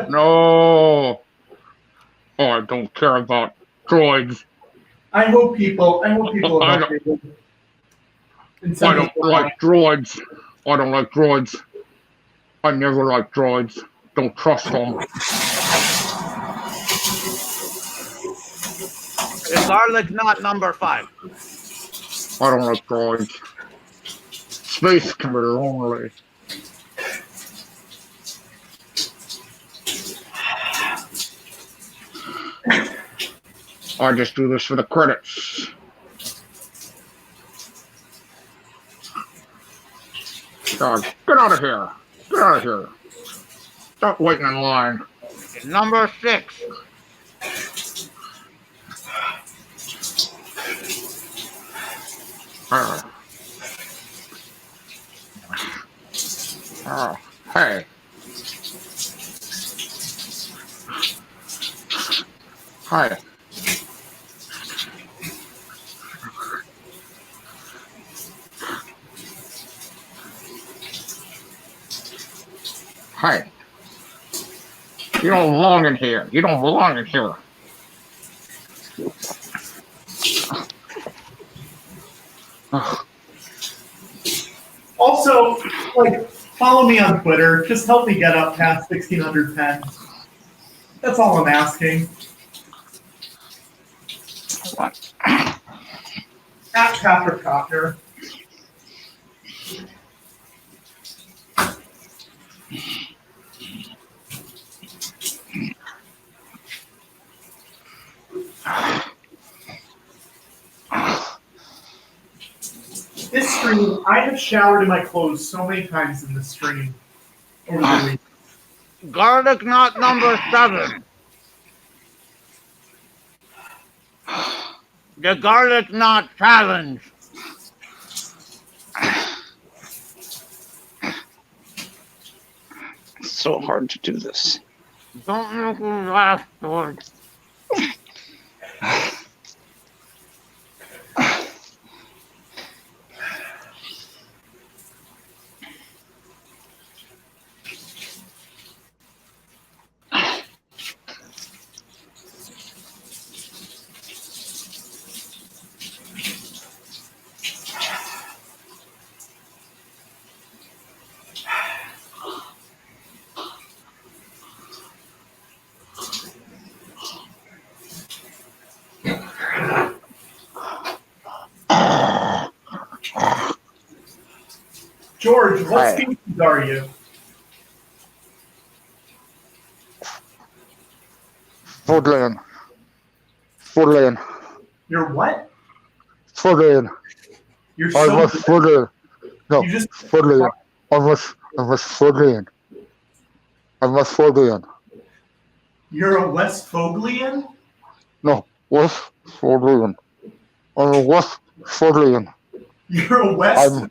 No. Oh, I don't care about droids. I hope people. I don't like droids. I don't like droids. I never like droids. Don't trust them. Is garlic not number 5? I don't like droids. Space can be lonely. I just do this for the credits. God, get out of here. Get out of here. Stop waiting in line. Number 6. Hey. Hi. Hi. You don't belong in here. You don't belong in here. Also, like, follow me on Twitter. Just help me get up past 1,600 Penn. That's all I'm asking. What? At Patrick Copter. This stream, I have showered in my clothes so many times in this stream over the week. Garlic knot number 7. The garlic knot challenge. It's so hard to do this. Don't make me laugh, George. George, what species are you? Foodland. Foodland. You're what? Foodland. You're I so was good. Foodland. No, You just- Foodland. I was Foodland. I was Foodland. You're a West Foglian? No, West Foodland. I'm a West Foodland. You're a West.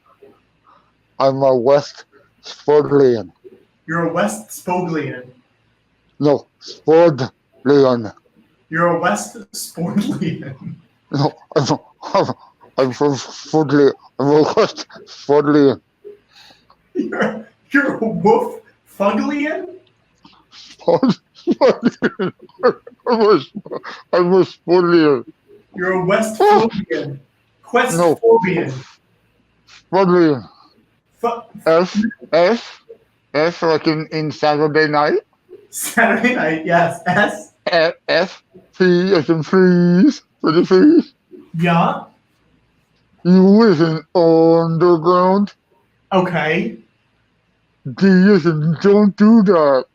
I'm a West Foodland. You're a West Spoglian. No, Foodland. You're a West Sportlian. No, I'm from Foodland. I'm a West Foodland. You're a Wolf Fuglian? I was Foodland. You're a West Phobian. Quest Phobian. Foodland. S S like in Saturday night. Saturday night, yes. S. S. T as in freeze for the freeze. Yeah. You live in underground. Okay. D as in don't do that.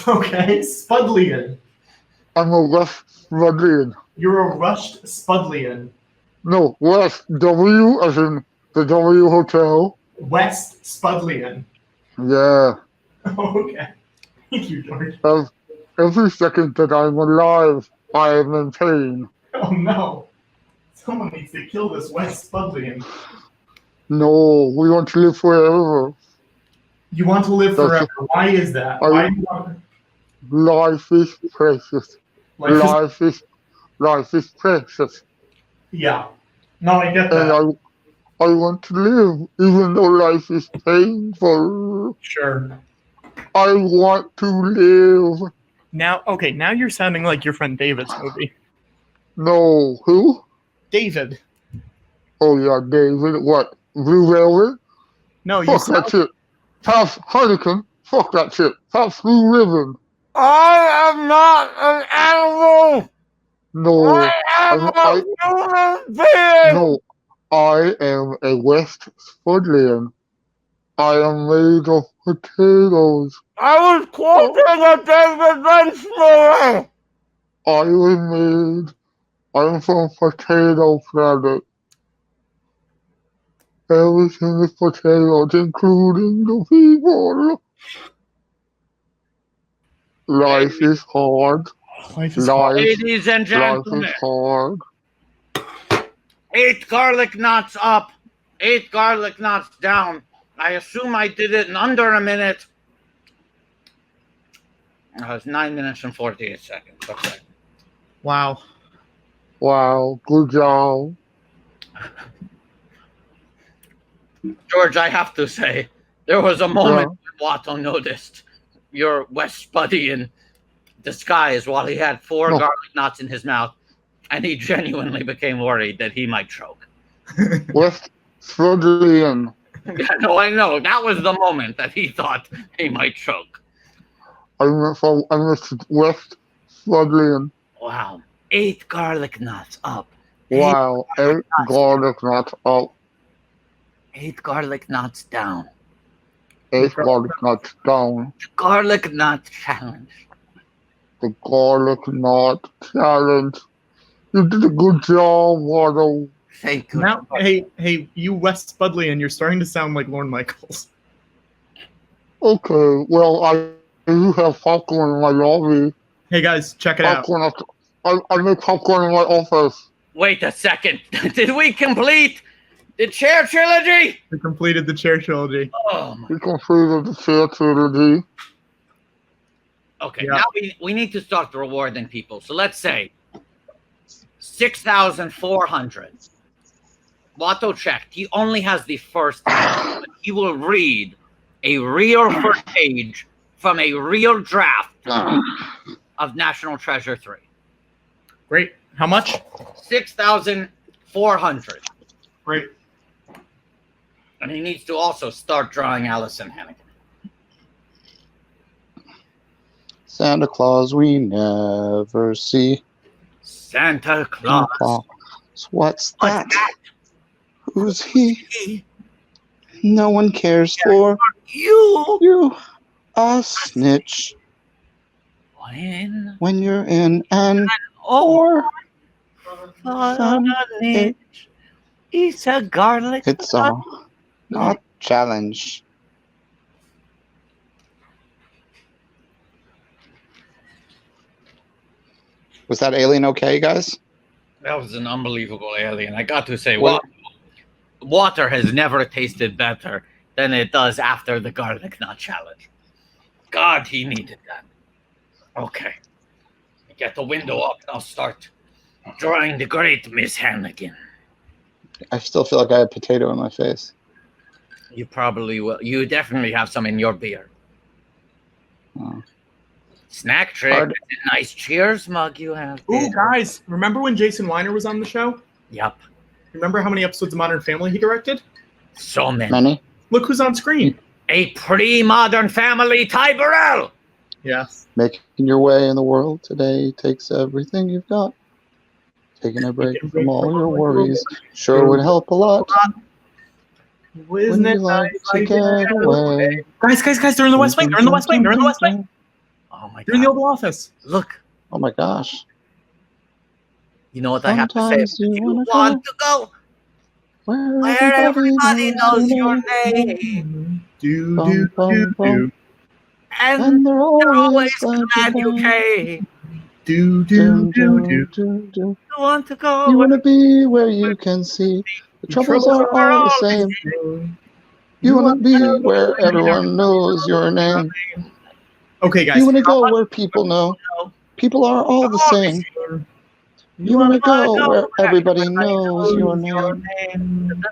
Okay. Spudlian. I'm a West Spudlian. You're a rushed Spudlian. No, West. W as in the W Hotel. West Spudlian. Yeah. Okay. Thank you, George. Every second that I'm alive, I am in pain. Oh no. Someone needs to kill this West Spudlian. No, we want to live forever. You want to live forever. Why is that? Why do you want Life is precious. Life is precious. Yeah. No, I get that. And I want to live, even though life is painful. Sure. I want to live. Now you're sounding like your friend David's movie. No, who? David. Oh yeah, David. What? Blue Velvet? No, Fuck that shit. Pass Heineken. Fuck that shit. Pass Blue Ribbon. I am not an animal. No, I am a human being. No, I am a West Spudlian. I am made of potatoes. I was quoting a David Lynch movie. I'm from Potato Planet. Everything is potatoes, including the people. Life is hard. Ladies and gentlemen. Life is hard. 8 garlic knots up, 8 garlic knots down. I assume I did it in under a minute. It was 9 minutes and 48 seconds. Okay. Wow. Wow, good job. George, I have to say, there was a moment when Watto noticed your West Spuddian disguise while he had 4 garlic knots in his mouth, and he genuinely became worried that he might choke. West Spudlian. Yeah, no, I know. That was the moment that he thought he might choke. I'm West Spudlian. Wow. 8 garlic knots up. Wow, 8 garlic knots up. 8 garlic knots down. 8 garlic knots down. Garlic knot challenge. The garlic knot challenge. You did a good job, Watto. Thank you. Now, hey, you West Spudlian, you're starting to sound like Lorne Michaels. Okay, well, I do have popcorn in my lobby. Hey guys, check it out. I make popcorn in my office. Wait a second. Did we complete the Chair Trilogy? We completed the Chair Trilogy. Oh my. We completed the Chair Trilogy. Okay, now we need to start rewarding people. So let's say 6,400. Watto checked. He only has the first page, but he will read a real first page from a real draft of National Treasure 3. Great. How much? 6,400. Great. And he needs to also start drawing Allison Hannigan. Santa Claus we never see. Santa Claus. What's that? Who's he? No one cares for you. A snitch. When you're in an orphanage. It's a garlic. It's not challenge. Was that alien okay, guys? That was an unbelievable alien. I got to say, water has never tasted better than it does after the garlic knot challenge. God, he needed that. Okay. Get the window up and I'll start drawing the great Miss Hannigan. I still feel like I have potato in my face. You probably will. You definitely have some in your beer. Oh. Snack trick. Nice cheers mug you have. Ooh, guys, remember when Jason Weiner was on the show? Yep. Remember how many episodes of Modern Family he directed? So many. Many? Look who's on screen. a pre-modern family, Ty Burrell. Yes. Making your way in the world today takes everything you've got. Taking a break from all your worries sure would help a lot. Isn't it like nice to get away? Guys, they're in the West Wing. They're in the West Wing. They're in the West Wing. Oh my God. They're in the Oval Office. Look. Oh my gosh. You know what I have to say? Sometimes you Want to go where everybody knows your name. Do. And they're always glad you came. Do. You Want to go? want to be where you can see the troubles are all the same. You want to be where everyone knows your name. Okay, guys. You want to go where people know people are all the same. You want to go where everybody knows your name.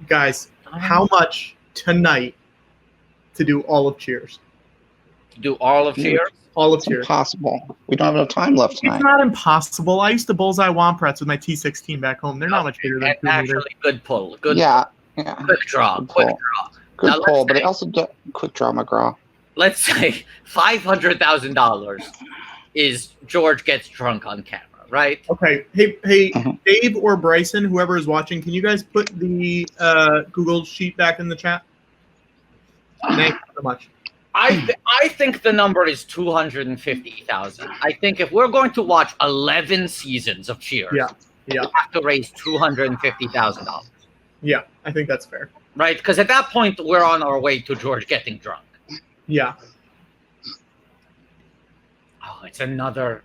Guys, how much tonight to do all of Cheers? Do all of Cheers? All of It's Cheers. impossible. We don't have enough time left tonight. It's not impossible. I used to bullseye Wompratz with my T16 back home. They're not much bigger than 2 meters. Actually, good pull. Good. Yeah. Quick draw. Quick draw. Good Now, pull, but it also quick draw McGraw. Let's say $500,000 is George gets drunk on camera, right? Okay. Hey, Dave or Bryson, whoever is watching, can you guys put the Google sheet back in the chat? Thank you so much. I think the number is 250,000. I think if we're going to watch 11 seasons of Cheers, Yeah. we have to raise $250,000. Yeah, I think that's fair. Right? Because at that point, we're on our way to George getting drunk. Yeah. Oh, it's another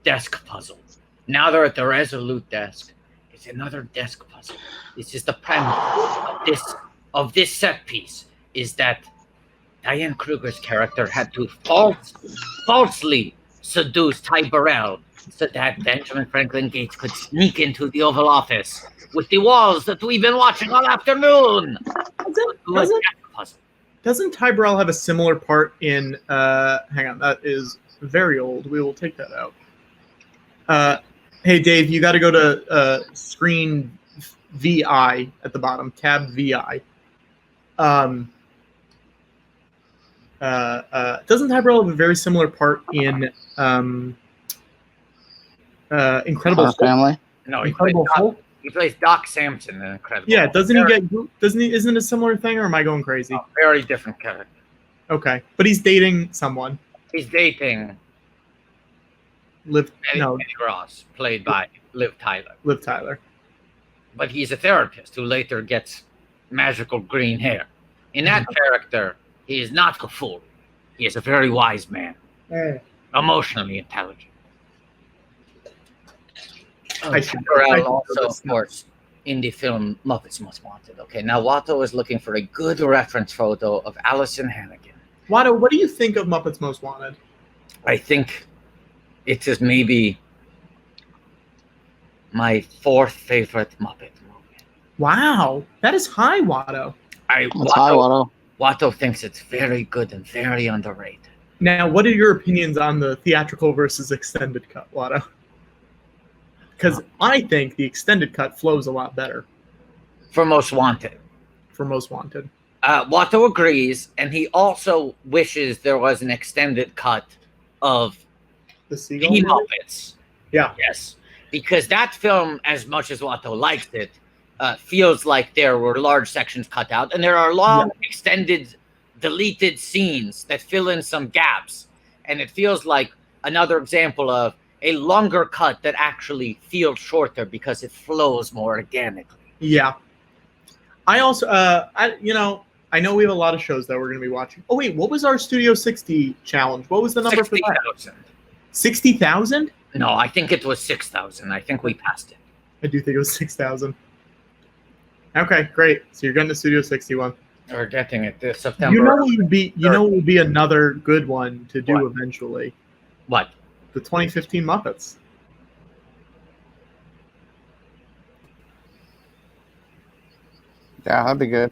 desk puzzle. Now they're at the Resolute desk. It's another desk puzzle. This is the premise of this set piece, is that Diane Kruger's character had to falsely seduce Ty Burrell so that Benjamin Franklin Gates could sneak into the Oval Office with the walls that we've been watching all afternoon. Doesn't Ty Burrell have a similar part in hang on, that is very old. We will take that out. Hey Dave, you gotta go to screen VI at the bottom, tab VI. Doesn't Ty Burrell have a very similar part in Incredible Hulk? Family? No, Incredible Hulk? He plays Doc Samson in Incredible Yeah, Hulk. doesn't he get? Isn't it a similar thing, or am I going crazy? Very different character. Okay, but he's dating someone. He's dating Liv Eddie Ross, played by Liv Tyler. Liv Tyler. But he's a therapist who later gets magical green hair. In that character, he is not a fool. He is a very wise man, emotionally intelligent. Burrell also, of course, in the film Muppets Most Wanted. Okay, now Watto is looking for a good reference photo of Allison Hannigan. Watto, what do you think of Muppets Most Wanted? I think it is maybe my 4th favorite Muppet movie. Wow, that is high, Watto. Watto thinks it's very good and very underrated. Now, what are your opinions on the theatrical versus extended cut, Watto? Because I think the extended cut flows a lot better. For Most Wanted. For Most Wanted. Watto agrees, and he also wishes there was an extended cut of the Seagull Muppets. Yeah. Yes. Because that film, as much as Watto likes it, feels like there were large sections cut out, and there are long, extended, deleted scenes that fill in some gaps. And it feels like another example of a longer cut that actually feels shorter because it flows more organically. Yeah. I also, I know we have a lot of shows that we're going to be watching. Oh, wait, what was our Studio 60 challenge? What was the number for that? 60,000. 60,000? No, I think it was 6,000. I think we passed it. I do think it was 6,000. Okay, great. So you're getting the Studio 61. We're getting it this September. You know what would be another good one to do eventually? What? The 2015 Muppets. Yeah, that'd be good.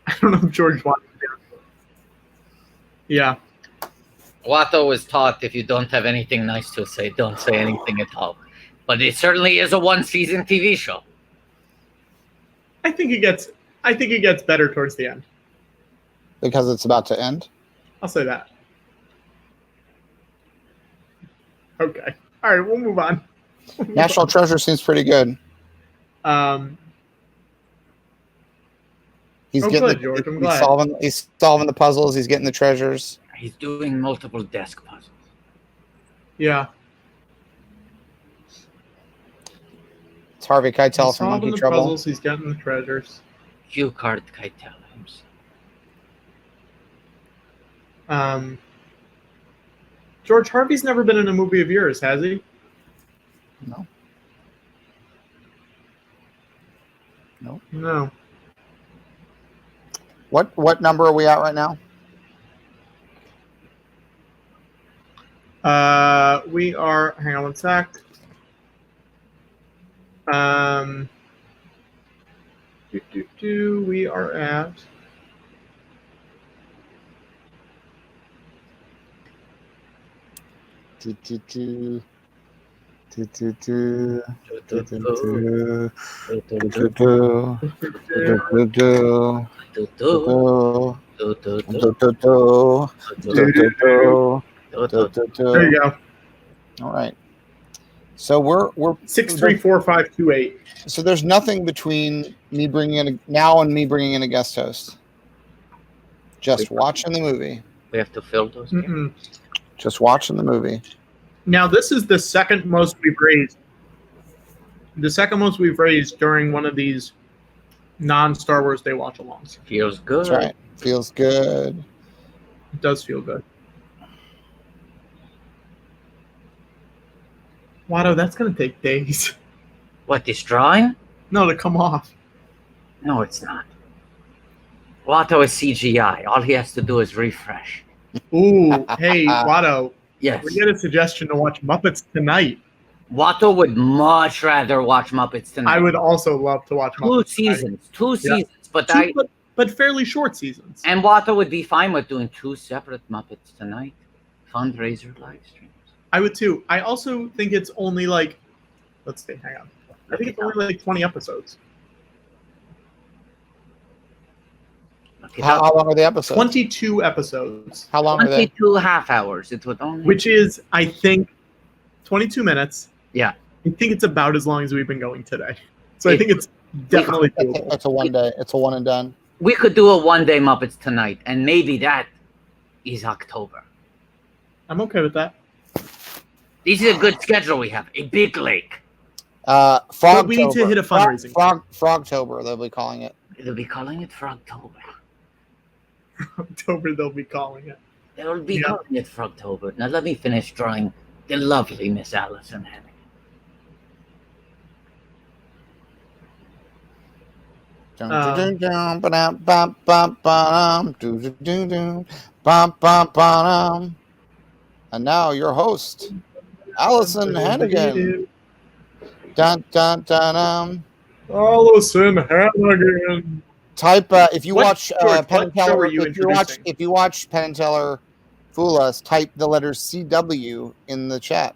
I don't know if George wants to do it. Yeah. Watto was taught if you don't have anything nice to say, don't say anything at all. But it certainly is a one-season TV show. I think it gets I think it gets better towards the end. Because it's about to end? I'll say that. Okay. All right, we'll move on. National Treasure seems pretty good. He's Oh, getting good, George. I'm glad. he's solving the puzzles. He's getting the treasures. He's doing multiple desk puzzles. Yeah. It's Harvey Keitel He's from solving Monkey the Trouble. puzzles. He's getting the treasures. Cue card Keitel himself. George Harvey's never been in a movie of yours, has he? No. No. No. What number are we at right now? We are. Hang on one sec. We are at. There you go. All right. So we're 634-528. So there's nothing between me bringing in me bringing in a guest host. Just watching the movie. We have to fill those. Just watching the movie. Now this is the second most we've raised. The second most we've raised during one of these non-Star Wars Day watch-alongs. Feels good. That's right. Feels good. It does feel good. Watto, that's going to take days. What, this drawing? No, to come off. No, it's not. Watto is CGI. All he has to do is refresh. Ooh, hey, Watto. Yes. We get a suggestion to watch Muppets Tonight. Watto would much rather watch Muppets Tonight. I would also love to watch Muppets Tonight. Two seasons. But fairly short seasons. And Watto would be fine with doing 2 separate Muppets Tonight fundraiser live streams. I would too. I also think it's only like, let's see, hang on. I think it's only like 20 episodes. How long are the episodes? 22 episodes. How long are they? 22 half hours. It would only. Which is, I think, 22 minutes. Yeah. I think it's about as long as we've been going today. So I think it's definitely doable. It's a one day. It's a one and done. We could do a one-day Muppets Tonight, and maybe that is October. I'm okay with that. This is a good schedule we have. A big lake. But we need to hit a fundraising. Frogtober, they'll be calling it. They'll be calling it Frogtober. October, they'll be calling it. They'll be calling it Frogtober. Now let me finish drawing the lovely Miss Allison Hannigan. And now your host, Allison Hannigan. Dun dun dun Allison Hannigan. Type if you watch Penn and Teller. If you watch Penn and Teller Fool Us, type the letters CW in the chat.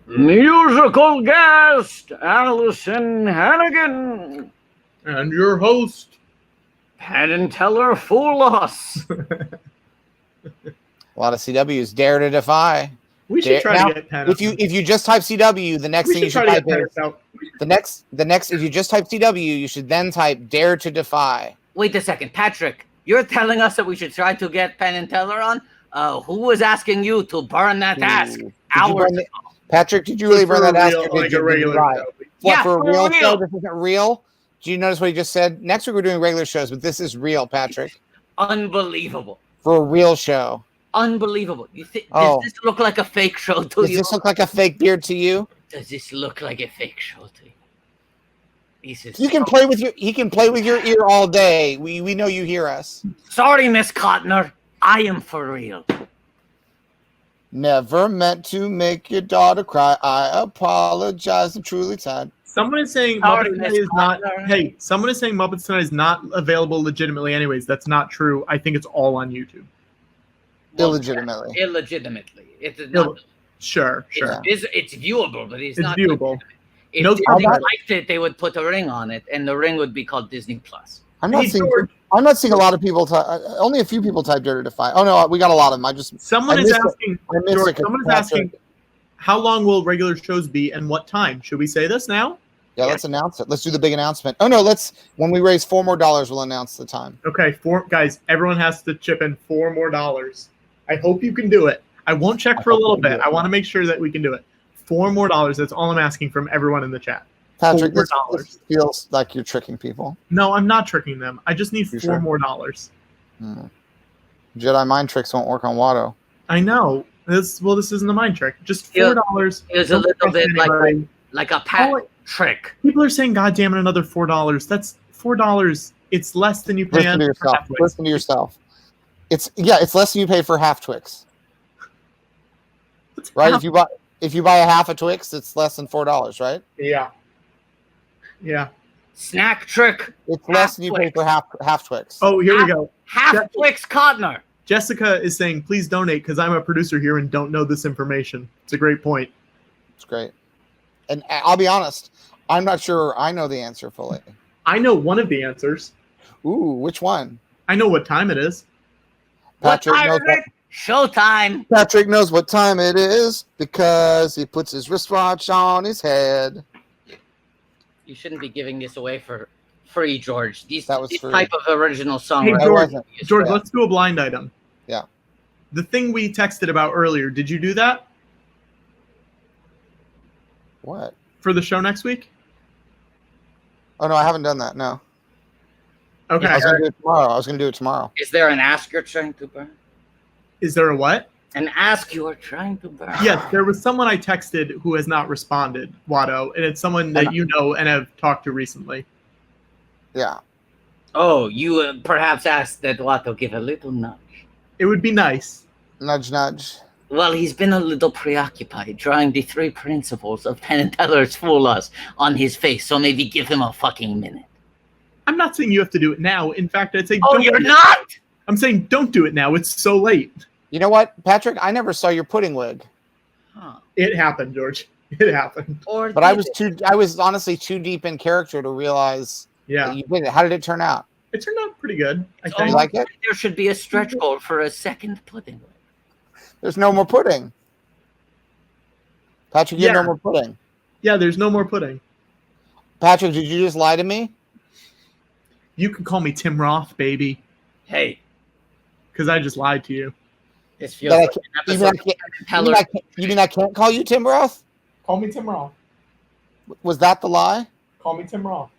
Musical guest Allison Hannigan. And your host, Penn and Teller Fool Us. A lot of CWs. Dare to Defy. We should try to get Penn. If you just type CW, the next thing you should type is the next if you just type CW, you should then type Dare to Defy. Wait a second, Patrick. You're telling us that we should try to get Penn and Teller on? Who was asking you to burn that task? Hours ago. Patrick, did you really burn that task? Like a regular show. What, for a real show? This isn't real? Do you notice what he just said? Next week we're doing regular shows, but this is real, Patrick. Unbelievable. For a real show. Unbelievable. Does this look like a fake show to you? Does this look like a fake beard to you? Does this look like a fake show to you? He can play with your ear all day. We know you hear us. Sorry, Miss Cotner. I am for real. Never meant to make your daughter cry. I apologize. I'm truly tired. Someone is saying Muppets Tonight is not. Hey, someone is saying Muppets Tonight is not available legitimately. Anyways, that's not true. I think it's all on YouTube. Illegitimately. It's not. Sure. It's viewable, but it's not viewable. If Disney liked it, they would put a ring on it, and the ring would be called Disney Plus. I'm not seeing a lot of people. Only a few people type Dare to Defy. Oh no, we got a lot of them. Someone is asking, how long will regular shows be and what time? Should we say this now? Yeah, let's announce it. Let's do the big announcement. Oh no, when we raise $4 more, we'll announce the time. Okay, guys, everyone has to chip in $4 more. I hope you can do it. I won't check for a little bit. I want to make sure that we can do it. $4 more. That's all I'm asking from everyone in the chat. Patrick, this feels like you're tricking people. No, I'm not tricking them. I just need $4 more. Jedi mind tricks won't work on Watto. I know. This isn't a mind trick. Just $4. It was a little bit like a trick. People are saying, "God damn it, another $4." That's $4. It's less than you pay. Listen to yourself. Listen to yourself. It's less than you pay for half Twix. Right? If you buy a half a Twix, it's less than $4, right? Yeah. Yeah. Snack trick. It's less than you pay for half Twix. Oh, here we go. Half Twix Cotner. Jessica is saying, please donate because I'm a producer here and don't know this information. It's a great point. It's great. And I'll be honest, I'm not sure I know the answer fully. I know one of the answers. Ooh, which one? I know what time it is. Showtime. Patrick knows what time it is because he puts his wristwatch on his head. You shouldn't be giving this away for free, George. This free. Type of original song. Hey, George, let's do a blind item. Yeah. The thing we texted about earlier, did you do that? What? For the show next week? Oh, no, I haven't done that, no. Okay. I was going to do it tomorrow. Is there an ask you're trying to burn? Is there a what? An ask you are trying to burn. Yes, there was someone I texted who has not responded, Watto, and it's someone that you know and have talked to recently. Yeah. Oh, you perhaps asked that Watto give a little nudge. It would be nice. Nudge, nudge. Well, he's been a little preoccupied drawing the 3 principles of Penn and Teller's Fool Us on his face, so maybe give him a fucking minute. I'm not saying you have to do it now. In fact, I'd say don't. You're not? I'm saying don't do it now. It's so late. You know what, Patrick? I never saw your pudding wig. Huh. It happened, George. It happened. But I was honestly too deep in character to realize that you did it. How did it turn out? It turned out pretty good. I think. You like it? There should be a stretch goal for a second pudding wig. There's no more pudding. Patrick, you have no more pudding. Yeah, there's no more pudding. Patrick, did you just lie to me? You can call me Tim Roth, baby. Hey. Because I just lied to you. This feels like an episode you mean I can't call you Tim Roth? Call me Tim Roth. Was that the lie? Call me Tim Roth.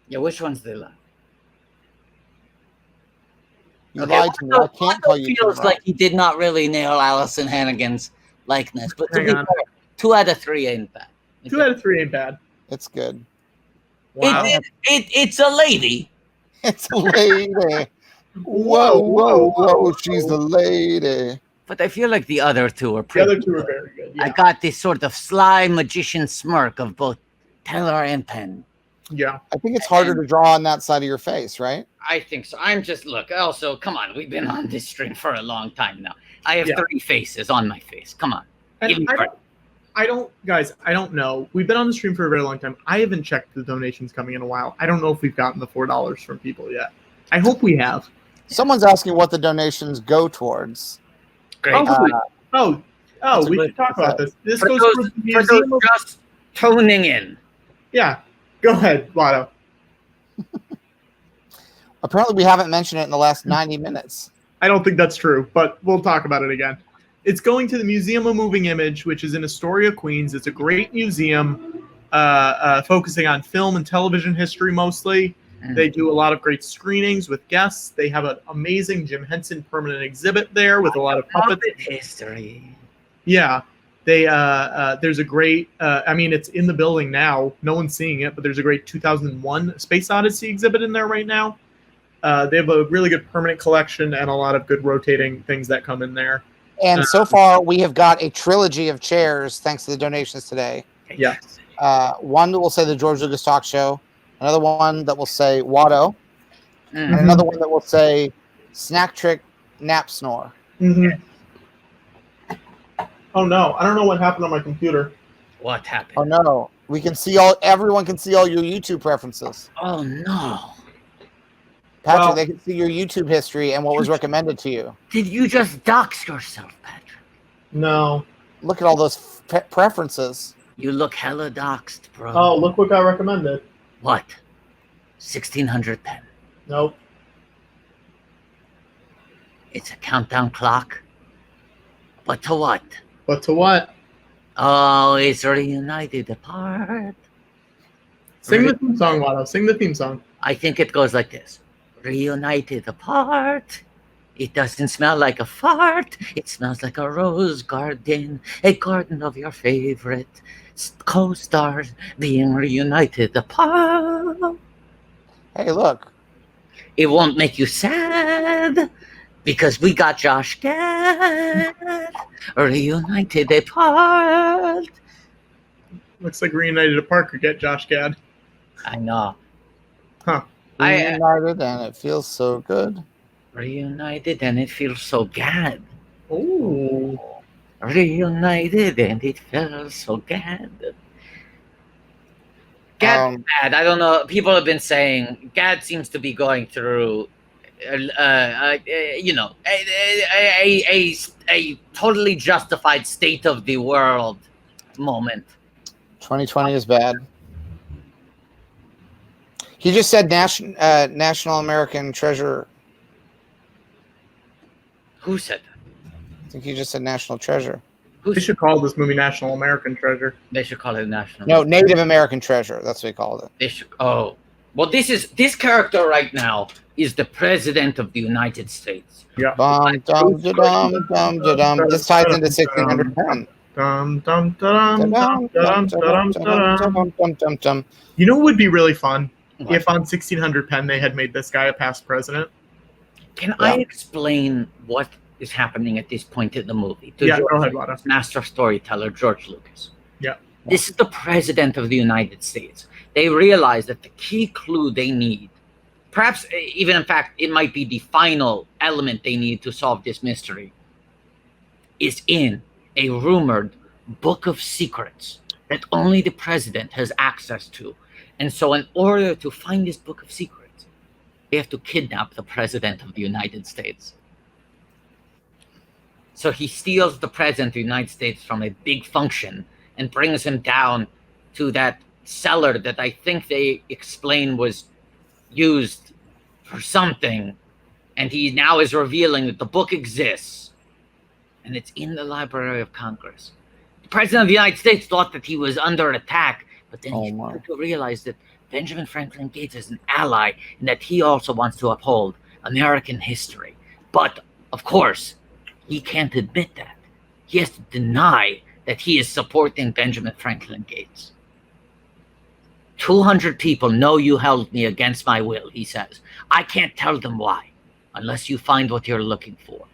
Yeah, which one's the lie? You lied to me. I can't call you Tim Roth. Feels like he did not really nail Allison Hannigan's likeness, but to be fair, 2 out of 3 ain't bad. 2 out of 3 ain't bad. It's good. Wow. It's a lady. It's a lady. Whoa, she's a lady. But I feel like the other two are pretty The other two are very good. Yeah. I got this sort of sly magician smirk of both Teller and Penn. Yeah. I think it's harder to draw on that side of your face, right? I think so. Also, come on. We've been on this stream for a long time now. I have 30 faces on my face. Come on. I don't know. We've been on the stream for a very long time. I haven't checked the donations coming in a while. I don't know if we've gotten the $4 from people yet. I hope we have. Someone's asking what the donations go towards. Great. We should talk about this. This goes for those just tuning in. Yeah. Go ahead, Watto. Apparently, we haven't mentioned it in the last 90 minutes. I don't think that's true, but we'll talk about it again. It's going to the Museum of Moving Image, which is in Astoria, Queens. It's a great museum focusing on film and television history mostly. They do a lot of great screenings with guests. They have an amazing Jim Henson permanent exhibit there with a lot of puppets. History. Yeah. There's a great, it's in the building now. No one's seeing it, but there's a great 2001 Space Odyssey exhibit in there right now. They have a really good permanent collection and a lot of good rotating things that come in there. And so far, we have got a trilogy of chairs thanks to the donations today. Yeah. One that will say the George Lucas Talk Show. Another one that will say Watto. And another one that will say Snack Trick Nap Snore. Mm-hmm. Oh, no. I don't know what happened on my computer. What happened? Oh, no. Everyone can see all your YouTube preferences. Oh, no. Patrick, Well- they can see your YouTube history and what was recommended to you. Did you just dox yourself, Patrick? No. Look at all those preferences. You look hella doxed, bro. Oh, look what got recommended. What? 1600 Penn. Nope. It's a countdown clock. But to what? But to what? Oh, it's reunited apart. Sing the theme song, Watto. Sing the theme song. I think it goes like this. Reunited apart. It doesn't smell like a fart. It smells like a rose garden. A garden of your favorite co-stars being reunited apart. Hey, look. It won't make you sad because we got Josh Gad reunited apart. Looks like Reunited apart could get Josh Gad. I know. Huh. Reunited and it feels so good. Reunited and it feels so gad. Ooh. Reunited and it feels so gad. Gad, bad. I don't know. People have been saying Gad seems to be going through, you know, a totally justified state of the world moment. 2020 is bad. He just said National American Treasure. Who said that? I think he just said National Treasure. They should call this movie National American Treasure. They should call it National. No, Native American Treasure. That's what he called it. They should. Oh, well, this character right now is the President of the United States. Yeah. Bum, dum, da-dum, dum, da-dum. This ties into 1600 Penn. You know what would be really fun? What? If on 1600 Penn they had made this guy a past president. Can I explain what is happening at this point in the movie? Yeah, go ahead, Wada. Master storyteller George Lucas. Yeah. This is the President of the United States. They realize that the key clue they need, perhaps even in fact, it might be the final element they need to solve this mystery, is in a rumored book of secrets that only the president has access to. And so in order to find this book of secrets, they have to kidnap the President of the United States. So he steals the President of the United States from a big function and brings him down to that cellar that I think they explain was used for something. And he now is revealing that the book exists. And it's in the Library of Congress. The President of the United States thought that he was under attack, but then he started to realize that Benjamin Franklin Gates is an ally and that he also wants to uphold American history. But, of course, he can't admit that. He has to deny that he is supporting Benjamin Franklin Gates. 200 people know you held me against my will, he says. I can't tell them why, unless you find what you're looking for.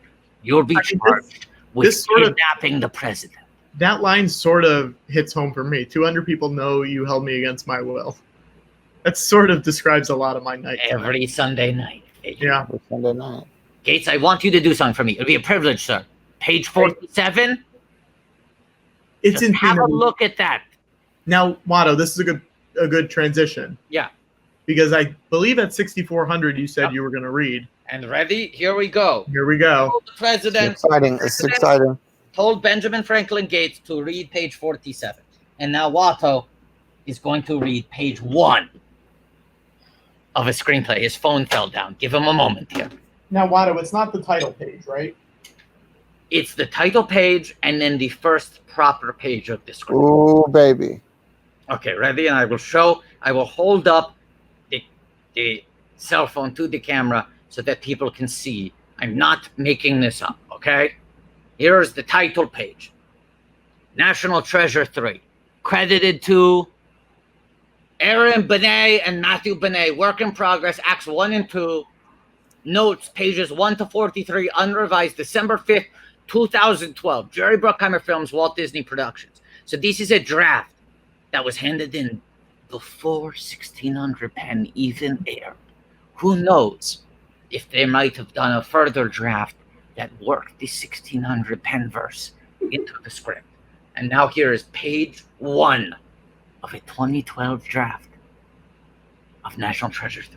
You'll be charged with kidnapping the president. That line sort of hits home for me. 200 people know you held me against my will. That sort of describes a lot of my night. Every Sunday night. Yeah. Every Sunday night. Gates, I want you to do something for me. It'll be a privilege, sir. Page 47. It's Just have a look at that. Now, Watto, this is a good transition. Yeah. Because I believe at 6400 you said you were going to read. And ready? Here we go. Here we go. The president. It's exciting. It's exciting. Told Benjamin Franklin Gates to read page 47. And now Watto is going to read page 1 of a screenplay. His phone fell down. Give him a moment here. Now, Watto, it's not the title page, right? It's the title page and then the first proper page of the script. Ooh, baby. Okay, ready? And I will hold up the cell phone to the camera so that people can see. I'm not making this up, okay? Here's the title page. National Treasure 3. Credited to Aaron Benet and Matthew Benet. Work in progress, acts 1 and 2. Notes, pages 1 to 43, unrevised, December 5th, 2012. Jerry Bruckheimer Films, Walt Disney Productions. So this is a draft that was handed in before 1600 Penn even aired. Who knows if they might have done a further draft that worked the 1600 Penn verse into the script. And now here is page 1 of a 2012 draft of National Treasure 3.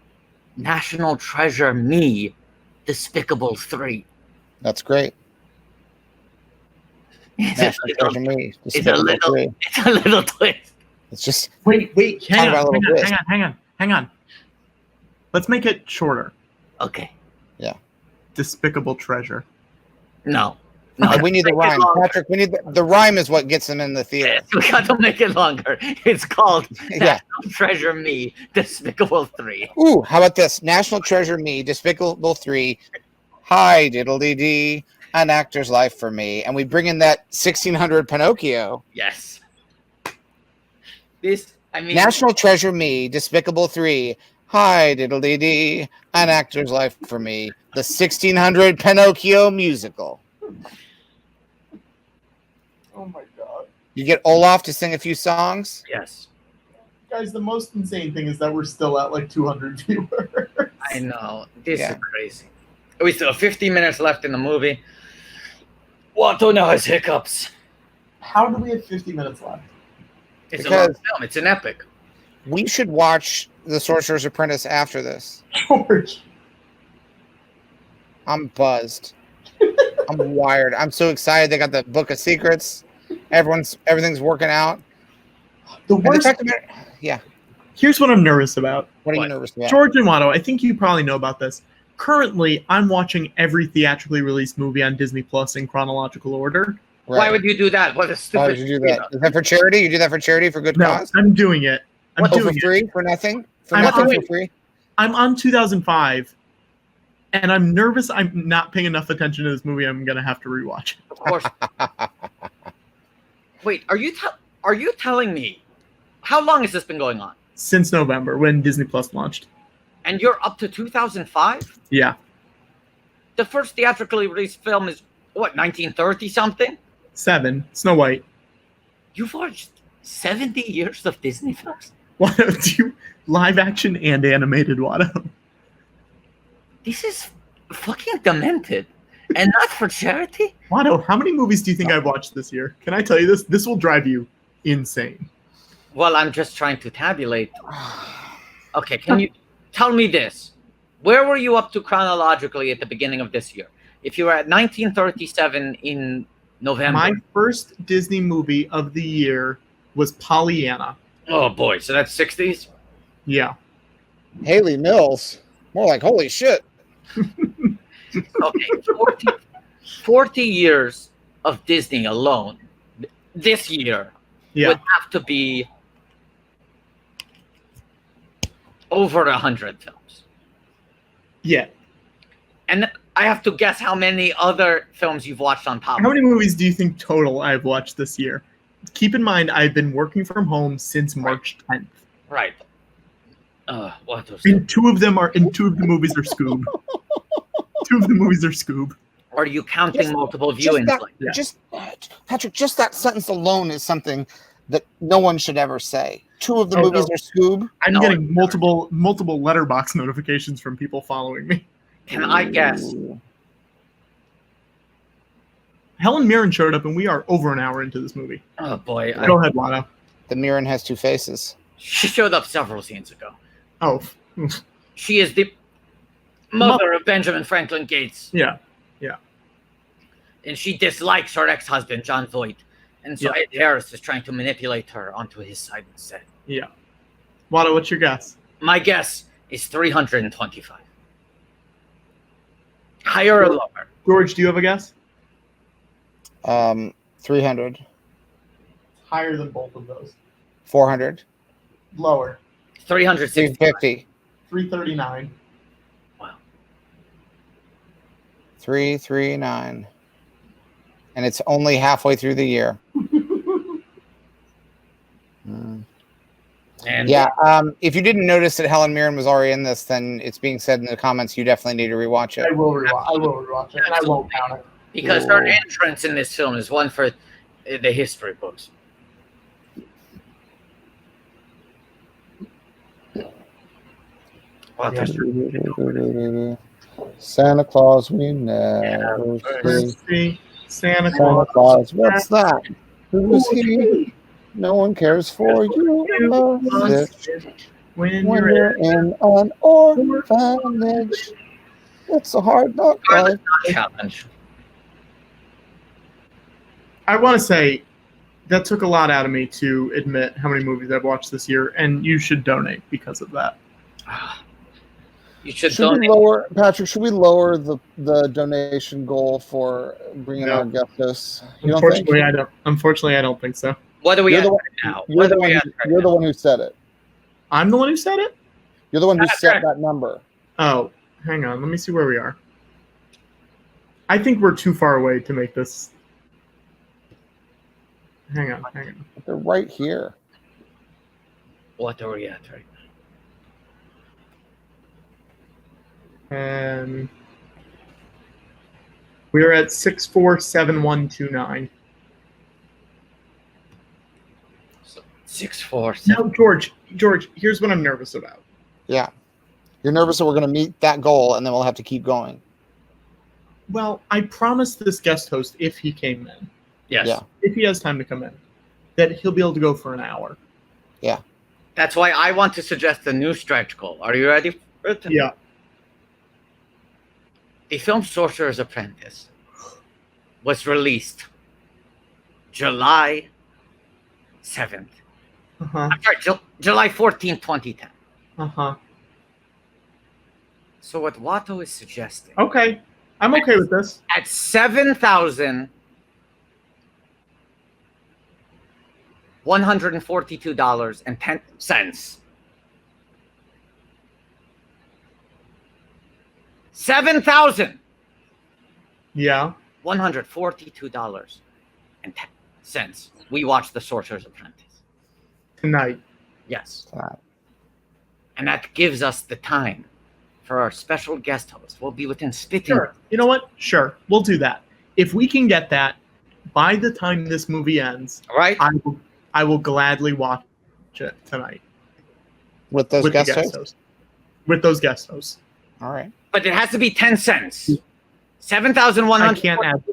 National Treasure Me, Despicable 3. That's great. National Treasure Me, Despicable 3. It's a little twist. It's just Wait, Talk about a little twist. hang on. Let's make it shorter. Okay. Yeah. Despicable Treasure. No. We need the rhyme, Patrick. We need the rhyme is what gets them in the theater. We got to make it longer. It's called Yeah. National Treasure Me, Despicable 3. Ooh, how about this? National Treasure Me, Despicable 3. Hi, diddly dee, an actor's life for me, and we bring in that 1600 Pinocchio. Yes. This, I mean, National Treasure Me, Despicable 3. Hi, diddly dee, an actor's life for me. The 1600 Pinocchio musical. Oh my god. You get Olaf to sing a few songs. Yes. Guys, the most insane thing is that we're still at like 200 viewers. I know. This is crazy. We still have 50 minutes left in the movie. Watto now has hiccups. How do we have 50 minutes left? It's a long film. It's an epic. We should watch The Sorcerer's Apprentice after this. George. I'm buzzed. I'm wired. I'm so excited. They got the Book of Secrets. Everything's working out. The worst. Yeah. Here's what I'm nervous about. What are you nervous about? George and Watto, I think you probably know about this. Currently, I'm watching every theatrically released movie on Disney Plus in chronological order. Right. Why would you do that? What a stupid. Why would you do that? Is that for charity? You do that for charity for good cause? I'm doing it. I'm doing for free? For nothing? For I'm nothing doing- for free? I'm on 2005, and I'm nervous I'm not paying enough attention to this movie. I'm going to have to rewatch it. Of course. Wait, are you telling me, how long has this been going on? Since November, when Disney Plus launched. And you're up to 2005? Yeah. The first theatrically released film is, what, 1930 something? 7, Snow White. You've watched 70 years of Disney films? Watto, do you live action and animated, Watto? This is fucking demented. And not for charity? Watto, how many movies do you think I've watched this year? Can I tell you this? This will drive you insane. Well, I'm just trying to tabulate. Okay, can you tell me this? Where were you up to chronologically at the beginning of this year? If you were at 1937 in November. My first Disney movie of the year was Pollyanna. Oh boy, so that's 60s? Yeah. Haley Mills. More like holy shit. Okay, 40 years of Disney alone this year would have to be over 100 films. Yeah. And I have to guess how many other films you've watched on top of How many movies do you think total I've watched this year? Keep in mind, I've been working from home since March 10th. Right. What those And two of the movies are Scoob. Two of the movies are Scoob. Are you counting multiple viewings? Patrick, just that sentence alone is something that no one should ever say. Two of the movies are Scoob. I'm getting multiple letterbox notifications from people following me. Can I guess? Helen Mirren showed up, and we are over an hour into this movie. Oh boy! Go ahead, Watto. The Mirren has two faces. She showed up several scenes ago. Oh. She is the mother of Benjamin Franklin Gates. Yeah. Yeah. And she dislikes her ex-husband, John Voight. And so Ed Harris is trying to manipulate her onto his side instead. Yeah. Watto, what's your guess? My guess is 325. Higher or lower? George, do you have a guess? 300. Higher than both of those. 400. Lower. 360. 350. 339. 339. And it's only halfway through the year. And yeah, if you didn't notice that Helen Mirren was already in this, then it's being said in the comments you definitely need to rewatch it. I will rewatch it, and I won't count it. Because her entrance in this film is one for the history books. Santa Claus, we never see. Santa Claus, what's that? Who's he? No one cares for you. When you're in an orphanage, it's a hard knock life. Challenge. I want to say that took a lot out of me to admit how many movies I've watched this year, and you should donate because of that. You should we lower, Patrick? Should we lower the donation goal for bringing our guest hosts? Unfortunately, I don't. Unfortunately, I don't think so. What are we You're at the one, now? You're the one who said it. I'm the one who said it? You're the one who set that number. Oh, hang on. Let me see where we are. I think we're too far away to make this. Hang on. They're right here. What are we at right now? And we are at 647129. 647. No, George, here's what I'm nervous about. Yeah. You're nervous that we're going to meet that goal and then we'll have to keep going. Well, I promised this guest host, if he came in, Yes. Yeah. if he has time to come in, that he'll be able to go for an hour. Yeah. That's why I want to suggest a new stretch goal. Are you ready for it? Yeah. The film Sorcerer's Apprentice was released July 7th. Uh-huh. I'm sorry, July 14th, 2010. Uh-huh. So what Watto is suggesting. Okay. I'm okay with this. At $7,142.10. $7,000. Yeah. $142.10. We watched The Sorcerer's Apprentice. Tonight. Yes. And that gives us the time for our special guest host. We'll be within spitting. Sure. You know what? Sure. We'll do that. If we can get that by the time this movie ends, right? I will gladly watch it tonight. With those the guest hosts? With those guest hosts. All right. But it has to be 10 cents. 7,100. I can't add.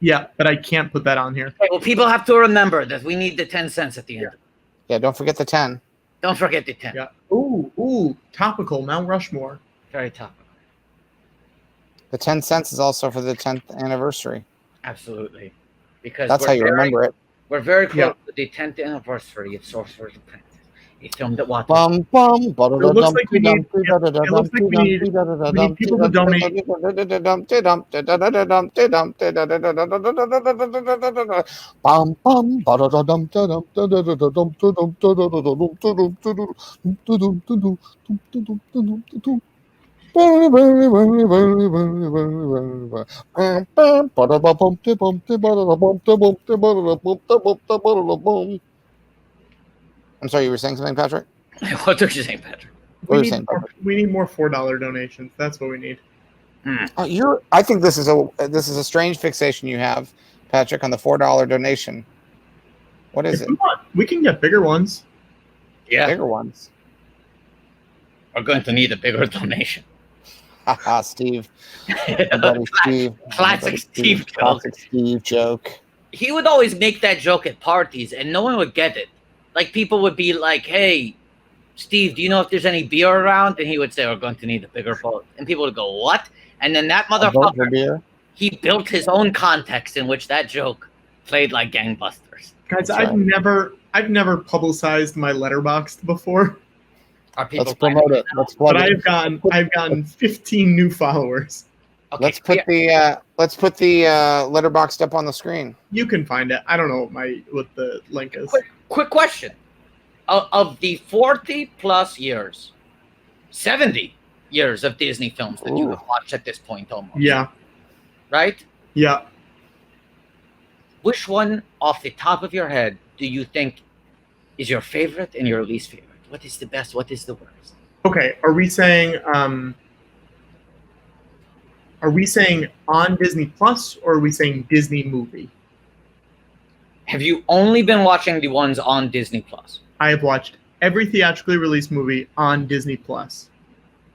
Yeah, but I can't put that on here. Okay, well, people have to remember that we need the 10 cents at the end. Yeah, don't forget the 10. Don't forget the 10. Yeah. Ooh, topical. Mount Rushmore. Very topical. The 10 cents is also for the 10th anniversary. Absolutely. Because that's how you remember it. We're very close to the 10th anniversary of Sorcerer's Apprentice. A film that Watto. It looks like we need people to donate. I'm sorry, you were saying something, Patrick? What are you saying, Patrick? We need more $4 donations. That's what we need. I think this is a strange fixation you have, Patrick, on the $4 donation. What is it? We can get bigger ones. Yeah. Bigger ones. We're going to need a bigger donation. Haha, Steve. Classic Steve joke. Classic Steve joke. He would always make that joke at parties, and no one would get it. Like, people would be like, hey, Steve, do you know if there's any beer around? And he would say, we're going to need a bigger boat. And people would go, what? And then that motherfucker, he built his own context in which that joke played like gangbusters. Guys, I've never publicized my Letterboxd before. Let's promote it. Let's plug it. I've gotten 15 new followers. Okay, let's put the Letterboxd up on the screen. You can find it. I don't know what the link is. Quick question. Of the 40 plus years, 70 years of Disney films that you have watched at this point almost. Yeah. Right? Yeah. Which one off the top of your head do you think is your favorite and your least favorite? What is the best? What is the worst? Okay. Are we saying on Disney Plus or are we saying Disney movie? Have you only been watching the ones on Disney Plus? I have watched every theatrically released movie on Disney Plus.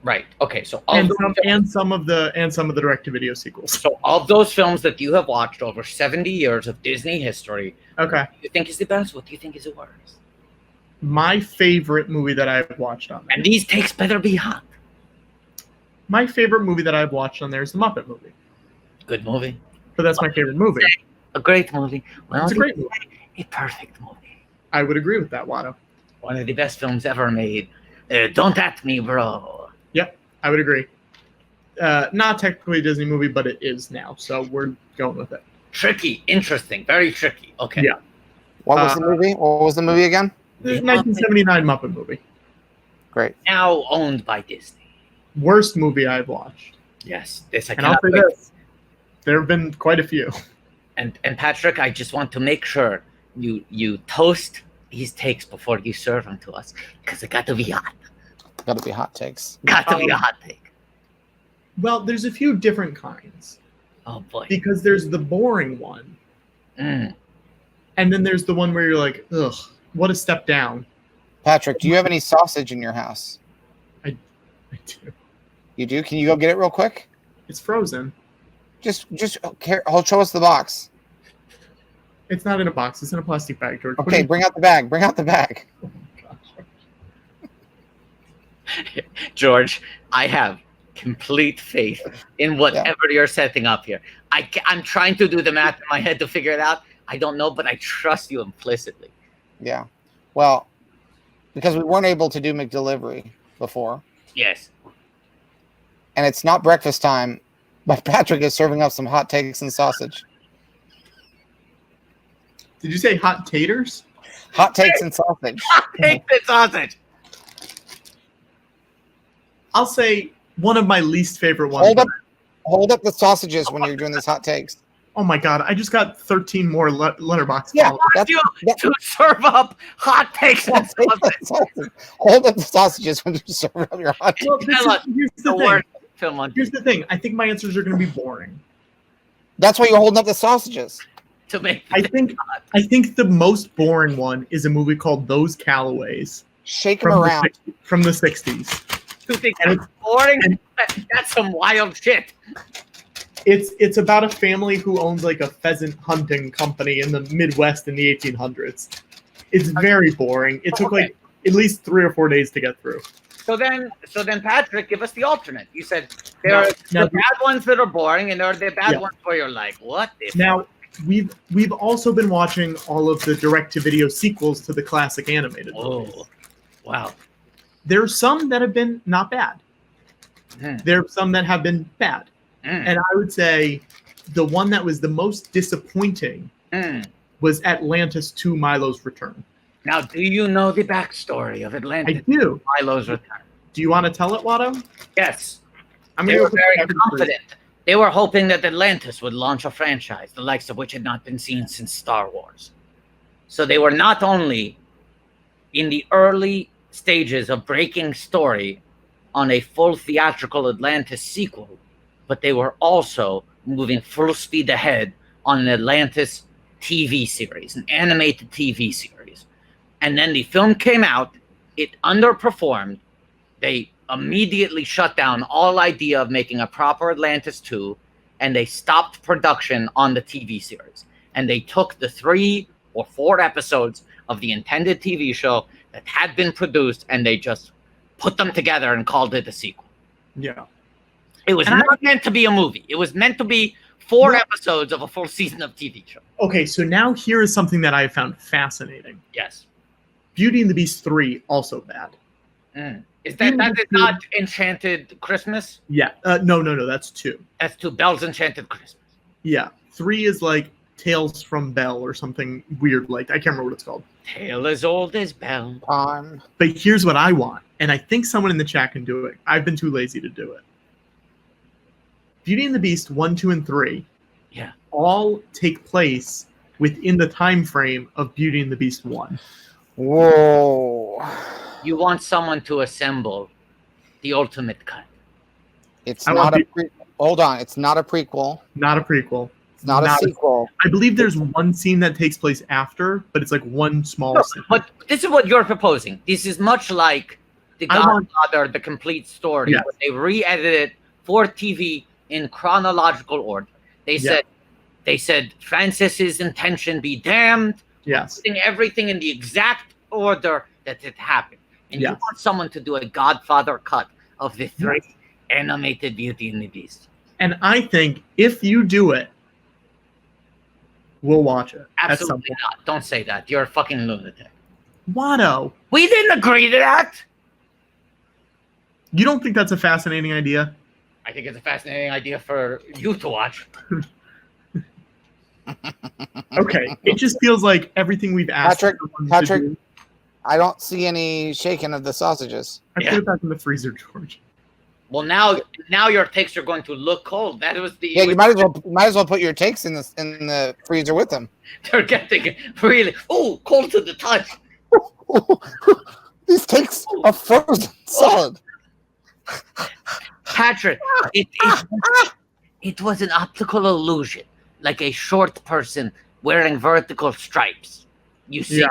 Right. Okay. So and some of the direct-to-video sequels. So of those films that you have watched over 70 years of Disney history, okay, what do you think is the best? What do you think is the worst? My favorite movie that I've watched on there. And these takes better be hot. My favorite movie that I've watched on there is the Muppet movie. Good movie. But that's my favorite movie. A great movie. It's a great movie. A perfect movie. I would agree with that, Watto. One of the best films ever made. Don't at me, bro. Yep, I would agree. Not technically a Disney movie, but it is now, so we're going with it. Tricky, interesting, very tricky. Okay. Yeah. What was the movie? What was the movie again? The 1979 Muppet movie. Great. Now owned by Disney. Worst movie I've watched. Yes, this I And I'll cannot say wait. this. There have been quite a few. And Patrick, I just want to make sure you toast these takes before you serve them to us, because it got to be hot. Got to be hot takes. Got to be a hot take. Well, there's a few different kinds. Oh boy. Because there's the boring one. Mm. And then there's the one where you're like, ugh, what a step down. Patrick, do you have any sausage in your house? I do. You do? Can you go get it real quick? It's frozen. Just show us the box. It's not in a box. It's in a plastic bag, George. Okay, bring out the bag. Bring out the bag. George, I have complete faith in whatever you're setting up here. I'm trying to do the math in my head to figure it out. I don't know, but I trust you implicitly. Yeah. Well, because we weren't able to do McDelivery before. Yes. And it's not breakfast time, but Patrick is serving up some hot takes and sausage. Did you say hot taters? Hot takes and sausage. Hot takes and sausage. I'll say one of my least favorite ones. Hold up the sausages when you're doing these hot takes. Oh my god, I just got 13 more letterbox. Yeah, to serve up hot takes and sausage. Hold up the sausages when you serve up your hot takes. Well, here's the thing. I think my answers are going to be boring. That's why you're holding up the sausages. To make I think the most boring one is a movie called Those Callaways. Shake them around. From the 60s. You think that's boring? That's some wild shit. It's about a family who owns like a pheasant hunting company in the Midwest in the 1800s. It's very boring. It took like at least 3 or 4 days to get through. So then, Patrick, give us the alternate. You said there are the bad ones that are boring, and there are the bad ones where you're like, what? Now we've also been watching all of the direct-to-video sequels to the classic animated movies. Wow. There's some that have been not bad. There are some that have been bad. And I would say the one that was the most disappointing was Atlantis 2: Milo's Return. Now, do you know the backstory of Atlantis? I do. Milo's Return. Do you want to tell it, Watto? Yes. They They were very confident. They were hoping that Atlantis would launch a franchise, the likes of which had not been seen since Star Wars. So they were not only in the early stages of breaking story on a full theatrical Atlantis sequel, but they were also moving full speed ahead on an Atlantis TV series, an animated TV series. And then the film came out, it underperformed. They immediately shut down all idea of making a proper Atlantis 2, and they stopped production on the TV series. And they took the 3 or 4 episodes of the intended TV show that had been produced, and they just put them together and called it a sequel. Yeah. It was not meant to be a movie. It was meant to be 4 episodes of a full season of TV show. Okay, so now here is something that I found fascinating. Yes. Beauty and the Beast 3, also bad. Is that is not Enchanted Christmas? Yeah. No, that's 2. That's 2. Belle's Enchanted Christmas. Yeah. 3 is like Tales from Belle or something weird like. I can't remember what it's called. Tale as old as Belle. But here's what I want, and I think someone in the chat can do it. I've been too lazy to do it. Beauty and the Beast 1, 2, and 3 all take place within the time frame of Beauty and the Beast 1. Whoa. You want someone to assemble the ultimate cut. It's not a hold on, it's not a prequel. Not a prequel. It's not a sequel. I believe there's one scene that takes place after, but it's like one small scene. But this is what you're proposing. This is much like The Godfather, the complete story. Yes. Where they re-edited it for TV in chronological order. They said Francis's intention be damned. Yes. Putting everything in the exact order that it happened. And you want someone to do a Godfather cut of the 3 animated Beauty and the Beast. And I think if you do it, we'll watch it. Absolutely not. Don't say that. You're a fucking lunatic. Watto. We didn't agree to that. You don't think that's a fascinating idea? I think it's a fascinating idea for you to watch. Okay. It just feels like everything we've asked. Patrick, I don't see any shaking of the sausages. I put it back in the freezer, George. Well, now your takes are going to look cold. That was the you might as well put your takes in the freezer with them. They're getting really cold to the touch. These takes are frozen solid. Patrick, it was an optical illusion, like a short person wearing vertical stripes. You see,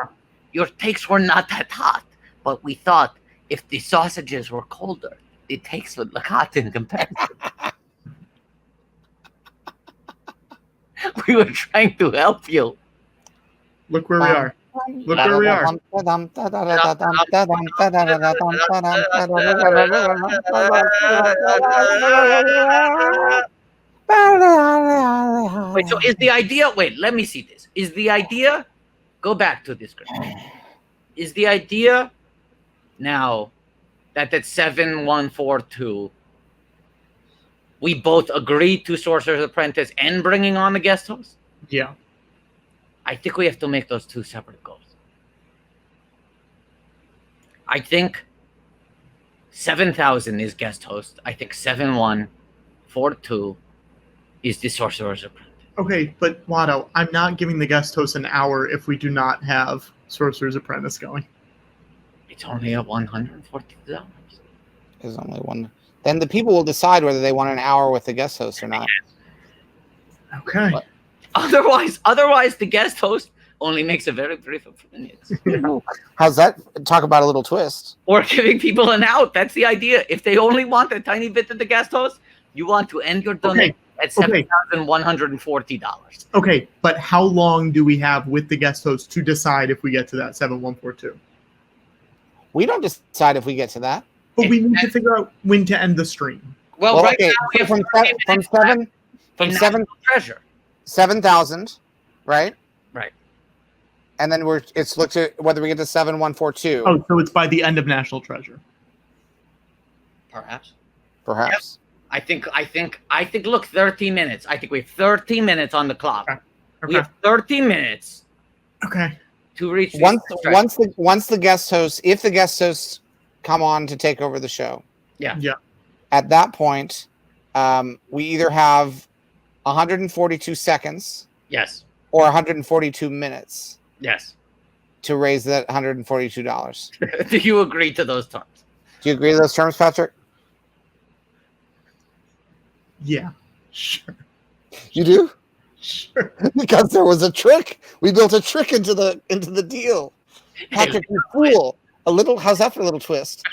your takes were not that hot, but we thought if the sausages were colder, the takes would look hot in comparison. We were trying to help you. Look where we are. Look where we are. Wait, so is the idea, let me see this. Is the idea, go back to this script. Is the idea now that at 7142, we both agreed to Sorcerer's Apprentice and bringing on a guest host? Yeah. I think we have to make those 2 separate goals. I think 7,000 is guest host. I think 7142 is the Sorcerer's Apprentice. Okay, but Watto, I'm not giving the guest host an hour if we do not have Sorcerer's Apprentice going. It's only at $140. There's only one. Then the people will decide whether they want an hour with the guest host or not. Okay. But Otherwise, the guest host only makes a very brief appearance. How's that? Talk about a little twist. Or giving people an out. That's the idea. If they only want a tiny bit of the guest host, you want to end your donation at $7,140. Okay, but how long do we have with the guest host to decide if we get to that 7142? We don't decide if we get to that. But we need to figure out when to end the stream. Well, right now we have from 7,000, right? Right. And then it's looked at whether we get to 7142. Oh, so it's by the end of National Treasure. Perhaps. Perhaps. Yep. I think. Look, 13 minutes. I think we have 13 minutes on the clock. Okay. We have 13 minutes. Okay. To reach once the guest hosts, if the guest hosts come on to take over the show. Yeah. At that point, we either have 142 seconds. Yes. Or 142 minutes. Yes. To raise that $142. Do you agree to those terms? Do you agree to those terms, Patrick? Yeah. Sure. You do? Sure. Because there was a trick. We built a trick into the deal. Patrick, you fool. How's that for a little twist?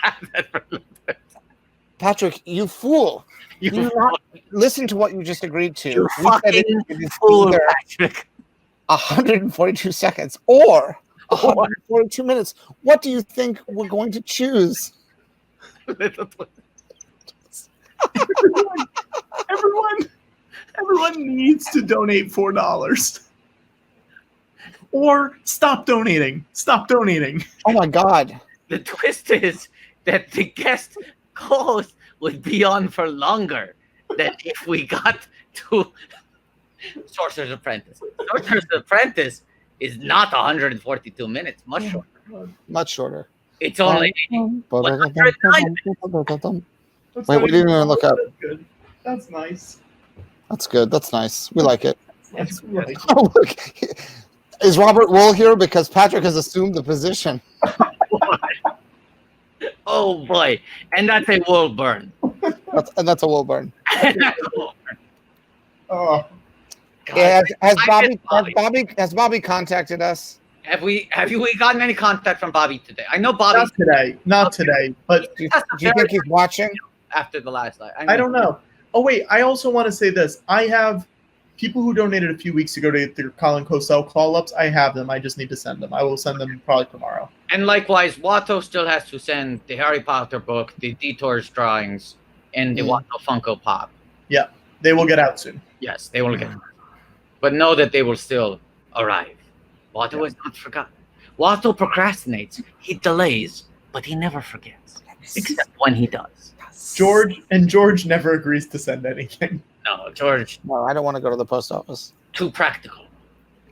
Patrick, you fool. You not listen to what you just agreed to. You fucking fool, Patrick. 142 seconds or 142 minutes. What do you think we're going to choose? Everyone needs to donate $4. Or stop donating. Stop donating. Oh my God. The twist is that the guest host would be on for longer than if we got to Sorcerer's Apprentice. Sorcerer's Apprentice is not 142 minutes, much shorter. Much shorter. It's only 109 minutes. Wait, we didn't even look up. That's nice. That's good. That's nice. We like it. That's right. Oh, look. Is Robert Wool here? Because Patrick has assumed the position. Oh boy. And that's a wool burn. That's a wool burn. Oh. Yeah, has Bobby contacted us? Have we gotten any contact from Bobby today? I know Bobby Not today. But do you think he's watching? After the last night. I don't know. Oh wait, I also want to say this. I have people who donated a few weeks ago to the Colin Cosell call-ups. I have them. I just need to send them. I will send them probably tomorrow. And likewise, Watto still has to send the Harry Potter book, the Detours drawings, and the Watto Funko Pop. Yeah, they will get out soon. Yes, they will get out. But know that they will still arrive. Watto is not forgotten. Watto procrastinates. He delays, but he never forgets. Except when he does. George never agrees to send anything. No, George. No, I don't want to go to the post office. Too practical.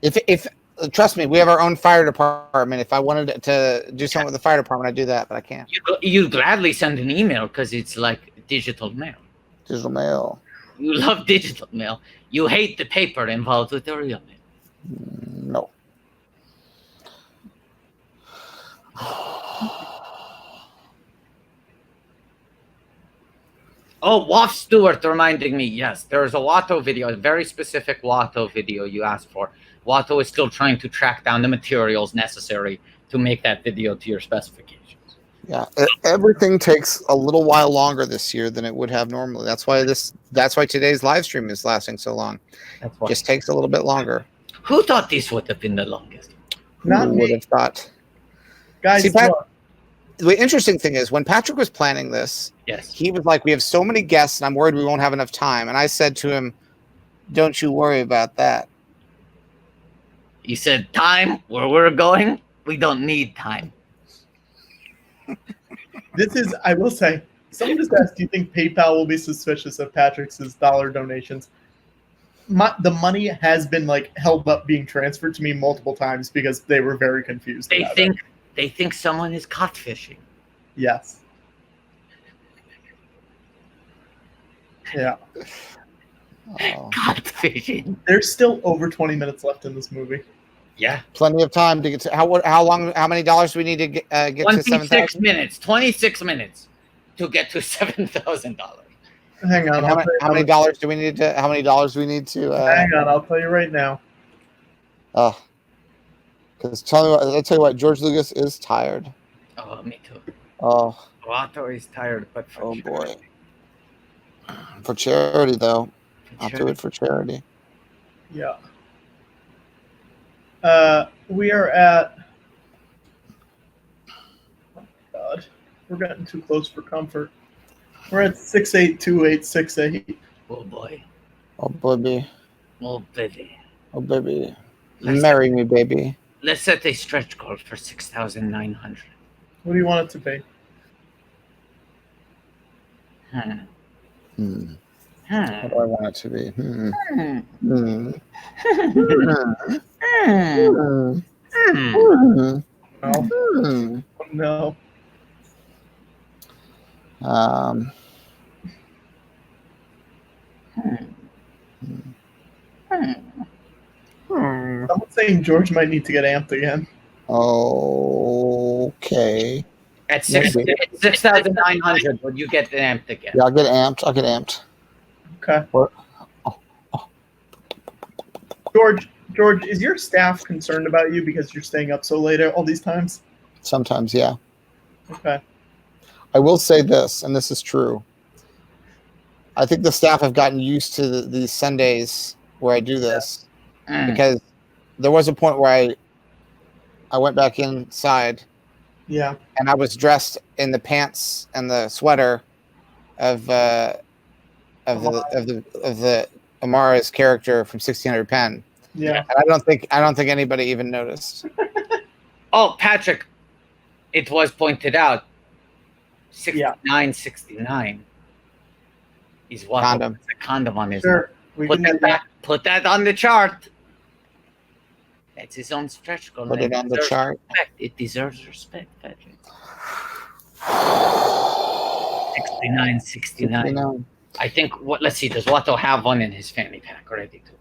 If trust me, we have our own fire department. If I wanted to do something with the fire department, I'd do that, but I can't. You gladly send an email because it's like digital mail. Digital mail. You love digital mail. You hate the paper involved with the real mail. No. Oh, Waff Stewart reminding me. Yes, there's a Watto video, a very specific Watto video you asked for. Watto is still trying to track down the materials necessary to make that video to your specifications. Yeah, everything takes a little while longer this year than it would have normally. That's why today's live stream is lasting so long. That's why. Just takes a little bit longer. Who thought this would have been the longest? Not Who me. would have thought? Guys, See, the interesting thing is when Patrick was planning this, yes, he was like, "We have so many guests, and I'm worried we won't have enough time." And I said to him, "Don't you worry about that." He said, "Time where we're going, we don't need time." This is, I will say, someone just asked, do you think PayPal will be suspicious of Patrick's dollar donations? The money has been like held up being transferred to me multiple times because they were very confused. They think someone is catfishing. Yes. Yeah. Catfishing. There's still over 20 minutes left in this movie. Yeah. Plenty of time to get to how many dollars do we need to get to 26 minutes. 26 minutes to get to $7,000. Hang on. How many dollars do we need to? How many dollars do we need to? Hang on, I'll tell you right now. Oh, because I'll tell you what, George Lucas is tired. Oh, me too. Oh. Watto is tired, but for boy. For charity, though, I'll do it for charity. Yeah. We are at. Oh God, we're getting too close for comfort. We're at 682868. Oh boy. Oh baby. Oh baby. Oh baby. Marry me, baby. Let's set a stretch goal for 6,900. What do you want it to be? What do I want it to be? No. Someone's saying George might need to get amped again. Okay. At 6,900, would you get amped again? Yeah, I'll get amped. Okay. George, is your staff concerned about you because you're staying up so late all these times? Sometimes, yeah. Okay. I will say this, and this is true. I think the staff have gotten used to these Sundays where I do this because there was a point where I went back inside. Yeah. And I was dressed in the pants and the sweater of the Amara's character from 1600 Penn. Yeah. And I don't think anybody even noticed. Oh, Patrick, it was pointed out. 6969 is what condom. A condom on his sure. Put that on the chart. That's his own stretch goal. Put it on the chart. Respect. It deserves respect, Patrick. 6969. I think let's see, does Watto have one in his fanny pack ready to go?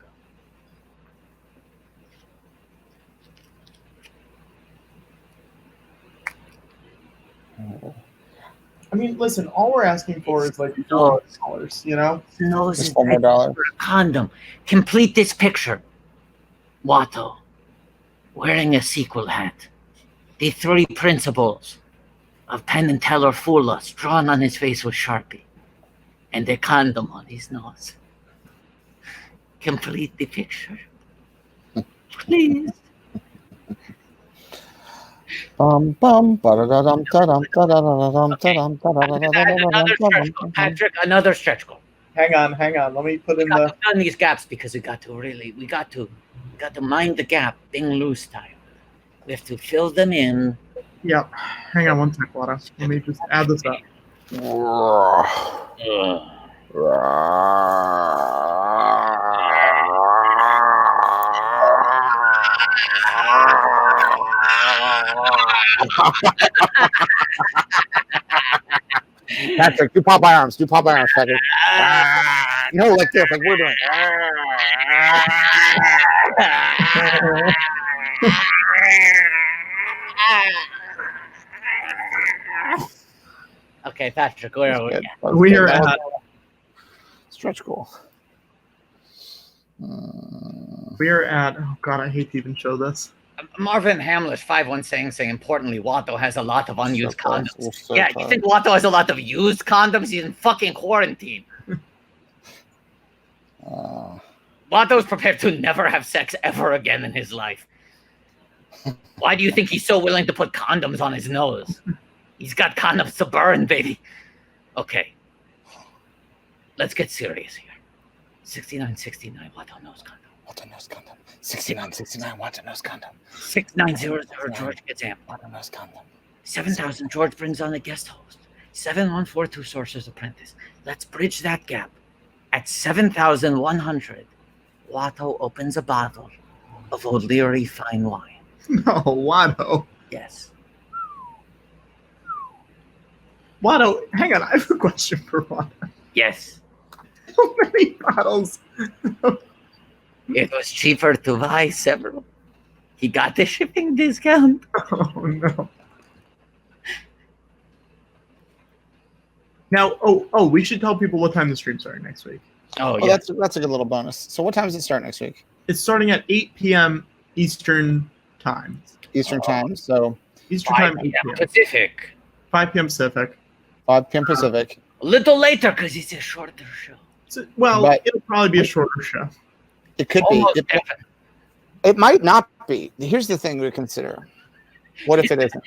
I mean, listen, all we're asking for is like $400, you know? Nose is for a condom. Complete this picture. Watto wearing a sequel hat. The 3 principles of Penn and Teller fool us drawn on his face with Sharpie. And a condom on his nose. Complete the picture. Please. Bum bum ba-da-da-dum ta-dum ta-da-da-da-dum ta-dum Another stretch goal, Patrick. Another stretch goal. Hang on. Let me put in the. Fill in these gaps because we got to mind the gap. Ding loose time. We have to fill them in. Yep. Hang on one sec, Lotto. Let me just add this up. Patrick, do Popeye arms. Do Popeye arms, Patrick. No, like this, like we're doing. Okay, Patrick, where are we at? We are at stretch goal. We are at. Oh God, I hate to even show this. Marvin Hamlish 51 saying importantly, Watto has a lot of unused condoms. Yeah, you think Watto has a lot of used condoms? He's in fucking quarantine. Watto's prepared to never have sex ever again in his life. Why do you think he's so willing to put condoms on his nose? He's got condoms to burn, baby. Okay. Let's get serious here. 6969, Watto knows condom. Watto knows condom. 6969, Watto knows condom. 6900, George gets amped. Watto knows condom. 7000, George brings on a guest host. 7142, Sorcerer's Apprentice. Let's bridge that gap. At 7100, Watto opens a bottle of O'Leary fine wine. No, Watto. Yes. Watto, hang on. I have a question for Watto. Yes. How many bottles? It was cheaper to buy several. He got the shipping discount. Oh, no. Now, we should tell people what time the stream's starting next week. Oh, yeah. That's a good little bonus. So what time does it start next week? It's starting at 8 p.m. Eastern time. Eastern time, so... Eastern time, 8 p.m. Pacific. 5 p.m. Pacific. 5 p.m. Pacific. A little later because it's a shorter show. It'll probably be a shorter show. It could be. It might not be. Here's the thing we consider. What if it isn't?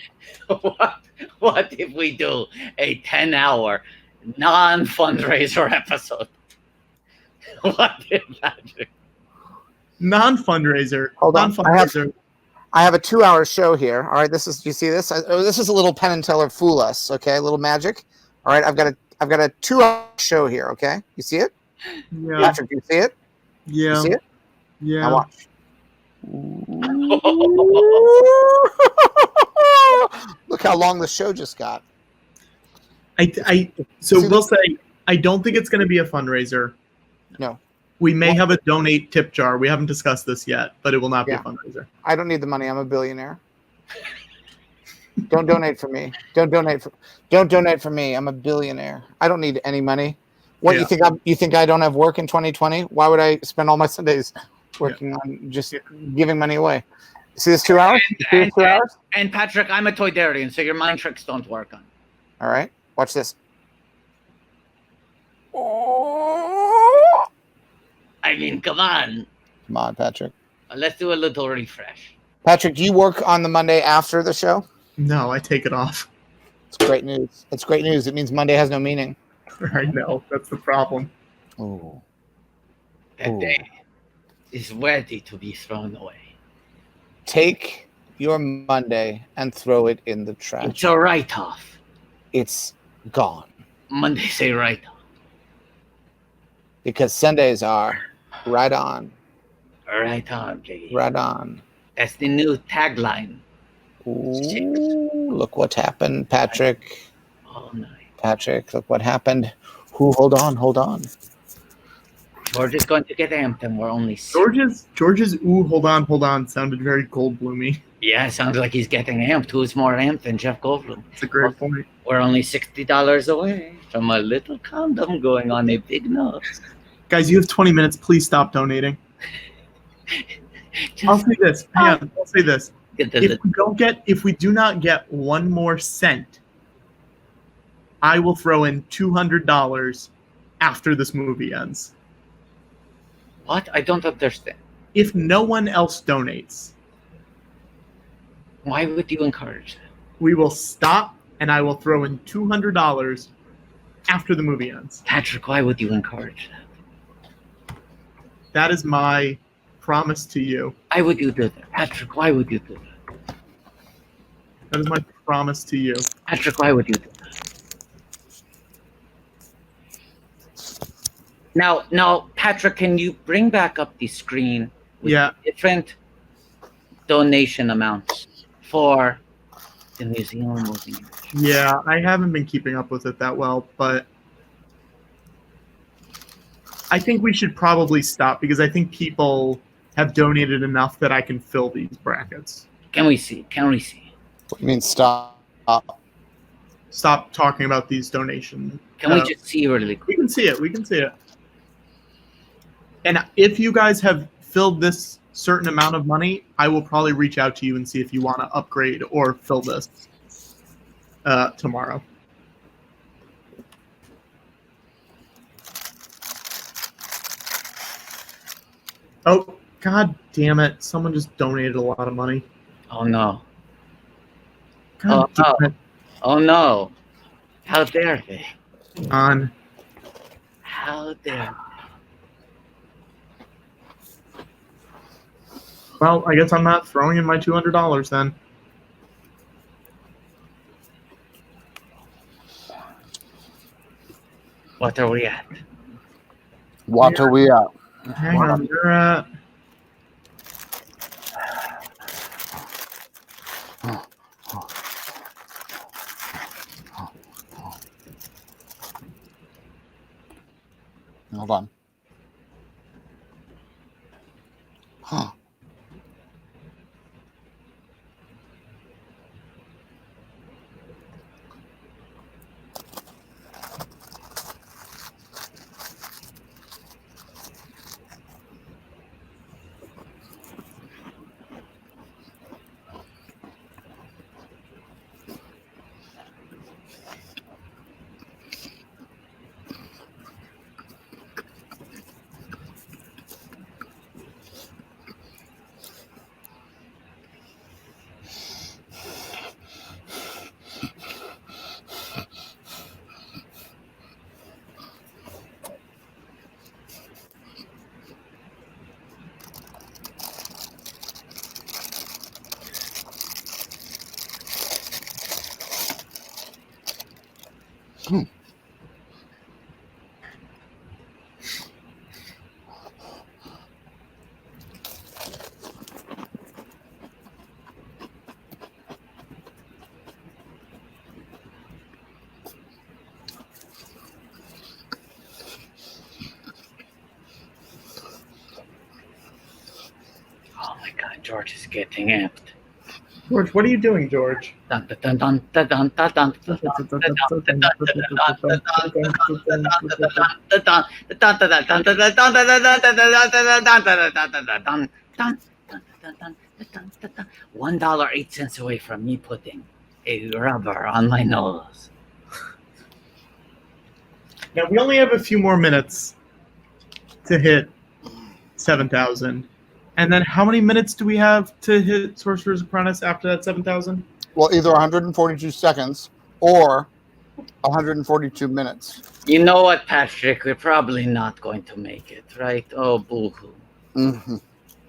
What if we do a 10-hour non-fundraiser episode? What if that? Non-fundraiser. Hold on. Non-fundraiser. I have a 2-hour show here. All right, this is. You see this? This is a little Penn and Teller fool us. Okay, a little magic. All right, I've got a 2-hour show here. Okay, you see it? Yeah. Patrick, you see it? Yeah. You see it? Yeah. Now watch. Look how long the show just got. We'll say I don't think it's going to be a fundraiser. No. We may have a donate tip jar. We haven't discussed this yet, but it will not be a fundraiser. I don't need the money. I'm a billionaire. Don't donate for me. Don't donate for me. I'm a billionaire. I don't need any money. What you think I don't have work in 2020? Why would I spend all my Sundays working on just giving money away? See this 2 hours? See this 2 hours? And Patrick, I'm a Toydarian, so your mind tricks don't work on. All right. Watch this. I mean, come on. Come on, Patrick. Let's do a little refresh. Patrick, do you work on the Monday after the show? No, I take it off. It's great news. It's great news. It means Monday has no meaning. I know. That's the problem. Oh. That day is ready to be thrown away. Take your Monday and throw it in the trash. It's a write-off. It's gone. Monday's a write-off. Because Sundays are right on. Right on, baby. Right on. That's the new tagline. Ooh, look what happened, Patrick. All night. Patrick, look what happened. Hold on. George is going to get amped, and we're only George's ooh, hold on sounded very Goldbloomy. Yeah, sounds like he's getting amped. Who's more amped than Jeff Goldblum? That's a great point. We're only $60 away from a little condom going on a big nose. Guys, you have 20 minutes. Please stop donating. I'll say this. Hang on. I'll say this. If we do not get one more cent, I will throw in $200 after this movie ends. What? I don't understand. If no one else donates, Why would you encourage that? We will stop, and I will throw in $200 after the movie ends. Patrick, why would you encourage that? That is my promise to you. Why would you do that? Patrick, why would you do that? That is my promise to you. Patrick, why would you do that? Now, Patrick, can you bring back up the screen with different donation amounts for the Museum of Moving Images? Yeah, I haven't been keeping up with it that well, but I think we should probably stop because I think people have donated enough that I can fill these brackets. Can we see? Can we see? What do you mean stop? Stop talking about these donations. Can we just see really quick? We can see it. We can see it. And if you guys have filled this certain amount of money, I will probably reach out to you and see if you want to upgrade or fill this tomorrow. Oh, God damn it. Someone just donated a lot of money. Oh, no. God damn it. Oh, no. How dare they? On. How dare they? Well, I guess I'm not throwing in my $200 then. What are we at? What are we at? Hang on, you're at... Hold on. Huh. Oh my God, George is getting amped. George, what are you doing, George? $1.08 away from me putting a rubber on my nose. Now, we only have a few more minutes to hit 7,000. And then how many minutes do we have to hit Sorcerer's Apprentice after that 7,000? Well, either 142 seconds or 142 minutes. You know what, Patrick? We're probably not going to make it, right? Oh, boo-hoo. Mm-hmm.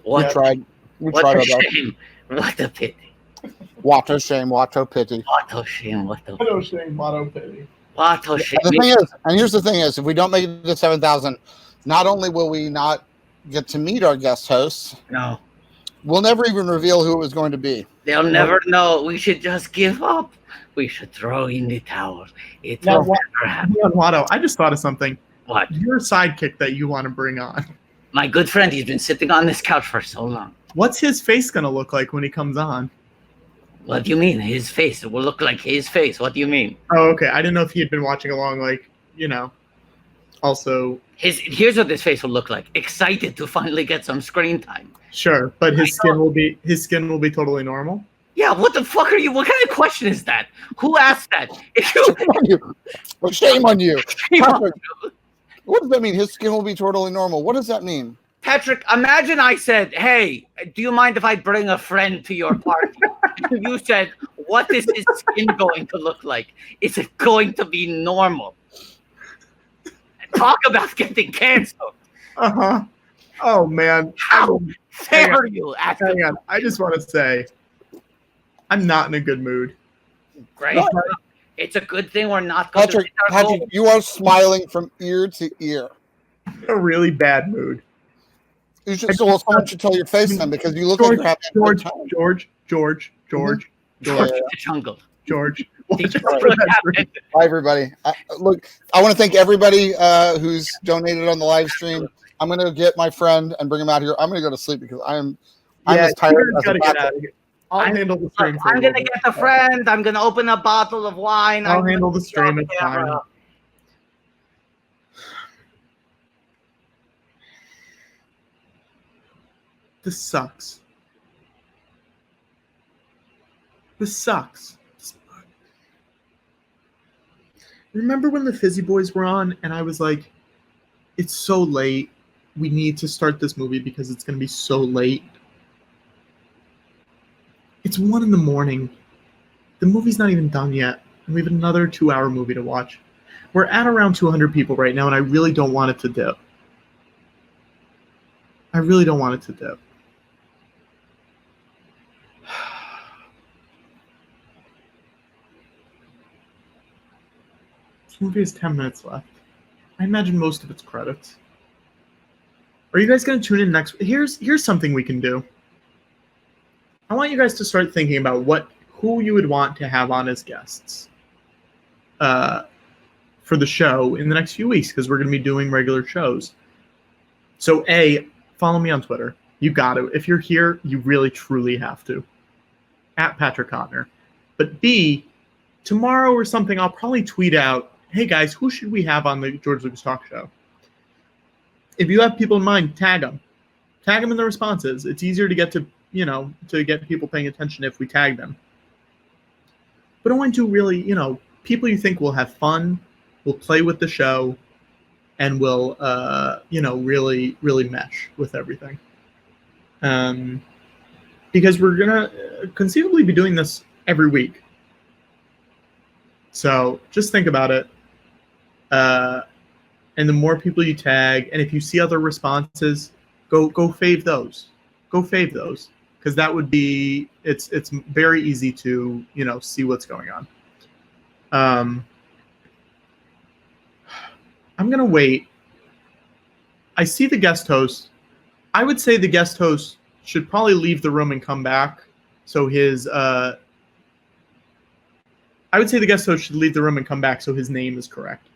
What? We tried. What our a best. shame. What a pity. What a shame. What a pity. What a shame. What a What a shame. What a pity. What a shame. The thing is, and here's the thing is, if we don't make it to 7,000, not only will we not get to meet our guest hosts, no, we'll never even reveal who it was going to be. They'll never know. We should just give up. We should throw in the towel. It Now, will never happen. Watto, I just thought of something. What? Your sidekick that you want to bring on. My good friend, he's been sitting on this couch for so long. What's his face going to look like when he comes on? What do you mean? His face? It will look like his face. What do you mean? Oh, okay. I didn't know if he had been watching along, like, also... Here's what this face will look like. Excited to finally get some screen time. Sure, but his skin will be totally normal? Yeah, what the fuck are you? What kind of question is that? Who asked that? Well, shame on you. Patrick, what does that mean? His skin will be totally normal. What does that mean? Patrick, imagine I said, hey, do you mind if I bring a friend to your party? You said, what is his skin going to look like? Is it going to be normal? Talk about getting canceled. Uh-huh. Oh, man. How dare you? Hang on. I just want to say, I'm not in a good mood. Great. It's a good thing we're not going Patrick, to hit our goal. you are smiling from ear to ear. A really bad mood. You should, so someone should tell your face then, because you look like you're having a good time. George. George the jungle. George. Bye, everybody. Look, I want to thank everybody who's donated on the live stream. I'm going to get my friend and bring him out here. I'm going to go to sleep because I'm as tired as a bat. I'll handle the stream. I'm going to get a friend. I'm going to open a bottle of wine. I'll handle the stream. It's fine. This sucks. This sucks. Remember when the Fizzy Boys were on and I was like, it's so late. We need to start this movie because it's going to be so late. It's 1 a.m. The movie's not even done yet. And we have another 2-hour movie to watch. We're at around 200 people right now and I really don't want it to dip. I really don't want it to dip. This movie has 10 minutes left. I imagine most of it's credits. Are you guys going to tune in next? Here's something we can do. I want you guys to start thinking about who you would want to have on as guests for the show in the next few weeks, because we're going to be doing regular shows. So A, follow me on Twitter. You got to. If you're here, you really, truly have to. At Patrick Cotner. But B, tomorrow or something, I'll probably tweet out, hey guys, who should we have on the George Lucas Talk Show? If you have people in mind, tag them. Tag them in the responses. It's easier to get to get people paying attention if we tag them. But I want to really, people you think will have fun, will play with the show, and will, really, really mesh with everything. Because we're going to conceivably be doing this every week. So just think about it. And the more people you tag, and if you see other responses, go fave those. Go fave those. Because that would be, it's very easy to, see what's going on. I'm going to wait. I see the guest host. I would say the guest host should probably leave the room and come back. So his, I would say the guest host should leave the room and come back so his name is correct.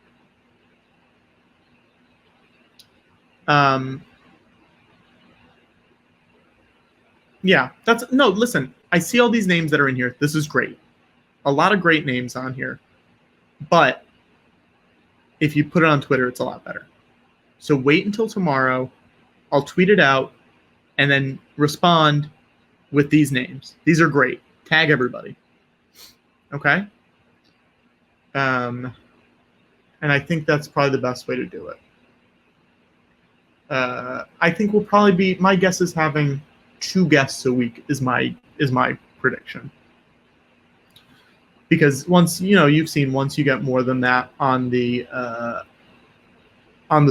Yeah, listen, I see all these names that are in here. This is great. A lot of great names on here. But if you put it on Twitter, it's a lot better. So wait until tomorrow. I'll tweet it out and then respond with these names. These are great. Tag everybody. Okay? And I think that's probably the best way to do it. I think we'll probably be, my guess is having 2 guests a week is my prediction. Because once you've seen, once you get more than that on the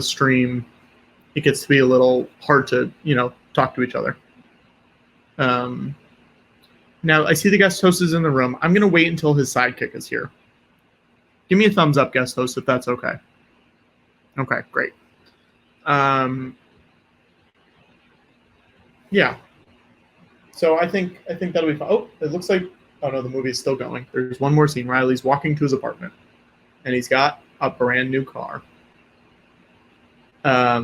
stream, it gets to be a little hard to talk to each other. Now I see the guest host is in the room. I'm gonna wait until his sidekick is here. Give me a thumbs up, guest host, if that's okay. Okay, great. Yeah. So I think that'll be fun. Oh, it looks like, oh no, the movie is still going. There's one more scene. Riley's walking to his apartment, and he's got a brand new car. I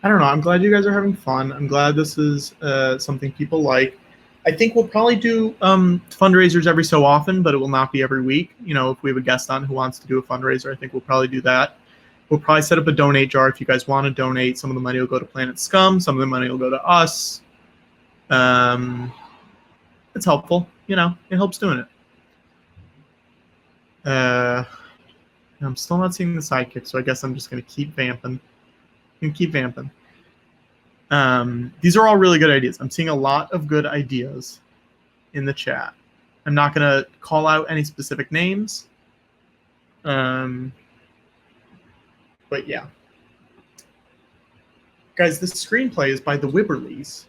don't know. I'm glad you guys are having fun. I'm glad this is something people like. I think we'll probably do fundraisers every so often, but it will not be every week. If we have a guest on who wants to do a fundraiser, I think we'll probably do that. We'll probably set up a donate jar if you guys want to donate. Some of the money will go to Planet Scum. Some of the money will go to us. It's helpful. It helps doing it. I'm still not seeing the sidekick, so I guess I'm just going to keep vamping. These are all really good ideas. I'm seeing a lot of good ideas in the chat. I'm not going to call out any specific names. But yeah. Guys, this screenplay is by the Wibberleys.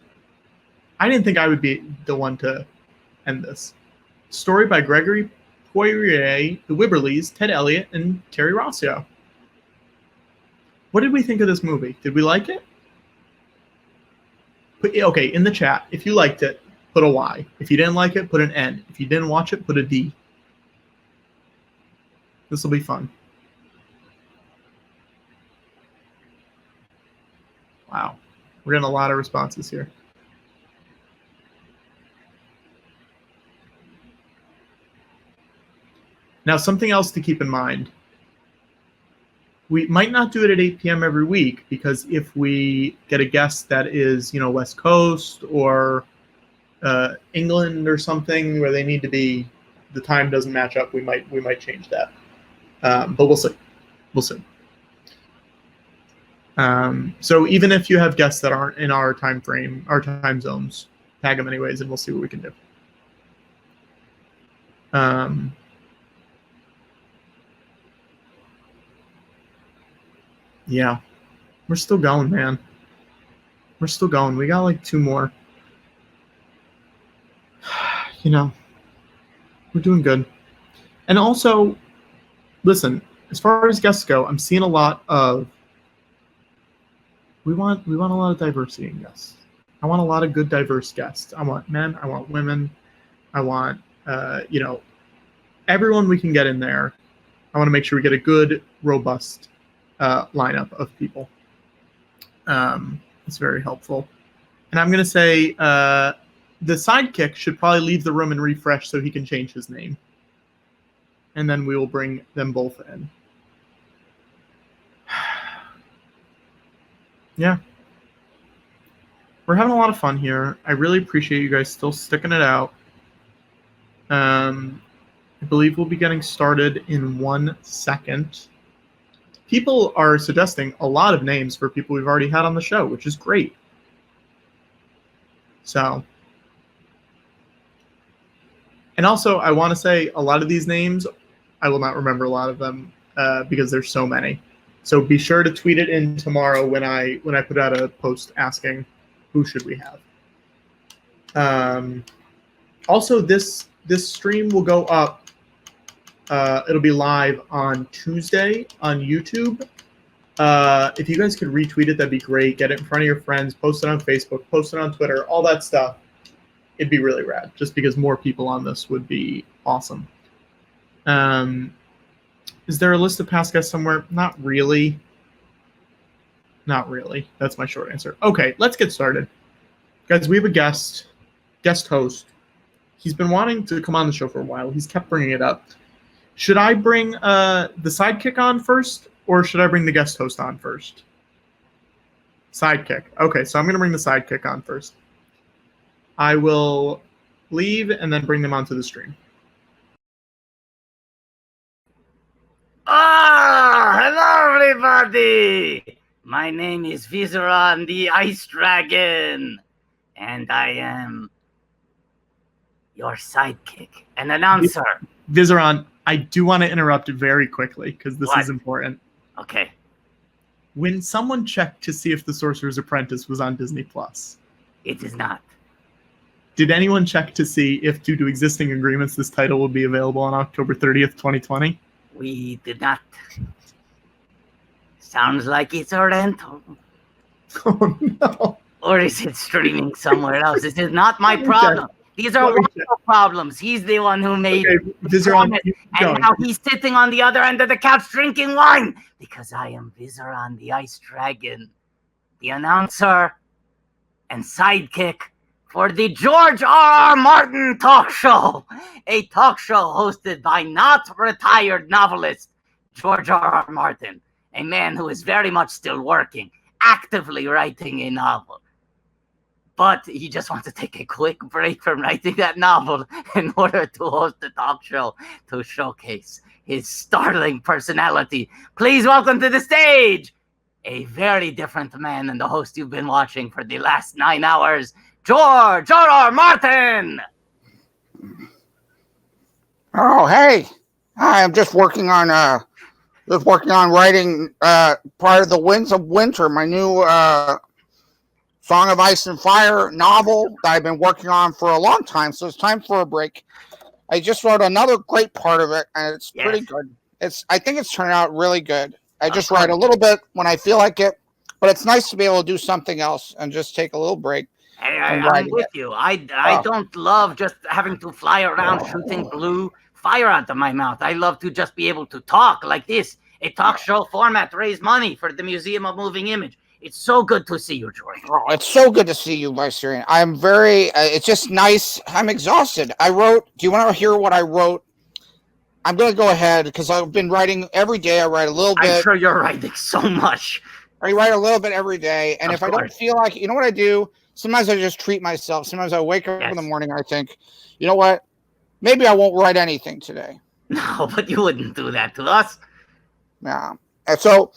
I didn't think I would be the one to end this. Story by Gregory Poirier, the Wibberleys, Ted Elliott, and Terry Rossio. What did we think of this movie? Did we like it? Okay, in the chat, if you liked it, put a Y. If you didn't like it, put an N. If you didn't watch it, put a D. This will be fun. Wow. We're getting a lot of responses here. Now, something else to keep in mind. We might not do it at 8 p.m. every week, because if we get a guest that is, West Coast or England or something where they need to be, the time doesn't match up, we might change that. But we'll see. We'll see. So even if you have guests that aren't in our time frame, our time zones, tag them anyways, and we'll see what we can do. Yeah, we're still going, man. We're still going. We got like 2 more. We're doing good. And also, listen, as far as guests go, I'm seeing a lot of. We want a lot of diversity in guests. I want a lot of good, diverse guests. I want men. I want women. I want, everyone we can get in there. I want to make sure we get a good, robust lineup of people. It's very helpful. And I'm going to say the sidekick should probably leave the room and refresh so he can change his name. And then we will bring them both in. Yeah. We're having a lot of fun here. I really appreciate you guys still sticking it out. I believe we'll be getting started in 1 second. People are suggesting a lot of names for people we've already had on the show, which is great. So, and also I want to say a lot of these names, I will not remember a lot of them because there's so many. So be sure to tweet it in tomorrow when I put out a post asking who should we have. Also, this stream will go up. It'll be live on Tuesday on YouTube. If you guys could retweet it, that'd be great. Get it in front of your friends. Post it on Facebook. Post it on Twitter. All that stuff. It'd be really rad. Just because more people on this would be awesome. Is there a list of past guests somewhere? Not really. Not really. That's my short answer. Okay, let's get started. Guys, we have a guest host. He's been wanting to come on the show for a while. He's kept bringing it up. Should I bring the sidekick on first, or should I bring the guest host on first? Sidekick. Okay, so I'm going to bring the sidekick on first. I will leave and then bring them onto the stream. Hello, everybody! My name is Vizeron, the Ice Dragon, and I am your sidekick and announcer. Vizeron, I do want to interrupt very quickly because this is important. Okay. When someone checked to see if The Sorcerer's Apprentice was on Disney+. It is not. Did anyone check to see if, due to existing agreements, this title will be available on October 30th, 2020? We did not. Sounds like it's a rental. Oh, no. Or is it streaming somewhere else? This is not my problem. These are wonderful problems. He's the one who made it. And now he's sitting on the other end of the couch drinking wine. Because I am Vizeron, the Ice Dragon, the announcer and sidekick for the George R.R. Martin talk show. A talk show hosted by not retired novelist George R.R. Martin. A man who is very much still working, actively writing a novel. But he just wants to take a quick break from writing that novel in order to host the talk show to showcase his startling personality. Please welcome to the stage, a very different man than the host you've been watching for the last 9 hours, George R.R. Martin. Oh, hey. I'm just working on writing part of the Winds of Winter, my new Song of Ice and Fire novel that I've been working on for a long time. So it's time for a break. I just wrote another great part of it, and it's pretty good. I think it's turned out really good. I just write a little bit when I feel like it, but it's nice to be able to do something else and just take a little break. Hey, I'm with you. I don't love just having to fly around shooting blue fire out of my mouth. I love to just be able to talk like this. A talk show format, raise money for the Museum of Moving Image. It's so good to see you, George. Oh, it's so good to see you, Vicerian. I'm very, it's just nice. I'm exhausted. Do you want to hear what I wrote? I'm going to go ahead because I've been writing every day. I write a little bit. I'm sure you're writing so much. I write a little bit every day. And if I don't feel like, you know what I do? Sometimes I just treat myself. Sometimes I wake up in the morning and I think, you know what? Maybe I won't write anything today. No, but you wouldn't do that to us. Yeah. And so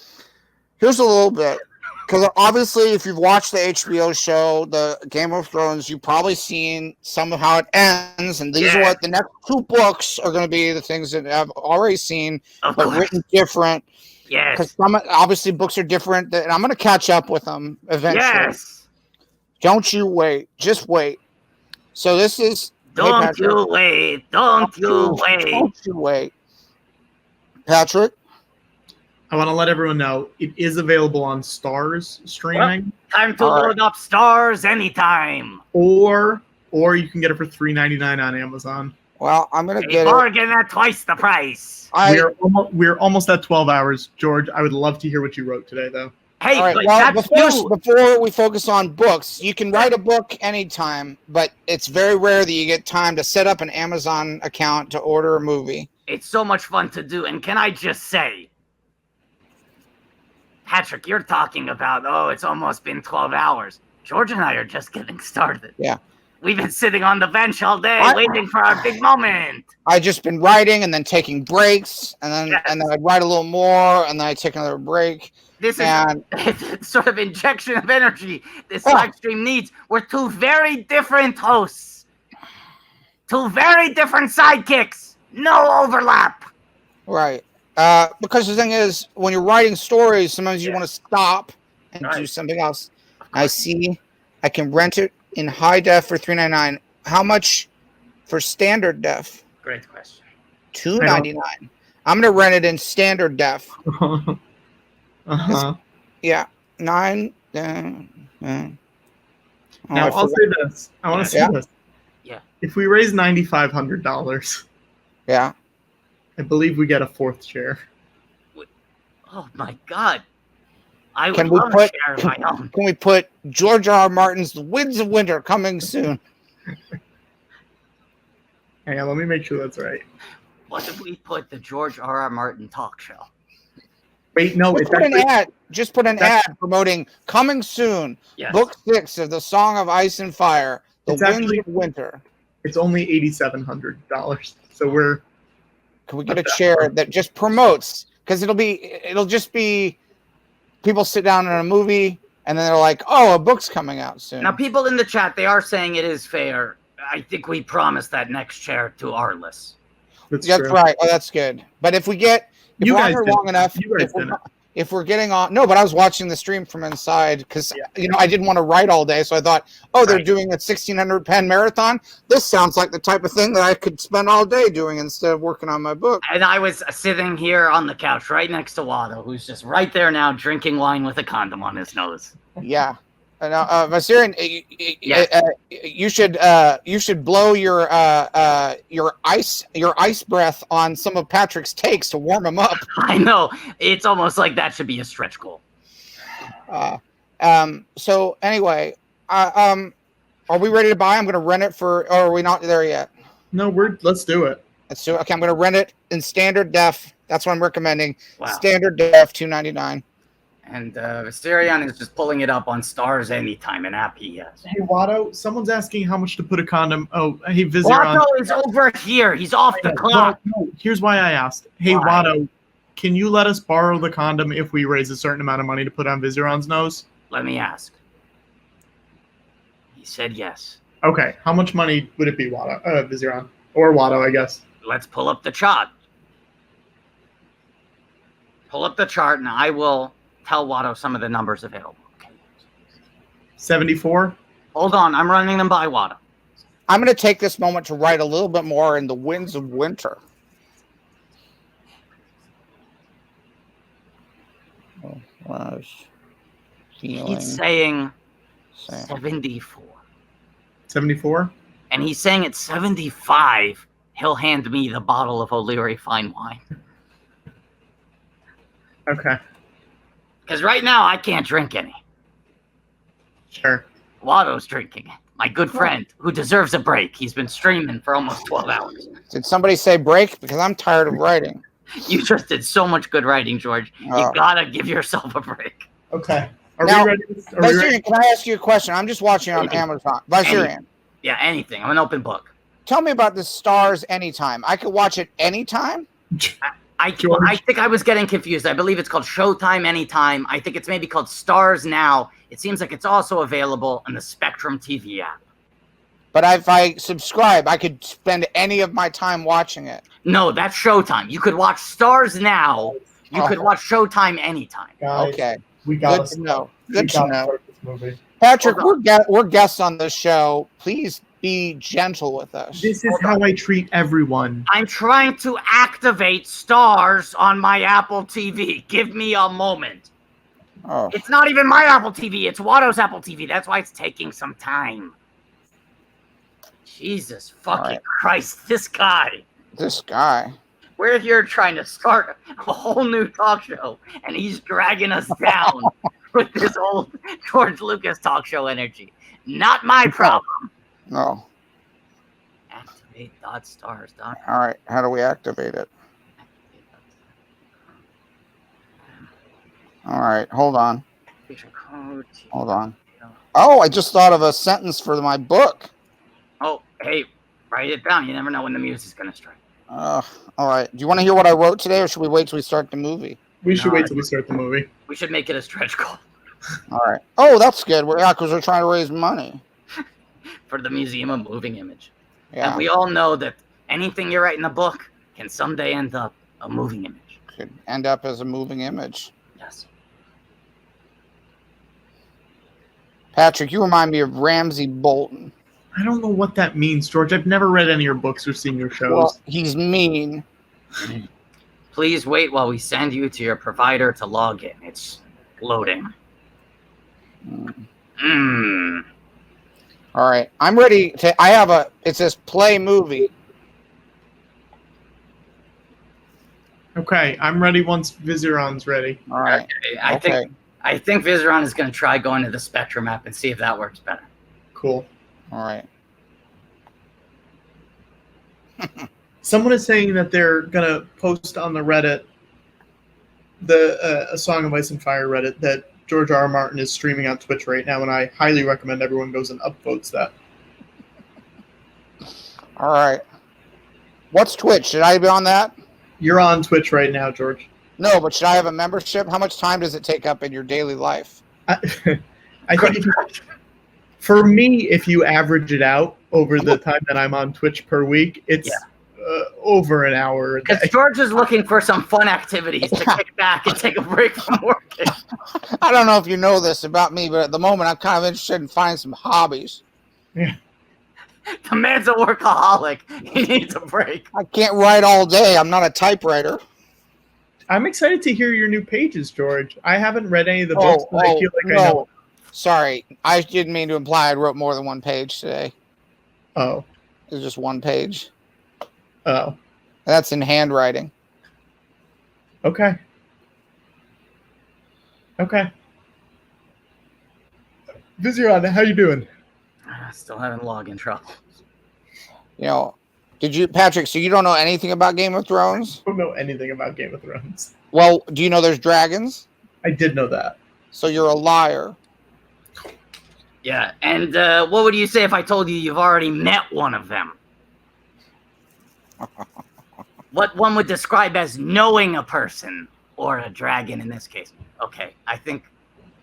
here's a little bit. Because obviously, if you've watched the HBO show, the Game of Thrones, you've probably seen some of how it ends. And these are what the next 2 books are going to be, the things that I've already seen, but written different. Yes. Because obviously books are different, and I'm going to catch up with them eventually. Yes. Don't you wait. Just wait. So this is... Don't you wait. Don't you wait. Don't you wait. Patrick? I want to let everyone know it is available on Stars streaming. Well, time to load up Stars anytime. Or you can get it for $3.99 on Amazon. Well, I'm gonna get bargain at twice the price. We're almost at 12 hours, George. I would love to hear what you wrote today, though. Hey, all right, well, before we focus on books, you can write a book anytime, but it's very rare that you get time to set up an Amazon account to order a movie. It's so much fun to do, and can I just say, Patrick, you're talking about, it's almost been 12 hours. George and I are just getting started. Yeah. We've been sitting on the bench all day waiting for our big moment. I've just been writing and then taking breaks, and then I'd write a little more, and then I'd take another break. This is sort of injection of energy this live stream needs. We're 2 very different hosts. 2 very different sidekicks. No overlap. Right. Because the thing is, when you're writing stories, sometimes you want to stop and do something else. I see I can rent it in high def for $3.99. How much for standard def? Great question. $2.99. I'm gonna rent it in standard def. Yeah, 9. Now I'll say this. I want to say this. Yeah. If we raise $9,500, yeah, I believe we get a 4th chair. Oh my God! I would Can we love put? a share of my own. Can we put George R. R. Martin's "The Winds of Winter" coming soon? Hang on, let me make sure that's right. What if we put the George R. R. Martin talk show? Wait, no, Just put an ad. Just put an ad promoting coming soon. Yes. Book 6 of the Song of Ice and Fire, The It's Winds actually- of Winter. It's only $8,700, so we're. Can we get a chair that just promotes? Because it'll just be people sit down in a movie and then they're like, "Oh, a book's coming out soon." Now, people in the chat, they are saying it is fair. I think we promised that next chair to Arliss. That's right. Oh, that's good. But if we get You we're on guys here did long it. enough, You guys did it. if we're getting on, no, but I was watching the stream from inside because I didn't want to write all day, so I thought, they're doing a 1,600 pen marathon. This sounds like the type of thing that I could spend all day doing instead of working on my book. And I was sitting here on the couch right next to Watto, who's just right there now drinking wine with a condom on his nose. Yeah. Vasirian, you should blow your ice breath on some of Patrick's takes to warm him up. I know, it's almost like that should be a stretch goal. So anyway, are we ready to buy? I'm going to rent it for. Or are we not there yet? No, let's do it. Let's do it. Okay, I'm going to rent it in standard def. That's what I'm recommending. Wow. Standard def, $2.99. And Visterion is just pulling it up on Stars anytime, an app he has. Hey, Watto, someone's asking how much to put a condom. Oh, hey, Viserion. Watto is over here. He's off the clock. No, here's why I asked. Hey, Watto, can you let us borrow the condom if we raise a certain amount of money to put on Viseron's nose? Let me ask. He said yes. Okay, how much money would it be, Viseron? Or Watto, I guess. Let's pull up the chart. Pull up the chart, and I will tell Watto some of the numbers available. 74? Hold on, I'm running them by Watto. I'm going to take this moment to write a little bit more in the winds of winter. He's saying 74. 74? And he's saying at 75, he'll hand me the bottle of O'Leary fine wine. Okay. Because right now, I can't drink any. Sure. Watto's drinking it. My good friend, who deserves a break. He's been streaming for almost 12 hours. Did somebody say break? Because I'm tired of writing. You just did so much good writing, George. You gotta give yourself a break. Okay. Now, Viserion, can I ask you a question? I'm just watching on Amazon. Viserion. Yeah, anything. I'm an open book. Tell me about the Stars Anytime. I could watch it anytime? I think I was getting confused. I believe it's called Showtime Anytime. I think it's maybe called Stars Now. It seems like it's also available on the Spectrum TV app. But if I subscribe, I could spend any of my time watching it. No, that's Showtime. You could watch Stars Now. You could watch Showtime Anytime. Guys, okay. We got Good to know. Good to know. This movie. Patrick, we're guests on this show. Please be gentle with us. This is how I treat everyone. I'm trying to activate Stars on my Apple TV. Give me a moment. Oh. It's not even my Apple TV. It's Watto's Apple TV. That's why it's taking some time. Jesus fucking Christ. This guy. This guy. We're here trying to start a whole new talk show, and he's dragging us down with this old George Lucas talk show energy. Not my problem. No. Activate .stars. All right. How do we activate it? All right. Hold on. Hold on. Oh, I just thought of a sentence for my book. Oh, hey, write it down. You never know when the music's going to strike. All right. Do you want to hear what I wrote today, or should we wait till we start the movie? We should wait till we start the movie. We should make it a stretch goal. All right. Oh, that's good. Yeah, because we're trying to raise money. For the Museum of Moving Image. Yeah. And we all know that anything you write in a book can someday end up a moving image. Could end up as a moving image. Yes. Patrick, you remind me of Ramsay Bolton. I don't know what that means, George. I've never read any of your books or seen your shows. Well, he's mean. Please wait while we send you to your provider to log in. It's loading. All right. I'm ready to... It says play movie. Okay. I'm ready once Viseron's ready. All right. Okay. I think Viseron is going to try going to the Spectrum app and see if that works better. Cool. All right. Someone is saying that they're gonna post on the Reddit, A Song of Ice and Fire Reddit, that George R. R. Martin is streaming on Twitch right now, and I highly recommend everyone goes and upvotes that. All right. What's Twitch? Should I be on that? You're on Twitch right now, George. No, but should I have a membership? How much time does it take up in your daily life? I think for me, if you average it out over the time that I'm on Twitch per week, it's over an hour. Because George is looking for some fun activities to kick back and take a break from working. I don't know if you know this about me, but at the moment I'm kind of interested in finding some hobbies. Yeah. The man's a workaholic. He needs a break. I can't write all day. I'm not a typewriter. I'm excited to hear your new pages, George. I haven't read any of the books, but I feel like I know. Sorry, I didn't mean to imply I wrote more than one page today. Oh. It was just one page. Oh. That's in handwriting. Okay. Okay. Viseron, how you doing? Still having login trouble. You know, Patrick, so you don't know anything about Game of Thrones? I don't know anything about Game of Thrones. Well, do you know there's dragons? I did know that. So you're a liar. Yeah, and what would you say if I told you you've already met one of them? what one would describe as knowing a person, or a dragon in this case. Okay, I think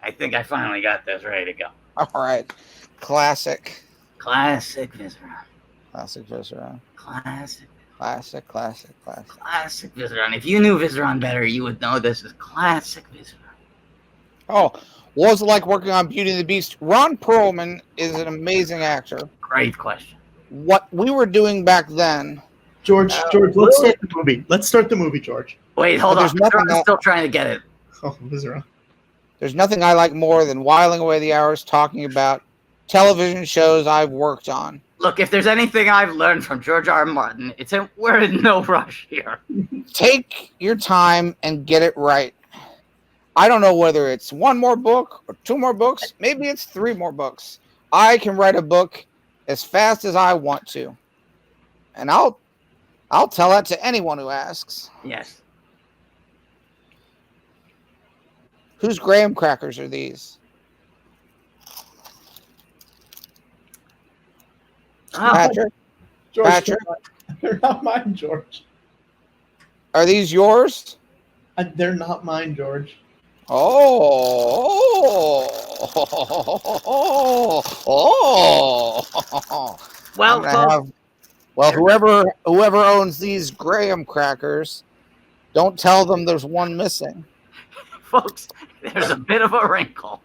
I finally got this ready to go. All right. Classic. Classic Viseron. Classic Viseron. Classic. Classic, classic, classic. Classic Viseron. If you knew Viseron better, you would know this is classic Viseron. Oh, what was it like working on Beauty and the Beast? Ron Perlman is an amazing actor. Great question. What we were doing back then. George, let's start the movie. Let's start the movie, George. Wait, hold on. I'm still trying to get it. Oh, Viseron. There's nothing I like more than whiling away the hours talking about television shows I've worked on. Look, if there's anything I've learned from George R. R. Martin, it's that we're in no rush here. Take your time and get it right. I don't know whether it's one more book or two more books. Maybe it's three more books. I can write a book as fast as I want to. And I'll tell that to anyone who asks. Yes. Whose graham crackers are these? Patrick? George, Patrick? they're not mine, George. Are these yours? They're not mine, George. Oh. Well, whoever owns these graham crackers, don't tell them there's one missing. Folks, there's a bit of a wrinkle.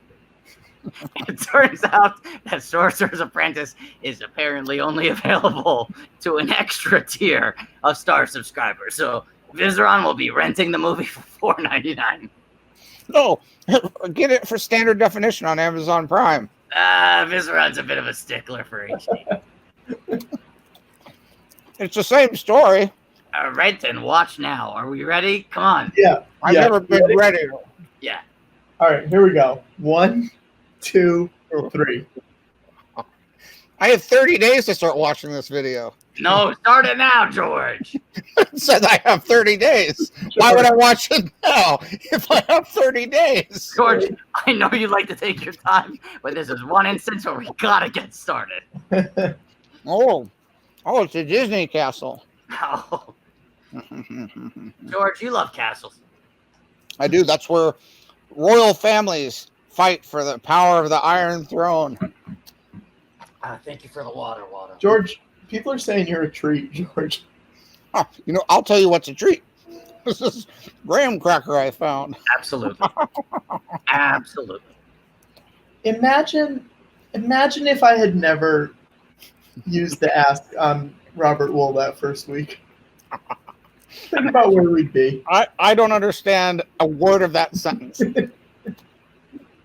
It turns out that Sorcerer's Apprentice is apparently only available to an extra tier of Star subscribers. So Viseron will be renting the movie for $4.99. No, get it for standard definition on Amazon Prime. Viseron's a bit of a stickler for HD. It's the same story. All right, then watch now. Are we ready? Come on. Yeah. I've never been ready. Yeah. All right, here we go. 1, 2, 3. I have 30 days to start watching this video. No, start it now, George. It said I have 30 days. Why would I watch it now if I have 30 days? George, I know you like to take your time, but this is one instance where we gotta get started. Oh, it's a Disney castle. Oh. George, you love castles. I do. That's where royal families fight for the power of the Iron Throne. Thank you for the water. George, people are saying you're a treat, George. Oh, I'll tell you what's a treat. This is graham cracker I found. Absolutely. Absolutely. Imagine if I had never used the ask on Robert Wool that first week. Think about where we'd be. I don't understand a word of that sentence.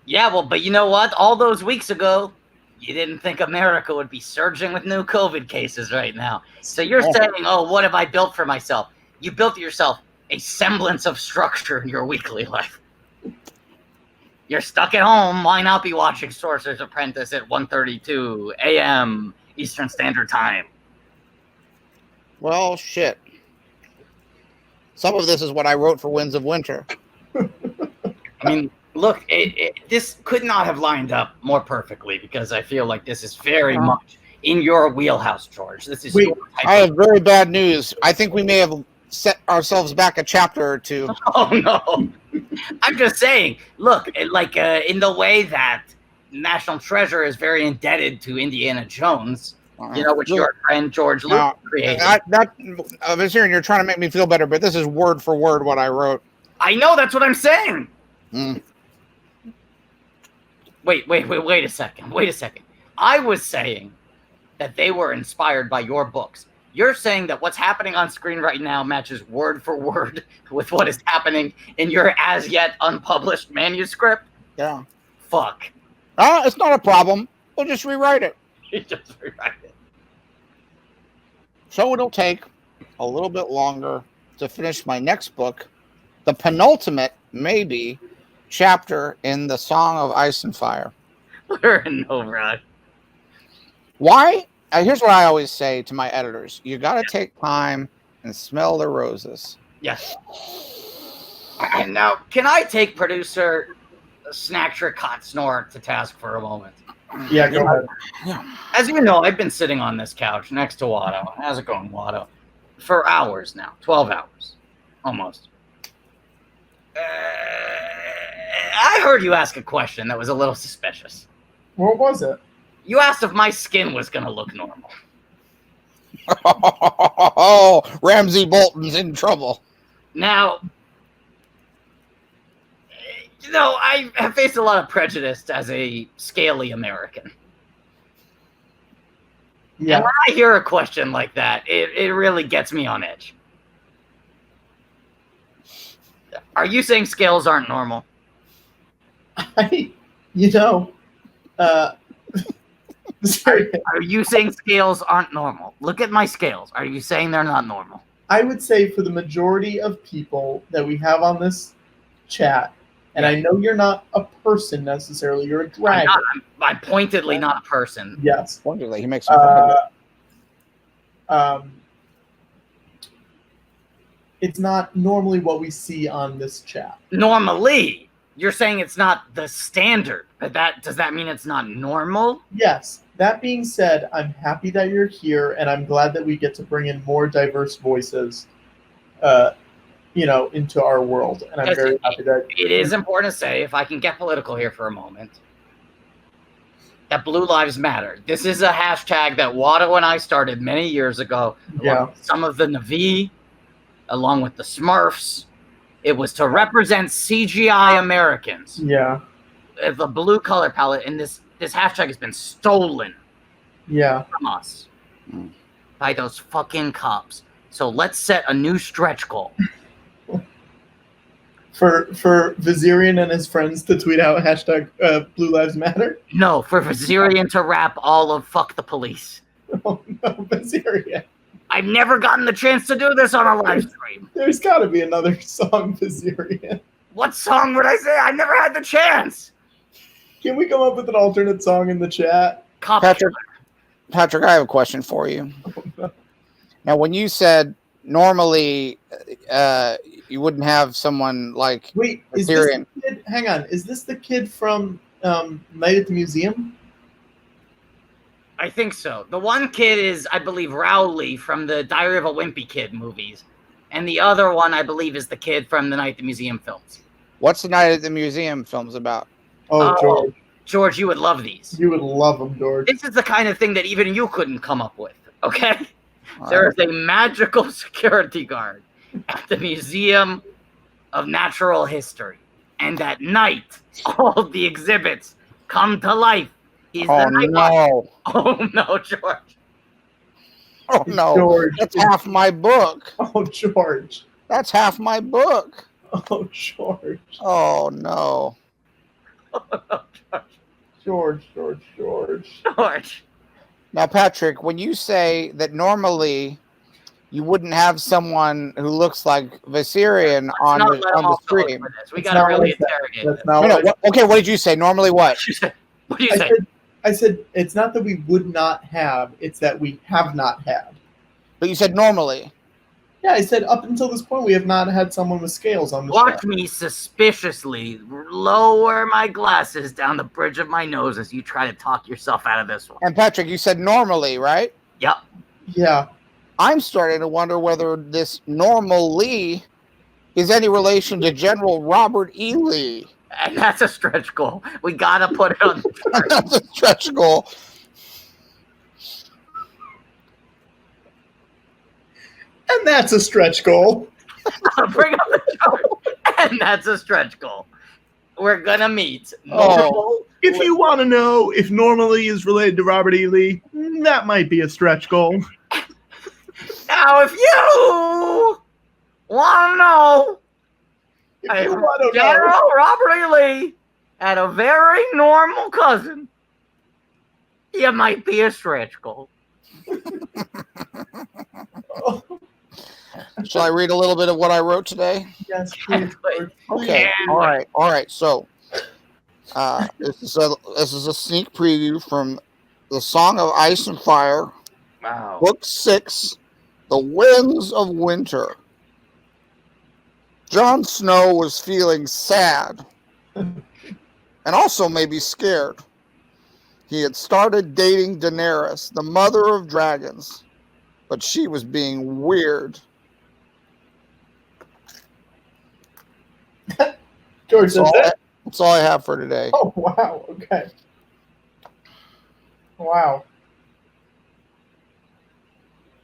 Yeah, well, but you know what? All those weeks ago, you didn't think America would be surging with new COVID cases right now. So you're saying, oh, what have I built for myself? You built yourself a semblance of structure in your weekly life. You're stuck at home. Why not be watching Sorcerer's Apprentice at 1:32 a.m. Eastern Standard Time? Well, shit. Some of this is what I wrote for Winds of Winter. I mean, look, this could not have lined up more perfectly because I feel like this is very much in your wheelhouse, George. This is your type I have very bad news. I think we may have set ourselves back a chapter or two. Oh, no. I'm just saying, look, like in the way that National Treasure is very indebted to Indiana Jones, which your friend George Lucas created. I was hearing you're trying to make me feel better, but this is word for word what I wrote. I know, that's what I'm saying. Wait a second. I was saying that they were inspired by your books. You're saying that what's happening on screen right now matches word for word with what is happening in your as yet unpublished manuscript? Yeah. Fuck. It's not a problem. We'll just rewrite it. Just rewrite it. So it'll take a little bit longer to finish my next book, the penultimate, maybe, chapter in the Song of Ice and Fire. We're in no rush. Why? Here's what I always say to my editors. You got to take time and smell the roses. Yes. And now, can I take producer Snacktrick Hot Snort to task for a moment? Yeah, go ahead. Yeah. As you know, I've been sitting on this couch next to Watto. How's it going, Watto? for hours now, 12 hours, almost. I heard you ask a question that was a little suspicious. What was it? You asked if my skin was going to look normal. Oh, Ramsey Bolton's in trouble. Now, I have faced a lot of prejudice as a scaly American. Yeah. And when I hear a question like that, it really gets me on edge. Are you saying scales aren't normal? Are you saying scales aren't normal? Look at my scales. Are you saying they're not normal? I would say for the majority of people that we have on this chat, and I know you're not a person necessarily, you're a dragon. I'm pointedly not a person. Yes. Pointedly, he makes some fun of it. It's not normally what we see on this chat. Normally? You're saying it's not the standard. Does that mean it's not normal? Yes. That being said, I'm happy that you're here, and I'm glad that we get to bring in more diverse voices, into our world. And I'm very happy that it is important to say, if I can get political here for a moment, that Blue Lives Matter. This is a hashtag that Watto and I started many years ago. Yeah. Some of the Na'vi, along with the Smurfs. It was to represent CGI Americans. Yeah. The blue color palette, and this hashtag has been stolen. Yeah. From us. By those fucking cops. So let's set a new stretch goal. For Vizirian and his friends to tweet out hashtag Blue Lives Matter? No, for Vizirian to rap all of fuck the police. Oh no, Vizirian. I've never gotten the chance to do this on a live stream. There's got to be another song, Vizirian. What song would I say? I never had the chance. Can we come up with an alternate song in the chat? Patrick, I have a question for you. Now, when you said normally you wouldn't have someone like Wait, is this the kid? Hang on, is this the kid from Night at the Museum? I think so. The one kid is, I believe, Rowley from the Diary of a Wimpy Kid movies. And the other one, I believe, is the kid from the Night at the Museum films. What's the Night at the Museum films about? Oh, George. George, you would love these. You would love them, George. This is the kind of thing that even you couldn't come up with, okay? There is a magical security guard at the Museum of Natural History. And at night, all the exhibits come to life. He's the night watch. Oh, no, George. Oh, no. George. That's half my book. Oh, George. That's half my book. Oh, George. Oh, no. George. Now, Patrick, when you say that normally you wouldn't have someone who looks like Viserion on the stream. We got to really interrogate this. Okay, what did you say? Normally what? What do you say? I said it's not that we would not have, it's that we have not had. But you said normally. Yeah, I said up until this point we have not had someone with scales on the Watch show. me suspiciously lower my glasses down the bridge of my nose as you try to talk yourself out of this one. And Patrick, you said normally, right? Yep. Yeah. I'm starting to wonder whether this normal Lee is any relation to General Robert E. Lee. And that's a stretch goal. We got to put it on the chart. That's a stretch goal. And that's a stretch goal. Bring up the chart. And that's a stretch goal. We're going to meet. If you want to know if normally is related to Robert E. Lee, that might be a stretch goal. Now, if you want to know, General Robert E. Lee had a very normal cousin, you might be a stretch goal. Shall I read a little bit of what I wrote today? Yes, please. Okay. All right. So, this is a sneak preview from the Song of Ice and Fire. Wow. Book 6, The Winds of Winter. Jon Snow was feeling sad and also maybe scared. He had started dating Daenerys, the mother of dragons, but she was being weird. George, that's all I have for today. Oh, wow. Okay. Wow.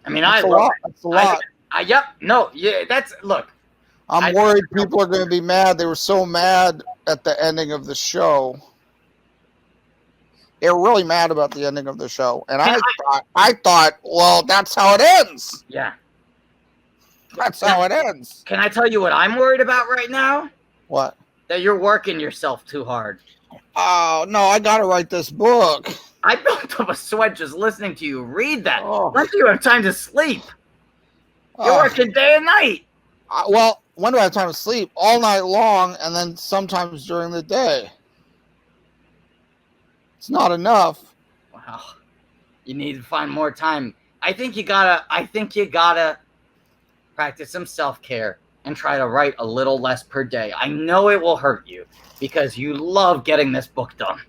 I mean, That's I a love lot. it. That's a lot. Yep. No. Yeah. That's look. I'm worried people are going to be mad. They were so mad at the ending of the show. They were really mad about the ending of the show, and I thought, well, that's how it ends. Yeah. That's how it ends. Can I tell you what I'm worried about right now? What? That you're working yourself too hard. Oh no, I got to write this book. I built up a sweat just listening to you read that. When do you have time to sleep? You're working day and night. Well, when do I have time to sleep? All night long, and then sometimes during the day. It's not enough. Wow. You need to find more time. I think you gotta practice some self-care and try to write a little less per day. I know it will hurt you because you love getting this book done.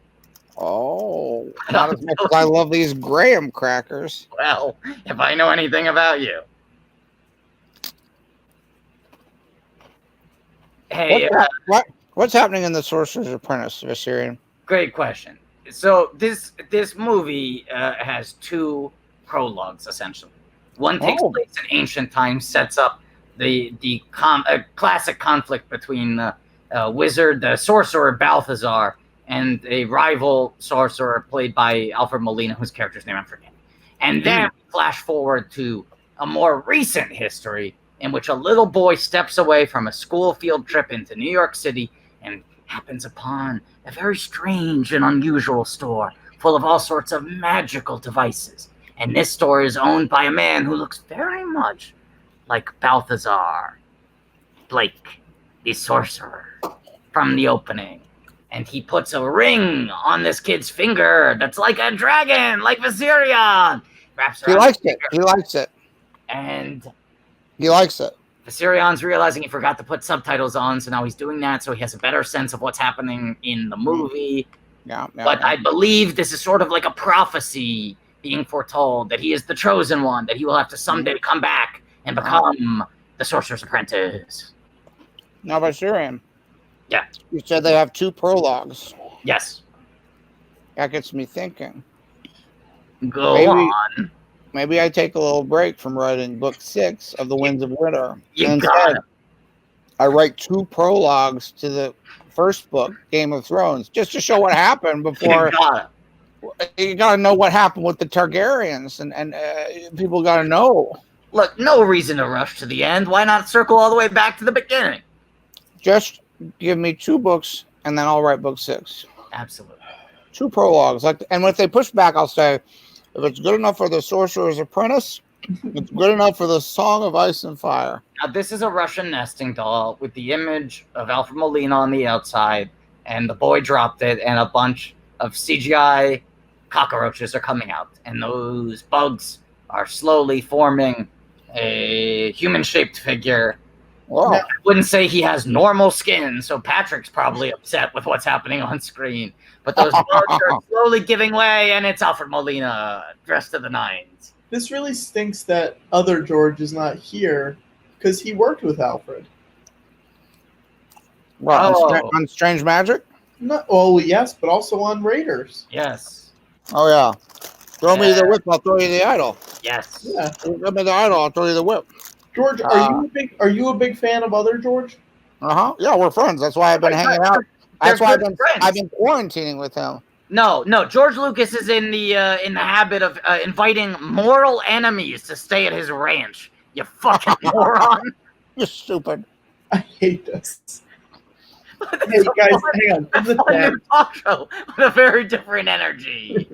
Oh, not as much as I love these graham crackers. Well, if I know anything about you. Hey, what's happening in The Sorcerer's Apprentice, Viserion? Great question. So this movie has two prologues, essentially. One takes place in ancient times, sets up the classic conflict between the wizard, the sorcerer Balthazar, and a rival sorcerer played by Alfred Molina, whose character's name I'm forgetting. And then flash forward to a more recent history in which a little boy steps away from a school field trip into New York City and happens upon a very strange and unusual store full of all sorts of magical devices. And this store is owned by a man who looks very much like Balthazar Blake, the sorcerer, from the opening. And he puts a ring on this kid's finger that's like a dragon, like Viserion. He likes it. He likes it. And he likes it. Viserion's realizing he forgot to put subtitles on, so now he's doing that so he has a better sense of what's happening in the movie. But I believe this is sort of like a prophecy being foretold that he is the chosen one, that he will have to someday come back and become the Sorcerer's Apprentice. Now, Viserion. Yeah. You said they have two prologues. Yes. That gets me thinking. Go on. Maybe I take a little break from writing book 6 of The Winds of Winter. Instead, I write two prologues to the first book, Game of Thrones, just to show what happened before. You got to know what happened with the Targaryens, and people got to know. Look, no reason to rush to the end. Why not circle all the way back to the beginning? Just give me 2 books, and then I'll write book 6. Absolutely. 2 prologues, and if they push back, I'll say, if it's good enough for The Sorcerer's Apprentice, it's good enough for The Song of Ice and Fire. Now, this is a Russian nesting doll with the image of Alfred Molina on the outside, and the boy dropped it, and a bunch of CGI cockroaches are coming out, and those bugs are slowly forming a human-shaped figure. Wow. I wouldn't say he has normal skin, so Patrick's probably upset with what's happening on screen. But those bugs are slowly giving way, and it's Alfred Molina dressed to the nines. This really stinks that other George is not here because he worked with Alfred. What, on Strange Magic? No, well, yes, but also on Raiders. Yes. Oh, yeah. Throw me the whip, I'll throw you the idol. Yes. Yeah. Throw me the idol, I'll throw you the whip. George, are you a big fan of other George? Yeah, we're friends. That's why I've been hanging out. That's why I've been quarantining with him. No, George Lucas is in the habit of inviting moral enemies to stay at his ranch. You fucking moron! You're stupid. I hate this. Hey guys, hang on. In the chat, talk show with a very different energy.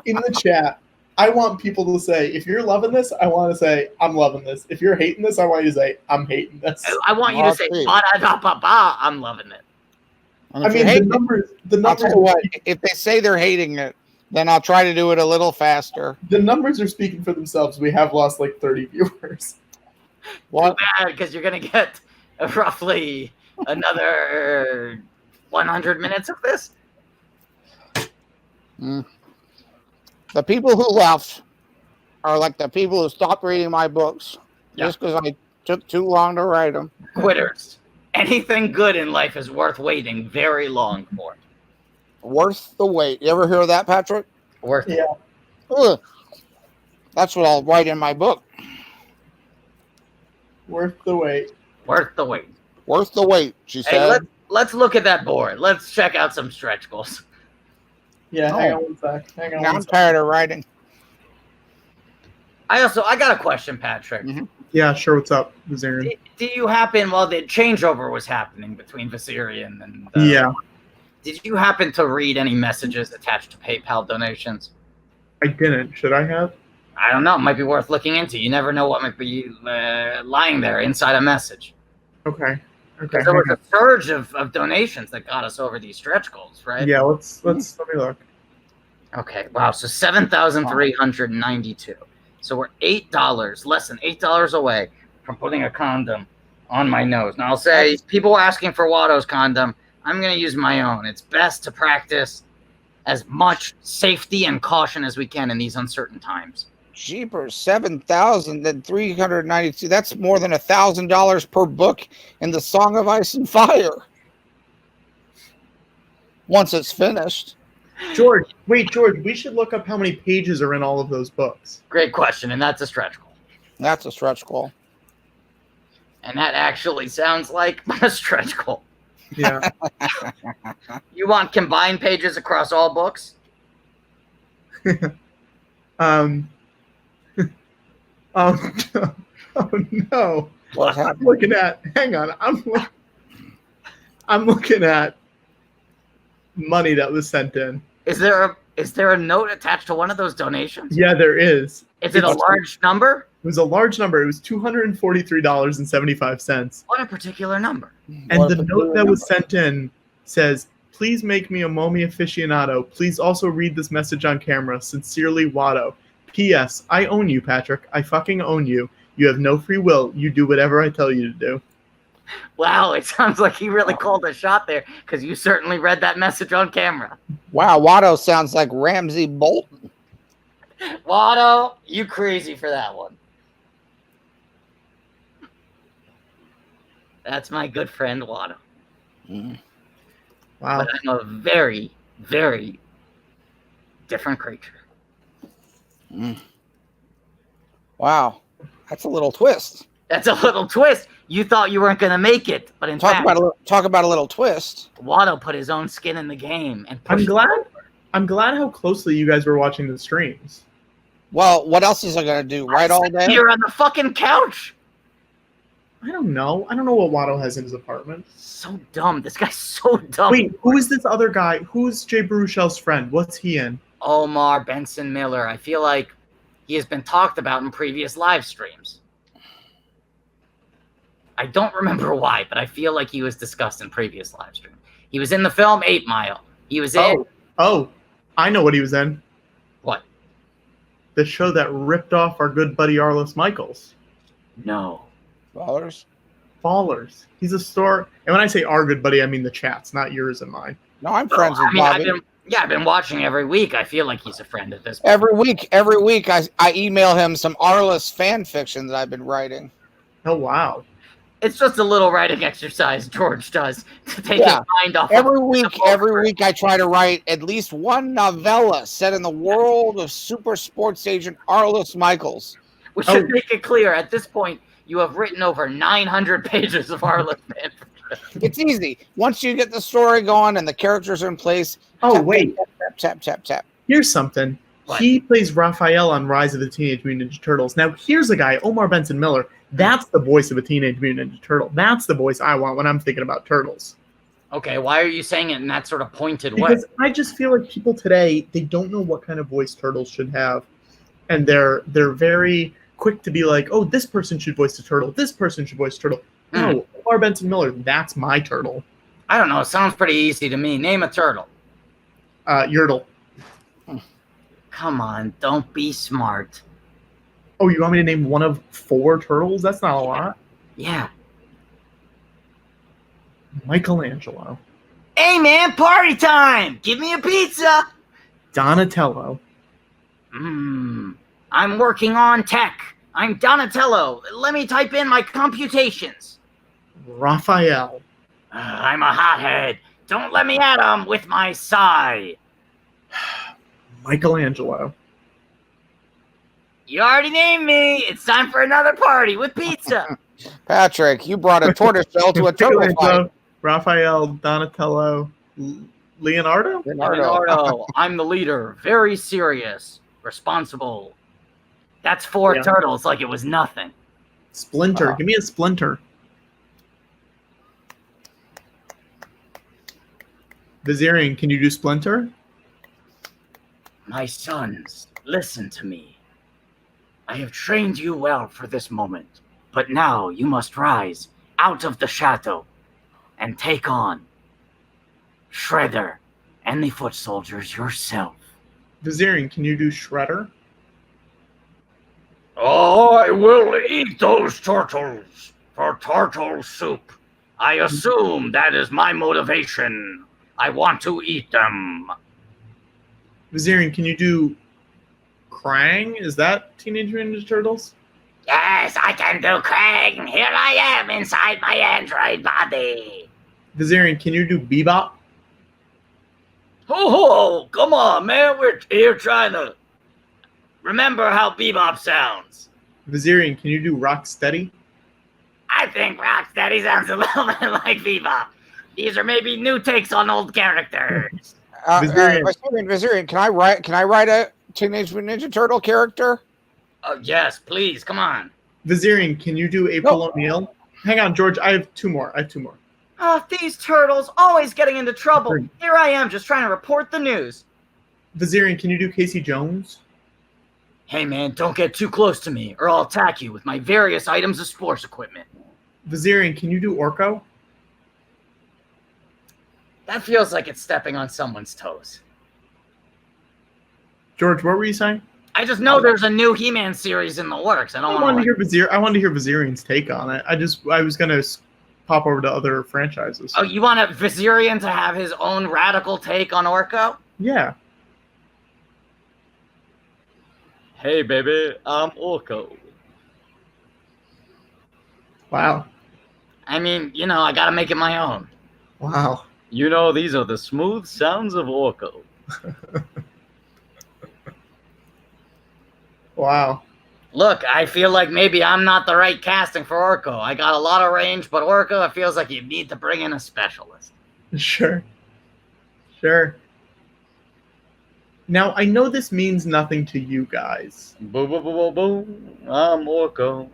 In the chat, I want people to say, if you're loving this, I want to say, I'm loving this. If you're hating this, I want you to say, I'm hating this. I want you to say, ba-da-da-ba-ba, I'm loving it. And I mean, the numbers. I'll tell you what, if they say they're hating it, then I'll try to do it a little faster. The numbers are speaking for themselves. We have lost like 30 viewers. What? Too bad, because you're going to get roughly another 100 minutes of this. The people who left are like the people who stopped reading my books just because I took too long to write them. Quitters. Anything good in life is worth waiting very long for. Worth the wait. You ever hear of that, Patrick? Worth it. Ugh. That's what I'll write in my book. Worth the wait. Worth the wait. Worth the wait, she Hey, said. let's look at that board. Let's check out some stretch goals. Yeah, hang on one sec. I'm tired of writing. I got a question, Patrick. Yeah, sure. What's up, Viserion? Do you happen, while the changeover was happening between Viserion and Yeah. did you happen to read any messages attached to PayPal donations? I didn't. Should I have? I don't know. It might be worth looking into. You never know what might be lying there inside a message. Okay. Because there was a surge of donations that got us over these stretch goals, right? Yeah, let me look. Okay, wow. So 7,392. So we're $8, less than $8 away from putting a condom on my nose. Now I'll say, people asking for Watto's condom, I'm going to use my own. It's best to practice as much safety and caution as we can in these uncertain times. Jeepers, 7,392. That's more than $1,000 per book in the Song of Ice and Fire. Once it's finished. George, we should look up how many pages are in all of those books. Great question, and that's a stretch goal. That's a stretch goal. And that actually sounds like a stretch goal. Yeah. You want combined pages across all books? Oh no! What's I'm happening? looking at. Hang on. I'm looking at money that was sent in. Is there a note attached to one of those donations? Yeah, there is. Is it a large number? It was a large number. It was $243.75. What a particular number. And the note that was sent in says, "Please make me a Momi aficionado. Please also read this message on camera. Sincerely, Watto. P.S. I own you, Patrick. I fucking own you. You have no free will. You do whatever I tell you to do." Wow, it sounds like he really called a shot there, because you certainly read that message on camera. Wow, Watto sounds like Ramsey Bolton. Watto, you crazy for that one. That's my good friend Watto. Wow. But I'm a very, very different creature. Wow, that's a little twist. That's a little twist. You thought you weren't going to make it, but in fact, talk about a little twist. Watto put his own skin in the game, and I'm glad how closely you guys were watching the streams. Well, what else is I gonna do? Write all day? You're on the fucking couch. I don't know. I don't know what Watto has in his apartment. So dumb. This guy's so dumb. Wait, who is this other guy? Who's Jay Baruchel's friend? What's he in? Omar Benson Miller. I feel like he has been talked about in previous live streams. I don't remember why, but I feel like he was discussed in previous live streams. He was in the film 8 Mile. He was in... Oh, I know what he was in. What? The show that ripped off our good buddy Arliss Michaels. No. Ballers? Ballers. He's a star. And when I say our good buddy, I mean the chat's, not yours and mine. No, I'm friends with Bobby. I've been watching every week. I feel like he's a friend at this point. Every week I email him some Arliss fan fiction that I've been writing. Oh, wow. It's just a little writing exercise George does to take his mind off. Every week I try to write at least one novella set in the world of super sports agent Arliss Michaels. We should make it clear, at this point, you have written over 900 pages of Arliss fan fiction. It's easy. Once you get the story going and the characters are in place. Wait. Tap. Here's something. What? He plays Raphael on Rise of the Teenage Mutant Ninja Turtles. Now, here's a guy, Omar Benson Miller. That's the voice of a Teenage Mutant Ninja Turtle. That's the voice I want when I'm thinking about turtles. Okay, why are you saying it in that sort of pointed way? Because I just feel like people today, they don't know what kind of voice turtles should have. And they're very quick to be like, oh, this person should voice the turtle. This person should voice the turtle. No, Omar Benson Miller, that's my turtle. I don't know. It sounds pretty easy to me. Name a turtle. Yertle. Come on, don't be smart. Oh, you want me to name one of 4 turtles? That's not a lot. Yeah. Michelangelo. Hey, man, party time! Give me a pizza! Donatello. I'm working on tech. I'm Donatello. Let me type in my computations. Raphael. I'm a hothead. Don't let me at him with my sigh. Michelangelo. You already named me. It's time for another party with pizza. Patrick, you brought a tortoise shell to a turtle fight. Raphael, Donatello, Leonardo? Leonardo. I'm the leader. Very serious. Responsible. That's 4 turtles like it was nothing. Splinter. Give me a Splinter. Vizirian, can you do Splinter? My sons, listen to me. I have trained you well for this moment, but now you must rise out of the shadow and take on Shredder and the foot soldiers yourself. Vizirian, can you do Shredder? I will eat those turtles for turtle soup. I assume that is my motivation. I want to eat them. Vizirian, can you do Krang? Is that Teenage Mutant Ninja Turtles? Yes, I can do Krang. Here I am inside my android body. Vizirian, can you do Bebop? Oh, come on, man. We're here trying to remember how Bebop sounds. Vizirian, can you do Rocksteady? I think Rocksteady sounds a little bit like Bebop. These are maybe new takes on old characters. Vizirian, can I write a Teenage Mutant Ninja Turtle character? Yes, please. Come on. Vizirian, can you do April O'Neil? Hang on, George. I have two more. Oh, these turtles always getting into trouble. Here I am just trying to report the news. Vizirian, can you do Casey Jones? Hey, man, don't get too close to me or I'll attack you with my various items of sports equipment. Vizirian, can you do Orko? That feels like it's stepping on someone's toes. George, what were you saying? I just know there's a new He-Man series in the works. I wanted to hear Vizirian's take on it. I was gonna pop over to other franchises. Oh, you want Vizirian to have his own radical take on Orko? Yeah. Hey, baby, I'm Orko. Wow. I mean, I gotta make it my own. Wow. These are the smooth sounds of Orko. Wow. Look, I feel like maybe I'm not the right casting for Orko. I got a lot of range, but Orko, it feels like you need to bring in a specialist. Sure. Now, I know this means nothing to you guys. Boo, boo, boo, boo, boo. I'm Orko.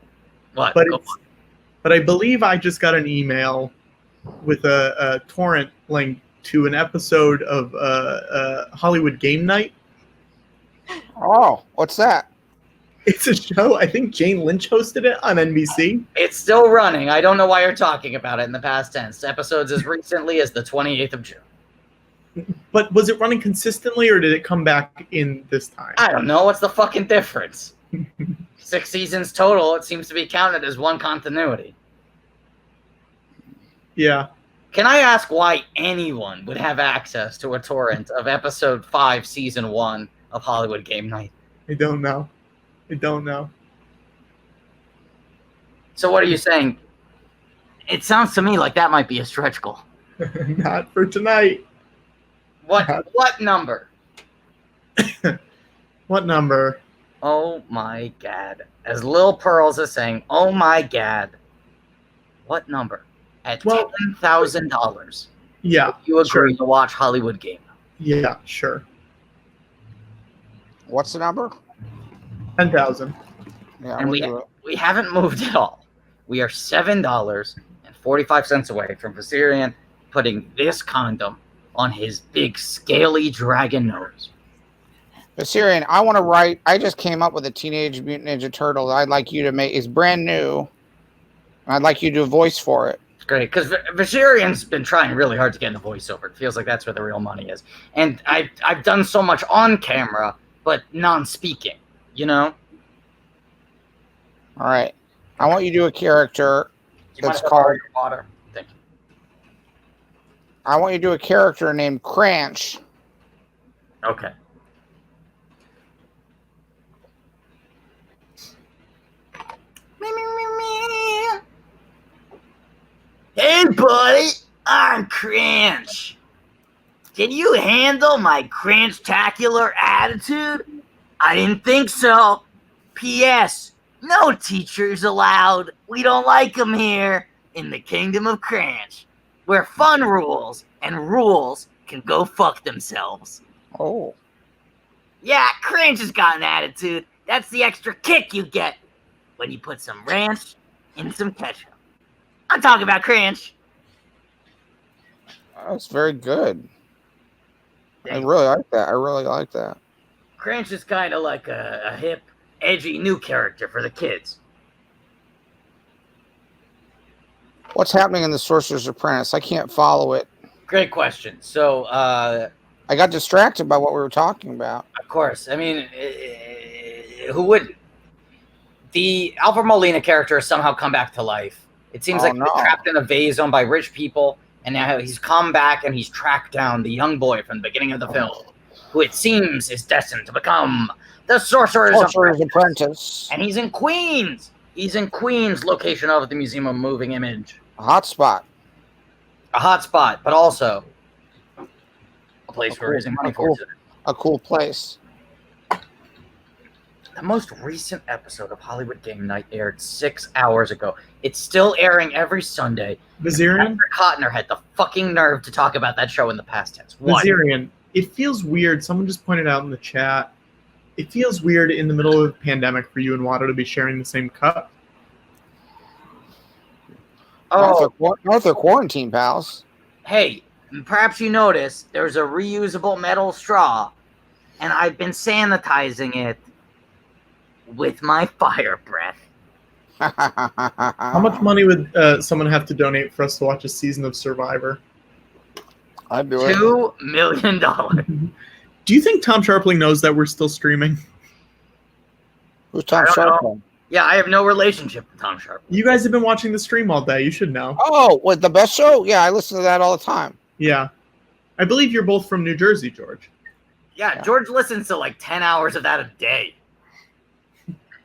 What? But I believe I just got an email with a torrent link to an episode of Hollywood Game Night. Oh, what's that? It's a show. I think Jane Lynch hosted it on NBC. It's still running. I don't know why you're talking about it in the past tense. Episodes as recently as the 28th of June. But was it running consistently, or did it come back in this time? I don't know. What's the fucking difference? 6 seasons total. It seems to be counted as one continuity. Yeah. Can I ask why anyone would have access to a torrent of episode 5, season 1 of Hollywood Game Night? I don't know. So what are you saying? It sounds to me like that might be a stretch goal. Not for tonight. What number? What number? Oh my God. As Lil Pearls is saying, oh my God. What number? At $10,000. Yeah. You agree to watch Hollywood Game? Yeah, sure. What's the number? 10,000. Yeah, and we haven't moved at all. We are $7.45 away from Vizirian putting this condom on his big scaly dragon nose. Vizirian, I want to write. I just came up with a Teenage Mutant Ninja Turtle. I'd like you to make. It's brand new. I'd like you to do a voice for it. It's great because Vizirian's been trying really hard to get into voiceover. It feels like that's where the real money is. And I've done so much on camera, but non-speaking. All right. I want you to do a character that's called. Water. Thank you. I want you to do a character named Cranch. Okay. everybody, I'm Cranch. Can you handle my Cranch-tacular attitude? I didn't think so. P.S. No teachers allowed. We don't like them here in the Kingdom of Cranch, where fun rules and rules can go fuck themselves. Oh. Yeah, Cranch has got an attitude. That's the extra kick you get when you put some ranch in some ketchup. I'm talking about Cranch. That's very good. I really like that. I really like that. Cranch is kind of like a hip, edgy new character for the kids. What's happening in the Sorcerer's Apprentice? I can't follow it. Great question. So, I got distracted by what we were talking about. Of course. I mean, who would? The Alfred Molina character has somehow come back to life. It seems like he's trapped in a vase owned by rich people, and now he's come back and he's tracked down the young boy from the beginning of the film, who it seems is destined to become the Sorcerer's Apprentice. And he's in Queens. He's in Queens, location of the Museum of Moving Image. A hot spot. A hot spot, but also a place we're raising money for. A cool place. The most recent episode of Hollywood Game Night aired 6 hours ago. It's still airing every Sunday. Vizirian? Patrick Kottner had the fucking nerve to talk about that show in the past tense. What? Vizirian, it feels weird. Someone just pointed out in the chat. It feels weird in the middle of a pandemic for you and Watto to be sharing the same cup. Oh, Arthur quarantine, pals. Hey, perhaps you noticed there's a reusable metal straw, and I've been sanitizing it with my fire breath. How much money would someone have to donate for us to watch a season of Survivor? I'd do it. $2 million. Do you think Tom Sharpling knows that we're still streaming? Who's Tom Sharpling? Yeah, I have no relationship with Tom Sharpling. You guys have been watching the stream all day. You should know. Oh, what, the best show? Yeah, I listen to that all the time. Yeah. I believe you're both from New Jersey, George. Yeah, George listens to like 10 hours of that a day.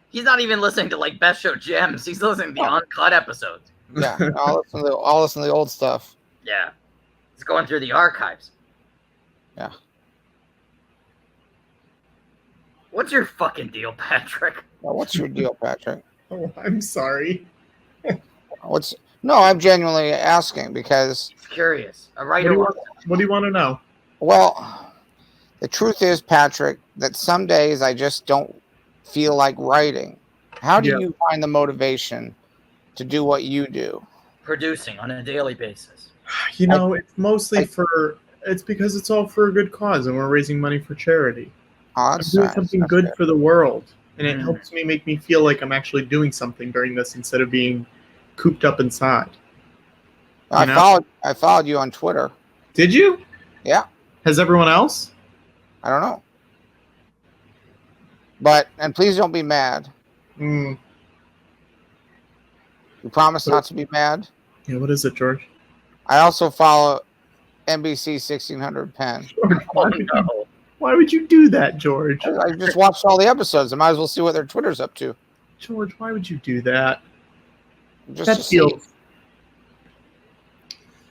He's not even listening to like Best Show Gems. He's listening to the uncut episodes. Yeah, I'll listen to the old stuff. Yeah. He's going through the archives. Yeah. What's your fucking deal, Patrick? Well, what's your deal, Patrick? Oh, I'm sorry. No, I'm genuinely asking because... Curious. What do you want to know? Well, the truth is, Patrick, that some days I just don't feel like writing. How do you find the motivation to do what you do? Producing on a daily basis. You know, it's mostly it's because it's all for a good cause and we're raising money for charity. Oh, I'm doing something good for the world, and it helps make me feel like I'm actually doing something during this instead of being cooped up inside. I followed you on Twitter. Did you? Yeah. Has everyone else? I don't know. And please don't be mad. You promise not to be mad? Yeah, what is it, George? I also follow NBC 1600 Penn. Why would you do that, George? I just watched all the episodes. I might as well see what their Twitter's up to. George, why would you do that? Just that to see. feels...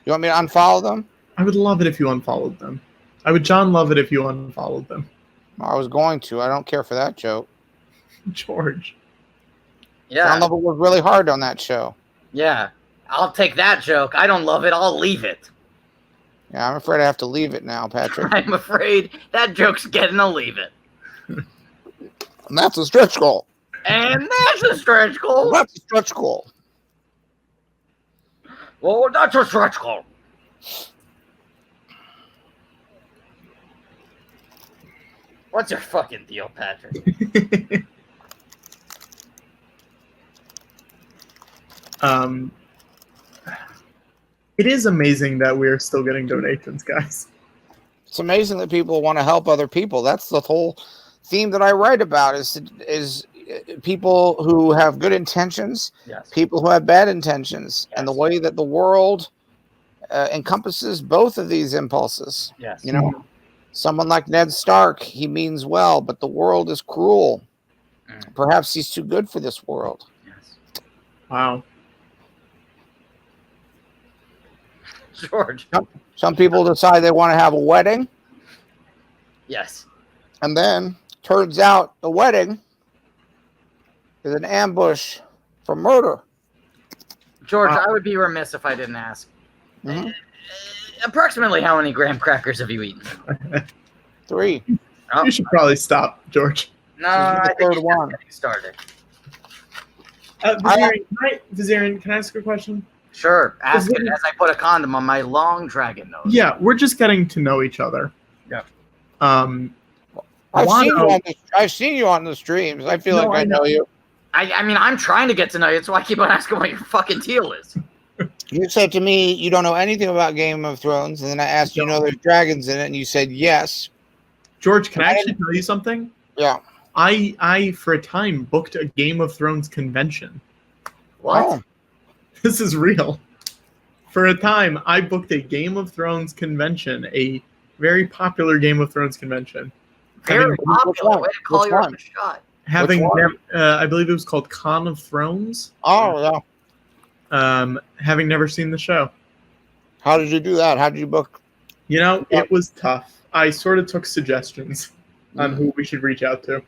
You want me to unfollow them? I would love it if you unfollowed them. I would love it if you unfollowed them. I was going to. I don't care for that joke. George. Yeah. John Lovett was really hard on that show. Yeah. I'll take that joke. I don't love it. I'll leave it. Yeah, I'm afraid I have to leave it now, Patrick. I'm afraid that joke's getting to leave it. And that's a stretch goal. And that's a stretch goal. That's a stretch goal. Well, that's a stretch goal. What's your fucking deal, Patrick? It is amazing that we're still getting donations, guys. It's amazing that people want to help other people. That's the whole theme that I write about is people who have good intentions, people who have bad intentions, and the way that the world encompasses both of these impulses. Yes. You know, someone like Ned Stark, he means well, but the world is cruel. Perhaps he's too good for this world. Wow. George. Some people decide they want to have a wedding. Yes. And then turns out the wedding is an ambush for murder. George, I would be remiss if I didn't ask. Approximately how many graham crackers have you eaten? 3. You should probably stop, George. No, I think he's just getting started. Vizarian, can I ask a question? Sure, ask it as I put a condom on my long dragon nose. Yeah, we're just getting to know each other. Yeah. I've seen you on the streams. I feel like I know you. I mean, I'm trying to get to know you. That's why I keep on asking what your fucking deal is. You said to me you don't know anything about Game of Thrones, and then I asked you know there's dragons in it, and you said yes. George, can I actually tell you something? Yeah. I for a time booked a Game of Thrones convention. What? Oh. This is real. For a time, I booked a Game of Thrones convention, a very popular Game of Thrones convention. Very popular. Way to call you on the shot. I believe it was called Con of Thrones. Oh, yeah. Having never seen the show. How did you do that? How did you book? You know, it was tough. I sort of took suggestions on who we should reach out to.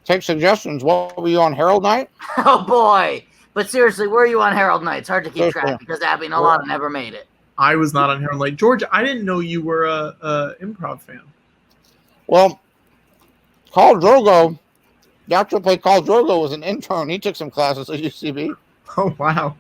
Take suggestions. What were you on, Herald Night? Oh, boy. But seriously, where are you on Herald Night? It's hard to keep track because Abby and Alana never made it. I was not on Herald Night. George, I didn't know you were a improv fan. Well, Khal Drogo, the actor who played Khal Drogo was an intern. He took some classes at UCB. Oh, wow.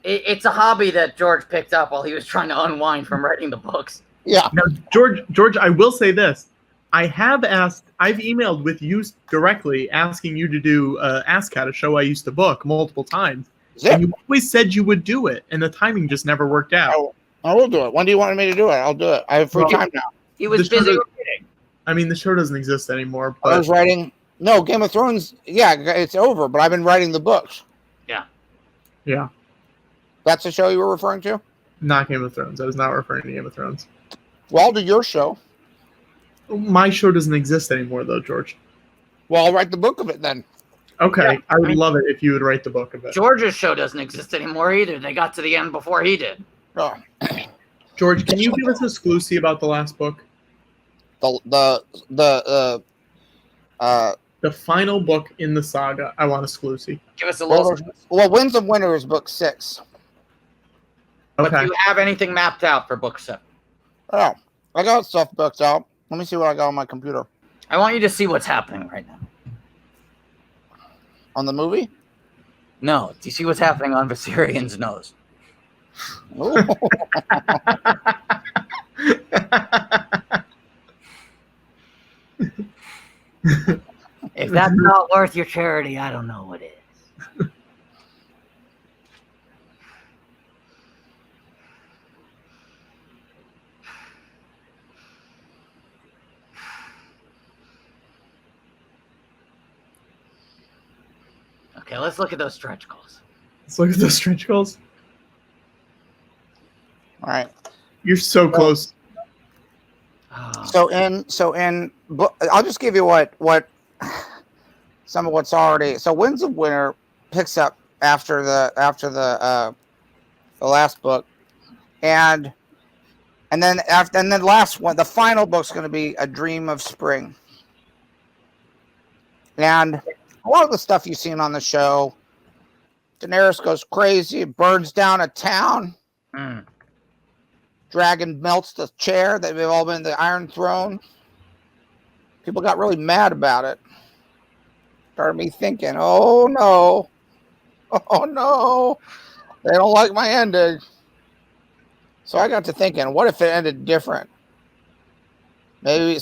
It's a hobby that George picked up while he was trying to unwind from writing the books. Yeah. Now, George, I will say this. I've emailed with you directly asking you to do ASCAT, a show I used to book multiple times. And you always said you would do it, and the timing just never worked out. I will do it. When do you want me to do it? I'll do it. I have free time now. He was busy writing. I mean, the show doesn't exist anymore. But I was writing. No, Game of Thrones. Yeah, it's over. But I've been writing the books. Yeah. Yeah. That's the show you were referring to? Not Game of Thrones. I was not referring to Game of Thrones. Well, I'll do your show. My show doesn't exist anymore, though, George. Well, I'll write the book of it then. Okay, Yeah, I would love it if you would write the book of it. George's show doesn't exist anymore either. They got to the end before he did. Oh. George, can you give us a exclusive about the last book? The final book in the saga. I want exclusive. Give us a little. Well, Winds of Winter is book 6. But do you have anything mapped out for book 7? Oh, I got stuff booked out. Let me see what I got on my computer. I want you to see what's happening right now. On the movie? No. Do you see what's happening on Viserion's nose? If that's not worth your charity, I don't know what is. Okay, let's look at those stretch goals. Let's look at those stretch goals. All right. You're so close. So I'll just give you what some of what's already. So Winds of Winter picks up after the last book, and then last one, the final book's going to be A Dream of Spring, and a lot of the stuff you've seen on the show, Daenerys goes crazy, burns down a town. Dragon melts the chair that they've all been in the Iron Throne. People got really mad about it. Started me thinking, oh no, they don't like my ending. So I got to thinking, what if it ended different? Maybe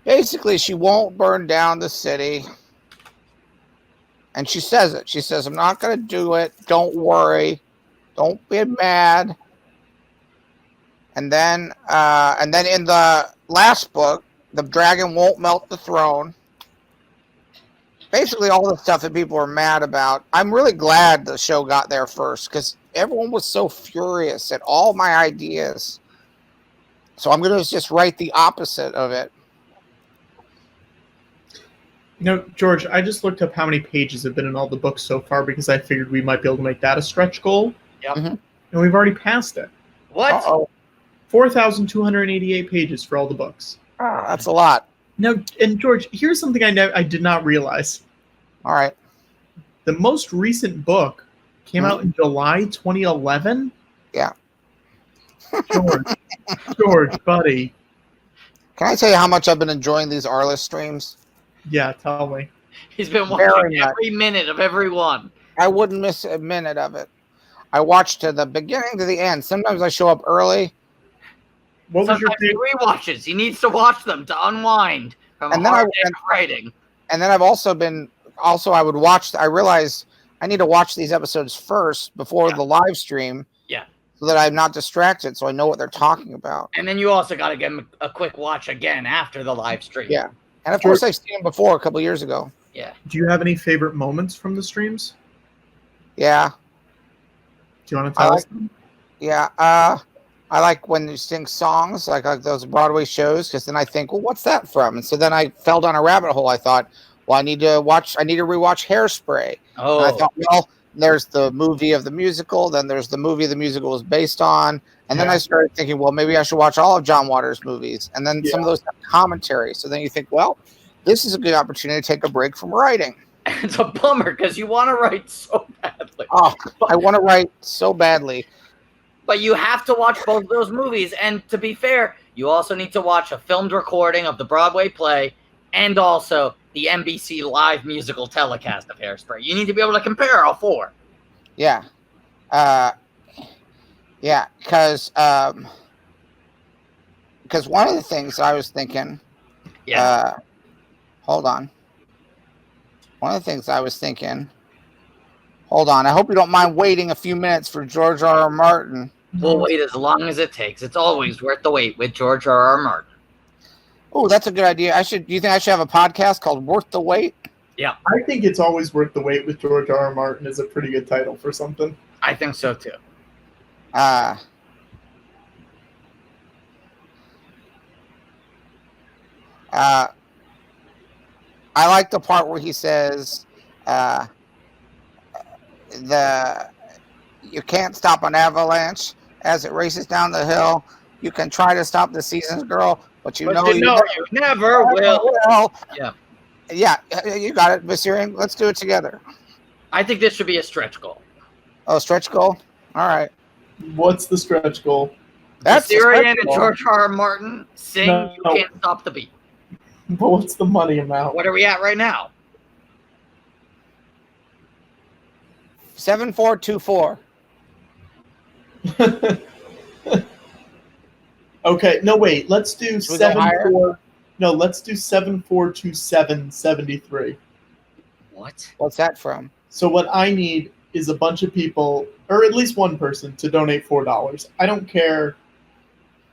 basically she won't burn down the city. And she says it. She says, I'm not going to do it. Don't worry. Don't be mad. And then in the last book, the dragon won't melt the throne. Basically, all the stuff that people are mad about. I'm really glad the show got there first because everyone was so furious at all my ideas. So I'm going to just write the opposite of it. No, George, I just looked up how many pages have been in all the books so far because I figured we might be able to make that a stretch goal. Yep. And we've already passed it. What? Uh-oh. 4,288 pages for all the books. Oh, that's a lot. Now, and George, here's something I did not realize. All right. The most recent book came out in July 2011. Yeah. George, buddy. Can I tell you how much I've been enjoying these RATLIFF streams? Yeah, tell me. He's been Very watching much. every minute of every one. I wouldn't miss a minute of it. I watched to the beginning to the end. Sometimes I show up early. What was Sometimes he rewatches. He needs to watch them to unwind from And a then hard day of writing. And then I've also been I would watch. I realized I need to watch these episodes first before the live stream. Yeah. So that I'm not distracted, so I know what they're talking about. And then you also got to give him a quick watch again after the live stream. Yeah. And of course, I've seen them before a couple years ago. Yeah. Do you have any favorite moments from the streams? Yeah. Do you want to tell us? Yeah. I like when you sing songs, like those Broadway shows, because then I think, well, what's that from? And so then I fell down a rabbit hole. I thought, well, I need to rewatch Hairspray. Oh. And I thought, well, there's the movie of the musical, then there's the movie the musical is based on. And then I started thinking, well, maybe I should watch all of John Waters' movies. And then some of those have commentary. So then you think, well, this is a good opportunity to take a break from writing. It's a bummer because you want to write so badly. Oh, I want to write so badly. But you have to watch both of those movies. And to be fair, you also need to watch a filmed recording of the Broadway play and also the NBC live musical telecast of Hairspray. You need to be able to compare all four. Yeah. Yeah, because one of the things I was thinking, hold on. One of the things I was thinking, hold on. I hope you don't mind waiting a few minutes for George R.R. Martin. We'll wait as long as it takes. It's always worth the wait with George R.R. Martin. Oh, that's a good idea. Do you think I should have a podcast called Worth the Wait? Yeah. I think It's Always Worth the Wait with George R.R. Martin is a pretty good title for something. I think so too. I like the part where he says, you can't stop an avalanche as it races down the hill. You can try to stop the seasons, girl, but you know you never will. Yeah. Yeah, you got it, Viserion. Let's do it together. I think this should be a stretch goal. Oh, stretch goal? All right. What's the stretch goal? That's Viserion and George R.R. Martin sing You Can't Stop the Beat. But what's the money amount? What are we at right now? 7424. Okay, no wait. Let's do Should we go higher? 74. No, let's do 742773. What? What's that from? So what I need is a bunch of people, or at least one person, to donate $4. I don't care.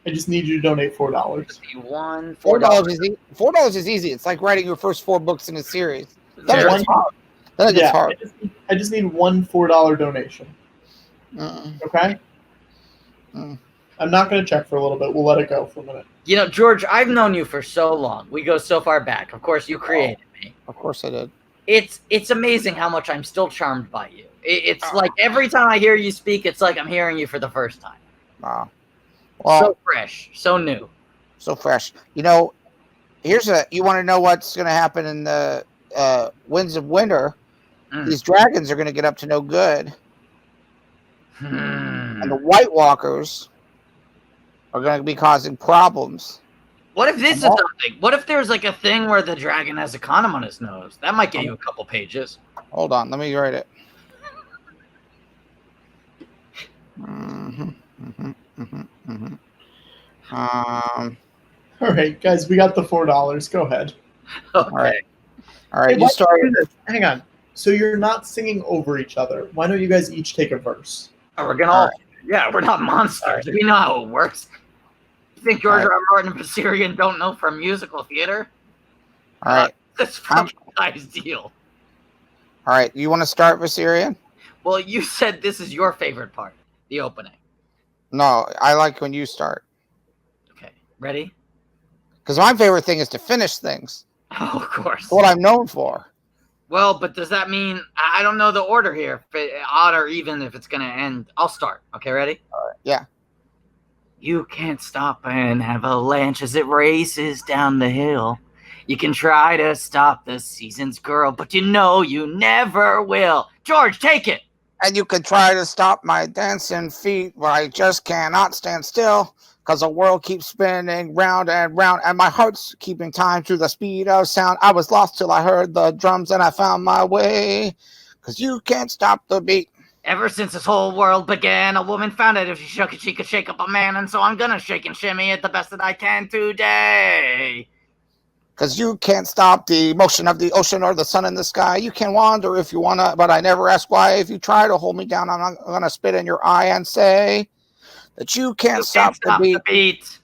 I just need you to donate $4. $4 is easy. It's like writing your first 4 books in a series. Then it gets hard. Hard. I just need one $4 donation. Okay? I'm not going to check for a little bit. We'll let it go for a minute. You know, George, I've known you for so long. We go so far back. Of course, you created me. Of course I did. It's amazing how much I'm still charmed by you. It's like every time I hear you speak, it's like I'm hearing you for the first time. Wow. Well, so fresh, so new. So fresh. You know, you want to know what's going to happen in the Winds of Winter? These dragons are going to get up to no good. And the White Walkers are going to be causing problems. What if this is something? What if there's like a thing where the dragon has a condom on his nose? That might get you a couple pages. Hold on, let me write it. All right, guys, we got the $4. Go ahead. Okay. All right, Hey, you start. Hang on. So you're not singing over each other. Why don't you guys each take a verse? Oh, we're gonna all. Yeah, we're not monsters. We know how it works. You think George R. R. Martin and Viserion don't know from musical theater? All right. That's fucking guy's deal. All right, you want to start, Viserion? Well, you said this is your favorite part, the opening. No, I like when you start. Okay, ready? Because my favorite thing is to finish things. Oh, of course. What I'm known for. Well, but does that mean I don't know the order here? If it, odd or even, if it's gonna end. I'll start. Okay, ready? Yeah. You can't stop an avalanche as it races down the hill. You can try to stop the season's girl, but you know you never will. George, take it. And you can try to stop my dancing feet, but I just cannot stand still. Because the world keeps spinning round and round, and my heart's keeping time to the speed of sound. I was lost till I heard the drums, and I found my way. Because you can't stop the beat. Ever since this whole world began, a woman found out if she shook it, she could shake up a man. And so I'm gonna shake and shimmy it the best that I can today. Because you can't stop the motion of the ocean or the sun in the sky. You can wander if you want to, but I never ask why. If you try to hold me down, I'm not going to spit in your eye and say that you can't stop the beat.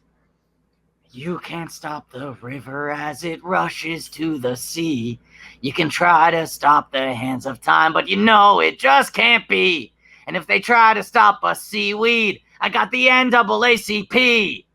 You can't stop the river as it rushes to the sea. You can try to stop the hands of time, but you know it just can't be. And if they try to stop us seaweed, I got the NAACP.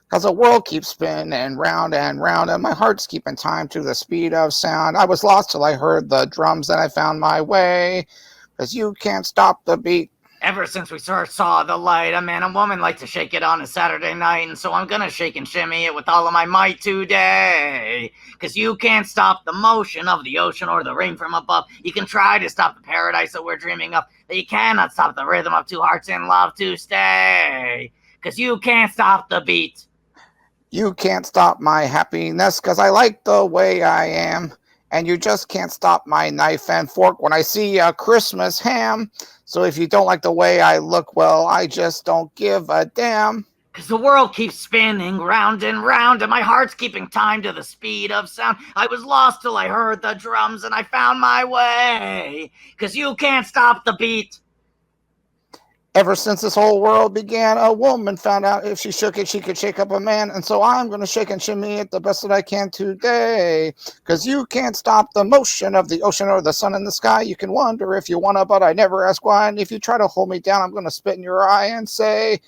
Because the world keeps spinning round and round, and my heart's keeping time to the speed of sound. I was lost till I heard the drums, and I found my way. Because you can't stop the beat. Ever since we first saw the light, a man and woman like to shake it on a Saturday night, and so I'm gonna shake and shimmy it with all of my might today. Cause you can't stop the motion of the ocean or the rain from above. You can try to stop the paradise that we're dreaming of, but you cannot stop the rhythm of two hearts in love to stay. Cause you can't stop the beat. You can't stop my happiness, cause I like the way I am. And you just can't stop my knife and fork when I see a Christmas ham. So if you don't like the way I look, well, I just don't give a damn. Cause the world keeps spinning round and round, and my heart's keeping time to the speed of sound. I was lost till I heard the drums, and I found my way. Cause you can't stop the beat. Ever since this whole world began, a woman found out if she shook it, she could shake up a man. And so I'm going to shake and shimmy it the best that I can today. Because you can't stop the motion of the ocean or the sun in the sky. You can wonder if you want to, but I never ask why. And if you try to hold me down, I'm going to spit in your eye and say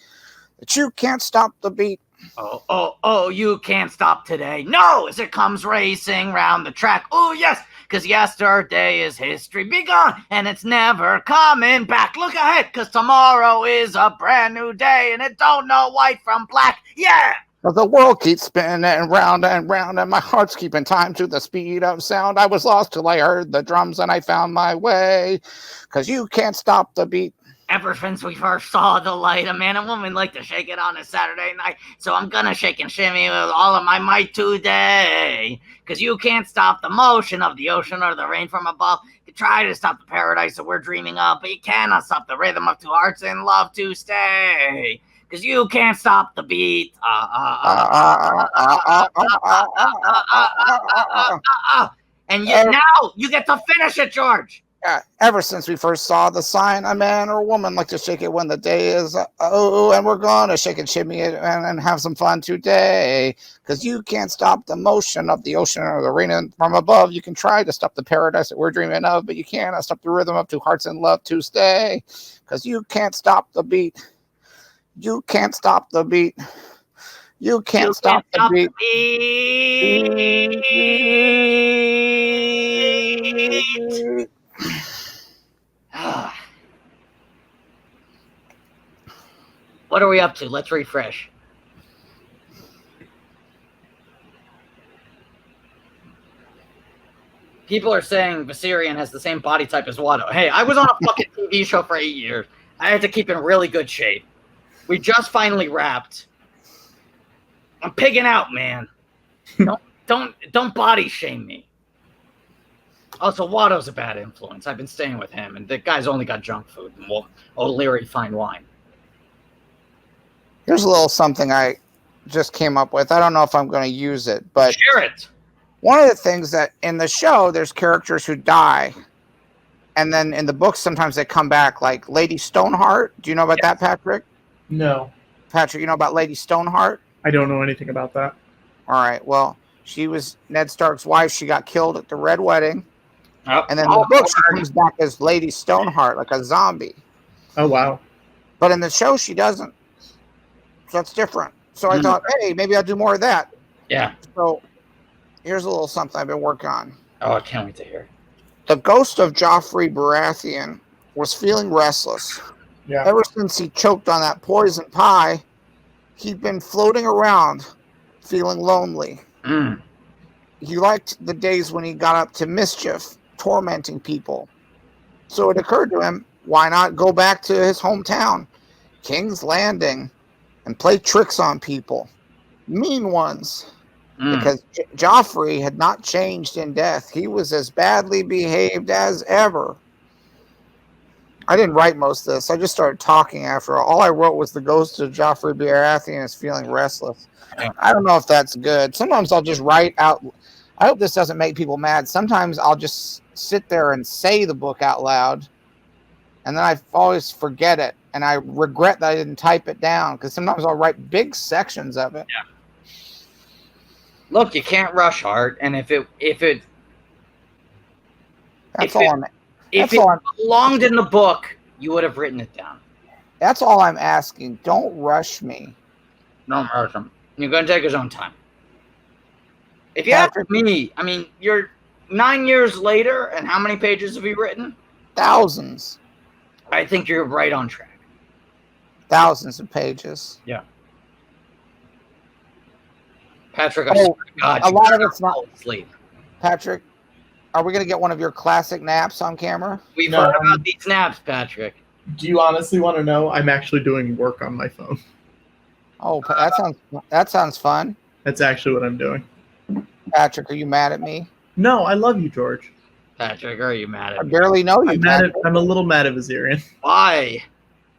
that you can't stop the beat. Oh, you can't stop today. No, as it comes racing round the track. Oh, yes, because yesterday is history. Be gone, and it's never coming back. Look ahead, because tomorrow is a brand new day, and it don't know white from black. Yeah! But the world keeps spinning round and round, and my heart's keeping time to the speed of sound. I was lost till I heard the drums, and I found my way, because you can't stop the beat. Ever since we first saw the light, a man and woman like to shake it on a Saturday night. So I'm gonna shake and shimmy with all of my might today. Cause you can't stop the motion of the ocean or the rain from above. You try to stop the paradise that we're dreaming of, but you cannot stop the rhythm of two hearts in love to stay. Cause you can't stop the beat. And now you get to finish it, George. Ever since we first saw the sign, a man or a woman like to shake it when the day is and we're gonna shake and shimmy it and have some fun today. Because you can't stop the motion of the ocean or the rain from above. You can try to stop the paradise that we're dreaming of, but you cannot stop the rhythm of two hearts in love to stay. Because you can't stop the beat. You can't stop the beat. You can't stop the beat. What are we up to? Let's refresh. People are saying Viserion has the same body type as Watto. Hey, I was on a fucking TV show for 8 years. I had to keep in really good shape. We just finally wrapped. I'm pigging out, man. Don't body shame me. Also, Watto's a bad influence. I've been staying with him, and the guy's only got junk food and O'Leary fine wine. Here's a little something I just came up with. I don't know if I'm going to use it, but share it. One of the things that in the show, there's characters who die, and then in the books, sometimes they come back, like Lady Stoneheart. Do you know about that, Patrick? No. Patrick, you know about Lady Stoneheart? I don't know anything about that. All right. Well, she was Ned Stark's wife. She got killed at the Red Wedding. Oh. And then in the book, she comes back as Lady Stoneheart, like a zombie. Oh, wow. But in the show, she doesn't. So that's different. So I thought, hey, maybe I'll do more of that. Yeah. So here's a little something I've been working on. Oh, I can't wait to hear. The ghost of Joffrey Baratheon was feeling restless. Yeah. Ever since he choked on that poison pie, he'd been floating around, feeling lonely. He liked the days when he got up to mischief, tormenting people. So it occurred to him, why not go back to his hometown, King's Landing, and play tricks on people, mean ones. Because Joffrey had not changed in death. He was as badly behaved as ever. I didn't write most of this. I just started talking after all. All I wrote was the ghost of Joffrey Baratheon is feeling restless. I don't know if that's good. Sometimes I'll just write out. I hope this doesn't make people mad. Sometimes I'll just sit there and say the book out loud, and then I always forget it, and I regret that I didn't type it down, because sometimes I'll write big sections of it. Yeah. Look, you can't rush art, and if it belonged in the book, you would have written it down. That's all I'm asking. Don't rush me. Don't rush him. You're going to take his own time. If you ask me, I mean, you're 9 years later, and how many pages have you written? Thousands. I think you're right on track. Thousands of pages. Yeah. Patrick, a lot of it's not sleep. Patrick, are we going to get one of your classic naps on camera? We've heard about these naps, Patrick. Do you honestly want to know? I'm actually doing work on my phone. Oh, that sounds fun. That's actually what I'm doing. Patrick, are you mad at me? No, I love you, George. Patrick, are you mad at me? I barely know you. I'm a little mad at Vizirian. Why?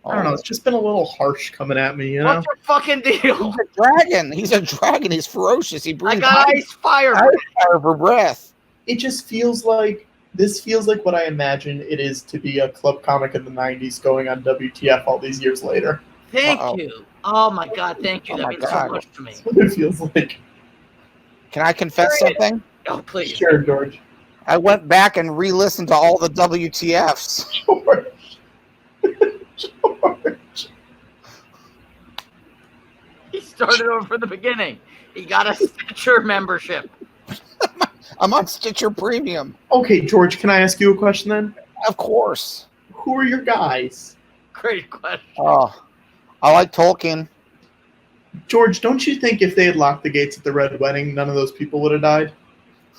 I don't know. It's just been a little harsh coming at me, you know? What's your fucking deal? He's a dragon. He's a dragon. He's ferocious. He breathes ice fire for breath. It just feels like what I imagine it is to be a club comic in the 90s going on WTF all these years later. Thank you. Oh my God, thank you. That means so much to me. That's what it feels like. Can I confess something? Oh, please. Sure, George. I went back and re-listened to all the WTFs. George. He started over from the beginning. He got a Stitcher membership. I'm on Stitcher Premium. Okay, George, can I ask you a question then? Of course. Who are your guys? Great question. Oh, I like Tolkien. George, don't you think if they had locked the gates at the Red Wedding, none of those people would have died?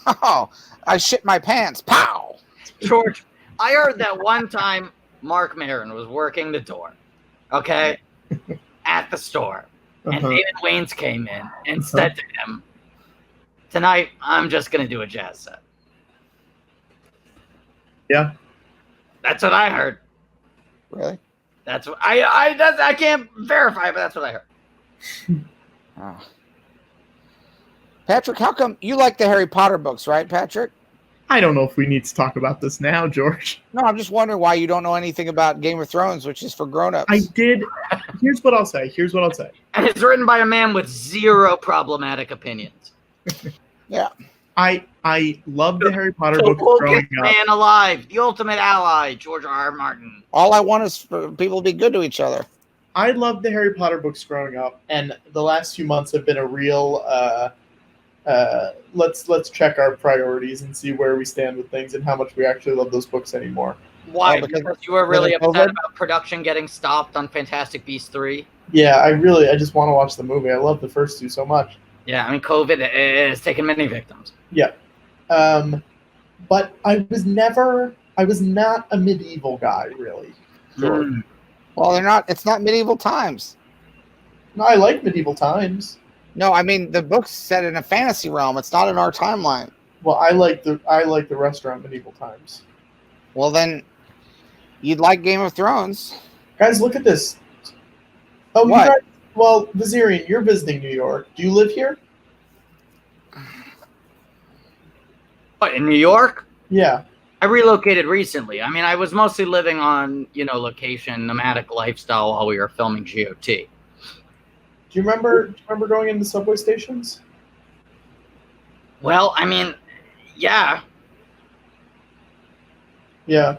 Oh, I shit my pants. Pow! George, I heard that one time Mark Maron was working the door, okay, at the store. And David Waynes came in and said to him, tonight, I'm just going to do a jazz set. Yeah. That's what I heard. Really? That's what I can't verify, but that's what I heard. Oh. Patrick, how come you like the Harry Potter books, right, Patrick? I don't know if we need to talk about this now, George. No, I'm just wondering why you don't know anything about Game of Thrones, which is for grown-ups. I did. Here's what I'll say. And it's written by a man with zero problematic opinions. Yeah. I love the Harry Potter books growing up. Man alive, the ultimate ally, George R.R. Martin. All I want is for people to be good to each other. I loved the Harry Potter books growing up, and the last few months have been a real let's check our priorities and see where we stand with things and how much we actually love those books anymore. Why? Because you were really upset about production getting stopped on Fantastic Beasts 3? Yeah, I just want to watch the movie. I love the first two so much. Yeah, I mean, COVID has taken many victims. Yeah. But I was not a medieval guy, really. Well, it's not medieval times. No, I like medieval times. No, I mean, the book's set in a fantasy realm. It's not in our timeline. Well, I like the restaurant medieval times. Well, then you'd like Game of Thrones. Guys, look at this. Oh, what? Well, Vizirian, you're visiting New York. Do you live here? What, in New York? Yeah. I relocated recently. I mean, I was mostly living on, location, nomadic lifestyle while we were filming GOT. Do you remember going into subway stations? Well, I mean, yeah. Yeah.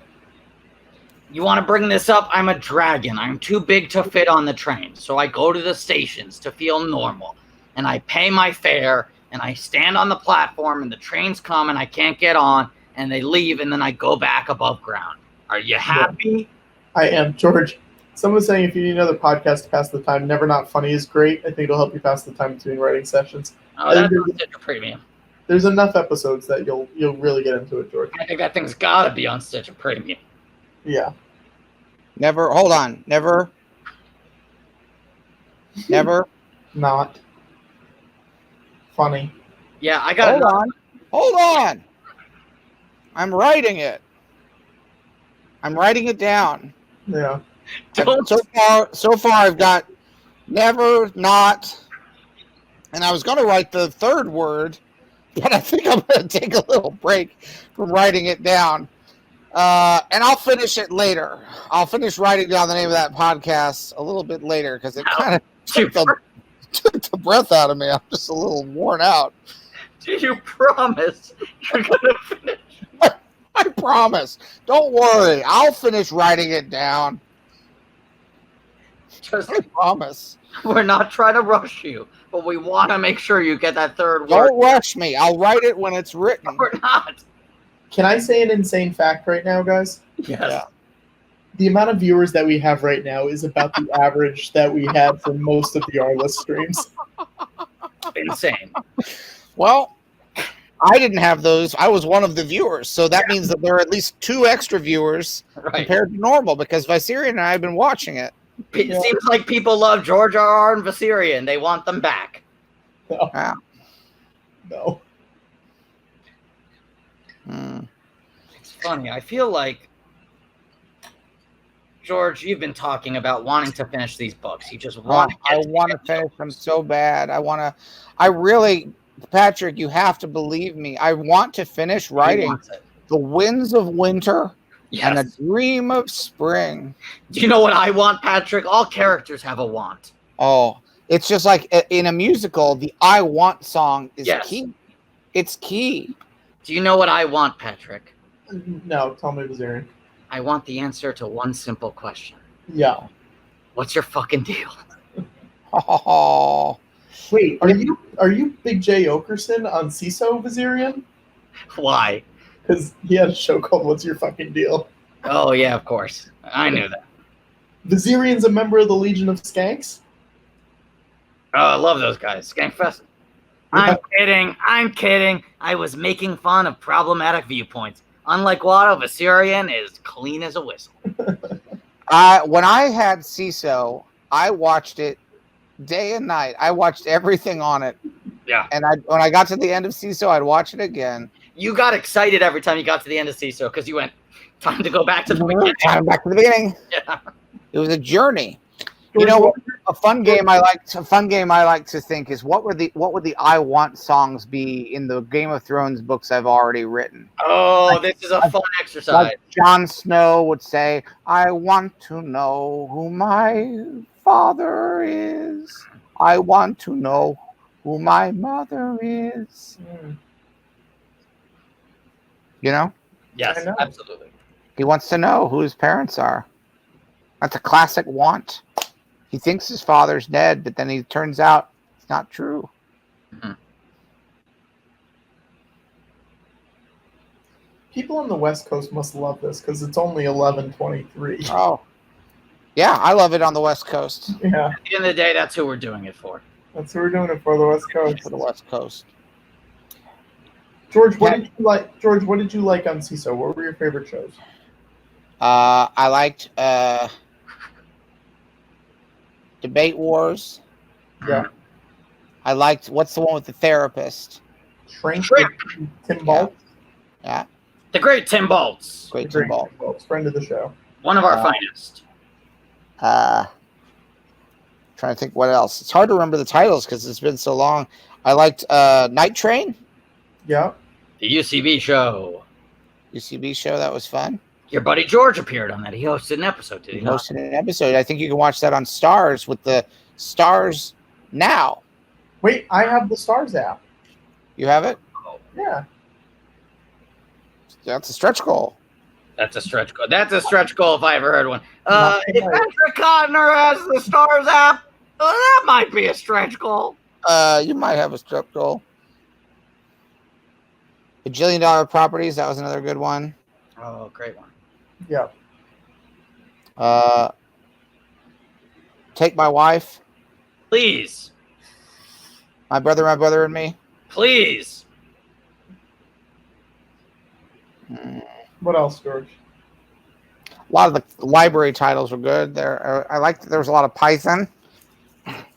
You want to bring this up? I'm a dragon. I'm too big to fit on the train. So I go to the stations to feel normal. And I pay my fare, and I stand on the platform, and the trains come, and I can't get on. and they leave, and then I go back above ground. Are you happy? I am, George. Someone's saying if you need another podcast to pass the time, Never Not Funny is great. I think it'll help you pass the time between writing sessions. Oh, that's on Stitcher Premium. There's enough episodes that you'll really get into it, George. I think that thing's got to be on Stitcher Premium. Yeah. Never. Hold on. Never. Never. Not funny. Yeah, I got. Hold on. I'm writing it. I'm writing it down. Yeah. So far, I've got never, not, and I was going to write the third word, but I think I'm going to take a little break from writing it down. And I'll finish it later. I'll finish writing down the name of that podcast a little bit later because it kind of took the breath out of me. I'm just a little worn out. Do you promise you're going to finish? I promise. Don't worry. I'll finish writing it down. I promise. We're not trying to rush you, but we want to make sure you get that third word. Don't rush me. I'll write it when it's written. We're not. Can I say an insane fact right now, guys? Yes. Yeah. The amount of viewers that we have right now is about the average that we had for most of the R-List streams. Insane. Well, I didn't have those. I was one of the viewers, so that means that there are at least 2 extra viewers compared to normal because Viserion and I have been watching it. It seems like people love George R.R. and Viserion. They want them back. No. Yeah. No. It's funny. I feel like, George, you've been talking about wanting to finish these books. You just want to I want to finish them so bad. I really, Patrick, you have to believe me. I want to finish writing The Winds of Winter and A Dream of Spring. Do you know what I want, Patrick? All characters have a want. Oh, it's just like in a musical, the I want song is key. It's key. Do you know what I want, Patrick? No, tell me, Viserion. I want the answer to one simple question. Yeah. What's your fucking deal? Oh. Wait, are you Big J Okerson on CISO, Viserion? Why? Because he had a show called What's Your Fucking Deal? Oh, yeah, of course. I knew that. Viserion's a member of the Legion of Skanks? Oh, I love those guys. Skankfest. I'm kidding. I'm kidding. I was making fun of problematic viewpoints. Unlike Watto, Viserion is clean as a whistle. When I had CISO, I watched it day and night. I watched everything on it. Yeah. And when I got to the end of CISO, I'd watch it again. You got excited every time you got to the end of CISO because you went, time to go back to the beginning. Time back to the beginning. Yeah. It was a journey. You know, a fun game I like to think is what would the I want songs be in the Game of Thrones books I've already written? Oh, this is a fun exercise. Like Jon Snow would say, I want to know who my father is. I want to know who my mother is. You know? Yes, absolutely. He wants to know who his parents are. That's a classic want. He thinks his father's dead, but then it turns out it's not true. Mm-hmm. People on the West Coast must love this because it's only 11:23. Oh. Yeah, I love it on the West Coast. Yeah. At the end of the day, that's who we're doing it for. That's who we're doing it for, the West Coast. For the West Coast. George, what did you like? George, what did you like on CISO? What were your favorite shows? I liked Debate Wars. Yeah. I liked what's the one with the therapist? Shrink. Tim Baltz. Yeah. The great Tim Baltz. Great Tim Baltz. Friend of the show. One of our finest. Trying to think what else. It's hard to remember the titles because it's been so long. I liked Night Train. Yeah. The UCB show. UCB show, that was fun. Your buddy George appeared on that. He hosted an episode, did he not? Hosted an episode. I think you can watch that on Stars with the Stars Now. Wait, I have the Stars app. You have it? Yeah. That's a stretch goal. That's a stretch goal. That's a stretch goal if I ever heard one. If Patrick Cotner has the Stars app, that might be a stretch goal. You might have a stretch goal. Bajillion-Dollar Properties, that was another good one. Oh, great one. Yeah. Take My Wife. Please. My Brother and Me. Please. What else, George? A lot of the library titles were good. There was a lot of Python.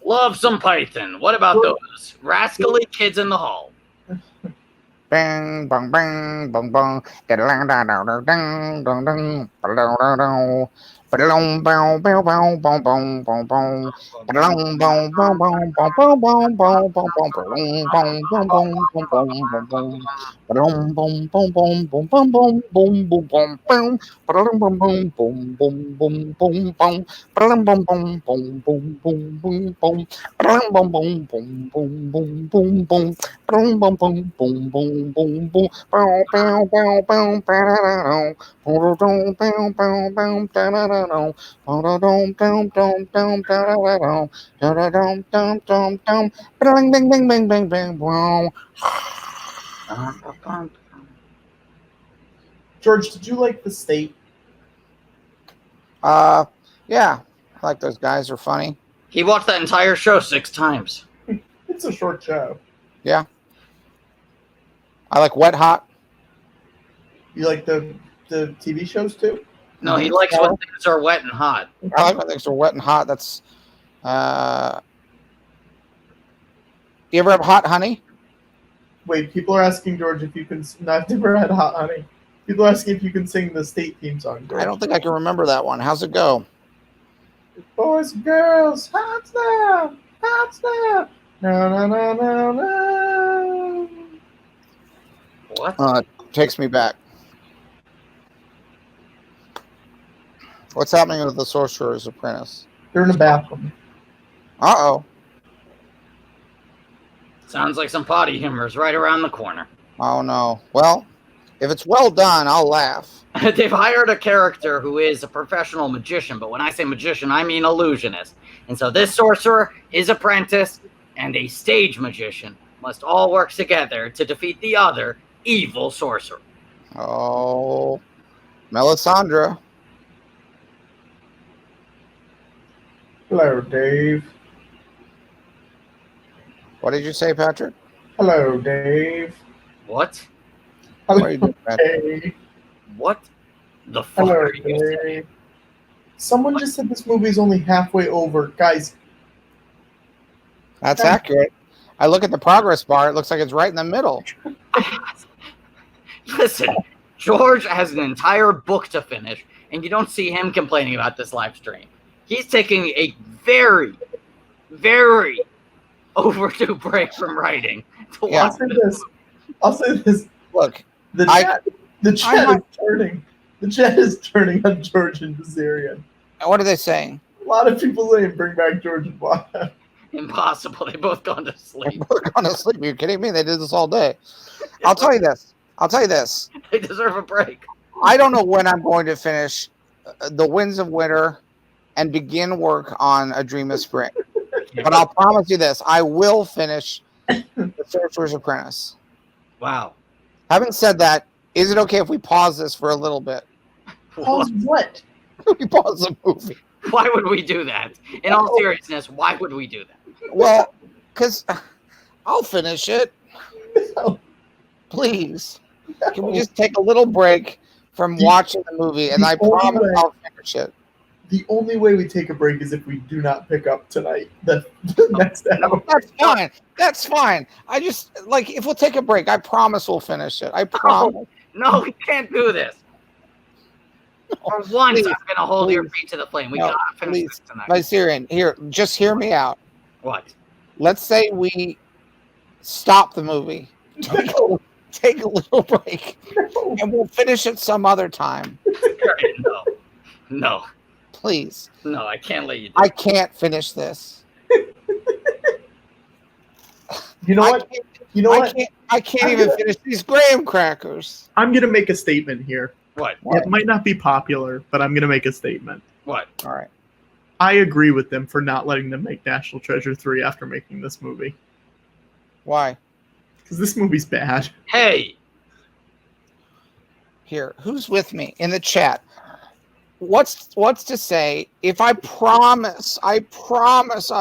Love some Python. What about those? Rascally Kids in the Hall. Bang, bang, bang, bang, bang. Dang, dang, dang, dang, dang, dang, dang, dang, dang. Ba-da-dum, bow, bow, bow, bow, bow, bow, bow. Ba-da-dum, bow, bow, bow, bow, bow, bow, bow, bow, bow. Ba-da-dum, bow, bow, bow, bow, bow, bow, bow. Ba-da-dum, boom, boom, boom, boom, boom, boom, boom, boom, boom, boom. Ba-da-dum, boom, boom, boom, boom, boom, boom, boom. Ba-da-dum, boom, boom, boom, boom, boom, boom, boom. Ba-da-dum, boom, boom, boom, boom, boom, boom, boom. Ba-dum, boom, boom, boom, boom, boom, boom. Bow, bow, bow, bow, ba-da-da-da. Ba-da-dum, bow, bow, bow, da-da-da-da. Ba-da-dum, bow, bow, bow, da-da-da-da. Da-da-dum, dum, dum, dum. Ba-ding, bing, bing, bing, bing, bing, bow. George, did you like The State? Yeah, I like those guys. They're funny. He watched that entire show 6 times. It's a short show. Yeah. I like Wet Hot. You like the TV shows too? No, he likes when things are wet and hot. I like when things are wet and hot. That's you ever have hot honey? Wait, people are asking George if you can. No, I've never had hot honey. People are asking if you can sing the State theme song, George. I don't think I can remember that one. How's it go? Boys and girls, hot snap, hot snap. No, no, no, no, no. What? Takes me back. What's happening with the Sorcerer's Apprentice? They're in the bathroom. Uh-oh. Sounds like some potty humors right around the corner. Oh, no. Well, if it's well done, I'll laugh. They've hired a character who is a professional magician, but when I say magician, I mean illusionist. And so this sorcerer, his apprentice, and a stage magician must all work together to defeat the other evil sorcerer. Oh, Melisandre. Hello, Dave. What did you say, Patrick? Hello, Dave. What? What are you doing, Patrick? Dave. What the fuck Hello, are you saying? Dave. Someone just said this movie is only halfway over. Guys. That's accurate. I look at the progress bar. It looks like it's right in the middle. Listen, George has an entire book to finish, and you don't see him complaining about this live stream. He's taking a very, very overdue break from writing. I'll say this. I'll say this. Look, the chat is turning. The chat is turning on George and Bazarian. What are they saying? A lot of people saying bring back George and Wyatt. Impossible. They both gone to sleep. They're gone to sleep. Are you kidding me? They did this all day. I'll tell you this. They deserve a break. I don't know when I'm going to finish The Winds of Winter and begin work on A Dream of Spring. But I'll promise you this. I will finish The Sorcerer's Apprentice. Wow. Having said that, is it okay if we pause this for a little bit? Pause what? We pause the movie. Why would we do that? In all seriousness, why would we do that? Well, because I'll finish it. No. Please. Can we just take a little break from watching the movie, and I promise I'll finish it. The only way we take a break is if we do not pick up tonight. The next hour. That's fine. That's fine. I just, like, if we'll take a break, I promise we'll finish it. I promise. No, we can't do this. For once, I'm going to hold your feet to the flame. We got to finish this tonight. My Syrian, here, just hear me out. What? Let's say we stop the movie. Take a little break. And we'll finish it some other time. No. No. Please. No, I can't let you do I can't finish this. You know what? You know what? I can't even finish these graham crackers. I'm going to make a statement here. What? It might not be popular, but I'm going to make a statement. What? All right. I agree with them for not letting them make National Treasure 3 after making this movie. Why? Because this movie's bad. Hey, here. Who's with me in the chat? What's to say if I promise I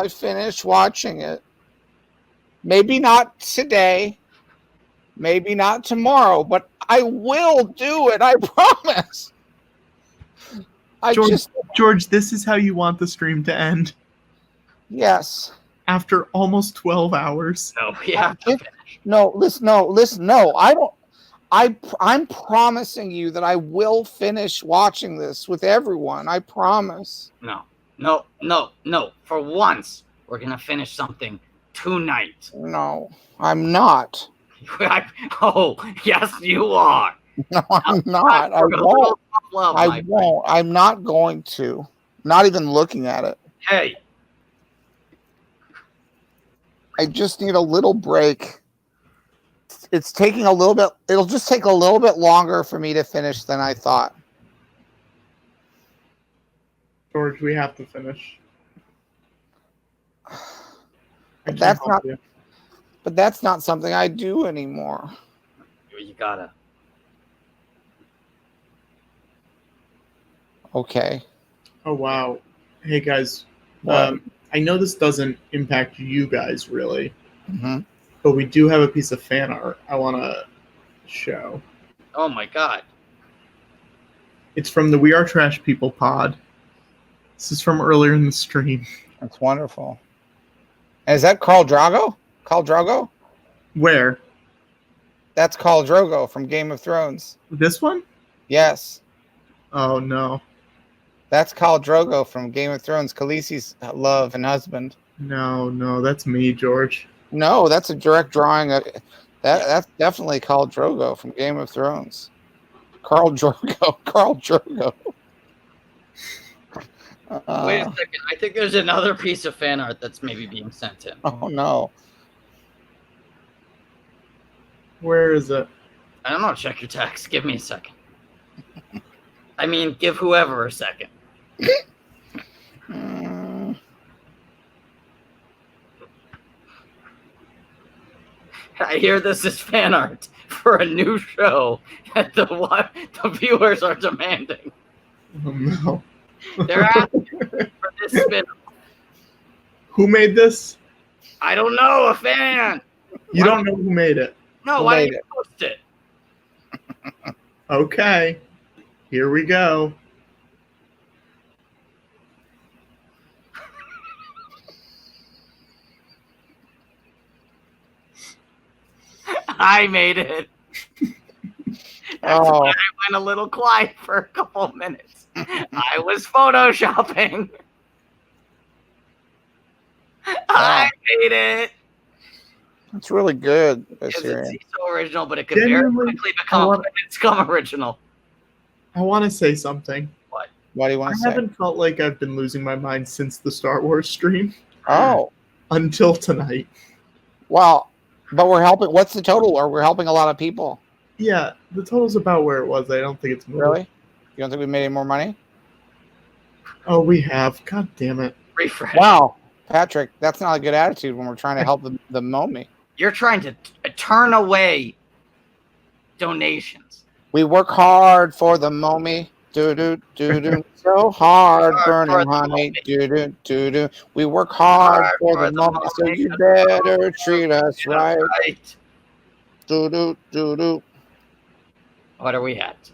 finish watching it? Maybe not today, maybe not tomorrow, but I will do it. I promise. George, this is how you want the stream to end. Yes. After almost 12 hours. No, yeah. Listen. I don't. I'm promising you that I will finish watching this with everyone. I promise. No. For once, we're gonna finish something tonight. No, I'm not. Oh, yes, you are. No, I'm not. I won't. I won't. I'm not going to. Not even looking at it. Hey. I just need a little break. It's taking a little bit. It'll just take a little bit longer for me to finish than I thought. George, we have to finish. But that's not something I do anymore. You gotta. Okay. Oh wow. Hey guys. I know this doesn't impact you guys really. Mm-hmm. But we do have a piece of fan art I want to show. Oh my god. It's from the We Are Trash People pod. This is from earlier in the stream. That's wonderful. Is that Khal Drogo? Khal Drogo? Where? That's Khal Drogo from Game of Thrones. This one? Yes. Oh no. That's Khal Drogo from Game of Thrones, Khaleesi's love and husband. No, that's me, George. No, that's a direct drawing. That's definitely Khal Drogo from Game of Thrones. Khal Drogo. Wait a second. I think there's another piece of fan art that's maybe being sent in. Oh no. Where is it? I don't know. Check your text. Give me a second. I mean, give whoever a second. I hear this is fan art for a new show that the viewers are demanding. Oh no. They're asking for this spin. Who made this? I don't know. A fan. You don't know who made it? No, why did you post it? Okay. Here we go. I made it. That's why I went a little quiet for a couple of minutes. I was photoshopping. I made it. It's really good. It's so original, but it could very quickly become a scum original. I want to say something. What? What do you want to say? I haven't felt like I've been losing my mind since the Star Wars stream. Oh. Until tonight. Well, but we're helping. What's the total? Or we're helping a lot of people. Yeah, the total's about where it was. I don't think it's moved. Really? You don't think we made any more money? Oh, we have. God damn it. Refresh. Wow. Patrick, that's not a good attitude when we're trying to help the Momi. You're trying to turn away donations. We work hard for the Momi. Do so hard, burning honey. Do. We work hard for the Momi, so you better treat us right. Do. What are we at?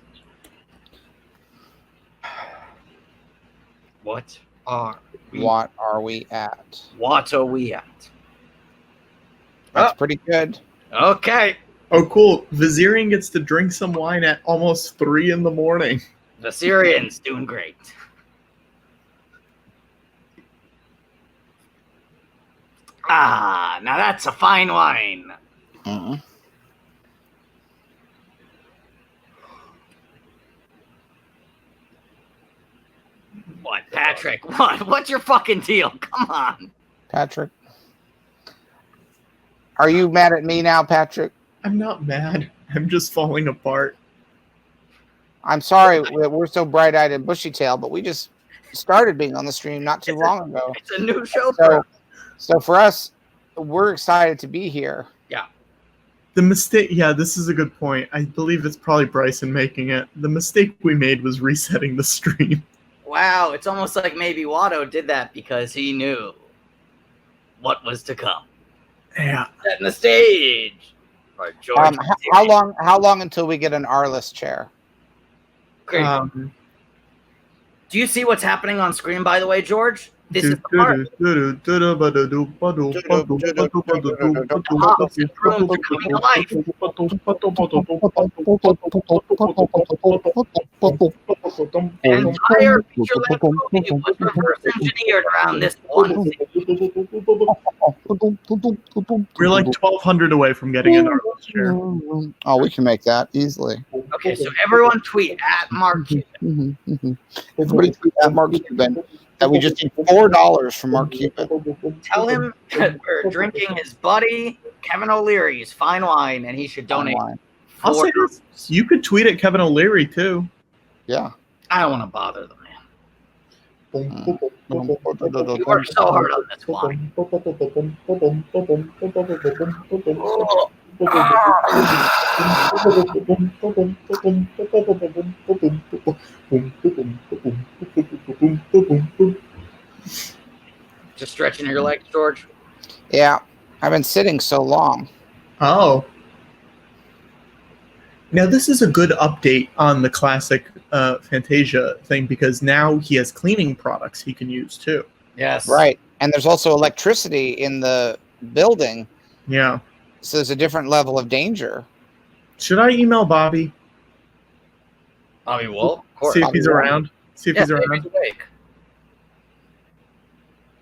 What are we at? That's pretty good. Okay. Oh, cool. Viserion gets to drink some wine at almost 3 in the morning. Viserian's doing great. Ah, now that's a fine wine. Mm-hmm. What, Patrick? What's your fucking deal? Come on. Patrick. Are you mad at me now, Patrick? I'm not mad. I'm just falling apart. I'm sorry that we're so bright-eyed and bushy-tailed, but we just started being on the stream not too long ago. It's a new show for us. So for us, we're excited to be here. Yeah. The mistake, yeah, this is a good point. I believe it's probably Bryson making it. The mistake we made was resetting the stream. Wow, it's almost like maybe Watto did that because he knew what was to come. Yeah. Setting the stage. For George. How long until we get an R-less chair? Great. Do you see what's happening on screen, by the way, George? This is the part. An entire feature-length movie was reverse engineered around this one scene. We're like 1,200 away from getting an R-less chair. Oh, we can make that easily. Okay, so everyone tweet at Mark Cuban. Everybody tweet at Mark Cuban that we just need $4 from Mark Cuban. Tell him that we're drinking his buddy Kevin O'Leary's fine wine, and he should donate. I'll say this. You could tweet at Kevin O'Leary too. Yeah. I don't want to bother the man. You worked so hard on this wine. Just stretching your legs, George? Yeah. I've been sitting so long. Oh. Now, this is a good update on the classic Fantasia thing because now he has cleaning products he can use too. Yes. Right. And there's also electricity in the building. Yeah. So there's a different level of danger. Should I email Bobby? Bobby Wolf? Of course. See if he's around. See if he's maybe around. he's awake.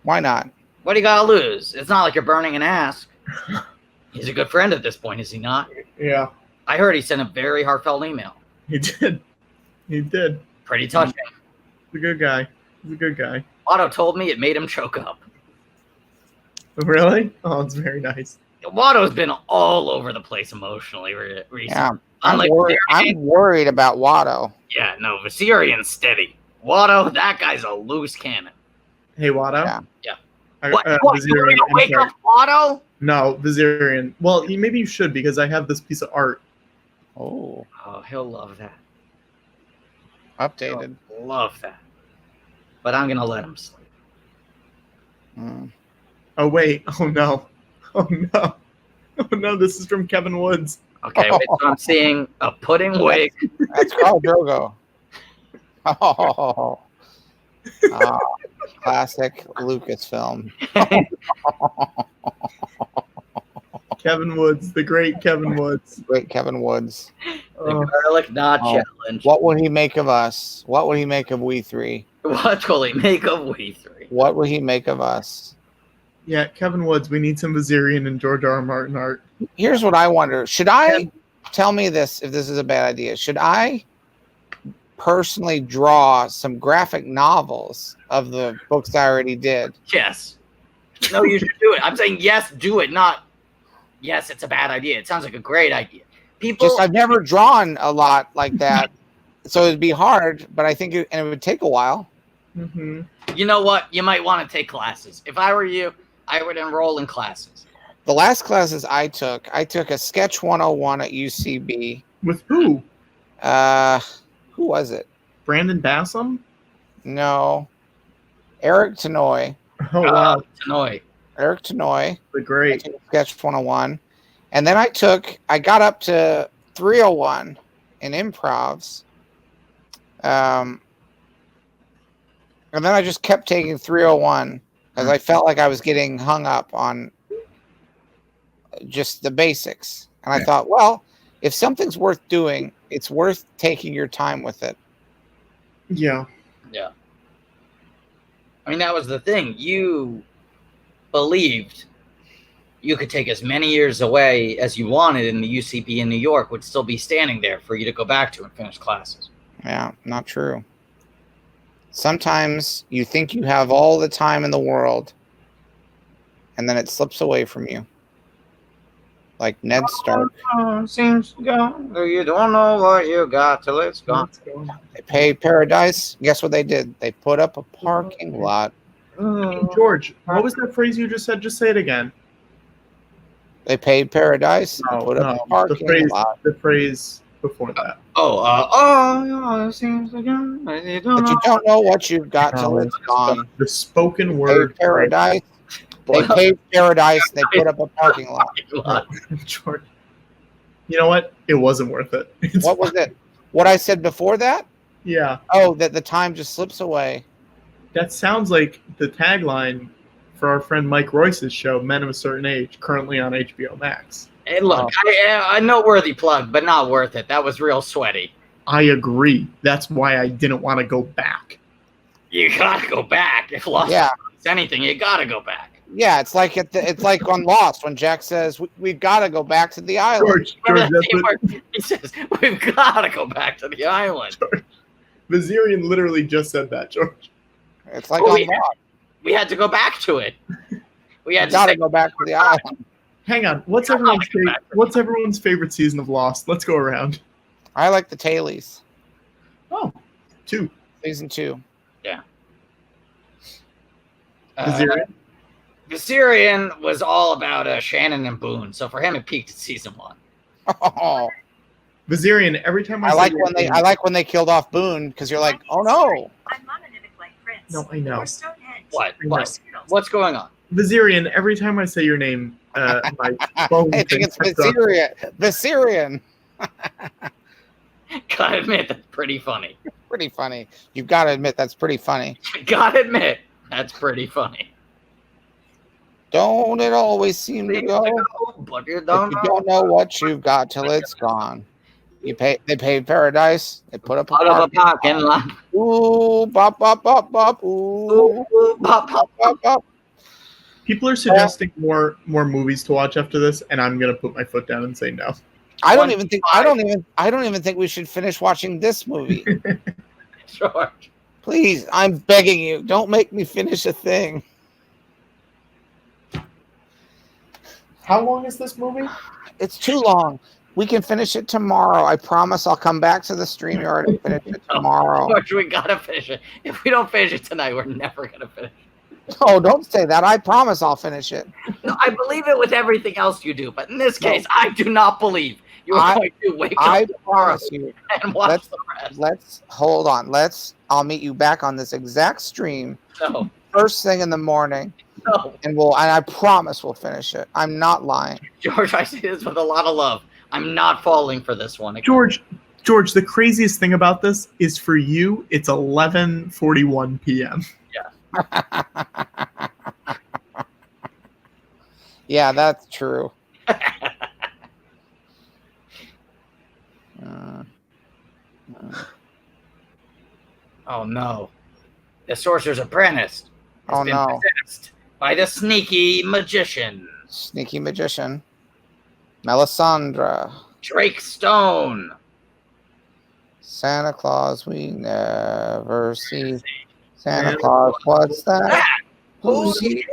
Why not? What do you gotta lose? It's not like you're burning an ass. He's a good friend at this point, is he not? Yeah. I heard he sent a very heartfelt email. He did. He did. Pretty touching. He's a good guy. He's a good guy. Otto told me it made him choke up. Really? Oh, it's very nice. Watto's been all over the place emotionally recently. Yeah. Unlike I'm worried about Watto. Yeah, no, Viserian's steady. Watto, that guy's a loose cannon. Hey, Watto? Yeah. What? You want me to wake up Watto? No, Viserion. Well, maybe you should because I have this piece of art. Oh. Oh, he'll love that. Updated. He'll love that. But I'm going to let him sleep. Oh, wait. Oh, no. Oh, no. Oh, no. This is from Kevin Woods. Okay, wait, so I'm seeing a pudding wig. That's Carl Drogo. Oh. Classic Lucasfilm. Kevin Woods, the great Kevin Woods. Great Kevin Woods. The garlic knot challenge. What would he make of us? What would he make of we three? What will he make of we three? What would he make of us? Yeah, Kevin Woods, we need some Viserion and George R. R. Martin art. Here's what I wonder. Should I, tell me this if this is a bad idea, should I personally draw some graphic novels of the books I already did? Yes. No, you should do it. I'm saying yes, do it, not yes, it's a bad idea. It sounds like a great idea. People, Just I've never drawn a lot like that, so it'd be hard, but I think it would take a while. Mm-hmm. You know what? You might want to take classes. If I were you, I would enroll in classes. The last classes I took a Sketch 101 at UCB. With who? Who was it? Brandon Bassam? No. Eric Tenoy. Oh, wow. Tenoy. Eric Tenoy. The great. Sketch 101. And then I got up to 301 in improvs. And then I just kept taking 301 because I felt like I was getting hung up on just the basics. And I thought, well, if something's worth doing, it's worth taking your time with it. Yeah. Yeah. I mean, that was the thing. You believed you could take as many years away as you wanted, and the UCB in New York would still be standing there for you to go back to and finish classes. Yeah, not true. Sometimes you think you have all the time in the world, and then it slips away from you. Like Ned Stark. Seems gone. You don't know what you got till it's gone. They pay Paradise. Guess what they did? They put up a parking lot. George, what was that phrase you just said? Just say it again. They paid paradise. And put up a parking lot. The phrase before that. But you don't know what you've got till it's gone. The spoken They word paid paradise. They paid paradise. They put up a parking lot. Jordan. You know what? It wasn't worth it. What was it? What I said before that? Yeah. Oh, that the time just slips away. That sounds like the tagline for our friend Mike Royce's show, Men of a Certain Age, currently on HBO Max. Hey, look, a noteworthy plug, but not worth it. That was real sweaty. I agree. That's why I didn't want to go back. You gotta go back. If Lost is anything, you gotta go back. Yeah, it's like it's like on Lost when Jack says we've got to go back to the island. George, he says we've gotta go back to the island. Vizirian literally just said that, George. It's like on Lost. We had to go back to it. We had to go back to the island. Hang on. What's everyone's favorite season of Lost? Let's go around. I like the Tailies. Oh, 2. Season 2. Yeah. Vizirian? Vizirian was all about Shannon and Boone, so for him it peaked at season 1. Oh. Vizirian, every time I like when they killed off Boone because you're like, oh no. No, I know. What? What's going on? Vizirian, every time I say your name, my phone I think it's Vizirian. Gotta admit, that's pretty funny. Pretty funny. You've got to admit that's pretty funny. Gotta admit, that's pretty funny. Don't it always seem to go? But you If you don't know what you've got till it's gone. They paid paradise. They put up a parking lot. Ooh, bop, bop, bop, bop. Ooh, bop, bop, bop, bop. People are suggesting more movies to watch after this, and I'm gonna put my foot down and say no. I don't even think we should finish watching this movie. Sure. Please, I'm begging you, don't make me finish a thing. How long is this movie? It's too long. We can finish it tomorrow. I promise I'll come back to the StreamYard and finish it tomorrow. George, we gotta finish it. If we don't finish it tonight, we're never gonna finish it. Oh, don't say that. I promise I'll finish it. No, I believe it with everything else you do, but in this case, I do not believe you're going to wake up tomorrow and watch the rest. Let's hold on. I'll meet you back on this exact stream. No. First thing in the morning. No. And I promise we'll finish it. I'm not lying. George, I say this with a lot of love. I'm not falling for this one again. George, the craziest thing about this is for you, it's 11:41 p.m. Yeah. Yeah, that's true. Oh no. The Sorcerer's Apprentice has been no. possessed by the sneaky magician. Sneaky magician. Melisandre. Drake Stone. Santa Claus we never see. Santa Claus, what's that? Who's he?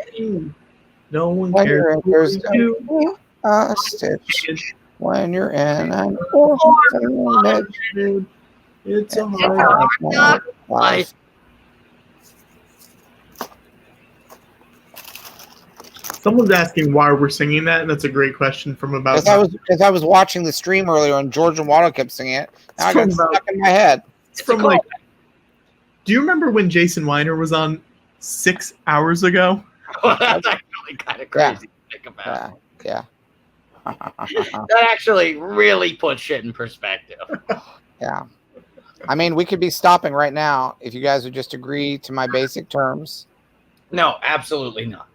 No one When cares. you're in, a stitch. When you're in an orphanage. It's a hard life. Someone's asking why we're singing that, and that's a great question from about. Because I was watching the stream earlier, and George and Watto kept singing it. Now I got stuck in my head. It's from like. Do you remember when Jason Weiner was on 6 hours ago? That's actually kind of crazy to think about. Yeah. That actually really puts shit in perspective. Yeah. I mean, we could be stopping right now if you guys would just agree to my basic terms. No, absolutely not.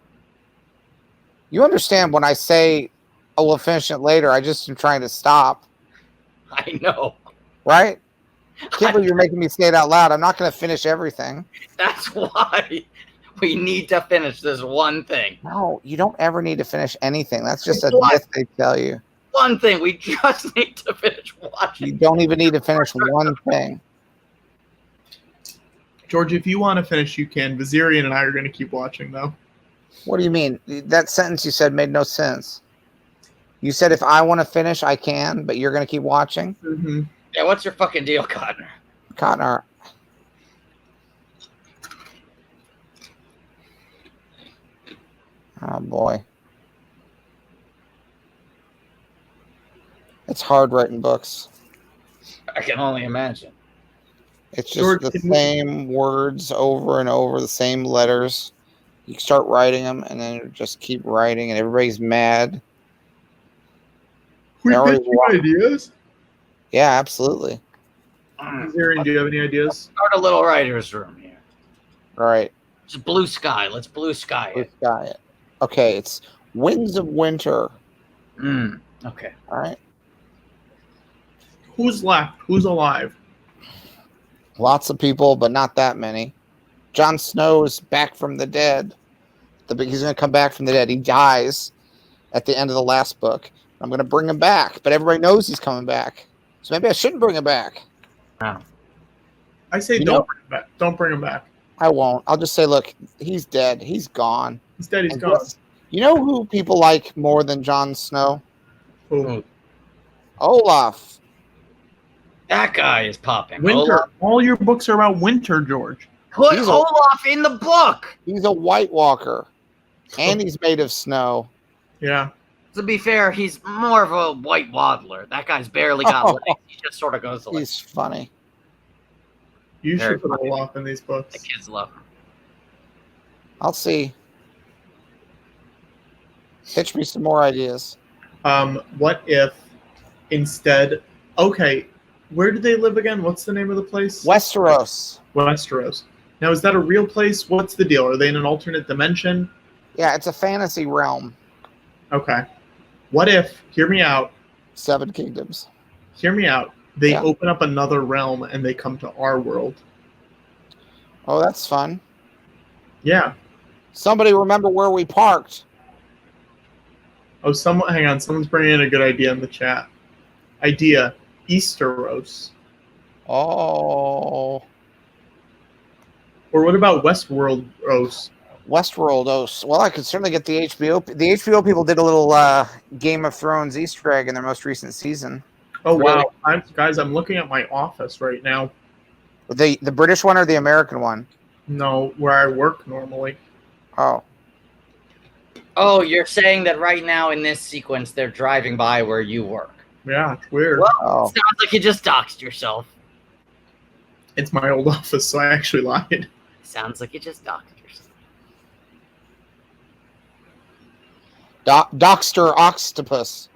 You understand when I say, oh, we'll finish it later, I just am trying to stop. I know. Right? I can't believe you're making me say it out loud. I'm not going to finish everything. That's why we need to finish this one thing. No, you don't ever need to finish anything. That's just a myth they tell you. One thing. We just need to finish watching. You don't even need to finish one thing. George, if you want to finish, you can. Vizirian and I are going to keep watching, though. What do you mean? That sentence you said made no sense. You said if I want to finish, I can, but you're going to keep watching? Mm-hmm. Yeah, what's your fucking deal, Cotner? Cotner. Oh, boy. It's hard writing books. I can only imagine. It's just the same words over and over, the same letters. You start writing them, and then you just keep writing, and everybody's mad. We pitch you ideas? Yeah, absolutely. Zarian, do you have any ideas? Start a little writer's room here. All right. Just blue sky. Let's blue sky it. Blue sky it. Okay, it's Winds of Winter. Okay. All right. Who's left? Who's alive? Lots of people, but not that many. Jon Snow is back from the dead. He's going to come back from the dead. He dies at the end of the last book. I'm going to bring him back, but everybody knows he's coming back. So maybe I shouldn't bring him back. No. I say don't bring him back. Don't bring him back. I won't. I'll just say, look, he's dead. He's gone. He's dead. He's gone. You know who people like more than Jon Snow? Who? Olaf. That guy is popping. Winter. Olaf. All your books are about winter, George. Put Olaf in the book. He's a White Walker, and he's made of snow. Yeah. To be fair, he's more of a white waddler. That guy's barely got legs. He just sort of goes like. He's funny. You should put Olaf in these books. The kids love him. I'll see. Pitch me some more ideas. What if instead? Okay, where do they live again? What's the name of the place? Westeros. Westeros. Now, is that a real place? What's the deal? Are they in an alternate dimension? Yeah, it's a fantasy realm. Okay. What if? Hear me out. 7 Kingdoms. Hear me out. They open up another realm and they come to our world. Oh, that's fun. Yeah. Somebody remember where we parked. Oh, hang on. Someone's bringing in a good idea in the chat. Idea. Easteros. Oh. Or what about Westworld-os? Westworld-os. Well, I could certainly get the HBO. The HBO people did a little Game of Thrones Easter egg in their most recent season. Oh, wow. Guys, I'm looking at my office right now. The British one or the American one? No, where I work normally. Oh. Oh, you're saying that right now in this sequence they're driving by where you work. Yeah, it's weird. Well, it sounds like you just doxed yourself. It's my old office, so I actually lied. Sounds like you just doxed yourself. Doxter Octopus.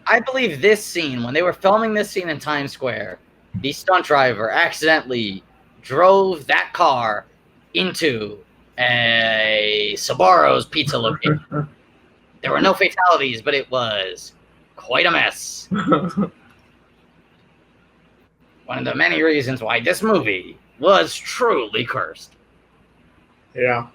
I believe this scene, when they were filming this scene in Times Square, the stunt driver accidentally drove that car into a Sbarro's pizza location. There were no fatalities, but it was quite a mess. One of the many reasons why this movie was truly cursed. Yeah.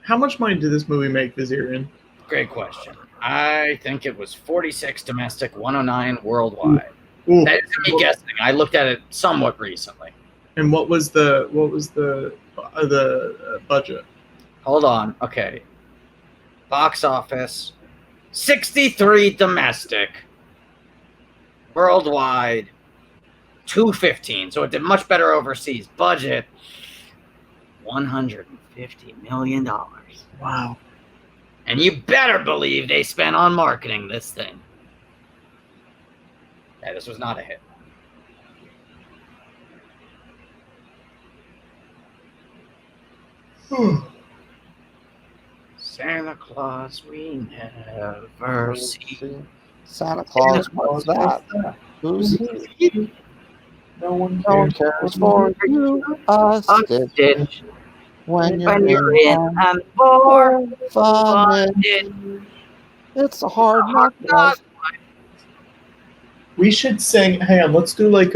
How much money did this movie make, Vizirian? Great question. I think it was 46 domestic, 109 worldwide. Ooh. That is me guessing. I looked at it somewhat recently. And what was the budget? Hold on. Okay. Box office 63 domestic, worldwide 215. So it did much better overseas. Budget $150 million. Wow. And you better believe they spent on marketing this thing. Yeah, this was not a hit. Santa Claus we never see. Santa Claus, what's that? Who's he? No one cares for you. A stitch. When you're in and for fun, it's a hard knock life. We should sing. Hang on, let's do like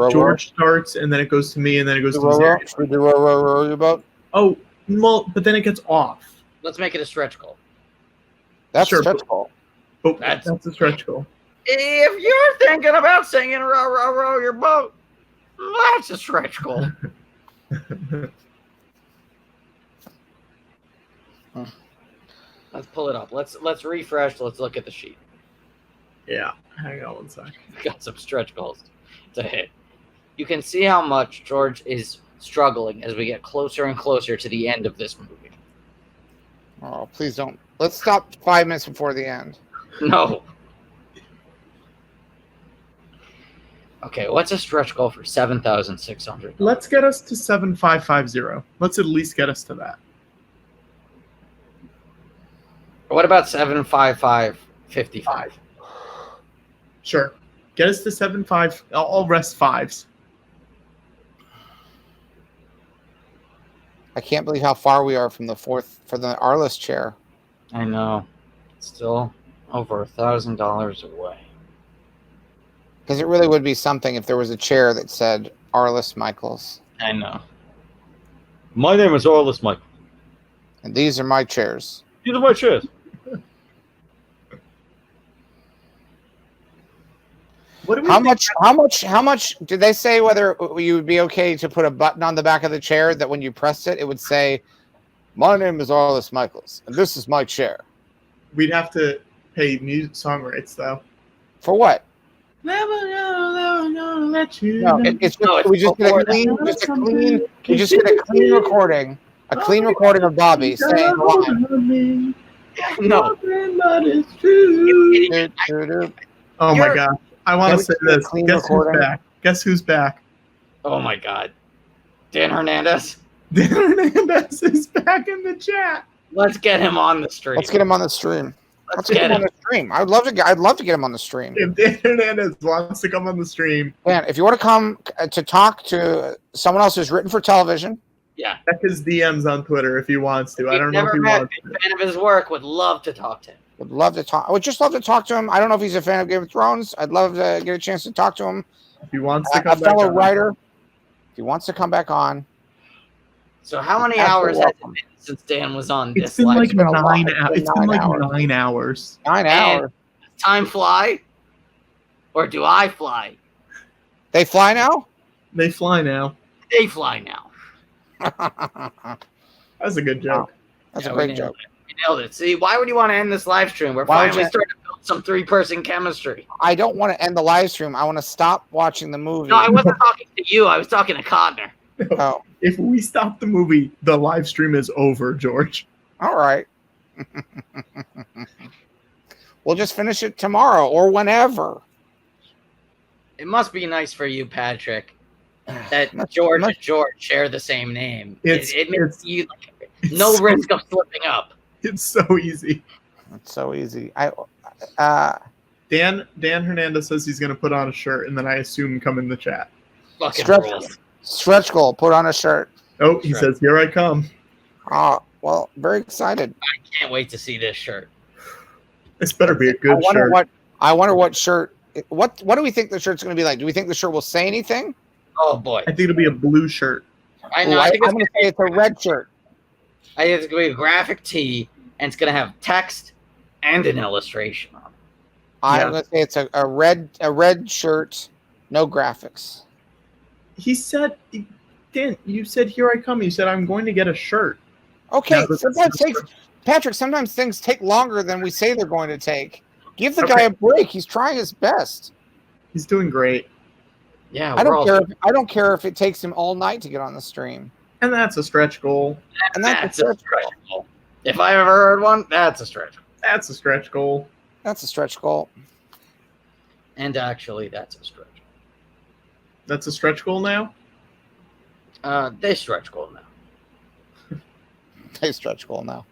George starts and then it goes to me and then it goes to Zach. Should we do row your boat? Oh, well, but then it gets off. Let's make it a stretch goal. That's a stretch goal. Oh, that's a stretch goal. If you're thinking about singing row, row, row your boat, that's a stretch goal. Let's pull it up. Let's refresh. Let's look at the sheet. Yeah, hang on one sec. Got some stretch goals to hit. You can see how much George is struggling as we get closer and closer to the end of this movie. Oh, please don't. Let's stop 5 minutes before the end. No. Okay, what's a stretch goal for 7,600? Let's get us to 7,550. Let's at least get us to that. What about 7,555? Sure. Get us to 7,5. I'll rest fives. I can't believe how far we are from the fourth for the Arliss chair. I know. It's still over $1,000 away. Because it really would be something if there was a chair that said Arliss Michaels. I know. My name is Arliss Michaels. And these are my chairs. These are my chairs. How much did they say whether you would be okay to put a button on the back of the chair that when you pressed it, it would say, "My name is Arliss Michaels, and this is my chair"? We'd have to pay music song rights though. For what? Never gonna let you. No, we just get a clean recording, a clean recording of Bobby saying live. No. Oh my god. I want to say this. Guess who's back? Guess who's back? Oh my god. Dan Hernandez? Dan Hernandez is back in the chat. Let's get him on the stream. Let's get him on the stream. Let's get him on the stream. I'd love to get him on the stream. If Dan Hernandez wants to come on the stream. Dan, if you want to come to talk to someone else who's written for television. Yeah. Check his DMs on Twitter if he wants to. I don't know if he wants to. Fan of his work, would love to talk to him. Would love to talk. I would just love to talk to him. I don't know if he's a fan of Game of Thrones. I'd love to get a chance to talk to him. If he wants to come a fellow back writer. If he wants to come back on. So how many hours has it been since Dan was on this? It's been like live? 9 hours. It's been like 9 hours. 9 hours. Does time fly? Or do I fly? They fly now? They fly now. They fly now. That's a good joke. That's a great joke. You nailed it. See, why would you want to end this live stream? We're Why would finally you- starting to build some three-person chemistry. I don't want to end the live stream. I want to stop watching the movie. No, I wasn't talking to you. I was talking to Codner. Oh. If we stop the movie, the live stream is over, George. All right. We'll just finish it tomorrow or whenever. It must be nice for you, Patrick, that George and George share the same name. It makes you no risk of slipping up. It's so easy. It's so easy. Dan Hernandez says he's going to put on a shirt, and then I assume come in the chat. Fucking Stretch goal. Put on a shirt. Oh, he says, "Here I come." Oh, well, very excited. I can't wait to see this shirt. This better be a good shirt. I wonder what shirt. What do we think the shirt's going to be like? Do we think the shirt will say anything? Oh boy, I think it'll be a blue shirt. I know. I'm going to say it's a red shirt. I think it's going to be a graphic tee, and it's going to have text and an illustration on it. I'm going to say it's a red shirt, no graphics. He said, Dan, you said, "Here I come." You said, "I'm going to get a shirt." Okay, sometimes things take longer than we say they're going to take. Give the guy a break. He's trying his best. He's doing great. Yeah, I don't care if it takes him all night to get on the stream. And that's a stretch goal. And that's a stretch goal. If I ever heard one, that's a stretch. That's a stretch goal. That's a stretch goal. And actually, that's a stretch. That's a stretch goal now? They stretch goal now. They stretch goal now.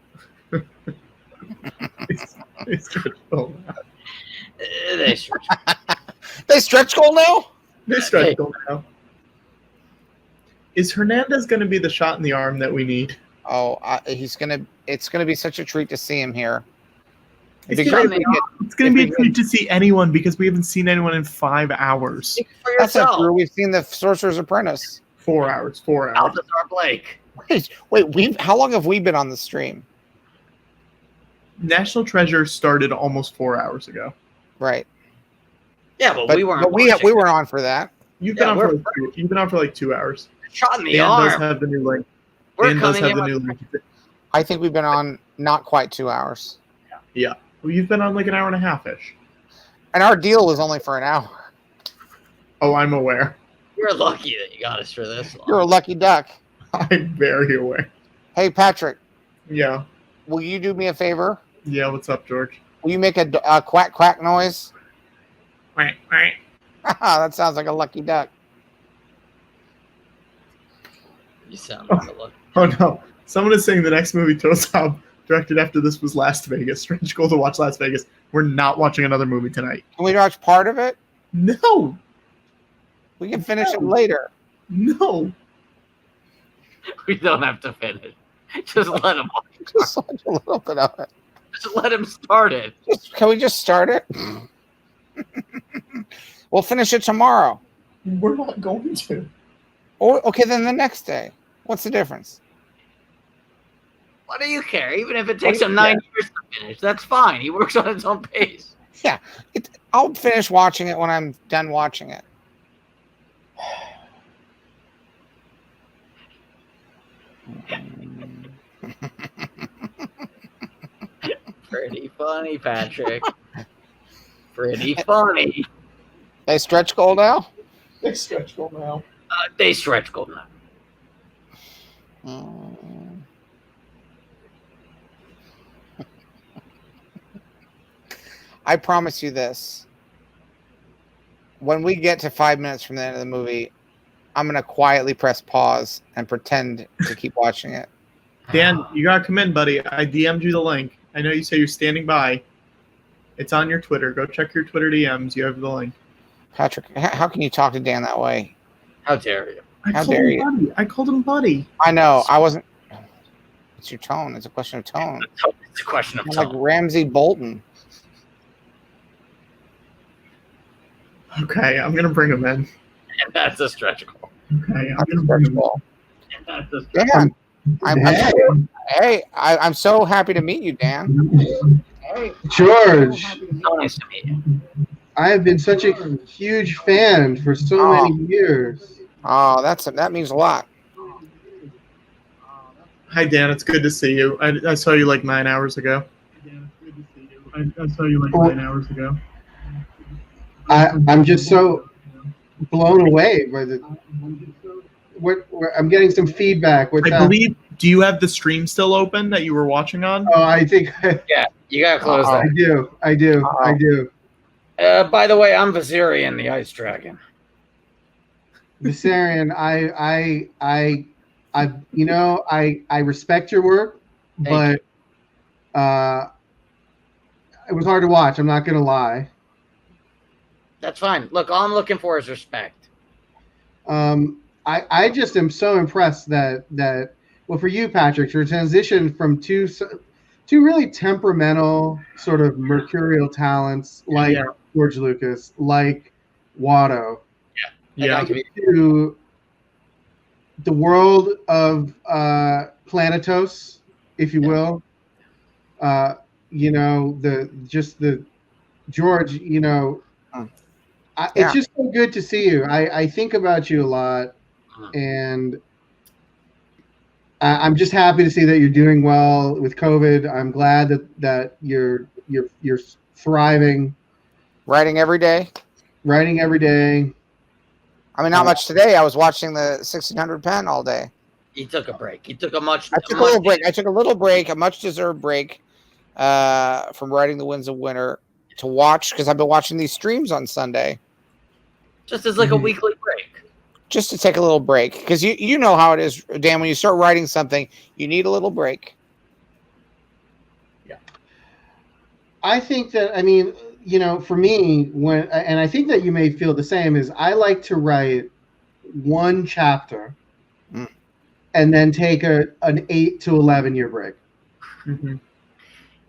They stretch goal now. They stretch. They stretch goal now? They stretch goal now. Is Hernandez going to be the shot in the arm that we need? Oh, it's going to be such a treat to see him here. It's going to be a treat to see anyone because we haven't seen anyone in 5 hours. That's not true. We've seen the Sorcerer's Apprentice. 4 hours. 4 hours. Balthazar Blake. Wait. How long have we been on the stream? National Treasure started almost 4 hours ago. Right. Yeah, but we weren't. But we were on for that. You've been on for like 2 hours. Shot in the Dan arm. does have the new link. We're Dan does coming have in the with- new link. I think we've been on not quite 2 hours. Yeah. Well, you've been on like an hour and a half-ish. And our deal was only for an hour. Oh, I'm aware. You're lucky that you got us for this long. You're a lucky duck. I'm very aware. Hey, Patrick. Yeah. will you do me a favor? Yeah, what's up, George? Will you make a quack quack noise? Quack quack. That sounds like a lucky duck. You sound like a lucky. Oh no! Someone is saying the next movie Tosaab directed after this was Las Vegas. Strange goal to watch Las Vegas. We're not watching another movie tonight. Can we watch part of it? No. We can finish it later. No. We don't have to finish. Just let him watch. Just watch a little bit of it. Just let him start it. Can we just start it? We'll finish it tomorrow. We're not going to. Or okay, then the next day. What's the difference? What do you care? Even if it takes him 9 years to finish, that's fine. He works on his own pace. Yeah, I'll finish watching it when I'm done watching it. Pretty funny, Patrick. Pretty funny. They stretch goal now? They stretch goal now. They stretch goal now. I promise you this. When we get to 5 minutes from the end of the movie, I'm going to quietly press pause and pretend to keep watching it. Dan, you got to come in, buddy. I DM'd you the link. I know you say you're standing by. It's on your Twitter. Go check your Twitter DMs. You have the link. Patrick, how can you talk to Dan that way? How dare you? How dare you? Buddy. I called him buddy. I know. I wasn't. It's your tone. It's a question of tone. It's a question of I'm tone. like Ramsey Bolton. Okay, I'm going to bring him in. And that's a stretch goal. Okay, I'm going to bring him in. And that's a stretch Yeah. goal. I'm so happy to meet you, Dan. Hey. George, So nice to meet you. I have been such a huge fan for so many years. Oh, that means a lot. Hi, Dan. It's good to see you. I saw you like 9 hours ago. I saw you like 9 hours ago. I'm just so blown away by the. I'm getting some feedback. What's I up? believe. Do you have the stream still open that you were watching on? Oh, I think. Yeah, you gotta close that. I do. By the way, I'm Viserion, the Ice Dragon. Viserion, I respect your work, but it was hard to watch. I'm not gonna lie. That's fine. Look, all I'm looking for is respect. I just am so impressed that well, for you, Patrick, your transition from two really temperamental, sort of mercurial talents like George Lucas, like Watto, to the world of Planetos, if you will. The George, it's just so good to see you. I think about you a lot, and I'm just happy to see that you're doing well with COVID. I'm glad that you're thriving. Writing every day. I mean, not much today. I was watching the 1600 Penn all day. He took a break. He took a little break. I took a little break, a much-deserved break from writing The Winds of Winter to watch, because I've been watching these streams on Sunday. Just as like a weekly break. Just to take a little break, because you know how it is, Dan. When you start writing something, you need a little break. Yeah, I think that for me, and I think that you may feel the same, is I like to write one chapter, and then take an 8 to 11 year break. Mm-hmm.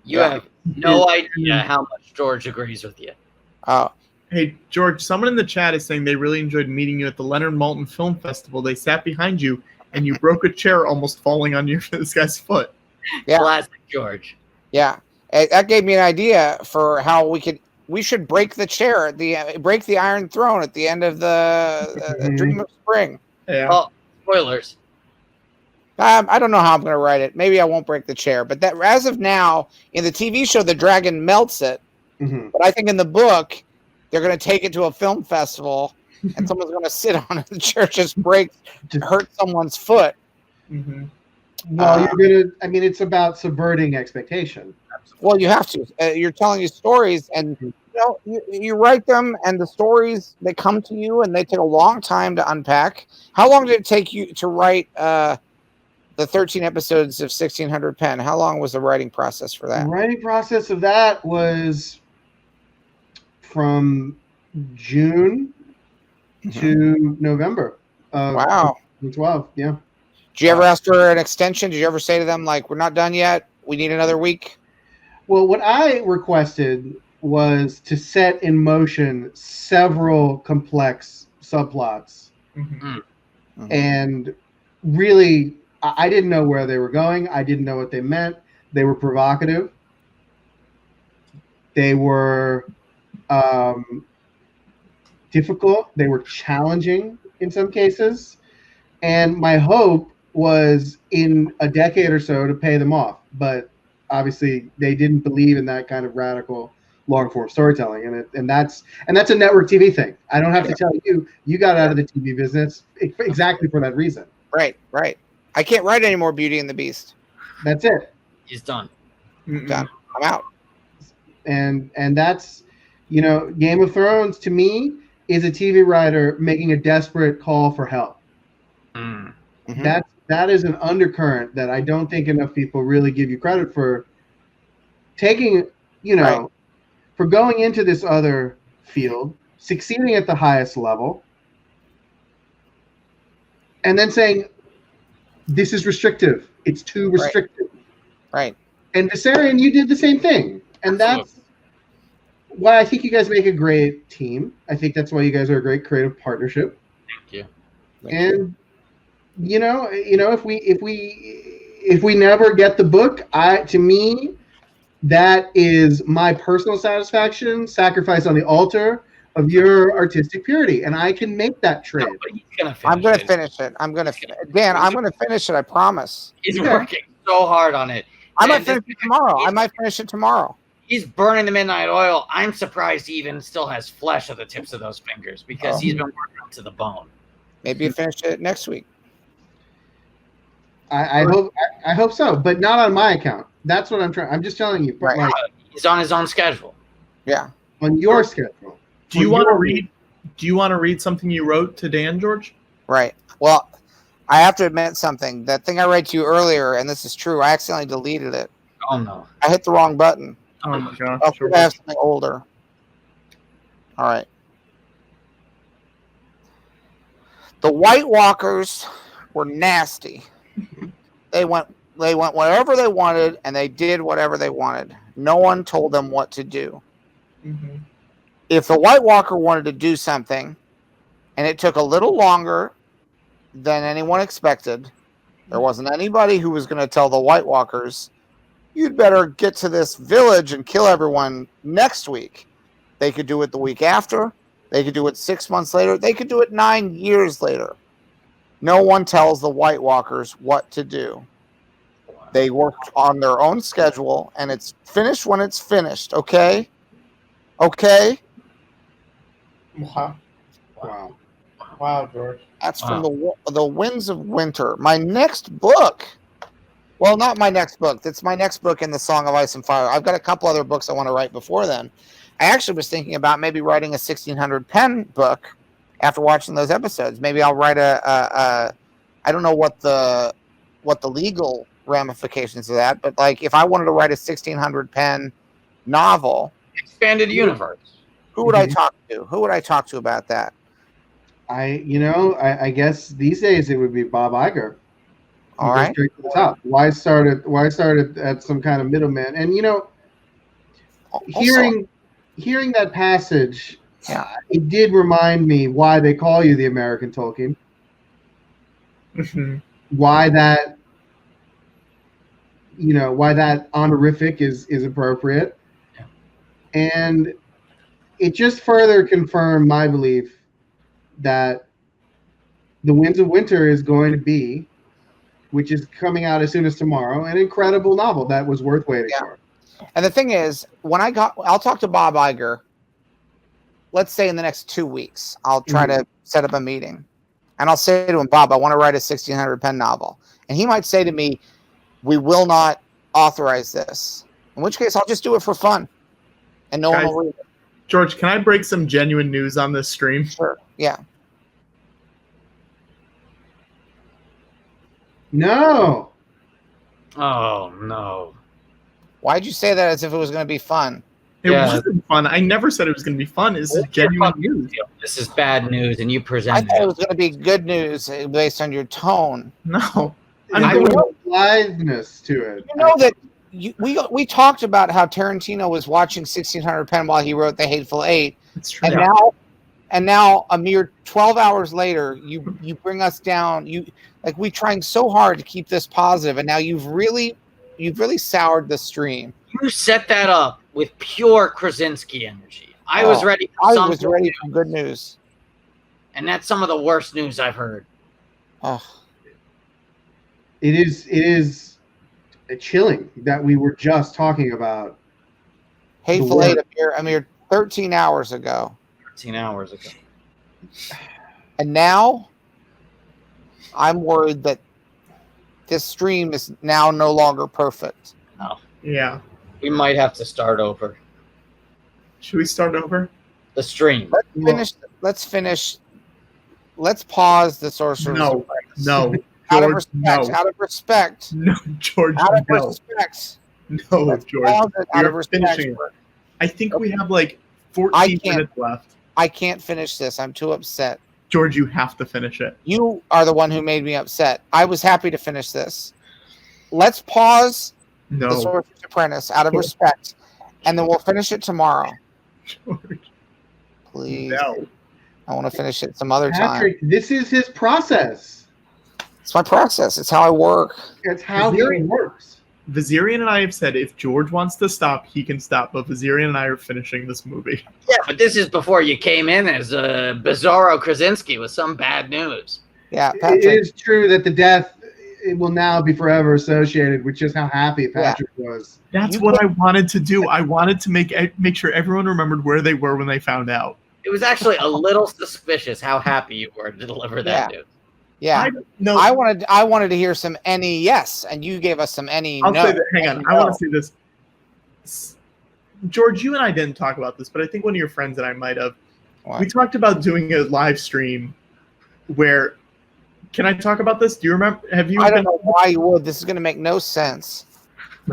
You have no idea how much George agrees with you. Oh. Hey, George, someone in the chat is saying they really enjoyed meeting you at the Leonard Maltin Film Festival. They sat behind you, and you broke a chair almost falling on this guy's foot. Yeah. Classic George. Yeah. That gave me an idea for how we should break the chair, break the Iron Throne at the end of the Dream of Spring. Yeah. Oh, spoilers. I don't know how I'm going to write it. Maybe I won't break the chair. But that, as of now, in the TV show, the dragon melts it. Mm-hmm. But I think in the book, they're going to take it to a film festival, and someone's going to sit on it. The chair just breaks, hurt someone's foot. Mm-hmm. Well, you're gonna. I mean, it's about subverting expectation. Well, you have to. You're telling you stories, and you write them, and the stories they come to you, and they take a long time to unpack. How long did it take you to write the 13 episodes of 1600 Penn? How long was the writing process for that? The writing process of that was from June to November. Wow. 2012. Yeah. Did you ever ask for an extension? Did you ever say to them, like, we're not done yet, we need another week? Well, what I requested was to set in motion several complex subplots. And really, I didn't know where they were going. I didn't know what they meant. They were provocative. They were difficult. They were challenging in some cases. And my hope was in a decade or so to pay them off. But obviously they didn't believe in that kind of radical long form storytelling. And that's a network TV thing. I don't have to tell you, you got out of the TV business exactly for that reason. Right. I can't write any more Beauty and the Beast. That's it. He's done. Done. I'm out. And that's, Game of Thrones to me is a TV writer making a desperate call for help. That is an undercurrent that I don't think enough people really give you credit for taking, for going into this other field, succeeding at the highest level, and then saying, this is restrictive. It's too restrictive. Right. And Viserion, you did the same thing. And that's why I think you guys make a great team. I think that's why you guys are a great creative partnership. Thank you. And if we never get the book, to me, that is my personal satisfaction, sacrifice on the altar of your artistic purity, and I can make that trade. I'm going to finish it. Dan, I'm going to finish it. I promise. He's working so hard on it. I might finish it tomorrow. He's burning the midnight oil. I'm surprised he even still has flesh at the tips of those fingers because he's been working up to the bone. Maybe you finish it next week. I hope so, but not on my account. That's what I'm trying. I'm just telling you. Right. Like, he's on his own schedule. Yeah. On your schedule. Do you want to read something you wrote to Dan, George? Right. Well, I have to admit something. That thing I read to you earlier, and this is true, I accidentally deleted it. Oh no. I hit the wrong button. Oh my gosh. I have something older. All right. The White Walkers were nasty. They went wherever they wanted, and they did whatever they wanted. No one told them what to do. If the White Walker wanted to do something, and it took a little longer than anyone expected, there wasn't anybody who was going to tell the White Walkers, you'd better get to this village and kill everyone next week. They could do it the week after. They could do it 6 months later. They could do it 9 years later. No one tells the White Walkers what to do. They worked on their own schedule, and it's finished when it's finished, okay? Okay? Wow. Wow, George. That's from the Winds of Winter. My next book. Well, not my next book. That's my next book in the Song of Ice and Fire. I've got a couple other books I want to write before then. I actually was thinking about maybe writing a 1600 Penn book after watching those episodes. Maybe I'll write I don't know what the legal ramifications of that, but like if I wanted to write a 1600 Penn novel, expanded universe, who would I talk to? Who would I talk to about that? I guess these days it would be Bob Iger. All right. Straight to the top. Why started at some kind of middleman? And hearing that passage, it did remind me why they call you the American Tolkien. Why that honorific is appropriate. And it just further confirmed my belief that The Winds of Winter is going to be, which is coming out as soon as tomorrow, an incredible novel that was worth waiting for. And the thing is, I'll talk to Bob Iger, let's say in the next 2 weeks. I'll try to set up a meeting. And I'll say to him, Bob, I want to write a 1600 Penn novel. And he might say to me, we will not authorize this. In which case, I'll just do it for fun. And no one will read it. George, can I break some genuine news on this stream? Sure. Yeah. No. Oh, no. Why'd you say that as if it was going to be fun? It wasn't fun. I never said it was going to be fun. This is genuine news. This is bad news, and you I present thought it was going to be good news based on your tone. No. I mean, aliveness to it. You know that we talked about how Tarantino was watching 1600 Penn while he wrote The Hateful Eight. That's true. And now a mere 12 hours later, you bring us down. We trying so hard to keep this positive, and now you've really soured the stream. You set that up with pure Krasinski energy. I was ready for good news. And that's some of the worst news I've heard. Oh. It is chilling that we were just talking about Hateful Eight a mere 13 hours ago. 13 hours ago. And now I'm worried that this stream is now no longer perfect. No. Yeah. We might have to start over. Should we start over? The stream. Let's finish. Let's pause the Sorcerer's Apprentice. No. Out George, of respect. No, George. Out of respect. No, George. Out of respect. Finishing it. I think we have like 14 minutes left. I can't finish this. I'm too upset. George, you have to finish it. You are the one who made me upset. I was happy to finish this. Let's pause the Sorcerer's Apprentice out of respect, and then we'll finish it tomorrow. George. Please. No. I want to finish it some other Patrick, this is his process. It's my process. It's how I work. It's how he works. Vizirian and I have said if George wants to stop, he can stop. But Vizirian and I are finishing this movie. Yeah, but this is before you came in as Bizarro Krasinski with some bad news. Yeah, Patrick. It is true that the death will now be forever associated with just how happy Patrick was. That's what I wanted to do. I wanted to make sure everyone remembered where they were when they found out. It was actually a little suspicious how happy you were to deliver that news. Yeah, I wanted to hear some any yes, and you gave us some any I'll no. say that. Hang on, I want to say this. George, you and I didn't talk about this, but I think one of your friends and I might have. What? We talked about doing a live stream where. Can I talk about this? Do you remember? Have you? I don't know why you would. This is going to make no sense.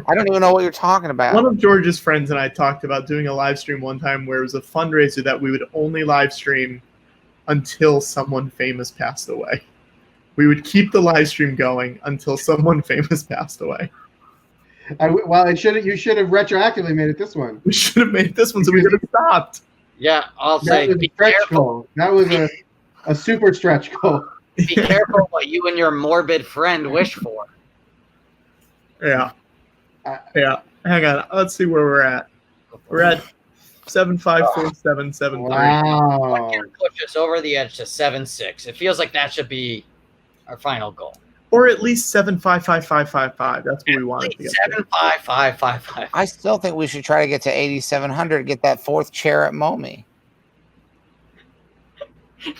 I don't even know what you're talking about. One of George's friends and I talked about doing a live stream one time where it was a fundraiser that we would only live stream until someone famous passed away. We would keep the live stream going until someone famous passed away. You should have retroactively made it this one. We should have made this one so we could have stopped. Yeah, I'll say be careful. That was a super stretch goal. Be careful what you and your morbid friend wish for. Yeah. Yeah. Hang on. Let's see where we're at. We're at 754773. Wow. What can push us over the edge to 7-6? It feels like that should be our final goal. Or at least 7555555. That's what we wanted to get. 75555. I still think we should try to get to 8,700. Get that fourth chair at Momi.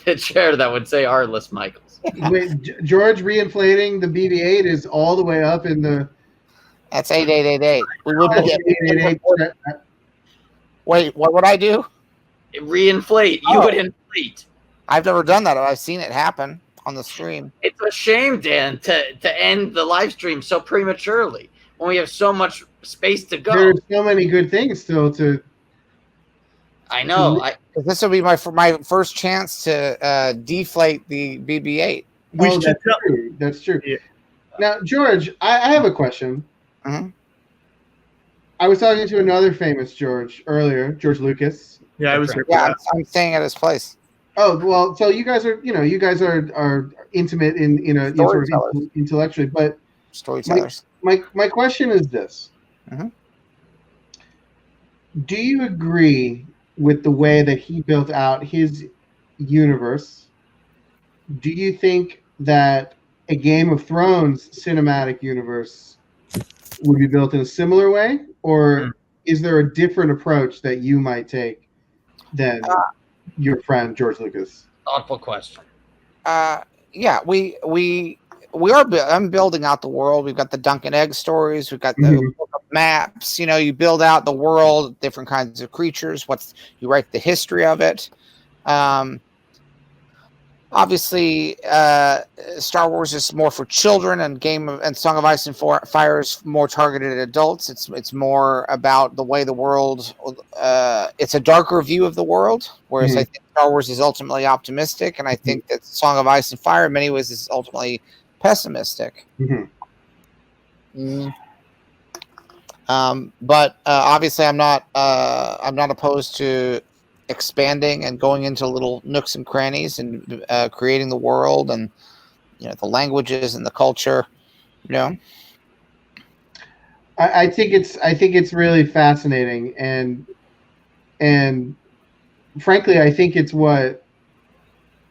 The chair that would say Artless Michaels. Wait, George reinflating the BB-8 is all the way up in the. That's 8888. We would be getting. Wait, what would I do? Reinflate. You would inflate. I've never done that. I've seen it happen on the stream. It's a shame, Dan, to end the live stream so prematurely when we have so much space to go. There's so many good things still to. I know. This will be my first chance to deflate the BB-8. That's true. Yeah. Now, George, I have a question. Mm-hmm. I was talking to another famous George earlier, George Lucas. Yeah, I was here. Yeah, I'm staying at his place. Oh well, so you guys are intimate in sort of intellectually, but storytellers. My question is this: do you agree with the way that he built out his universe? Do you think that a Game of Thrones cinematic universe would be built in a similar way, or is there a different approach that you might take than your friend George Lucas? Thoughtful question. Yeah, we I'm building out the world. We've got the Dunkin' Egg stories. We've got the book of maps. You build out the world, different kinds of creatures. You write the history of it. Obviously, Star Wars is more for children, and Song of Ice and Fire is more targeted at adults. It's more about the way the world. It's a darker view of the world, whereas I think Star Wars is ultimately optimistic, and I think that Song of Ice and Fire, in many ways, is ultimately pessimistic. But obviously, I'm not opposed to expanding and going into little nooks and crannies and creating the world and the languages and the culture. I think it's really fascinating, and frankly, I think it's what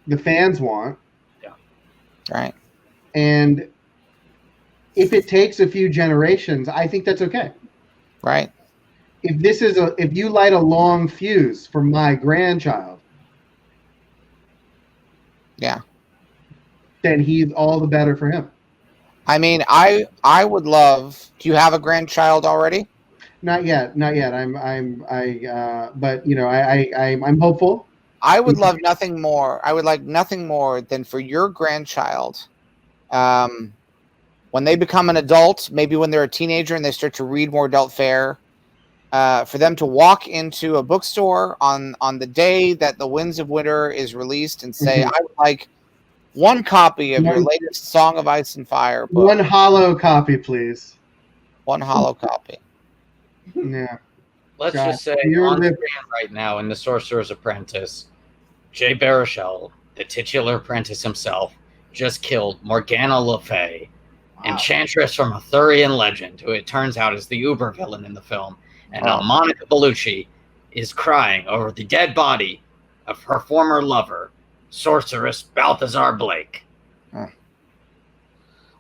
the fans want. Yeah. Right. And if it takes a few generations, I think that's okay. Right. If you light a long fuse for my grandchild, yeah, then he's all the better for him. I mean, I would love. Do you have a grandchild already? Not yet. I'm hopeful. I would love nothing more. I would like nothing more than for your grandchild, when they become an adult, maybe when they're a teenager and they start to read more adult fare, for them to walk into a bookstore on the day that The Winds of Winter is released and say, I would like one copy of your latest Song of Ice and Fire book. One hollow copy, please. One hollow copy. Yeah. Let's just say on screen right now in The Sorcerer's Apprentice, Jay Baruchel, the titular apprentice himself, just killed Morgana Le Fay, enchantress from Arthurian legend, who it turns out is the uber villain in the film. And Monica Bellucci is crying over the dead body of her former lover, sorceress Balthazar Blake.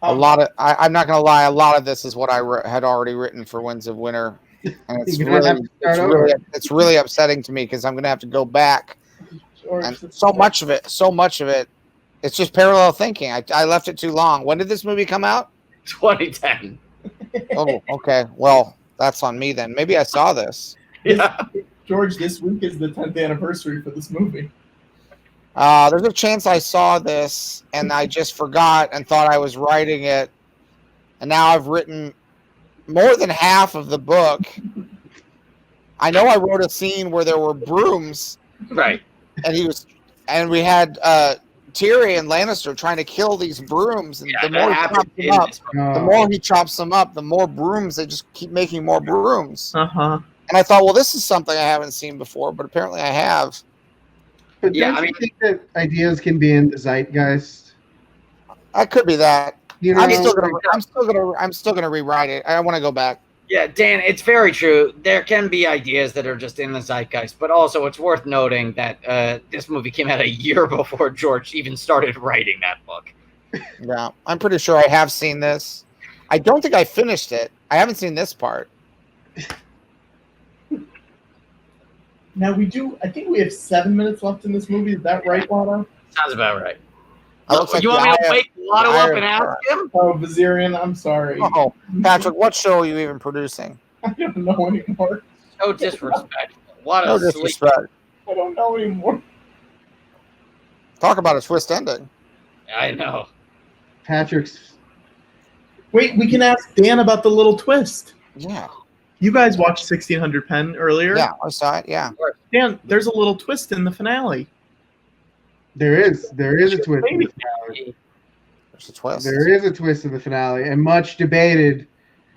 I'm not going to lie. A lot of this is what I had already written for Winds of Winter. And it's really upsetting to me because I'm going to have to go back. And so much of it, it's just parallel thinking. I left it too long. When did this movie come out? 2010. Oh, okay. Well, that's on me then. Maybe I saw this. Yeah. George, this week is the 10th anniversary for this movie. There's a chance I saw this and I just forgot and thought I was writing it. And now I've written more than half of the book. I know I wrote a scene where there were brooms. Right. And we had Tyrion Lannister trying to kill these brooms, and the more he chops them up, the more brooms. They just keep making more brooms. And I thought, well, this is something I haven't seen before, but apparently I have. But don't you think that ideas can be in the zeitgeist? I could be that. I'm still gonna rewrite it. I want to go back. Yeah, Dan, it's very true. There can be ideas that are just in the zeitgeist, but also it's worth noting that this movie came out a year before George even started writing that book. Yeah, I'm pretty sure I have seen this. I don't think I finished it. I haven't seen this part. Now I think we have 7 minutes left in this movie. Is that right, Lotto? Sounds about right. You want me to wake Lotto up and ask him? Oh, Vazirian, I'm sorry. Oh, Patrick, what show are you even producing? I don't know anymore. No disrespect. No disrespect. I don't know anymore. Talk about a twist ending. I know. Patrick's. Wait, we can ask Dan about the little twist. Yeah. You guys watched 1600 Penn earlier? Yeah, I saw it, yeah. Dan, there's a little twist in the finale. There is a twist in the finale. There's a twist. There is a twist in the finale, and much debated,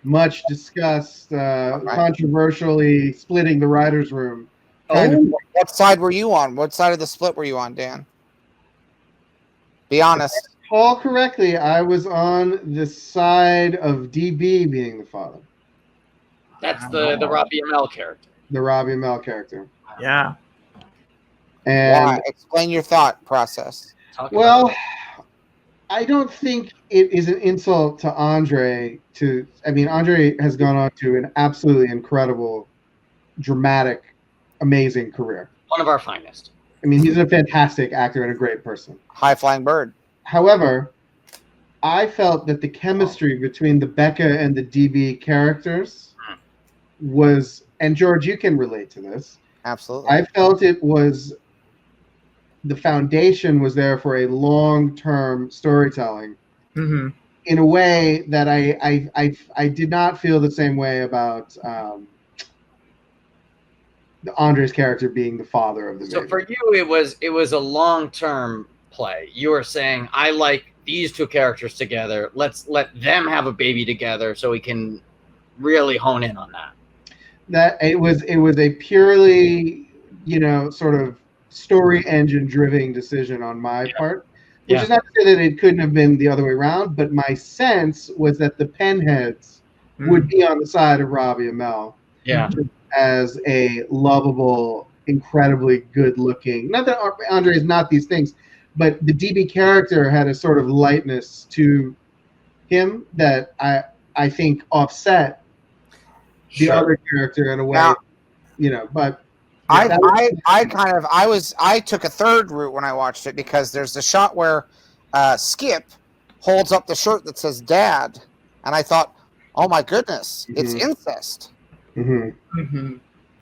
much discussed, controversially splitting the writers' room. What side were you on? What side of the split were you on, Dan? Be honest. If I recall correctly, I was on the side of DB being the father. That's the Robbie Amell character. The Robbie Amell character. Yeah. And why? Explain your thought process. Well, I don't think it is an insult to Andre Andre has gone on to an absolutely incredible, dramatic, amazing career. One of our finest. I mean, he's a fantastic actor and a great person. High flying bird. However, I felt that the chemistry between the Becca and the DB characters was, and George, you can relate to this. Absolutely. I felt it was, the foundation was there for a long-term storytelling in a way that I did not feel the same way about Andre's character being the father of the baby. So for you, it was a long-term play. You were saying, I like these two characters together. Let's let them have a baby together so we can really hone in on that. That it was a purely, sort of story engine driven decision on my part, which is not to say that it couldn't have been the other way around, but my sense was that the Penn heads would be on the side of Robbie and Mel. Yeah. As a lovable, incredibly good looking, not that Andre is not these things, but the DB character had a sort of lightness to him that I think offset the other character in a way, but I took a third route when I watched it, because there's the shot where Skip holds up the shirt that says Dad, and I thought, oh my goodness, it's incest.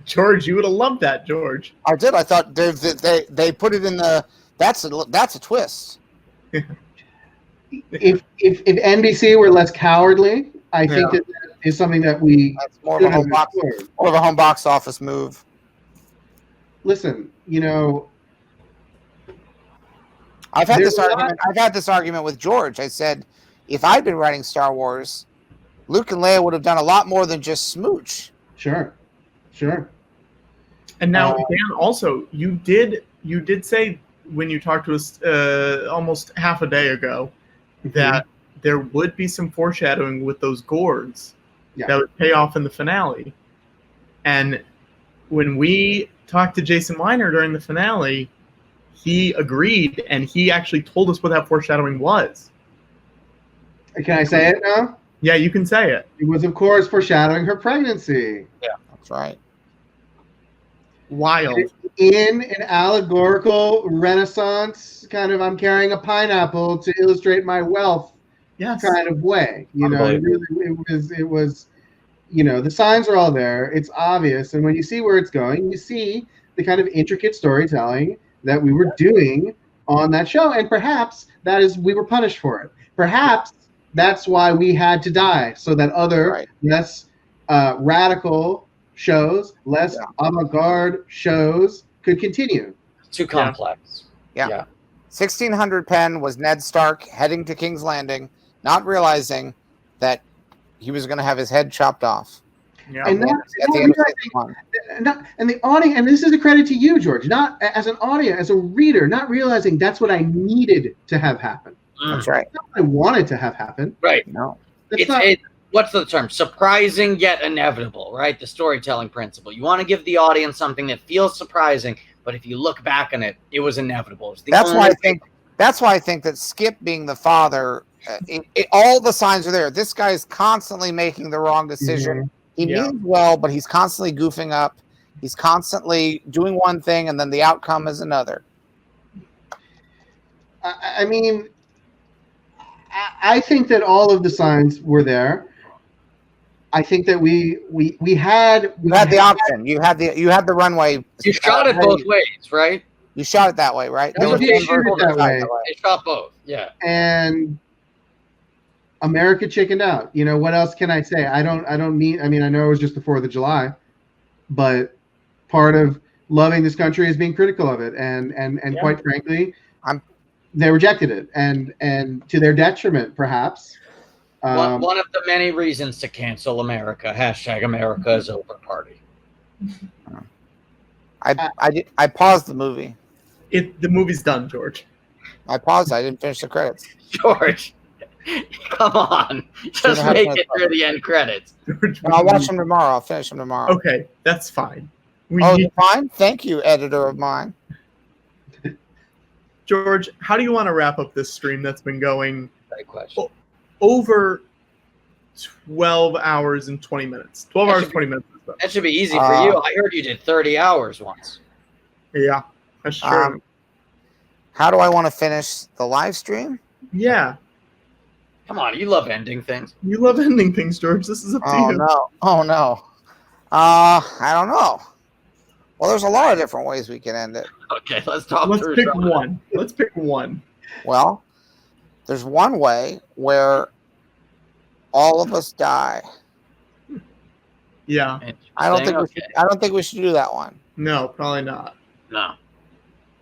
George, you would have loved that, George. I did. I thought they put it in the. That's a twist. If NBC were less cowardly, I think that is something that we. That's more of a home box office move. Listen, I've had this argument with George. I said, if I'd been writing Star Wars, Luke and Leia would have done a lot more than just smooch. Sure. And now, Dan, also, you did say when you talked to us almost half a day ago that there would be some foreshadowing with those gourds that would pay off in the finale. And when we talked to Jason Weiner during the finale, he agreed, and he actually told us what that foreshadowing was. Can I say it now? Yeah, you can say it. It was, of course, foreshadowing her pregnancy. Yeah, that's right. Wild. In an allegorical Renaissance kind of, I'm carrying a pineapple to illustrate my wealth kind of way. It was, the signs are all there. It's obvious. And when you see where it's going, you see the kind of intricate storytelling that we were doing on that show. And perhaps we were punished for it. Perhaps that's why we had to die, so that other less radical shows, less avant-garde shows could continue. Too complex. Yeah. 1600 Penn was Ned Stark heading to King's Landing, not realizing that he was going to have his head chopped off. Yeah. And the audience, and this is a credit to you, George, not as an audience, as a reader, not realizing that's what I needed to have happen. That's right. That's what I wanted to have happen. Right. No. What's the term? Surprising yet inevitable, right? The storytelling principle. You want to give the audience something that feels surprising, but if you look back on it, it was inevitable. That's why I think that Skip being the father, all the signs are there. This guy is constantly making the wrong decision. He means well, but he's constantly goofing up. He's constantly doing one thing, and then the outcome is another. I mean, I think that all of the signs were there. I think that we had the option. You had the runway. You shot it both ways, right? You shot it that way, right? They shot both. Yeah. And America chickened out. What else can I say? I know it was just the 4th of July, but part of loving this country is being critical of it, and quite frankly, they rejected it, and to their detriment, perhaps. One of the many reasons to cancel America. # America is over party. I paused the movie. The movie's done, George. I paused. I didn't finish the credits. George, come on, just make it through the end credits. I'll watch them tomorrow. I'll finish them tomorrow. Okay, that's fine. Fine. Thank you, editor of mine. George, how do you want to wrap up this stream that's been going over 12 hours and 20 minutes? 12 hours, 20 minutes. That should be easy for you. I heard you did 30 hours once. Yeah, that's true. How do I want to finish the live stream? Yeah. Come on, you love ending things. You love ending things, George. This is up to you. No. Oh no. I don't know. Well, there's a lot of different ways we can end it. Okay, let's talk. Let's pick one. Let's pick one. Well, there's one way where all of us die. Yeah. I don't think we should do that one. No, probably not. No.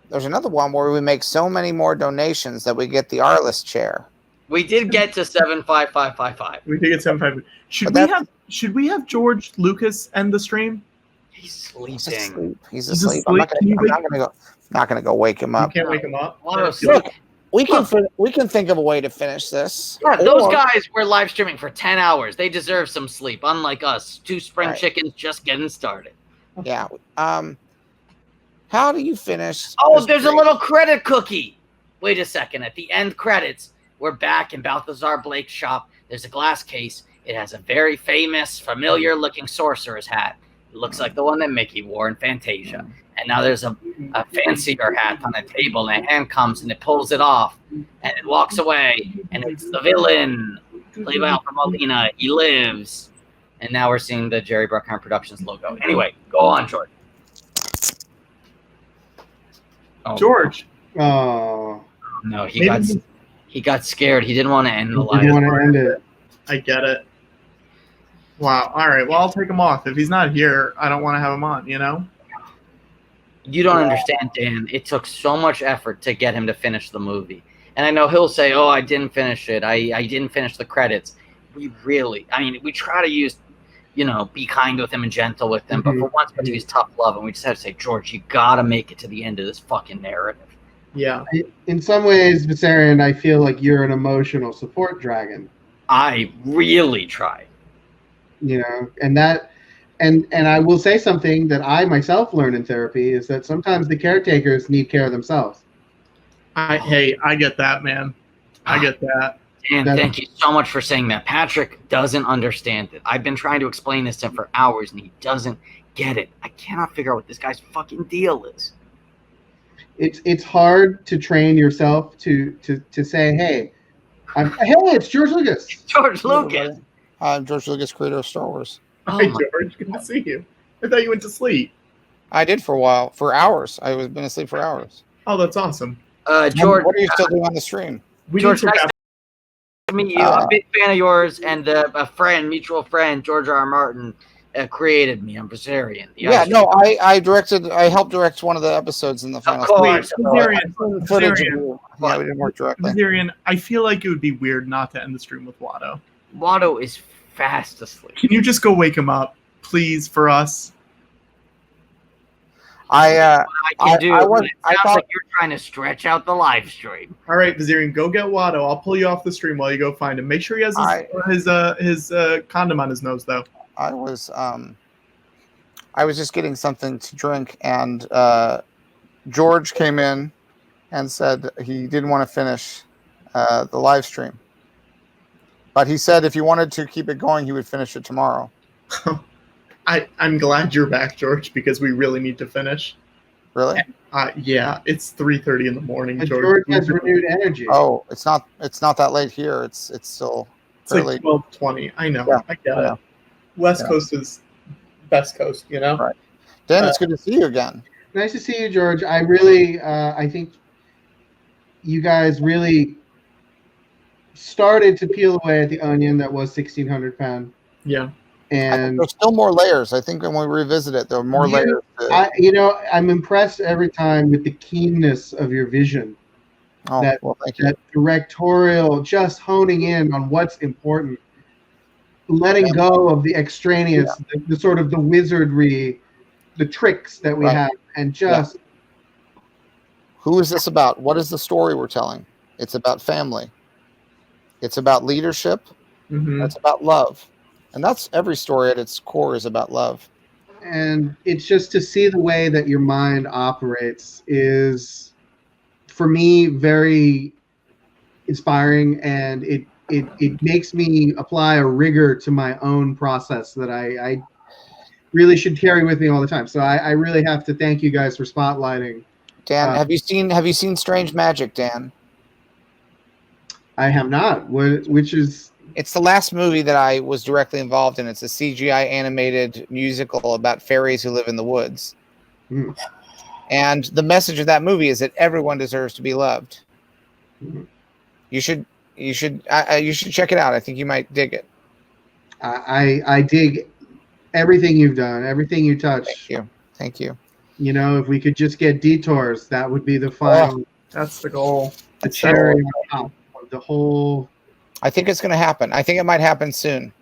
There's another one where we make so many more donations that we get the Arliss chair. We did get to 75555. We did get 755. Should we have George Lucas end the stream? He's sleeping. He's asleep. I'm not gonna go wake him up. You can't wake him up. Look, we can think of a way to finish this. Yeah, those guys were live streaming for 10 hours. They deserve some sleep, unlike us, two spring chickens just getting started. Yeah. How do you finish? Oh, there's a little credit cookie. Wait a second. At the end credits, we're back in Balthazar Blake's shop. There's a glass case. It has a very famous, familiar-looking sorcerer's hat. It looks like the one that Mickey wore in Fantasia. And now there's a fancier hat on a table, and a hand comes and it pulls it off, and it walks away, and it's the villain, played by Alfred Molina. He lives. And now we're seeing the Jerry Bruckheimer Productions logo. Anyway, go on, George. Oh. George. Oh. No, he got scared. He didn't want to end the live. He didn't want to end it. I get it. Wow. All right. Well, I'll take him off. If he's not here, I don't want to have him on, you know? You don't understand, Dan. It took so much effort to get him to finish the movie. And I know he'll say, oh, I didn't finish it. I didn't finish the credits. We try to use, be kind with him and gentle with him. But for once, we use tough love. And we just have to say, George, you got to make it to the end of this fucking narrative. Yeah. In some ways, Viserion, I feel like you're an emotional support dragon. I really try. And I will say something that I myself learned in therapy is that sometimes the caretakers need care themselves. I get that, man. I get that. Dan, thank you so much for saying that. Patrick doesn't understand it. I've been trying to explain this to him for hours, and he doesn't get it. I cannot figure out what this guy's fucking deal is. It's hard to train yourself to say, hey, it's George Lucas. George Lucas. George Lucas, creator of Star Wars. Hey, George, good to see you. I thought you went to sleep. I did for a while, for hours. I was been asleep for hours. Oh, that's awesome. George, what are you still doing on the stream? George, nice to meet you. I'm a big fan of yours, and a mutual friend, George R. R. Martin, created me. I'm Viserion. I helped direct one of the episodes in the final. Of course. Viserion. Yeah, we didn't work directly. Viserion, I feel like it would be weird not to end the stream with Watto. Watto is fast asleep. Can you just go wake him up, please, for us? I thought like you're trying to stretch out the live stream. All right, Viserion, go get Watto. I'll pull you off the stream while you go find him. Make sure he has his condom on his nose, though. I was just getting something to drink, and George came in and said he didn't want to finish the live stream. But he said if you wanted to keep it going, he would finish it tomorrow. I'm glad you're back, George, because we really need to finish. Really? Yeah, it's 3:30 in the morning, But George. George has renewed energy. Oh, it's not that late here. It's still like 12:20. I know. Yeah, I get it. West Coast is best coast, Right. Dan, it's good to see you again. Nice to see you, George. I really, I think you guys really started to peel away at the onion that was 1,600 pound. Yeah. And there's still more layers. I think when we revisit it, there are more layers. I'm impressed every time with the keenness of your vision. Oh, thank you. That directorial, just honing in on what's important, letting go of the extraneous, the sort of the wizardry, the tricks that we have, and just. Who is this about? What is the story we're telling? It's about family. It's about leadership. Mm-hmm. It's about love. And that's every story at its core is about love. And it's just to see the way that your mind operates is, for me, very inspiring, and it makes me apply a rigor to my own process that I really should carry with me all the time. So I really have to thank you guys for spotlighting. Dan, have you seen Strange Magic, Dan? I have not. Which is? It's the last movie that I was directly involved in. It's a CGI animated musical about fairies who live in the woods. Mm. And the message of that movie is that everyone deserves to be loved. Mm. You should check it out. I think you might dig it. I dig everything you've done, everything you touch. Thank you. You know, if we could just get Detours, that would be the final. That's the goal. The cherry on top of the whole. I think it's going to happen. I think it might happen soon.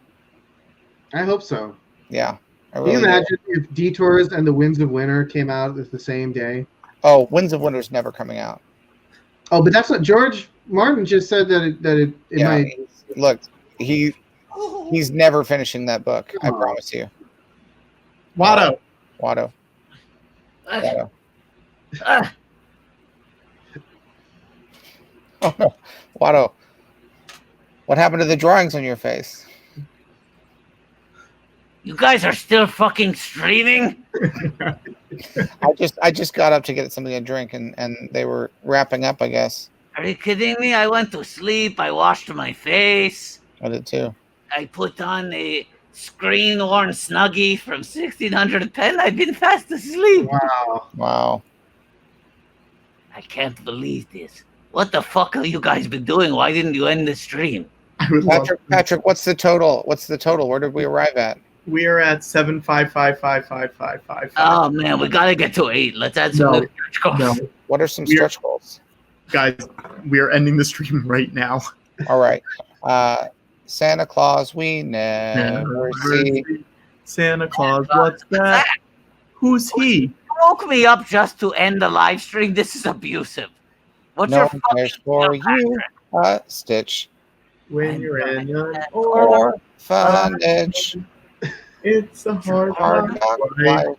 I hope so. Yeah. Can you imagine if Detours and the Winds of Winter came out the same day? Oh, Winds of Winter is never coming out. Oh, but that's what George Martin just said that it might. Look, he's never finishing that book. I promise you. Watto. Watto. Oh no, Watto. What happened to the drawings on your face? You guys are still fucking streaming? I just got up to get something to drink and they were wrapping up, I guess. Are you kidding me? I went to sleep. I washed my face. I did too. I put on a screen-worn Snuggie from 1600 Penn. I've been fast asleep. Wow. I can't believe this. What the fuck have you guys been doing? Why didn't you end the stream? Patrick, what's the total? Where did we arrive at? We are at 7555555. Oh man, we gotta get to 8. Let's add some new stretch goals. No. What are some stretch goals? Guys, we are ending the stream right now. All right. Santa Claus, we never see. Santa Claus, what's that? Who's he? You woke me up just to end the live stream. This is abusive. What's No your one fucking cares for you, Stitch. When you're in an orphanage. It's a hard knock life.